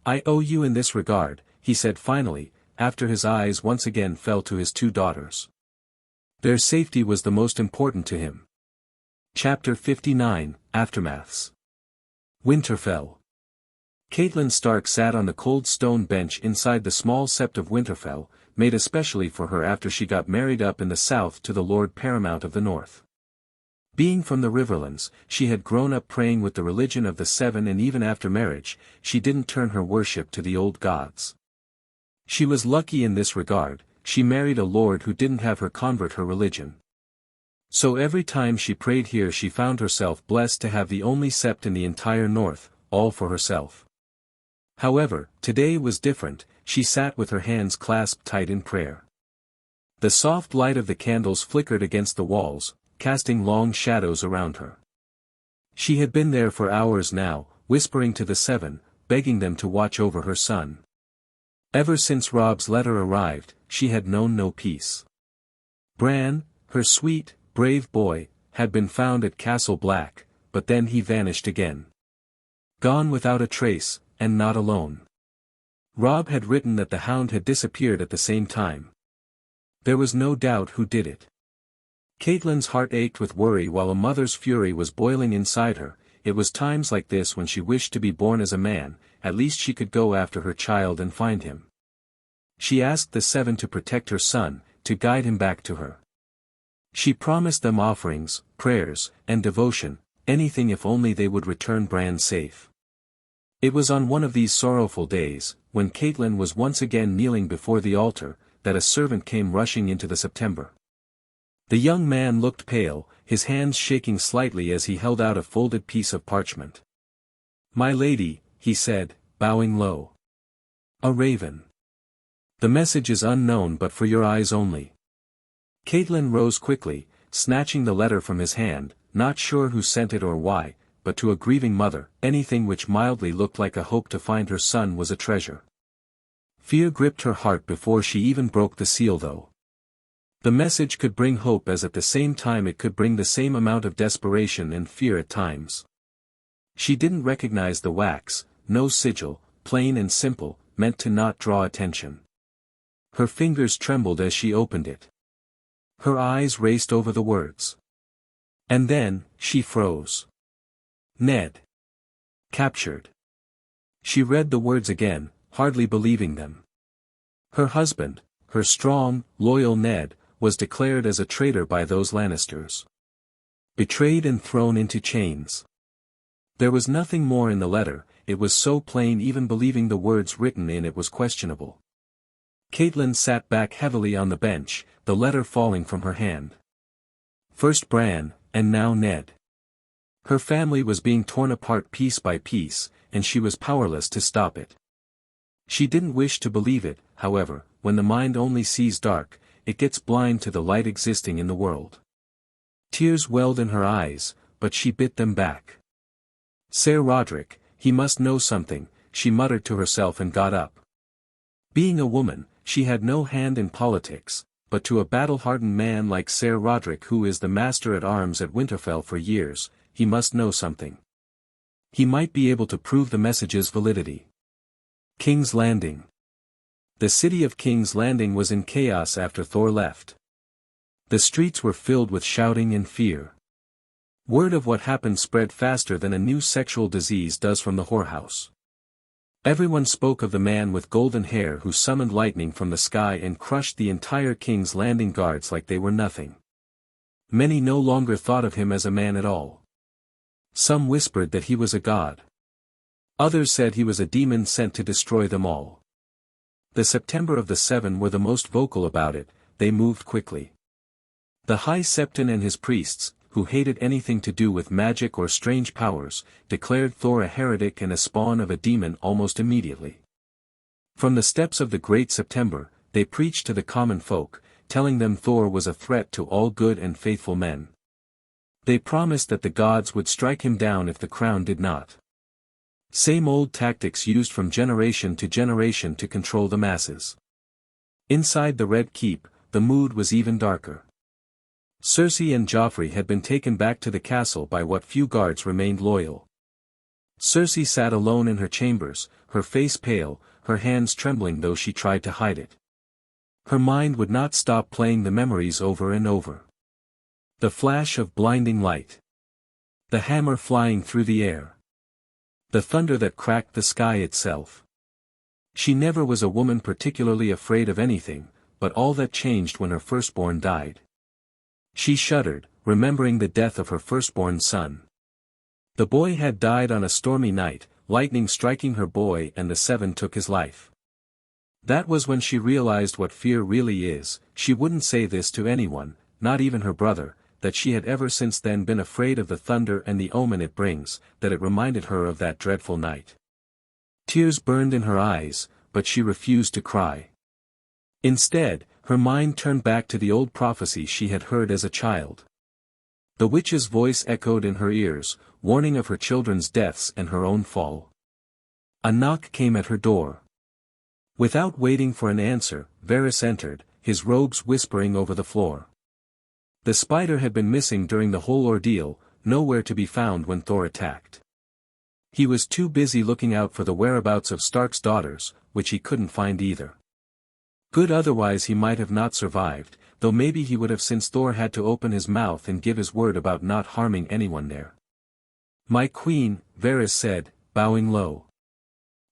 I owe you in this regard, he said finally, after his eyes once again fell to his two daughters. Their safety was the most important to him. Chapter 59, Aftermaths. Winterfell. Catelyn Stark sat on the cold stone bench inside the small sept of Winterfell, made especially for her after she got married up in the south to the Lord Paramount of the North. Being from the Riverlands, she had grown up praying with the religion of the Seven, and even after marriage, she didn't turn her worship to the old gods. She was lucky in this regard, she married a lord who didn't have her convert her religion. So every time she prayed here she found herself blessed to have the only sept in the entire north, all for herself. However, today was different, she sat with her hands clasped tight in prayer. The soft light of the candles flickered against the walls, casting long shadows around her. She had been there for hours now, whispering to the Seven, begging them to watch over her son. Ever since Robb's letter arrived, she had known no peace. Bran, her sweet, brave boy, had been found at Castle Black, but then he vanished again. Gone without a trace, and not alone. Robb had written that the Hound had disappeared at the same time. There was no doubt who did it. Catelyn's heart ached with worry while a mother's fury was boiling inside her. It was times like this when she wished to be born as a man, at least she could go after her child and find him. She asked the Seven to protect her son, to guide him back to her. She promised them offerings, prayers, and devotion, anything if only they would return Bran safe. It was on one of these sorrowful days, when Catelyn was once again kneeling before the altar, that a servant came rushing into the September. The young man looked pale, his hands shaking slightly as he held out a folded piece of parchment. "My lady," he said, bowing low. "A raven. The message is unknown but for your eyes only." Catelyn rose quickly, snatching the letter from his hand, not sure who sent it or why, but to a grieving mother, anything which mildly looked like a hope to find her son was a treasure. Fear gripped her heart before she even broke the seal though. The message could bring hope as at the same time it could bring the same amount of desperation and fear at times. She didn't recognize the wax, no sigil, plain and simple, meant to not draw attention. Her fingers trembled as she opened it. Her eyes raced over the words. And then, she froze. Ned. Captured. She read the words again, hardly believing them. Her husband, her strong, loyal Ned, was declared as a traitor by those Lannisters. Betrayed and thrown into chains. There was nothing more in the letter, it was so plain even believing the words written in it was questionable. Catelyn sat back heavily on the bench, the letter falling from her hand. First Bran, and now Ned. Her family was being torn apart piece by piece, and she was powerless to stop it. She didn't wish to believe it, however, when the mind only sees dark, it gets blind to the light existing in the world. Tears welled in her eyes, but she bit them back. Ser Roderick, he must know something, she muttered to herself and got up. Being a woman, she had no hand in politics, but to a battle-hardened man like Ser Roderick, who is the master-at-arms at Winterfell for years, he must know something. He might be able to prove the message's validity. King's Landing. The city of King's Landing was in chaos after Thor left. The streets were filled with shouting and fear. Word of what happened spread faster than a new sexual disease does from the whorehouse. Everyone spoke of the man with golden hair who summoned lightning from the sky and crushed the entire King's Landing guards like they were nothing. Many no longer thought of him as a man at all. Some whispered that he was a god. Others said he was a demon sent to destroy them all. The September of the Seven were the most vocal about it, they moved quickly. The High Septon and his priests, who hated anything to do with magic or strange powers, declared Thor a heretic and a spawn of a demon almost immediately. From the steps of the Great September, they preached to the common folk, telling them Thor was a threat to all good and faithful men. They promised that the gods would strike him down if the crown did not. Same old tactics used from generation to generation to control the masses. Inside the Red Keep, the mood was even darker. Cersei and Joffrey had been taken back to the castle by what few guards remained loyal. Cersei sat alone in her chambers, her face pale, her hands trembling though she tried to hide it. Her mind would not stop playing the memories over and over. The flash of blinding light. The hammer flying through the air. The thunder that cracked the sky itself. She never was a woman particularly afraid of anything, but all that changed when her firstborn died. She shuddered, remembering the death of her firstborn son. The boy had died on a stormy night, lightning striking her boy and the Seven took his life. That was when she realized what fear really is. She wouldn't say this to anyone, not even her brother, that she had ever since then been afraid of the thunder and the omen it brings, that it reminded her of that dreadful night. Tears burned in her eyes, but she refused to cry. Instead, her mind turned back to the old prophecy she had heard as a child. The witch's voice echoed in her ears, warning of her children's deaths and her own fall. A knock came at her door. Without waiting for an answer, Varys entered, his robes whispering over the floor. The spider had been missing during the whole ordeal, nowhere to be found when Thor attacked. He was too busy looking out for the whereabouts of Stark's daughters, which he couldn't find either. Good otherwise he might have not survived, though maybe he would have since Thor had to open his mouth and give his word about not harming anyone there. "My queen," Varys said, bowing low.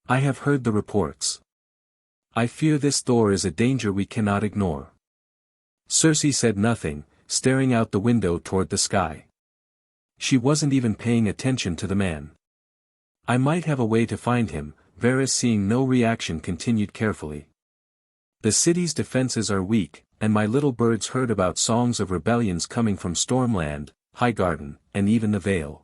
"I have heard the reports. I fear this Thor is a danger we cannot ignore." Cersei said nothing, staring out the window toward the sky. She wasn't even paying attention to the man. "I might have a way to find him," Varys, seeing no reaction, continued carefully. "The city's defenses are weak, and my little birds heard about songs of rebellions coming from Stormland, Highgarden, and even the Vale.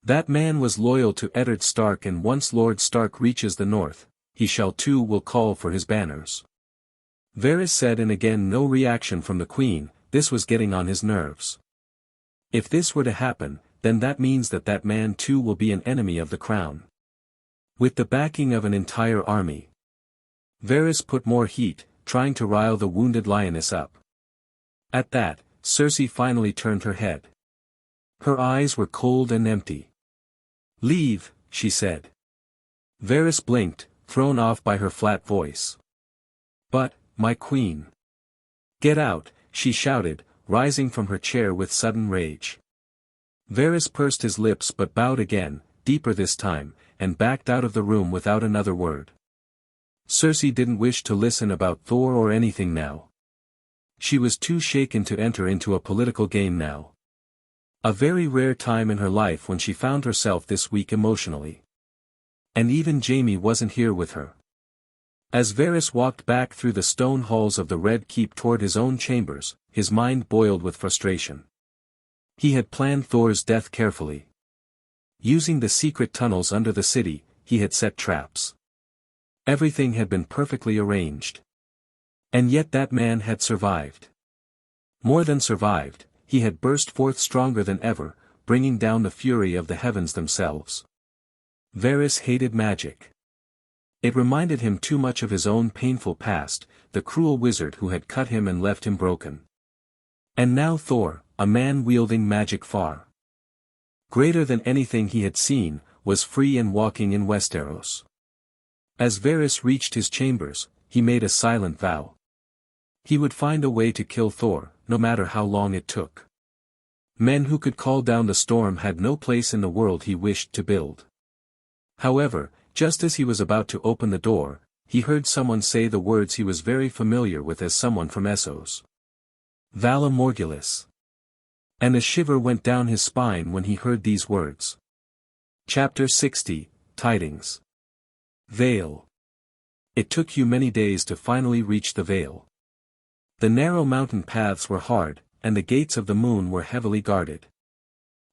That man was loyal to Eddard Stark, and once Lord Stark reaches the north, he will call for his banners." Varys said, and again no reaction from the queen. This was getting on his nerves. If this were to happen, then that means that that man too will be an enemy of the crown. With the backing of an entire army. Varys put more heat, trying to rile the wounded lioness up. At that, Cersei finally turned her head. Her eyes were cold and empty. Leave, she said. Varys blinked, thrown off by her flat voice. But, my queen. Get out, she shouted, rising from her chair with sudden rage. Varys pursed his lips but bowed again, deeper this time, and backed out of the room without another word. Cersei didn't wish to listen about Thor or anything now. She was too shaken to enter into a political game now. A very rare time in her life when she found herself this weak emotionally. And even Jaime wasn't here with her. As Varys walked back through the stone halls of the Red Keep toward his own chambers, his mind boiled with frustration. He had planned Thor's death carefully. Using the secret tunnels under the city, he had set traps. Everything had been perfectly arranged. And yet that man had survived. More than survived, he had burst forth stronger than ever, bringing down the fury of the heavens themselves. Varys hated magic. It reminded him too much of his own painful past, the cruel wizard who had cut him and left him broken. And now Thor, a man wielding magic far greater than anything he had seen, was free and walking in Westeros. As Varys reached his chambers, he made a silent vow. He would find a way to kill Thor, no matter how long it took. Men who could call down the storm had no place in the world he wished to build. However, just as he was about to open the door, he heard someone say the words he was very familiar with as someone from Essos. Vala Morghulis. And a shiver went down his spine when he heard these words. Chapter 60, Tidings. Vale. It took Hugh many days to finally reach the Vale. The narrow mountain paths were hard, and the gates of the moon were heavily guarded.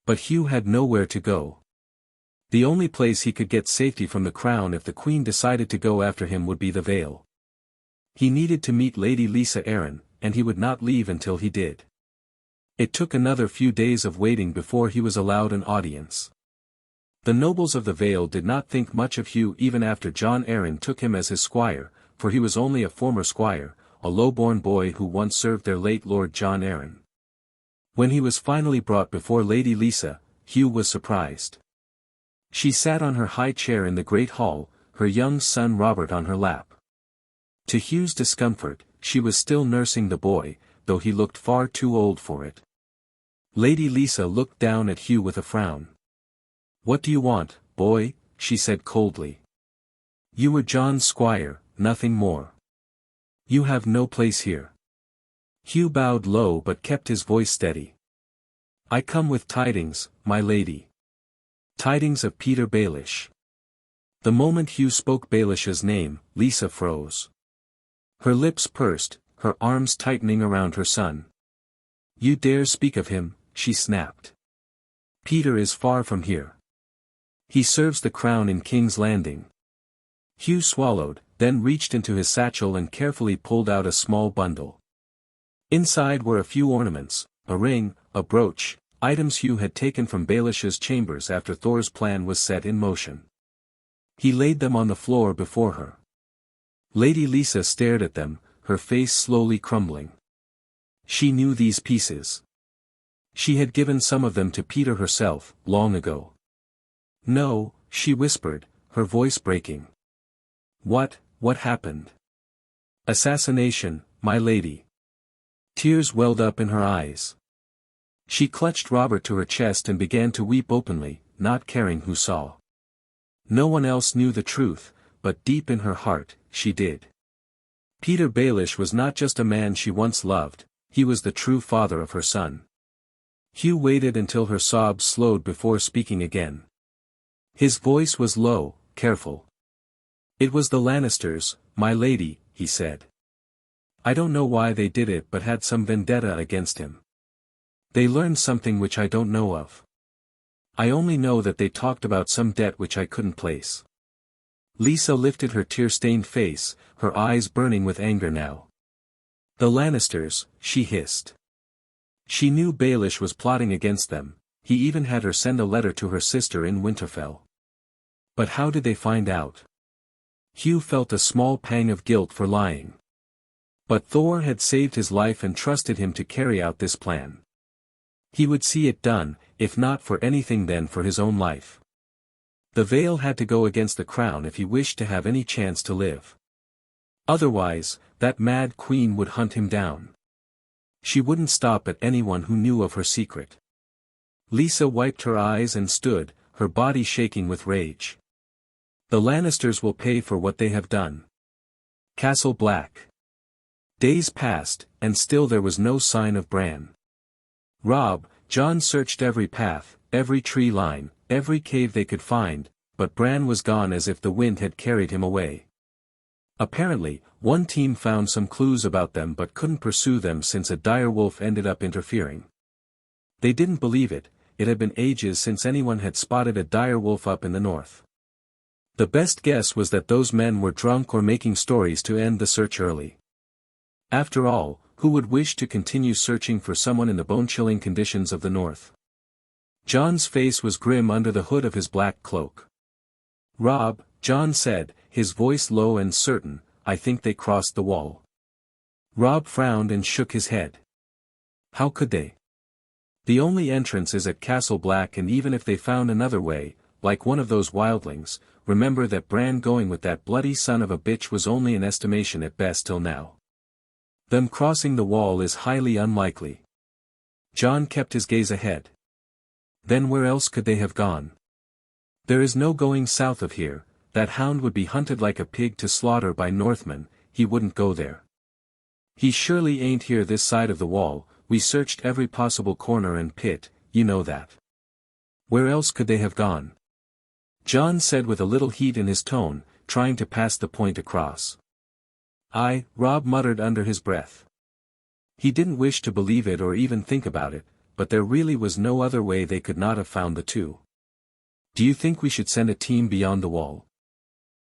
But Hugh had nowhere to go. The only place he could get safety from the crown if the queen decided to go after him would be the Vale. He needed to meet Lady Lysa Arryn, and he would not leave until he did. It took another few days of waiting before he was allowed an audience. The nobles of the Vale did not think much of Hugh even after Jon Arryn took him as his squire, for he was only a former squire, a low-born boy who once served their late Lord Jon Arryn. When he was finally brought before Lady Lysa, Hugh was surprised. She sat on her high chair in the great hall, her young son Robert on her lap. To Hugh's discomfort, she was still nursing the boy, though he looked far too old for it. Lady Lysa looked down at Hugh with a frown. "What do you want, boy?" she said coldly. "You were Jon's squire, nothing more. You have no place here." Hugh bowed low but kept his voice steady. "I come with tidings, my lady. Tidings of Petyr Baelish." The moment Hugh spoke Baelish's name, Lysa froze. Her lips pursed, her arms tightening around her son. "You dare speak of him," she snapped. "Petyr is far from here. He serves the crown in King's Landing." Hugh swallowed, then reached into his satchel and carefully pulled out a small bundle. Inside were a few ornaments, a ring, a brooch, items Hugh had taken from Baelish's chambers after Thor's plan was set in motion. He laid them on the floor before her. Lady Lysa stared at them, her face slowly crumbling. She knew these pieces. She had given some of them to Petyr herself, long ago. "No," she whispered, her voice breaking. What happened?" "Assassination, my lady." Tears welled up in her eyes. She clutched Robert to her chest and began to weep openly, not caring who saw. No one else knew the truth, but deep in her heart, she did. Petyr Baelish was not just a man she once loved, he was the true father of her son. Hugh waited until her sobs slowed before speaking again. His voice was low, careful. "It was the Lannisters, my lady," he said. "I don't know why they did it but had some vendetta against him. They learned something which I don't know of. I only know that they talked about some debt which I couldn't place." Lysa lifted her tear-stained face, her eyes burning with anger now. "The Lannisters," she hissed. She knew Baelish was plotting against them, he even had her send a letter to her sister in Winterfell. But how did they find out? Hugh felt a small pang of guilt for lying. But Thor had saved his life and trusted him to carry out this plan. He would see it done, if not for anything then for his own life. The Vale had to go against the crown if he wished to have any chance to live. Otherwise, that mad queen would hunt him down. She wouldn't stop at anyone who knew of her secret. Lisa wiped her eyes and stood, her body shaking with rage. The Lannisters will pay for what they have done. Castle Black. Days passed, and still there was no sign of Bran. Jon searched every path, every tree line, every cave they could find, but Bran was gone as if the wind had carried him away. Apparently, one team found some clues about them but couldn't pursue them since a direwolf ended up interfering. They didn't believe it had been ages since anyone had spotted a direwolf up in the north. The best guess was that those men were drunk or making stories to end the search early. After all, who would wish to continue searching for someone in the bone-chilling conditions of the north? Jon's face was grim under the hood of his black cloak. Jon said, his voice low and certain, I think they crossed the wall. Robb frowned and shook his head. How could they? The only entrance is at Castle Black, and even if they found another way, like one of those wildlings, remember that Bran going with that bloody son of a bitch was only an estimation at best till now. Them crossing the wall is highly unlikely. Jon kept his gaze ahead. Then where else could they have gone? There is no going south of here, that hound would be hunted like a pig to slaughter by Northmen, he wouldn't go there. He surely ain't here this side of the wall, we searched every possible corner and pit, you know that. Where else could they have gone? Jon said with a little heat in his tone, trying to pass the point across. Robb muttered under his breath. He didn't wish to believe it or even think about it, but there really was no other way they could not have found the two. Do you think we should send a team beyond the wall?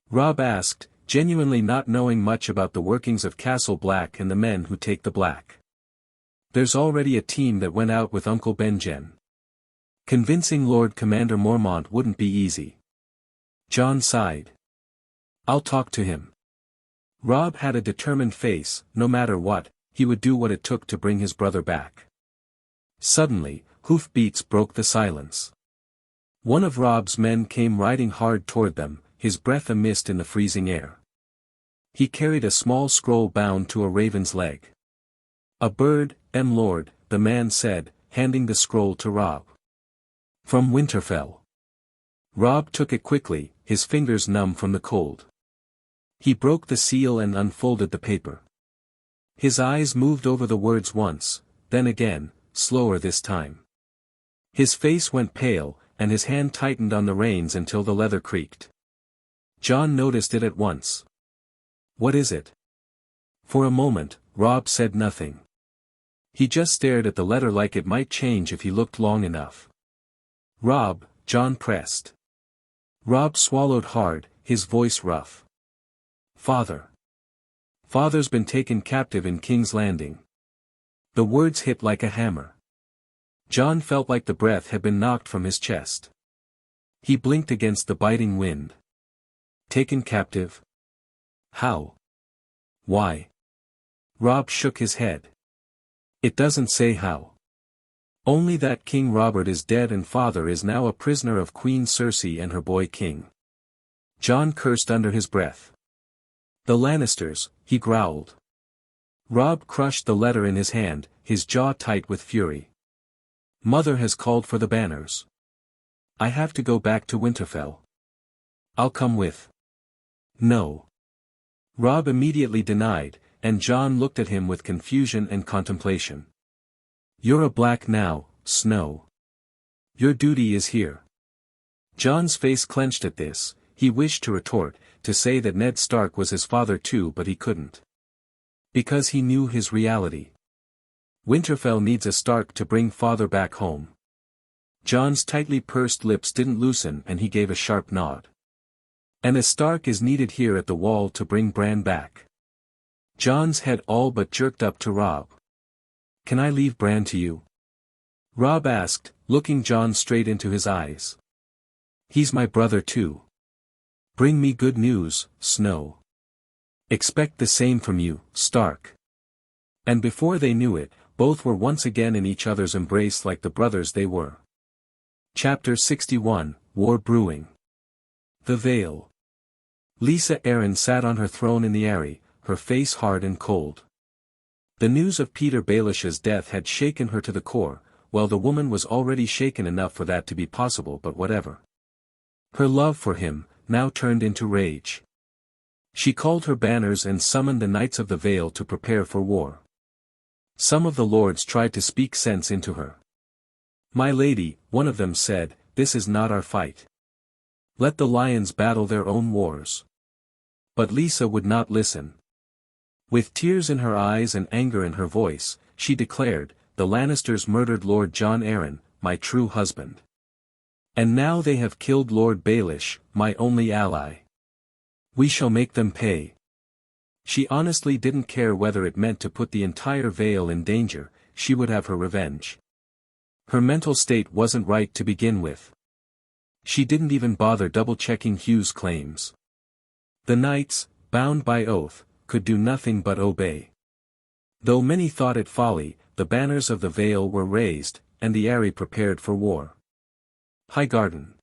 Robb asked, genuinely not knowing much about the workings of Castle Black and the men who take the Black. There's already a team that went out with Uncle Benjen. Convincing Lord Commander Mormont wouldn't be easy. Jon sighed. I'll talk to him. Robb had a determined face, no matter what, he would do what it took to bring his brother back. Suddenly, hoofbeats broke the silence. One of Robb's men came riding hard toward them, his breath a mist in the freezing air. He carried a small scroll bound to a raven's leg. A bird, Lord, the man said, handing the scroll to Robb. From Winterfell. Robb took it quickly, his fingers numb from the cold. He broke the seal and unfolded the paper. His eyes moved over the words once, then again, slower this time. His face went pale, and his hand tightened on the reins until the leather creaked. Jon noticed it at once. What is it? For a moment, Robb said nothing. He just stared at the letter like it might change if he looked long enough. Robb, Jon pressed. Robb swallowed hard, his voice rough. Father. Father's been taken captive in King's Landing. The words hit like a hammer. Jon felt like the breath had been knocked from his chest. He blinked against the biting wind. Taken captive? How? Why? Robb shook his head. It doesn't say how. Only that King Robert is dead and father is now a prisoner of Queen Cersei and her boy King. Jon cursed under his breath. The Lannisters, he growled. Robb crushed the letter in his hand, his jaw tight with fury. Mother has called for the banners. I have to go back to Winterfell. I'll come with. No. Robb immediately denied, and Jon looked at him with confusion and contemplation. You're a Black now, Snow. Your duty is here. Jon's face clenched at this. He wished to retort, to say that Ned Stark was his father too, but he couldn't. Because he knew his reality. Winterfell needs a Stark to bring father back home. Jon's tightly pursed lips didn't loosen and he gave a sharp nod. And a Stark is needed here at the wall to bring Bran back. Jon's head all but jerked up to Robb. Can I leave Bran to you? Robb asked, looking Jon straight into his eyes. He's my brother too. Bring me good news, Snow. Expect the same from you, Stark. And before they knew it, both were once again in each other's embrace like the brothers they were. Chapter 61, War Brewing. The Vale. Lysa Arryn sat on her throne in the Eyrie, her face hard and cold. The news of Peter Baelish's death had shaken her to the core, while the woman was already shaken enough for that to be possible, but whatever. Her love for him, now turned into rage. She called her banners and summoned the Knights of the Vale to prepare for war. Some of the lords tried to speak sense into her. "My lady," one of them said, "this is not our fight. Let the lions battle their own wars." But Lysa would not listen. With tears in her eyes and anger in her voice, she declared, "The Lannisters murdered Lord Jon Arryn, my true husband. And now they have killed Lord Baelish, my only ally. We shall make them pay." She honestly didn't care whether it meant to put the entire Vale in danger, she would have her revenge. Her mental state wasn't right to begin with. She didn't even bother double-checking Hugh's claims. The knights, bound by oath, could do nothing but obey. Though many thought it folly, the banners of the Vale were raised, and the Eyrie prepared for war. Highgarden.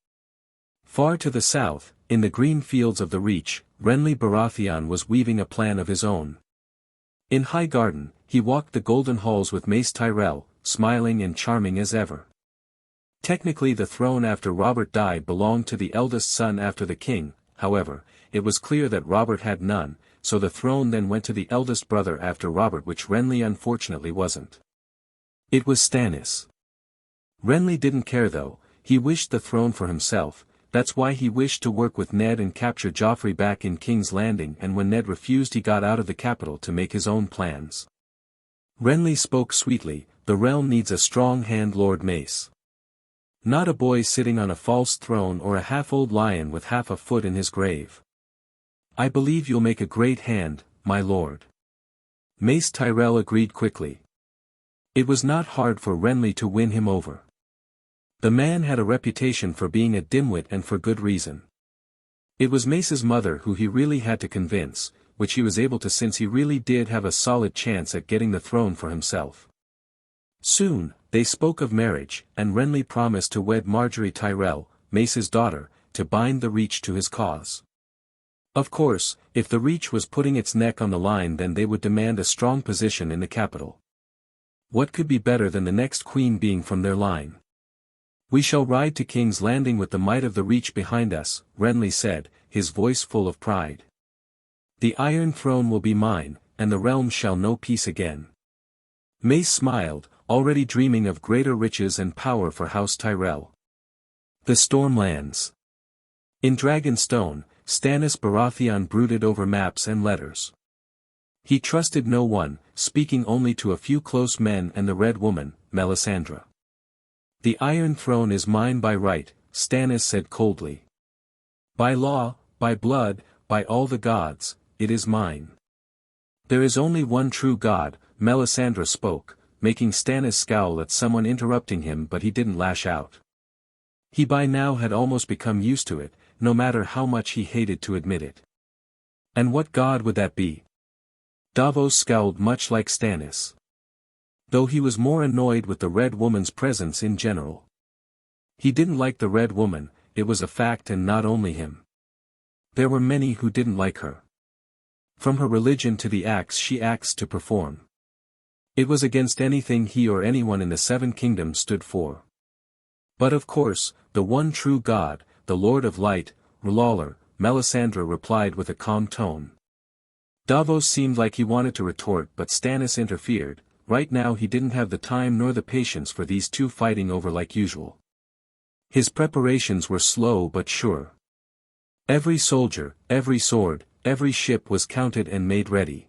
Far to the south, in the green fields of the Reach, Renly Baratheon was weaving a plan of his own. In Highgarden, he walked the golden halls with Mace Tyrell, smiling and charming as ever. Technically the throne after Robert died belonged to the eldest son after the king, however, it was clear that Robert had none, so the throne then went to the eldest brother after Robert, which Renly unfortunately wasn't. It was Stannis. Renly didn't care though, he wished the throne for himself, that's why he wished to work with Ned and capture Joffrey back in King's Landing, and when Ned refused he got out of the capital to make his own plans. Renly spoke sweetly, "The realm needs a strong hand, Lord Mace. Not a boy sitting on a false throne or a half-old lion with half a foot in his grave. I believe you'll make a great hand, my lord." Mace Tyrell agreed quickly. It was not hard for Renly to win him over. The man had a reputation for being a dimwit, and for good reason. It was Mace's mother who he really had to convince, which he was able to since he really did have a solid chance at getting the throne for himself. Soon, they spoke of marriage, and Renly promised to wed Margaery Tyrell, Mace's daughter, to bind the Reach to his cause. Of course, if the Reach was putting its neck on the line, then they would demand a strong position in the capital. What could be better than the next queen being from their line? "We shall ride to King's Landing with the might of the Reach behind us," Renly said, his voice full of pride. "The Iron Throne will be mine, and the realm shall know peace again." Mace smiled, already dreaming of greater riches and power for House Tyrell. The Stormlands. In Dragonstone, Stannis Baratheon brooded over maps and letters. He trusted no one, speaking only to a few close men and the Red Woman, Melisandre. "The Iron Throne is mine by right," Stannis said coldly. "By law, by blood, by all the gods, it is mine." "There is only one true God," Melisandre spoke, making Stannis scowl at someone interrupting him, but he didn't lash out. He by now had almost become used to it, no matter how much he hated to admit it. And what god would that be? Davos scowled much like Stannis. Though he was more annoyed with the Red Woman's presence in general. He didn't like the Red Woman, it was a fact, and not only him. There were many who didn't like her. From her religion to the acts she acts to perform. It was against anything he or anyone in the Seven Kingdoms stood for. But of course, the one true God, the Lord of Light, R'hllor, Melisandre replied with a calm tone. Davos seemed like he wanted to retort, but Stannis interfered. Right now he didn't have the time nor the patience for these two fighting over like usual. His preparations were slow but sure. Every soldier, every sword, every ship was counted and made ready.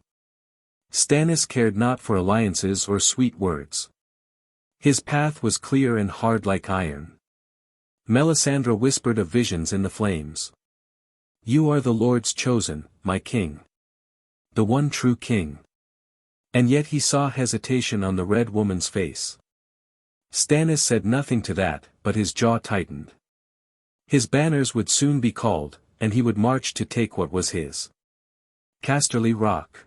Stannis cared not for alliances or sweet words. His path was clear and hard like iron. Melisandre whispered of visions in the flames. "You are the Lord's chosen, my king. The one true king." And yet he saw hesitation on the Red Woman's face. Stannis said nothing to that, but his jaw tightened. His banners would soon be called, and he would march to take what was his. Casterly Rock.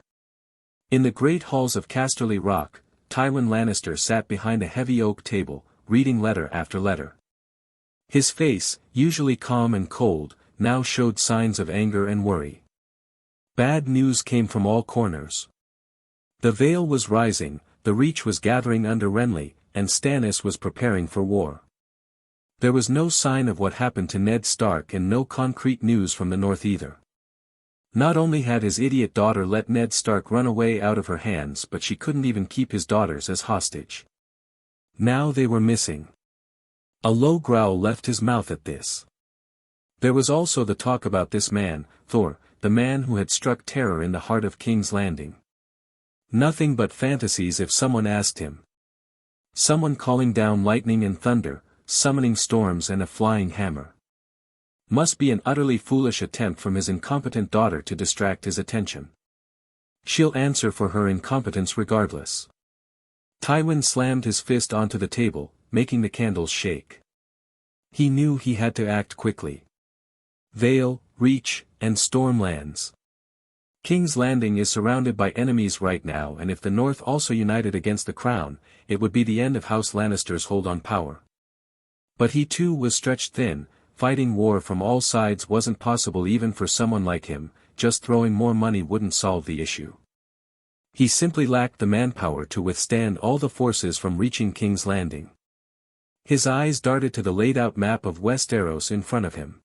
In the great halls of Casterly Rock, Tywin Lannister sat behind a heavy oak table, reading letter after letter. His face, usually calm and cold, now showed signs of anger and worry. Bad news came from all corners. The Vale was rising, the Reach was gathering under Renly, and Stannis was preparing for war. There was no sign of what happened to Ned Stark and no concrete news from the north either. Not only had his idiot daughter let Ned Stark run away out of her hands, but she couldn't even keep his daughters as hostage. Now they were missing. A low growl left his mouth at this. There was also the talk about this man, Thor, the man who had struck terror in the heart of King's Landing. Nothing but fantasies if someone asked him. Someone calling down lightning and thunder, summoning storms and a flying hammer. Must be an utterly foolish attempt from his incompetent daughter to distract his attention. She'll answer for her incompetence regardless. Tywin slammed his fist onto the table, making the candles shake. He knew he had to act quickly. Vale, Reach, and Stormlands. King's Landing is surrounded by enemies right now, and if the North also united against the Crown, it would be the end of House Lannister's hold on power. But he too was stretched thin. Fighting war from all sides wasn't possible even for someone like him, just throwing more money wouldn't solve the issue. He simply lacked the manpower to withstand all the forces from reaching King's Landing. His eyes darted to the laid-out map of Westeros in front of him.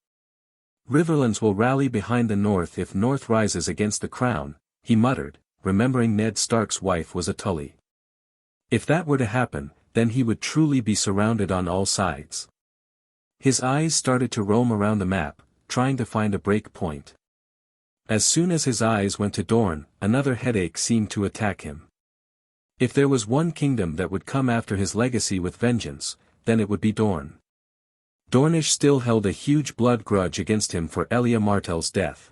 Riverlands will rally behind the North if North rises against the Crown, he muttered, remembering Ned Stark's wife was a Tully. If that were to happen, then he would truly be surrounded on all sides. His eyes started to roam around the map, trying to find a break point. As soon as his eyes went to Dorne, another headache seemed to attack him. If there was one kingdom that would come after his legacy with vengeance, then it would be Dorne. Dornish still held a huge blood grudge against him for Elia Martell's death.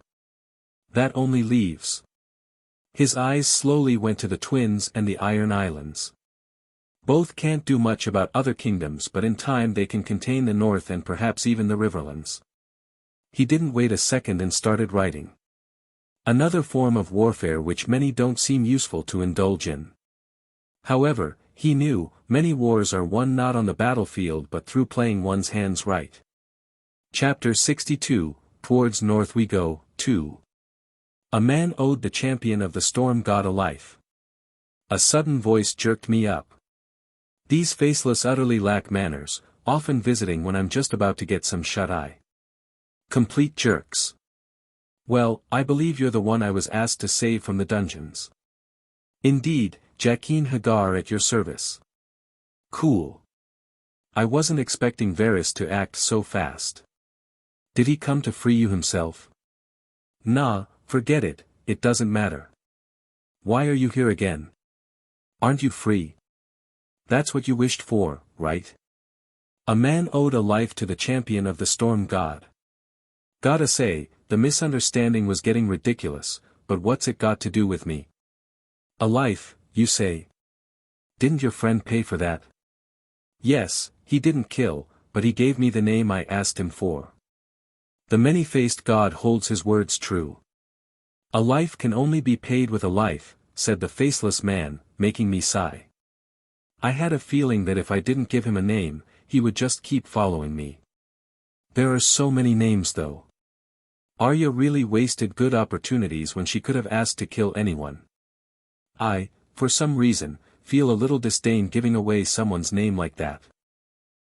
That only leaves. His eyes slowly went to the Twins and the Iron Islands. Both can't do much about other kingdoms, but in time they can contain the North and perhaps even the Riverlands. He didn't wait a second and started writing. Another form of warfare which many don't seem useful to indulge in. However, he knew, many wars are won not on the battlefield but through playing one's hands right. Chapter 62, Towards North We Go, 2. A man owed the champion of the storm god a life. A sudden voice jerked me up. These faceless utterly lack manners, often visiting when I'm just about to get some shut-eye. Complete jerks. Well, I believe you're the one I was asked to save from the dungeons. Indeed, Jaqen Hagar at your service. Cool. I wasn't expecting Varys to act so fast. Did he come to free you himself? Nah, forget it, it doesn't matter. Why are you here again? Aren't you free? That's what you wished for, right? A man owed a life to the champion of the storm god. Gotta say, the misunderstanding was getting ridiculous, but what's it got to do with me? A life, you say? Didn't your friend pay for that? Yes, he didn't kill, but he gave me the name I asked him for. The many-faced god holds his words true. A life can only be paid with a life, said the Faceless Man, making me sigh. I had a feeling that if I didn't give him a name, he would just keep following me. There are so many names though. Arya really wasted good opportunities when she could have asked to kill anyone. I, for some reason, feel a little disdain giving away someone's name like that.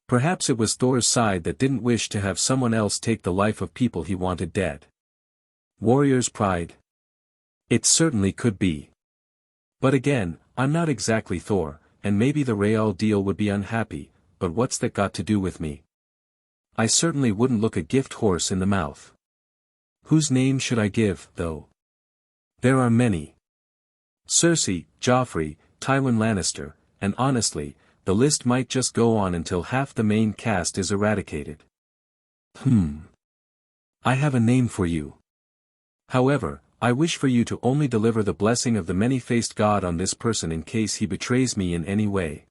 Perhaps it was Thor's side that didn't wish to have someone else take the life of people he wanted dead. Warrior's pride? It certainly could be. But again, I'm not exactly Thor, and maybe the Royal deal would be unhappy, but what's that got to do with me? I certainly wouldn't look a gift horse in the mouth. Whose name should I give, though? There are many. Cersei, Joffrey, Tywin Lannister, and honestly, the list might just go on until half the main cast is eradicated. I have a name for you. However, I wish for you to only deliver the blessing of the many-faced god on this person in case he betrays me in any way.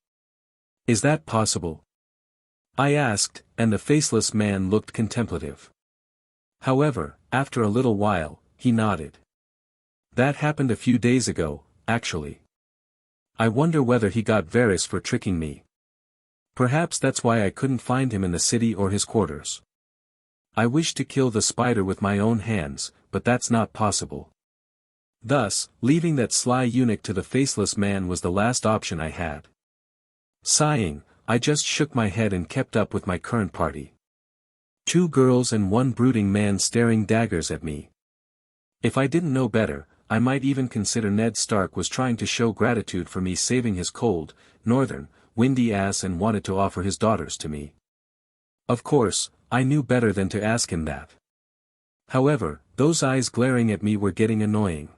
Is that possible? I asked, and the Faceless Man looked contemplative. However, after a little while, he nodded. That happened a few days ago, actually. I wonder whether he got Varys for tricking me. Perhaps that's why I couldn't find him in the city or his quarters. I wish to kill the spider with my own hands, but that's not possible. Thus, leaving that sly eunuch to the Faceless Man was the last option I had. Sighing, I just shook my head and kept up with my current party. 2 girls and 1 brooding man staring daggers at me. If I didn't know better, I might even consider Ned Stark was trying to show gratitude for me saving his cold, northern, windy ass and wanted to offer his daughters to me. Of course, I knew better than to ask him that. However, those eyes glaring at me were getting annoying.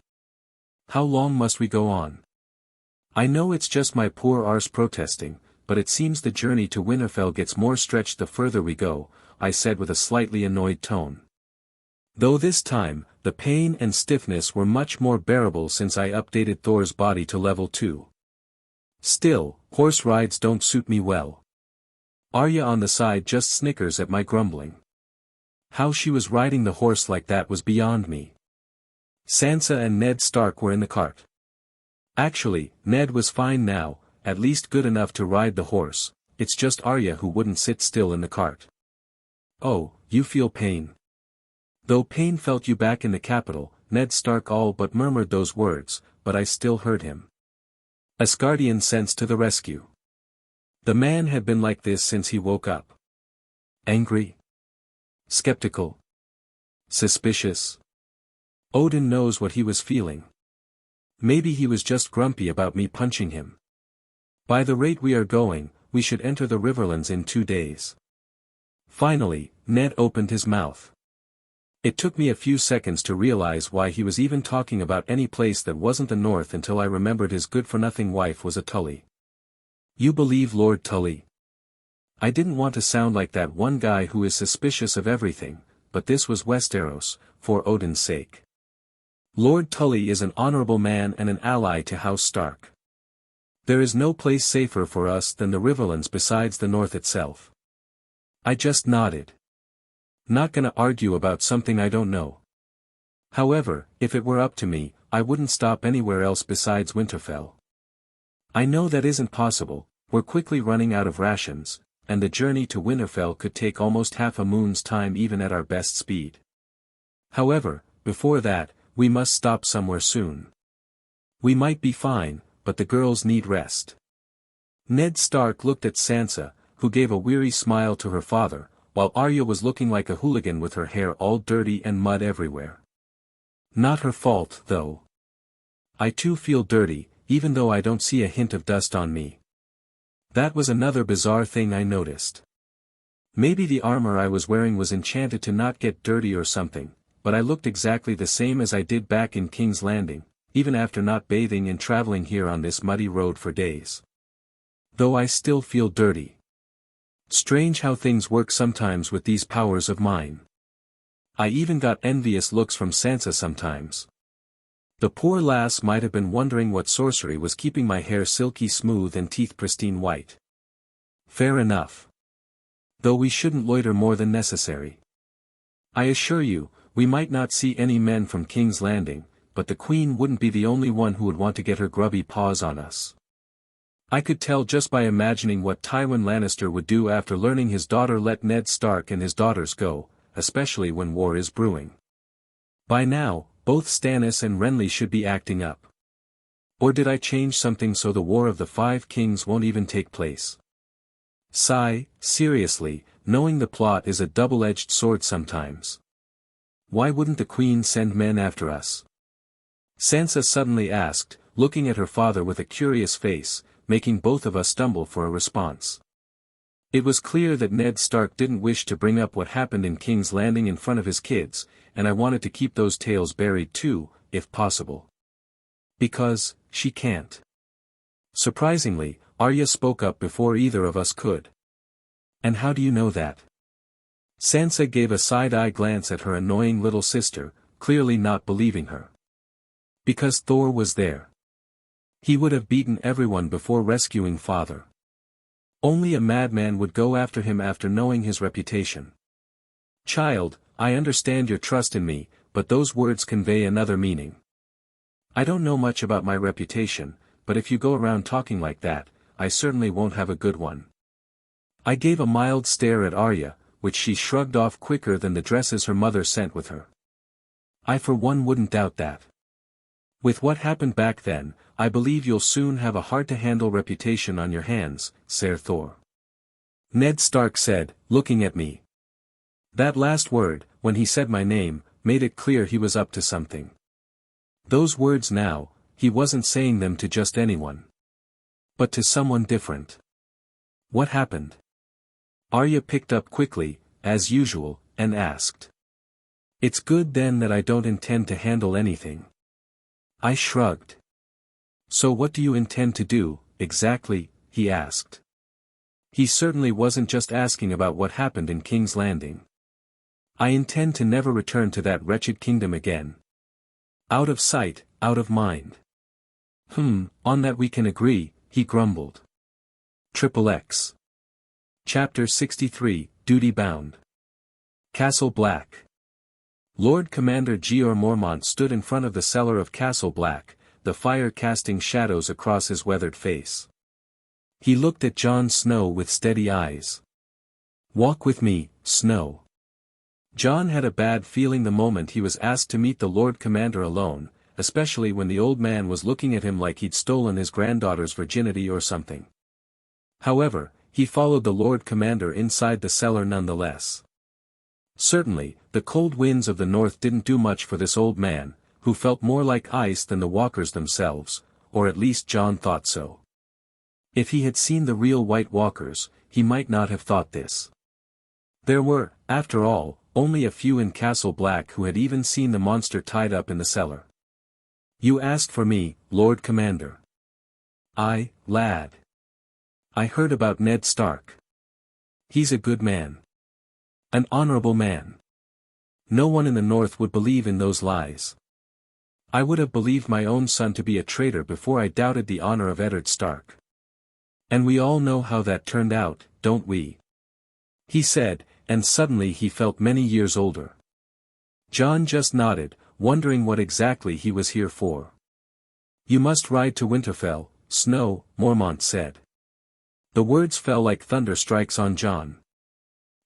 How long must we go on? I know it's just my poor arse protesting, but it seems the journey to Winterfell gets more stretched the further we go, I said with a slightly annoyed tone. Though this time, the pain and stiffness were much more bearable since I updated Thor's body to level 2. Still, horse rides don't suit me well. Arya on the side just snickers at my grumbling. How she was riding the horse like that was beyond me. Sansa and Ned Stark were in the cart. Actually, Ned was fine now, at least good enough to ride the horse, it's just Arya who wouldn't sit still in the cart. Oh, you feel pain. Though pain felt you back in the capital, Ned Stark all but murmured those words, but I still heard him. Asgardian sense to the rescue. The man had been like this since he woke up. Angry? Skeptical? Suspicious? Odin knows what he was feeling. Maybe he was just grumpy about me punching him. By the rate we are going, we should enter the Riverlands in 2 days. Finally, Ned opened his mouth. It took me a few seconds to realize why he was even talking about any place that wasn't the north until I remembered his good-for-nothing wife was a Tully. You believe Lord Tully? I didn't want to sound like that one guy who is suspicious of everything, but this was Westeros, for Odin's sake. Lord Tully is an honorable man and an ally to House Stark. There is no place safer for us than the Riverlands besides the north itself. I just nodded. Not gonna argue about something I don't know. However, if it were up to me, I wouldn't stop anywhere else besides Winterfell. I know that isn't possible, we're quickly running out of rations, and the journey to Winterfell could take almost half a moon's time even at our best speed. However, before that, we must stop somewhere soon. We might be fine, but the girls need rest. Ned Stark looked at Sansa, who gave a weary smile to her father, while Arya was looking like a hooligan with her hair all dirty and mud everywhere. Not her fault, though. I too feel dirty, even though I don't see a hint of dust on me. That was another bizarre thing I noticed. Maybe the armor I was wearing was enchanted to not get dirty or something, but I looked exactly the same as I did back in King's Landing, even after not bathing and traveling here on this muddy road for days. Though I still feel dirty. Strange how things work sometimes with these powers of mine. I even got envious looks from Sansa sometimes. The poor lass might have been wondering what sorcery was keeping my hair silky smooth and teeth pristine white. Fair enough. Though we shouldn't loiter more than necessary. I assure you, we might not see any men from King's Landing, but the Queen wouldn't be the only one who would want to get her grubby paws on us. I could tell just by imagining what Tywin Lannister would do after learning his daughter let Ned Stark and his daughters go, especially when war is brewing. By now, both Stannis and Renly should be acting up. Or did I change something so the War of the Five Kings won't even take place? Sigh, seriously, knowing the plot is a double-edged sword sometimes. Why wouldn't the Queen send men after us? Sansa suddenly asked, looking at her father with a curious face, making both of us stumble for a response. It was clear that Ned Stark didn't wish to bring up what happened in King's Landing in front of his kids, and I wanted to keep those tales buried too, if possible. Because, she can't. Surprisingly, Arya spoke up before either of us could. And how do you know that? Sansa gave a side-eye glance at her annoying little sister, clearly not believing her. Because Thor was there. He would have beaten everyone before rescuing father. Only a madman would go after him after knowing his reputation. Child, I understand your trust in me, but those words convey another meaning. I don't know much about my reputation, but if you go around talking like that, I certainly won't have a good one. I gave a mild stare at Arya, which she shrugged off quicker than the dresses her mother sent with her. I for one wouldn't doubt that. With what happened back then, I believe you'll soon have a hard-to-handle reputation on your hands, Ser Thor. Ned Stark said, looking at me. That last word, when he said my name, made it clear he was up to something. Those words now, he wasn't saying them to just anyone. But to someone different. What happened? Arya picked up quickly, as usual, and asked. It's good then that I don't intend to handle anything. I shrugged. So what do you intend to do, exactly, he asked. He certainly wasn't just asking about what happened in King's Landing. I intend to never return to that wretched kingdom again. Out of sight, out of mind. On that we can agree, he grumbled. XXX. Chapter 63, Duty Bound. Castle Black. Lord Commander Jeor Mormont stood in front of the cellar of Castle Black, the fire casting shadows across his weathered face. He looked at Jon Snow with steady eyes. Walk with me, Snow. Jon had a bad feeling the moment he was asked to meet the Lord Commander alone, especially when the old man was looking at him like he'd stolen his granddaughter's virginity or something. However, he followed the Lord Commander inside the cellar nonetheless. Certainly, the cold winds of the north didn't do much for this old man, who felt more like ice than the walkers themselves, or at least Jon thought so. If he had seen the real White Walkers, he might not have thought this. There were, after all, only a few in Castle Black who had even seen the monster tied up in the cellar. You asked for me, Lord Commander. Lad. I heard about Ned Stark. He's a good man. An honorable man. No one in the north would believe in those lies. I would have believed my own son to be a traitor before I doubted the honor of Eddard Stark. And we all know how that turned out, don't we? He said, and suddenly he felt many years older. Jon just nodded, wondering what exactly he was here for. You must ride to Winterfell, Snow, Mormont said. The words fell like thunder strikes on Jon.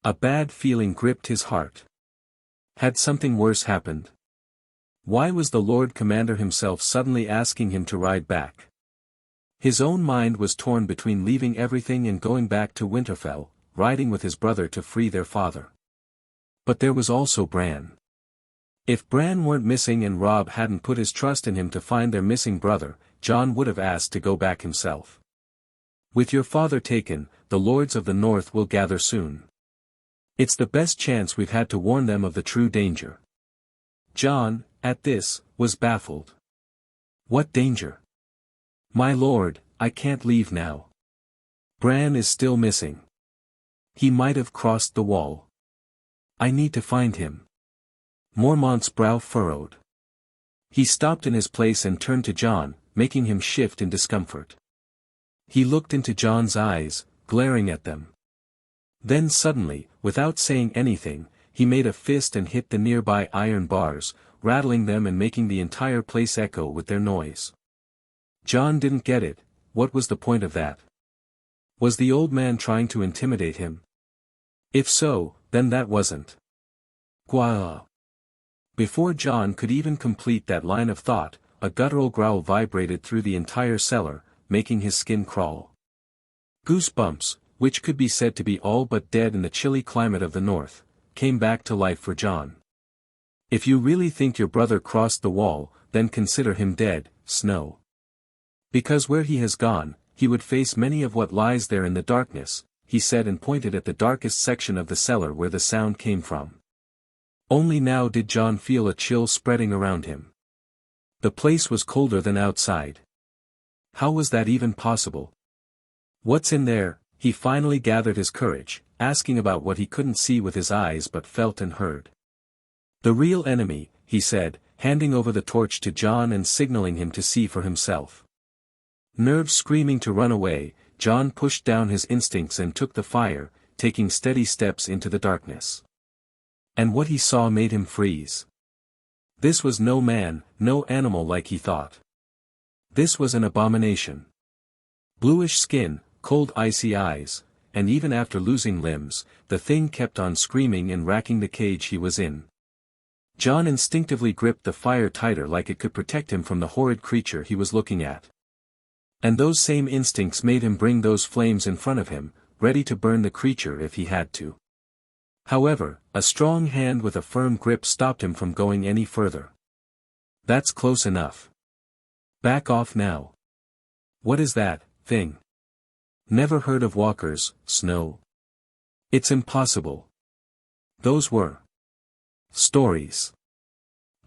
A bad feeling gripped his heart. Had something worse happened? Why was the Lord Commander himself suddenly asking him to ride back? His own mind was torn between leaving everything and going back to Winterfell, riding with his brother to free their father. But there was also Bran. If Bran weren't missing and Robb hadn't put his trust in him to find their missing brother, Jon would have asked to go back himself. With your father taken, the lords of the north will gather soon. It's the best chance we've had to warn them of the true danger. Jon, at this, was baffled. What danger? My lord, I can't leave now. Bran is still missing. He might have crossed the wall. I need to find him. Mormont's brow furrowed. He stopped in his place and turned to Jon, making him shift in discomfort. He looked into Jon's eyes, glaring at them. Then suddenly, without saying anything, he made a fist and hit the nearby iron bars, rattling them and making the entire place echo with their noise. Jon didn't get it. What was the point of that? Was the old man trying to intimidate him? If so, then that wasn't. Gwa. Before Jon could even complete that line of thought, a guttural growl vibrated through the entire cellar, making his skin crawl. Goosebumps, which could be said to be all but dead in the chilly climate of the north, came back to life for Jon. If you really think your brother crossed the wall, then consider him dead, Snow. Because where he has gone, he would face many of what lies there in the darkness, he said and pointed at the darkest section of the cellar where the sound came from. Only now did Jon feel a chill spreading around him. The place was colder than outside. How was that even possible? What's in there? He finally gathered his courage, asking about what he couldn't see with his eyes but felt and heard. The real enemy, he said, handing over the torch to Jon and signaling him to see for himself. Nerves screaming to run away, Jon pushed down his instincts and took the fire, taking steady steps into the darkness. And what he saw made him freeze. This was no man, no animal like he thought. This was an abomination. Bluish skin, cold icy eyes, and even after losing limbs, the thing kept on screaming and racking the cage he was in. Jon instinctively gripped the fire tighter like it could protect him from the horrid creature he was looking at. And those same instincts made him bring those flames in front of him, ready to burn the creature if he had to. However, a strong hand with a firm grip stopped him from going any further. That's close enough. Back off now. What is that thing? Never heard of walkers, Snow. It's impossible. Those were stories.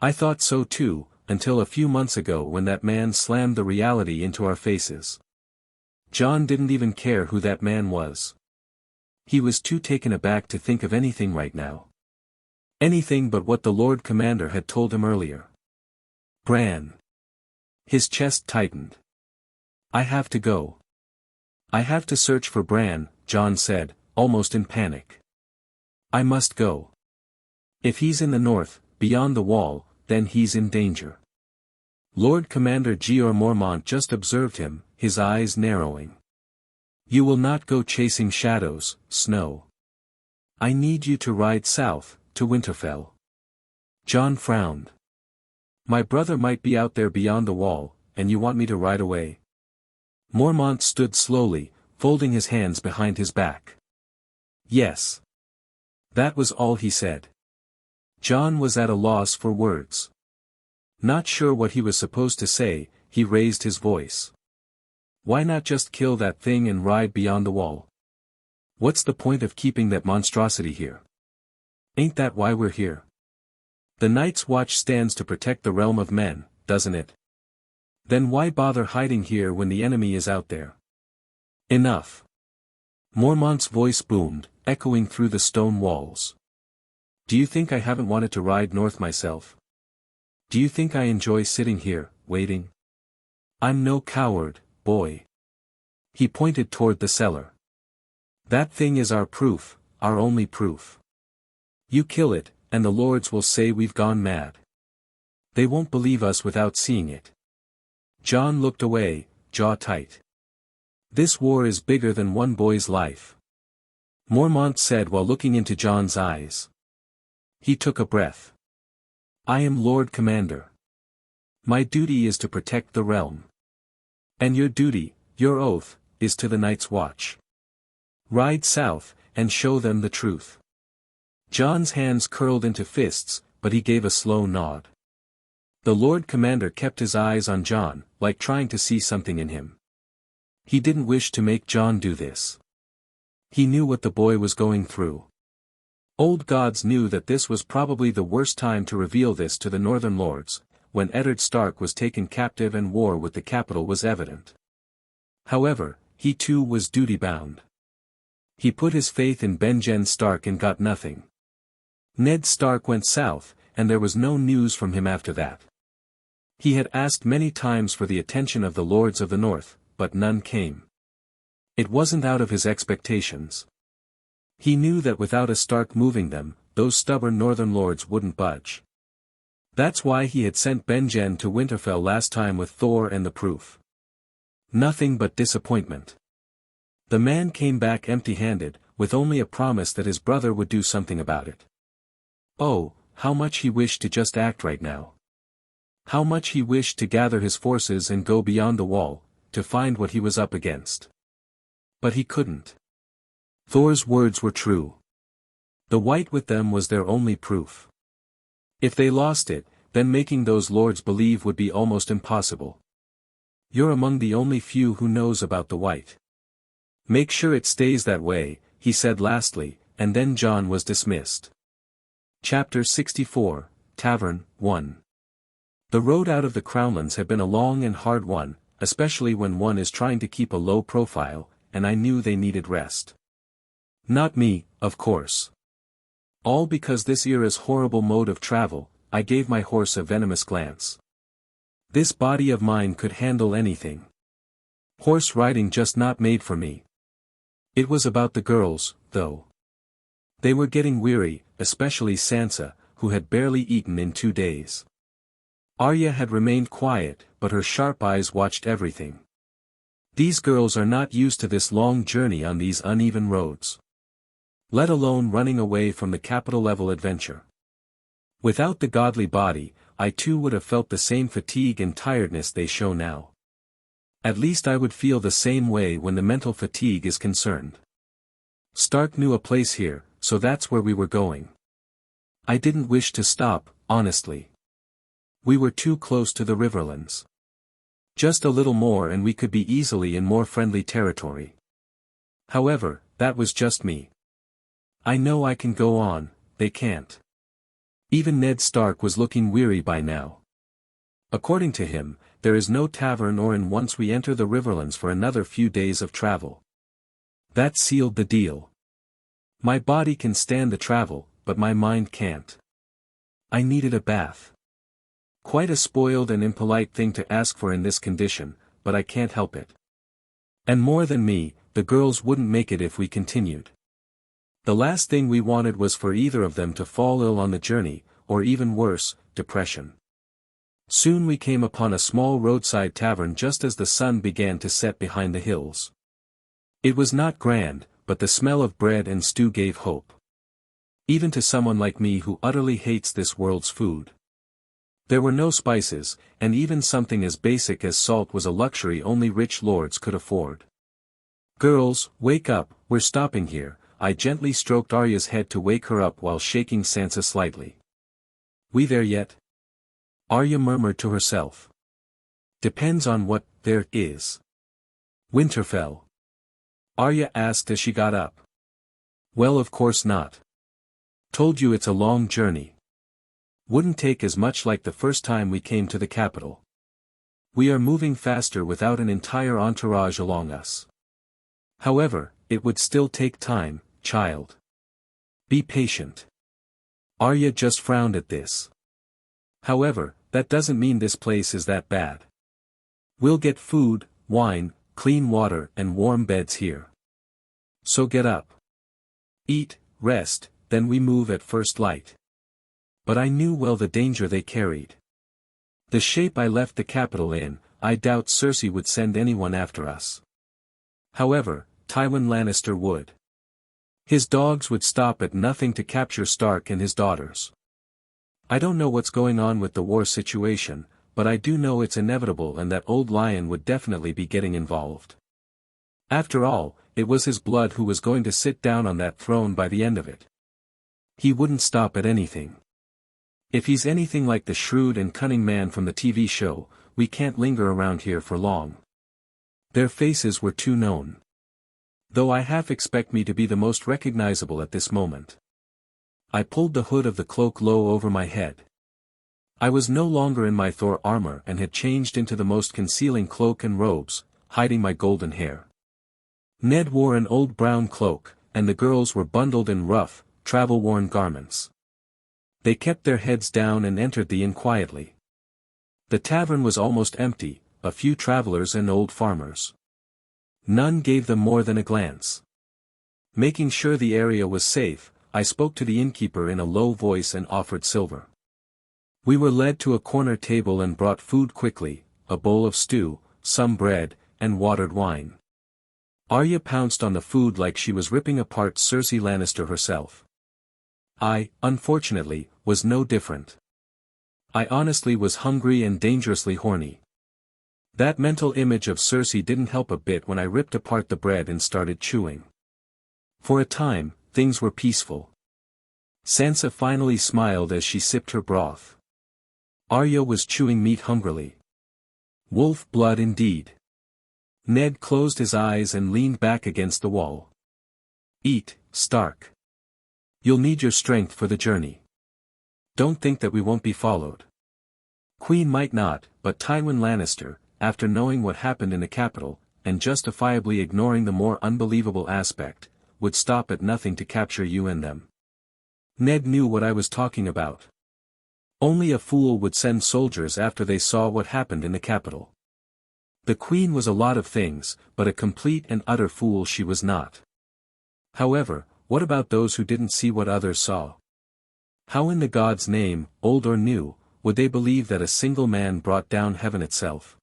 I thought so too, until a few months ago when that man slammed the reality into our faces. Jon didn't even care who that man was. He was too taken aback to think of anything right now. Anything but what the Lord Commander had told him earlier. Bran. His chest tightened. I have to go. I have to search for Bran, Jon said, almost in panic. I must go. If he's in the north, beyond the wall, then he's in danger. Lord Commander Jeor Mormont just observed him, his eyes narrowing. You will not go chasing shadows, Snow. I need you to ride south, to Winterfell. Jon frowned. My brother might be out there beyond the wall, and you want me to ride away? Mormont stood slowly, folding his hands behind his back. Yes. That was all he said. Jon was at a loss for words. Not sure what he was supposed to say, he raised his voice. Why not just kill that thing and ride beyond the wall? What's the point of keeping that monstrosity here? Ain't that why we're here? The Night's Watch stands to protect the realm of men, doesn't it? Then why bother hiding here when the enemy is out there? Enough. Mormont's voice boomed, echoing through the stone walls. Do you think I haven't wanted to ride north myself? Do you think I enjoy sitting here, waiting? I'm no coward, boy. He pointed toward the cellar. That thing is our proof, our only proof. You kill it, and the lords will say we've gone mad. They won't believe us without seeing it. Jon looked away, jaw tight. This war is bigger than one boy's life. Mormont said while looking into Jon's eyes. He took a breath. I am Lord Commander. My duty is to protect the realm. And your duty, your oath, is to the Night's Watch. Ride south, and show them the truth. Jon's hands curled into fists, but he gave a slow nod. The Lord Commander kept his eyes on Jon, like trying to see something in him. He didn't wish to make Jon do this. He knew what the boy was going through. Old gods knew that this was probably the worst time to reveal this to the Northern Lords, when Eddard Stark was taken captive and war with the capital was evident. However, he too was duty-bound. He put his faith in Benjen Stark and got nothing. Ned Stark went south, and there was no news from him after that. He had asked many times for the attention of the Lords of the North, but none came. It wasn't out of his expectations. He knew that without a Stark moving them, those stubborn Northern Lords wouldn't budge. That's why he had sent Benjen to Winterfell last time with Thor and the proof. Nothing but disappointment. The man came back empty-handed, with only a promise that his brother would do something about it. Oh, how much he wished to just act right now. How much he wished to gather his forces and go beyond the wall, to find what he was up against. But he couldn't. Thor's words were true. The white with them was their only proof. If they lost it, then making those lords believe would be almost impossible. You're among the only few who knows about the white. Make sure it stays that way, he said lastly, and then Jon was dismissed. Chapter 64, Tavern, 1. The road out of the Crownlands had been a long and hard one, especially when one is trying to keep a low profile, and I knew they needed rest. Not me, of course. All because this era's horrible mode of travel, I gave my horse a venomous glance. This body of mine could handle anything. Horse riding just not made for me. It was about the girls, though. They were getting weary, especially Sansa, who had barely eaten in 2 days. Arya had remained quiet, but her sharp eyes watched everything. These girls are not used to this long journey on these uneven roads. Let alone running away from the capital-level adventure. Without the godly body, I too would have felt the same fatigue and tiredness they show now. At least I would feel the same way when the mental fatigue is concerned. Stark knew a place here, so that's where we were going. I didn't wish to stop, honestly. We were too close to the Riverlands. Just a little more and we could be easily in more friendly territory. However, that was just me. I know I can go on, they can't. Even Ned Stark was looking weary by now. According to him, there is no tavern or inn once we enter the Riverlands for another few days of travel. That sealed the deal. My body can stand the travel, but my mind can't. I needed a bath. Quite a spoiled and impolite thing to ask for in this condition, but I can't help it. And more than me, the girls wouldn't make it if we continued. The last thing we wanted was for either of them to fall ill on the journey, or even worse, depression. Soon we came upon a small roadside tavern just as the sun began to set behind the hills. It was not grand, but the smell of bread and stew gave hope. Even to someone like me who utterly hates this world's food. There were no spices, and even something as basic as salt was a luxury only rich lords could afford. "Girls, wake up, we're stopping here," I gently stroked Arya's head to wake her up while shaking Sansa slightly. "We there yet?" Arya murmured to herself. "Depends on what there is." "Winterfell?" Arya asked as she got up. "Well, of course not. Told you it's a long journey. Wouldn't take as much like the first time we came to the capital. We are moving faster without an entire entourage along us. However, it would still take time, child. Be patient." Arya just frowned at this. "However, that doesn't mean this place is that bad. We'll get food, wine, clean water and warm beds here. So get up. Eat, rest, then we move at first light." But I knew well the danger they carried. The shape I left the capital in, I doubt Cersei would send anyone after us. However, Tywin Lannister would. His dogs would stop at nothing to capture Stark and his daughters. I don't know what's going on with the war situation, but I do know it's inevitable and that old lion would definitely be getting involved. After all, it was his blood who was going to sit down on that throne by the end of it. He wouldn't stop at anything. If he's anything like the shrewd and cunning man from the TV show, we can't linger around here for long. Their faces were too known. Though I half expect me to be the most recognizable at this moment. I pulled the hood of the cloak low over my head. I was no longer in my Thor armor and had changed into the most concealing cloak and robes, hiding my golden hair. Ned wore an old brown cloak, and the girls were bundled in rough, travel-worn garments. They kept their heads down and entered the inn quietly. The tavern was almost empty, a few travelers and old farmers. None gave them more than a glance. Making sure the area was safe, I spoke to the innkeeper in a low voice and offered silver. We were led to a corner table and brought food quickly, a bowl of stew, some bread, and watered wine. Arya pounced on the food like she was ripping apart Cersei Lannister herself. I, unfortunately, was no different. I honestly was hungry and dangerously horny. That mental image of Cersei didn't help a bit when I ripped apart the bread and started chewing. For a time, things were peaceful. Sansa finally smiled as she sipped her broth. Arya was chewing meat hungrily. Wolf blood indeed. Ned closed his eyes and leaned back against the wall. "Eat, Stark. You'll need your strength for the journey. Don't think that we won't be followed." Queen might not, but Tywin Lannister, after knowing what happened in the capital, and justifiably ignoring the more unbelievable aspect, would stop at nothing to capture you and them. Ned knew what I was talking about. Only a fool would send soldiers after they saw what happened in the capital. The Queen was a lot of things, but a complete and utter fool she was not. However, what about those who didn't see what others saw? How in the God's name, old or new, would they believe that a single man brought down heaven itself?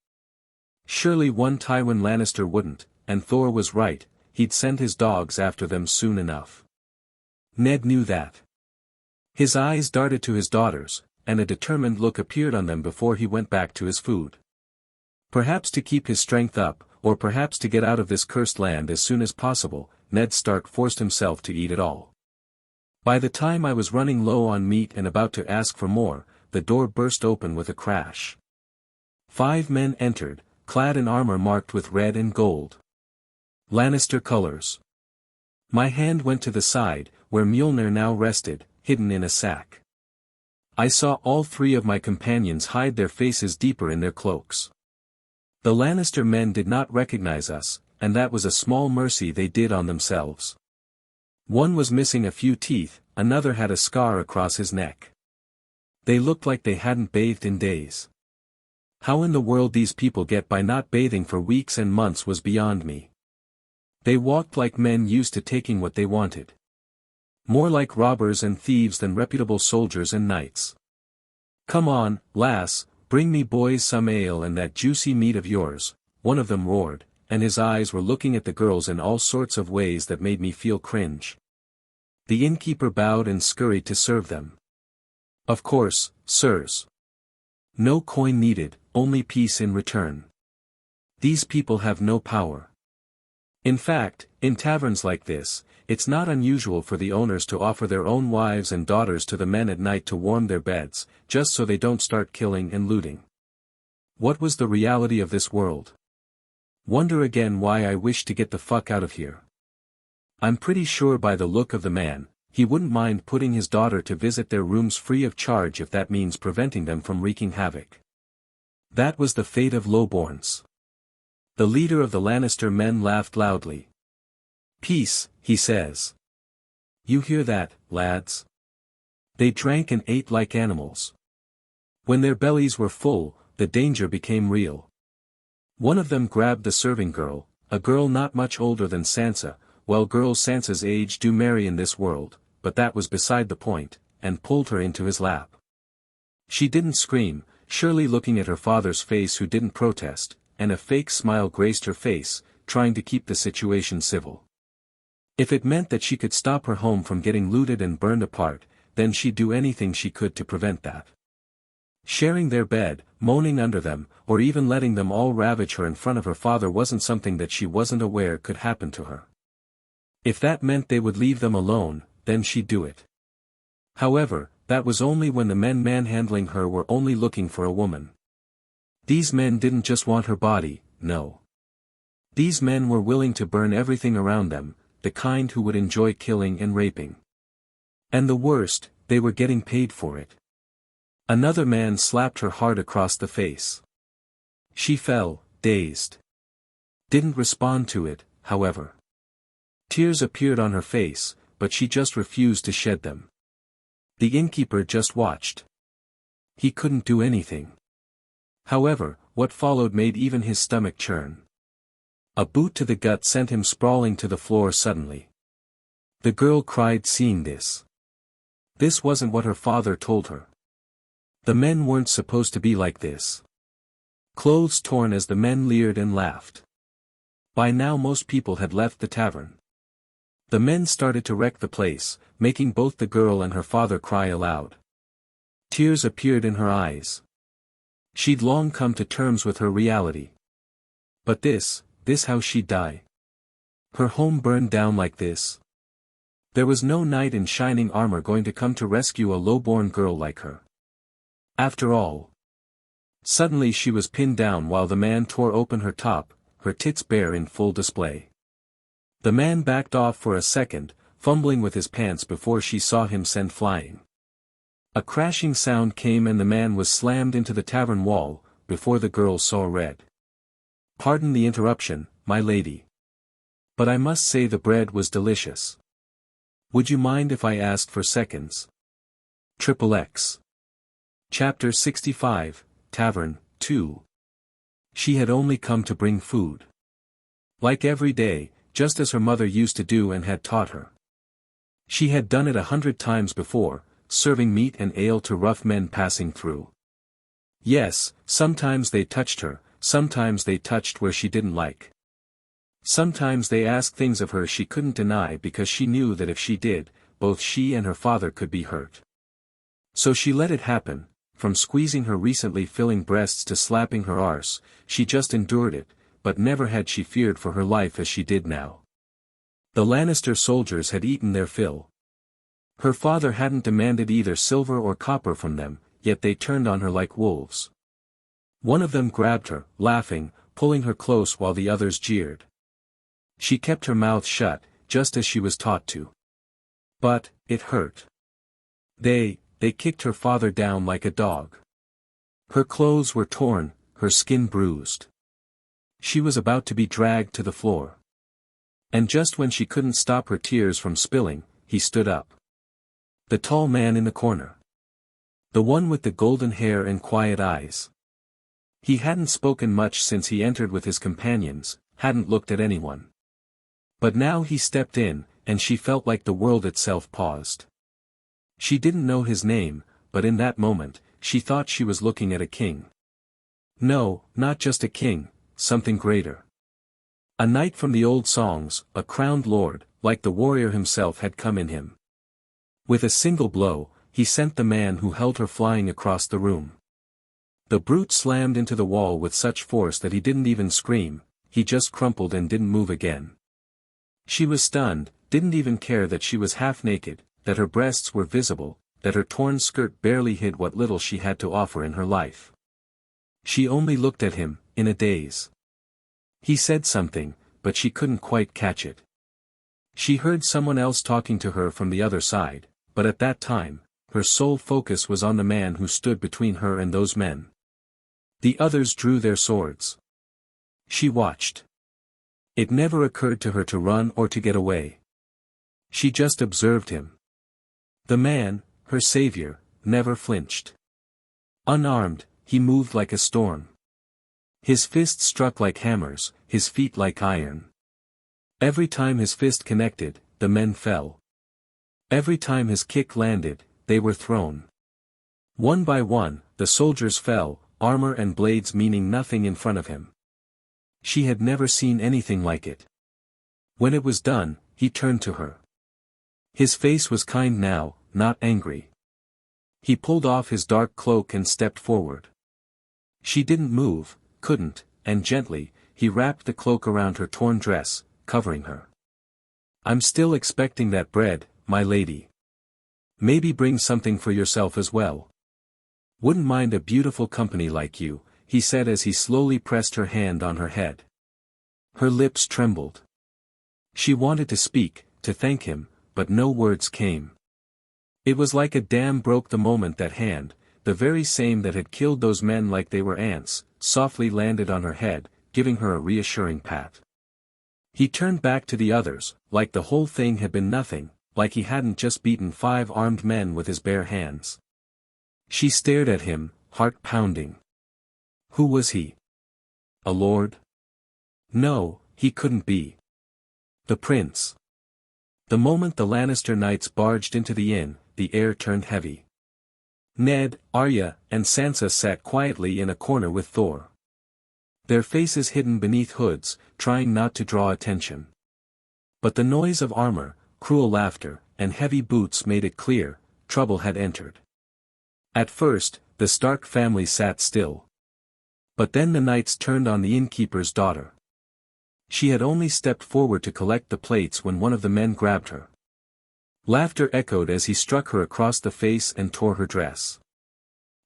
Surely one Tywin Lannister wouldn't, and Thor was right, he'd send his dogs after them soon enough. Ned knew that. His eyes darted to his daughters, and a determined look appeared on them before he went back to his food. Perhaps to keep his strength up, or perhaps to get out of this cursed land as soon as possible, Ned Stark forced himself to eat it all. By the time I was running low on meat and about to ask for more, the door burst open with a crash. 5 men entered, clad in armor marked with red and gold. Lannister colors. My hand went to the side, where Mjolnir now rested, hidden in a sack. I saw all 3 of my companions hide their faces deeper in their cloaks. The Lannister men did not recognize us, and that was a small mercy they did on themselves. One was missing a few teeth, another had a scar across his neck. They looked like they hadn't bathed in days. How in the world these people get by not bathing for weeks and months was beyond me. They walked like men used to taking what they wanted. More like robbers and thieves than reputable soldiers and knights. "Come on, lass, bring me boys some ale and that juicy meat of yours," one of them roared, and his eyes were looking at the girls in all sorts of ways that made me feel cringe. The innkeeper bowed and scurried to serve them. "Of course, sirs. No coin needed, only peace in return. These people have no power." In fact, in taverns like this, it's not unusual for the owners to offer their own wives and daughters to the men at night to warm their beds, just so they don't start killing and looting. What was the reality of this world? Wonder again why I wish to get the fuck out of here. I'm pretty sure by the look of the man, he wouldn't mind putting his daughter to visit their rooms free of charge if that means preventing them from wreaking havoc. That was the fate of lowborns. The leader of the Lannister men laughed loudly. "Peace," he says. "You hear that, lads? They drank and ate like animals. When their bellies were full, the danger became real." One of them grabbed the serving girl, a girl not much older than Sansa. Well, girls Sansa's age do marry in this world, but that was beside the point, and pulled her into his lap. She didn't scream, surely looking at her father's face who didn't protest, and a fake smile graced her face, trying to keep the situation civil. If it meant that she could stop her home from getting looted and burned apart, then she'd do anything she could to prevent that. Sharing their bed, moaning under them, or even letting them all ravage her in front of her father wasn't something that she wasn't aware could happen to her. If that meant they would leave them alone, then she'd do it. However, that was only when the men manhandling her were only looking for a woman. These men didn't just want her body, no. These men were willing to burn everything around them, the kind who would enjoy killing and raping. And the worst, they were getting paid for it. Another man slapped her hard across the face. She fell, dazed. Didn't respond to it, however. Tears appeared on her face, but she just refused to shed them. The innkeeper just watched. He couldn't do anything. However, what followed made even his stomach churn. A boot to the gut sent him sprawling to the floor suddenly. The girl cried seeing this. This wasn't what her father told her. The men weren't supposed to be like this. Clothes torn as the men leered and laughed. By now most people had left the tavern. The men started to wreck the place, making both the girl and her father cry aloud. Tears appeared in her eyes. She'd long come to terms with her reality. But this how she'd die. Her home burned down like this. There was no knight in shining armor going to come to rescue a lowborn girl like her. After all. Suddenly she was pinned down while the man tore open her top, her tits bare in full display. The man backed off for a second, fumbling with his pants before she saw him send flying. A crashing sound came and the man was slammed into the tavern wall, before the girl saw red. "Pardon the interruption, my lady. But I must say the bread was delicious. Would you mind if I asked for seconds?" XXX. Chapter 65, Tavern, 2. She had only come to bring food. Like every day, just as her mother used to do and had taught her. She had done it 100 times before, serving meat and ale to rough men passing through. Yes, sometimes they touched her, sometimes they touched where she didn't like. Sometimes they asked things of her she couldn't deny because she knew that if she did, both she and her father could be hurt. So she let it happen, from squeezing her recently filling breasts to slapping her arse, she just endured it, but never had she feared for her life as she did now. The Lannister soldiers had eaten their fill. Her father hadn't demanded either silver or copper from them, yet they turned on her like wolves. One of them grabbed her, laughing, pulling her close while the others jeered. She kept her mouth shut, just as she was taught to. But, it hurt. They kicked her father down like a dog. Her clothes were torn, her skin bruised. She was about to be dragged to the floor. And just when she couldn't stop her tears from spilling, he stood up. The tall man in the corner. The one with the golden hair and quiet eyes. He hadn't spoken much since he entered with his companions, hadn't looked at anyone. But now he stepped in, and she felt like the world itself paused. She didn't know his name, but in that moment, she thought she was looking at a king. No, not just a king, something greater. A knight from the old songs, a crowned lord, like the warrior himself had come in him. With a single blow, he sent the man who held her flying across the room. The brute slammed into the wall with such force that he didn't even scream, he just crumpled and didn't move again. She was stunned, didn't even care that she was half naked, that her breasts were visible, that her torn skirt barely hid what little she had to offer in her life. She only looked at him, in a daze. He said something, but she couldn't quite catch it. She heard someone else talking to her from the other side, but at that time, her sole focus was on the man who stood between her and those men. The others drew their swords. She watched. It never occurred to her to run or to get away. She just observed him. The man, her savior, never flinched. Unarmed, he moved like a storm. His fists struck like hammers, his feet like iron. Every time his fist connected, the men fell. Every time his kick landed, they were thrown. One by one, the soldiers fell, armor and blades meaning nothing in front of him. She had never seen anything like it. When it was done, he turned to her. His face was kind now, not angry. He pulled off his dark cloak and stepped forward. She didn't move, couldn't, and gently, he wrapped the cloak around her torn dress, covering her. "I'm still expecting that bread, my lady. Maybe bring something for yourself as well. Wouldn't mind a beautiful company like you," he said as he slowly pressed her hand on her head. Her lips trembled. She wanted to speak, to thank him, but no words came. It was like a dam broke the moment that hand, the very same that had killed those men like they were ants, softly landed on her head, giving her a reassuring pat. He turned back to the others, like the whole thing had been nothing, like he hadn't just beaten 5 armed men with his bare hands. She stared at him, heart pounding. Who was he? A lord? No, he couldn't be. The prince. The moment the Lannister knights barged into the inn, the air turned heavy. Ned, Arya, and Sansa sat quietly in a corner with Thor. Their faces hidden beneath hoods, trying not to draw attention. But the noise of armor, cruel laughter, and heavy boots made it clear, trouble had entered. At first, the Stark family sat still. But then the knights turned on the innkeeper's daughter. She had only stepped forward to collect the plates when one of the men grabbed her. Laughter echoed as he struck her across the face and tore her dress.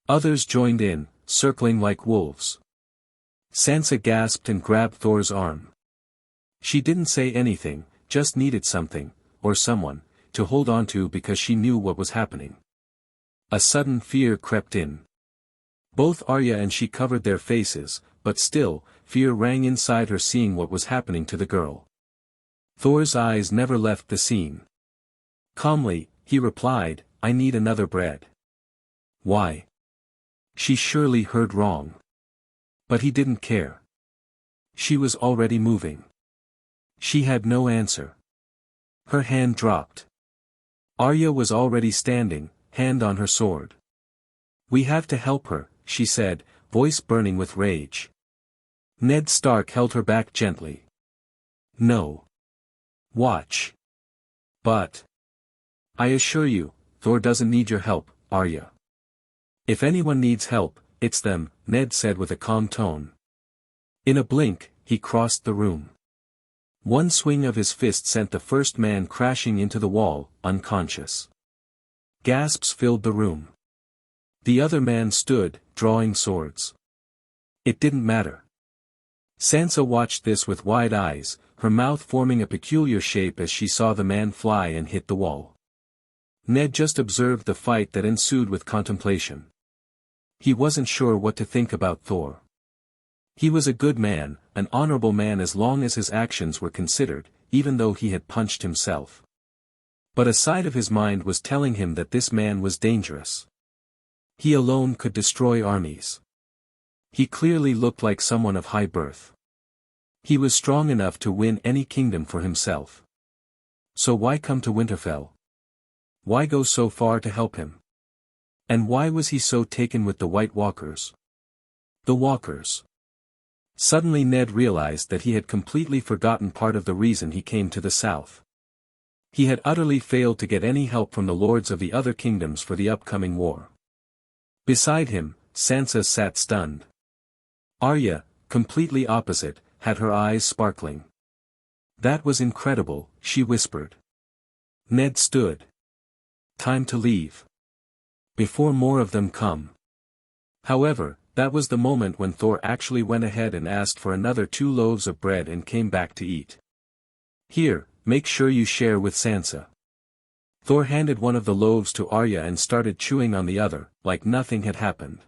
Others joined in, circling like wolves. Sansa gasped and grabbed Thor's arm. She didn't say anything, just needed something, or someone, to hold on to because she knew what was happening. A sudden fear crept in. Both Arya and she covered their faces, but still, fear rang inside her seeing what was happening to the girl. Thor's eyes never left the scene. Calmly, he replied, "I need another bread." Why? She surely heard wrong. But he didn't care. She was already moving. She had no answer. Her hand dropped. Arya was already standing, hand on her sword. "We have to help her," she said, voice burning with rage. Ned Stark held her back gently. No. Watch. But. I assure you, Thor doesn't need your help, Arya. If anyone needs help, it's them, Ned said with a calm tone. In a blink, he crossed the room. One swing of his fist sent the first man crashing into the wall, unconscious. Gasps filled the room. The other man stood, drawing swords. It didn't matter. Sansa watched this with wide eyes, her mouth forming a peculiar shape as she saw the man fly and hit the wall. Ned just observed the fight that ensued with contemplation. He wasn't sure what to think about Thor. He was a good man, an honorable man as long as his actions were considered, even though he had punched himself. But a side of his mind was telling him that this man was dangerous. He alone could destroy armies. He clearly looked like someone of high birth. He was strong enough to win any kingdom for himself. So why come to Winterfell? Why go so far to help him? And why was he so taken with the White Walkers? The Walkers. Suddenly Ned realized that he had completely forgotten part of the reason he came to the south. He had utterly failed to get any help from the lords of the other kingdoms for the upcoming war. Beside him, Sansa sat stunned. Arya, completely opposite, had her eyes sparkling. That was incredible, she whispered. Ned stood. Time to leave. Before more of them come. However, that was the moment when Thor actually went ahead and asked for another 2 loaves of bread and came back to eat. Here, make sure you share with Sansa. Thor handed one of the loaves to Arya and started chewing on the other, like nothing had happened.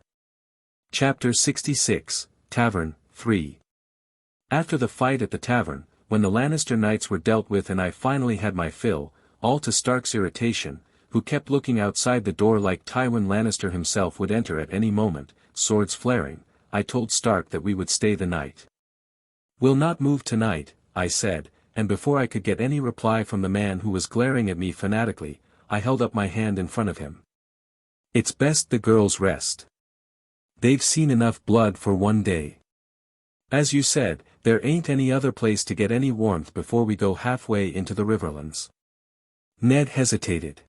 Chapter 66, Tavern, 3. After the fight at the tavern, when the Lannister knights were dealt with and I finally had my fill, all to Stark's irritation, who kept looking outside the door like Tywin Lannister himself would enter at any moment, swords flaring, I told Stark that we would stay the night. "We'll not move tonight," I said, and before I could get any reply from the man who was glaring at me fanatically, I held up my hand in front of him. "It's best the girls rest. They've seen enough blood for one day. As you said, there ain't any other place to get any warmth before we go halfway into the Riverlands." Ned hesitated.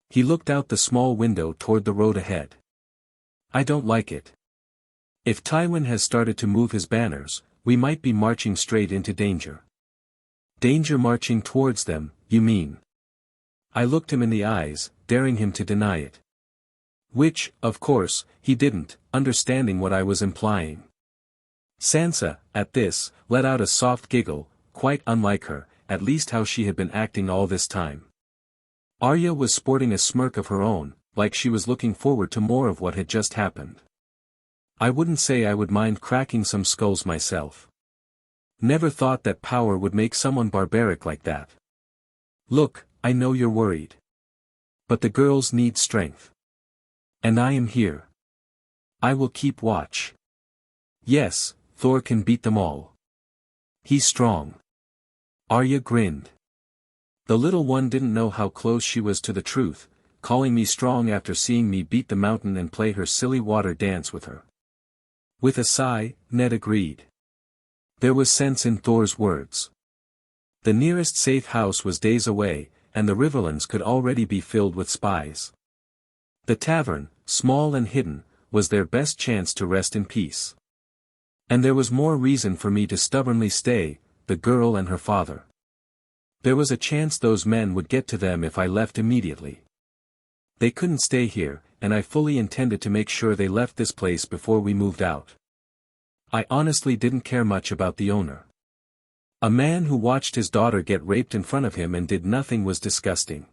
He looked out the small window toward the road ahead. "I don't like it. If Tywin has started to move his banners, we might be marching straight into danger." "Danger marching towards them, you mean?" I looked him in the eyes, daring him to deny it. Which, of course, he didn't, understanding what I was implying. Sansa, at this, let out a soft giggle, quite unlike her, at least how she had been acting all this time. Arya was sporting a smirk of her own, like she was looking forward to more of what had just happened. I wouldn't say I would mind cracking some skulls myself. Never thought that power would make someone barbaric like that. "Look, I know you're worried. But the girls need strength. And I am here. I will keep watch. Yes, Thor can beat them all. He's strong." Arya grinned. The little one didn't know how close she was to the truth, calling me strong after seeing me beat the mountain and play her silly water dance with her. With a sigh, Ned agreed. There was sense in Thor's words. The nearest safe house was days away, and the Riverlands could already be filled with spies. The tavern, small and hidden, was their best chance to rest in peace. And there was more reason for me to stubbornly stay, the girl and her father. There was a chance those men would get to them if I left immediately. They couldn't stay here, and I fully intended to make sure they left this place before we moved out. I honestly didn't care much about the owner. A man who watched his daughter get raped in front of him and did nothing was disgusting.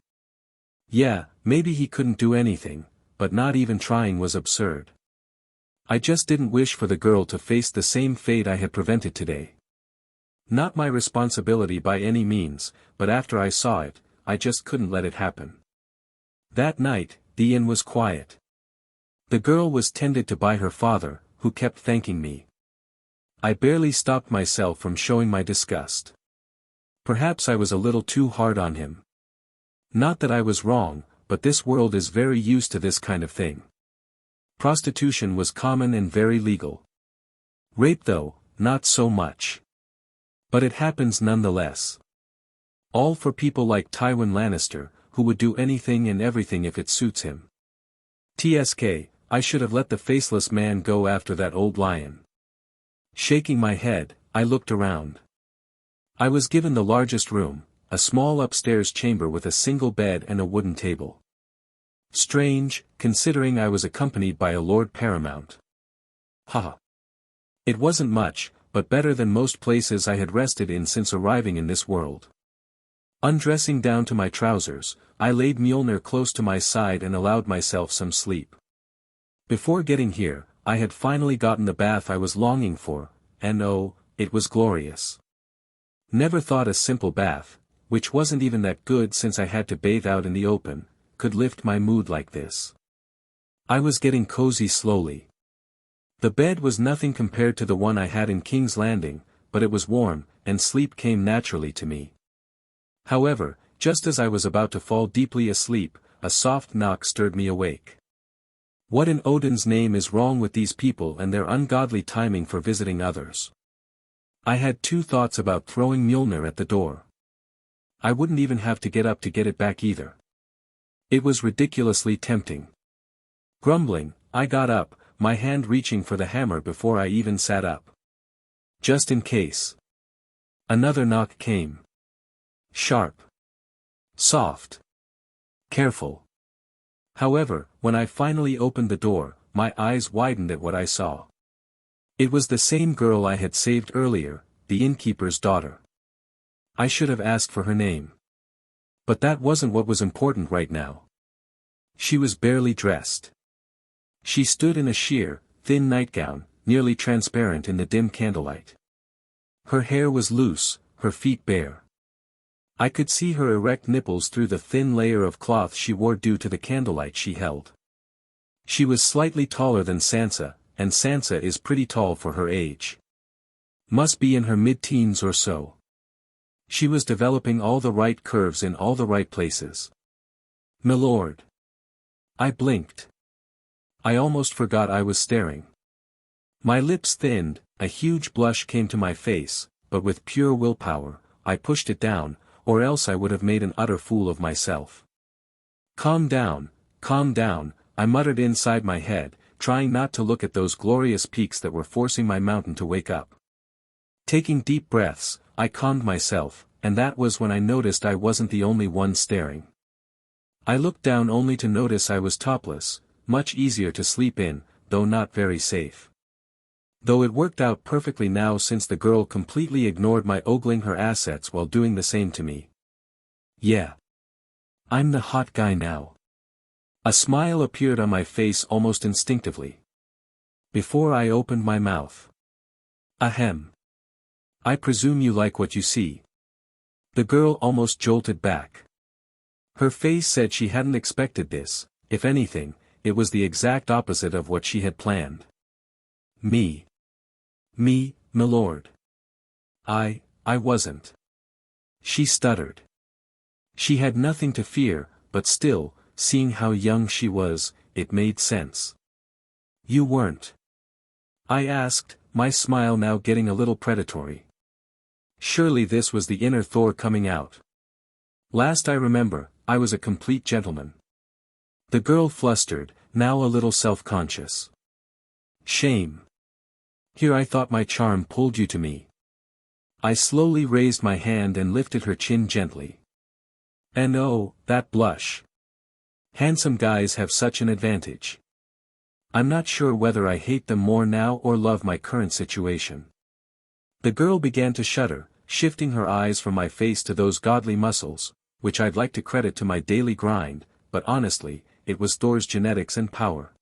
Yeah, maybe he couldn't do anything, but not even trying was absurd. I just didn't wish for the girl to face the same fate I had prevented today. Not my responsibility by any means, but after I saw it, I just couldn't let it happen. That night, the inn was quiet. The girl was tended to by her father, who kept thanking me. I barely stopped myself from showing my disgust. Perhaps I was a little too hard on him. Not that I was wrong, but this world is very used to this kind of thing. Prostitution was common and very legal. Rape though, not so much. But it happens nonetheless. All for people like Tywin Lannister, who would do anything and everything if it suits him. TSK, I should have let the Faceless Man go after that old lion. Shaking my head, I looked around. I was given the largest room, a small upstairs chamber with a single bed and a wooden table. Strange, considering I was accompanied by a Lord Paramount. Haha. It wasn't much, but better than most places I had rested in since arriving in this world. Undressing down to my trousers, I laid Mjolnir close to my side and allowed myself some sleep. Before getting here, I had finally gotten the bath I was longing for, and oh, it was glorious. Never thought a simple bath, which wasn't even that good since I had to bathe out in the open, could lift my mood like this. I was getting cozy slowly. The bed was nothing compared to the one I had in King's Landing, but it was warm, and sleep came naturally to me. However, just as I was about to fall deeply asleep, a soft knock stirred me awake. What in Odin's name is wrong with these people and their ungodly timing for visiting others? I had two thoughts about throwing Mjolnir at the door. I wouldn't even have to get up to get it back either. It was ridiculously tempting. Grumbling, I got up, my hand reaching for the hammer before I even sat up. Just in case. Another knock came. Sharp. Soft. Careful. However, when I finally opened the door, my eyes widened at what I saw. It was the same girl I had saved earlier, the innkeeper's daughter. I should have asked for her name. But that wasn't what was important right now. She was barely dressed. She stood in a sheer, thin nightgown, nearly transparent in the dim candlelight. Her hair was loose, her feet bare. I could see her erect nipples through the thin layer of cloth she wore due to the candlelight she held. She was slightly taller than Sansa, and Sansa is pretty tall for her age. Must be in her mid-teens or so. She was developing all the right curves in all the right places. "Milord." I blinked. I almost forgot I was staring. My lips thinned, a huge blush came to my face, but with pure willpower, I pushed it down, or else I would have made an utter fool of myself. Calm down, I muttered inside my head, trying not to look at those glorious peaks that were forcing my mountain to wake up. Taking deep breaths, I calmed myself, and that was when I noticed I wasn't the only one staring. I looked down only to notice I was topless, much easier to sleep in, though not very safe. Though it worked out perfectly now since the girl completely ignored my ogling her assets while doing the same to me. Yeah. I'm the hot guy now. A smile appeared on my face almost instinctively. Before I opened my mouth. Ahem. I presume you like what you see. The girl almost jolted back. Her face said she hadn't expected this, if anything, it was the exact opposite of what she had planned. Me, milord. I wasn't. She stuttered. She had nothing to fear, but still, seeing how young she was, it made sense. You weren't? I asked, my smile now getting a little predatory. Surely this was the inner Thor coming out. Last I remember, I was a complete gentleman. The girl flustered, now a little self-conscious. Shame. Here I thought my charm pulled you to me. I slowly raised my hand and lifted her chin gently. And oh, that blush. Handsome guys have such an advantage. I'm not sure whether I hate them more now or love my current situation. The girl began to shudder, shifting her eyes from my face to those godly muscles, which I'd like to credit to my daily grind, but honestly, it was Thor's genetics and power.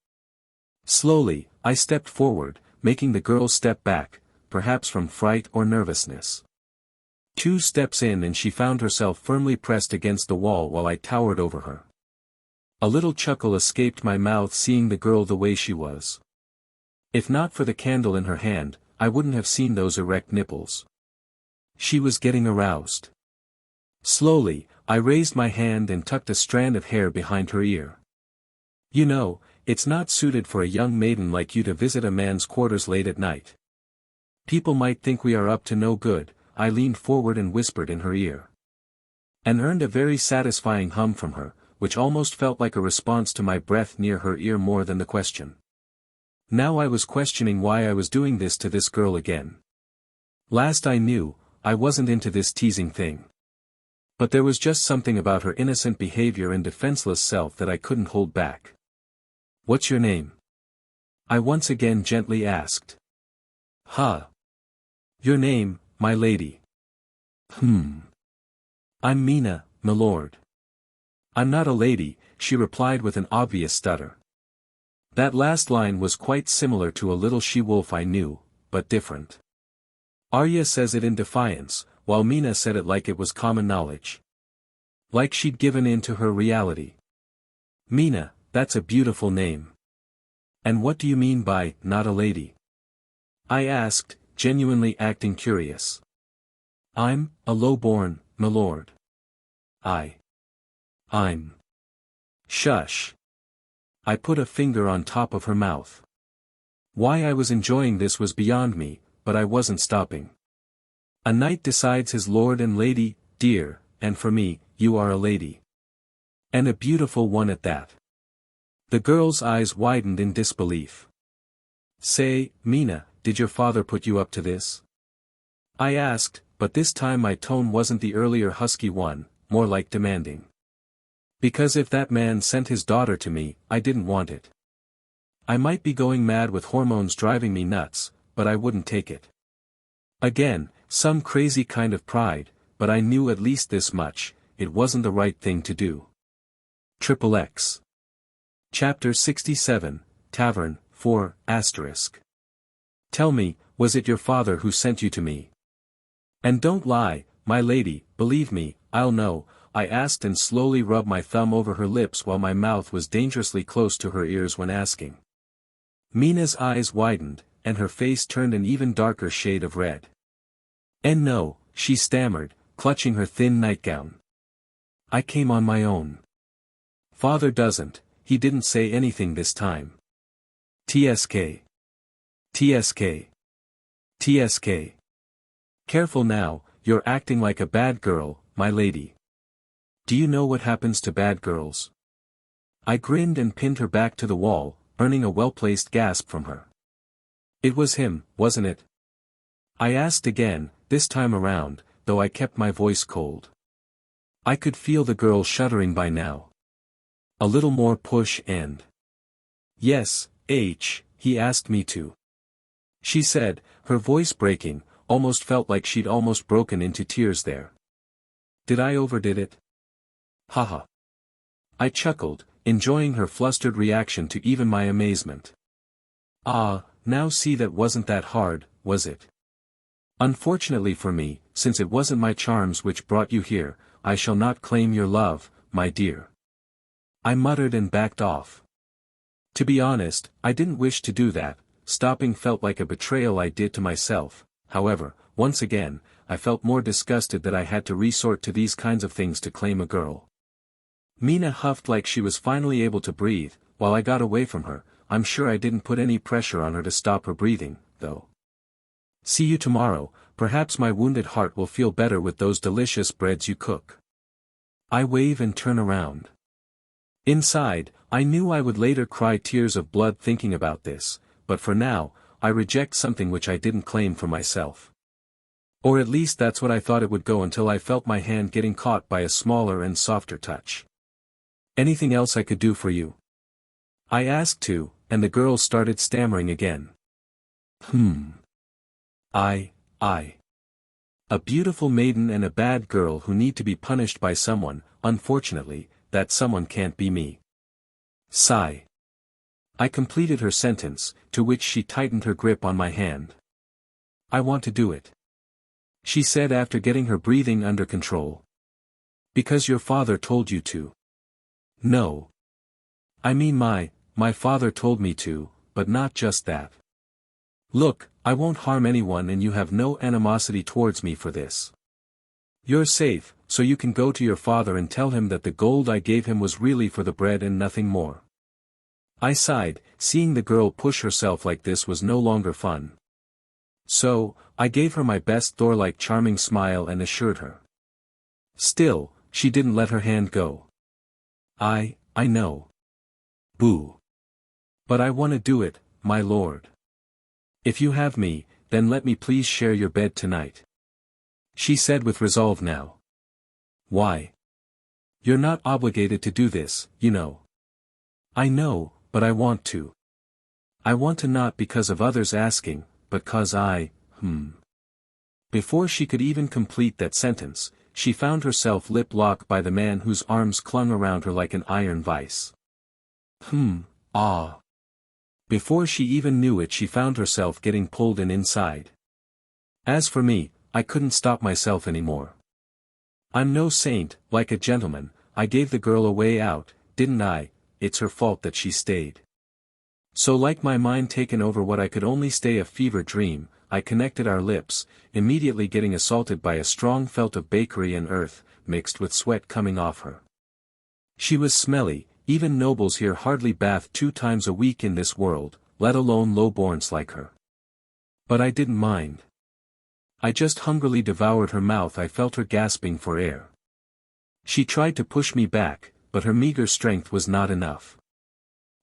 Slowly, I stepped forward, making the girl step back, perhaps from fright or nervousness. 2 steps in and she found herself firmly pressed against the wall while I towered over her. A little chuckle escaped my mouth seeing the girl the way she was. If not for the candle in her hand, I wouldn't have seen those erect nipples. She was getting aroused. Slowly, I raised my hand and tucked a strand of hair behind her ear. You know, it's not suited for a young maiden like you to visit a man's quarters late at night. People might think we are up to no good. I leaned forward and whispered in her ear. And earned a very satisfying hum from her, which almost felt like a response to my breath near her ear more than the question. Now I was questioning why I was doing this to this girl again. Last I knew, I wasn't into this teasing thing. But there was just something about her innocent behavior and defenseless self that I couldn't hold back. "What's your name?" I once again gently asked. "Huh. Your name, my lady." "I'm Mina, milord." "I'm not a lady," she replied with an obvious stutter. That last line was quite similar to a little she-wolf I knew, but different. Arya says it in defiance, while Mina said it like it was common knowledge. Like she'd given in to her reality. "Mina, that's a beautiful name. And what do you mean by, not a lady?" I asked, genuinely acting curious. "I'm, a low-born, milord." I'm. Shush. I put a finger on top of her mouth. Why I was enjoying this was beyond me, but I wasn't stopping. A knight decides his lord and lady, dear, and for me, you are a lady. And a beautiful one at that. The girl's eyes widened in disbelief. "Say, Mina, did your father put you up to this?" I asked, but this time my tone wasn't the earlier husky one, more like demanding. Because if that man sent his daughter to me, I didn't want it. I might be going mad with hormones driving me nuts, but I wouldn't take it. Again, some crazy kind of pride, but I knew at least this much, it wasn't the right thing to do. XXX. Chapter 67, Tavern, 4, *. Tell me, was it your father who sent you to me? And don't lie, my lady, believe me, I'll know, I asked and slowly rubbed my thumb over her lips while my mouth was dangerously close to her ears when asking. Mina's eyes widened, and her face turned an even darker shade of red. "And no," she stammered, clutching her thin nightgown. "I came on my own. Father doesn't, he didn't say anything this time. TSK. TSK. TSK. Careful now, you're acting like a bad girl, my lady. Do you know what happens to bad girls?" I grinned and pinned her back to the wall, earning a well-placed gasp from her. "It was him, wasn't it?" I asked again, this time around, though I kept my voice cold. I could feel the girl shuddering by now. A little more push and... "Yes, he asked me to," she said, her voice breaking, almost felt like she'd almost broken into tears there. "Did I overdid it?" Haha. I chuckled, enjoying her flustered reaction to even my amazement. Now see, that wasn't that hard, was it? Unfortunately for me, since it wasn't my charms which brought you here, I shall not claim your love, my dear. I muttered and backed off. To be honest, I didn't wish to do that, stopping felt like a betrayal I did to myself. However, once again, I felt more disgusted that I had to resort to these kinds of things to claim a girl. Mina huffed like she was finally able to breathe, while I got away from her. I'm sure I didn't put any pressure on her to stop her breathing, though. "See you tomorrow, perhaps my wounded heart will feel better with those delicious breads you cook." I wave and turn around. Inside, I knew I would later cry tears of blood thinking about this, but for now, I reject something which I didn't claim for myself. Or at least that's what I thought it would go until I felt my hand getting caught by a smaller and softer touch. "Anything else I could do for you?" I asked too, and the girl started stammering again. I. A beautiful maiden and a bad girl who need to be punished by someone, unfortunately, that someone can't be me. Sigh. I completed her sentence, to which she tightened her grip on my hand. "I want to do it," she said after getting her breathing under control. "Because your father told you to." "No. I mean my father told me to, but not just that. Look, I won't harm anyone and you have no animosity towards me for this. You're safe, so you can go to your father and tell him that the gold I gave him was really for the bread and nothing more." I sighed, seeing the girl push herself like this was no longer fun. So, I gave her my best Thor-like charming smile and assured her. Still, she didn't let her hand go. I know. Boo. But I want to do it, my lord. If you have me, then let me please share your bed tonight. She said with resolve now. Why? You're not obligated to do this, you know. I know, but I want to. I want to not because of others asking, but cause Before she could even complete that sentence, she found herself lip-locked by the man whose arms clung around her like an iron vice. Before she even knew it, she found herself getting pulled in inside. As for me, I couldn't stop myself anymore. I'm no saint, like a gentleman, I gave the girl a way out, didn't I? It's her fault that she stayed. So like my mind taken over what I could only stay a fever dream, I connected our lips, immediately getting assaulted by a strong felt of bakery and earth, mixed with sweat coming off her. She was smelly, even nobles here hardly bath 2 times a week in this world, let alone low-borns like her. But I didn't mind. I just hungrily devoured her mouth. I felt her gasping for air. She tried to push me back, but her meager strength was not enough.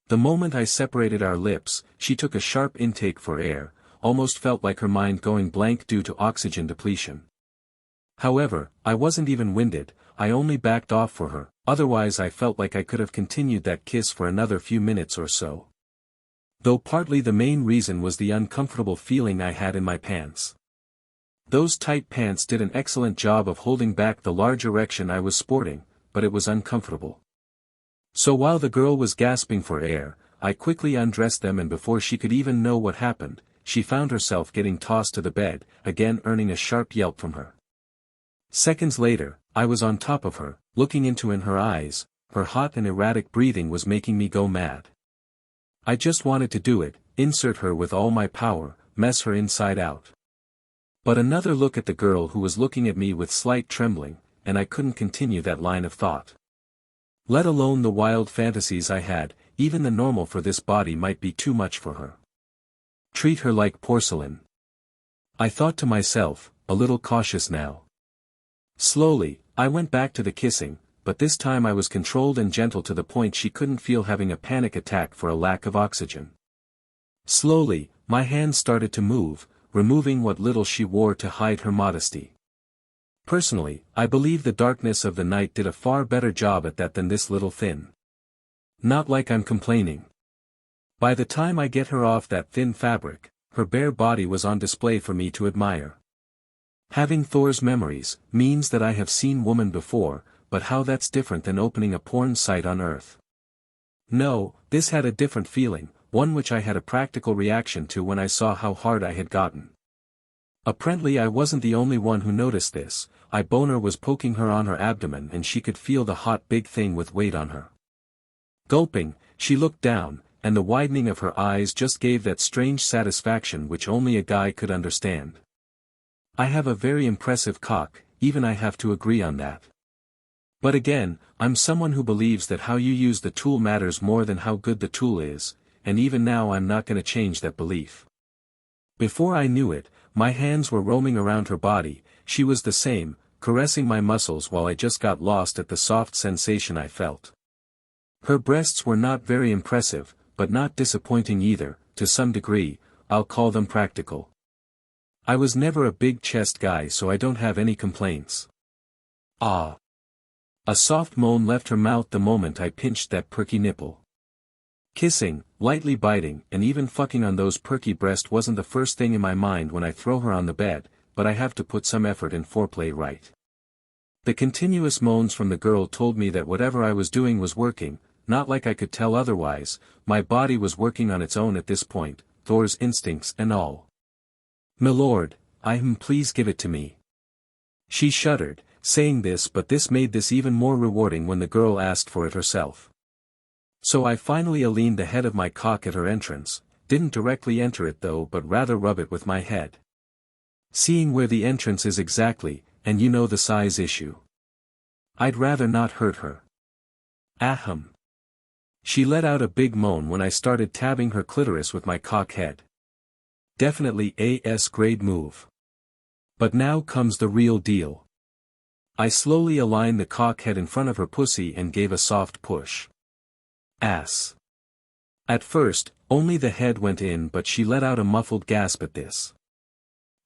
The moment I separated our lips, she took a sharp intake for air, almost felt like her mind going blank due to oxygen depletion. However, I wasn't even winded, I only backed off for her, otherwise I felt like I could have continued that kiss for another few minutes or so. Though partly the main reason was the uncomfortable feeling I had in my pants. Those tight pants did an excellent job of holding back the large erection I was sporting, but it was uncomfortable. So while the girl was gasping for air, I quickly undressed them, and before she could even know what happened, she found herself getting tossed to the bed, again earning a sharp yelp from her. Seconds later, I was on top of her, looking into her eyes. Her hot and erratic breathing was making me go mad. I just wanted to do it, insert her with all my power, mess her inside out. But another look at the girl who was looking at me with slight trembling, and I couldn't continue that line of thought. Let alone the wild fantasies I had, even the normal for this body might be too much for her. Treat her like porcelain. I thought to myself, a little cautious now. Slowly, I went back to the kissing, but this time I was controlled and gentle to the point she couldn't feel having a panic attack for a lack of oxygen. Slowly, my hands started to move, removing what little she wore to hide her modesty. Personally, I believe the darkness of the night did a far better job at that than this little thin. Not like I'm complaining. By the time I get her off that thin fabric, her bare body was on display for me to admire. Having Thor's memories means that I have seen woman before, but how that's different than opening a porn site on Earth. No, this had a different feeling, one which I had a practical reaction to when I saw how hard I had gotten. Apparently I wasn't the only one who noticed this. Boner was poking her on her abdomen and she could feel the hot big thing with weight on her. Gulping, she looked down, and the widening of her eyes just gave that strange satisfaction which only a guy could understand. I have a very impressive cock, even I have to agree on that. But again, I'm someone who believes that how you use the tool matters more than how good the tool is, and even now I'm not gonna change that belief. Before I knew it, my hands were roaming around her body, she was the same, caressing my muscles while I just got lost at the soft sensation I felt. Her breasts were not very impressive, but not disappointing either, to some degree. I'll call them practical. I was never a big chest guy, so I don't have any complaints. Ah! A soft moan left her mouth the moment I pinched that perky nipple. Kissing, lightly biting, and even fucking on those perky breasts wasn't the first thing in my mind when I throw her on the bed, but I have to put some effort in foreplay right. The continuous moans from the girl told me that whatever I was doing was working, not like I could tell otherwise. My body was working on its own at this point, Thor's instincts and all. "Milord, please give it to me." She shuddered, saying this, but this made this even more rewarding when the girl asked for it herself. So I finally leaned the head of my cock at her entrance, didn't directly enter it though, but rather rub it with my head. Seeing where the entrance is exactly, and you know the size issue. I'd rather not hurt her. Ahem. She let out a big moan when I started tabbing her clitoris with my cock head. Definitely a S-grade move. But now comes the real deal. I slowly aligned the cock head in front of her pussy and gave a soft push. Ass. At first, only the head went in, but she let out a muffled gasp at this.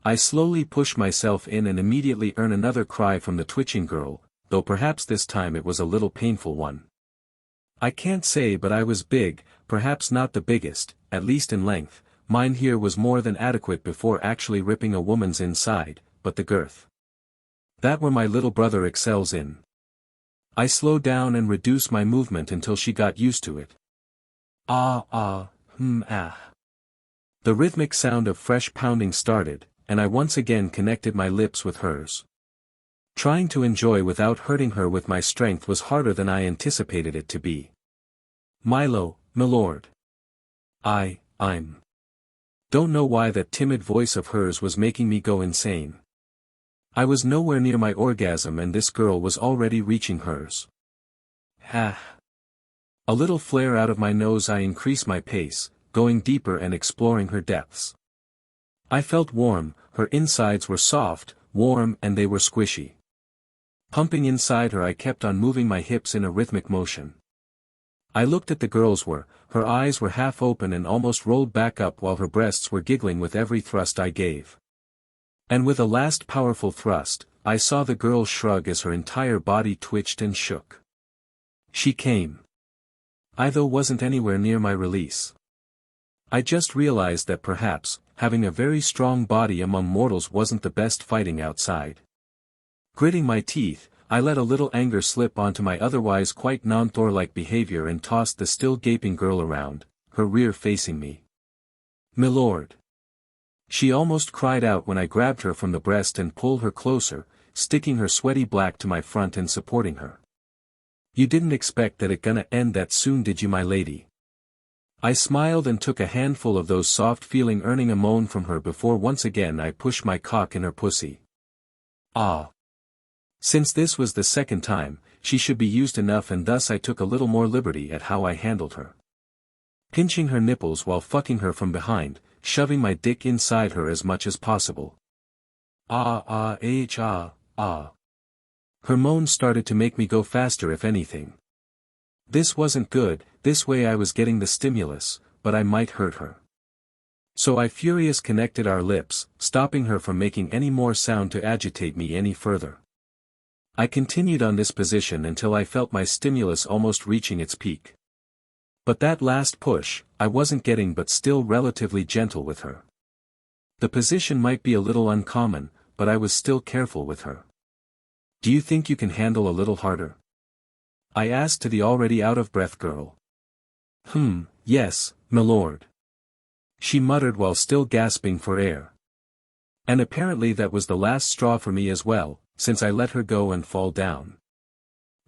I slowly pushed myself in and immediately earned another cry from the twitching girl, though perhaps this time it was a little painful one. I can't say, but I was big, perhaps not the biggest, at least in length. Mine here was more than adequate before actually ripping a woman's inside, but the girth. That where my little brother excels in. I slowed down and reduced my movement until she got used to it. Ah. The rhythmic sound of fresh pounding started, and I once again connected my lips with hers. Trying to enjoy without hurting her with my strength was harder than I anticipated it to be. Milo, milord. I'm. Don't know why that timid voice of hers was making me go insane. I was nowhere near my orgasm and this girl was already reaching hers. A little flare out of my nose, I increased my pace, going deeper and exploring her depths. I felt warm, her insides were soft, warm, and they were squishy. Pumping inside her, I kept on moving my hips in a rhythmic motion. I looked at the girl's her eyes were half open and almost rolled back up while her breasts were giggling with every thrust I gave. And with a last powerful thrust, I saw the girl shrug as her entire body twitched and shook. She came. I though wasn't anywhere near my release. I just realized that perhaps, having a very strong body among mortals wasn't the best fighting outside. Gritting my teeth, I let a little anger slip onto my otherwise quite non-Thor-like behavior and tossed the still gaping girl around, her rear facing me. Milord. She almost cried out when I grabbed her from the breast and pulled her closer, sticking her sweaty black to my front and supporting her. You didn't expect that it gonna end that soon, did you, my lady? I smiled and took a handful of those soft feeling, earning a moan from her before once again I pushed my cock in her pussy. Ah. Since this was the second time, she should be used enough, and thus I took a little more liberty at how I handled her. Pinching her nipples while fucking her from behind, shoving my dick inside her as much as possible. Her moans started to make me go faster if anything. This wasn't good, this way I was getting the stimulus, but I might hurt her. So I furious connected our lips, stopping her from making any more sound to agitate me any further. I continued on this position until I felt my stimulus almost reaching its peak. But that last push, I wasn't getting, but still relatively gentle with her. The position might be a little uncommon, but I was still careful with her. Do you think you can handle a little harder? I asked to the already out-of-breath girl. Yes, milord. She muttered while still gasping for air. And apparently that was the last straw for me as well, since I let her go and fall down.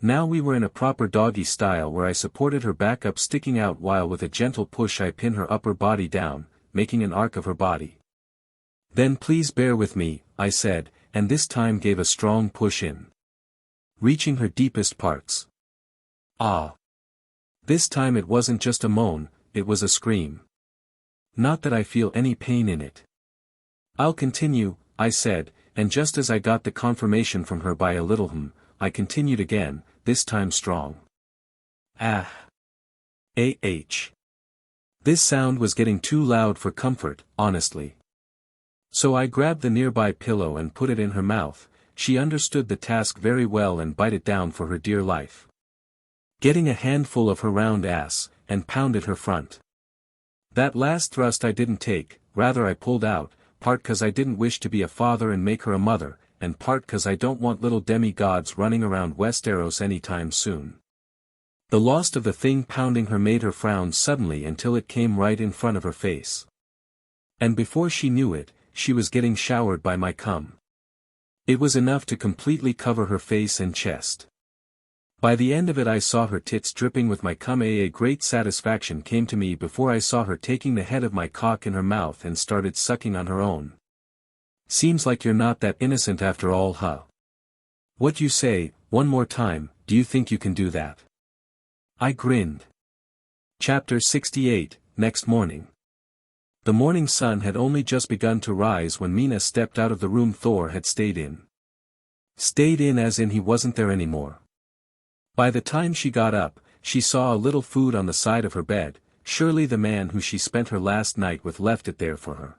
Now we were in a proper doggy style where I supported her back up, sticking out, while with a gentle push I pinned her upper body down, making an arc of her body. Then please bear with me, I said, and this time gave a strong push in. Reaching her deepest parts. Ah. This time it wasn't just a moan, it was a scream. Not that I feel any pain in it. I'll continue, I said, and just as I got the confirmation from her by a little I continued again, this time strong. Ah. This sound was getting too loud for comfort, honestly. So I grabbed the nearby pillow and put it in her mouth. She understood the task very well and bit it down for her dear life. Getting a handful of her round ass, and pounded her front. That last thrust I didn't take, rather I pulled out, part 'cause I didn't wish to be a father and make her a mother, and part 'cause I don't want little demigods running around Westeros anytime soon. The loss of the thing pounding her made her frown suddenly until it came right in front of her face. And before she knew it, she was getting showered by my cum. It was enough to completely cover her face and chest. By the end of it I saw her tits dripping with my cum. A great satisfaction came to me before I saw her taking the head of my cock in her mouth and started sucking on her own. Seems like you're not that innocent after all, huh? What you say, one more time, do you think you can do that? I grinned. Chapter 68, next morning. The morning sun had only just begun to rise when Mina stepped out of the room Thor had stayed in. Stayed in as in he wasn't there anymore. By the time she got up, she saw a little food on the side of her bed. Surely the man who she spent her last night with left it there for her.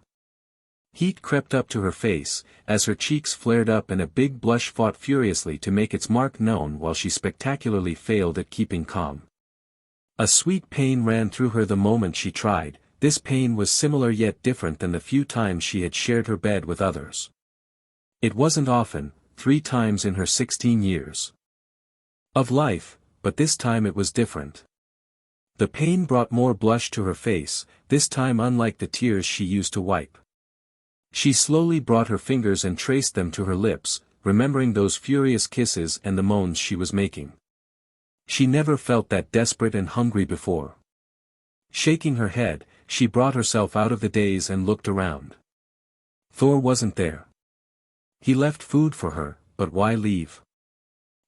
Heat crept up to her face, as her cheeks flared up and a big blush fought furiously to make its mark known while she spectacularly failed at keeping calm. A sweet pain ran through her the moment she tried. This pain was similar yet different than the few times she had shared her bed with others. It wasn't often, 3 times in her 16 years of life, but this time it was different. The pain brought more blush to her face, this time unlike the tears she used to wipe. She slowly brought her fingers and traced them to her lips, remembering those furious kisses and the moans she was making. She never felt that desperate and hungry before. Shaking her head, she brought herself out of the daze and looked around. Thor wasn't there. He left food for her, but why leave?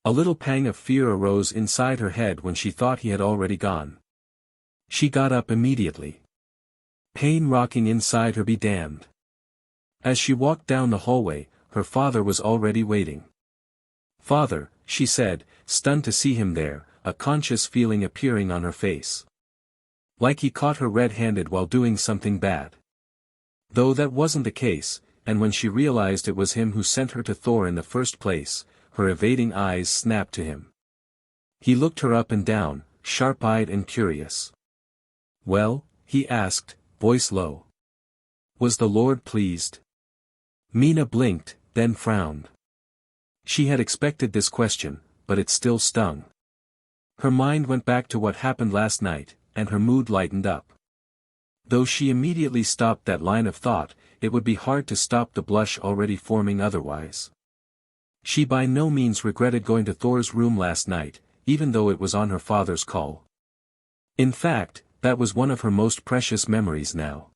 A little pang of fear arose inside her head when she thought he had already gone. She got up immediately. Pain rocking inside her be damned. As she walked down the hallway, her father was already waiting. "Father," she said, stunned to see him there, a conscious feeling appearing on her face. Like he caught her red-handed while doing something bad. Though that wasn't the case, and when she realized it was him who sent her to Thor in the first place, her evading eyes snapped to him. He looked her up and down, sharp-eyed and curious. "Well?" he asked, voice low. "Was the Lord pleased?" Mina blinked, then frowned. She had expected this question, but it still stung. Her mind went back to what happened last night, and her mood lightened up. Though she immediately stopped that line of thought, it would be hard to stop the blush already forming otherwise. She by no means regretted going to Thor's room last night, even though it was on her father's call. In fact, that was one of her most precious memories now.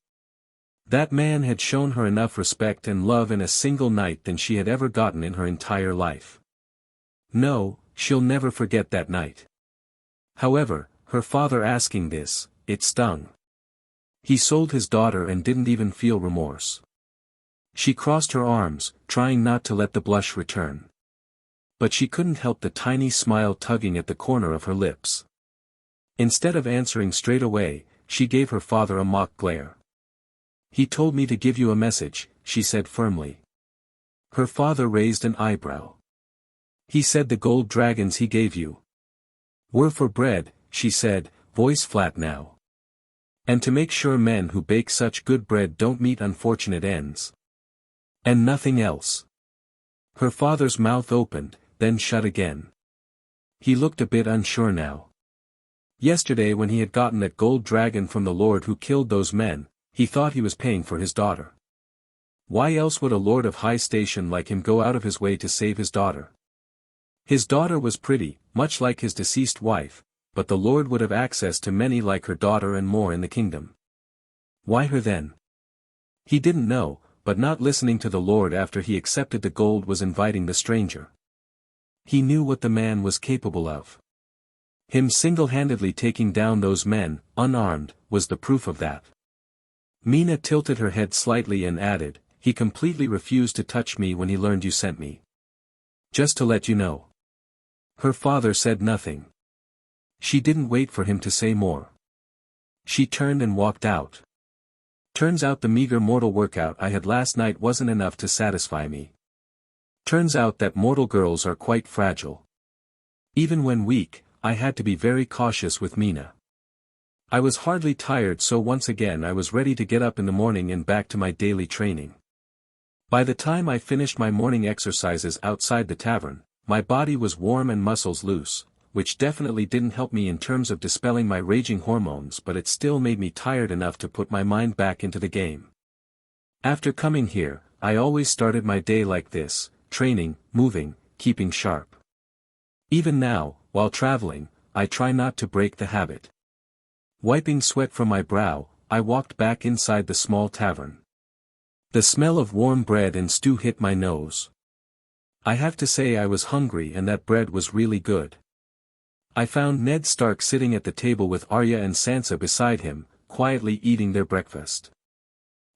That man had shown her enough respect and love in a single night than she had ever gotten in her entire life. No, she'll never forget that night. However, her father asking this, it stung. He sold his daughter and didn't even feel remorse. She crossed her arms, trying not to let the blush return. But she couldn't help the tiny smile tugging at the corner of her lips. Instead of answering straight away, she gave her father a mock glare. "He told me to give you a message," she said firmly. Her father raised an eyebrow. "He said the gold dragons he gave you were for bread," she said, voice flat now. "And to make sure men who bake such good bread don't meet unfortunate ends. And nothing else." Her father's mouth opened, then shut again. He looked a bit unsure now. Yesterday when he had gotten that gold dragon from the lord who killed those men, he thought he was paying for his daughter. Why else would a lord of high station like him go out of his way to save his daughter? His daughter was pretty, much like his deceased wife, but the lord would have access to many like her daughter and more in the kingdom. Why her then? He didn't know, but not listening to the lord after he accepted the gold was inviting the stranger. He knew what the man was capable of. Him single-handedly taking down those men, unarmed, was the proof of that. Mina tilted her head slightly and added, "He completely refused to touch me when he learned you sent me. Just to let you know." Her father said nothing. She didn't wait for him to say more. She turned and walked out. Turns out the meager mortal workout I had last night wasn't enough to satisfy me. Turns out that mortal girls are quite fragile. Even when weak, I had to be very cautious with Mina. I was hardly tired, so once again I was ready to get up in the morning and back to my daily training. By the time I finished my morning exercises outside the tavern, my body was warm and muscles loose, which definitely didn't help me in terms of dispelling my raging hormones, but it still made me tired enough to put my mind back into the game. After coming here, I always started my day like this, training, moving, keeping sharp. Even now, while traveling, I try not to break the habit. Wiping sweat from my brow, I walked back inside the small tavern. The smell of warm bread and stew hit my nose. I have to say I was hungry and that bread was really good. I found Ned Stark sitting at the table with Arya and Sansa beside him, quietly eating their breakfast.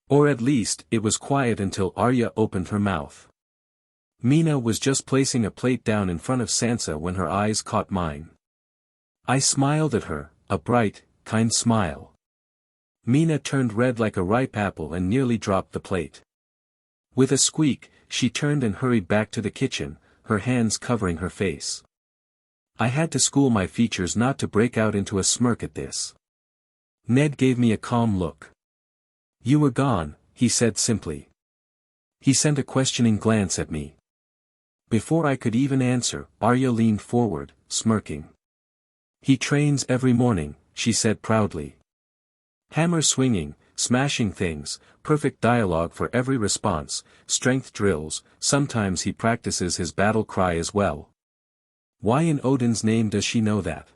Or at least, it was quiet until Arya opened her mouth. Mina was just placing a plate down in front of Sansa when her eyes caught mine. I smiled at her, a bright, kind smile. Mina turned red like a ripe apple and nearly dropped the plate. With a squeak, she turned and hurried back to the kitchen, her hands covering her face. I had to school my features not to break out into a smirk at this. Ned gave me a calm look. "You were gone," he said simply. He sent a questioning glance at me. Before I could even answer, Arya leaned forward, smirking. "He trains every morning," she said proudly. "Hammer swinging, smashing things, perfect dialogue for every response, strength drills, sometimes he practices his battle cry as well. Why in Odin's name does she know that?"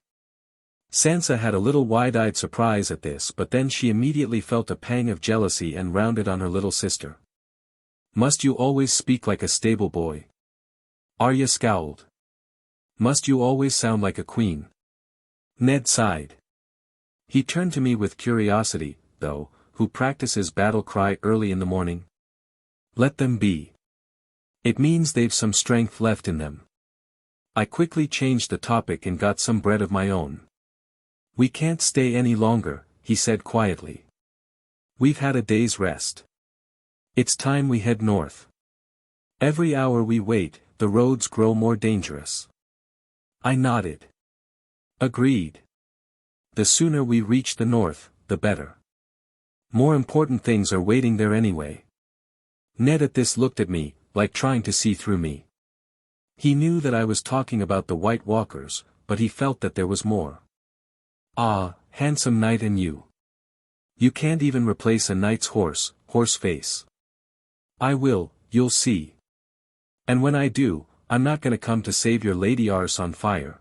Sansa had a little wide-eyed surprise at this, but then she immediately felt a pang of jealousy and rounded on her little sister. "Must you always speak like a stable boy?" Arya scowled. "Must you always sound like a queen?" Ned sighed. He turned to me with curiosity, though, "Who practices battle cry early in the morning? Let them be. It means they've some strength left in them." I quickly changed the topic and got some bread of my own. "We can't stay any longer," he said quietly. "We've had a day's rest. It's time we head north. Every hour we wait, the roads grow more dangerous." I nodded. "Agreed. The sooner we reach the north, the better. More important things are waiting there anyway." Ned at this looked at me, like trying to see through me. He knew that I was talking about the White Walkers, but he felt that there was more. "Ah, handsome knight and you. You can't even replace a knight's horse face." "I will, you'll see. And when I do, I'm not gonna come to save your lady arse on fire."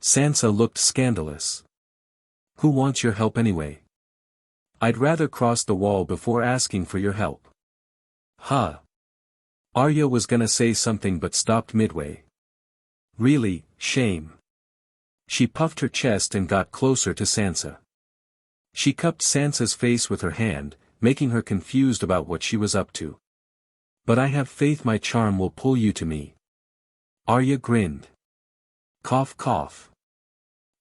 Sansa looked scandalous. "Who wants your help anyway? I'd rather cross the wall before asking for your help." "Huh." Arya was gonna say something but stopped midway. "Really, shame." She puffed her chest and got closer to Sansa. She cupped Sansa's face with her hand, making her confused about what she was up to. "But I have faith my charm will pull you to me." Arya grinned. Cough cough.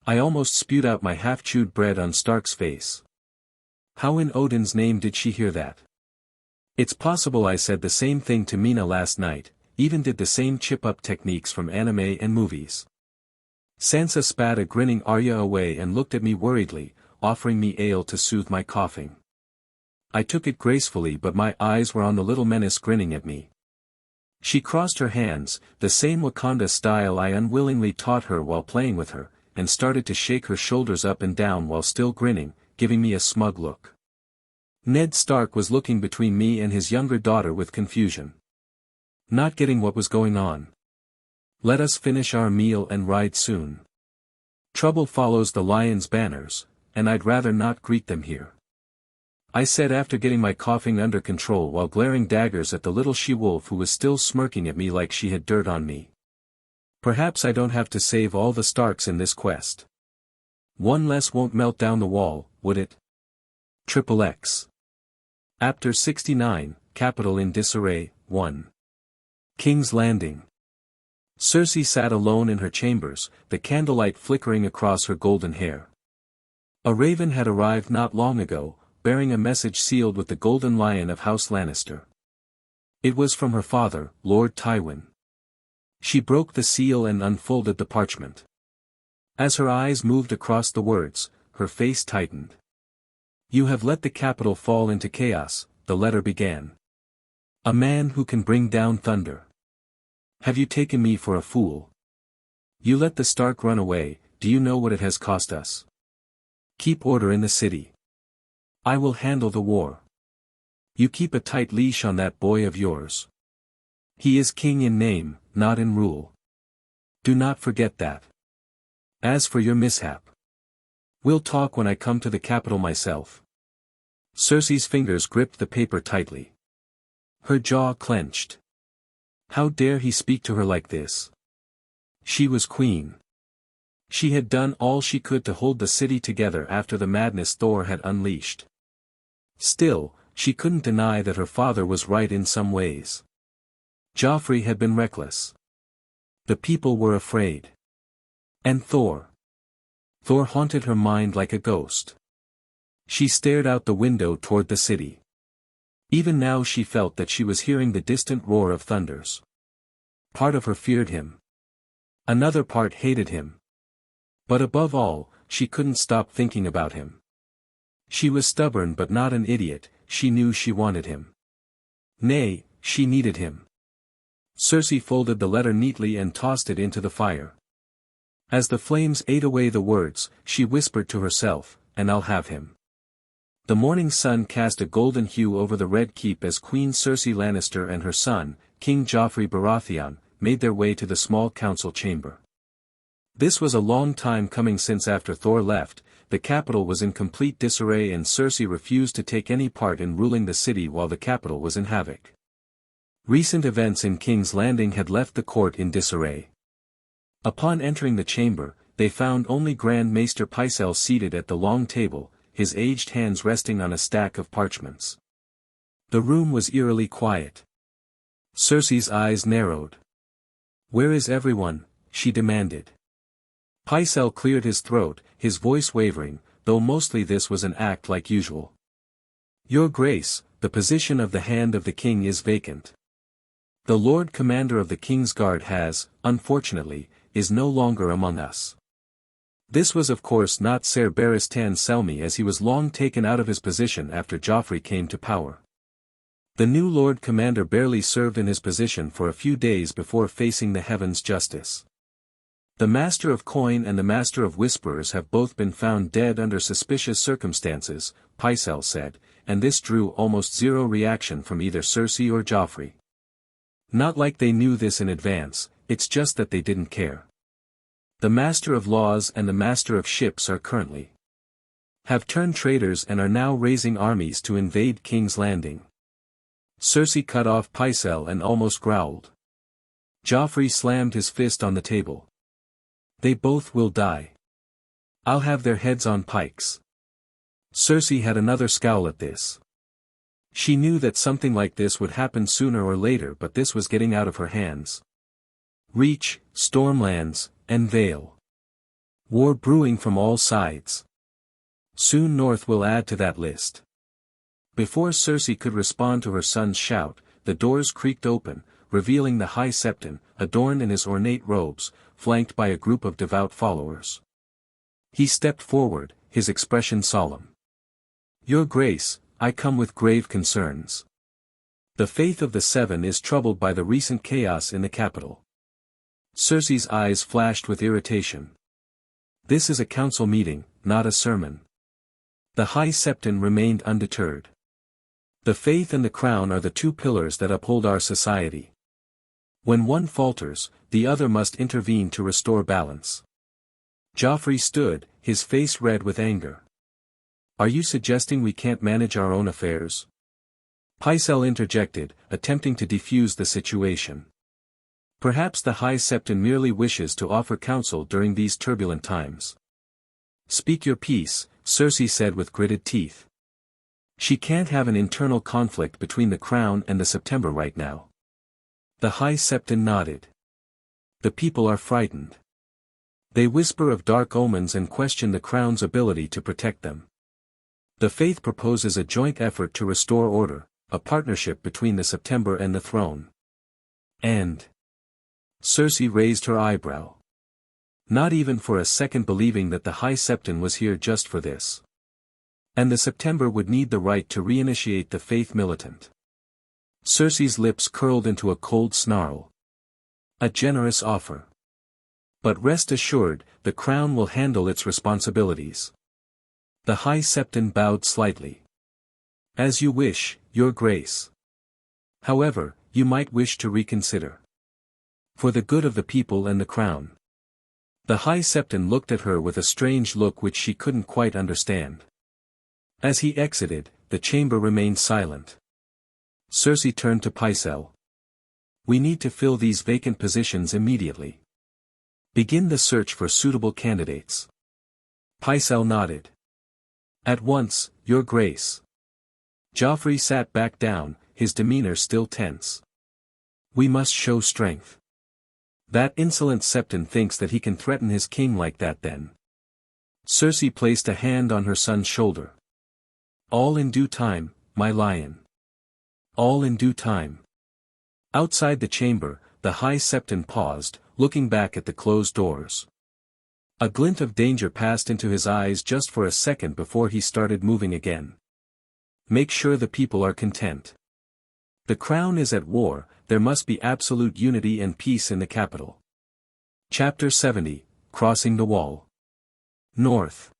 I almost spewed out my half-chewed bread on Stark's face. How in Odin's name did she hear that? It's possible I said the same thing to Mina last night, even did the same chip-up techniques from anime and movies. Sansa spat a grinning Arya away and looked at me worriedly, offering me ale to soothe my coughing. I took it gracefully, but my eyes were on the little menace grinning at me. She crossed her hands, the same Wakanda style I unwillingly taught her while playing with her, and started to shake her shoulders up and down while still grinning, giving me a smug look. Ned Stark was looking between me and his younger daughter with confusion. Not getting what was going on. "Let us finish our meal and ride soon. Trouble follows the lion's banners, and I'd rather not greet them here," I said after getting my coughing under control while glaring daggers at the little she-wolf who was still smirking at me like she had dirt on me. "Perhaps I don't have to save all the Starks in this quest. One less won't melt down the wall, would it? XXX. Chapter 69, Capital in Disarray, 1. King's Landing. Cersei sat alone in her chambers, the candlelight flickering across her golden hair. A raven had arrived not long ago, bearing a message sealed with the golden lion of House Lannister. It was from her father, Lord Tywin. She broke the seal and unfolded the parchment. As her eyes moved across the words, her face tightened. "You have let the capital fall into chaos," the letter began. "A man who can bring down thunder. Have you taken me for a fool? You let the Stark run away, do you know what it has cost us? Keep order in the city. I will handle the war. You keep a tight leash on that boy of yours. He is king in name, not in rule. Do not forget that. As for your mishap, we'll talk when I come to the capital myself." Cersei's fingers gripped the paper tightly. Her jaw clenched. How dare he speak to her like this? She was queen. She had done all she could to hold the city together after the madness Thor had unleashed. Still, she couldn't deny that her father was right in some ways. Joffrey had been reckless. The people were afraid. And Thor. Thor haunted her mind like a ghost. She stared out the window toward the city. Even now she felt that she was hearing the distant roar of thunders. Part of her feared him. Another part hated him. But above all, she couldn't stop thinking about him. She was stubborn but not an idiot, she knew she wanted him. Nay, she needed him. Cersei folded the letter neatly and tossed it into the fire. As the flames ate away the words, she whispered to herself, "And I'll have him." The morning sun cast a golden hue over the Red Keep as Queen Cersei Lannister and her son, King Joffrey Baratheon, made their way to the small council chamber. This was a long time coming since after Thor left, the capital was in complete disarray and Cersei refused to take any part in ruling the city while the capital was in havoc. Recent events in King's Landing had left the court in disarray. Upon entering the chamber, they found only Grand Maester Pycelle seated at the long table, his aged hands resting on a stack of parchments. The room was eerily quiet. Cersei's eyes narrowed. "Where is everyone?" she demanded. Pycelle cleared his throat, his voice wavering, though mostly this was an act like usual. "Your Grace, the position of the Hand of the King is vacant. The Lord Commander of the King's Guard unfortunately, is no longer among us." This was of course not Ser Barristan Selmy as he was long taken out of his position after Joffrey came to power. The new Lord Commander barely served in his position for a few days before facing the Heavens' justice. The Master of Coin and the Master of Whisperers have both been found dead under suspicious circumstances, Pycelle said, and this drew almost zero reaction from either Cersei or Joffrey. Not like they knew this in advance, it's just that they didn't care. The Master of Laws and the Master of Ships are currently have turned traitors and are now raising armies to invade King's Landing. Cersei cut off Pycelle and almost growled. Joffrey slammed his fist on the table. "They both will die. I'll have their heads on pikes." Cersei had another scowl at this. She knew that something like this would happen sooner or later, but this was getting out of her hands. Reach, Stormlands, and Vale. War brewing from all sides. Soon North will add to that list. Before Cersei could respond to her son's shout, the doors creaked open, revealing the High Septon, adorned in his ornate robes, flanked by a group of devout followers. He stepped forward, his expression solemn. "Your Grace, I come with grave concerns. The faith of the Seven is troubled by the recent chaos in the capital." Cersei's eyes flashed with irritation. "This is a council meeting, not a sermon." The High Septon remained undeterred. "The faith and the crown are the two pillars that uphold our society. When one falters, the other must intervene to restore balance." Joffrey stood, his face red with anger. "Are you suggesting we can't manage our own affairs?" Pycelle interjected, attempting to defuse the situation. "Perhaps the High Septon merely wishes to offer counsel during these turbulent times." "Speak your piece," Cersei said with gritted teeth. She can't have an internal conflict between the Crown and the September right now. The High Septon nodded. "The people are frightened. They whisper of dark omens and question the Crown's ability to protect them. The Faith proposes a joint effort to restore order, a partnership between the September and the throne. And..." Cersei raised her eyebrow. Not even for a second believing that the High Septon was here just for this. "And the September would need the right to reinitiate the Faith militant." Cersei's lips curled into a cold snarl. "A generous offer. But rest assured, the Crown will handle its responsibilities." The High Septon bowed slightly. "As you wish, Your Grace. However, you might wish to reconsider. For the good of the people and the Crown." The High Septon looked at her with a strange look which she couldn't quite understand. As he exited, the chamber remained silent. Cersei turned to Pycelle. "We need to fill these vacant positions immediately. Begin the search for suitable candidates." Pycelle nodded. "At once, Your Grace." Joffrey sat back down, his demeanor still tense. We must show strength. That insolent Septon thinks that he can threaten his king like that then. Cersei placed a hand on her son's shoulder. All in due time, my lion. All in due time. Outside the chamber, the High Septon paused, looking back at the closed doors. A glint of danger passed into his eyes just for a second before he started moving again. Make sure the people are content. The crown is at war, there must be absolute unity and peace in the capital. Chapter 70, Crossing the Wall. North.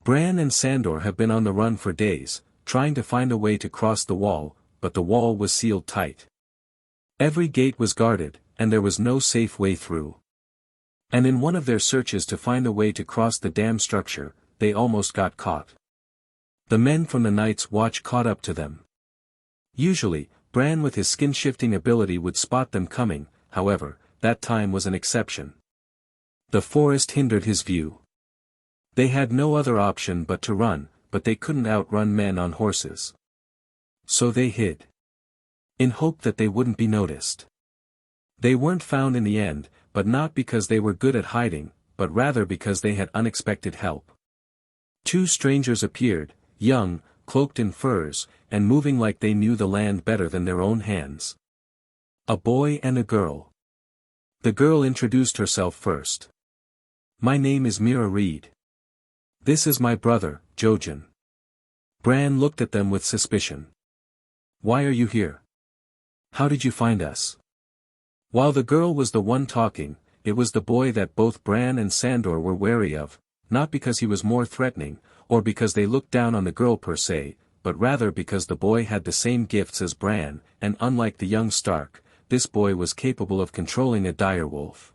Bran and Sandor have been on the run for days, trying to find a way to cross the wall, but the wall was sealed tight. Every gate was guarded, and there was no safe way through. And in one of their searches to find a way to cross the dam structure, they almost got caught. The men from the Night's Watch caught up to them. Usually, Bran with his skin-shifting ability would spot them coming, however, that time was an exception. The forest hindered his view. They had no other option but to run, but they couldn't outrun men on horses. So they hid. In hope that they wouldn't be noticed. They weren't found in the end, but not because they were good at hiding, but rather because they had unexpected help. Two strangers appeared, young, cloaked in furs, and moving like they knew the land better than their own hands. A boy and a girl. The girl introduced herself first. My name is Mira Reed. This is my brother, Jojen. Bran looked at them with suspicion. Why are you here? How did you find us? While the girl was the one talking, it was the boy that both Bran and Sandor were wary of, not because he was more threatening, or because they looked down on the girl per se, but rather because the boy had the same gifts as Bran, and unlike the young Stark, this boy was capable of controlling a direwolf.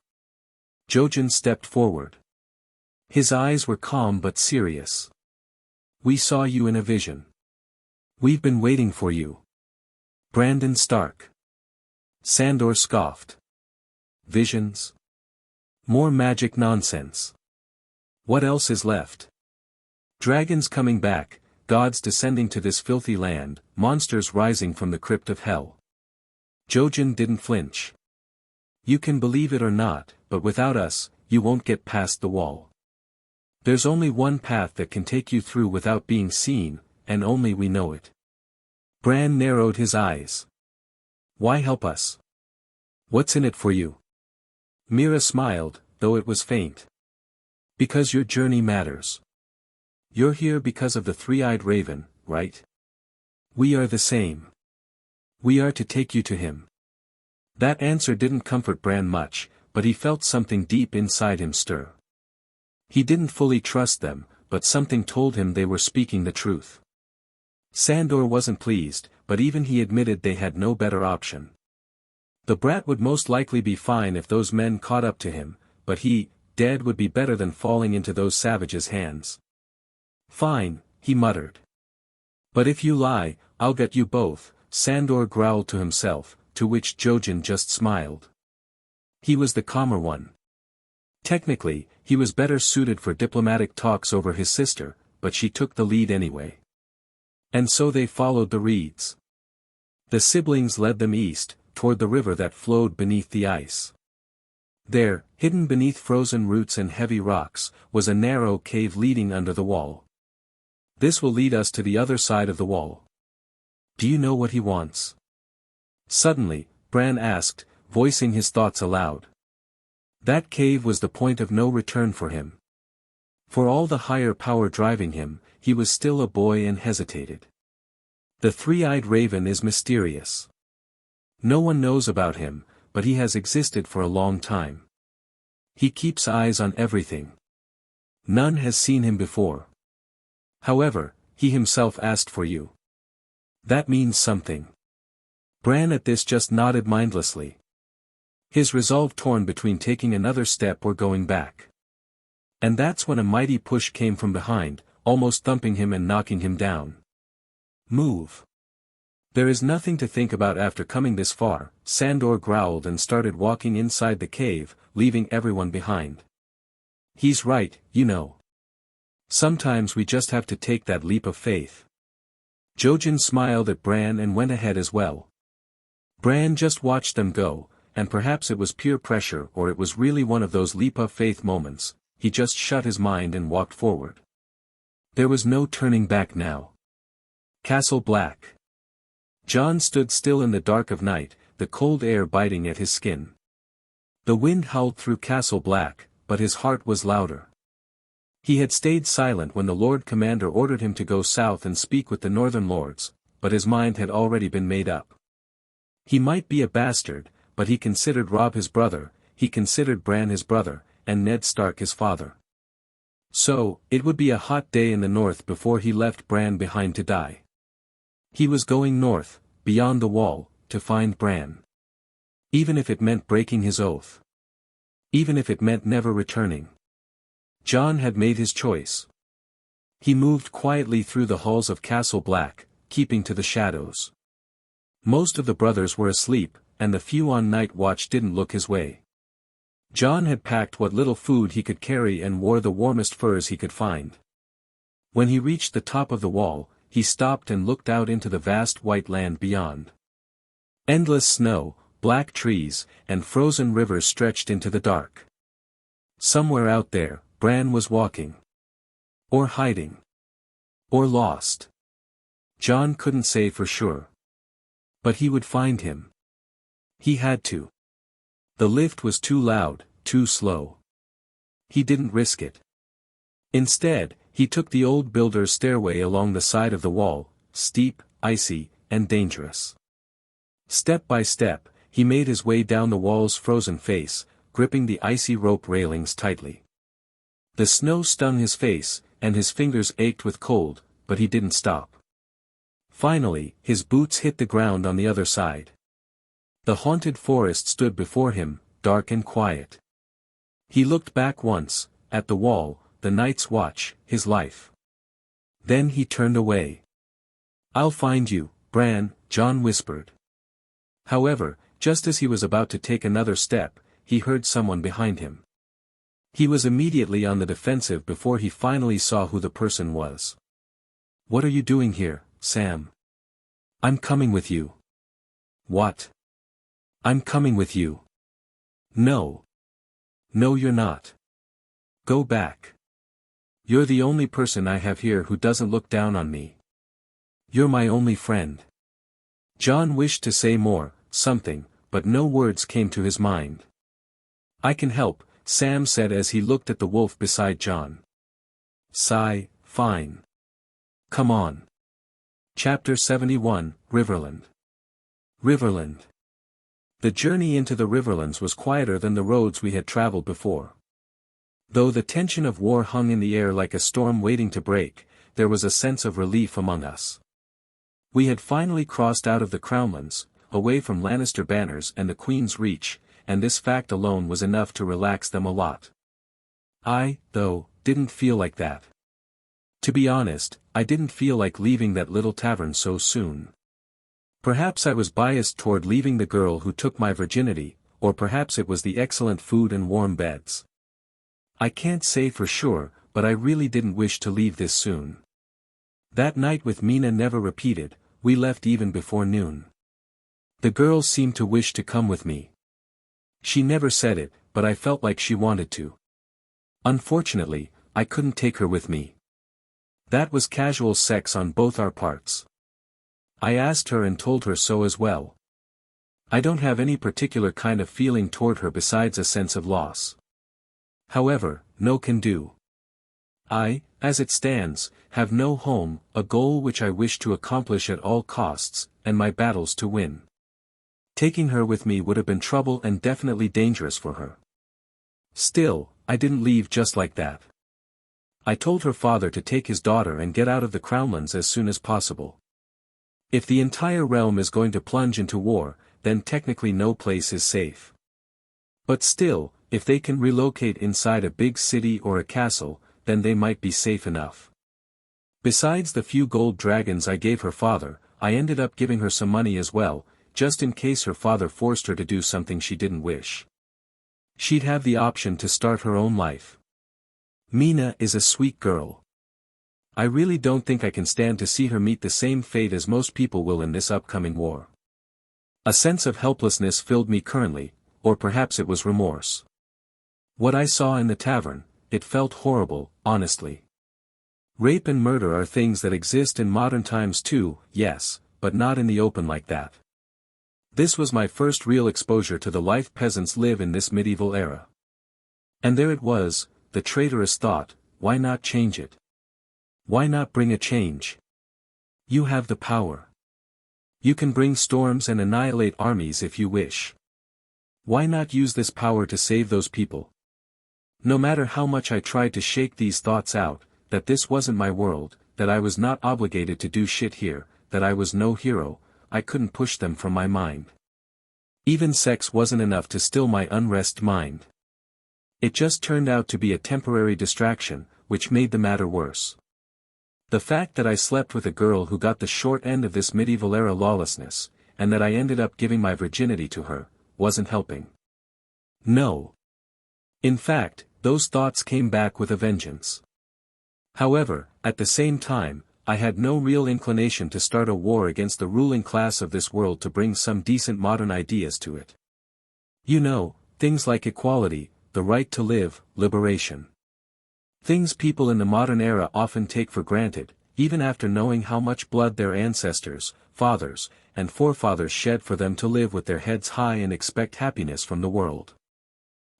Jojen stepped forward. His eyes were calm but serious. We saw you in a vision. We've been waiting for you. Brandon Stark. Sandor scoffed. Visions? More magic nonsense. What else is left? Dragons coming back, gods descending to this filthy land, monsters rising from the crypt of hell. Jojen didn't flinch. You can believe it or not, but without us, you won't get past the wall. There's only one path that can take you through without being seen, and only we know it. Bran narrowed his eyes. Why help us? What's in it for you? Mira smiled, though it was faint. Because your journey matters. You're here because of the three-eyed raven, right? We are the same. We are to take you to him. That answer didn't comfort Bran much, but he felt something deep inside him stir. He didn't fully trust them, but something told him they were speaking the truth. Sandor wasn't pleased, but even he admitted they had no better option. The brat would most likely be fine if those men caught up to him, but he, dead, would be better than falling into those savages' hands. Fine, he muttered. But if you lie, I'll get you both, Sandor growled to himself, to which Jojen just smiled. He was the calmer one. Technically, he was better suited for diplomatic talks over his sister, but she took the lead anyway. And so they followed the reeds. The siblings led them east, toward the river that flowed beneath the ice. There, hidden beneath frozen roots and heavy rocks, was a narrow cave leading under the wall. This will lead us to the other side of the wall. Do you know what he wants? Suddenly, Bran asked, voicing his thoughts aloud. That cave was the point of no return for him. For all the higher power driving him, he was still a boy and hesitated. The three-eyed raven is mysterious. No one knows about him, but he has existed for a long time. He keeps eyes on everything. None has seen him before. However, he himself asked for you. That means something. Bran at this just nodded mindlessly. His resolve torn between taking another step or going back. And that's when a mighty push came from behind, almost thumping him and knocking him down. Move. There is nothing to think about after coming this far, Sandor growled and started walking inside the cave, leaving everyone behind. He's right, you know. Sometimes we just have to take that leap of faith. Jojen smiled at Bran and went ahead as well. Bran just watched them go, and perhaps it was peer pressure or it was really one of those leap of faith moments, he just shut his mind and walked forward. There was no turning back now. Castle Black. Jon stood still in the dark of night, the cold air biting at his skin. The wind howled through Castle Black, but his heart was louder. He had stayed silent when the Lord Commander ordered him to go south and speak with the Northern Lords, but his mind had already been made up. He might be a bastard, but he considered Robb his brother, he considered Bran his brother, and Ned Stark his father. So, it would be a hot day in the north before he left Bran behind to die. He was going north, beyond the wall, to find Bran. Even if it meant breaking his oath. Even if it meant never returning. Jon had made his choice. He moved quietly through the halls of Castle Black, keeping to the shadows. Most of the brothers were asleep, and the few on night watch didn't look his way. Jon had packed what little food he could carry and wore the warmest furs he could find. When he reached the top of the wall, he stopped and looked out into the vast white land beyond. Endless snow, black trees, and frozen rivers stretched into the dark. Somewhere out there, Bran was walking. Or hiding. Or lost. Jon couldn't say for sure. But he would find him. He had to. The lift was too loud, too slow. He didn't risk it. Instead, he took the old builder's stairway along the side of the wall, steep, icy, and dangerous. Step by step, he made his way down the wall's frozen face, gripping the icy rope railings tightly. The snow stung his face, and his fingers ached with cold, but he didn't stop. Finally, his boots hit the ground on the other side. The haunted forest stood before him, dark and quiet. He looked back once, at the wall, the Night's Watch, his life. Then he turned away. "I'll find you, Bran," Jon whispered. However, just as he was about to take another step, he heard someone behind him. He was immediately on the defensive before he finally saw who the person was. "What are you doing here, Sam?" "I'm coming with you." "What?" "I'm coming with you." "No. No, you're not. Go back. You're the only person I have here who doesn't look down on me. You're my only friend." Jon wished to say more, something, but no words came to his mind. "I can help," Sam said as he looked at the wolf beside Jon. Sigh, "Fine. Come on." Chapter 71, Riverland. Riverland. The journey into the Riverlands was quieter than the roads we had traveled before. Though the tension of war hung in the air like a storm waiting to break, there was a sense of relief among us. We had finally crossed out of the Crownlands, away from Lannister banners and the Queen's Reach, and this fact alone was enough to relax them a lot. I, though, didn't feel like that. To be honest, I didn't feel like leaving that little tavern so soon. Perhaps I was biased toward leaving the girl who took my virginity, or perhaps it was the excellent food and warm beds. I can't say for sure, but I really didn't wish to leave this soon. That night with Mina never repeated, we left even before noon. The girl seemed to wish to come with me. She never said it, but I felt like she wanted to. Unfortunately, I couldn't take her with me. That was casual sex on both our parts. I asked her and told her so as well. I don't have any particular kind of feeling toward her besides a sense of loss. However, no can do. I, as it stands, have no home, a goal which I wish to accomplish at all costs, and my battles to win. Taking her with me would have been trouble and definitely dangerous for her. Still, I didn't leave just like that. I told her father to take his daughter and get out of the Crownlands as soon as possible. If the entire realm is going to plunge into war, then technically no place is safe. But still, if they can relocate inside a big city or a castle, then they might be safe enough. Besides the few gold dragons I gave her father, I ended up giving her some money as well, just in case her father forced her to do something she didn't wish. She'd have the option to start her own life. Mina is a sweet girl. I really don't think I can stand to see her meet the same fate as most people will in this upcoming war. A sense of helplessness filled me currently, or perhaps it was remorse. What I saw in the tavern, it felt horrible, honestly. Rape and murder are things that exist in modern times too, yes, but not in the open like that. This was my first real exposure to the life peasants live in this medieval era. And there it was, the traitorous thought, why not change it? Why not bring a change? You have the power. You can bring storms and annihilate armies if you wish. Why not use this power to save those people? No matter how much I tried to shake these thoughts out, that this wasn't my world, that I was not obligated to do shit here, that I was no hero, I couldn't push them from my mind. Even sex wasn't enough to still my unrest mind. It just turned out to be a temporary distraction, which made the matter worse. The fact that I slept with a girl who got the short end of this medieval era lawlessness, and that I ended up giving my virginity to her, wasn't helping. No. In fact, those thoughts came back with a vengeance. However, at the same time, I had no real inclination to start a war against the ruling class of this world to bring some decent modern ideas to it. You know, things like equality, the right to live, liberation. Things people in the modern era often take for granted, even after knowing how much blood their ancestors, fathers, and forefathers shed for them to live with their heads high and expect happiness from the world.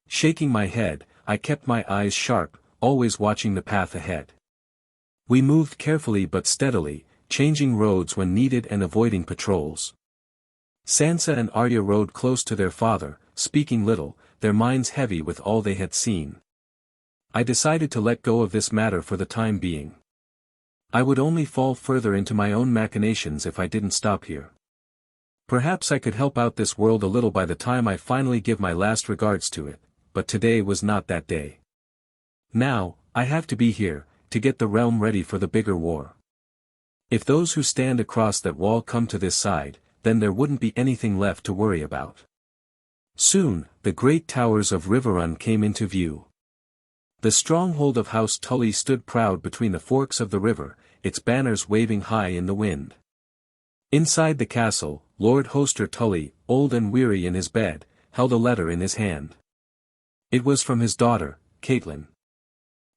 Shaking my head, I kept my eyes sharp, always watching the path ahead. We moved carefully but steadily, changing roads when needed and avoiding patrols. Sansa and Arya rode close to their father, speaking little, their minds heavy with all they had seen. I decided to let go of this matter for the time being. I would only fall further into my own machinations if I didn't stop here. Perhaps I could help out this world a little by the time I finally give my last regards to it, but today was not that day. Now, I have to be here, to get the realm ready for the bigger war. If those who stand across that wall come to this side, then there wouldn't be anything left to worry about. Soon, the great towers of Riverrun came into view. The stronghold of House Tully stood proud between the forks of the river, its banners waving high in the wind. Inside the castle, Lord Hoster Tully, old and weary in his bed, held a letter in his hand. It was from his daughter, Catelyn.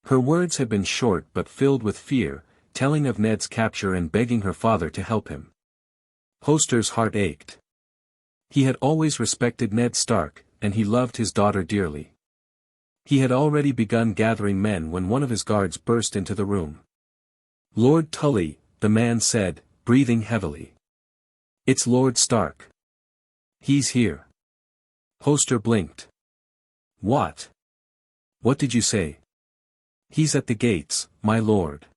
Her words had been short but filled with fear, telling of Ned's capture and begging her father to help him. Hoster's heart ached. He had always respected Ned Stark, and he loved his daughter dearly. He had already begun gathering men when one of his guards burst into the room. "Lord Tully," the man said, breathing heavily. "It's Lord Stark. He's here." Hoster blinked. "What? What did you say?" "He's at the gates, my lord.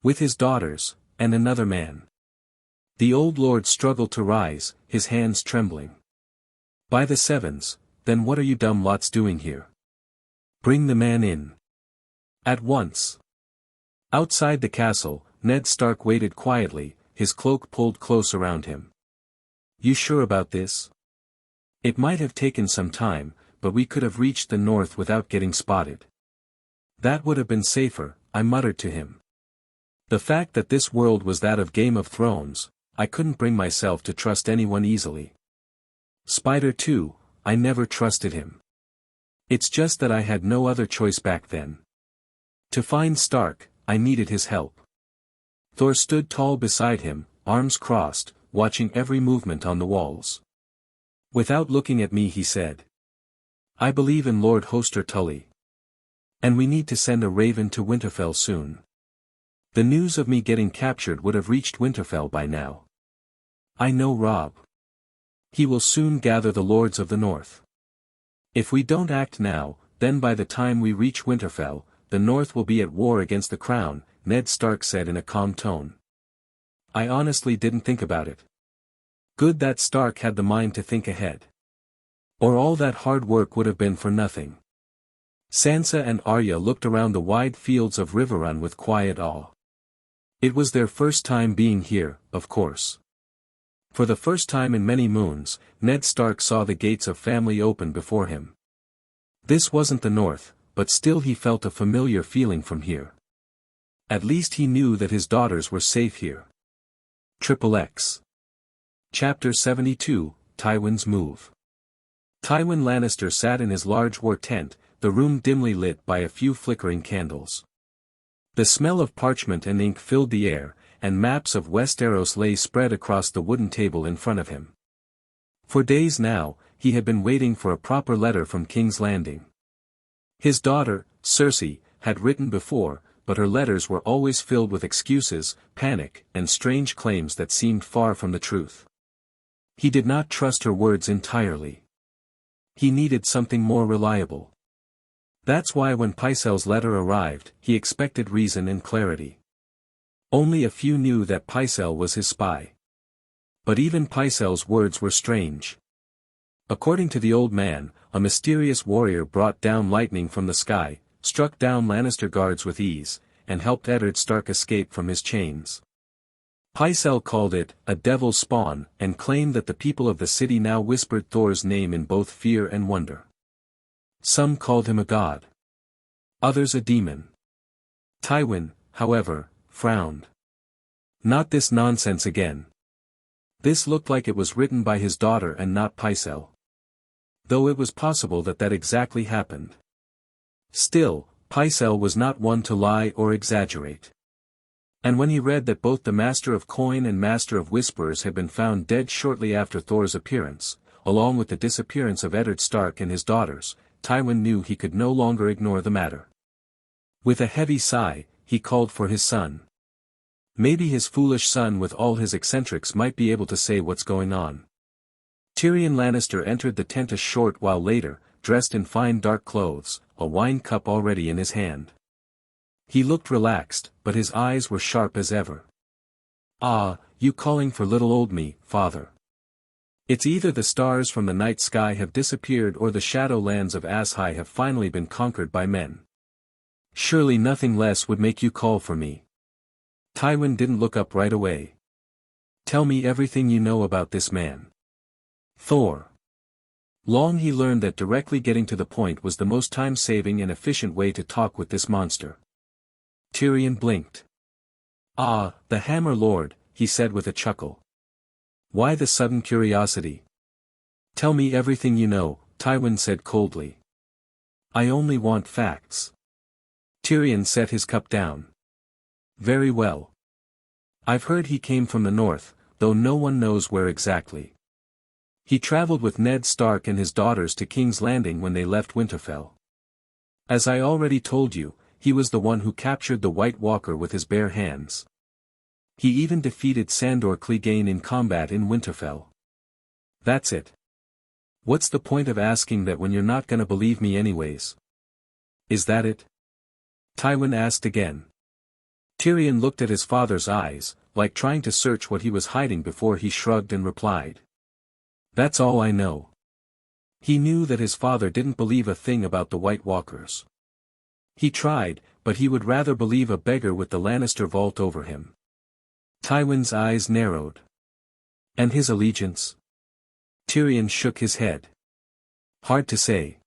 With his daughters, and another man." The old lord struggled to rise, his hands trembling. "By the sevens, then what are you dumb lots doing here? Bring the man in. At once." Outside the castle, Ned Stark waited quietly, his cloak pulled close around him. "You sure about this? It might have taken some time, but we could have reached the north without getting spotted." "That would have been safer," I muttered to him. The fact that this world was that of Game of Thrones, I couldn't bring myself to trust anyone easily. Spider too, I never trusted him. It's just that I had no other choice back then. To find Stark, I needed his help. Thor stood tall beside him, arms crossed, watching every movement on the walls. Without looking at me he said, "I believe in Lord Hoster Tully. And we need to send a raven to Winterfell soon. The news of me getting captured would have reached Winterfell by now. I know Robb. He will soon gather the lords of the north. If we don't act now, then by the time we reach Winterfell, the north will be at war against the crown," Ned Stark said in a calm tone. I honestly didn't think about it. Good that Stark had the mind to think ahead. Or all that hard work would have been for nothing. Sansa and Arya looked around the wide fields of Riverrun with quiet awe. It was their first time being here, of course. For the first time in many moons, Ned Stark saw the gates of family open before him. This wasn't the north, but still he felt a familiar feeling from here. At least he knew that his daughters were safe here. XXX. Chapter 72, Tywin's Move. Tywin Lannister sat in his large war tent, the room dimly lit by a few flickering candles. The smell of parchment and ink filled the air, and maps of Westeros lay spread across the wooden table in front of him. For days now, he had been waiting for a proper letter from King's Landing. His daughter, Cersei, had written before, but her letters were always filled with excuses, panic, and strange claims that seemed far from the truth. He did not trust her words entirely. He needed something more reliable. That's why when Pycelle's letter arrived, he expected reason and clarity. Only a few knew that Pycelle was his spy. But even Pycelle's words were strange. According to the old man, a mysterious warrior brought down lightning from the sky, struck down Lannister guards with ease, and helped Eddard Stark escape from his chains. Pycelle called it a devil's spawn, and claimed that the people of the city now whispered Thor's name in both fear and wonder. Some called him a god. Others a demon. Tywin, however, frowned. Not this nonsense again. This looked like it was written by his daughter and not Pycelle. Though it was possible that that exactly happened. Still, Pycelle was not one to lie or exaggerate. And when he read that both the Master of Coin and Master of Whisperers had been found dead shortly after Thor's appearance, along with the disappearance of Eddard Stark and his daughters, Tywin knew he could no longer ignore the matter. With a heavy sigh, he called for his son. Maybe his foolish son with all his eccentrics might be able to say what's going on. Tyrion Lannister entered the tent a short while later, dressed in fine dark clothes, a wine cup already in his hand. He looked relaxed, but his eyes were sharp as ever. "Ah, you calling for little old me, father? It's either the stars from the night sky have disappeared or the shadow lands of Ashai have finally been conquered by men. Surely nothing less would make you call for me." Tywin didn't look up right away. "Tell me everything you know about this man. Thor." Long he learned that directly getting to the point was the most time-saving and efficient way to talk with this monster. Tyrion blinked. "Ah, the Hammer Lord," he said with a chuckle. "Why the sudden curiosity?" "Tell me everything you know," Tywin said coldly. "I only want facts." Tyrion set his cup down. "Very well. I've heard he came from the north, though no one knows where exactly. He traveled with Ned Stark and his daughters to King's Landing when they left Winterfell. As I already told you, he was the one who captured the White Walker with his bare hands. He even defeated Sandor Clegane in combat in Winterfell. That's it. What's the point of asking that when you're not gonna believe me anyways? Is that it?" Tywin asked again. Tyrion looked at his father's eyes, like trying to search what he was hiding before he shrugged and replied. "That's all I know." He knew that his father didn't believe a thing about the White Walkers. He tried, but he would rather believe a beggar with the Lannister vault over him. Tywin's eyes narrowed. "And his allegiance?" Tyrion shook his head. "Hard to say.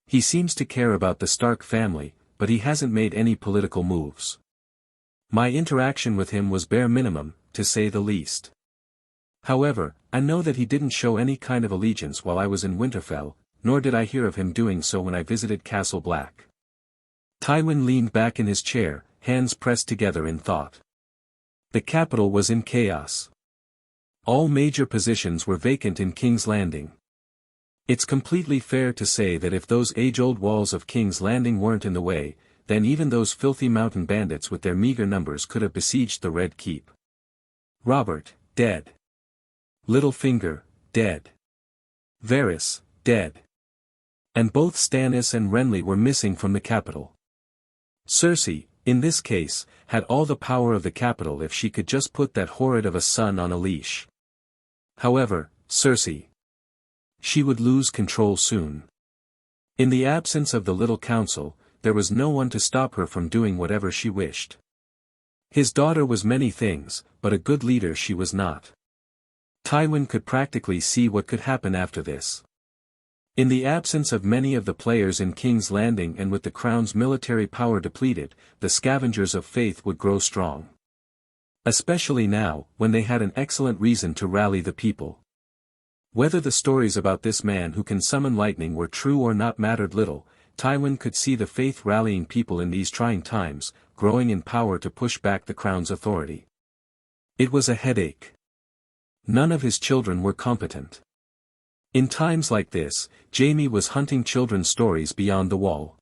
He seems to care about the Stark family, but he hasn't made any political moves. My interaction with him was bare minimum, to say the least. However, I know that he didn't show any kind of allegiance while I was in Winterfell, nor did I hear of him doing so when I visited Castle Black." Tywin leaned back in his chair, hands pressed together in thought. The capital was in chaos. All major positions were vacant in King's Landing. It's completely fair to say that if those age-old walls of King's Landing weren't in the way, then even those filthy mountain bandits with their meager numbers could have besieged the Red Keep. Robert, dead. Littlefinger, dead. Varys, dead. And both Stannis and Renly were missing from the capital. Cersei, in this case, had all the power of the capital if she could just put that horrid of a son on a leash. However, Cersei. She would lose control soon. In the absence of the little council, there was no one to stop her from doing whatever she wished. His daughter was many things, but a good leader she was not. Tywin could practically see what could happen after this. In the absence of many of the players in King's Landing and with the Crown's military power depleted, the Scavengers of Faith would grow strong. Especially now, when they had an excellent reason to rally the people. Whether the stories about this man who can summon lightning were true or not mattered little. Tywin could see the faith rallying people in these trying times, growing in power to push back the Crown's authority. It was a headache. None of his children were competent. In times like this, Jaime was hunting children's stories beyond the wall.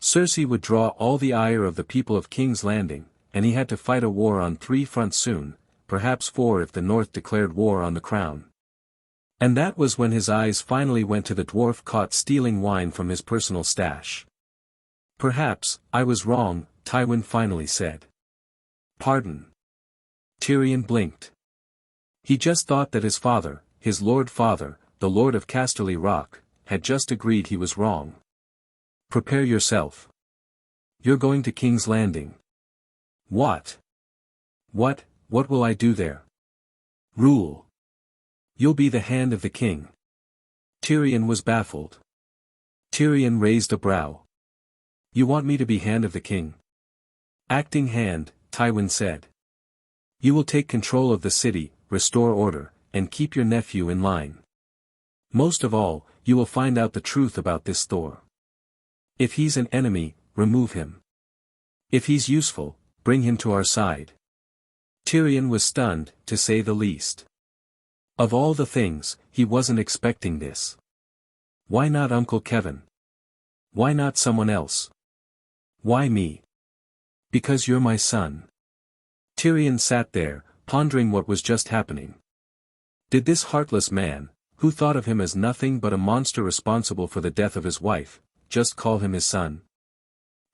Cersei would draw all the ire of the people of King's Landing, and he had to fight a war on 3 fronts soon, perhaps 4 if the North declared war on the Crown. And that was when his eyes finally went to the dwarf caught stealing wine from his personal stash. "Perhaps, I was wrong," Tywin finally said. "Pardon." Tyrion blinked. He just thought that his father, his Lord Father, the Lord of Casterly Rock, had just agreed he was wrong. "Prepare yourself. You're going to King's Landing." "What? What will I do there?" "Rule. You'll be the hand of the king." Tyrion was baffled. Tyrion raised a brow. "You want me to be hand of the king?" "Acting hand," Tywin said. "You will take control of the city, restore order, and keep your nephew in line. Most of all, you will find out the truth about this Thor. If he's an enemy, remove him. If he's useful, bring him to our side." Tyrion was stunned, to say the least. Of all the things, he wasn't expecting this. Why not Uncle Kevin? Why not someone else? Why me? "Because you're my son." Tyrion sat there, pondering what was just happening. Did this heartless man, who thought of him as nothing but a monster responsible for the death of his wife, just call him his son?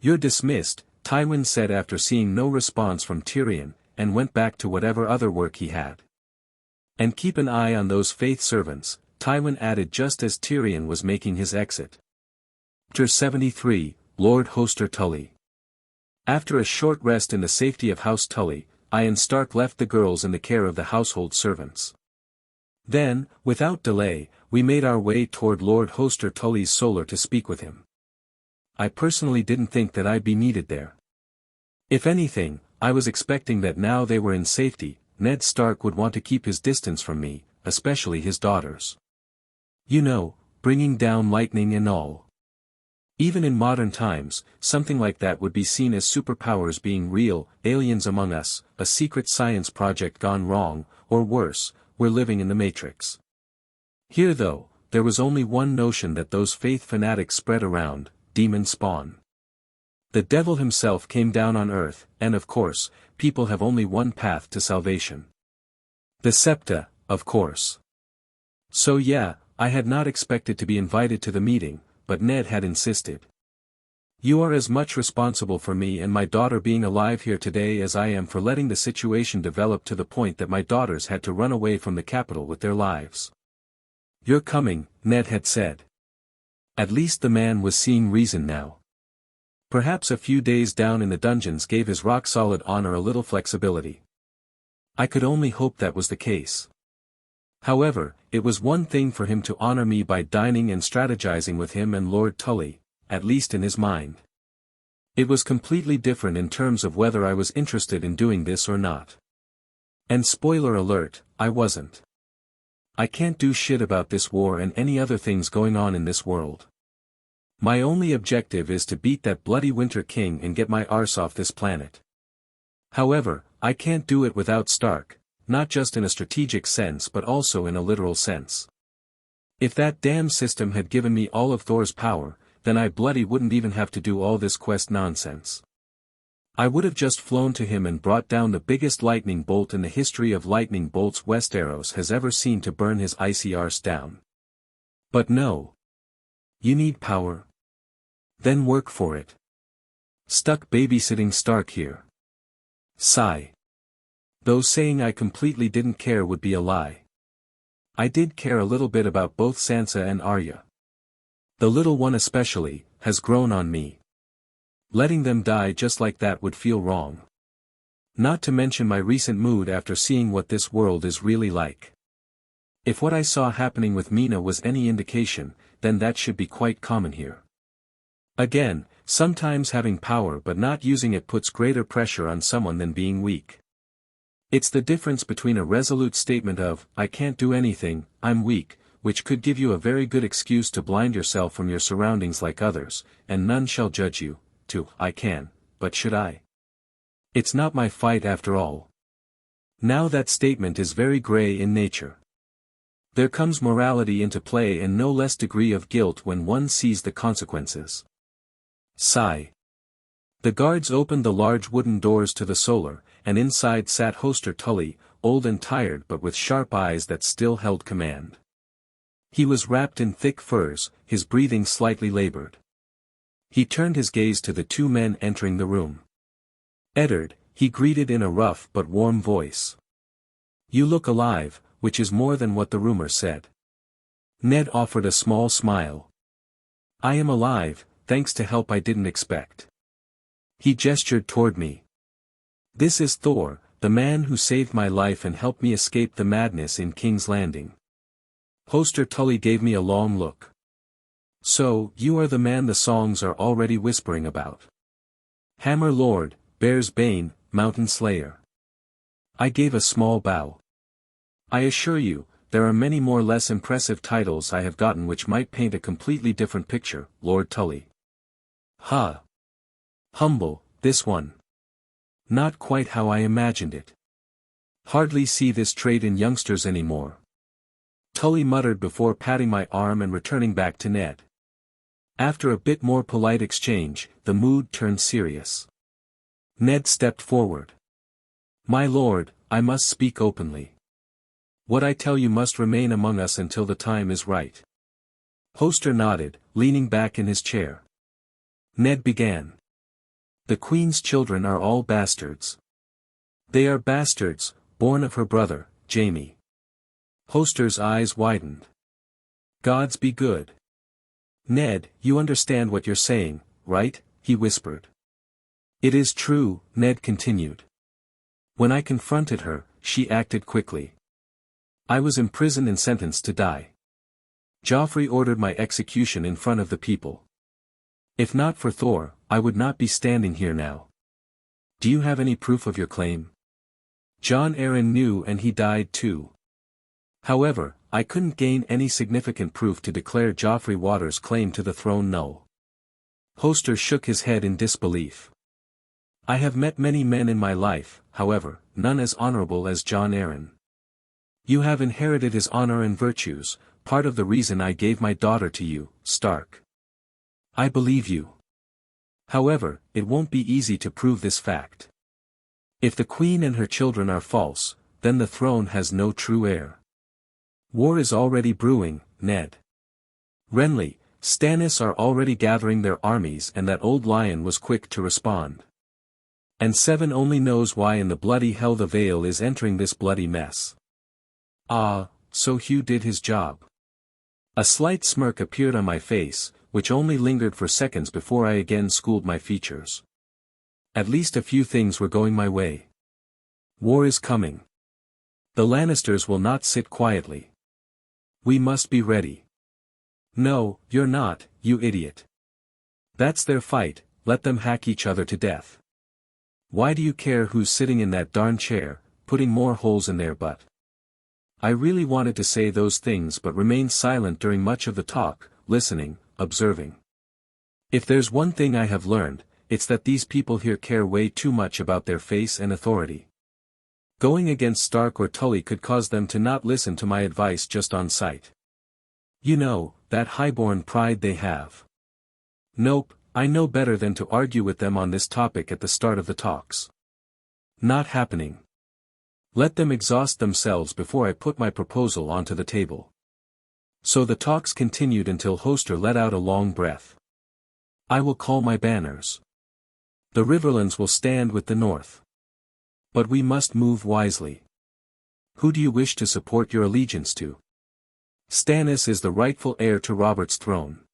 "You're dismissed," Tywin said after seeing no response from Tyrion, and went back to whatever other work he had. "And keep an eye on those faith servants," Tywin added just as Tyrion was making his exit. Chapter 73, Lord Hoster Tully. After a short rest in the safety of House Tully, Ian Stark left the girls in the care of the household servants. Then, without delay, we made our way toward Lord Hoster Tully's solar to speak with him. I personally didn't think that I'd be needed there. If anything, I was expecting that now they were in safety, Ned Stark would want to keep his distance from me, especially his daughters. You know, bringing down lightning and all. Even in modern times, something like that would be seen as superpowers being real, aliens among us, a secret science project gone wrong, or worse, we're living in the Matrix. Here though, there was only one notion that those faith fanatics spread around: demon spawn. The devil himself came down on earth, and of course, people have only one path to salvation. The Septa, of course. So yeah, I had not expected to be invited to the meeting, but Ned had insisted. "You are as much responsible for me and my daughter being alive here today as I am for letting the situation develop to the point that my daughters had to run away from the capital with their lives." "You're coming," Ned had said. At least the man was seeing reason now. Perhaps a few days down in the dungeons gave his rock-solid honor a little flexibility. I could only hope that was the case. However, it was one thing for him to honor me by dining and strategizing with him and Lord Tully, at least in his mind. It was completely different in terms of whether I was interested in doing this or not. And spoiler alert, I wasn't. I can't do shit about this war and any other things going on in this world. My only objective is to beat that bloody Winter King and get my arse off this planet. However, I can't do it without Stark, not just in a strategic sense but also in a literal sense. If that damn system had given me all of Thor's power, then I bloody wouldn't even have to do all this quest nonsense. I would have just flown to him and brought down the biggest lightning bolt in the history of lightning bolts Westeros has ever seen to burn his icy arse down. But no. You need power? Then work for it. Stuck babysitting Stark here. Sigh. Though saying I completely didn't care would be a lie. I did care a little bit about both Sansa and Arya. The little one especially, has grown on me. Letting them die just like that would feel wrong. Not to mention my recent mood after seeing what this world is really like. If what I saw happening with Mina was any indication, then that should be quite common here. Again, sometimes having power but not using it puts greater pressure on someone than being weak. It's the difference between a resolute statement of, "I can't do anything, I'm weak," which could give you a very good excuse to blind yourself from your surroundings like others, and none shall judge you, to, "I can, but should I? It's not my fight after all." Now that statement is very gray in nature. There comes morality into play and no less degree of guilt when one sees the consequences. Sigh. The guards opened the large wooden doors to the solar, and inside sat Hoster Tully, old and tired but with sharp eyes that still held command. He was wrapped in thick furs, his breathing slightly labored. He turned his gaze to the two men entering the room. "Eddard," he greeted in a rough but warm voice. "You look alive," which is more than what the rumor said. Ned offered a small smile. "I am alive, thanks to help I didn't expect." He gestured toward me. "This is Thor, the man who saved my life and helped me escape the madness in King's Landing." Hoster Tully gave me a long look. "So, you are the man the songs are already whispering about. Hammer Lord, Bear's Bane, Mountain Slayer." I gave a small bow. "I assure you, there are many more less impressive titles I have gotten which might paint a completely different picture, Lord Tully." "Ha! Humble, this one. Not quite how I imagined it. Hardly see this trait in youngsters anymore." Tully muttered before patting my arm and returning back to Ned. After a bit more polite exchange, the mood turned serious. Ned stepped forward. "My lord, I must speak openly. What I tell you must remain among us until the time is right." Hoster nodded, leaning back in his chair. Ned began. "The Queen's children are all bastards. They are bastards, born of her brother, Jaime." Hoster's eyes widened. "Gods be good. Ned, you understand what you're saying, right?" he whispered. "It is true," Ned continued. "When I confronted her, she acted quickly. I was imprisoned and sentenced to die. Joffrey ordered my execution in front of the people. If not for Thor, I would not be standing here now. Do you have any proof of your claim? Jon Arryn knew and he died too. However, I couldn't gain any significant proof to declare Joffrey Waters' claim to the throne null." Hoster shook his head in disbelief. "I have met many men in my life, however, none as honorable as Jon Arryn. You have inherited his honor and virtues, part of the reason I gave my daughter to you, Stark. I believe you. However, it won't be easy to prove this fact. If the Queen and her children are false, then the throne has no true heir. War is already brewing, Ned. Renly, Stannis are already gathering their armies and that old lion was quick to respond. And Seven only knows why in the bloody hell the Vale is entering this bloody mess. Ah, so Hugh did his job." A slight smirk appeared on my face, which only lingered for seconds before I again schooled my features. At least a few things were going my way. War is coming. The Lannisters will not sit quietly. We must be ready. No, you're not, you idiot. That's their fight, let them hack each other to death. Why do you care who's sitting in that darn chair, putting more holes in their butt? I really wanted to say those things but remained silent during much of the talk, listening, observing. If there's one thing I have learned, it's that these people here care way too much about their face and authority. Going against Stark or Tully could cause them to not listen to my advice just on sight. You know, that highborn pride they have. Nope, I know better than to argue with them on this topic at the start of the talks. Not happening. Let them exhaust themselves before I put my proposal onto the table. So the talks continued until Hoster let out a long breath. "I will call my banners. The Riverlands will stand with the North. But we must move wisely. Who do you wish to support your allegiance to?" "Stannis is the rightful heir to Robert's throne.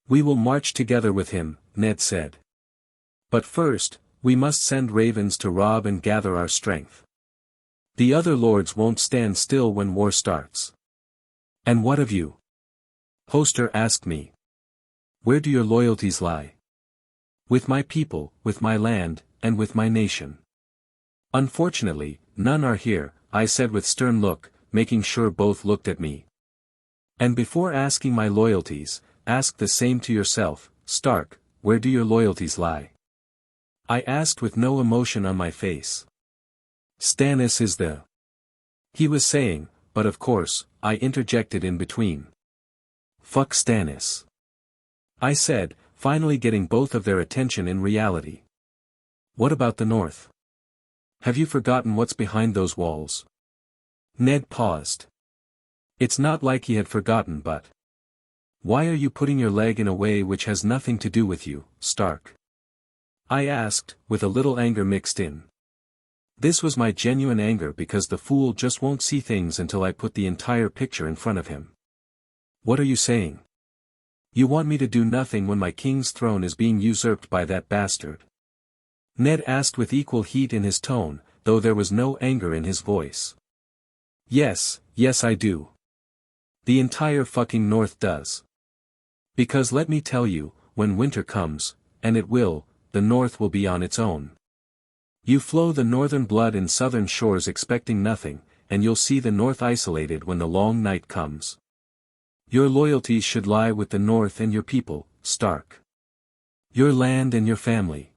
We will march together with him," Ned said. "But first, we must send ravens to rob and gather our strength. The other lords won't stand still when war starts." "And what of you?" Hoster asked me. Where do your loyalties lie? With my people, with my land, and with my nation. Unfortunately, none are here, I said with stern look, making sure both looked at me. And before asking my loyalties, ask the same to yourself, Stark, where do your loyalties lie? I asked with no emotion on my face. Stannis is the... He was saying, but of course, I interjected in between. Fuck Stannis. I said, finally getting both of their attention in reality. What about the north? Have you forgotten what's behind those walls? Ned paused. It's not like he had forgotten, but... Why are you putting your leg in a way which has nothing to do with you, Stark? I asked, with a little anger mixed in. This was my genuine anger because the fool just won't see things until I put the entire picture in front of him. What are you saying? You want me to do nothing when my king's throne is being usurped by that bastard? Ned asked with equal heat in his tone, though there was no anger in his voice. Yes, I do. The entire fucking North does. Because let me tell you, when winter comes, and it will, the North will be on its own. You flow the northern blood in southern shores expecting nothing, and you'll see the North isolated when the long night comes. Your loyalties should lie with the North and your people, Stark. Your land and your family.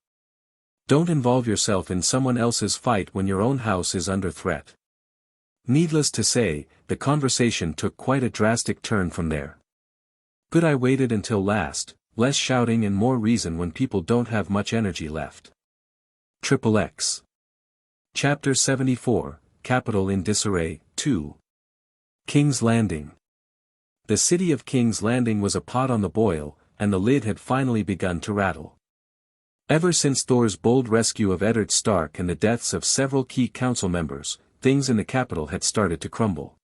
Don't involve yourself in someone else's fight when your own house is under threat. Needless to say, the conversation took quite a drastic turn from there. Good I waited until last, less shouting and more reason when people don't have much energy left. XXX. Chapter 74, Capital in Disarray, 2. King's Landing. The city of King's Landing was a pot on the boil, and the lid had finally begun to rattle. Ever since Thor's bold rescue of Eddard Stark and the deaths of several key council members, things in the capital had started to crumble.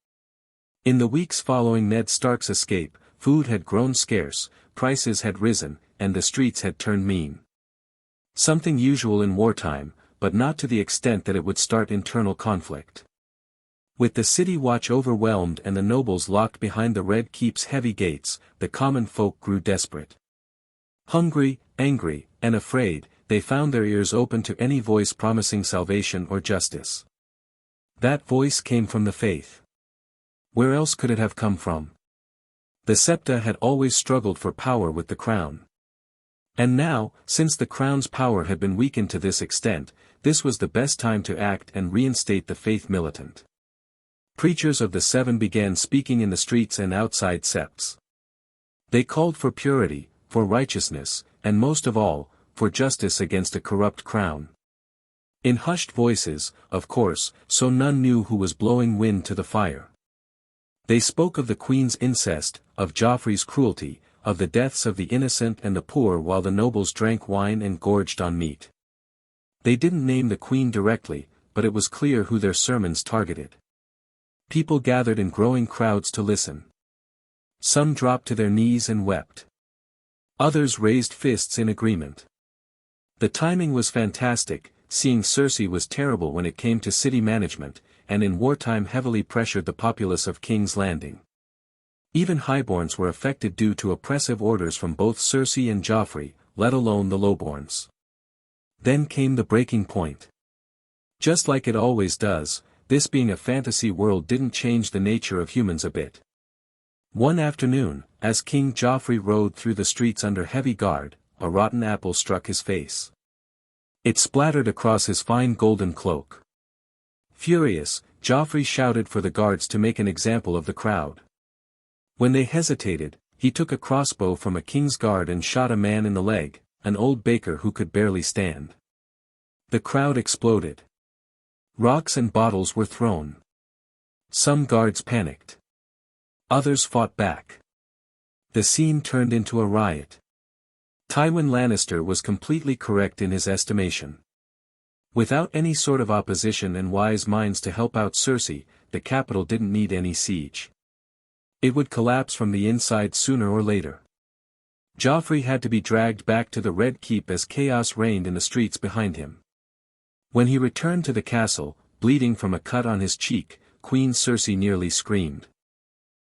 In the weeks following Ned Stark's escape, food had grown scarce, prices had risen, and the streets had turned mean. Something usual in wartime, but not to the extent that it would start internal conflict. With the city watch overwhelmed and the nobles locked behind the Red Keep's heavy gates, the common folk grew desperate. Hungry, angry, and afraid, they found their ears open to any voice promising salvation or justice. That voice came from the faith. Where else could it have come from? The Septa had always struggled for power with the crown. And now, since the crown's power had been weakened to this extent, this was the best time to act and reinstate the faith militant. Preachers of the Seven began speaking in the streets and outside septs. They called for purity, for righteousness, and most of all, for justice against a corrupt crown. In hushed voices, of course, so none knew who was blowing wind to the fire. They spoke of the Queen's incest, of Joffrey's cruelty, of the deaths of the innocent and the poor while the nobles drank wine and gorged on meat. They didn't name the Queen directly, but it was clear who their sermons targeted. People gathered in growing crowds to listen. Some dropped to their knees and wept. Others raised fists in agreement. The timing was fantastic, seeing Cersei was terrible when it came to city management, and in wartime heavily pressured the populace of King's Landing. Even highborns were affected due to oppressive orders from both Cersei and Joffrey, let alone the lowborns. Then came the breaking point. Just like it always does, this being a fantasy world didn't change the nature of humans a bit. One afternoon, as King Joffrey rode through the streets under heavy guard, a rotten apple struck his face. It splattered across his fine golden cloak. Furious, Joffrey shouted for the guards to make an example of the crowd. When they hesitated, he took a crossbow from a king's guard and shot a man in the leg, an old baker who could barely stand. The crowd exploded. Rocks and bottles were thrown. Some guards panicked. Others fought back. The scene turned into a riot. Tywin Lannister was completely correct in his estimation. Without any sort of opposition and wise minds to help out Cersei, the capital didn't need any siege. It would collapse from the inside sooner or later. Joffrey had to be dragged back to the Red Keep as chaos reigned in the streets behind him. When he returned to the castle, bleeding from a cut on his cheek, Queen Cersei nearly screamed.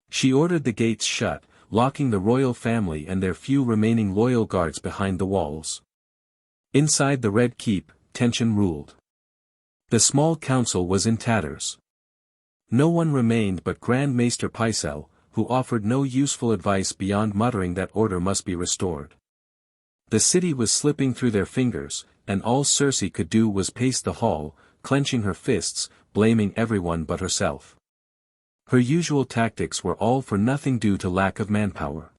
She ordered the gates shut, locking the royal family and their few remaining loyal guards behind the walls. Inside the Red Keep, tension ruled. The small council was in tatters. No one remained but Grand Maester Pycelle, who offered no useful advice beyond muttering that order must be restored. The city was slipping through their fingers, and all Cersei could do was pace the hall, clenching her fists, blaming everyone but herself. Her usual tactics were all for nothing due to lack of manpower.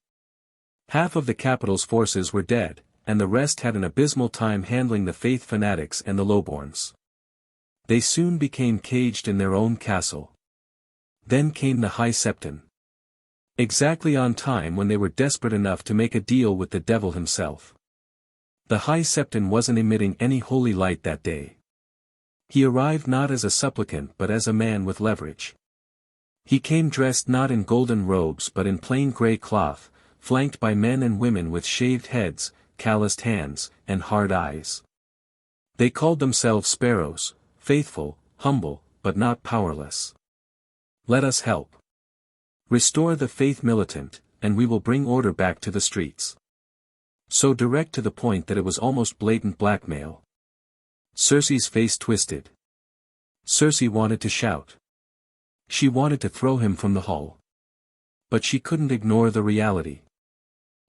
Half of the capital's forces were dead, and the rest had an abysmal time handling the faith fanatics and the lowborns. They soon became caged in their own castle. Then came the High Septon. Exactly on time when they were desperate enough to make a deal with the devil himself. The High Septon wasn't emitting any holy light that day. He arrived not as a supplicant but as a man with leverage. He came dressed not in golden robes but in plain grey cloth, flanked by men and women with shaved heads, calloused hands, and hard eyes. They called themselves sparrows, faithful, humble, but not powerless. Let us help. Restore the faith militant, and we will bring order back to the streets. So direct to the point that it was almost blatant blackmail. Cersei's face twisted. Cersei wanted to shout. She wanted to throw him from the hall. But she couldn't ignore the reality.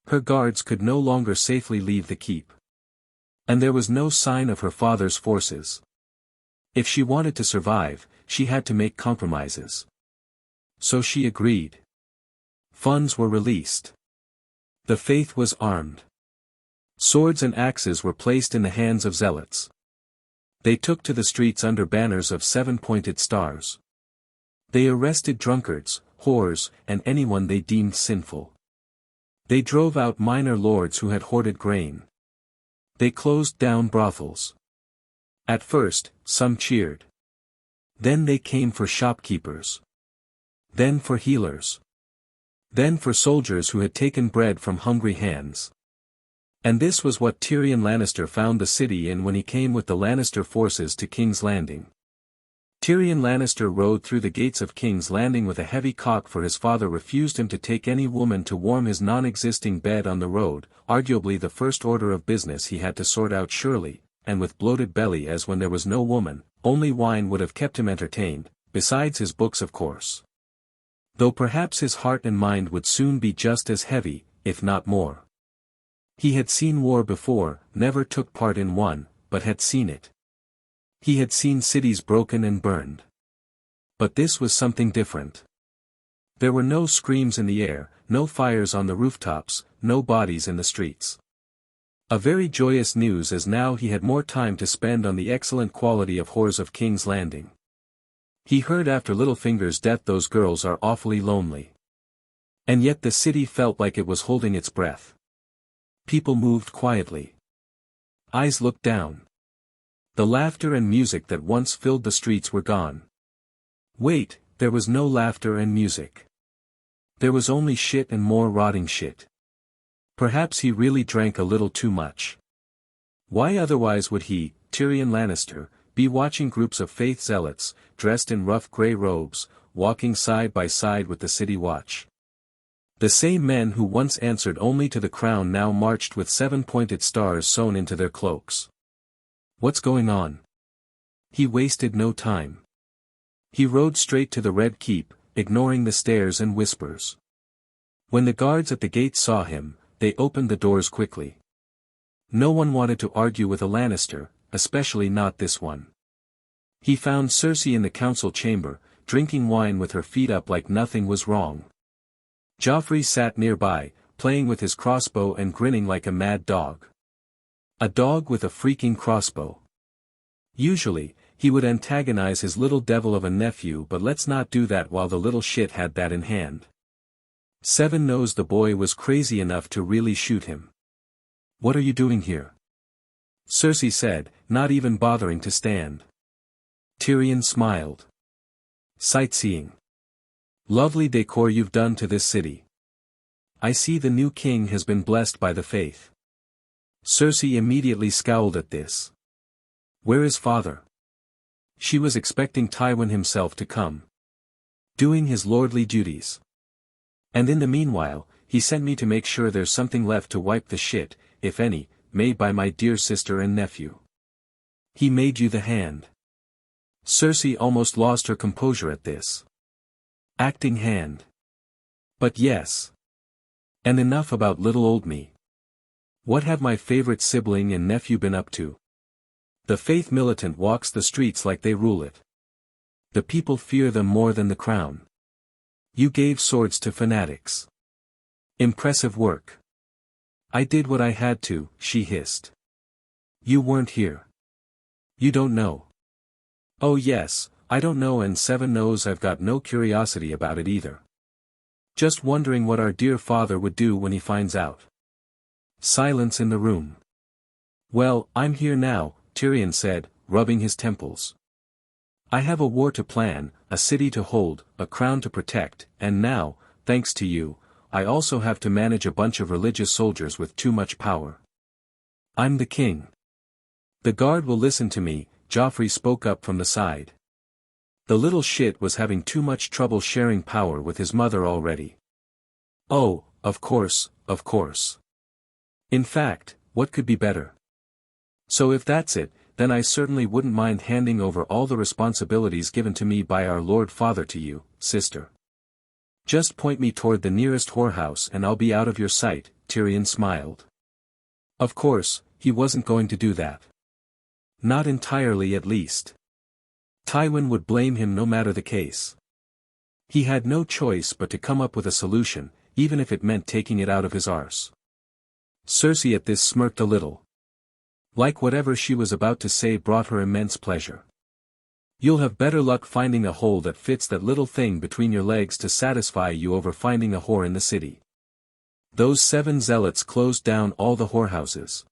Her guards could no longer safely leave the keep. And there was no sign of her father's forces. If she wanted to survive, she had to make compromises. So she agreed. Funds were released. The faith was armed. Swords and axes were placed in the hands of zealots. They took to the streets under banners of 7-pointed stars. They arrested drunkards, whores, and anyone they deemed sinful. They drove out minor lords who had hoarded grain. They closed down brothels. At first, some cheered. Then they came for shopkeepers. Then for healers. Then for soldiers who had taken bread from hungry hands. And this was what Tyrion Lannister found the city in when he came with the Lannister forces to King's Landing. Tyrion Lannister rode through the gates of King's Landing with a heavy cock, for his father refused him to take any woman to warm his non-existing bed on the road, arguably the first order of business he had to sort out surely, and with bloated belly as when there was no woman, only wine would have kept him entertained, besides his books of course. Though perhaps his heart and mind would soon be just as heavy, if not more. He had seen war before, never took part in one, but had seen it. He had seen cities broken and burned. But this was something different. There were no screams in the air, no fires on the rooftops, no bodies in the streets. A very joyous news, as now he had more time to spend on the excellent quality of whores of King's Landing. He heard after Littlefinger's death those girls are awfully lonely. And yet the city felt like it was holding its breath. People moved quietly. Eyes looked down. The laughter and music that once filled the streets were gone. Wait, there was no laughter and music. There was only shit and more rotting shit. Perhaps he really drank a little too much. Why otherwise would he, Tyrion Lannister, be watching groups of faith zealots, dressed in rough grey robes, walking side by side with the city watch? The same men who once answered only to the crown now marched with 7-pointed stars sewn into their cloaks. What's going on? He wasted no time. He rode straight to the Red Keep, ignoring the stares and whispers. When the guards at the gate saw him, they opened the doors quickly. No one wanted to argue with a Lannister, especially not this one. He found Cersei in the council chamber, drinking wine with her feet up like nothing was wrong. Joffrey sat nearby, playing with his crossbow and grinning like a mad dog. A dog with a freaking crossbow. Usually, he would antagonize his little devil of a nephew, but let's not do that while the little shit had that in hand. Seven knows the boy was crazy enough to really shoot him. What are you doing here? Cersei said, not even bothering to stand. Tyrion smiled. Sightseeing. Lovely decor you've done to this city. I see the new king has been blessed by the faith. Cersei immediately scowled at this. Where is father? She was expecting Tywin himself to come. Doing his lordly duties. And in the meanwhile, he sent me to make sure there's something left to wipe the shit, if any, made by my dear sister and nephew. He made you the hand. Cersei almost lost her composure at this. Acting hand. But yes. And enough about little old me. What have my favorite sibling and nephew been up to? The faith militant walks the streets like they rule it. The people fear them more than the crown. You gave swords to fanatics. Impressive work. I did what I had to, she hissed. You weren't here. You don't know. Oh yes, I don't know, and Seven knows I've got no curiosity about it either. Just wondering what our dear father would do when he finds out. Silence in the room. Well, I'm here now, Tyrion said, rubbing his temples. I have a war to plan, a city to hold, a crown to protect, and now, thanks to you, I also have to manage a bunch of religious soldiers with too much power. I'm the king. The guard will listen to me, Joffrey spoke up from the side. The little shit was having too much trouble sharing power with his mother already. Oh, of course, of course. In fact, what could be better? So if that's it, then I certainly wouldn't mind handing over all the responsibilities given to me by our Lord Father to you, sister. Just point me toward the nearest whorehouse and I'll be out of your sight, Tyrion smiled. Of course, he wasn't going to do that. Not entirely at least. Tywin would blame him no matter the case. He had no choice but to come up with a solution, even if it meant taking it out of his arse. Cersei at this smirked a little. Like whatever she was about to say brought her immense pleasure. You'll have better luck finding a hole that fits that little thing between your legs to satisfy you over finding a whore in the city. Those 7 zealots closed down all the whorehouses.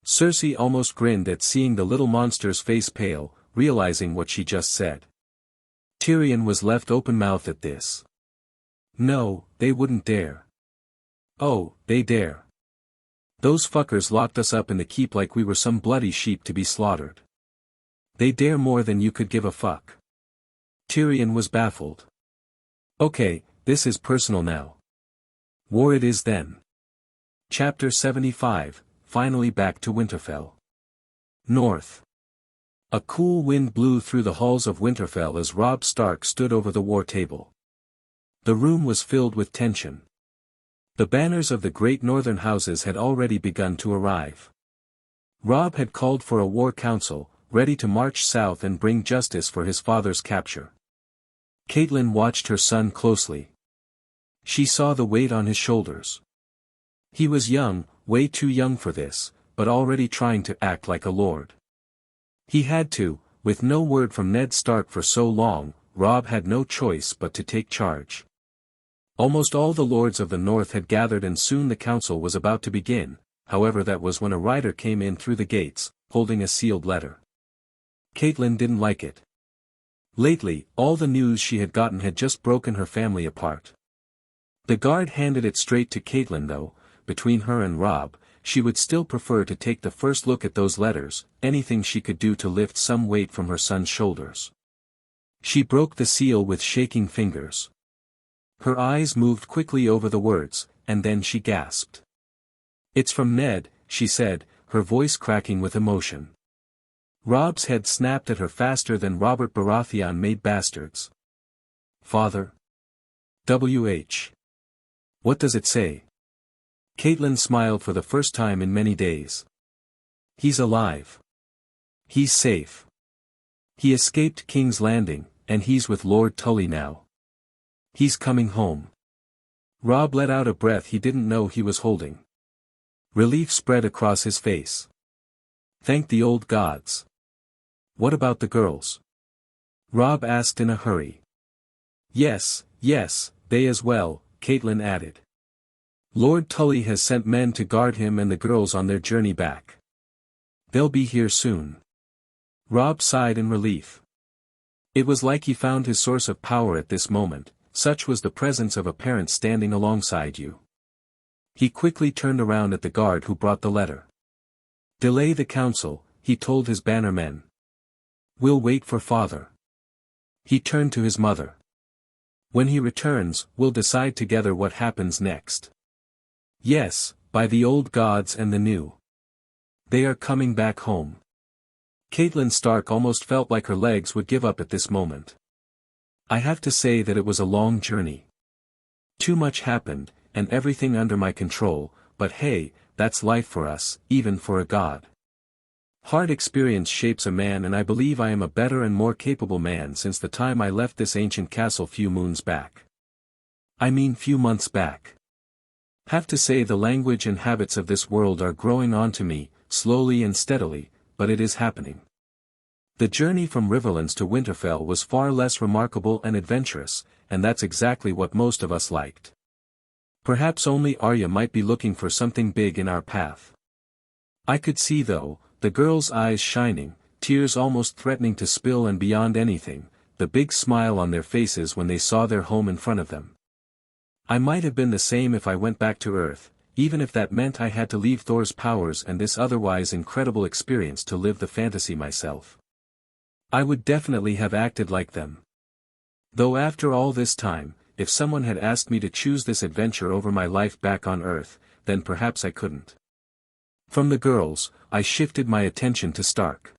Cersei almost grinned at seeing the little monster's face pale, realizing what she just said. Tyrion was left open-mouthed at this. No, they wouldn't dare. Oh, they dare. Those fuckers locked us up in the keep like we were some bloody sheep to be slaughtered. They dare more than you could give a fuck. Tyrion was baffled. Okay, this is personal now. War it is then. Chapter 75, finally back to Winterfell. North. A cool wind blew through the halls of Winterfell as Robb Stark stood over the war table. The room was filled with tension. The banners of the great northern houses had already begun to arrive. Robb had called for a war council, ready to march south and bring justice for his father's capture. Catelyn watched her son closely. She saw the weight on his shoulders. He was young, way too young for this, but already trying to act like a lord. He had to, with no word from Ned Stark for so long, Robb had no choice but to take charge. Almost all the lords of the north had gathered and soon the council was about to begin, however that was when a rider came in through the gates, holding a sealed letter. Catelyn didn't like it. Lately, all the news she had gotten had just broken her family apart. The guard handed it straight to Catelyn though, between her and Robb, she would still prefer to take the first look at those letters, anything she could do to lift some weight from her son's shoulders. She broke the seal with shaking fingers. Her eyes moved quickly over the words, and then she gasped. It's from Ned, she said, her voice cracking with emotion. Robb's head snapped at her faster than Robert Baratheon made bastards. Father? W.H. What does it say? Catelyn smiled for the first time in many days. He's alive. He's safe. He escaped King's Landing, and he's with Lord Tully now. He's coming home. Robb let out a breath he didn't know he was holding. Relief spread across his face. Thank the old gods. What about the girls? Robb asked in a hurry. Yes, they as well, Catelyn added. Lord Tully has sent men to guard him and the girls on their journey back. They'll be here soon. Robb sighed in relief. It was like he found his source of power at this moment, such was the presence of a parent standing alongside you. He quickly turned around at the guard who brought the letter. Delay the council, he told his bannermen. We'll wait for father. He turned to his mother. When he returns, we'll decide together what happens next. Yes, by the old gods and the new. They are coming back home. Catelyn Stark almost felt like her legs would give up at this moment. I have to say that it was a long journey. Too much happened, and everything under my control, but hey, that's life for us, even for a god. Hard experience shapes a man, and I believe I am a better and more capable man since the time I left this ancient castle few moons back. I mean few months back. Have to say the language and habits of this world are growing onto me, slowly and steadily, but it is happening. The journey from Riverlands to Winterfell was far less remarkable and adventurous, and that's exactly what most of us liked. Perhaps only Arya might be looking for something big in our path. I could see though, the girls' eyes shining, tears almost threatening to spill, and beyond anything, the big smile on their faces when they saw their home in front of them. I might have been the same if I went back to Earth, even if that meant I had to leave Thor's powers and this otherwise incredible experience to live the fantasy myself. I would definitely have acted like them. Though after all this time, if someone had asked me to choose this adventure over my life back on Earth, then perhaps I couldn't. From the girls, I shifted my attention to Stark.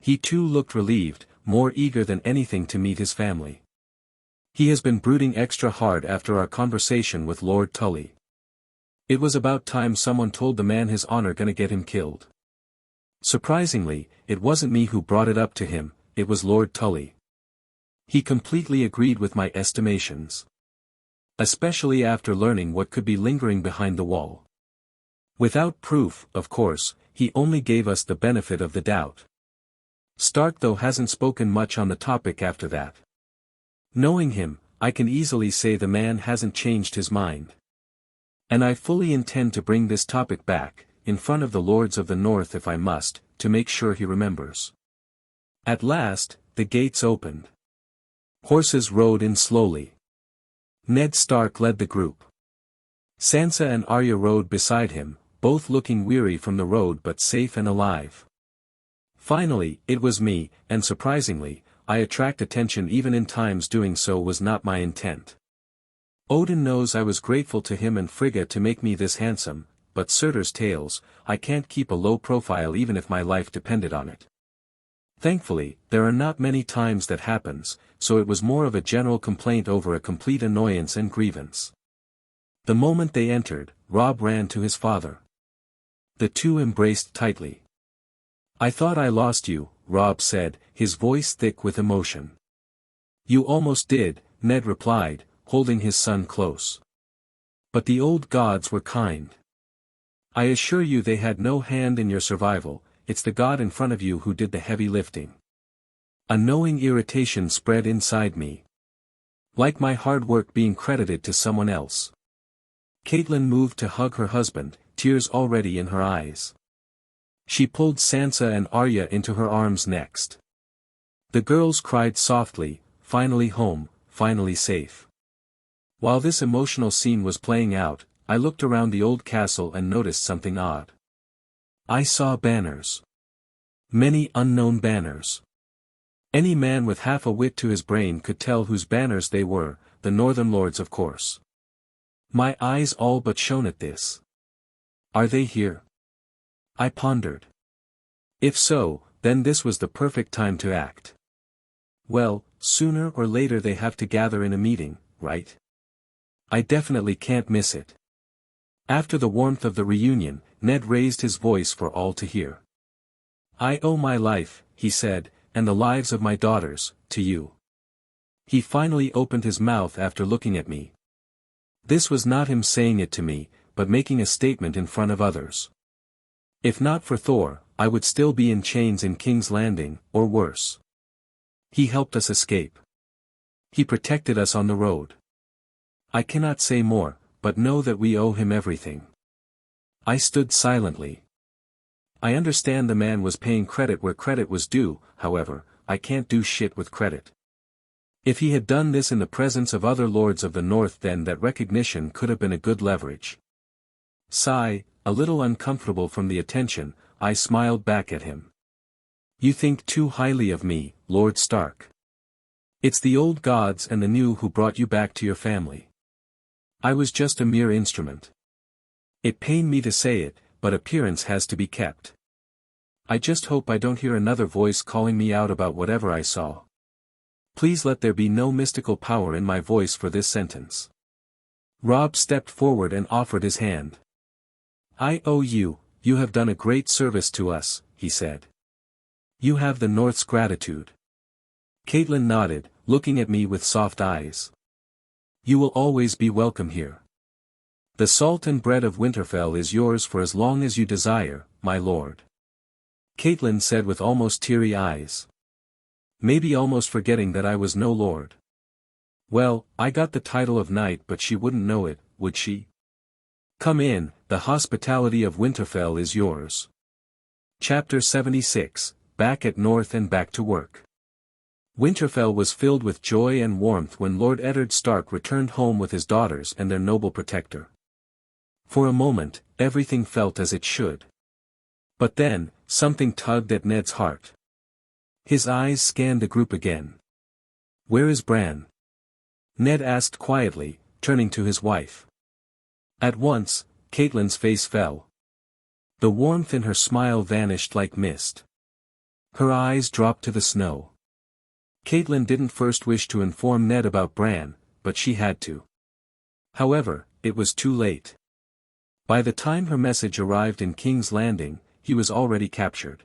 He too looked relieved, more eager than anything to meet his family. He has been brooding extra hard after our conversation with Lord Tully. It was about time someone told the man his honor gonna get him killed. Surprisingly, it wasn't me who brought it up to him, it was Lord Tully. He completely agreed with my estimations. Especially after learning what could be lingering behind the wall. Without proof, of course, he only gave us the benefit of the doubt. Stark though hasn't spoken much on the topic after that. Knowing him, I can easily say the man hasn't changed his mind. And I fully intend to bring this topic back, in front of the Lords of the North if I must, to make sure he remembers. At last, the gates opened. Horses rode in slowly. Ned Stark led the group. Sansa and Arya rode beside him, both looking weary from the road but safe and alive. Finally, it was me, and surprisingly, I attract attention even in times doing so was not my intent. Odin knows I was grateful to him and Frigga to make me this handsome, but Surtur's tales, I can't keep a low profile even if my life depended on it. Thankfully, there are not many times that happens, so it was more of a general complaint over a complete annoyance and grievance. The moment they entered, Robb ran to his father. The two embraced tightly. "I thought I lost you," Robb said, his voice thick with emotion. "You almost did," Ned replied, holding his son close. "But the old gods were kind. I assure you they had no hand in your survival, it's the god in front of you who did the heavy lifting." A knowing irritation spread inside me. Like my hard work being credited to someone else. Catelyn moved to hug her husband, tears already in her eyes. She pulled Sansa and Arya into her arms next. The girls cried softly, finally home, finally safe. While this emotional scene was playing out, I looked around the old castle and noticed something odd. I saw banners. Many unknown banners. Any man with half a wit to his brain could tell whose banners they were, the Northern Lords of course. My eyes all but shone at this. Are they here? I pondered. If so, then this was the perfect time to act. Well, sooner or later they have to gather in a meeting, right? I definitely can't miss it. After the warmth of the reunion, Ned raised his voice for all to hear. "I owe my life," he said, "and the lives of my daughters, to you." He finally opened his mouth after looking at me. This was not him saying it to me, but making a statement in front of others. If not for Thor, I would still be in chains in King's Landing, or worse. He helped us escape. He protected us on the road. I cannot say more, but know that we owe him everything. I stood silently. I understand the man was paying credit where credit was due, however, I can't do shit with credit. If he had done this in the presence of other lords of the north, then that recognition could have been a good leverage. Sigh, a little uncomfortable from the attention, I smiled back at him. "You think too highly of me, Lord Stark." It's the old gods and the new who brought you back to your family. I was just a mere instrument. It pained me to say it, but appearance has to be kept. I just hope I don't hear another voice calling me out about whatever I saw. Please let there be no mystical power in my voice for this sentence. Robb stepped forward and offered his hand. I owe you, you have done a great service to us, he said. You have the North's gratitude. Catelyn nodded, looking at me with soft eyes. You will always be welcome here. The salt and bread of Winterfell is yours for as long as you desire, my lord. Catelyn said with almost teary eyes. Maybe almost forgetting that I was no lord. Well, I got the title of knight, but she wouldn't know it, would she? Come in, the hospitality of Winterfell is yours. Chapter 76, Back at North and Back to Work. Winterfell was filled with joy and warmth when Lord Eddard Stark returned home with his daughters and their noble protector. For a moment, everything felt as it should. But then, something tugged at Ned's heart. His eyes scanned the group again. Where is Bran? Ned asked quietly, turning to his wife. At once, Catelyn's face fell. The warmth in her smile vanished like mist. Her eyes dropped to the snow. Catelyn didn't first wish to inform Ned about Bran, but she had to. However, it was too late. By the time her message arrived in King's Landing, he was already captured.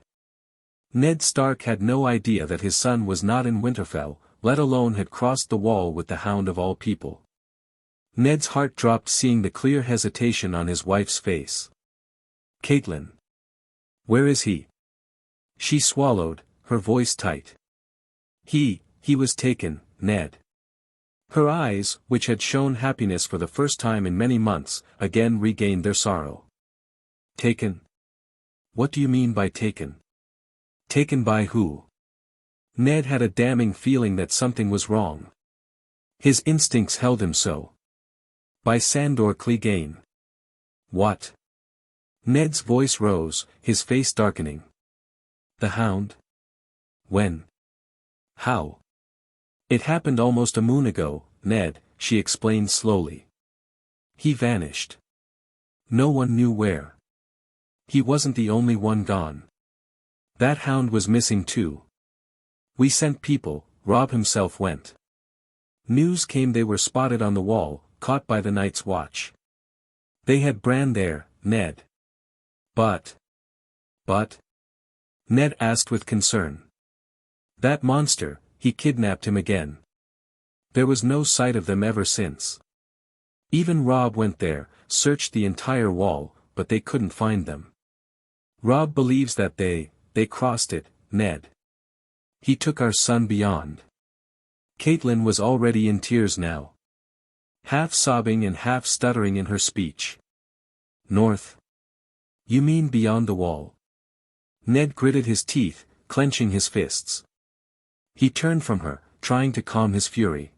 Ned Stark had no idea that his son was not in Winterfell, let alone had crossed the wall with the Hound of all people. Ned's heart dropped seeing the clear hesitation on his wife's face. Catelyn. Where is he? She swallowed, her voice tight. He was taken, Ned. Her eyes, which had shown happiness for the first time in many months, again regained their sorrow. Taken? What do you mean by taken? Taken by who? Ned had a damning feeling that something was wrong. His instincts held him so. By Sandor Clegane. What? Ned's voice rose, his face darkening. The Hound? When? How? It happened almost a moon ago, Ned, she explained slowly. He vanished. No one knew where. He wasn't the only one gone. That Hound was missing too. We sent people, Robb himself went. News came they were spotted on the wall, caught by the Night's Watch. They had Bran there, Ned. But? Ned asked with concern. That monster, he kidnapped him again. There was no sight of them ever since. Even Robb went there, searched the entire wall, but they couldn't find them. Robb believes that they crossed it, Ned. He took our son beyond. Catelyn was already in tears now. Half sobbing and half stuttering in her speech. North? You mean beyond the wall? Ned gritted his teeth, clenching his fists. He turned from her, trying to calm his fury.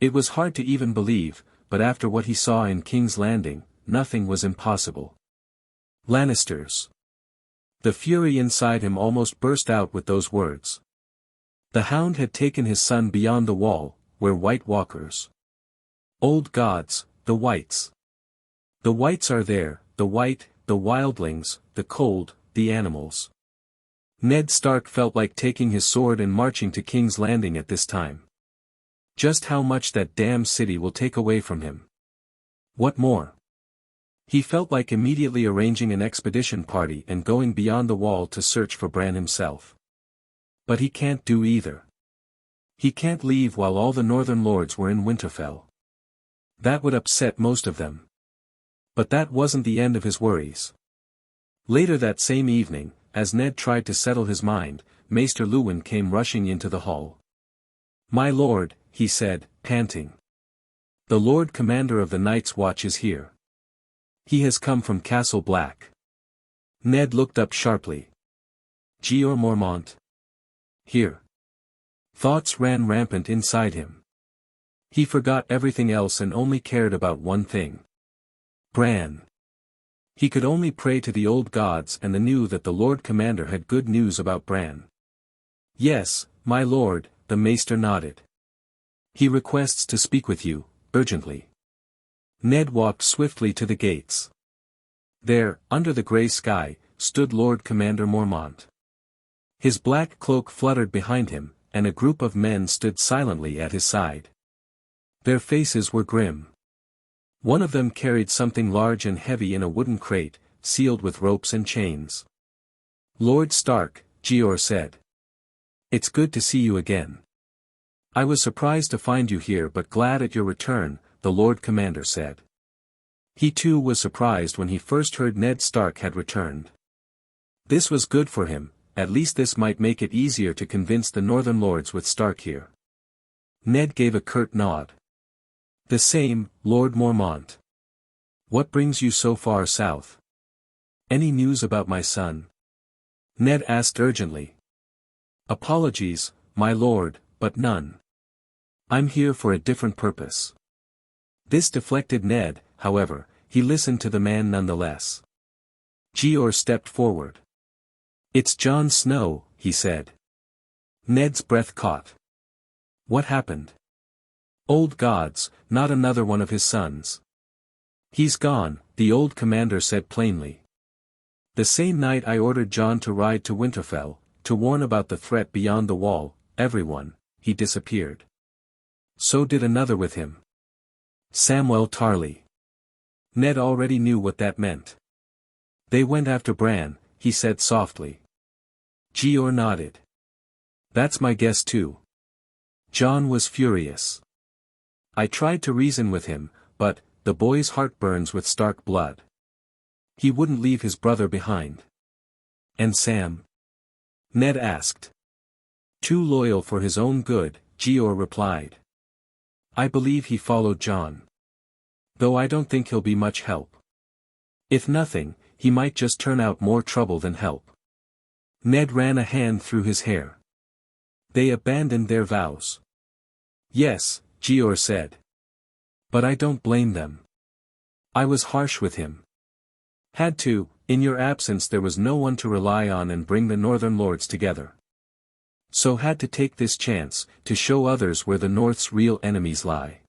It was hard to even believe, but after what he saw in King's Landing, nothing was impossible. Lannisters. The fury inside him almost burst out with those words. The Hound had taken his son beyond the wall, where White Walkers. Old gods, the Whites. The Whites are there, the White, the wildlings, the cold, the animals. Ned Stark felt like taking his sword and marching to King's Landing at this time. Just how much that damn city will take away from him. What more? He felt like immediately arranging an expedition party and going beyond the wall to search for Bran himself. But he can't do either. He can't leave while all the Northern Lords were in Winterfell. That would upset most of them. But that wasn't the end of his worries. Later that same evening, as Ned tried to settle his mind, Maester Luwin came rushing into the hall. My lord, he said, panting. The Lord Commander of the Night's Watch is here. He has come from Castle Black. Ned looked up sharply. Jeor Mormont. Here. Thoughts ran rampant inside him. He forgot everything else and only cared about one thing. Bran. He could only pray to the old gods and knew that the Lord Commander had good news about Bran. Yes, my lord, the maester nodded. He requests to speak with you, urgently. Ned walked swiftly to the gates. There, under the grey sky, stood Lord Commander Mormont. His black cloak fluttered behind him, and a group of men stood silently at his side. Their faces were grim. One of them carried something large and heavy in a wooden crate, sealed with ropes and chains. "Lord Stark," Jeor said. "It's good to see you again." "I was surprised to find you here but glad at your return," the Lord Commander said. He too was surprised when he first heard Ned Stark had returned. This was good for him, at least this might make it easier to convince the Northern Lords with Stark here. Ned gave a curt nod. "The same, Lord Mormont. What brings you so far south? Any news about my son?" Ned asked urgently. "Apologies, my lord, but none. I'm here for a different purpose." This deflected Ned, however, he listened to the man nonetheless. Jeor stepped forward. "It's Jon Snow," he said. Ned's breath caught. "What happened?" "Old gods, not another one of his sons. He's gone," the old commander said plainly. "The same night I ordered Jon to ride to Winterfell, to warn about the threat beyond the wall, everyone, he disappeared. So did another with him. Samwell Tarly." Ned already knew what that meant. "They went after Bran," he said softly. Jeor nodded. "That's my guess too." Jon was furious. "I tried to reason with him, but, the boy's heart burns with Stark blood. He wouldn't leave his brother behind." "And Sam?" Ned asked. "Too loyal for his own good," Jeor replied. "I believe he followed Jon. Though I don't think he'll be much help. If nothing, he might just turn out more trouble than help." Ned ran a hand through his hair. "They abandoned their vows." "Yes," Jeor said. "But I don't blame them. I was harsh with him. Had to, in your absence there was no one to rely on and bring the Northern Lords together. So had to take this chance, to show others where the North's real enemies lie."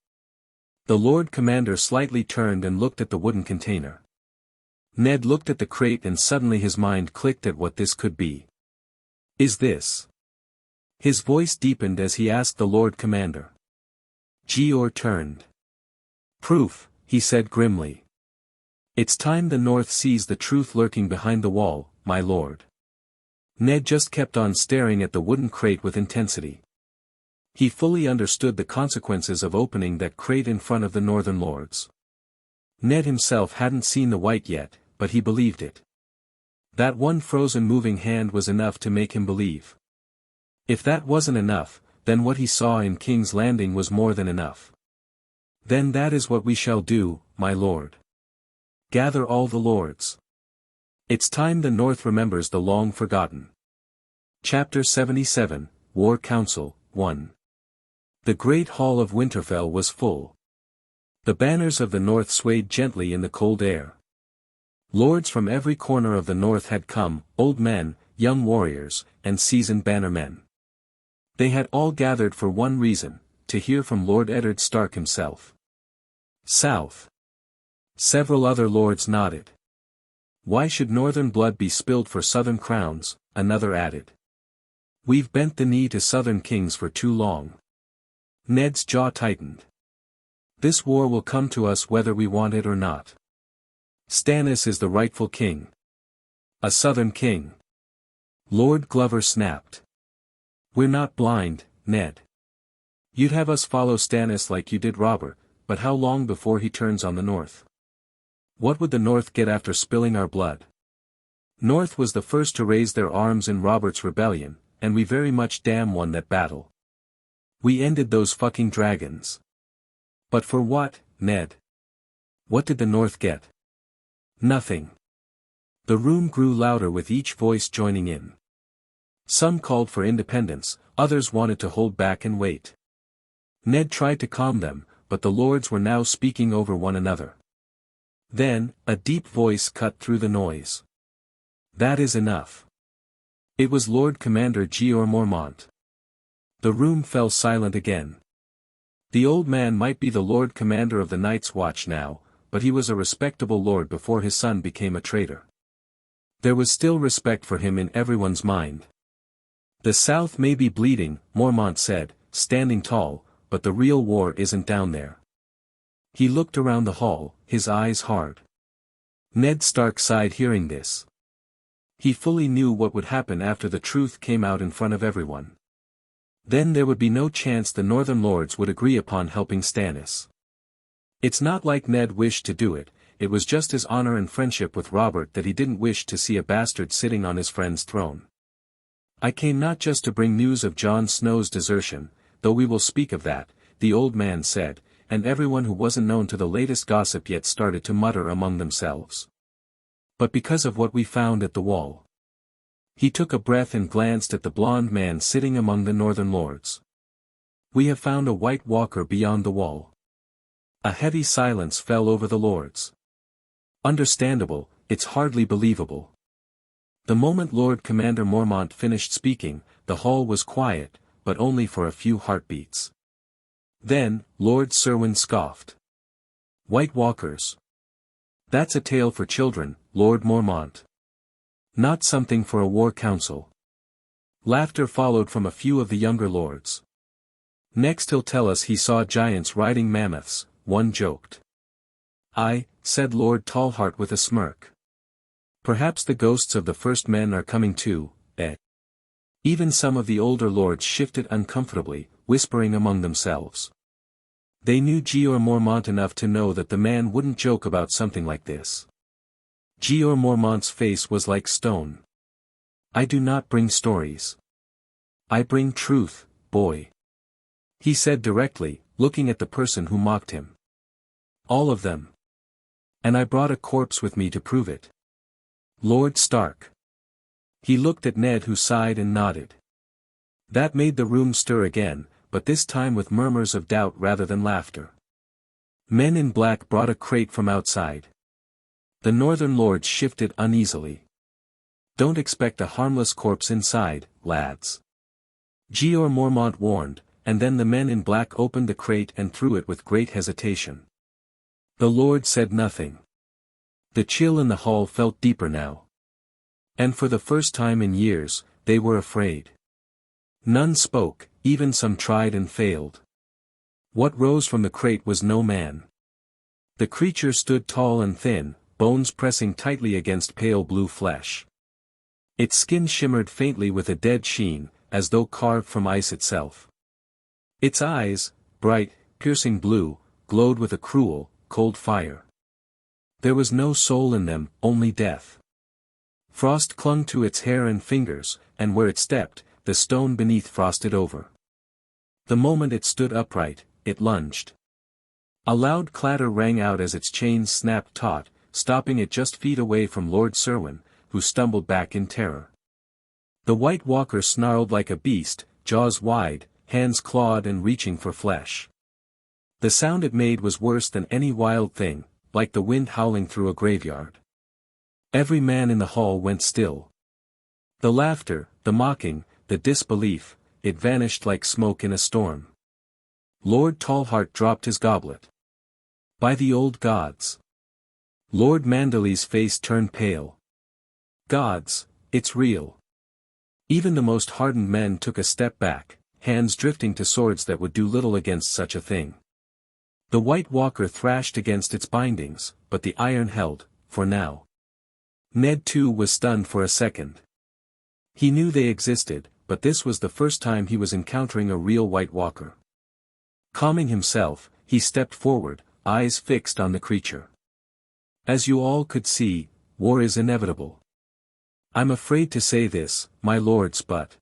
The Lord Commander slightly turned and looked at the wooden container. Ned looked at the crate and suddenly his mind clicked at what this could be. "Is this?" His voice deepened as he asked the Lord Commander. Jeor turned. "Proof," he said grimly. "It's time the North sees the truth lurking behind the wall, my lord." Ned just kept on staring at the wooden crate with intensity. He fully understood the consequences of opening that crate in front of the Northern Lords. Ned himself hadn't seen the white yet, but he believed it. That one frozen moving hand was enough to make him believe. If that wasn't enough, then what he saw in King's Landing was more than enough. "Then that is what we shall do, my lord. Gather all the lords. It's time the North remembers the long forgotten." Chapter 77, War Council, 1. The great hall of Winterfell was full. The banners of the North swayed gently in the cold air. Lords from every corner of the North had come, old men, young warriors, and seasoned bannermen. They had all gathered for one reason, to hear from Lord Eddard Stark himself. "South." Several other lords nodded. "Why should Northern blood be spilled for Southern crowns?" another added. "We've bent the knee to Southern kings for too long." Ned's jaw tightened. "This war will come to us whether we want it or not. Stannis is the rightful king. A Southern king." Lord Glover snapped. "We're not blind, Ned. You'd have us follow Stannis like you did Robert, but how long before he turns on the North? What would the North get after spilling our blood? North was the first to raise their arms in Robert's rebellion, and we very much damn won that battle. We ended those fucking dragons. But for what, Ned? What did the North get? Nothing." The room grew louder with each voice joining in. Some called for independence, others wanted to hold back and wait. Ned tried to calm them, but the lords were now speaking over one another. Then, a deep voice cut through the noise. "That is enough." It was Lord Commander Jeor Mormont. The room fell silent again. The old man might be the Lord Commander of the Night's Watch now, but he was a respectable lord before his son became a traitor. There was still respect for him in everyone's mind. The South may be bleeding, Mormont said, standing tall, but the real war isn't down there. He looked around the hall, his eyes hard. Ned Stark sighed hearing this. He fully knew what would happen after the truth came out in front of everyone. Then there would be no chance the Northern Lords would agree upon helping Stannis. It's not like Ned wished to do it, it was just his honor and friendship with Robert that he didn't wish to see a bastard sitting on his friend's throne. I came not just to bring news of Jon Snow's desertion, though we will speak of that, the old man said, and everyone who wasn't known to the latest gossip yet started to mutter among themselves. But because of what we found at the wall. He took a breath and glanced at the blond man sitting among the Northern Lords. We have found a White Walker beyond the wall. A heavy silence fell over the lords. Understandable, it's hardly believable. The moment Lord Commander Mormont finished speaking, the hall was quiet, but only for a few heartbeats. Then, Lord Serwyn scoffed. White Walkers. That's a tale for children, Lord Mormont. Not something for a war council. Laughter followed from a few of the younger lords. Next he'll tell us he saw giants riding mammoths, one joked. Aye, said Lord Tallheart with a smirk. Perhaps the ghosts of the first men are coming too, eh? Even some of the older lords shifted uncomfortably, whispering among themselves. They knew Jeor Mormont enough to know that the man wouldn't joke about something like this. Jeor Mormont's face was like stone. I do not bring stories. I bring truth, boy. He said directly, looking at the person who mocked him. All of them. And I brought a corpse with me to prove it. Lord Stark. He looked at Ned who sighed and nodded. That made the room stir again, but this time with murmurs of doubt rather than laughter. Men in black brought a crate from outside. The Northern Lords shifted uneasily. Don't expect a harmless corpse inside, lads. Jeor Mormont warned, and then the men in black opened the crate and threw it with great hesitation. The Lord said nothing. The chill in the hall felt deeper now. And for the first time in years, they were afraid. None spoke, even some tried and failed. What rose from the crate was no man. The creature stood tall and thin, bones pressing tightly against pale blue flesh. Its skin shimmered faintly with a dead sheen, as though carved from ice itself. Its eyes, bright, piercing blue, glowed with a cruel, cold fire. There was no soul in them, only death. Frost clung to its hair and fingers, and where it stepped, the stone beneath frosted over. The moment it stood upright, it lunged. A loud clatter rang out as its chains snapped taut, stopping it just feet away from Lord Serwyn, who stumbled back in terror. The White Walker snarled like a beast, jaws wide, hands clawed and reaching for flesh. The sound it made was worse than any wild thing, like the wind howling through a graveyard. Every man in the hall went still. The laughter, the mocking, the disbelief, it vanished like smoke in a storm. Lord Tallheart dropped his goblet. By the old gods. Lord Manderley's face turned pale. Gods, it's real. Even the most hardened men took a step back, hands drifting to swords that would do little against such a thing. The White Walker thrashed against its bindings, but the iron held, for now. Ned too was stunned for a second. He knew they existed, but this was the first time he was encountering a real White Walker. Calming himself, he stepped forward, eyes fixed on the creature. As you all could see, war is inevitable. I'm afraid to say this, my lords, but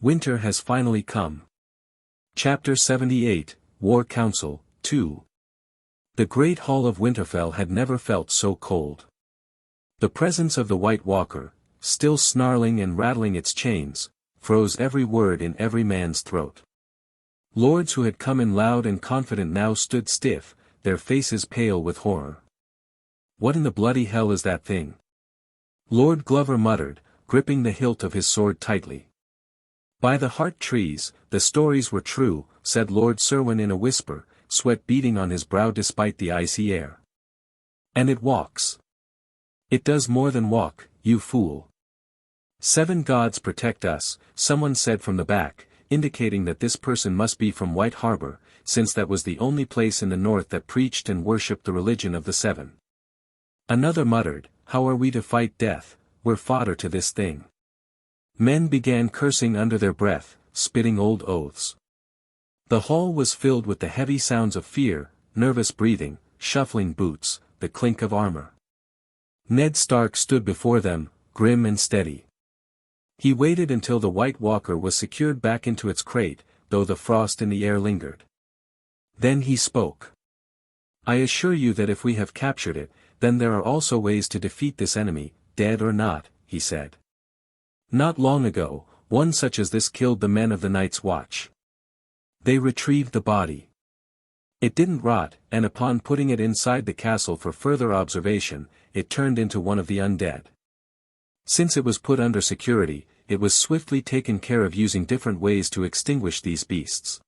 winter has finally come. Chapter 78, War Council, 2. The Great Hall of Winterfell had never felt so cold. The presence of the White Walker, still snarling and rattling its chains, froze every word in every man's throat. Lords who had come in loud and confident now stood stiff, their faces pale with horror. What in the bloody hell is that thing? Lord Glover muttered, gripping the hilt of his sword tightly. By the heart trees, the stories were true, said Lord Serwyn in a whisper, sweat beading on his brow despite the icy air. And it walks. It does more than walk, you fool. 7 gods protect us, someone said from the back, indicating that this person must be from White Harbor, since that was the only place in the north that preached and worshipped the religion of the 7. Another muttered, how are we to fight death, we're fodder to this thing. Men began cursing under their breath, spitting old oaths. The hall was filled with the heavy sounds of fear, nervous breathing, shuffling boots, the clink of armor. Ned Stark stood before them, grim and steady. He waited until the White Walker was secured back into its crate, though the frost in the air lingered. Then he spoke. I assure you that if we have captured it, then there are also ways to defeat this enemy, dead or not, he said. Not long ago, one such as this killed the men of the Night's Watch. They retrieved the body. It didn't rot, and upon putting it inside the castle for further observation, it turned into one of the undead. Since it was put under security, it was swiftly taken care of using different ways to extinguish these beasts.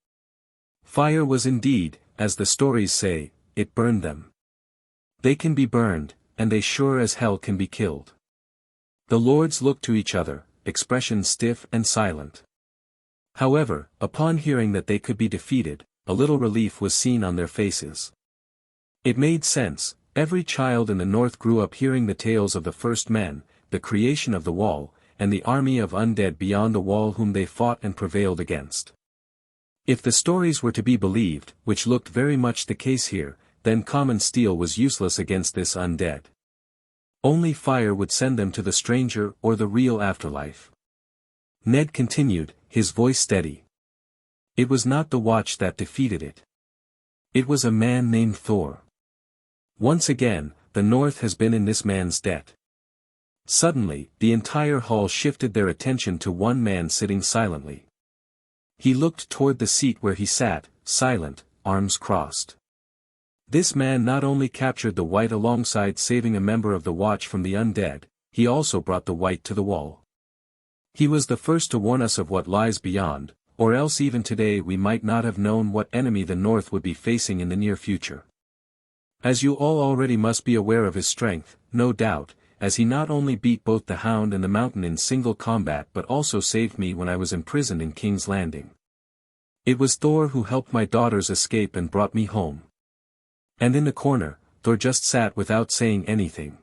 Fire was indeed, as the stories say, it burned them. They can be burned, and they sure as hell can be killed. The lords looked to each other, expressions stiff and silent. However, upon hearing that they could be defeated, a little relief was seen on their faces. It made sense, every child in the north grew up hearing the tales of the first men, the creation of the wall, and the army of undead beyond the wall whom they fought and prevailed against. If the stories were to be believed, which looked very much the case here, then common steel was useless against this undead. Only fire would send them to the stranger or the real afterlife. Ned continued, his voice steady. It was not the Watch that defeated it. It was a man named Thor. Once again, the North has been in this man's debt. Suddenly, the entire hall shifted their attention to one man sitting silently. He looked toward the seat where he sat, silent, arms crossed. This man not only captured the White alongside saving a member of the Watch from the undead, he also brought the White to the wall. He was the first to warn us of what lies beyond, or else even today we might not have known what enemy the North would be facing in the near future. As you all already must be aware of his strength, no doubt, as he not only beat both the Hound and the Mountain in single combat but also saved me when I was imprisoned in King's Landing. It was Thor who helped my daughters escape and brought me home. And in the corner, Thor just sat without saying anything.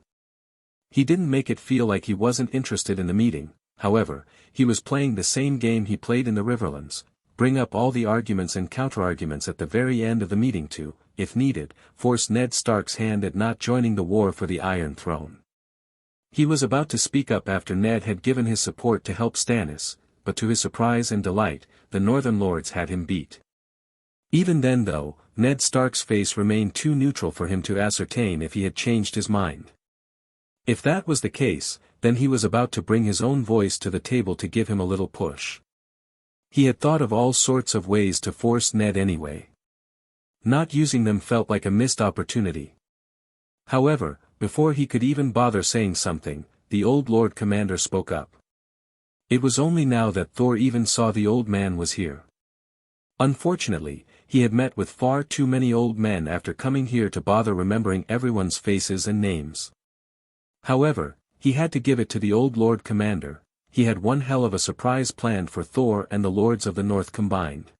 He didn't make it feel like he wasn't interested in the meeting, however, he was playing the same game he played in the Riverlands, bring up all the arguments and counterarguments at the very end of the meeting to, if needed, force Ned Stark's hand at not joining the war for the Iron Throne. He was about to speak up after Ned had given his support to help Stannis, but to his surprise and delight, the Northern Lords had him beat. Even then though, Ned Stark's face remained too neutral for him to ascertain if he had changed his mind. If that was the case, then he was about to bring his own voice to the table to give him a little push. He had thought of all sorts of ways to force Ned anyway. Not using them felt like a missed opportunity. However, before he could even bother saying something, the old Lord Commander spoke up. It was only now that Thor even saw the old man was here. Unfortunately, he had met with far too many old men after coming here to bother remembering everyone's faces and names. However, he had to give it to the old Lord Commander, he had one hell of a surprise planned for Thor and the Lords of the North combined.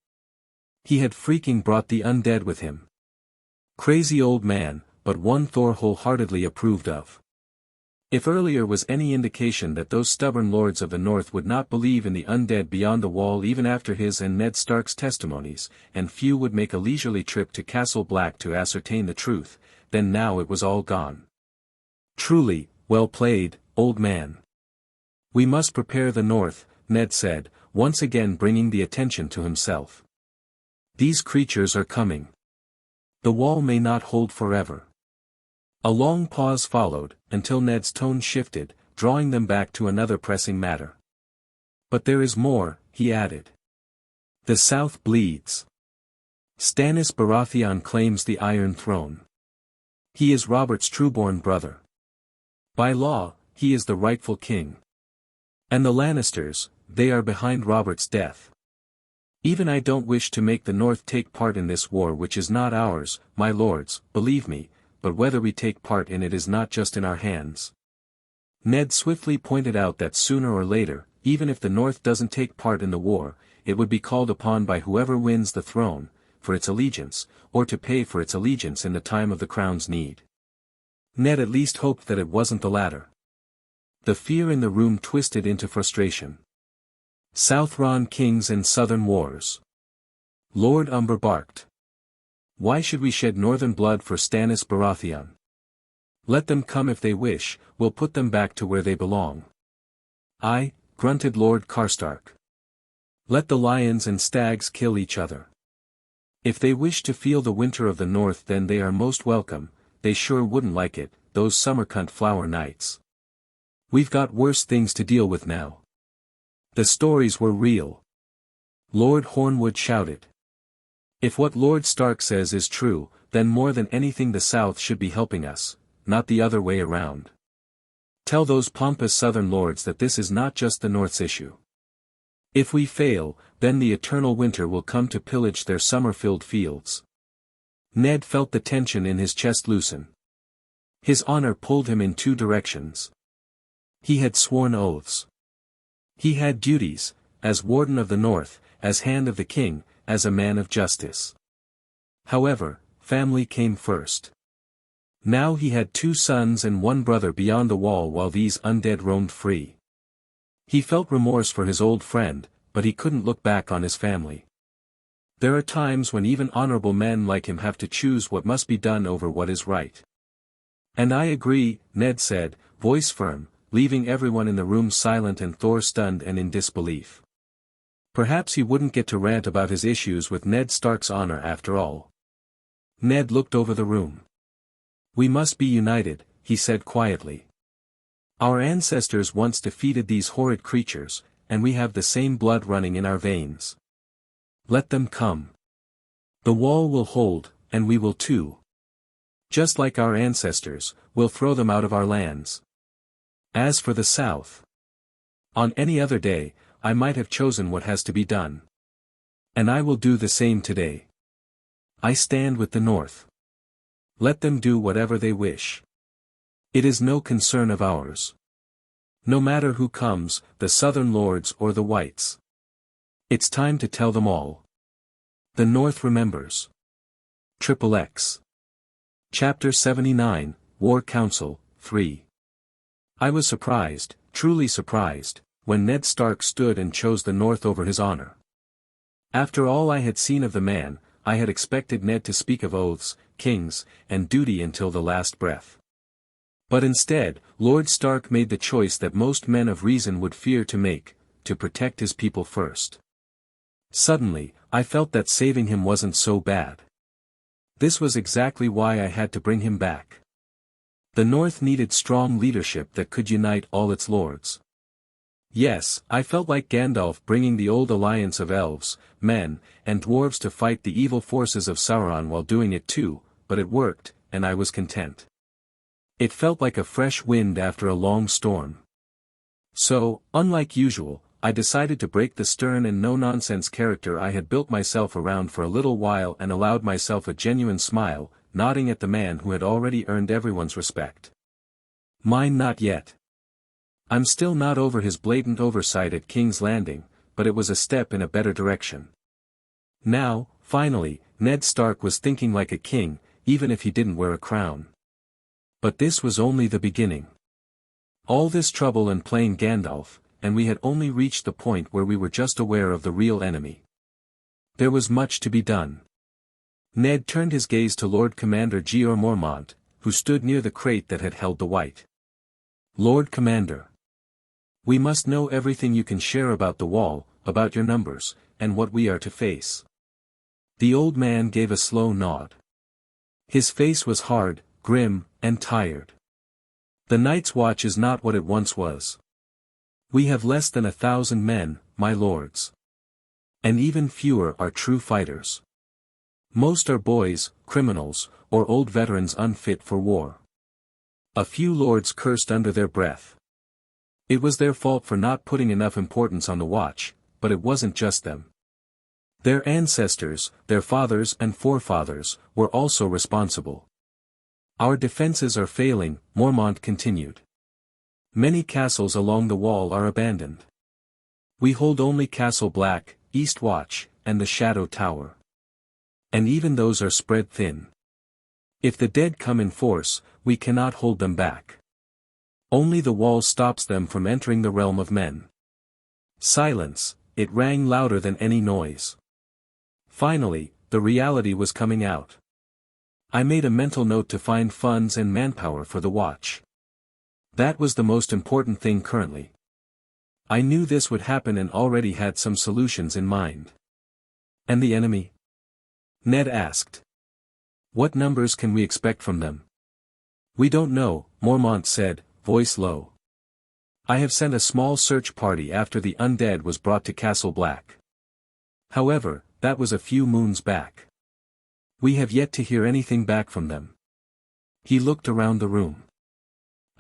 He had freaking brought the undead with him. Crazy old man, but one Thor wholeheartedly approved of. If earlier was any indication that those stubborn lords of the North would not believe in the undead beyond the wall even after his and Ned Stark's testimonies, and few would make a leisurely trip to Castle Black to ascertain the truth, then now it was all gone. Truly, well played, old man. We must prepare the North, Ned said, once again bringing the attention to himself. These creatures are coming. The wall may not hold forever. A long pause followed, until Ned's tone shifted, drawing them back to another pressing matter. But there is more, he added. The South bleeds. Stannis Baratheon claims the Iron Throne. He is Robert's trueborn brother. By law, he is the rightful king. And the Lannisters, they are behind Robert's death. Even I don't wish to make the North take part in this war which is not ours, my lords, believe me, but whether we take part in it is not just in our hands. Ned swiftly pointed out that sooner or later, even if the North doesn't take part in the war, it would be called upon by whoever wins the throne, for its allegiance, or to pay for its allegiance in the time of the crown's need. Ned at least hoped that it wasn't the latter. The fear in the room twisted into frustration. Southron kings and southern wars. Lord Umber barked. Why should we shed northern blood for Stannis Baratheon? Let them come if they wish, we'll put them back to where they belong. Aye, grunted Lord Karstark. Let the lions and stags kill each other. If they wish to feel the winter of the North then they are most welcome, they sure wouldn't like it, those summer-cunt flower nights. We've got worse things to deal with now. The stories were real. Lord Hornwood shouted. If what Lord Stark says is true, then more than anything the South should be helping us, not the other way around. Tell those pompous southern lords that this is not just the North's issue. If we fail, then the eternal winter will come to pillage their summer-filled fields. Ned felt the tension in his chest loosen. His honor pulled him in two directions. He had sworn oaths. He had duties, as Warden of the North, as Hand of the King, as a man of justice. However, family came first. Now he had 2 sons and 1 brother beyond the wall while these undead roamed free. He felt remorse for his old friend, but he couldn't look back on his family. There are times when even honorable men like him have to choose what must be done over what is right. And I agree, Ned said, voice firm, leaving everyone in the room silent and Thor stunned and in disbelief. Perhaps he wouldn't get to rant about his issues with Ned Stark's honor after all. Ned looked over the room. We must be united, he said quietly. Our ancestors once defeated these horrid creatures, and we have the same blood running in our veins. Let them come. The wall will hold, and we will too. Just like our ancestors, we'll throw them out of our lands. As for the South, on any other day, I might have chosen what has to be done. And I will do the same today. I stand with the North. Let them do whatever they wish. It is no concern of ours. No matter who comes, the Southern Lords or the Whites. It's time to tell them all. The North remembers. XXX. Chapter 79, War Council, 3. I was surprised, truly surprised, when Ned Stark stood and chose the North over his honor. After all I had seen of the man, I had expected Ned to speak of oaths, kings, and duty until the last breath. But instead, Lord Stark made the choice that most men of reason would fear to make, to protect his people first. Suddenly, I felt that saving him wasn't so bad. This was exactly why I had to bring him back. The North needed strong leadership that could unite all its lords. Yes, I felt like Gandalf bringing the old alliance of elves, men, and dwarves to fight the evil forces of Sauron while doing it too, but it worked, and I was content. It felt like a fresh wind after a long storm. So, unlike usual, I decided to break the stern and no-nonsense character I had built myself around for a little while and allowed myself a genuine smile, nodding at the man who had already earned everyone's respect. Mine not yet. I'm still not over his blatant oversight at King's Landing, but it was a step in a better direction. Now, finally, Ned Stark was thinking like a king, even if he didn't wear a crown. But this was only the beginning. All this trouble and playing Gandalf, and we had only reached the point where we were just aware of the real enemy. There was much to be done. Ned turned his gaze to Lord Commander Jeor Mormont, who stood near the crate that had held the white. Lord Commander. We must know everything you can share about the wall, about your numbers, and what we are to face. The old man gave a slow nod. His face was hard, grim, and tired. The Night's Watch is not what it once was. We have less than 1,000 men, my lords. And even fewer are true fighters. Most are boys, criminals, or old veterans unfit for war. A few lords cursed under their breath. It was their fault for not putting enough importance on the watch, but it wasn't just them. Their ancestors, their fathers and forefathers, were also responsible. Our defenses are failing, Mormont continued. Many castles along the wall are abandoned. We hold only Castle Black, East Watch, and the Shadow Tower. And even those are spread thin. If the dead come in force, we cannot hold them back. Only the wall stops them from entering the realm of men. Silence, it rang louder than any noise. Finally, the reality was coming out. I made a mental note to find funds and manpower for the watch. That was the most important thing currently. I knew this would happen and already had some solutions in mind. And the enemy? Ned asked. What numbers can we expect from them? We don't know, Mormont said, voice low. I have sent a small search party after the undead was brought to Castle Black. However, that was a few moons back. We have yet to hear anything back from them. He looked around the room.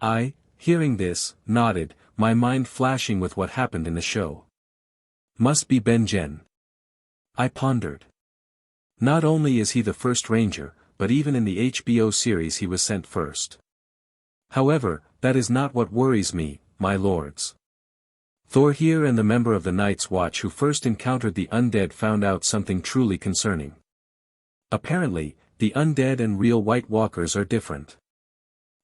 I, hearing this, nodded, my mind flashing with what happened in the show. Must be Ben-Jen. I pondered. Not only is he the first ranger, but even in the HBO series he was sent first. However, that is not what worries me, my lords. Thor here and the member of the Night's Watch who first encountered the undead found out something truly concerning. Apparently, the undead and real White Walkers are different.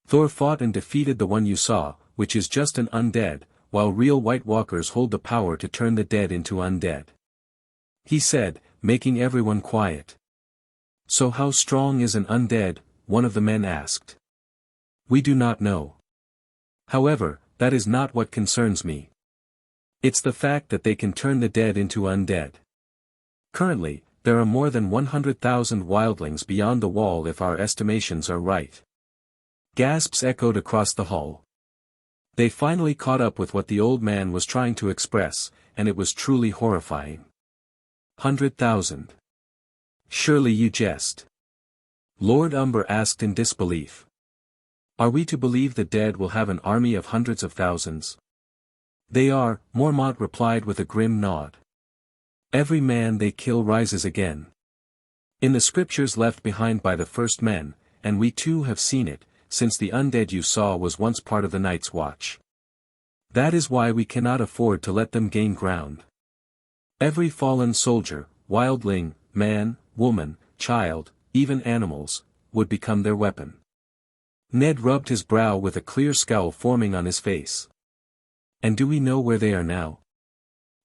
Thor fought and defeated the one you saw, which is just an undead, while real White Walkers hold the power to turn the dead into undead. He said, making everyone quiet. So how strong is an undead? One of the men asked. We do not know. However, that is not what concerns me. It's the fact that they can turn the dead into undead. Currently, there are more than 100,000 wildlings beyond the wall if our estimations are right. Gasps echoed across the hall. They finally caught up with what the old man was trying to express, and it was truly horrifying. 100,000. Surely you jest. Lord Umber asked in disbelief. Are we to believe the dead will have an army of hundreds of thousands? They are, Mormont replied with a grim nod. Every man they kill rises again. In the scriptures left behind by the first men, and we too have seen it, since the undead you saw was once part of the Night's Watch. That is why we cannot afford to let them gain ground. Every fallen soldier, wildling, man, woman, child, even animals, would become their weapon. Ned rubbed his brow with a clear scowl forming on his face. And do we know where they are now?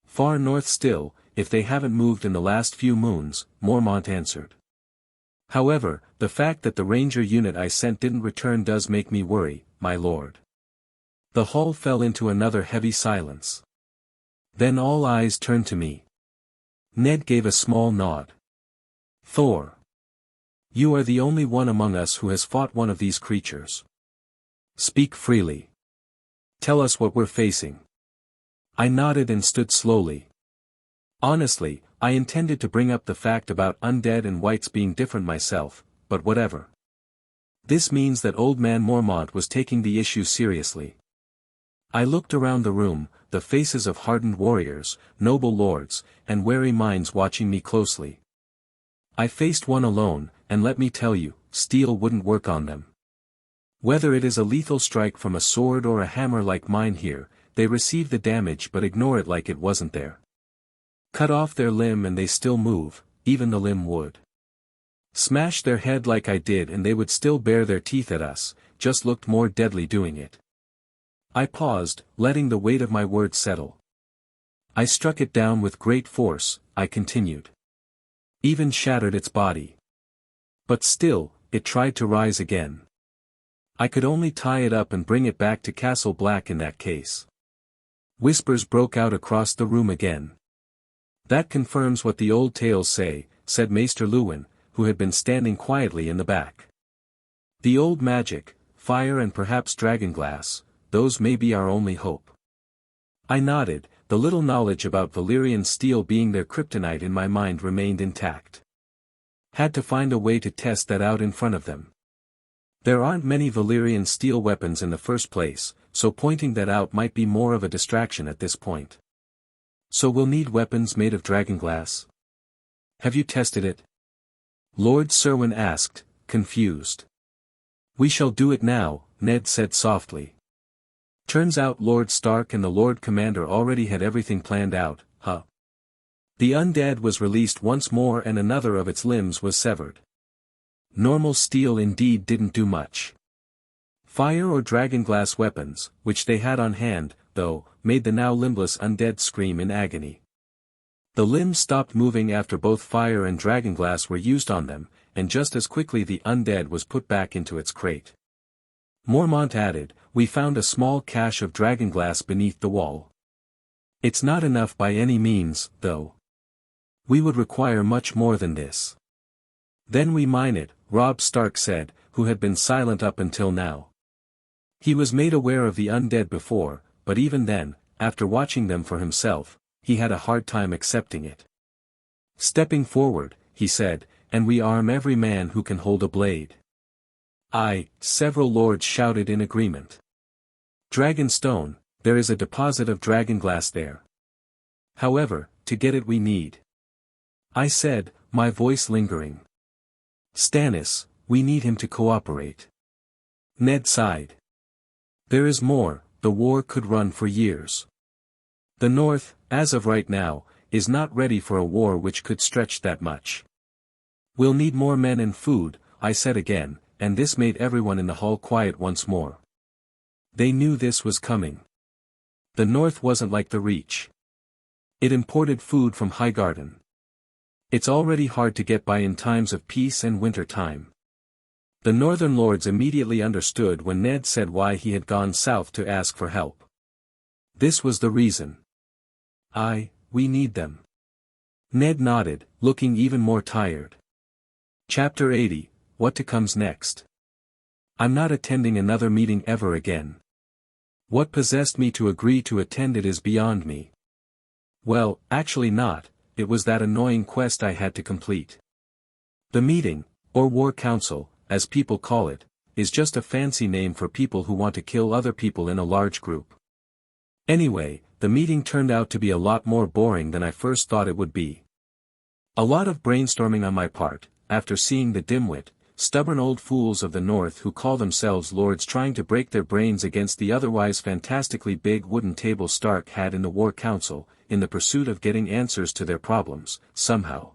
Far north still, if they haven't moved in the last few moons, Mormont answered. However, the fact that the ranger unit I sent didn't return does make me worry, my lord. The hall fell into another heavy silence. Then all eyes turned to me. Ned gave a small nod. Thor. You are the only one among us who has fought one of these creatures. Speak freely. Tell us what we're facing. I nodded and stood slowly. Honestly, I intended to bring up the fact about undead and whites being different myself, but whatever. This means that old man Mormont was taking the issue seriously. I looked around the room, the faces of hardened warriors, noble lords, and wary minds watching me closely. I faced one alone, and let me tell you, steel wouldn't work on them. Whether it is a lethal strike from a sword or a hammer like mine here, they receive the damage but ignore it like it wasn't there. Cut off their limb and they still move, even the limb would. Smash their head like I did and they would still bare their teeth at us, just looked more deadly doing it. I paused, letting the weight of my words settle. I struck it down with great force, I continued. Even shattered its body. But still, it tried to rise again. I could only tie it up and bring it back to Castle Black in that case. Whispers broke out across the room again. That confirms what the old tales say, said Maester Luwin, who had been standing quietly in the back. The old magic, fire and perhaps dragonglass, those may be our only hope. I nodded, the little knowledge about Valyrian steel being their kryptonite in my mind remained intact. Had to find a way to test that out in front of them. There aren't many Valyrian steel weapons in the first place, so pointing that out might be more of a distraction at this point. So we'll need weapons made of dragonglass? Have you tested it? Lord Serwyn asked, confused. We shall do it now, Ned said softly. Turns out Lord Stark and the Lord Commander already had everything planned out, huh? The undead was released once more and another of its limbs was severed. Normal steel indeed didn't do much. Fire or dragonglass weapons, which they had on hand, though, made the now limbless undead scream in agony. The limbs stopped moving after both fire and dragonglass were used on them, and just as quickly the undead was put back into its crate. Mormont added, we found a small cache of dragonglass beneath the wall. It's not enough by any means, though. We would require much more than this. Then we mine it, Robb Stark said, who had been silent up until now. He was made aware of the undead before, but even then, after watching them for himself, he had a hard time accepting it. Stepping forward, he said, and we arm every man who can hold a blade. Aye, several lords shouted in agreement. Dragonstone, there is a deposit of dragonglass there. However, to get it we need. I said, my voice lingering. Stannis, we need him to cooperate. Ned sighed. There is more, the war could run for years. The North, as of right now, is not ready for a war which could stretch that much. We'll need more men and food, I said again, and this made everyone in the hall quiet once more. They knew this was coming. The North wasn't like the Reach. It imported food from Highgarden. It's already hard to get by in times of peace and winter time. The Northern Lords immediately understood when Ned said why he had gone south to ask for help. This was the reason. We need them. Ned nodded, looking even more tired. Chapter 80, What to Comes Next. I'm not attending another meeting ever again. What possessed me to agree to attend it is beyond me. Well, actually not, it was that annoying quest I had to complete. The meeting, or war council, as people call it, is just a fancy name for people who want to kill other people in a large group. Anyway, the meeting turned out to be a lot more boring than I first thought it would be. A lot of brainstorming on my part, after seeing the dimwit, stubborn old fools of the North who call themselves lords trying to break their brains against the otherwise fantastically big wooden table Stark had in the war council, in the pursuit of getting answers to their problems, somehow.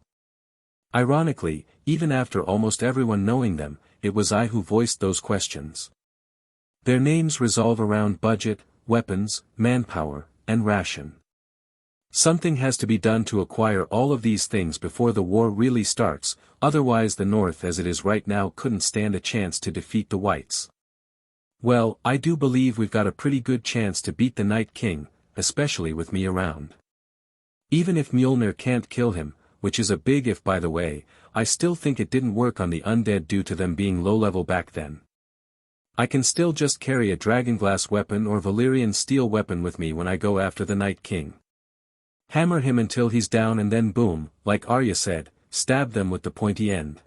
Ironically, even after almost everyone knowing them, it was I who voiced those questions. Their names revolve around budget, weapons, manpower, and ration. Something has to be done to acquire all of these things before the war really starts, otherwise the North as it is right now couldn't stand a chance to defeat the Whites. Well, I do believe we've got a pretty good chance to beat the Night King, especially with me around. Even if Mjolnir can't kill him, which is a big if by the way, I still think it didn't work on the undead due to them being low-level back then. I can still just carry a dragonglass weapon or Valyrian steel weapon with me when I go after the Night King. Hammer him until he's down and then boom, like Arya said, stab them with the pointy end.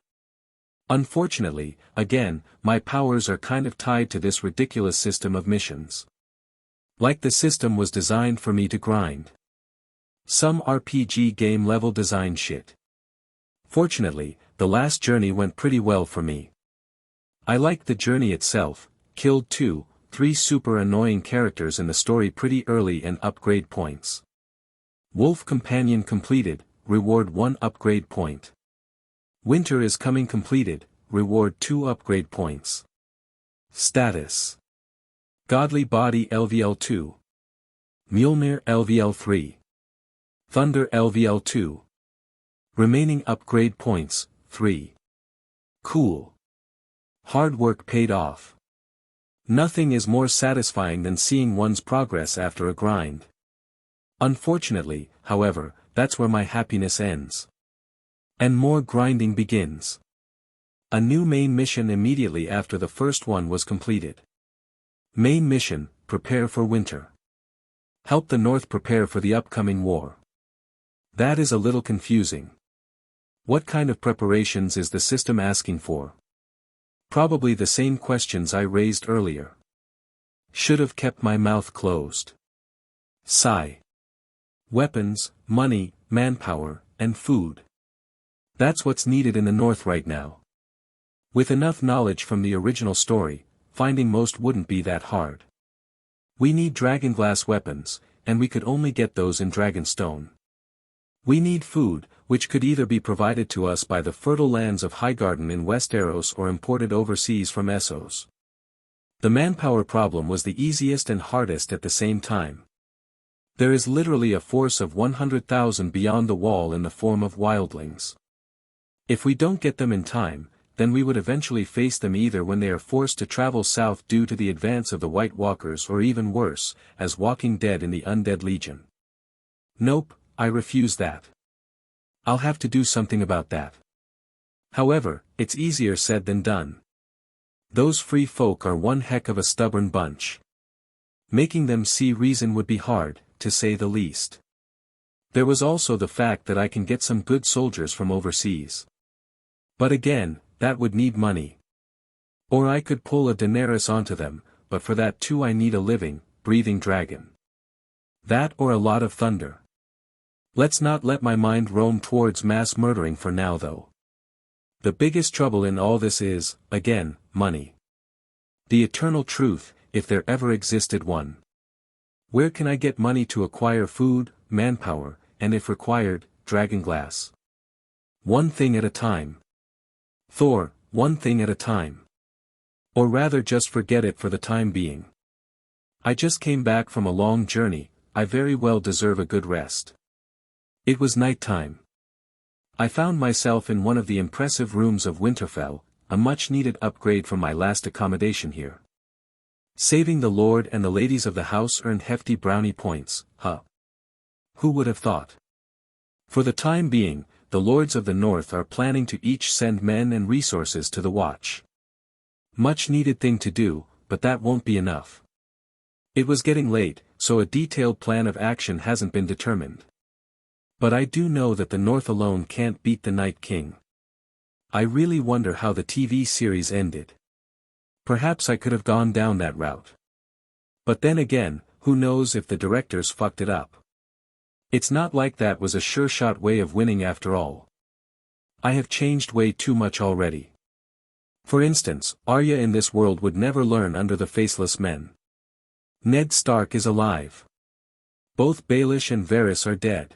Unfortunately, again, my powers are kind of tied to this ridiculous system of missions. Like the system was designed for me to grind. Some RPG game level design shit. Fortunately, the last journey went pretty well for me. I liked the journey itself, killed 2-3 super annoying characters in the story pretty early and upgrade points. Wolf Companion completed, reward 1 upgrade point. Winter is Coming completed, reward 2 upgrade points. Status: Godly Body LVL 2. Mjolnir LVL 3. Thunder LVL 2. Remaining upgrade points, 3. Cool. Hard work paid off. Nothing is more satisfying than seeing one's progress after a grind. Unfortunately, however, that's where my happiness ends. And more grinding begins. A new main mission immediately after the first one was completed. Main mission, Prepare for Winter. Help the North prepare for the upcoming war. That is a little confusing. What kind of preparations is the system asking for? Probably the same questions I raised earlier. Should have kept my mouth closed. Sigh. Weapons, money, manpower, and food. That's what's needed in the north right now. With enough knowledge from the original story, finding most wouldn't be that hard. We need dragonglass weapons, and we could only get those in Dragonstone. We need food, which could either be provided to us by the fertile lands of Highgarden in Westeros or imported overseas from Essos. The manpower problem was the easiest and hardest at the same time. There is literally a force of 100,000 beyond the wall in the form of wildlings. If we don't get them in time, then we would eventually face them either when they are forced to travel south due to the advance of the White Walkers or even worse, as Walking Dead in the Undead Legion. Nope, I refuse that. I'll have to do something about that. However, it's easier said than done. Those free folk are one heck of a stubborn bunch. Making them see reason would be hard, to say the least. There was also the fact that I can get some good soldiers from overseas. But again, that would need money. Or I could pull a Daenerys onto them, but for that too I need a living, breathing dragon. That or a lot of thunder. Let's not let my mind roam towards mass murdering for now though. The biggest trouble in all this is, again, money. The eternal truth, if there ever existed one. Where can I get money to acquire food, manpower, and if required, dragonglass? One thing at a time. Thor, one thing at a time. Or rather just forget it for the time being. I just came back from a long journey, I very well deserve a good rest. It was night time. I found myself in one of the impressive rooms of Winterfell, a much-needed upgrade from my last accommodation here. Saving the lord and the ladies of the house earned hefty brownie points, huh? Who would have thought? For the time being, the lords of the north are planning to each send men and resources to the watch. Much needed thing to do, but that won't be enough. It was getting late, so a detailed plan of action hasn't been determined. But I do know that the north alone can't beat the Night King. I really wonder how the TV series ended. Perhaps I could have gone down that route. But then again, who knows if the directors fucked it up. It's not like that was a sure-shot way of winning after all. I have changed way too much already. For instance, Arya in this world would never learn under the Faceless Men. Ned Stark is alive. Both Baelish and Varys are dead.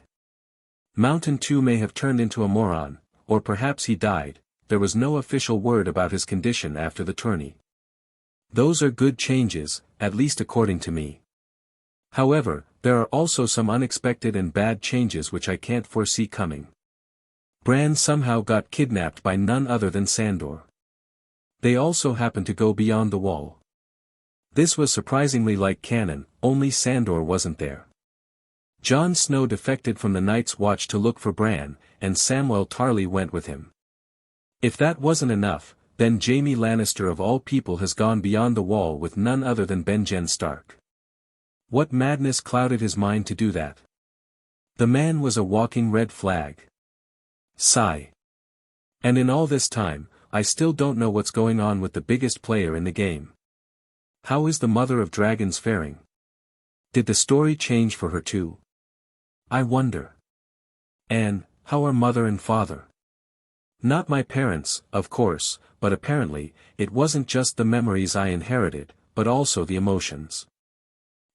Mountain 2 may have turned into a moron, or perhaps he died, there was no official word about his condition after the tourney. Those are good changes, at least according to me. However, there are also some unexpected and bad changes which I can't foresee coming. Bran somehow got kidnapped by none other than Sandor. They also happened to go beyond the wall. This was surprisingly like canon, only Sandor wasn't there. Jon Snow defected from the Night's Watch to look for Bran, and Samwell Tarly went with him. If that wasn't enough, then Jaime Lannister of all people has gone beyond the wall with none other than Benjen Stark. What madness clouded his mind to do that? The man was a walking red flag. Sigh. And in all this time, I still don't know what's going on with the biggest player in the game. How is the Mother of Dragons faring? Did the story change for her too? I wonder. And, how are mother and father? Not my parents, of course, but apparently, it wasn't just the memories I inherited, but also the emotions.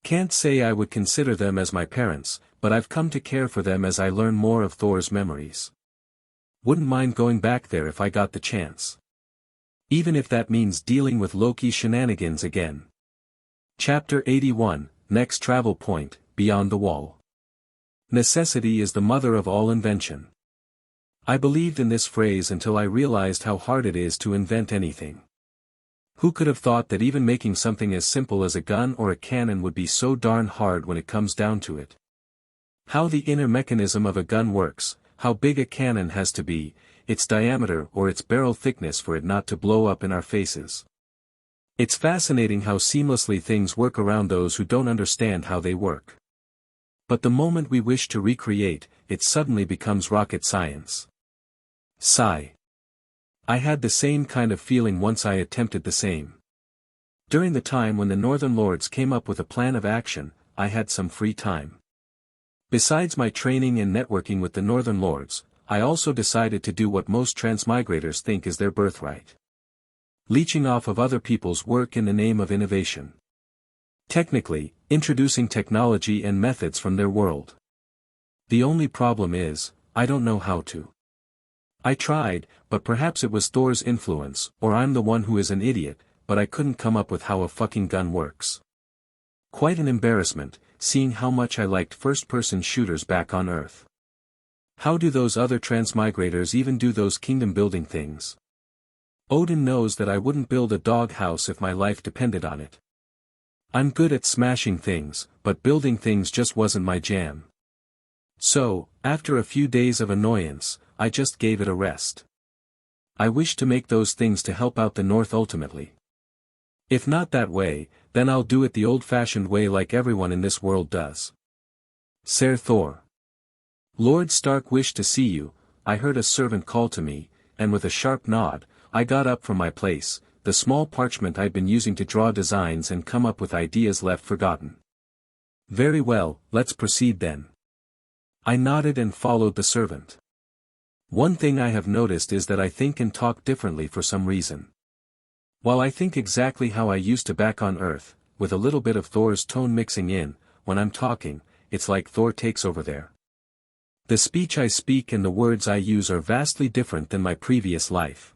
Can't say I would consider them as my parents, but I've come to care for them as I learn more of Thor's memories. Wouldn't mind going back there if I got the chance. Even if that means dealing with Loki's shenanigans again. Chapter 81, Next Travel Point, Beyond the Wall. Necessity is the mother of all invention. I believed in this phrase until I realized how hard it is to invent anything. Who could have thought that even making something as simple as a gun or a cannon would be so darn hard when it comes down to it? How the inner mechanism of a gun works, how big a cannon has to be, its diameter or its barrel thickness for it not to blow up in our faces. It's fascinating how seamlessly things work around those who don't understand how they work. But the moment we wish to recreate, it suddenly becomes rocket science. Sigh. I had the same kind of feeling once I attempted the same. During the time when the Northern Lords came up with a plan of action, I had some free time. Besides my training and networking with the Northern Lords, I also decided to do what most transmigrators think is their birthright. Leeching off of other people's work in the name of innovation. Technically, introducing technology and methods from their world. The only problem is, I don't know how to. I tried, but perhaps it was Thor's influence, or I'm the one who is an idiot, but I couldn't come up with how a fucking gun works. Quite an embarrassment, seeing how much I liked first-person shooters back on Earth. How do those other transmigrators even do those kingdom-building things? Odin knows that I wouldn't build a doghouse if my life depended on it. I'm good at smashing things, but building things just wasn't my jam. So, after a few days of annoyance, I just gave it a rest. I wish to make those things to help out the North ultimately. If not that way, then I'll do it the old-fashioned way like everyone in this world does. Ser Thor. Lord Stark wished to see you, I heard a servant call to me, and with a sharp nod, I got up from my place, the small parchment I'd been using to draw designs and come up with ideas left forgotten. Very well, let's proceed then. I nodded and followed the servant. One thing I have noticed is that I think and talk differently for some reason. While I think exactly how I used to back on Earth, with a little bit of Thor's tone mixing in, when I'm talking, it's like Thor takes over there. The speech I speak and the words I use are vastly different than my previous life.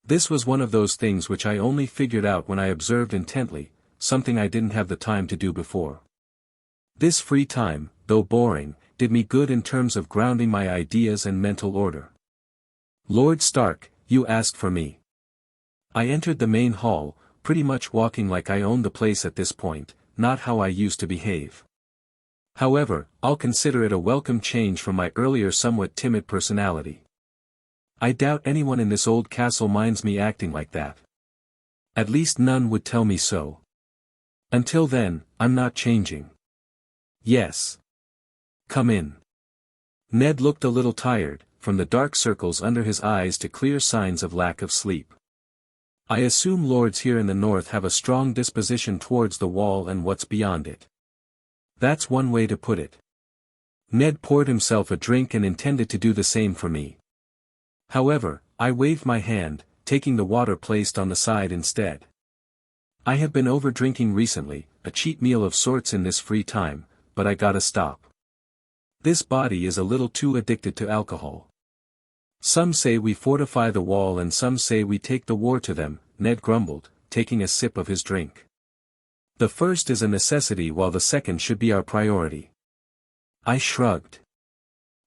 This was one of those things which I only figured out when I observed intently, something I didn't have the time to do before. This free time, though boring, did me good in terms of grounding my ideas and mental order. Lord Stark, you asked for me. I entered the main hall, pretty much walking like I owned the place at this point, not how I used to behave. However, I'll consider it a welcome change from my earlier somewhat timid personality. I doubt anyone in this old castle minds me acting like that. At least none would tell me so. Until then, I'm not changing. Yes. Come in. Ned looked a little tired, from the dark circles under his eyes to clear signs of lack of sleep. I assume lords here in the north have a strong disposition towards the wall and what's beyond it. That's one way to put it. Ned poured himself a drink and intended to do the same for me. However, I waved my hand, taking the water placed on the side instead. I have been over-drinking recently, a cheat meal of sorts in this free time, but I gotta stop. This body is a little too addicted to alcohol. Some say we fortify the wall and some say we take the war to them, Ned grumbled, taking a sip of his drink. The first is a necessity while the second should be our priority. I shrugged.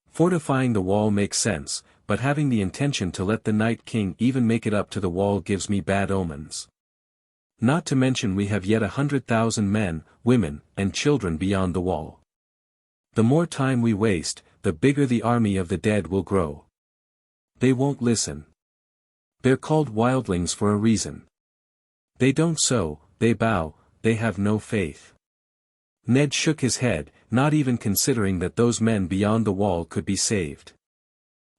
Fortifying the wall makes sense, but having the intention to let the Night King even make it up to the wall gives me bad omens. Not to mention we have yet 100,000 men, women, and children beyond the wall. The more time we waste, the bigger the army of the dead will grow. They won't listen. They're called wildlings for a reason. They don't sow, they bow, they have no faith. Ned shook his head, not even considering that those men beyond the wall could be saved.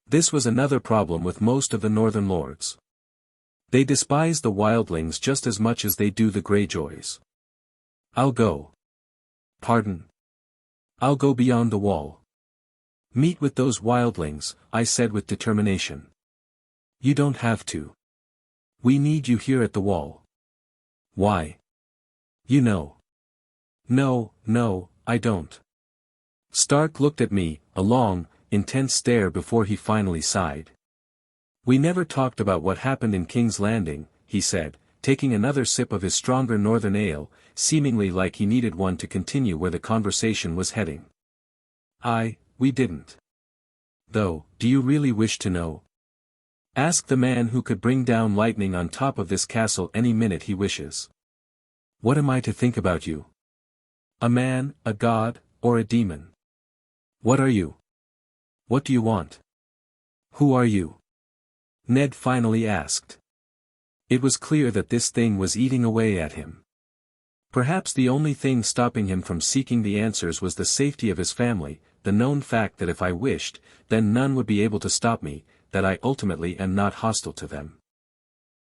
This was another problem with most of the Northern Lords. They despise the wildlings just as much as they do the Greyjoys. I'll go. Pardon? I'll go beyond the wall. Meet with those wildlings, I said with determination. You don't have to. We need you here at the wall. Why? You know. No, I don't. Stark looked at me, a long, intense stare before he finally sighed. We never talked about what happened in King's Landing, he said, taking another sip of his stronger northern ale, seemingly like he needed one to continue where the conversation was heading. We didn't. Though, do you really wish to know? Ask the man who could bring down lightning on top of this castle any minute he wishes. What am I to think about you? A man, a god, or a demon? What are you? What do you want? Who are you? Ned finally asked. It was clear that this thing was eating away at him. Perhaps the only thing stopping him from seeking the answers was the safety of his family, the known fact that if I wished, then none would be able to stop me, that I ultimately am not hostile to them.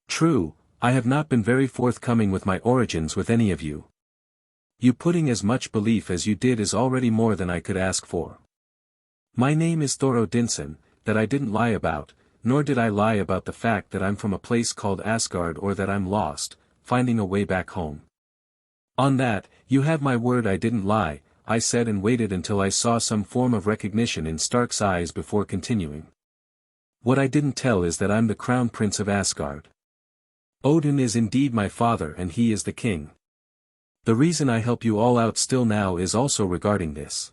True, I have not been very forthcoming with my origins with any of you. You putting as much belief as you did is already more than I could ask for. My name is Thor Odinson, that I didn't lie about, nor did I lie about the fact that I'm from a place called Asgard or that I'm lost, finding a way back home. On that, you have my word I didn't lie, I said, and waited until I saw some form of recognition in Stark's eyes before continuing. What I didn't tell is that I'm the crown prince of Asgard. Odin is indeed my father and he is the king. The reason I help you all out still now is also regarding this.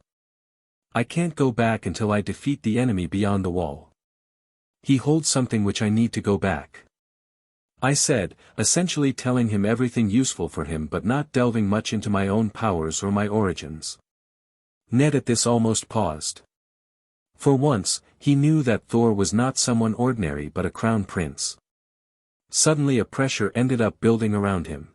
I can't go back until I defeat the enemy beyond the wall. He holds something which I need to go back. I said, essentially telling him everything useful for him but not delving much into my own powers or my origins. Ned at this almost paused. For once, he knew that Thor was not someone ordinary but a crown prince. Suddenly a pressure ended up building around him.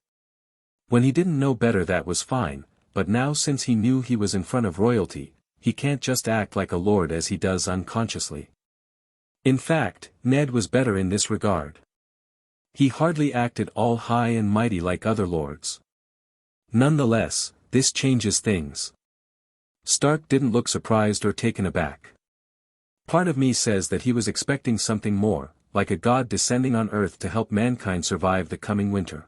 When he didn't know better that was fine, but now since he knew he was in front of royalty, he can't just act like a lord as he does unconsciously. In fact, Ned was better in this regard. He hardly acted all high and mighty like other lords. Nonetheless, this changes things. Stark didn't look surprised or taken aback. Part of me says that he was expecting something more, like a god descending on earth to help mankind survive the coming winter.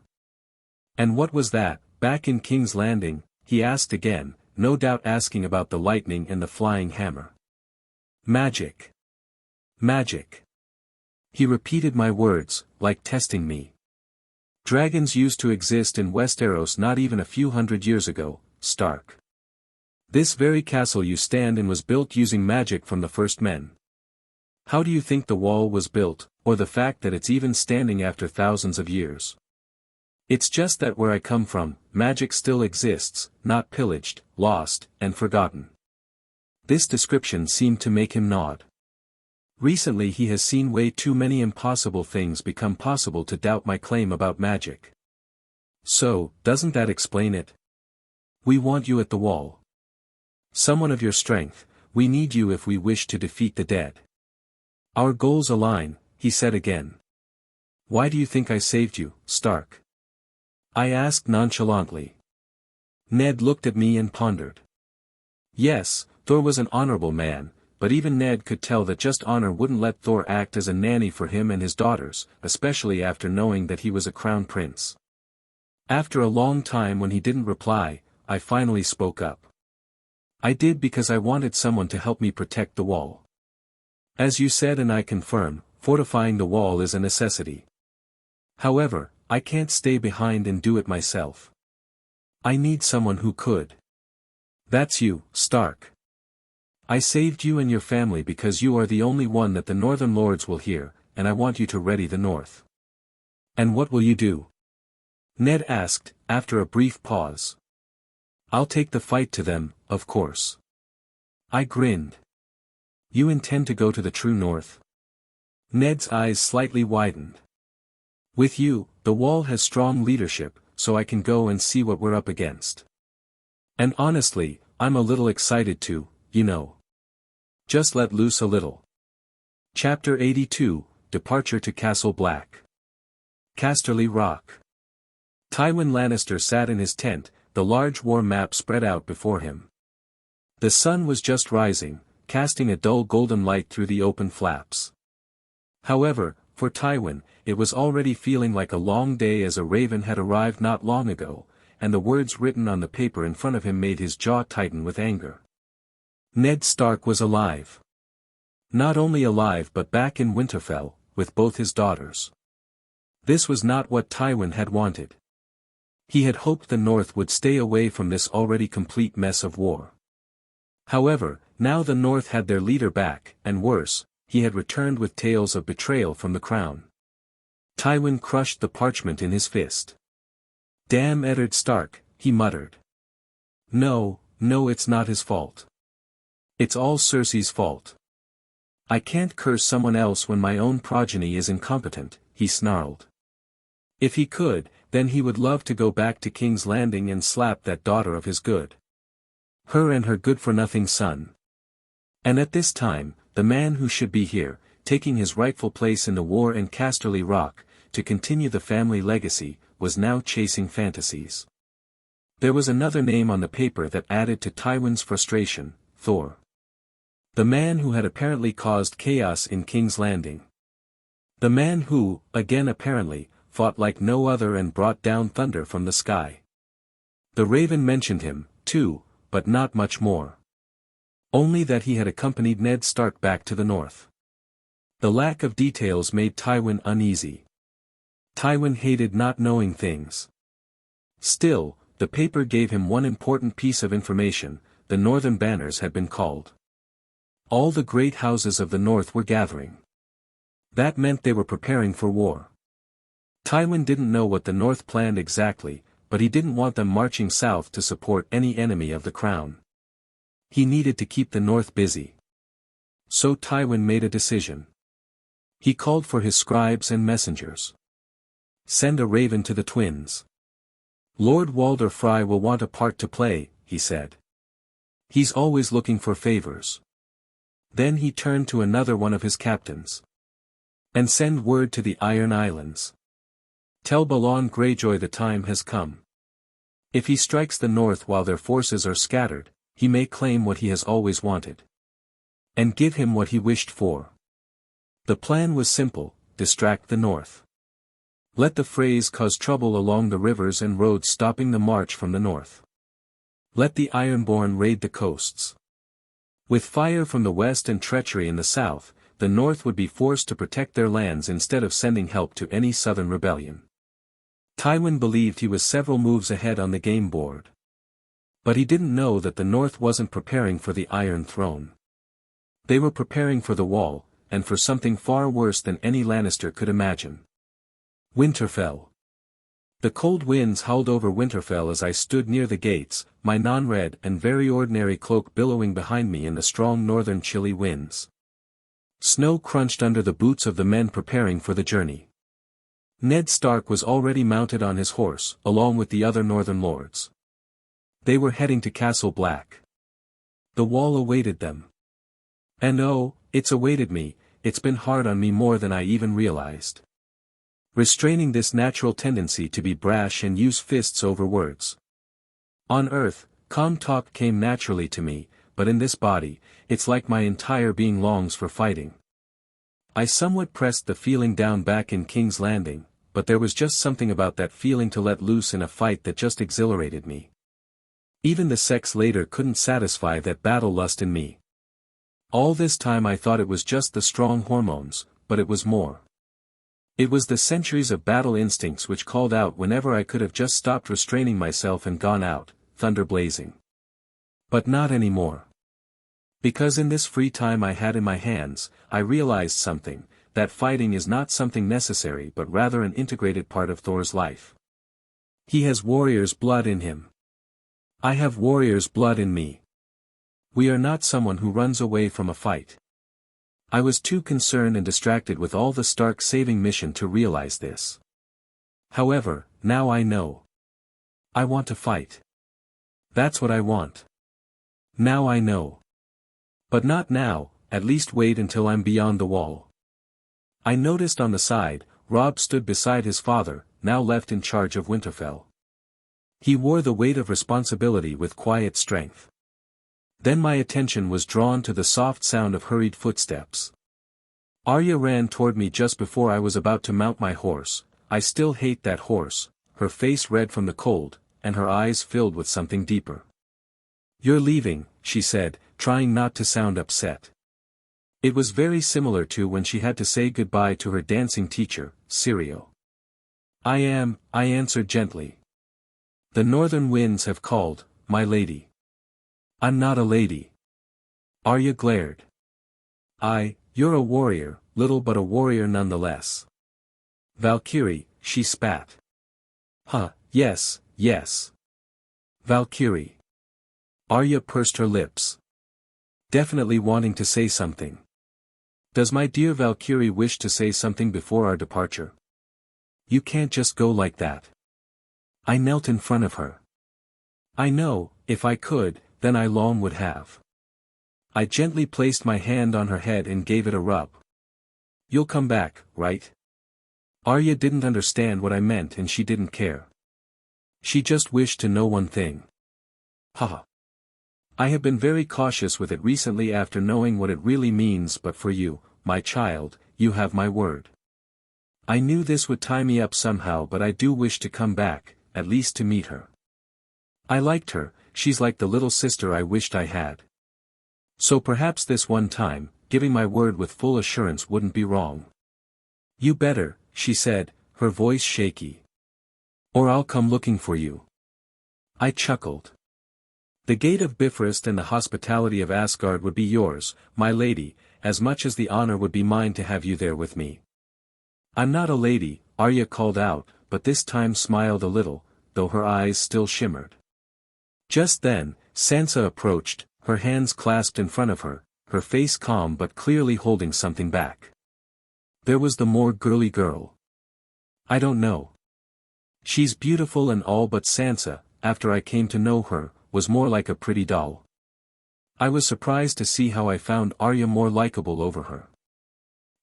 And what was that, back in King's Landing? He asked again, no doubt asking about the lightning and the flying hammer. Magic. Magic. He repeated my words, like testing me. Dragons used to exist in Westeros not even a few hundred years ago, Stark. This very castle you stand in was built using magic from the first men. How do you think the wall was built, or the fact that it's even standing after thousands of years? It's just that where I come from, magic still exists, not pillaged, lost, and forgotten. This description seemed to make him nod. Recently he has seen way too many impossible things become possible to doubt my claim about magic. So, doesn't that explain it? We want you at the wall. Someone of your strength, we need you if we wish to defeat the dead. Our goals align, he said again. Why do you think I saved you, Stark? I asked nonchalantly. Ned looked at me and pondered. Yes, Thor was an honorable man, but even Ned could tell that just honor wouldn't let Thor act as a nanny for him and his daughters, especially after knowing that he was a crown prince. After a long time when he didn't reply, I finally spoke up. I did because I wanted someone to help me protect the wall. As you said and I confirm, fortifying the wall is a necessity. However, I can't stay behind and do it myself. I need someone who could. That's you, Stark. I saved you and your family because you are the only one that the Northern Lords will hear, and I want you to ready the North. And what will you do? Ned asked, after a brief pause. I'll take the fight to them, of course. I grinned. You intend to go to the true North? Ned's eyes slightly widened. With you, the wall has strong leadership, so I can go and see what we're up against. And honestly, I'm a little excited to, just let loose a little. Chapter 82, Departure to Castle Black. Casterly Rock. Tywin Lannister sat in his tent, the large war map spread out before him. The sun was just rising, casting a dull golden light through the open flaps. However, for Tywin, it was already feeling like a long day as a raven had arrived not long ago, and the words written on the paper in front of him made his jaw tighten with anger. Ned Stark was alive. Not only alive but back in Winterfell, with both his daughters. This was not what Tywin had wanted. He had hoped the North would stay away from this already complete mess of war. However, now the North had their leader back, and worse, he had returned with tales of betrayal from the crown. Tywin crushed the parchment in his fist. Damn Eddard Stark, he muttered. No, it's not his fault. It's all Cersei's fault. I can't curse someone else when my own progeny is incompetent, he snarled. If he could, then he would love to go back to King's Landing and slap that daughter of his good. Her and her good-for-nothing son. And at this time, the man who should be here, taking his rightful place in the war in Casterly Rock, to continue the family legacy, was now chasing fantasies. There was another name on the paper that added to Tywin's frustration, Thor. The man who had apparently caused chaos in King's Landing. The man who, again apparently, fought like no other and brought down thunder from the sky. The Raven mentioned him, too, but not much more. Only that he had accompanied Ned Stark back to the north. The lack of details made Tywin uneasy. Tywin hated not knowing things. Still, the paper gave him one important piece of information: the northern banners had been called. All the great houses of the north were gathering. That meant they were preparing for war. Tywin didn't know what the north planned exactly, but he didn't want them marching south to support any enemy of the crown. He needed to keep the north busy. So Tywin made a decision. He called for his scribes and messengers. Send a raven to the twins. Lord Walder Frey will want a part to play, he said. He's always looking for favors. Then he turned to another one of his captains. And send word to the Iron Islands. Tell Balon Greyjoy the time has come. If he strikes the north while their forces are scattered, he may claim what he has always wanted. And give him what he wished for. The plan was simple: distract the north. Let the Freys cause trouble along the rivers and roads stopping the march from the north. Let the Ironborn raid the coasts. With fire from the west and treachery in the south, the north would be forced to protect their lands instead of sending help to any southern rebellion. Tywin believed he was several moves ahead on the game board. But he didn't know that the north wasn't preparing for the Iron Throne. They were preparing for the Wall, and for something far worse than any Lannister could imagine. Winterfell. The cold winds howled over Winterfell as I stood near the gates, my non-red and very ordinary cloak billowing behind me in the strong northern chilly winds. Snow crunched under the boots of the men preparing for the journey. Ned Stark was already mounted on his horse, along with the other northern lords. They were heading to Castle Black. The Wall awaited them. And oh, it's awaited me. It's been hard on me more than I even realized. Restraining this natural tendency to be brash and use fists over words. On Earth, calm talk came naturally to me, but in this body, it's like my entire being longs for fighting. I somewhat pressed the feeling down back in King's Landing, but there was just something about that feeling to let loose in a fight that just exhilarated me. Even the sex later couldn't satisfy that battle lust in me. All this time I thought it was just the strong hormones, but it was more. It was the centuries of battle instincts which called out whenever I could have just stopped restraining myself and gone out, thunder blazing. But not anymore. Because in this free time I had in my hands, I realized something, that fighting is not something necessary but rather an integrated part of Thor's life. He has warrior's blood in him. I have warrior's blood in me. We are not someone who runs away from a fight. I was too concerned and distracted with all the Stark saving mission to realize this. However, now I know. I want to fight. That's what I want. Now I know. But not now, at least wait until I'm beyond the Wall. I noticed on the side, Robb stood beside his father, now left in charge of Winterfell. He wore the weight of responsibility with quiet strength. Then my attention was drawn to the soft sound of hurried footsteps. Arya ran toward me just before I was about to mount my horse. I still hate that horse, her face red from the cold, and her eyes filled with something deeper. "You're leaving," she said, trying not to sound upset. It was very similar to when she had to say goodbye to her dancing teacher, Syrio. I answered gently. "The northern winds have called, my lady." "I'm not a lady." Arya glared. You're a warrior, little but a warrior nonetheless." "Valkyrie," she spat. Yes. "Valkyrie." Arya pursed her lips. Definitely wanting to say something. "Does my dear Valkyrie wish to say something before our departure?" "You can't just go like that." I knelt in front of her. "I know, if I could, then I long would have." I gently placed my hand on her head and gave it a rub. You'll come back, right? Arya didn't understand what I meant and she didn't care. She just wished to know one thing. Haha. I have been very cautious with it recently after knowing what it really means, but for you, my child, you have my word. I knew this would tie me up somehow, but I do wish to come back, at least to meet her. I liked her, she's like the little sister I wished I had. So perhaps this one time, giving my word with full assurance wouldn't be wrong. You better, she said, her voice shaky. Or I'll come looking for you. I chuckled. The gate of Bifrost and the hospitality of Asgard would be yours, my lady, as much as the honor would be mine to have you there with me. I'm not a lady, Arya called out, but this time smiled a little, though her eyes still shimmered. Just then, Sansa approached, her hands clasped in front of her, her face calm but clearly holding something back. There was the more girly girl. I don't know. She's beautiful and all, but Sansa, after I came to know her, was more like a pretty doll. I was surprised to see how I found Arya more likable over her.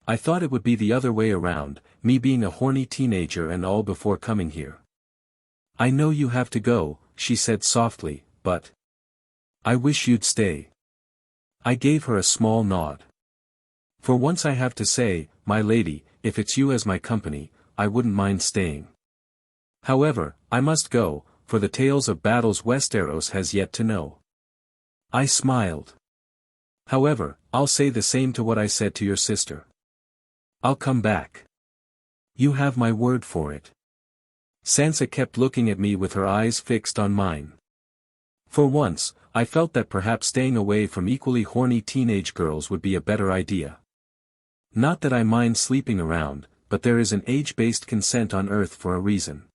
I thought it would be the other way around, me being a horny teenager and all before coming here. I know you have to go, she said softly, but I wish you'd stay. I gave her a small nod. For once I have to say, my lady, if it's you as my company, I wouldn't mind staying. However, I must go, for the tales of battles Westeros has yet to know. I smiled. However, I'll say the same to what I said to your sister. I'll come back. You have my word for it. Sansa kept looking at me with her eyes fixed on mine. For once, I felt that perhaps staying away from equally horny teenage girls would be a better idea. Not that I mind sleeping around, but there is an age-based consent on Earth for a reason.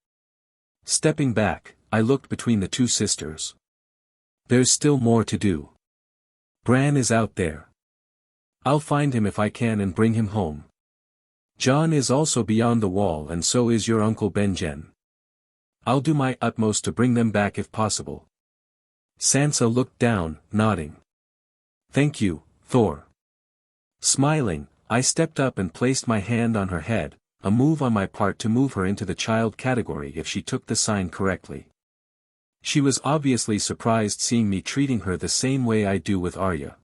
Stepping back, I looked between the two sisters. There's still more to do. Bran is out there. I'll find him if I can and bring him home. Jon is also beyond the wall, and so is your uncle Benjen. I'll do my utmost to bring them back if possible. Sansa looked down, nodding. Thank you, Thor. Smiling, I stepped up and placed my hand on her head, a move on my part to move her into the child category if she took the sign correctly. She was obviously surprised seeing me treating her the same way I do with Arya.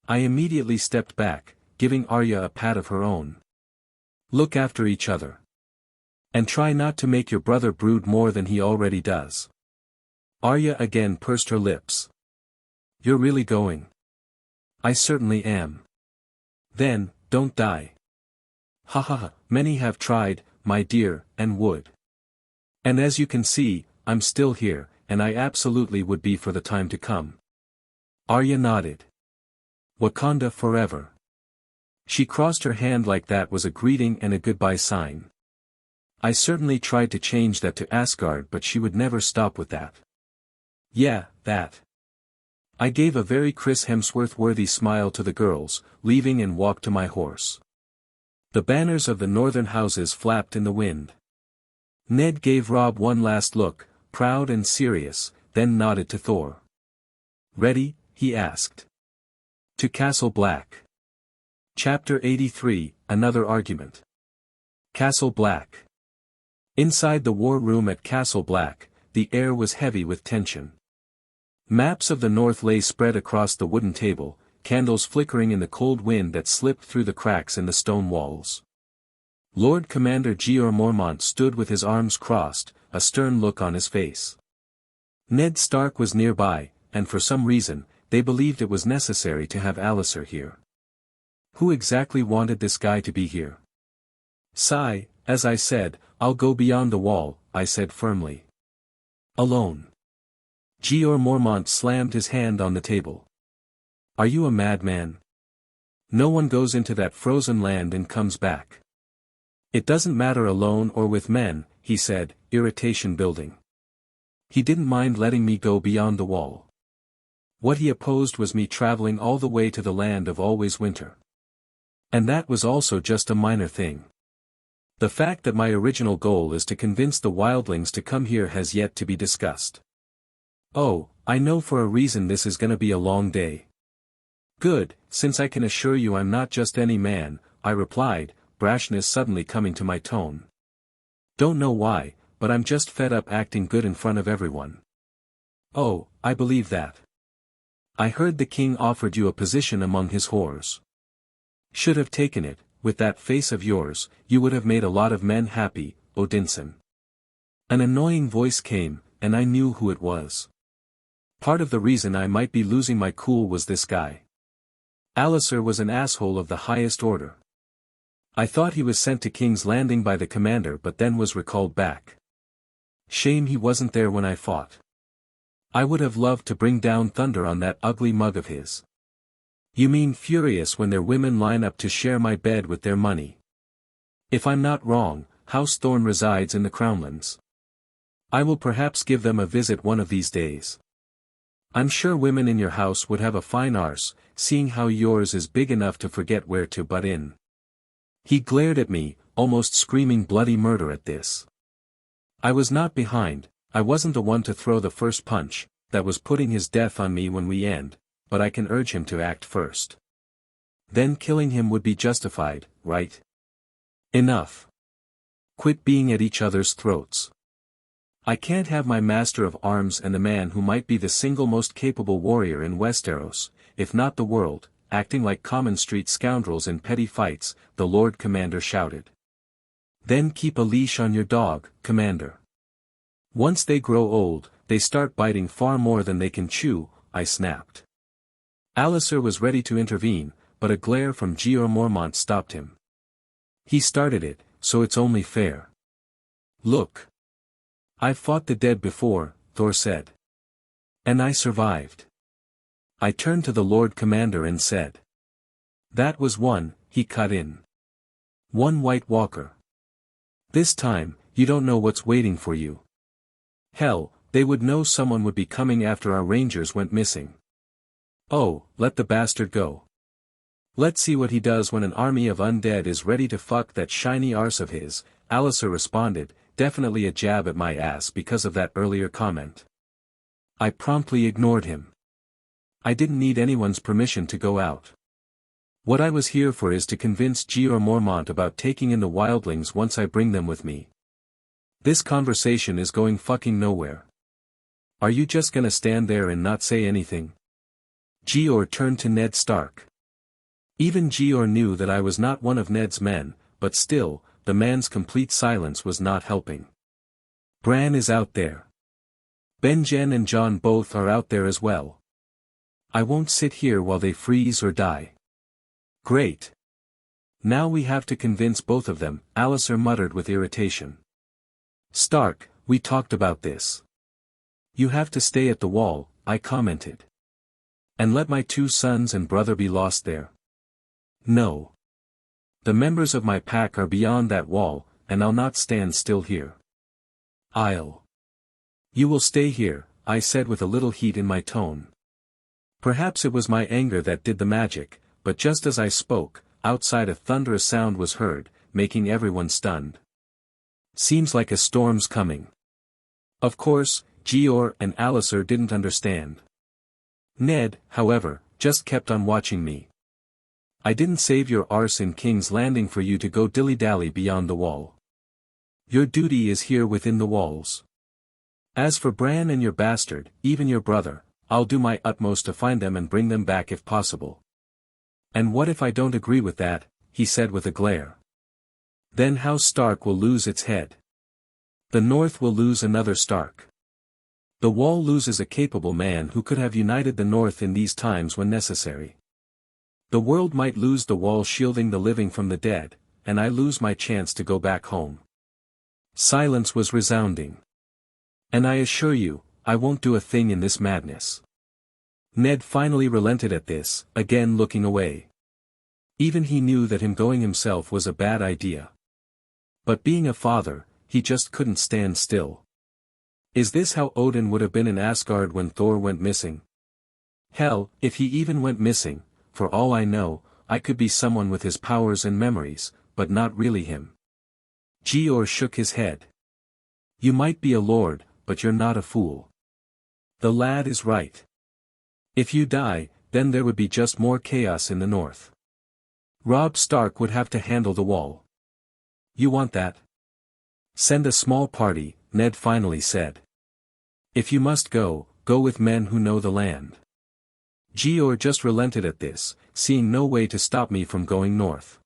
I immediately stepped back, giving Arya a pat of her own. Look after each other. And try not to make your brother brood more than he already does. Arya again pursed her lips. You're really going? I certainly am. Then, don't die. Ha ha ha, many have tried, my dear, and would. And as you can see, I'm still here, and I absolutely would be for the time to come. Arya nodded. Wakanda forever. She crossed her hand like that was a greeting and a goodbye sign. I certainly tried to change that to Asgard, but she would never stop with that. Yeah, that. I gave a very Chris Hemsworth-worthy smile to the girls, leaving and walked to my horse. The banners of the northern houses flapped in the wind. Ned gave Robb one last look, proud and serious, then nodded to Thor. Ready? He asked. To Castle Black. Chapter 83, Another Argument. Castle Black. Inside the war room at Castle Black, the air was heavy with tension. Maps of the north lay spread across the wooden table, candles flickering in the cold wind that slipped through the cracks in the stone walls. Lord Commander Jeor Mormont stood with his arms crossed, a stern look on his face. Ned Stark was nearby, and for some reason, they believed it was necessary to have Alliser here. Who exactly wanted this guy to be here? Sigh, as I said, I'll go beyond the wall, I said firmly. Alone. Jeor Mormont slammed his hand on the table. Are you a madman? No one goes into that frozen land and comes back. It doesn't matter alone or with men, he said, irritation building. He didn't mind letting me go beyond the wall. What he opposed was me traveling all the way to the land of always winter. And that was also just a minor thing. The fact that my original goal is to convince the wildlings to come here has yet to be discussed. Oh, I know for a reason this is gonna be a long day. Good, since I can assure you I'm not just any man, I replied, brashness suddenly coming to my tone. Don't know why, but I'm just fed up acting good in front of everyone. Oh, I believe that. I heard the king offered you a position among his whores. Should have taken it, with that face of yours, you would have made a lot of men happy, Odinson. An annoying voice came, and I knew who it was. Part of the reason I might be losing my cool was this guy. Alliser was an asshole of the highest order. I thought he was sent to King's Landing by the commander but then was recalled back. Shame he wasn't there when I fought. I would have loved to bring down thunder on that ugly mug of his. You mean furious when their women line up to share my bed with their money? If I'm not wrong, House Thorne resides in the Crownlands. I will perhaps give them a visit one of these days. I'm sure women in your house would have a fine arse, seeing how yours is big enough to forget where to butt in. He glared at me, almost screaming bloody murder at this. I was not behind, I wasn't the one to throw the first punch, that was putting his death on me when we end, but I can urge him to act first. Then killing him would be justified, right? Enough. Quit being at each other's throats. I can't have my master of arms and the man who might be the single most capable warrior in Westeros, if not the world, acting like common street scoundrels in petty fights, the Lord Commander shouted. Then keep a leash on your dog, Commander. Once they grow old, they start biting far more than they can chew, I snapped. Alliser was ready to intervene, but a glare from Jeor Mormont stopped him. He started it, so it's only fair. Look. I've fought the dead before, Thor said. And I survived. I turned to the Lord Commander and said. That was one, he cut in. One White Walker. This time, you don't know what's waiting for you. Hell, they would know someone would be coming after our rangers went missing. Oh, let the bastard go. Let's see what he does when an army of undead is ready to fuck that shiny arse of his, Alliser responded, definitely a jab at my ass because of that earlier comment. I promptly ignored him. I didn't need anyone's permission to go out. What I was here for is to convince Jeor Mormont about taking in the wildlings once I bring them with me. This conversation is going fucking nowhere. Are you just gonna stand there and not say anything? Jeor turned to Ned Stark. Even Jeor knew that I was not one of Ned's men, but still, the man's complete silence was not helping. Bran is out there. Benjen and Jon both are out there as well. I won't sit here while they freeze or die. Great. Now we have to convince both of them, Alliser muttered with irritation. Stark, we talked about this. You have to stay at the wall, I commented. And let my 2 sons and brother be lost there. No. The members of my pack are beyond that wall, and I'll not stand still here. You will stay here, I said with a little heat in my tone. Perhaps it was my anger that did the magic, but just as I spoke, outside a thunderous sound was heard, making everyone stunned. Seems like a storm's coming. Of course, Jeor and Alliser didn't understand. Ned, however, just kept on watching me. I didn't save your arse in King's Landing for you to go dilly-dally beyond the wall. Your duty is here within the walls. As for Bran and your bastard, even your brother, I'll do my utmost to find them and bring them back if possible. And what if I don't agree with that, he said with a glare. Then House Stark will lose its head. The North will lose another Stark. The Wall loses a capable man who could have united the North in these times when necessary. The world might lose the Wall shielding the living from the dead, and I lose my chance to go back home. Silence was resounding. And I assure you, I won't do a thing in this madness. Ned finally relented at this, again looking away. Even he knew that him going himself was a bad idea. But being a father, he just couldn't stand still. Is this how Odin would have been in Asgard when Thor went missing? Hell, if he even went missing, for all I know, I could be someone with his powers and memories, but not really him. Jeor shook his head. You might be a lord, but you're not a fool. The lad is right. If you die, then there would be just more chaos in the North. Robb Stark would have to handle the wall. You want that? Send a small party, Ned finally said. If you must go, go with men who know the land. Jeor just relented at this, seeing no way to stop me from going north.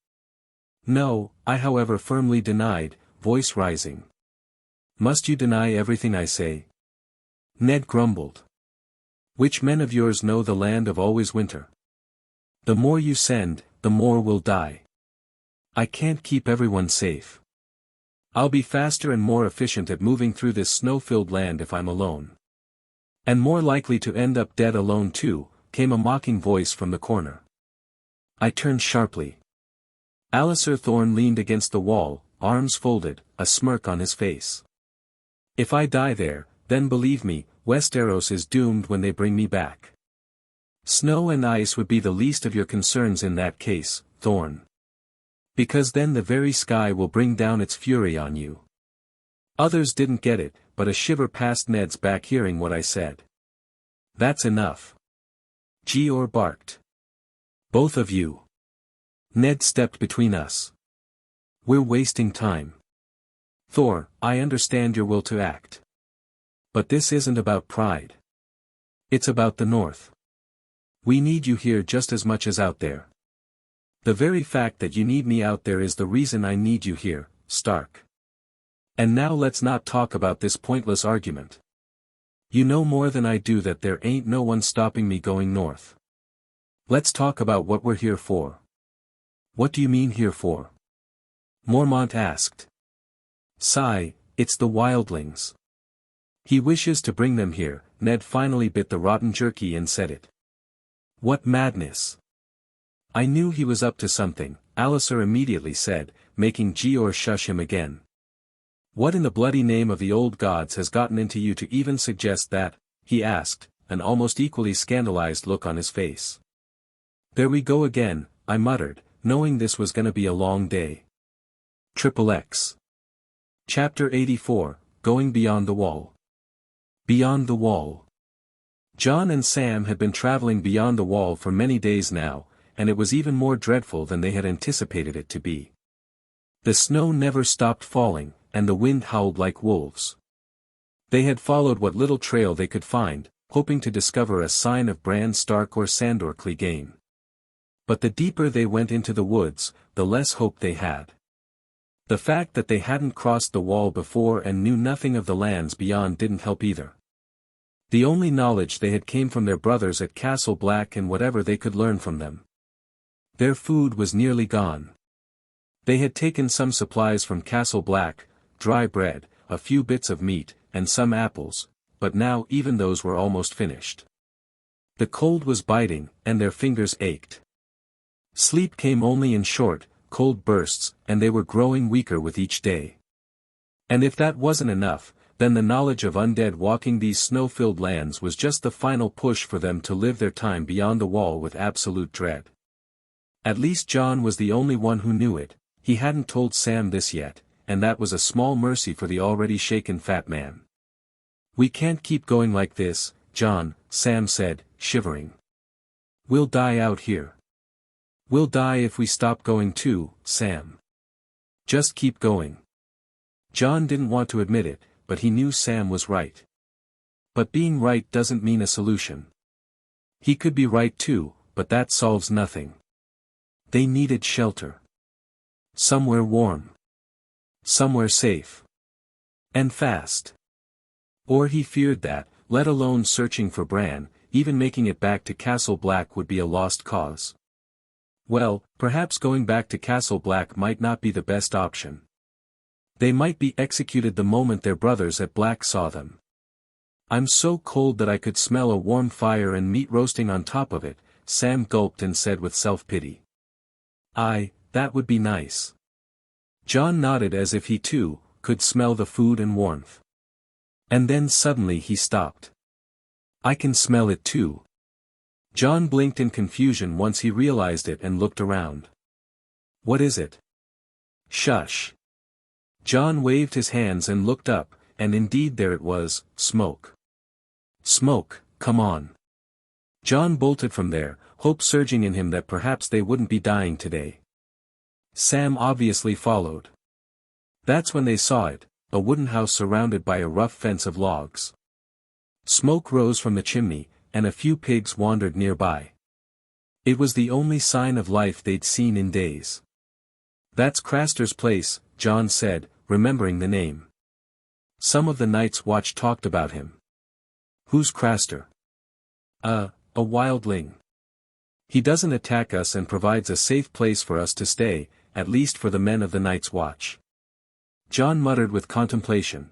No, I however firmly denied, voice rising. Must you deny everything I say? Ned grumbled. Which men of yours know the land of always winter? The more you send, the more will die. I can't keep everyone safe. I'll be faster and more efficient at moving through this snow-filled land if I'm alone. And more likely to end up dead alone too, came a mocking voice from the corner. I turned sharply. Alliser Thorne leaned against the wall, arms folded, a smirk on his face. If I die there, then believe me, Westeros is doomed when they bring me back. Snow and ice would be the least of your concerns in that case, Thorne. Because then the very sky will bring down its fury on you. Others didn't get it, but a shiver passed Ned's back hearing what I said. That's enough. Jeor barked. Both of you. Ned stepped between us. We're wasting time. Thor, I understand your will to act. But this isn't about pride. It's about the North. We need you here just as much as out there. The very fact that you need me out there is the reason I need you here, Stark. And now let's not talk about this pointless argument. You know more than I do that there ain't no one stopping me going north. Let's talk about what we're here for. What do you mean here for? Mormont asked. Sigh, it's the wildlings. He wishes to bring them here, Ned finally bit the rotten jerky and said it. What madness! I knew he was up to something, Alliser immediately said, making Jeor shush him again. What in the bloody name of the old gods has gotten into you to even suggest that? He asked, an almost equally scandalized look on his face. There we go again, I muttered, knowing this was gonna be a long day. XXX. Chapter 84, Going Beyond the Wall. Beyond the Wall. Jon and Sam had been traveling beyond the wall for many days now, and it was even more dreadful than they had anticipated it to be. The snow never stopped falling, and the wind howled like wolves. They had followed what little trail they could find, hoping to discover a sign of Bran Stark or Sandor Clegane. But the deeper they went into the woods, the less hope they had. The fact that they hadn't crossed the wall before and knew nothing of the lands beyond didn't help either. The only knowledge they had came from their brothers at Castle Black and whatever they could learn from them. Their food was nearly gone. They had taken some supplies from Castle Black, dry bread, a few bits of meat, and some apples, but now even those were almost finished. The cold was biting, and their fingers ached. Sleep came only in short, cold bursts, and they were growing weaker with each day. And if that wasn't enough, then the knowledge of undead walking these snow-filled lands was just the final push for them to live their time beyond the wall with absolute dread. At least Jon was the only one who knew it. He hadn't told Sam this yet, and that was a small mercy for the already shaken fat man. We can't keep going like this, Jon, Sam said, shivering. We'll die out here. We'll die if we stop going too, Sam. Just keep going. Jon didn't want to admit it, but he knew Sam was right. But being right doesn't mean a solution. He could be right too, but that solves nothing. They needed shelter. Somewhere warm. Somewhere safe. And fast. Or he feared that, let alone searching for Bran, even making it back to Castle Black would be a lost cause. Well, perhaps going back to Castle Black might not be the best option. They might be executed the moment their brothers at Black saw them. I'm so cold that I could smell a warm fire and meat roasting on top of it, Sam gulped and said with self-pity. That would be nice. Jon nodded as if he too, could smell the food and warmth. And then suddenly he stopped. I can smell it too. Jon blinked in confusion once he realized it and looked around. What is it? Shush. Jon waved his hands and looked up, and indeed there it was, smoke. Smoke, come on. Jon bolted from there, hope surging in him that perhaps they wouldn't be dying today. Sam obviously followed. That's when they saw it, a wooden house surrounded by a rough fence of logs. Smoke rose from the chimney, and a few pigs wandered nearby. It was the only sign of life they'd seen in days. "That's Craster's place," Jon said, remembering the name. Some of the Night's Watch talked about him. "Who's Craster?" A wildling. He doesn't attack us and provides a safe place for us to stay, at least for the men of the Night's Watch." Jon muttered with contemplation.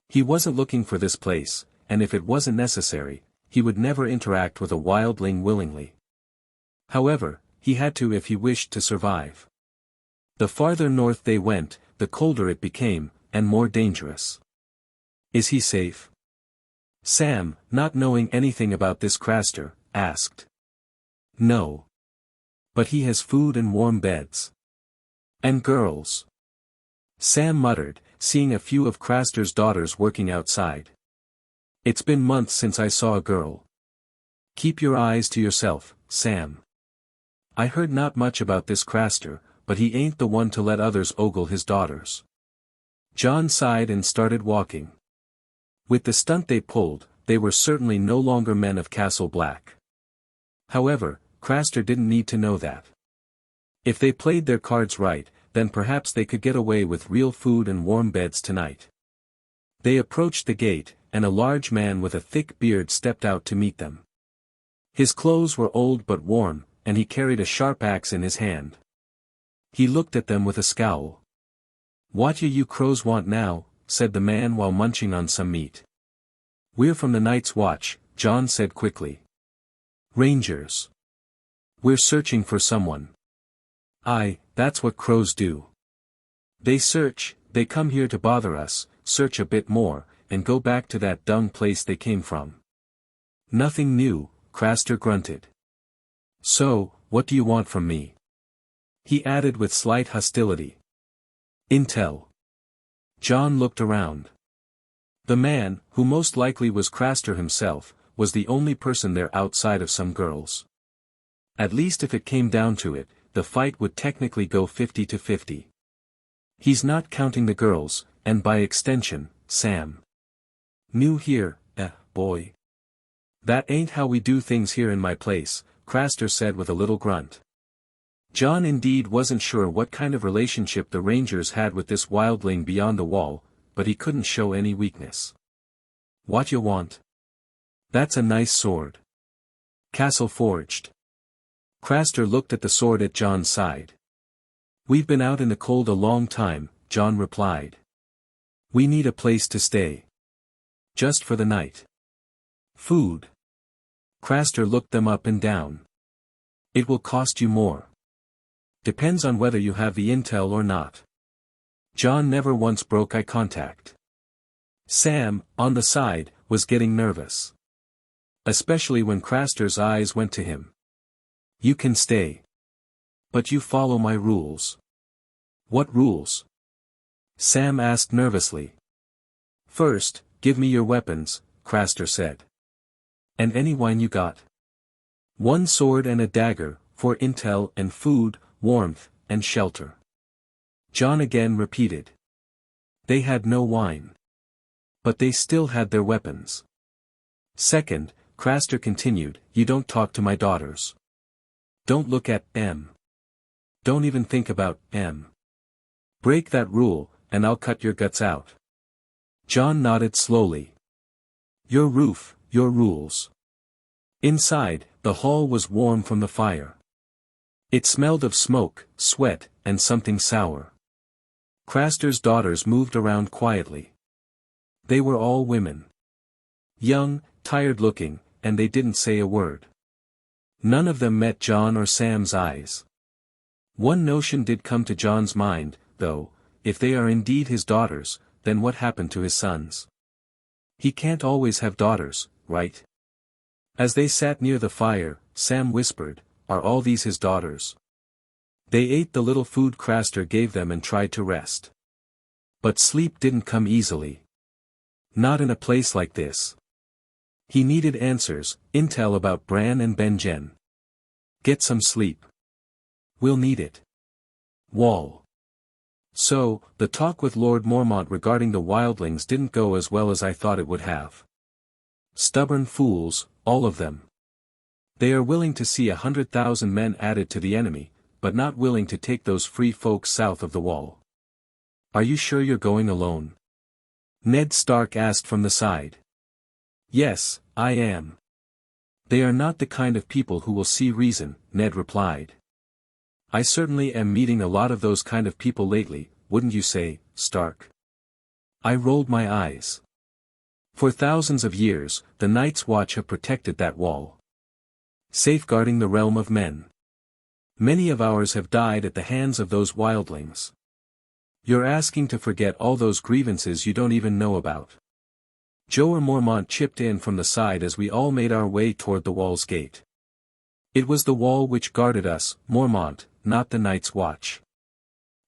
He wasn't looking for this place, and if it wasn't necessary, he would never interact with a wildling willingly. However, he had to if he wished to survive. The farther north they went, the colder it became, and more dangerous. "Is he safe?" Sam, not knowing anything about this Craster, asked. "No. But he has food and warm beds. And girls." Sam muttered, seeing a few of Craster's daughters working outside. "It's been months since I saw a girl." "Keep your eyes to yourself, Sam. I heard not much about this Craster, but he ain't the one to let others ogle his daughters." Jon sighed and started walking. With the stunt they pulled, they were certainly no longer men of Castle Black. However, Craster didn't need to know that. If they played their cards right, then perhaps they could get away with real food and warm beds tonight. They approached the gate, and a large man with a thick beard stepped out to meet them. His clothes were old but warm, and he carried a sharp axe in his hand. He looked at them with a scowl. "What you crows want now?" said the man while munching on some meat. "We're from the Night's Watch," Jon said quickly. "Rangers. We're searching for someone." "Aye, that's what crows do. They search, they come here to bother us, search a bit more, and go back to that dung place they came from." "Nothing new," Craster grunted. "So, what do you want from me?" he added with slight hostility. "Intel." Jon looked around. The man, who most likely was Craster himself, was the only person there outside of some girls. At least if it came down to it, the fight would technically go 50-50. He's not counting the girls, and by extension, Sam. "New here, boy. That ain't how we do things here in my place," Craster said with a little grunt. Jon indeed wasn't sure what kind of relationship the Rangers had with this wildling beyond the wall, but he couldn't show any weakness. "What you want?" "That's a nice sword. Castle forged." Craster looked at the sword at Jon's side. "We've been out in the cold a long time," Jon replied. "We need a place to stay. Just for the night." "Food?" Craster looked them up and down. "It will cost you more. Depends on whether you have the intel or not." Jon never once broke eye contact. Sam, on the side, was getting nervous. Especially when Craster's eyes went to him. "You can stay. But you follow my rules." "What rules?" Sam asked nervously. "First, give me your weapons," Craster said. "And any wine you got. One sword and a dagger, for intel and food, warmth, and shelter." Jon again repeated. They had no wine. But they still had their weapons. "Second," Craster continued, "you don't talk to my daughters. Don't look at them. Don't even think about them. Break that rule, and I'll cut your guts out." Jon nodded slowly. Your rules." Inside, the hall was warm from the fire. It smelled of smoke, sweat, and something sour. Craster's daughters moved around quietly. They were all women. Young, tired-looking, and they didn't say a word. None of them met Jon or Sam's eyes. One notion did come to Jon's mind, though: if they are indeed his daughters, then what happened to his sons? He can't always have daughters, right? As they sat near the fire, Sam whispered, "Are all these his daughters?" They ate the little food Craster gave them and tried to rest. But sleep didn't come easily. Not in a place like this. He needed answers, intel about Bran and Benjen. "Get some sleep. We'll need it." Wall. So, the talk with Lord Mormont regarding the wildlings didn't go as well as I thought it would have. Stubborn fools, all of them. They are willing to see 100,000 men added to the enemy, but not willing to take those free folks south of the wall. Are you sure you're going alone? Ned Stark asked from the side. Yes, I am. They are not the kind of people who will see reason, Ned replied. I certainly am meeting a lot of those kind of people lately, wouldn't you say, Stark? I rolled my eyes. For thousands of years, the Night's Watch have protected that wall, safeguarding the realm of men. Many of ours have died at the hands of those wildlings. You're asking to forget all those grievances you don't even know about. Joe Mormont chipped in from the side as we all made our way toward the wall's gate. It was the wall which guarded us, Mormont, not the Night's Watch.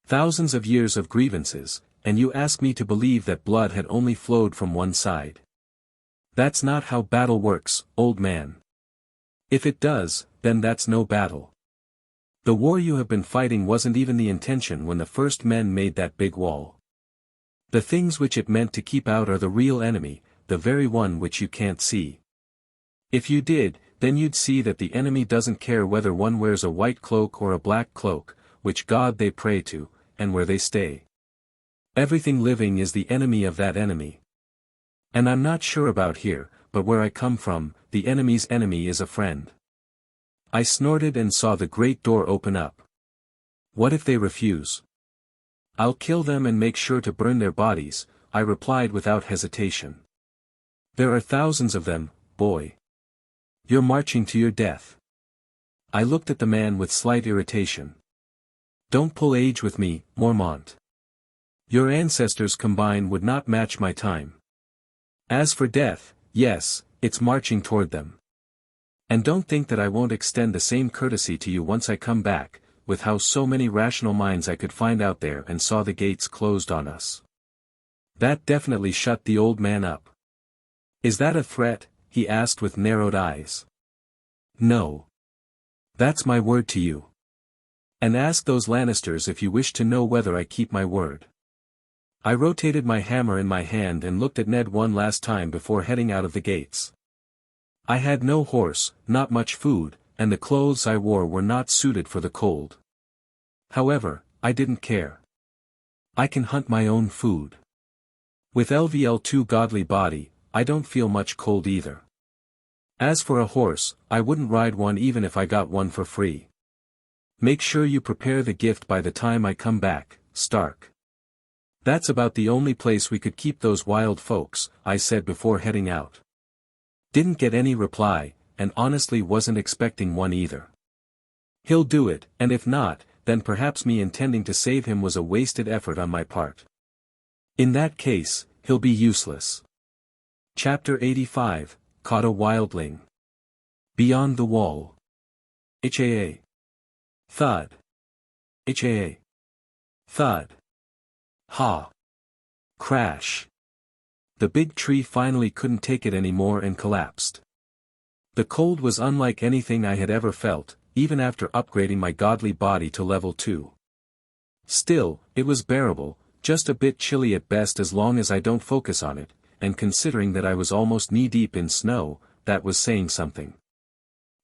Thousands of years of grievances, and you ask me to believe that blood had only flowed from one side. That's not how battle works, old man. If it does, then that's no battle. The war you have been fighting wasn't even the intention when the first men made that big wall. The things which it meant to keep out are the real enemy, the very one which you can't see. If you did, then you'd see that the enemy doesn't care whether one wears a white cloak or a black cloak, which god they pray to, and where they stay. Everything living is the enemy of that enemy. And I'm not sure about here, but where I come from, the enemy's enemy is a friend. I snorted and saw the great door open up. What if they refuse? I'll kill them and make sure to burn their bodies, I replied without hesitation. There are thousands of them, boy. You're marching to your death. I looked at the man with slight irritation. Don't pull age with me, Mormont. Your ancestors combined would not match my time. As for death, yes, it's marching toward them. And don't think that I won't extend the same courtesy to you once I come back, with how so many rational minds I could find out there and saw the gates closed on us. That definitely shut the old man up. Is that a threat? He asked with narrowed eyes. No. That's my word to you. And ask those Lannisters if you wish to know whether I keep my word. I rotated my hammer in my hand and looked at Ned one last time before heading out of the gates. I had no horse, not much food, and the clothes I wore were not suited for the cold. However, I didn't care. I can hunt my own food. With LVL2 godly body, I don't feel much cold either. As for a horse, I wouldn't ride one even if I got one for free. Make sure you prepare the gift by the time I come back, Stark. That's about the only place we could keep those wild folks, I said before heading out. Didn't get any reply, and honestly wasn't expecting one either. He'll do it, and if not, then perhaps me intending to save him was a wasted effort on my part. In that case, he'll be useless. Chapter 85, Caught a Wildling. Beyond the Wall. HAA. Thud. HAA. Thud. Ha. Crash. The big tree finally couldn't take it anymore and collapsed. The cold was unlike anything I had ever felt, even after upgrading my godly body to level 2. Still, it was bearable, just a bit chilly at best as long as I don't focus on it, and considering that I was almost knee-deep in snow, that was saying something.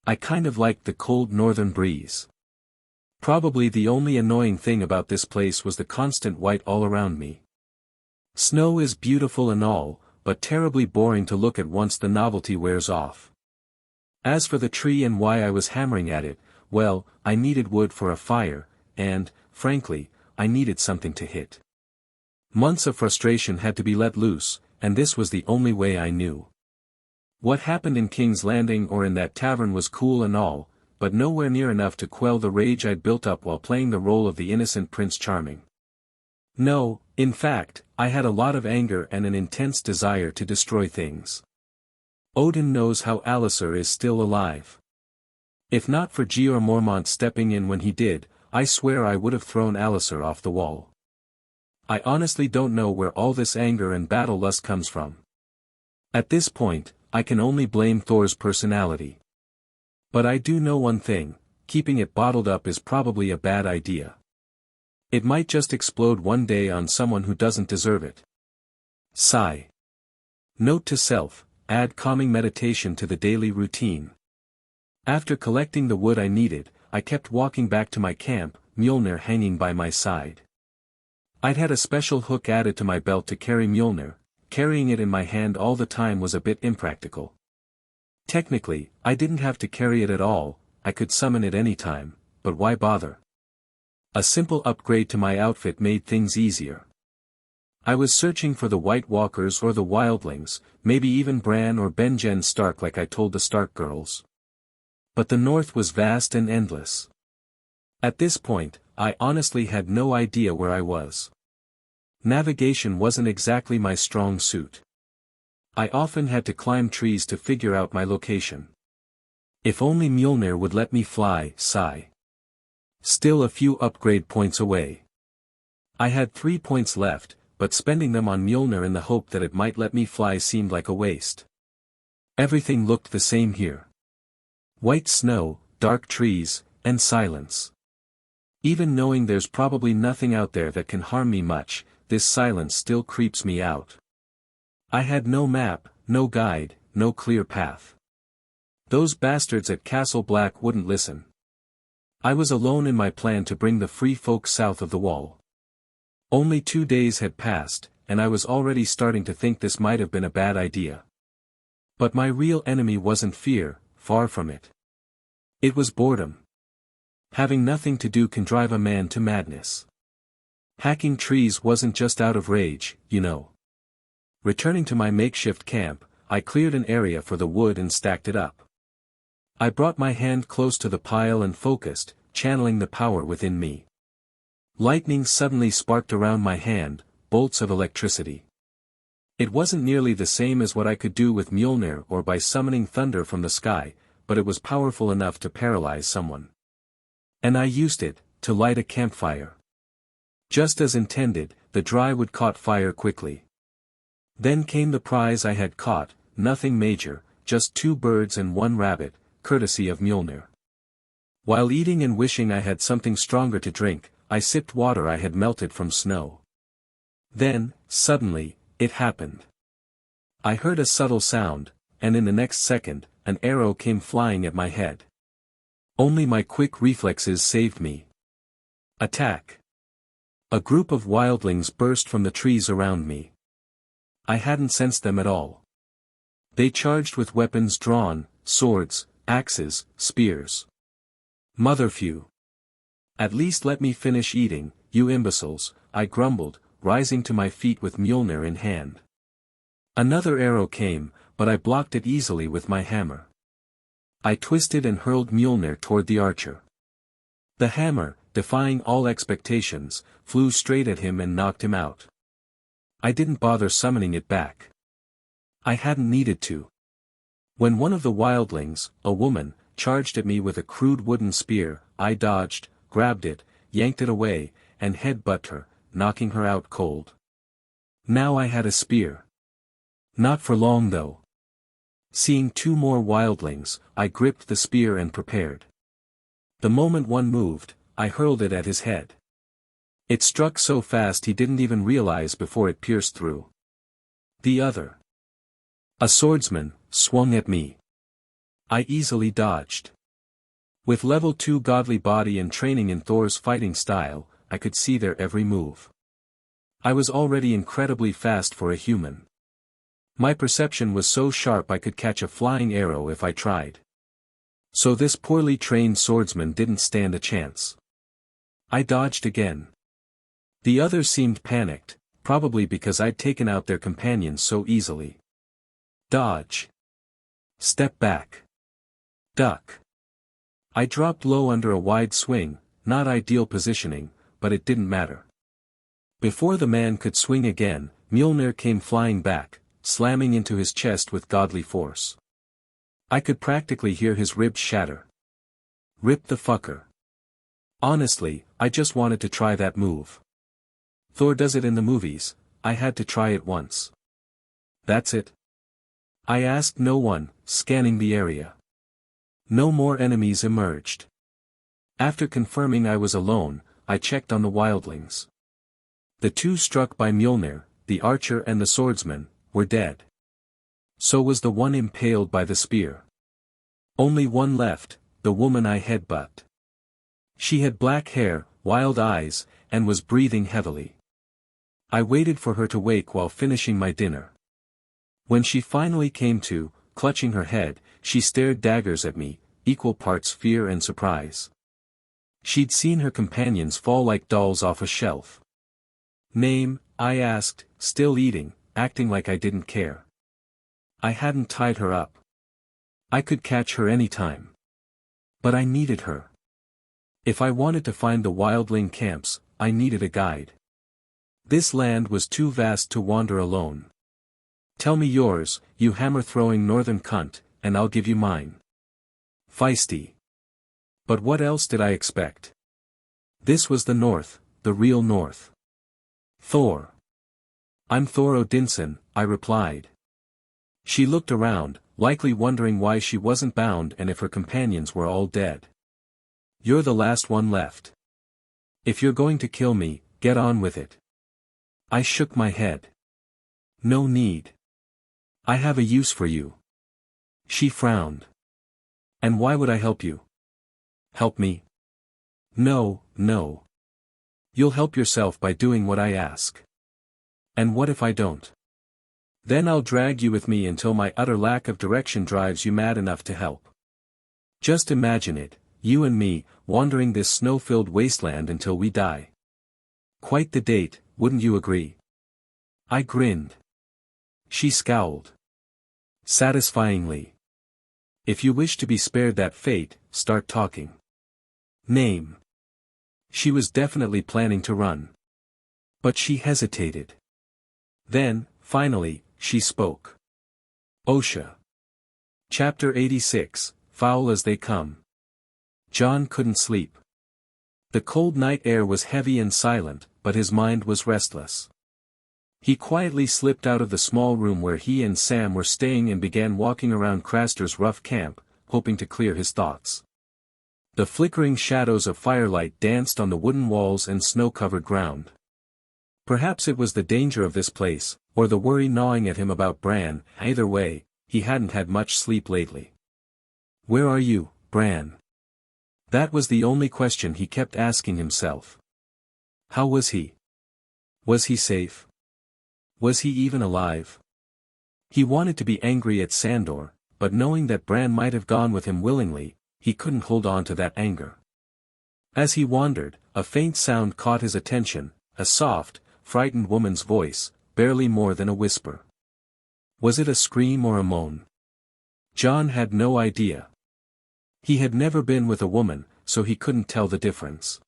I kind of liked the cold northern breeze. Probably the only annoying thing about this place was the constant white all around me. Snow is beautiful and all, but terribly boring to look at once the novelty wears off. As for the tree and why I was hammering at it, well, I needed wood for a fire, and, frankly, I needed something to hit. Months of frustration had to be let loose, and this was the only way I knew. What happened in King's Landing or in that tavern was cool and all, but nowhere near enough to quell the rage I'd built up while playing the role of the innocent Prince Charming. No, in fact, I had a lot of anger and an intense desire to destroy things. Odin knows how Alliser is still alive. If not for Jeor Mormont stepping in when he did, I swear I would have thrown Alliser off the wall. I honestly don't know where all this anger and battle lust comes from. At this point, I can only blame Thor's personality. But I do know one thing, keeping it bottled up is probably a bad idea. It might just explode one day on someone who doesn't deserve it. Sigh. Note to self, add calming meditation to the daily routine. After collecting the wood I needed, I kept walking back to my camp, Mjolnir hanging by my side. I'd had a special hook added to my belt to carry Mjolnir. Carrying it in my hand all the time was a bit impractical. Technically, I didn't have to carry it at all, I could summon it anytime, but why bother? A simple upgrade to my outfit made things easier. I was searching for the White Walkers or the Wildlings, maybe even Bran or Benjen Stark like I told the Stark girls. But the north was vast and endless. At this point, I honestly had no idea where I was. Navigation wasn't exactly my strong suit. I often had to climb trees to figure out my location. If only Mjolnir would let me fly, sigh. Still a few upgrade points away. I had 3 points left, but spending them on Mjolnir in the hope that it might let me fly seemed like a waste. Everything looked the same here. White snow, dark trees, and silence. Even knowing there's probably nothing out there that can harm me much, this silence still creeps me out. I had no map, no guide, no clear path. Those bastards at Castle Black wouldn't listen. I was alone in my plan to bring the free folk south of the wall. Only 2 days had passed, and I was already starting to think this might have been a bad idea. But my real enemy wasn't fear, far from it. It was boredom. Having nothing to do can drive a man to madness. Hacking trees wasn't just out of rage, you know. Returning to my makeshift camp, I cleared an area for the wood and stacked it up. I brought my hand close to the pile and focused, channeling the power within me. Lightning suddenly sparked around my hand, bolts of electricity. It wasn't nearly the same as what I could do with Mjolnir or by summoning thunder from the sky, but it was powerful enough to paralyze someone. And I used it, to light a campfire. Just as intended, the dry wood caught fire quickly. Then came the prize I had caught, nothing major, just 2 birds and 1 rabbit, courtesy of Mjolnir. While eating and wishing I had something stronger to drink, I sipped water I had melted from snow. Then, suddenly, it happened. I heard a subtle sound, and in the next second, an arrow came flying at my head. Only my quick reflexes saved me. Attack! A group of wildlings burst from the trees around me. I hadn't sensed them at all. They charged with weapons drawn, swords, axes, spears. Motherphew! At least let me finish eating, you imbeciles, I grumbled, rising to my feet with Mjolnir in hand. Another arrow came, but I blocked it easily with my hammer. I twisted and hurled Mjolnir toward the archer. The hammer, defying all expectations, flew straight at him and knocked him out. I didn't bother summoning it back. I hadn't needed to. When one of the wildlings, a woman, charged at me with a crude wooden spear, I dodged, grabbed it, yanked it away, and headbutted her, knocking her out cold. Now I had a spear. Not for long though. Seeing 2 more wildlings, I gripped the spear and prepared. The moment one moved, I hurled it at his head. It struck so fast he didn't even realize before it pierced through. The other, a swordsman, swung at me. I easily dodged. With level 2 godly body and training in Thor's fighting style, I could see their every move. I was already incredibly fast for a human. My perception was so sharp I could catch a flying arrow if I tried. So this poorly trained swordsman didn't stand a chance. I dodged again. The others seemed panicked, probably because I'd taken out their companions so easily. Dodge. Step back. Duck. I dropped low under a wide swing, not ideal positioning, but it didn't matter. Before the man could swing again, Mjolnir came flying back, slamming into his chest with godly force. I could practically hear his ribs shatter. Rip the fucker. Honestly, I just wanted to try that move. Thor does it in the movies, I had to try it once. That's it. I asked no one, scanning the area. No more enemies emerged. After confirming I was alone, I checked on the wildlings. The two struck by Mjolnir, the archer and the swordsman, were dead. So was the one impaled by the spear. Only one left, the woman I headbutt. She had black hair, wild eyes, and was breathing heavily. I waited for her to wake while finishing my dinner. When she finally came to, clutching her head, she stared daggers at me, equal parts fear and surprise. She'd seen her companions fall like dolls off a shelf. "Name?" I asked, still eating, acting like I didn't care. I hadn't tied her up. I could catch her any time. But I needed her. If I wanted to find the wildling camps, I needed a guide. This land was too vast to wander alone. "Tell me yours, you hammer-throwing northern cunt, and I'll give you mine." Feisty. But what else did I expect? This was the North, the real North. "Thor." "I'm Thor Odinson," I replied. She looked around, likely wondering why she wasn't bound and if her companions were all dead. "You're the last one left. If you're going to kill me, get on with it." I shook my head. "No need. I have a use for you." She frowned. "And why would I help you?" "Help me? No, no. You'll help yourself by doing what I ask." "And what if I don't?" "Then I'll drag you with me until my utter lack of direction drives you mad enough to help. Just imagine it, you and me, wandering this snow-filled wasteland until we die. Quite the date, wouldn't you agree?" I grinned. She scowled. "Satisfyingly. If you wish to be spared that fate, start talking. Name." She was definitely planning to run. But she hesitated. Then, finally, she spoke. Osha. Chapter 86, Foul as They Come. Jon couldn't sleep. The cold night air was heavy and silent, but his mind was restless. He quietly slipped out of the small room where he and Sam were staying and began walking around Craster's rough camp, hoping to clear his thoughts. The flickering shadows of firelight danced on the wooden walls and snow-covered ground. Perhaps it was the danger of this place, or the worry gnawing at him about Bran. Either way, he hadn't had much sleep lately. "Where are you, Bran?" That was the only question he kept asking himself. How was he? Was he safe? Was he even alive? He wanted to be angry at Sandor, but knowing that Bran might have gone with him willingly, he couldn't hold on to that anger. As he wandered, a faint sound caught his attention, a soft, frightened woman's voice, barely more than a whisper. Was it a scream or a moan? Jon had no idea. He had never been with a woman, so he couldn't tell the difference.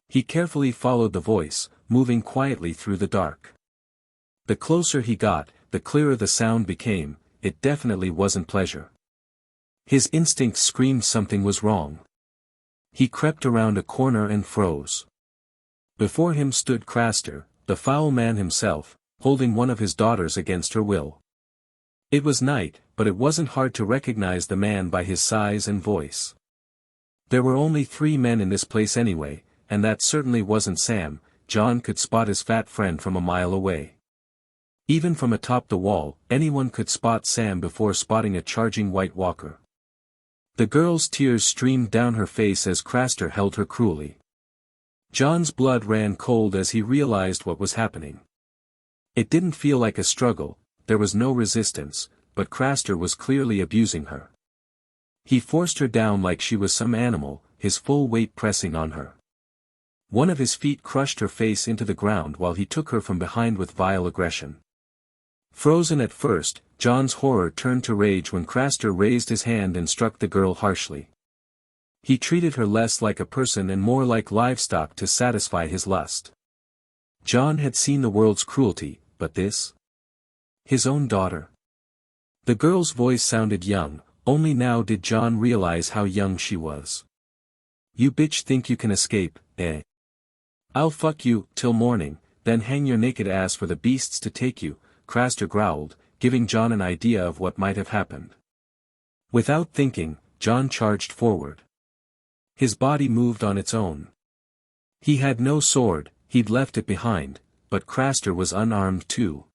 He carefully followed the voice, moving quietly through the dark. The closer he got, the clearer the sound became. It definitely wasn't pleasure. His instincts screamed something was wrong. He crept around a corner and froze. Before him stood Craster, the foul man himself, holding one of his daughters against her will. It was night, but it wasn't hard to recognize the man by his size and voice. There were only 3 men in this place anyway, and that certainly wasn't Sam. Jon could spot his fat friend from a mile away. Even from atop the wall, anyone could spot Sam before spotting a charging White Walker. The girl's tears streamed down her face as Craster held her cruelly. Jon's blood ran cold as he realized what was happening. It didn't feel like a struggle, there was no resistance, but Craster was clearly abusing her. He forced her down like she was some animal, his full weight pressing on her. One of his feet crushed her face into the ground while he took her from behind with vile aggression. Frozen at first, Jon's horror turned to rage when Craster raised his hand and struck the girl harshly. He treated her less like a person and more like livestock to satisfy his lust. Jon had seen the world's cruelty, but this? His own daughter. The girl's voice sounded young, only now did Jon realize how young she was. "You bitch think you can escape, eh? I'll fuck you, till morning, then hang your naked ass for the beasts to take you," Craster growled, giving Jon an idea of what might have happened. Without thinking, Jon charged forward. His body moved on its own. He had no sword, he'd left it behind, but Craster was unarmed too.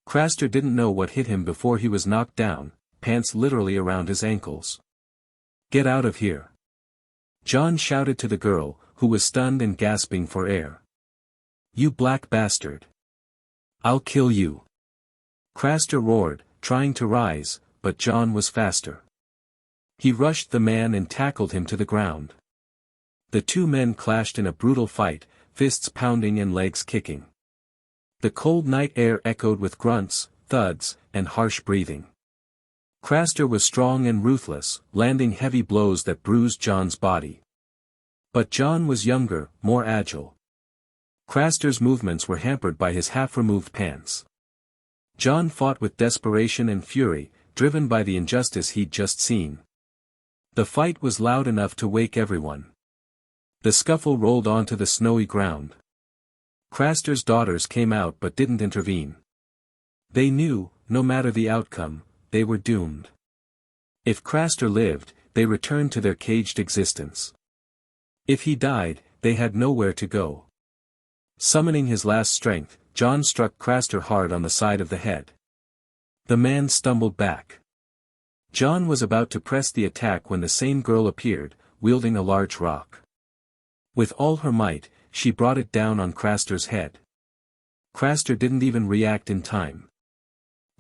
Craster didn't know what hit him before he was knocked down, pants literally around his ankles. "Get out of here!" Jon shouted to the girl, who was stunned and gasping for air. "You black bastard! I'll kill you!" Craster roared, trying to rise, but Jon was faster. He rushed the man and tackled him to the ground. The two men clashed in a brutal fight, fists pounding and legs kicking. The cold night air echoed with grunts, thuds, and harsh breathing. Craster was strong and ruthless, landing heavy blows that bruised Jon's body. But Jon was younger, more agile. Craster's movements were hampered by his half-removed pants. Jon fought with desperation and fury, driven by the injustice he'd just seen. The fight was loud enough to wake everyone. The scuffle rolled onto the snowy ground. Craster's daughters came out but didn't intervene. They knew, no matter the outcome, they were doomed. If Craster lived, they returned to their caged existence. If he died, they had nowhere to go. Summoning his last strength, Jon struck Craster hard on the side of the head. The man stumbled back. Jon was about to press the attack when the same girl appeared, wielding a large rock. With all her might, she brought it down on Craster's head. Craster didn't even react in time.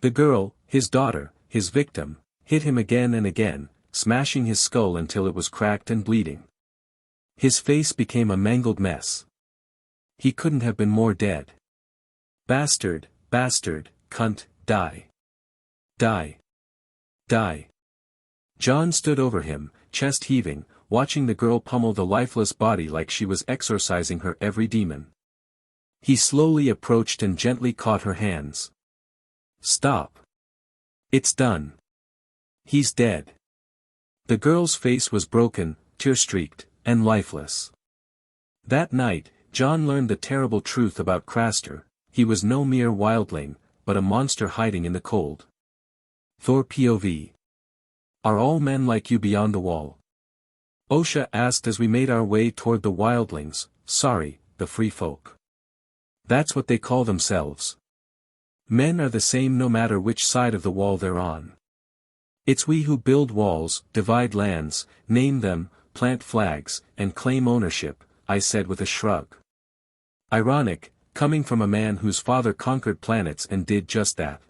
The girl, his daughter, his victim, hit him again and again, smashing his skull until it was cracked and bleeding. His face became a mangled mess. He couldn't have been more dead. "Bastard, bastard, cunt, die. Die. Die." Jon stood over him, chest heaving, watching the girl pummel the lifeless body like she was exorcising her every demon. He slowly approached and gently caught her hands. "Stop. It's done. He's dead." The girl's face was broken, tear-streaked, and lifeless. That night, Jon learned the terrible truth about Craster: he was no mere wildling, but a monster hiding in the cold. Thor POV. "Are all men like you beyond the wall?" Osha asked as we made our way toward the wildlings, sorry, the free folk. That's what they call themselves. Men are the same no matter which side of the wall they're on. It's we who build walls, divide lands, name them, plant flags, and claim ownership, I said with a shrug. Ironic, coming from a man whose father conquered planets and did just that.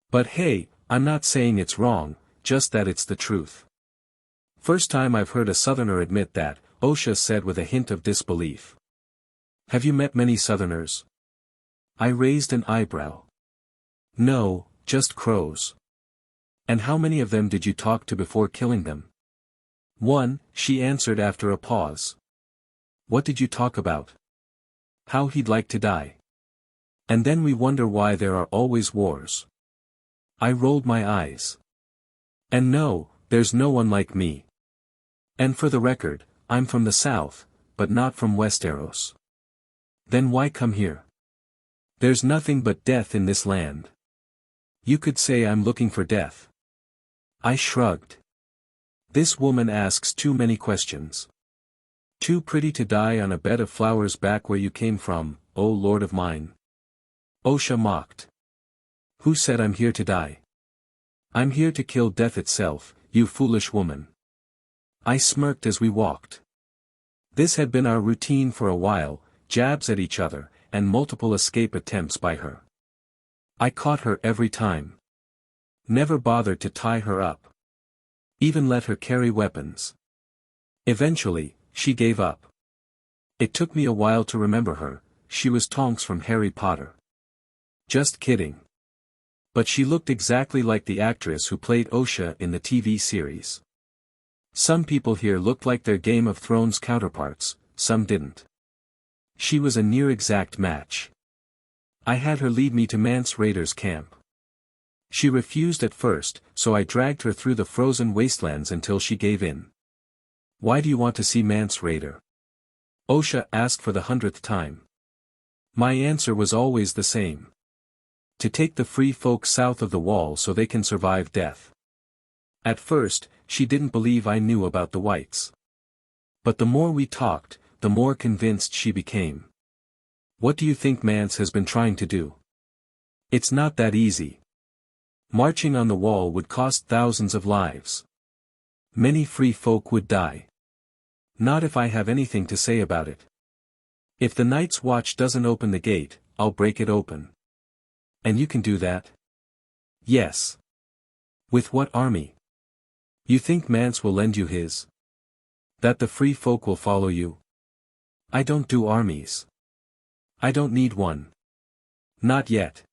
But hey, I'm not saying it's wrong, just that it's the truth. First time I've heard a Southerner admit that, Osha said with a hint of disbelief. Have you met many Southerners? I raised an eyebrow. No, just crows. And how many of them did you talk to before killing them? One, she answered after a pause. What did you talk about? How he'd like to die. And then we wonder why there are always wars. I rolled my eyes. And no, there's no one like me. And for the record, I'm from the south, but not from Westeros. Then why come here? There's nothing but death in this land. You could say I'm looking for death. I shrugged. This woman asks too many questions. Too pretty to die on a bed of flowers back where you came from, oh lord of mine. Osha mocked. Who said I'm here to die? I'm here to kill death itself, you foolish woman. I smirked as we walked. This had been our routine for a while, jabs at each other, and multiple escape attempts by her. I caught her every time. Never bothered to tie her up. Even let her carry weapons. Eventually, she gave up. It took me a while to remember her, she was Tonks from Harry Potter. Just kidding. But she looked exactly like the actress who played Osha in the TV series. Some people here looked like their Game of Thrones counterparts, some didn't. She was a near-exact match. I had her lead me to Mance Rayder's camp. She refused at first, so I dragged her through the frozen wastelands until she gave in. Why do you want to see Mance Rayder? Osha asked for the 100th time. My answer was always the same. To take the free folk south of the wall so they can survive death. At first, she didn't believe I knew about the whites. But the more we talked, the more convinced she became. What do you think Mance has been trying to do? It's not that easy. Marching on the wall would cost thousands of lives. Many free folk would die. Not if I have anything to say about it. If the Night's Watch doesn't open the gate, I'll break it open. And you can do that? Yes. With what army? You think Mance will lend you his? That the free folk will follow you? I don't do armies. I don't need one. Not yet.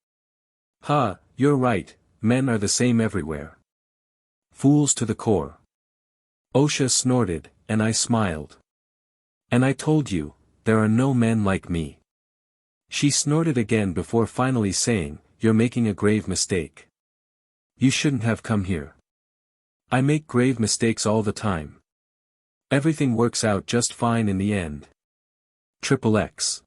Ha, you're right, men are the same everywhere. Fools to the core. Osha snorted, and I smiled. And I told you, there are no men like me. She snorted again before finally saying, you're making a grave mistake. You shouldn't have come here. I make grave mistakes all the time. Everything works out just fine in the end. XXX.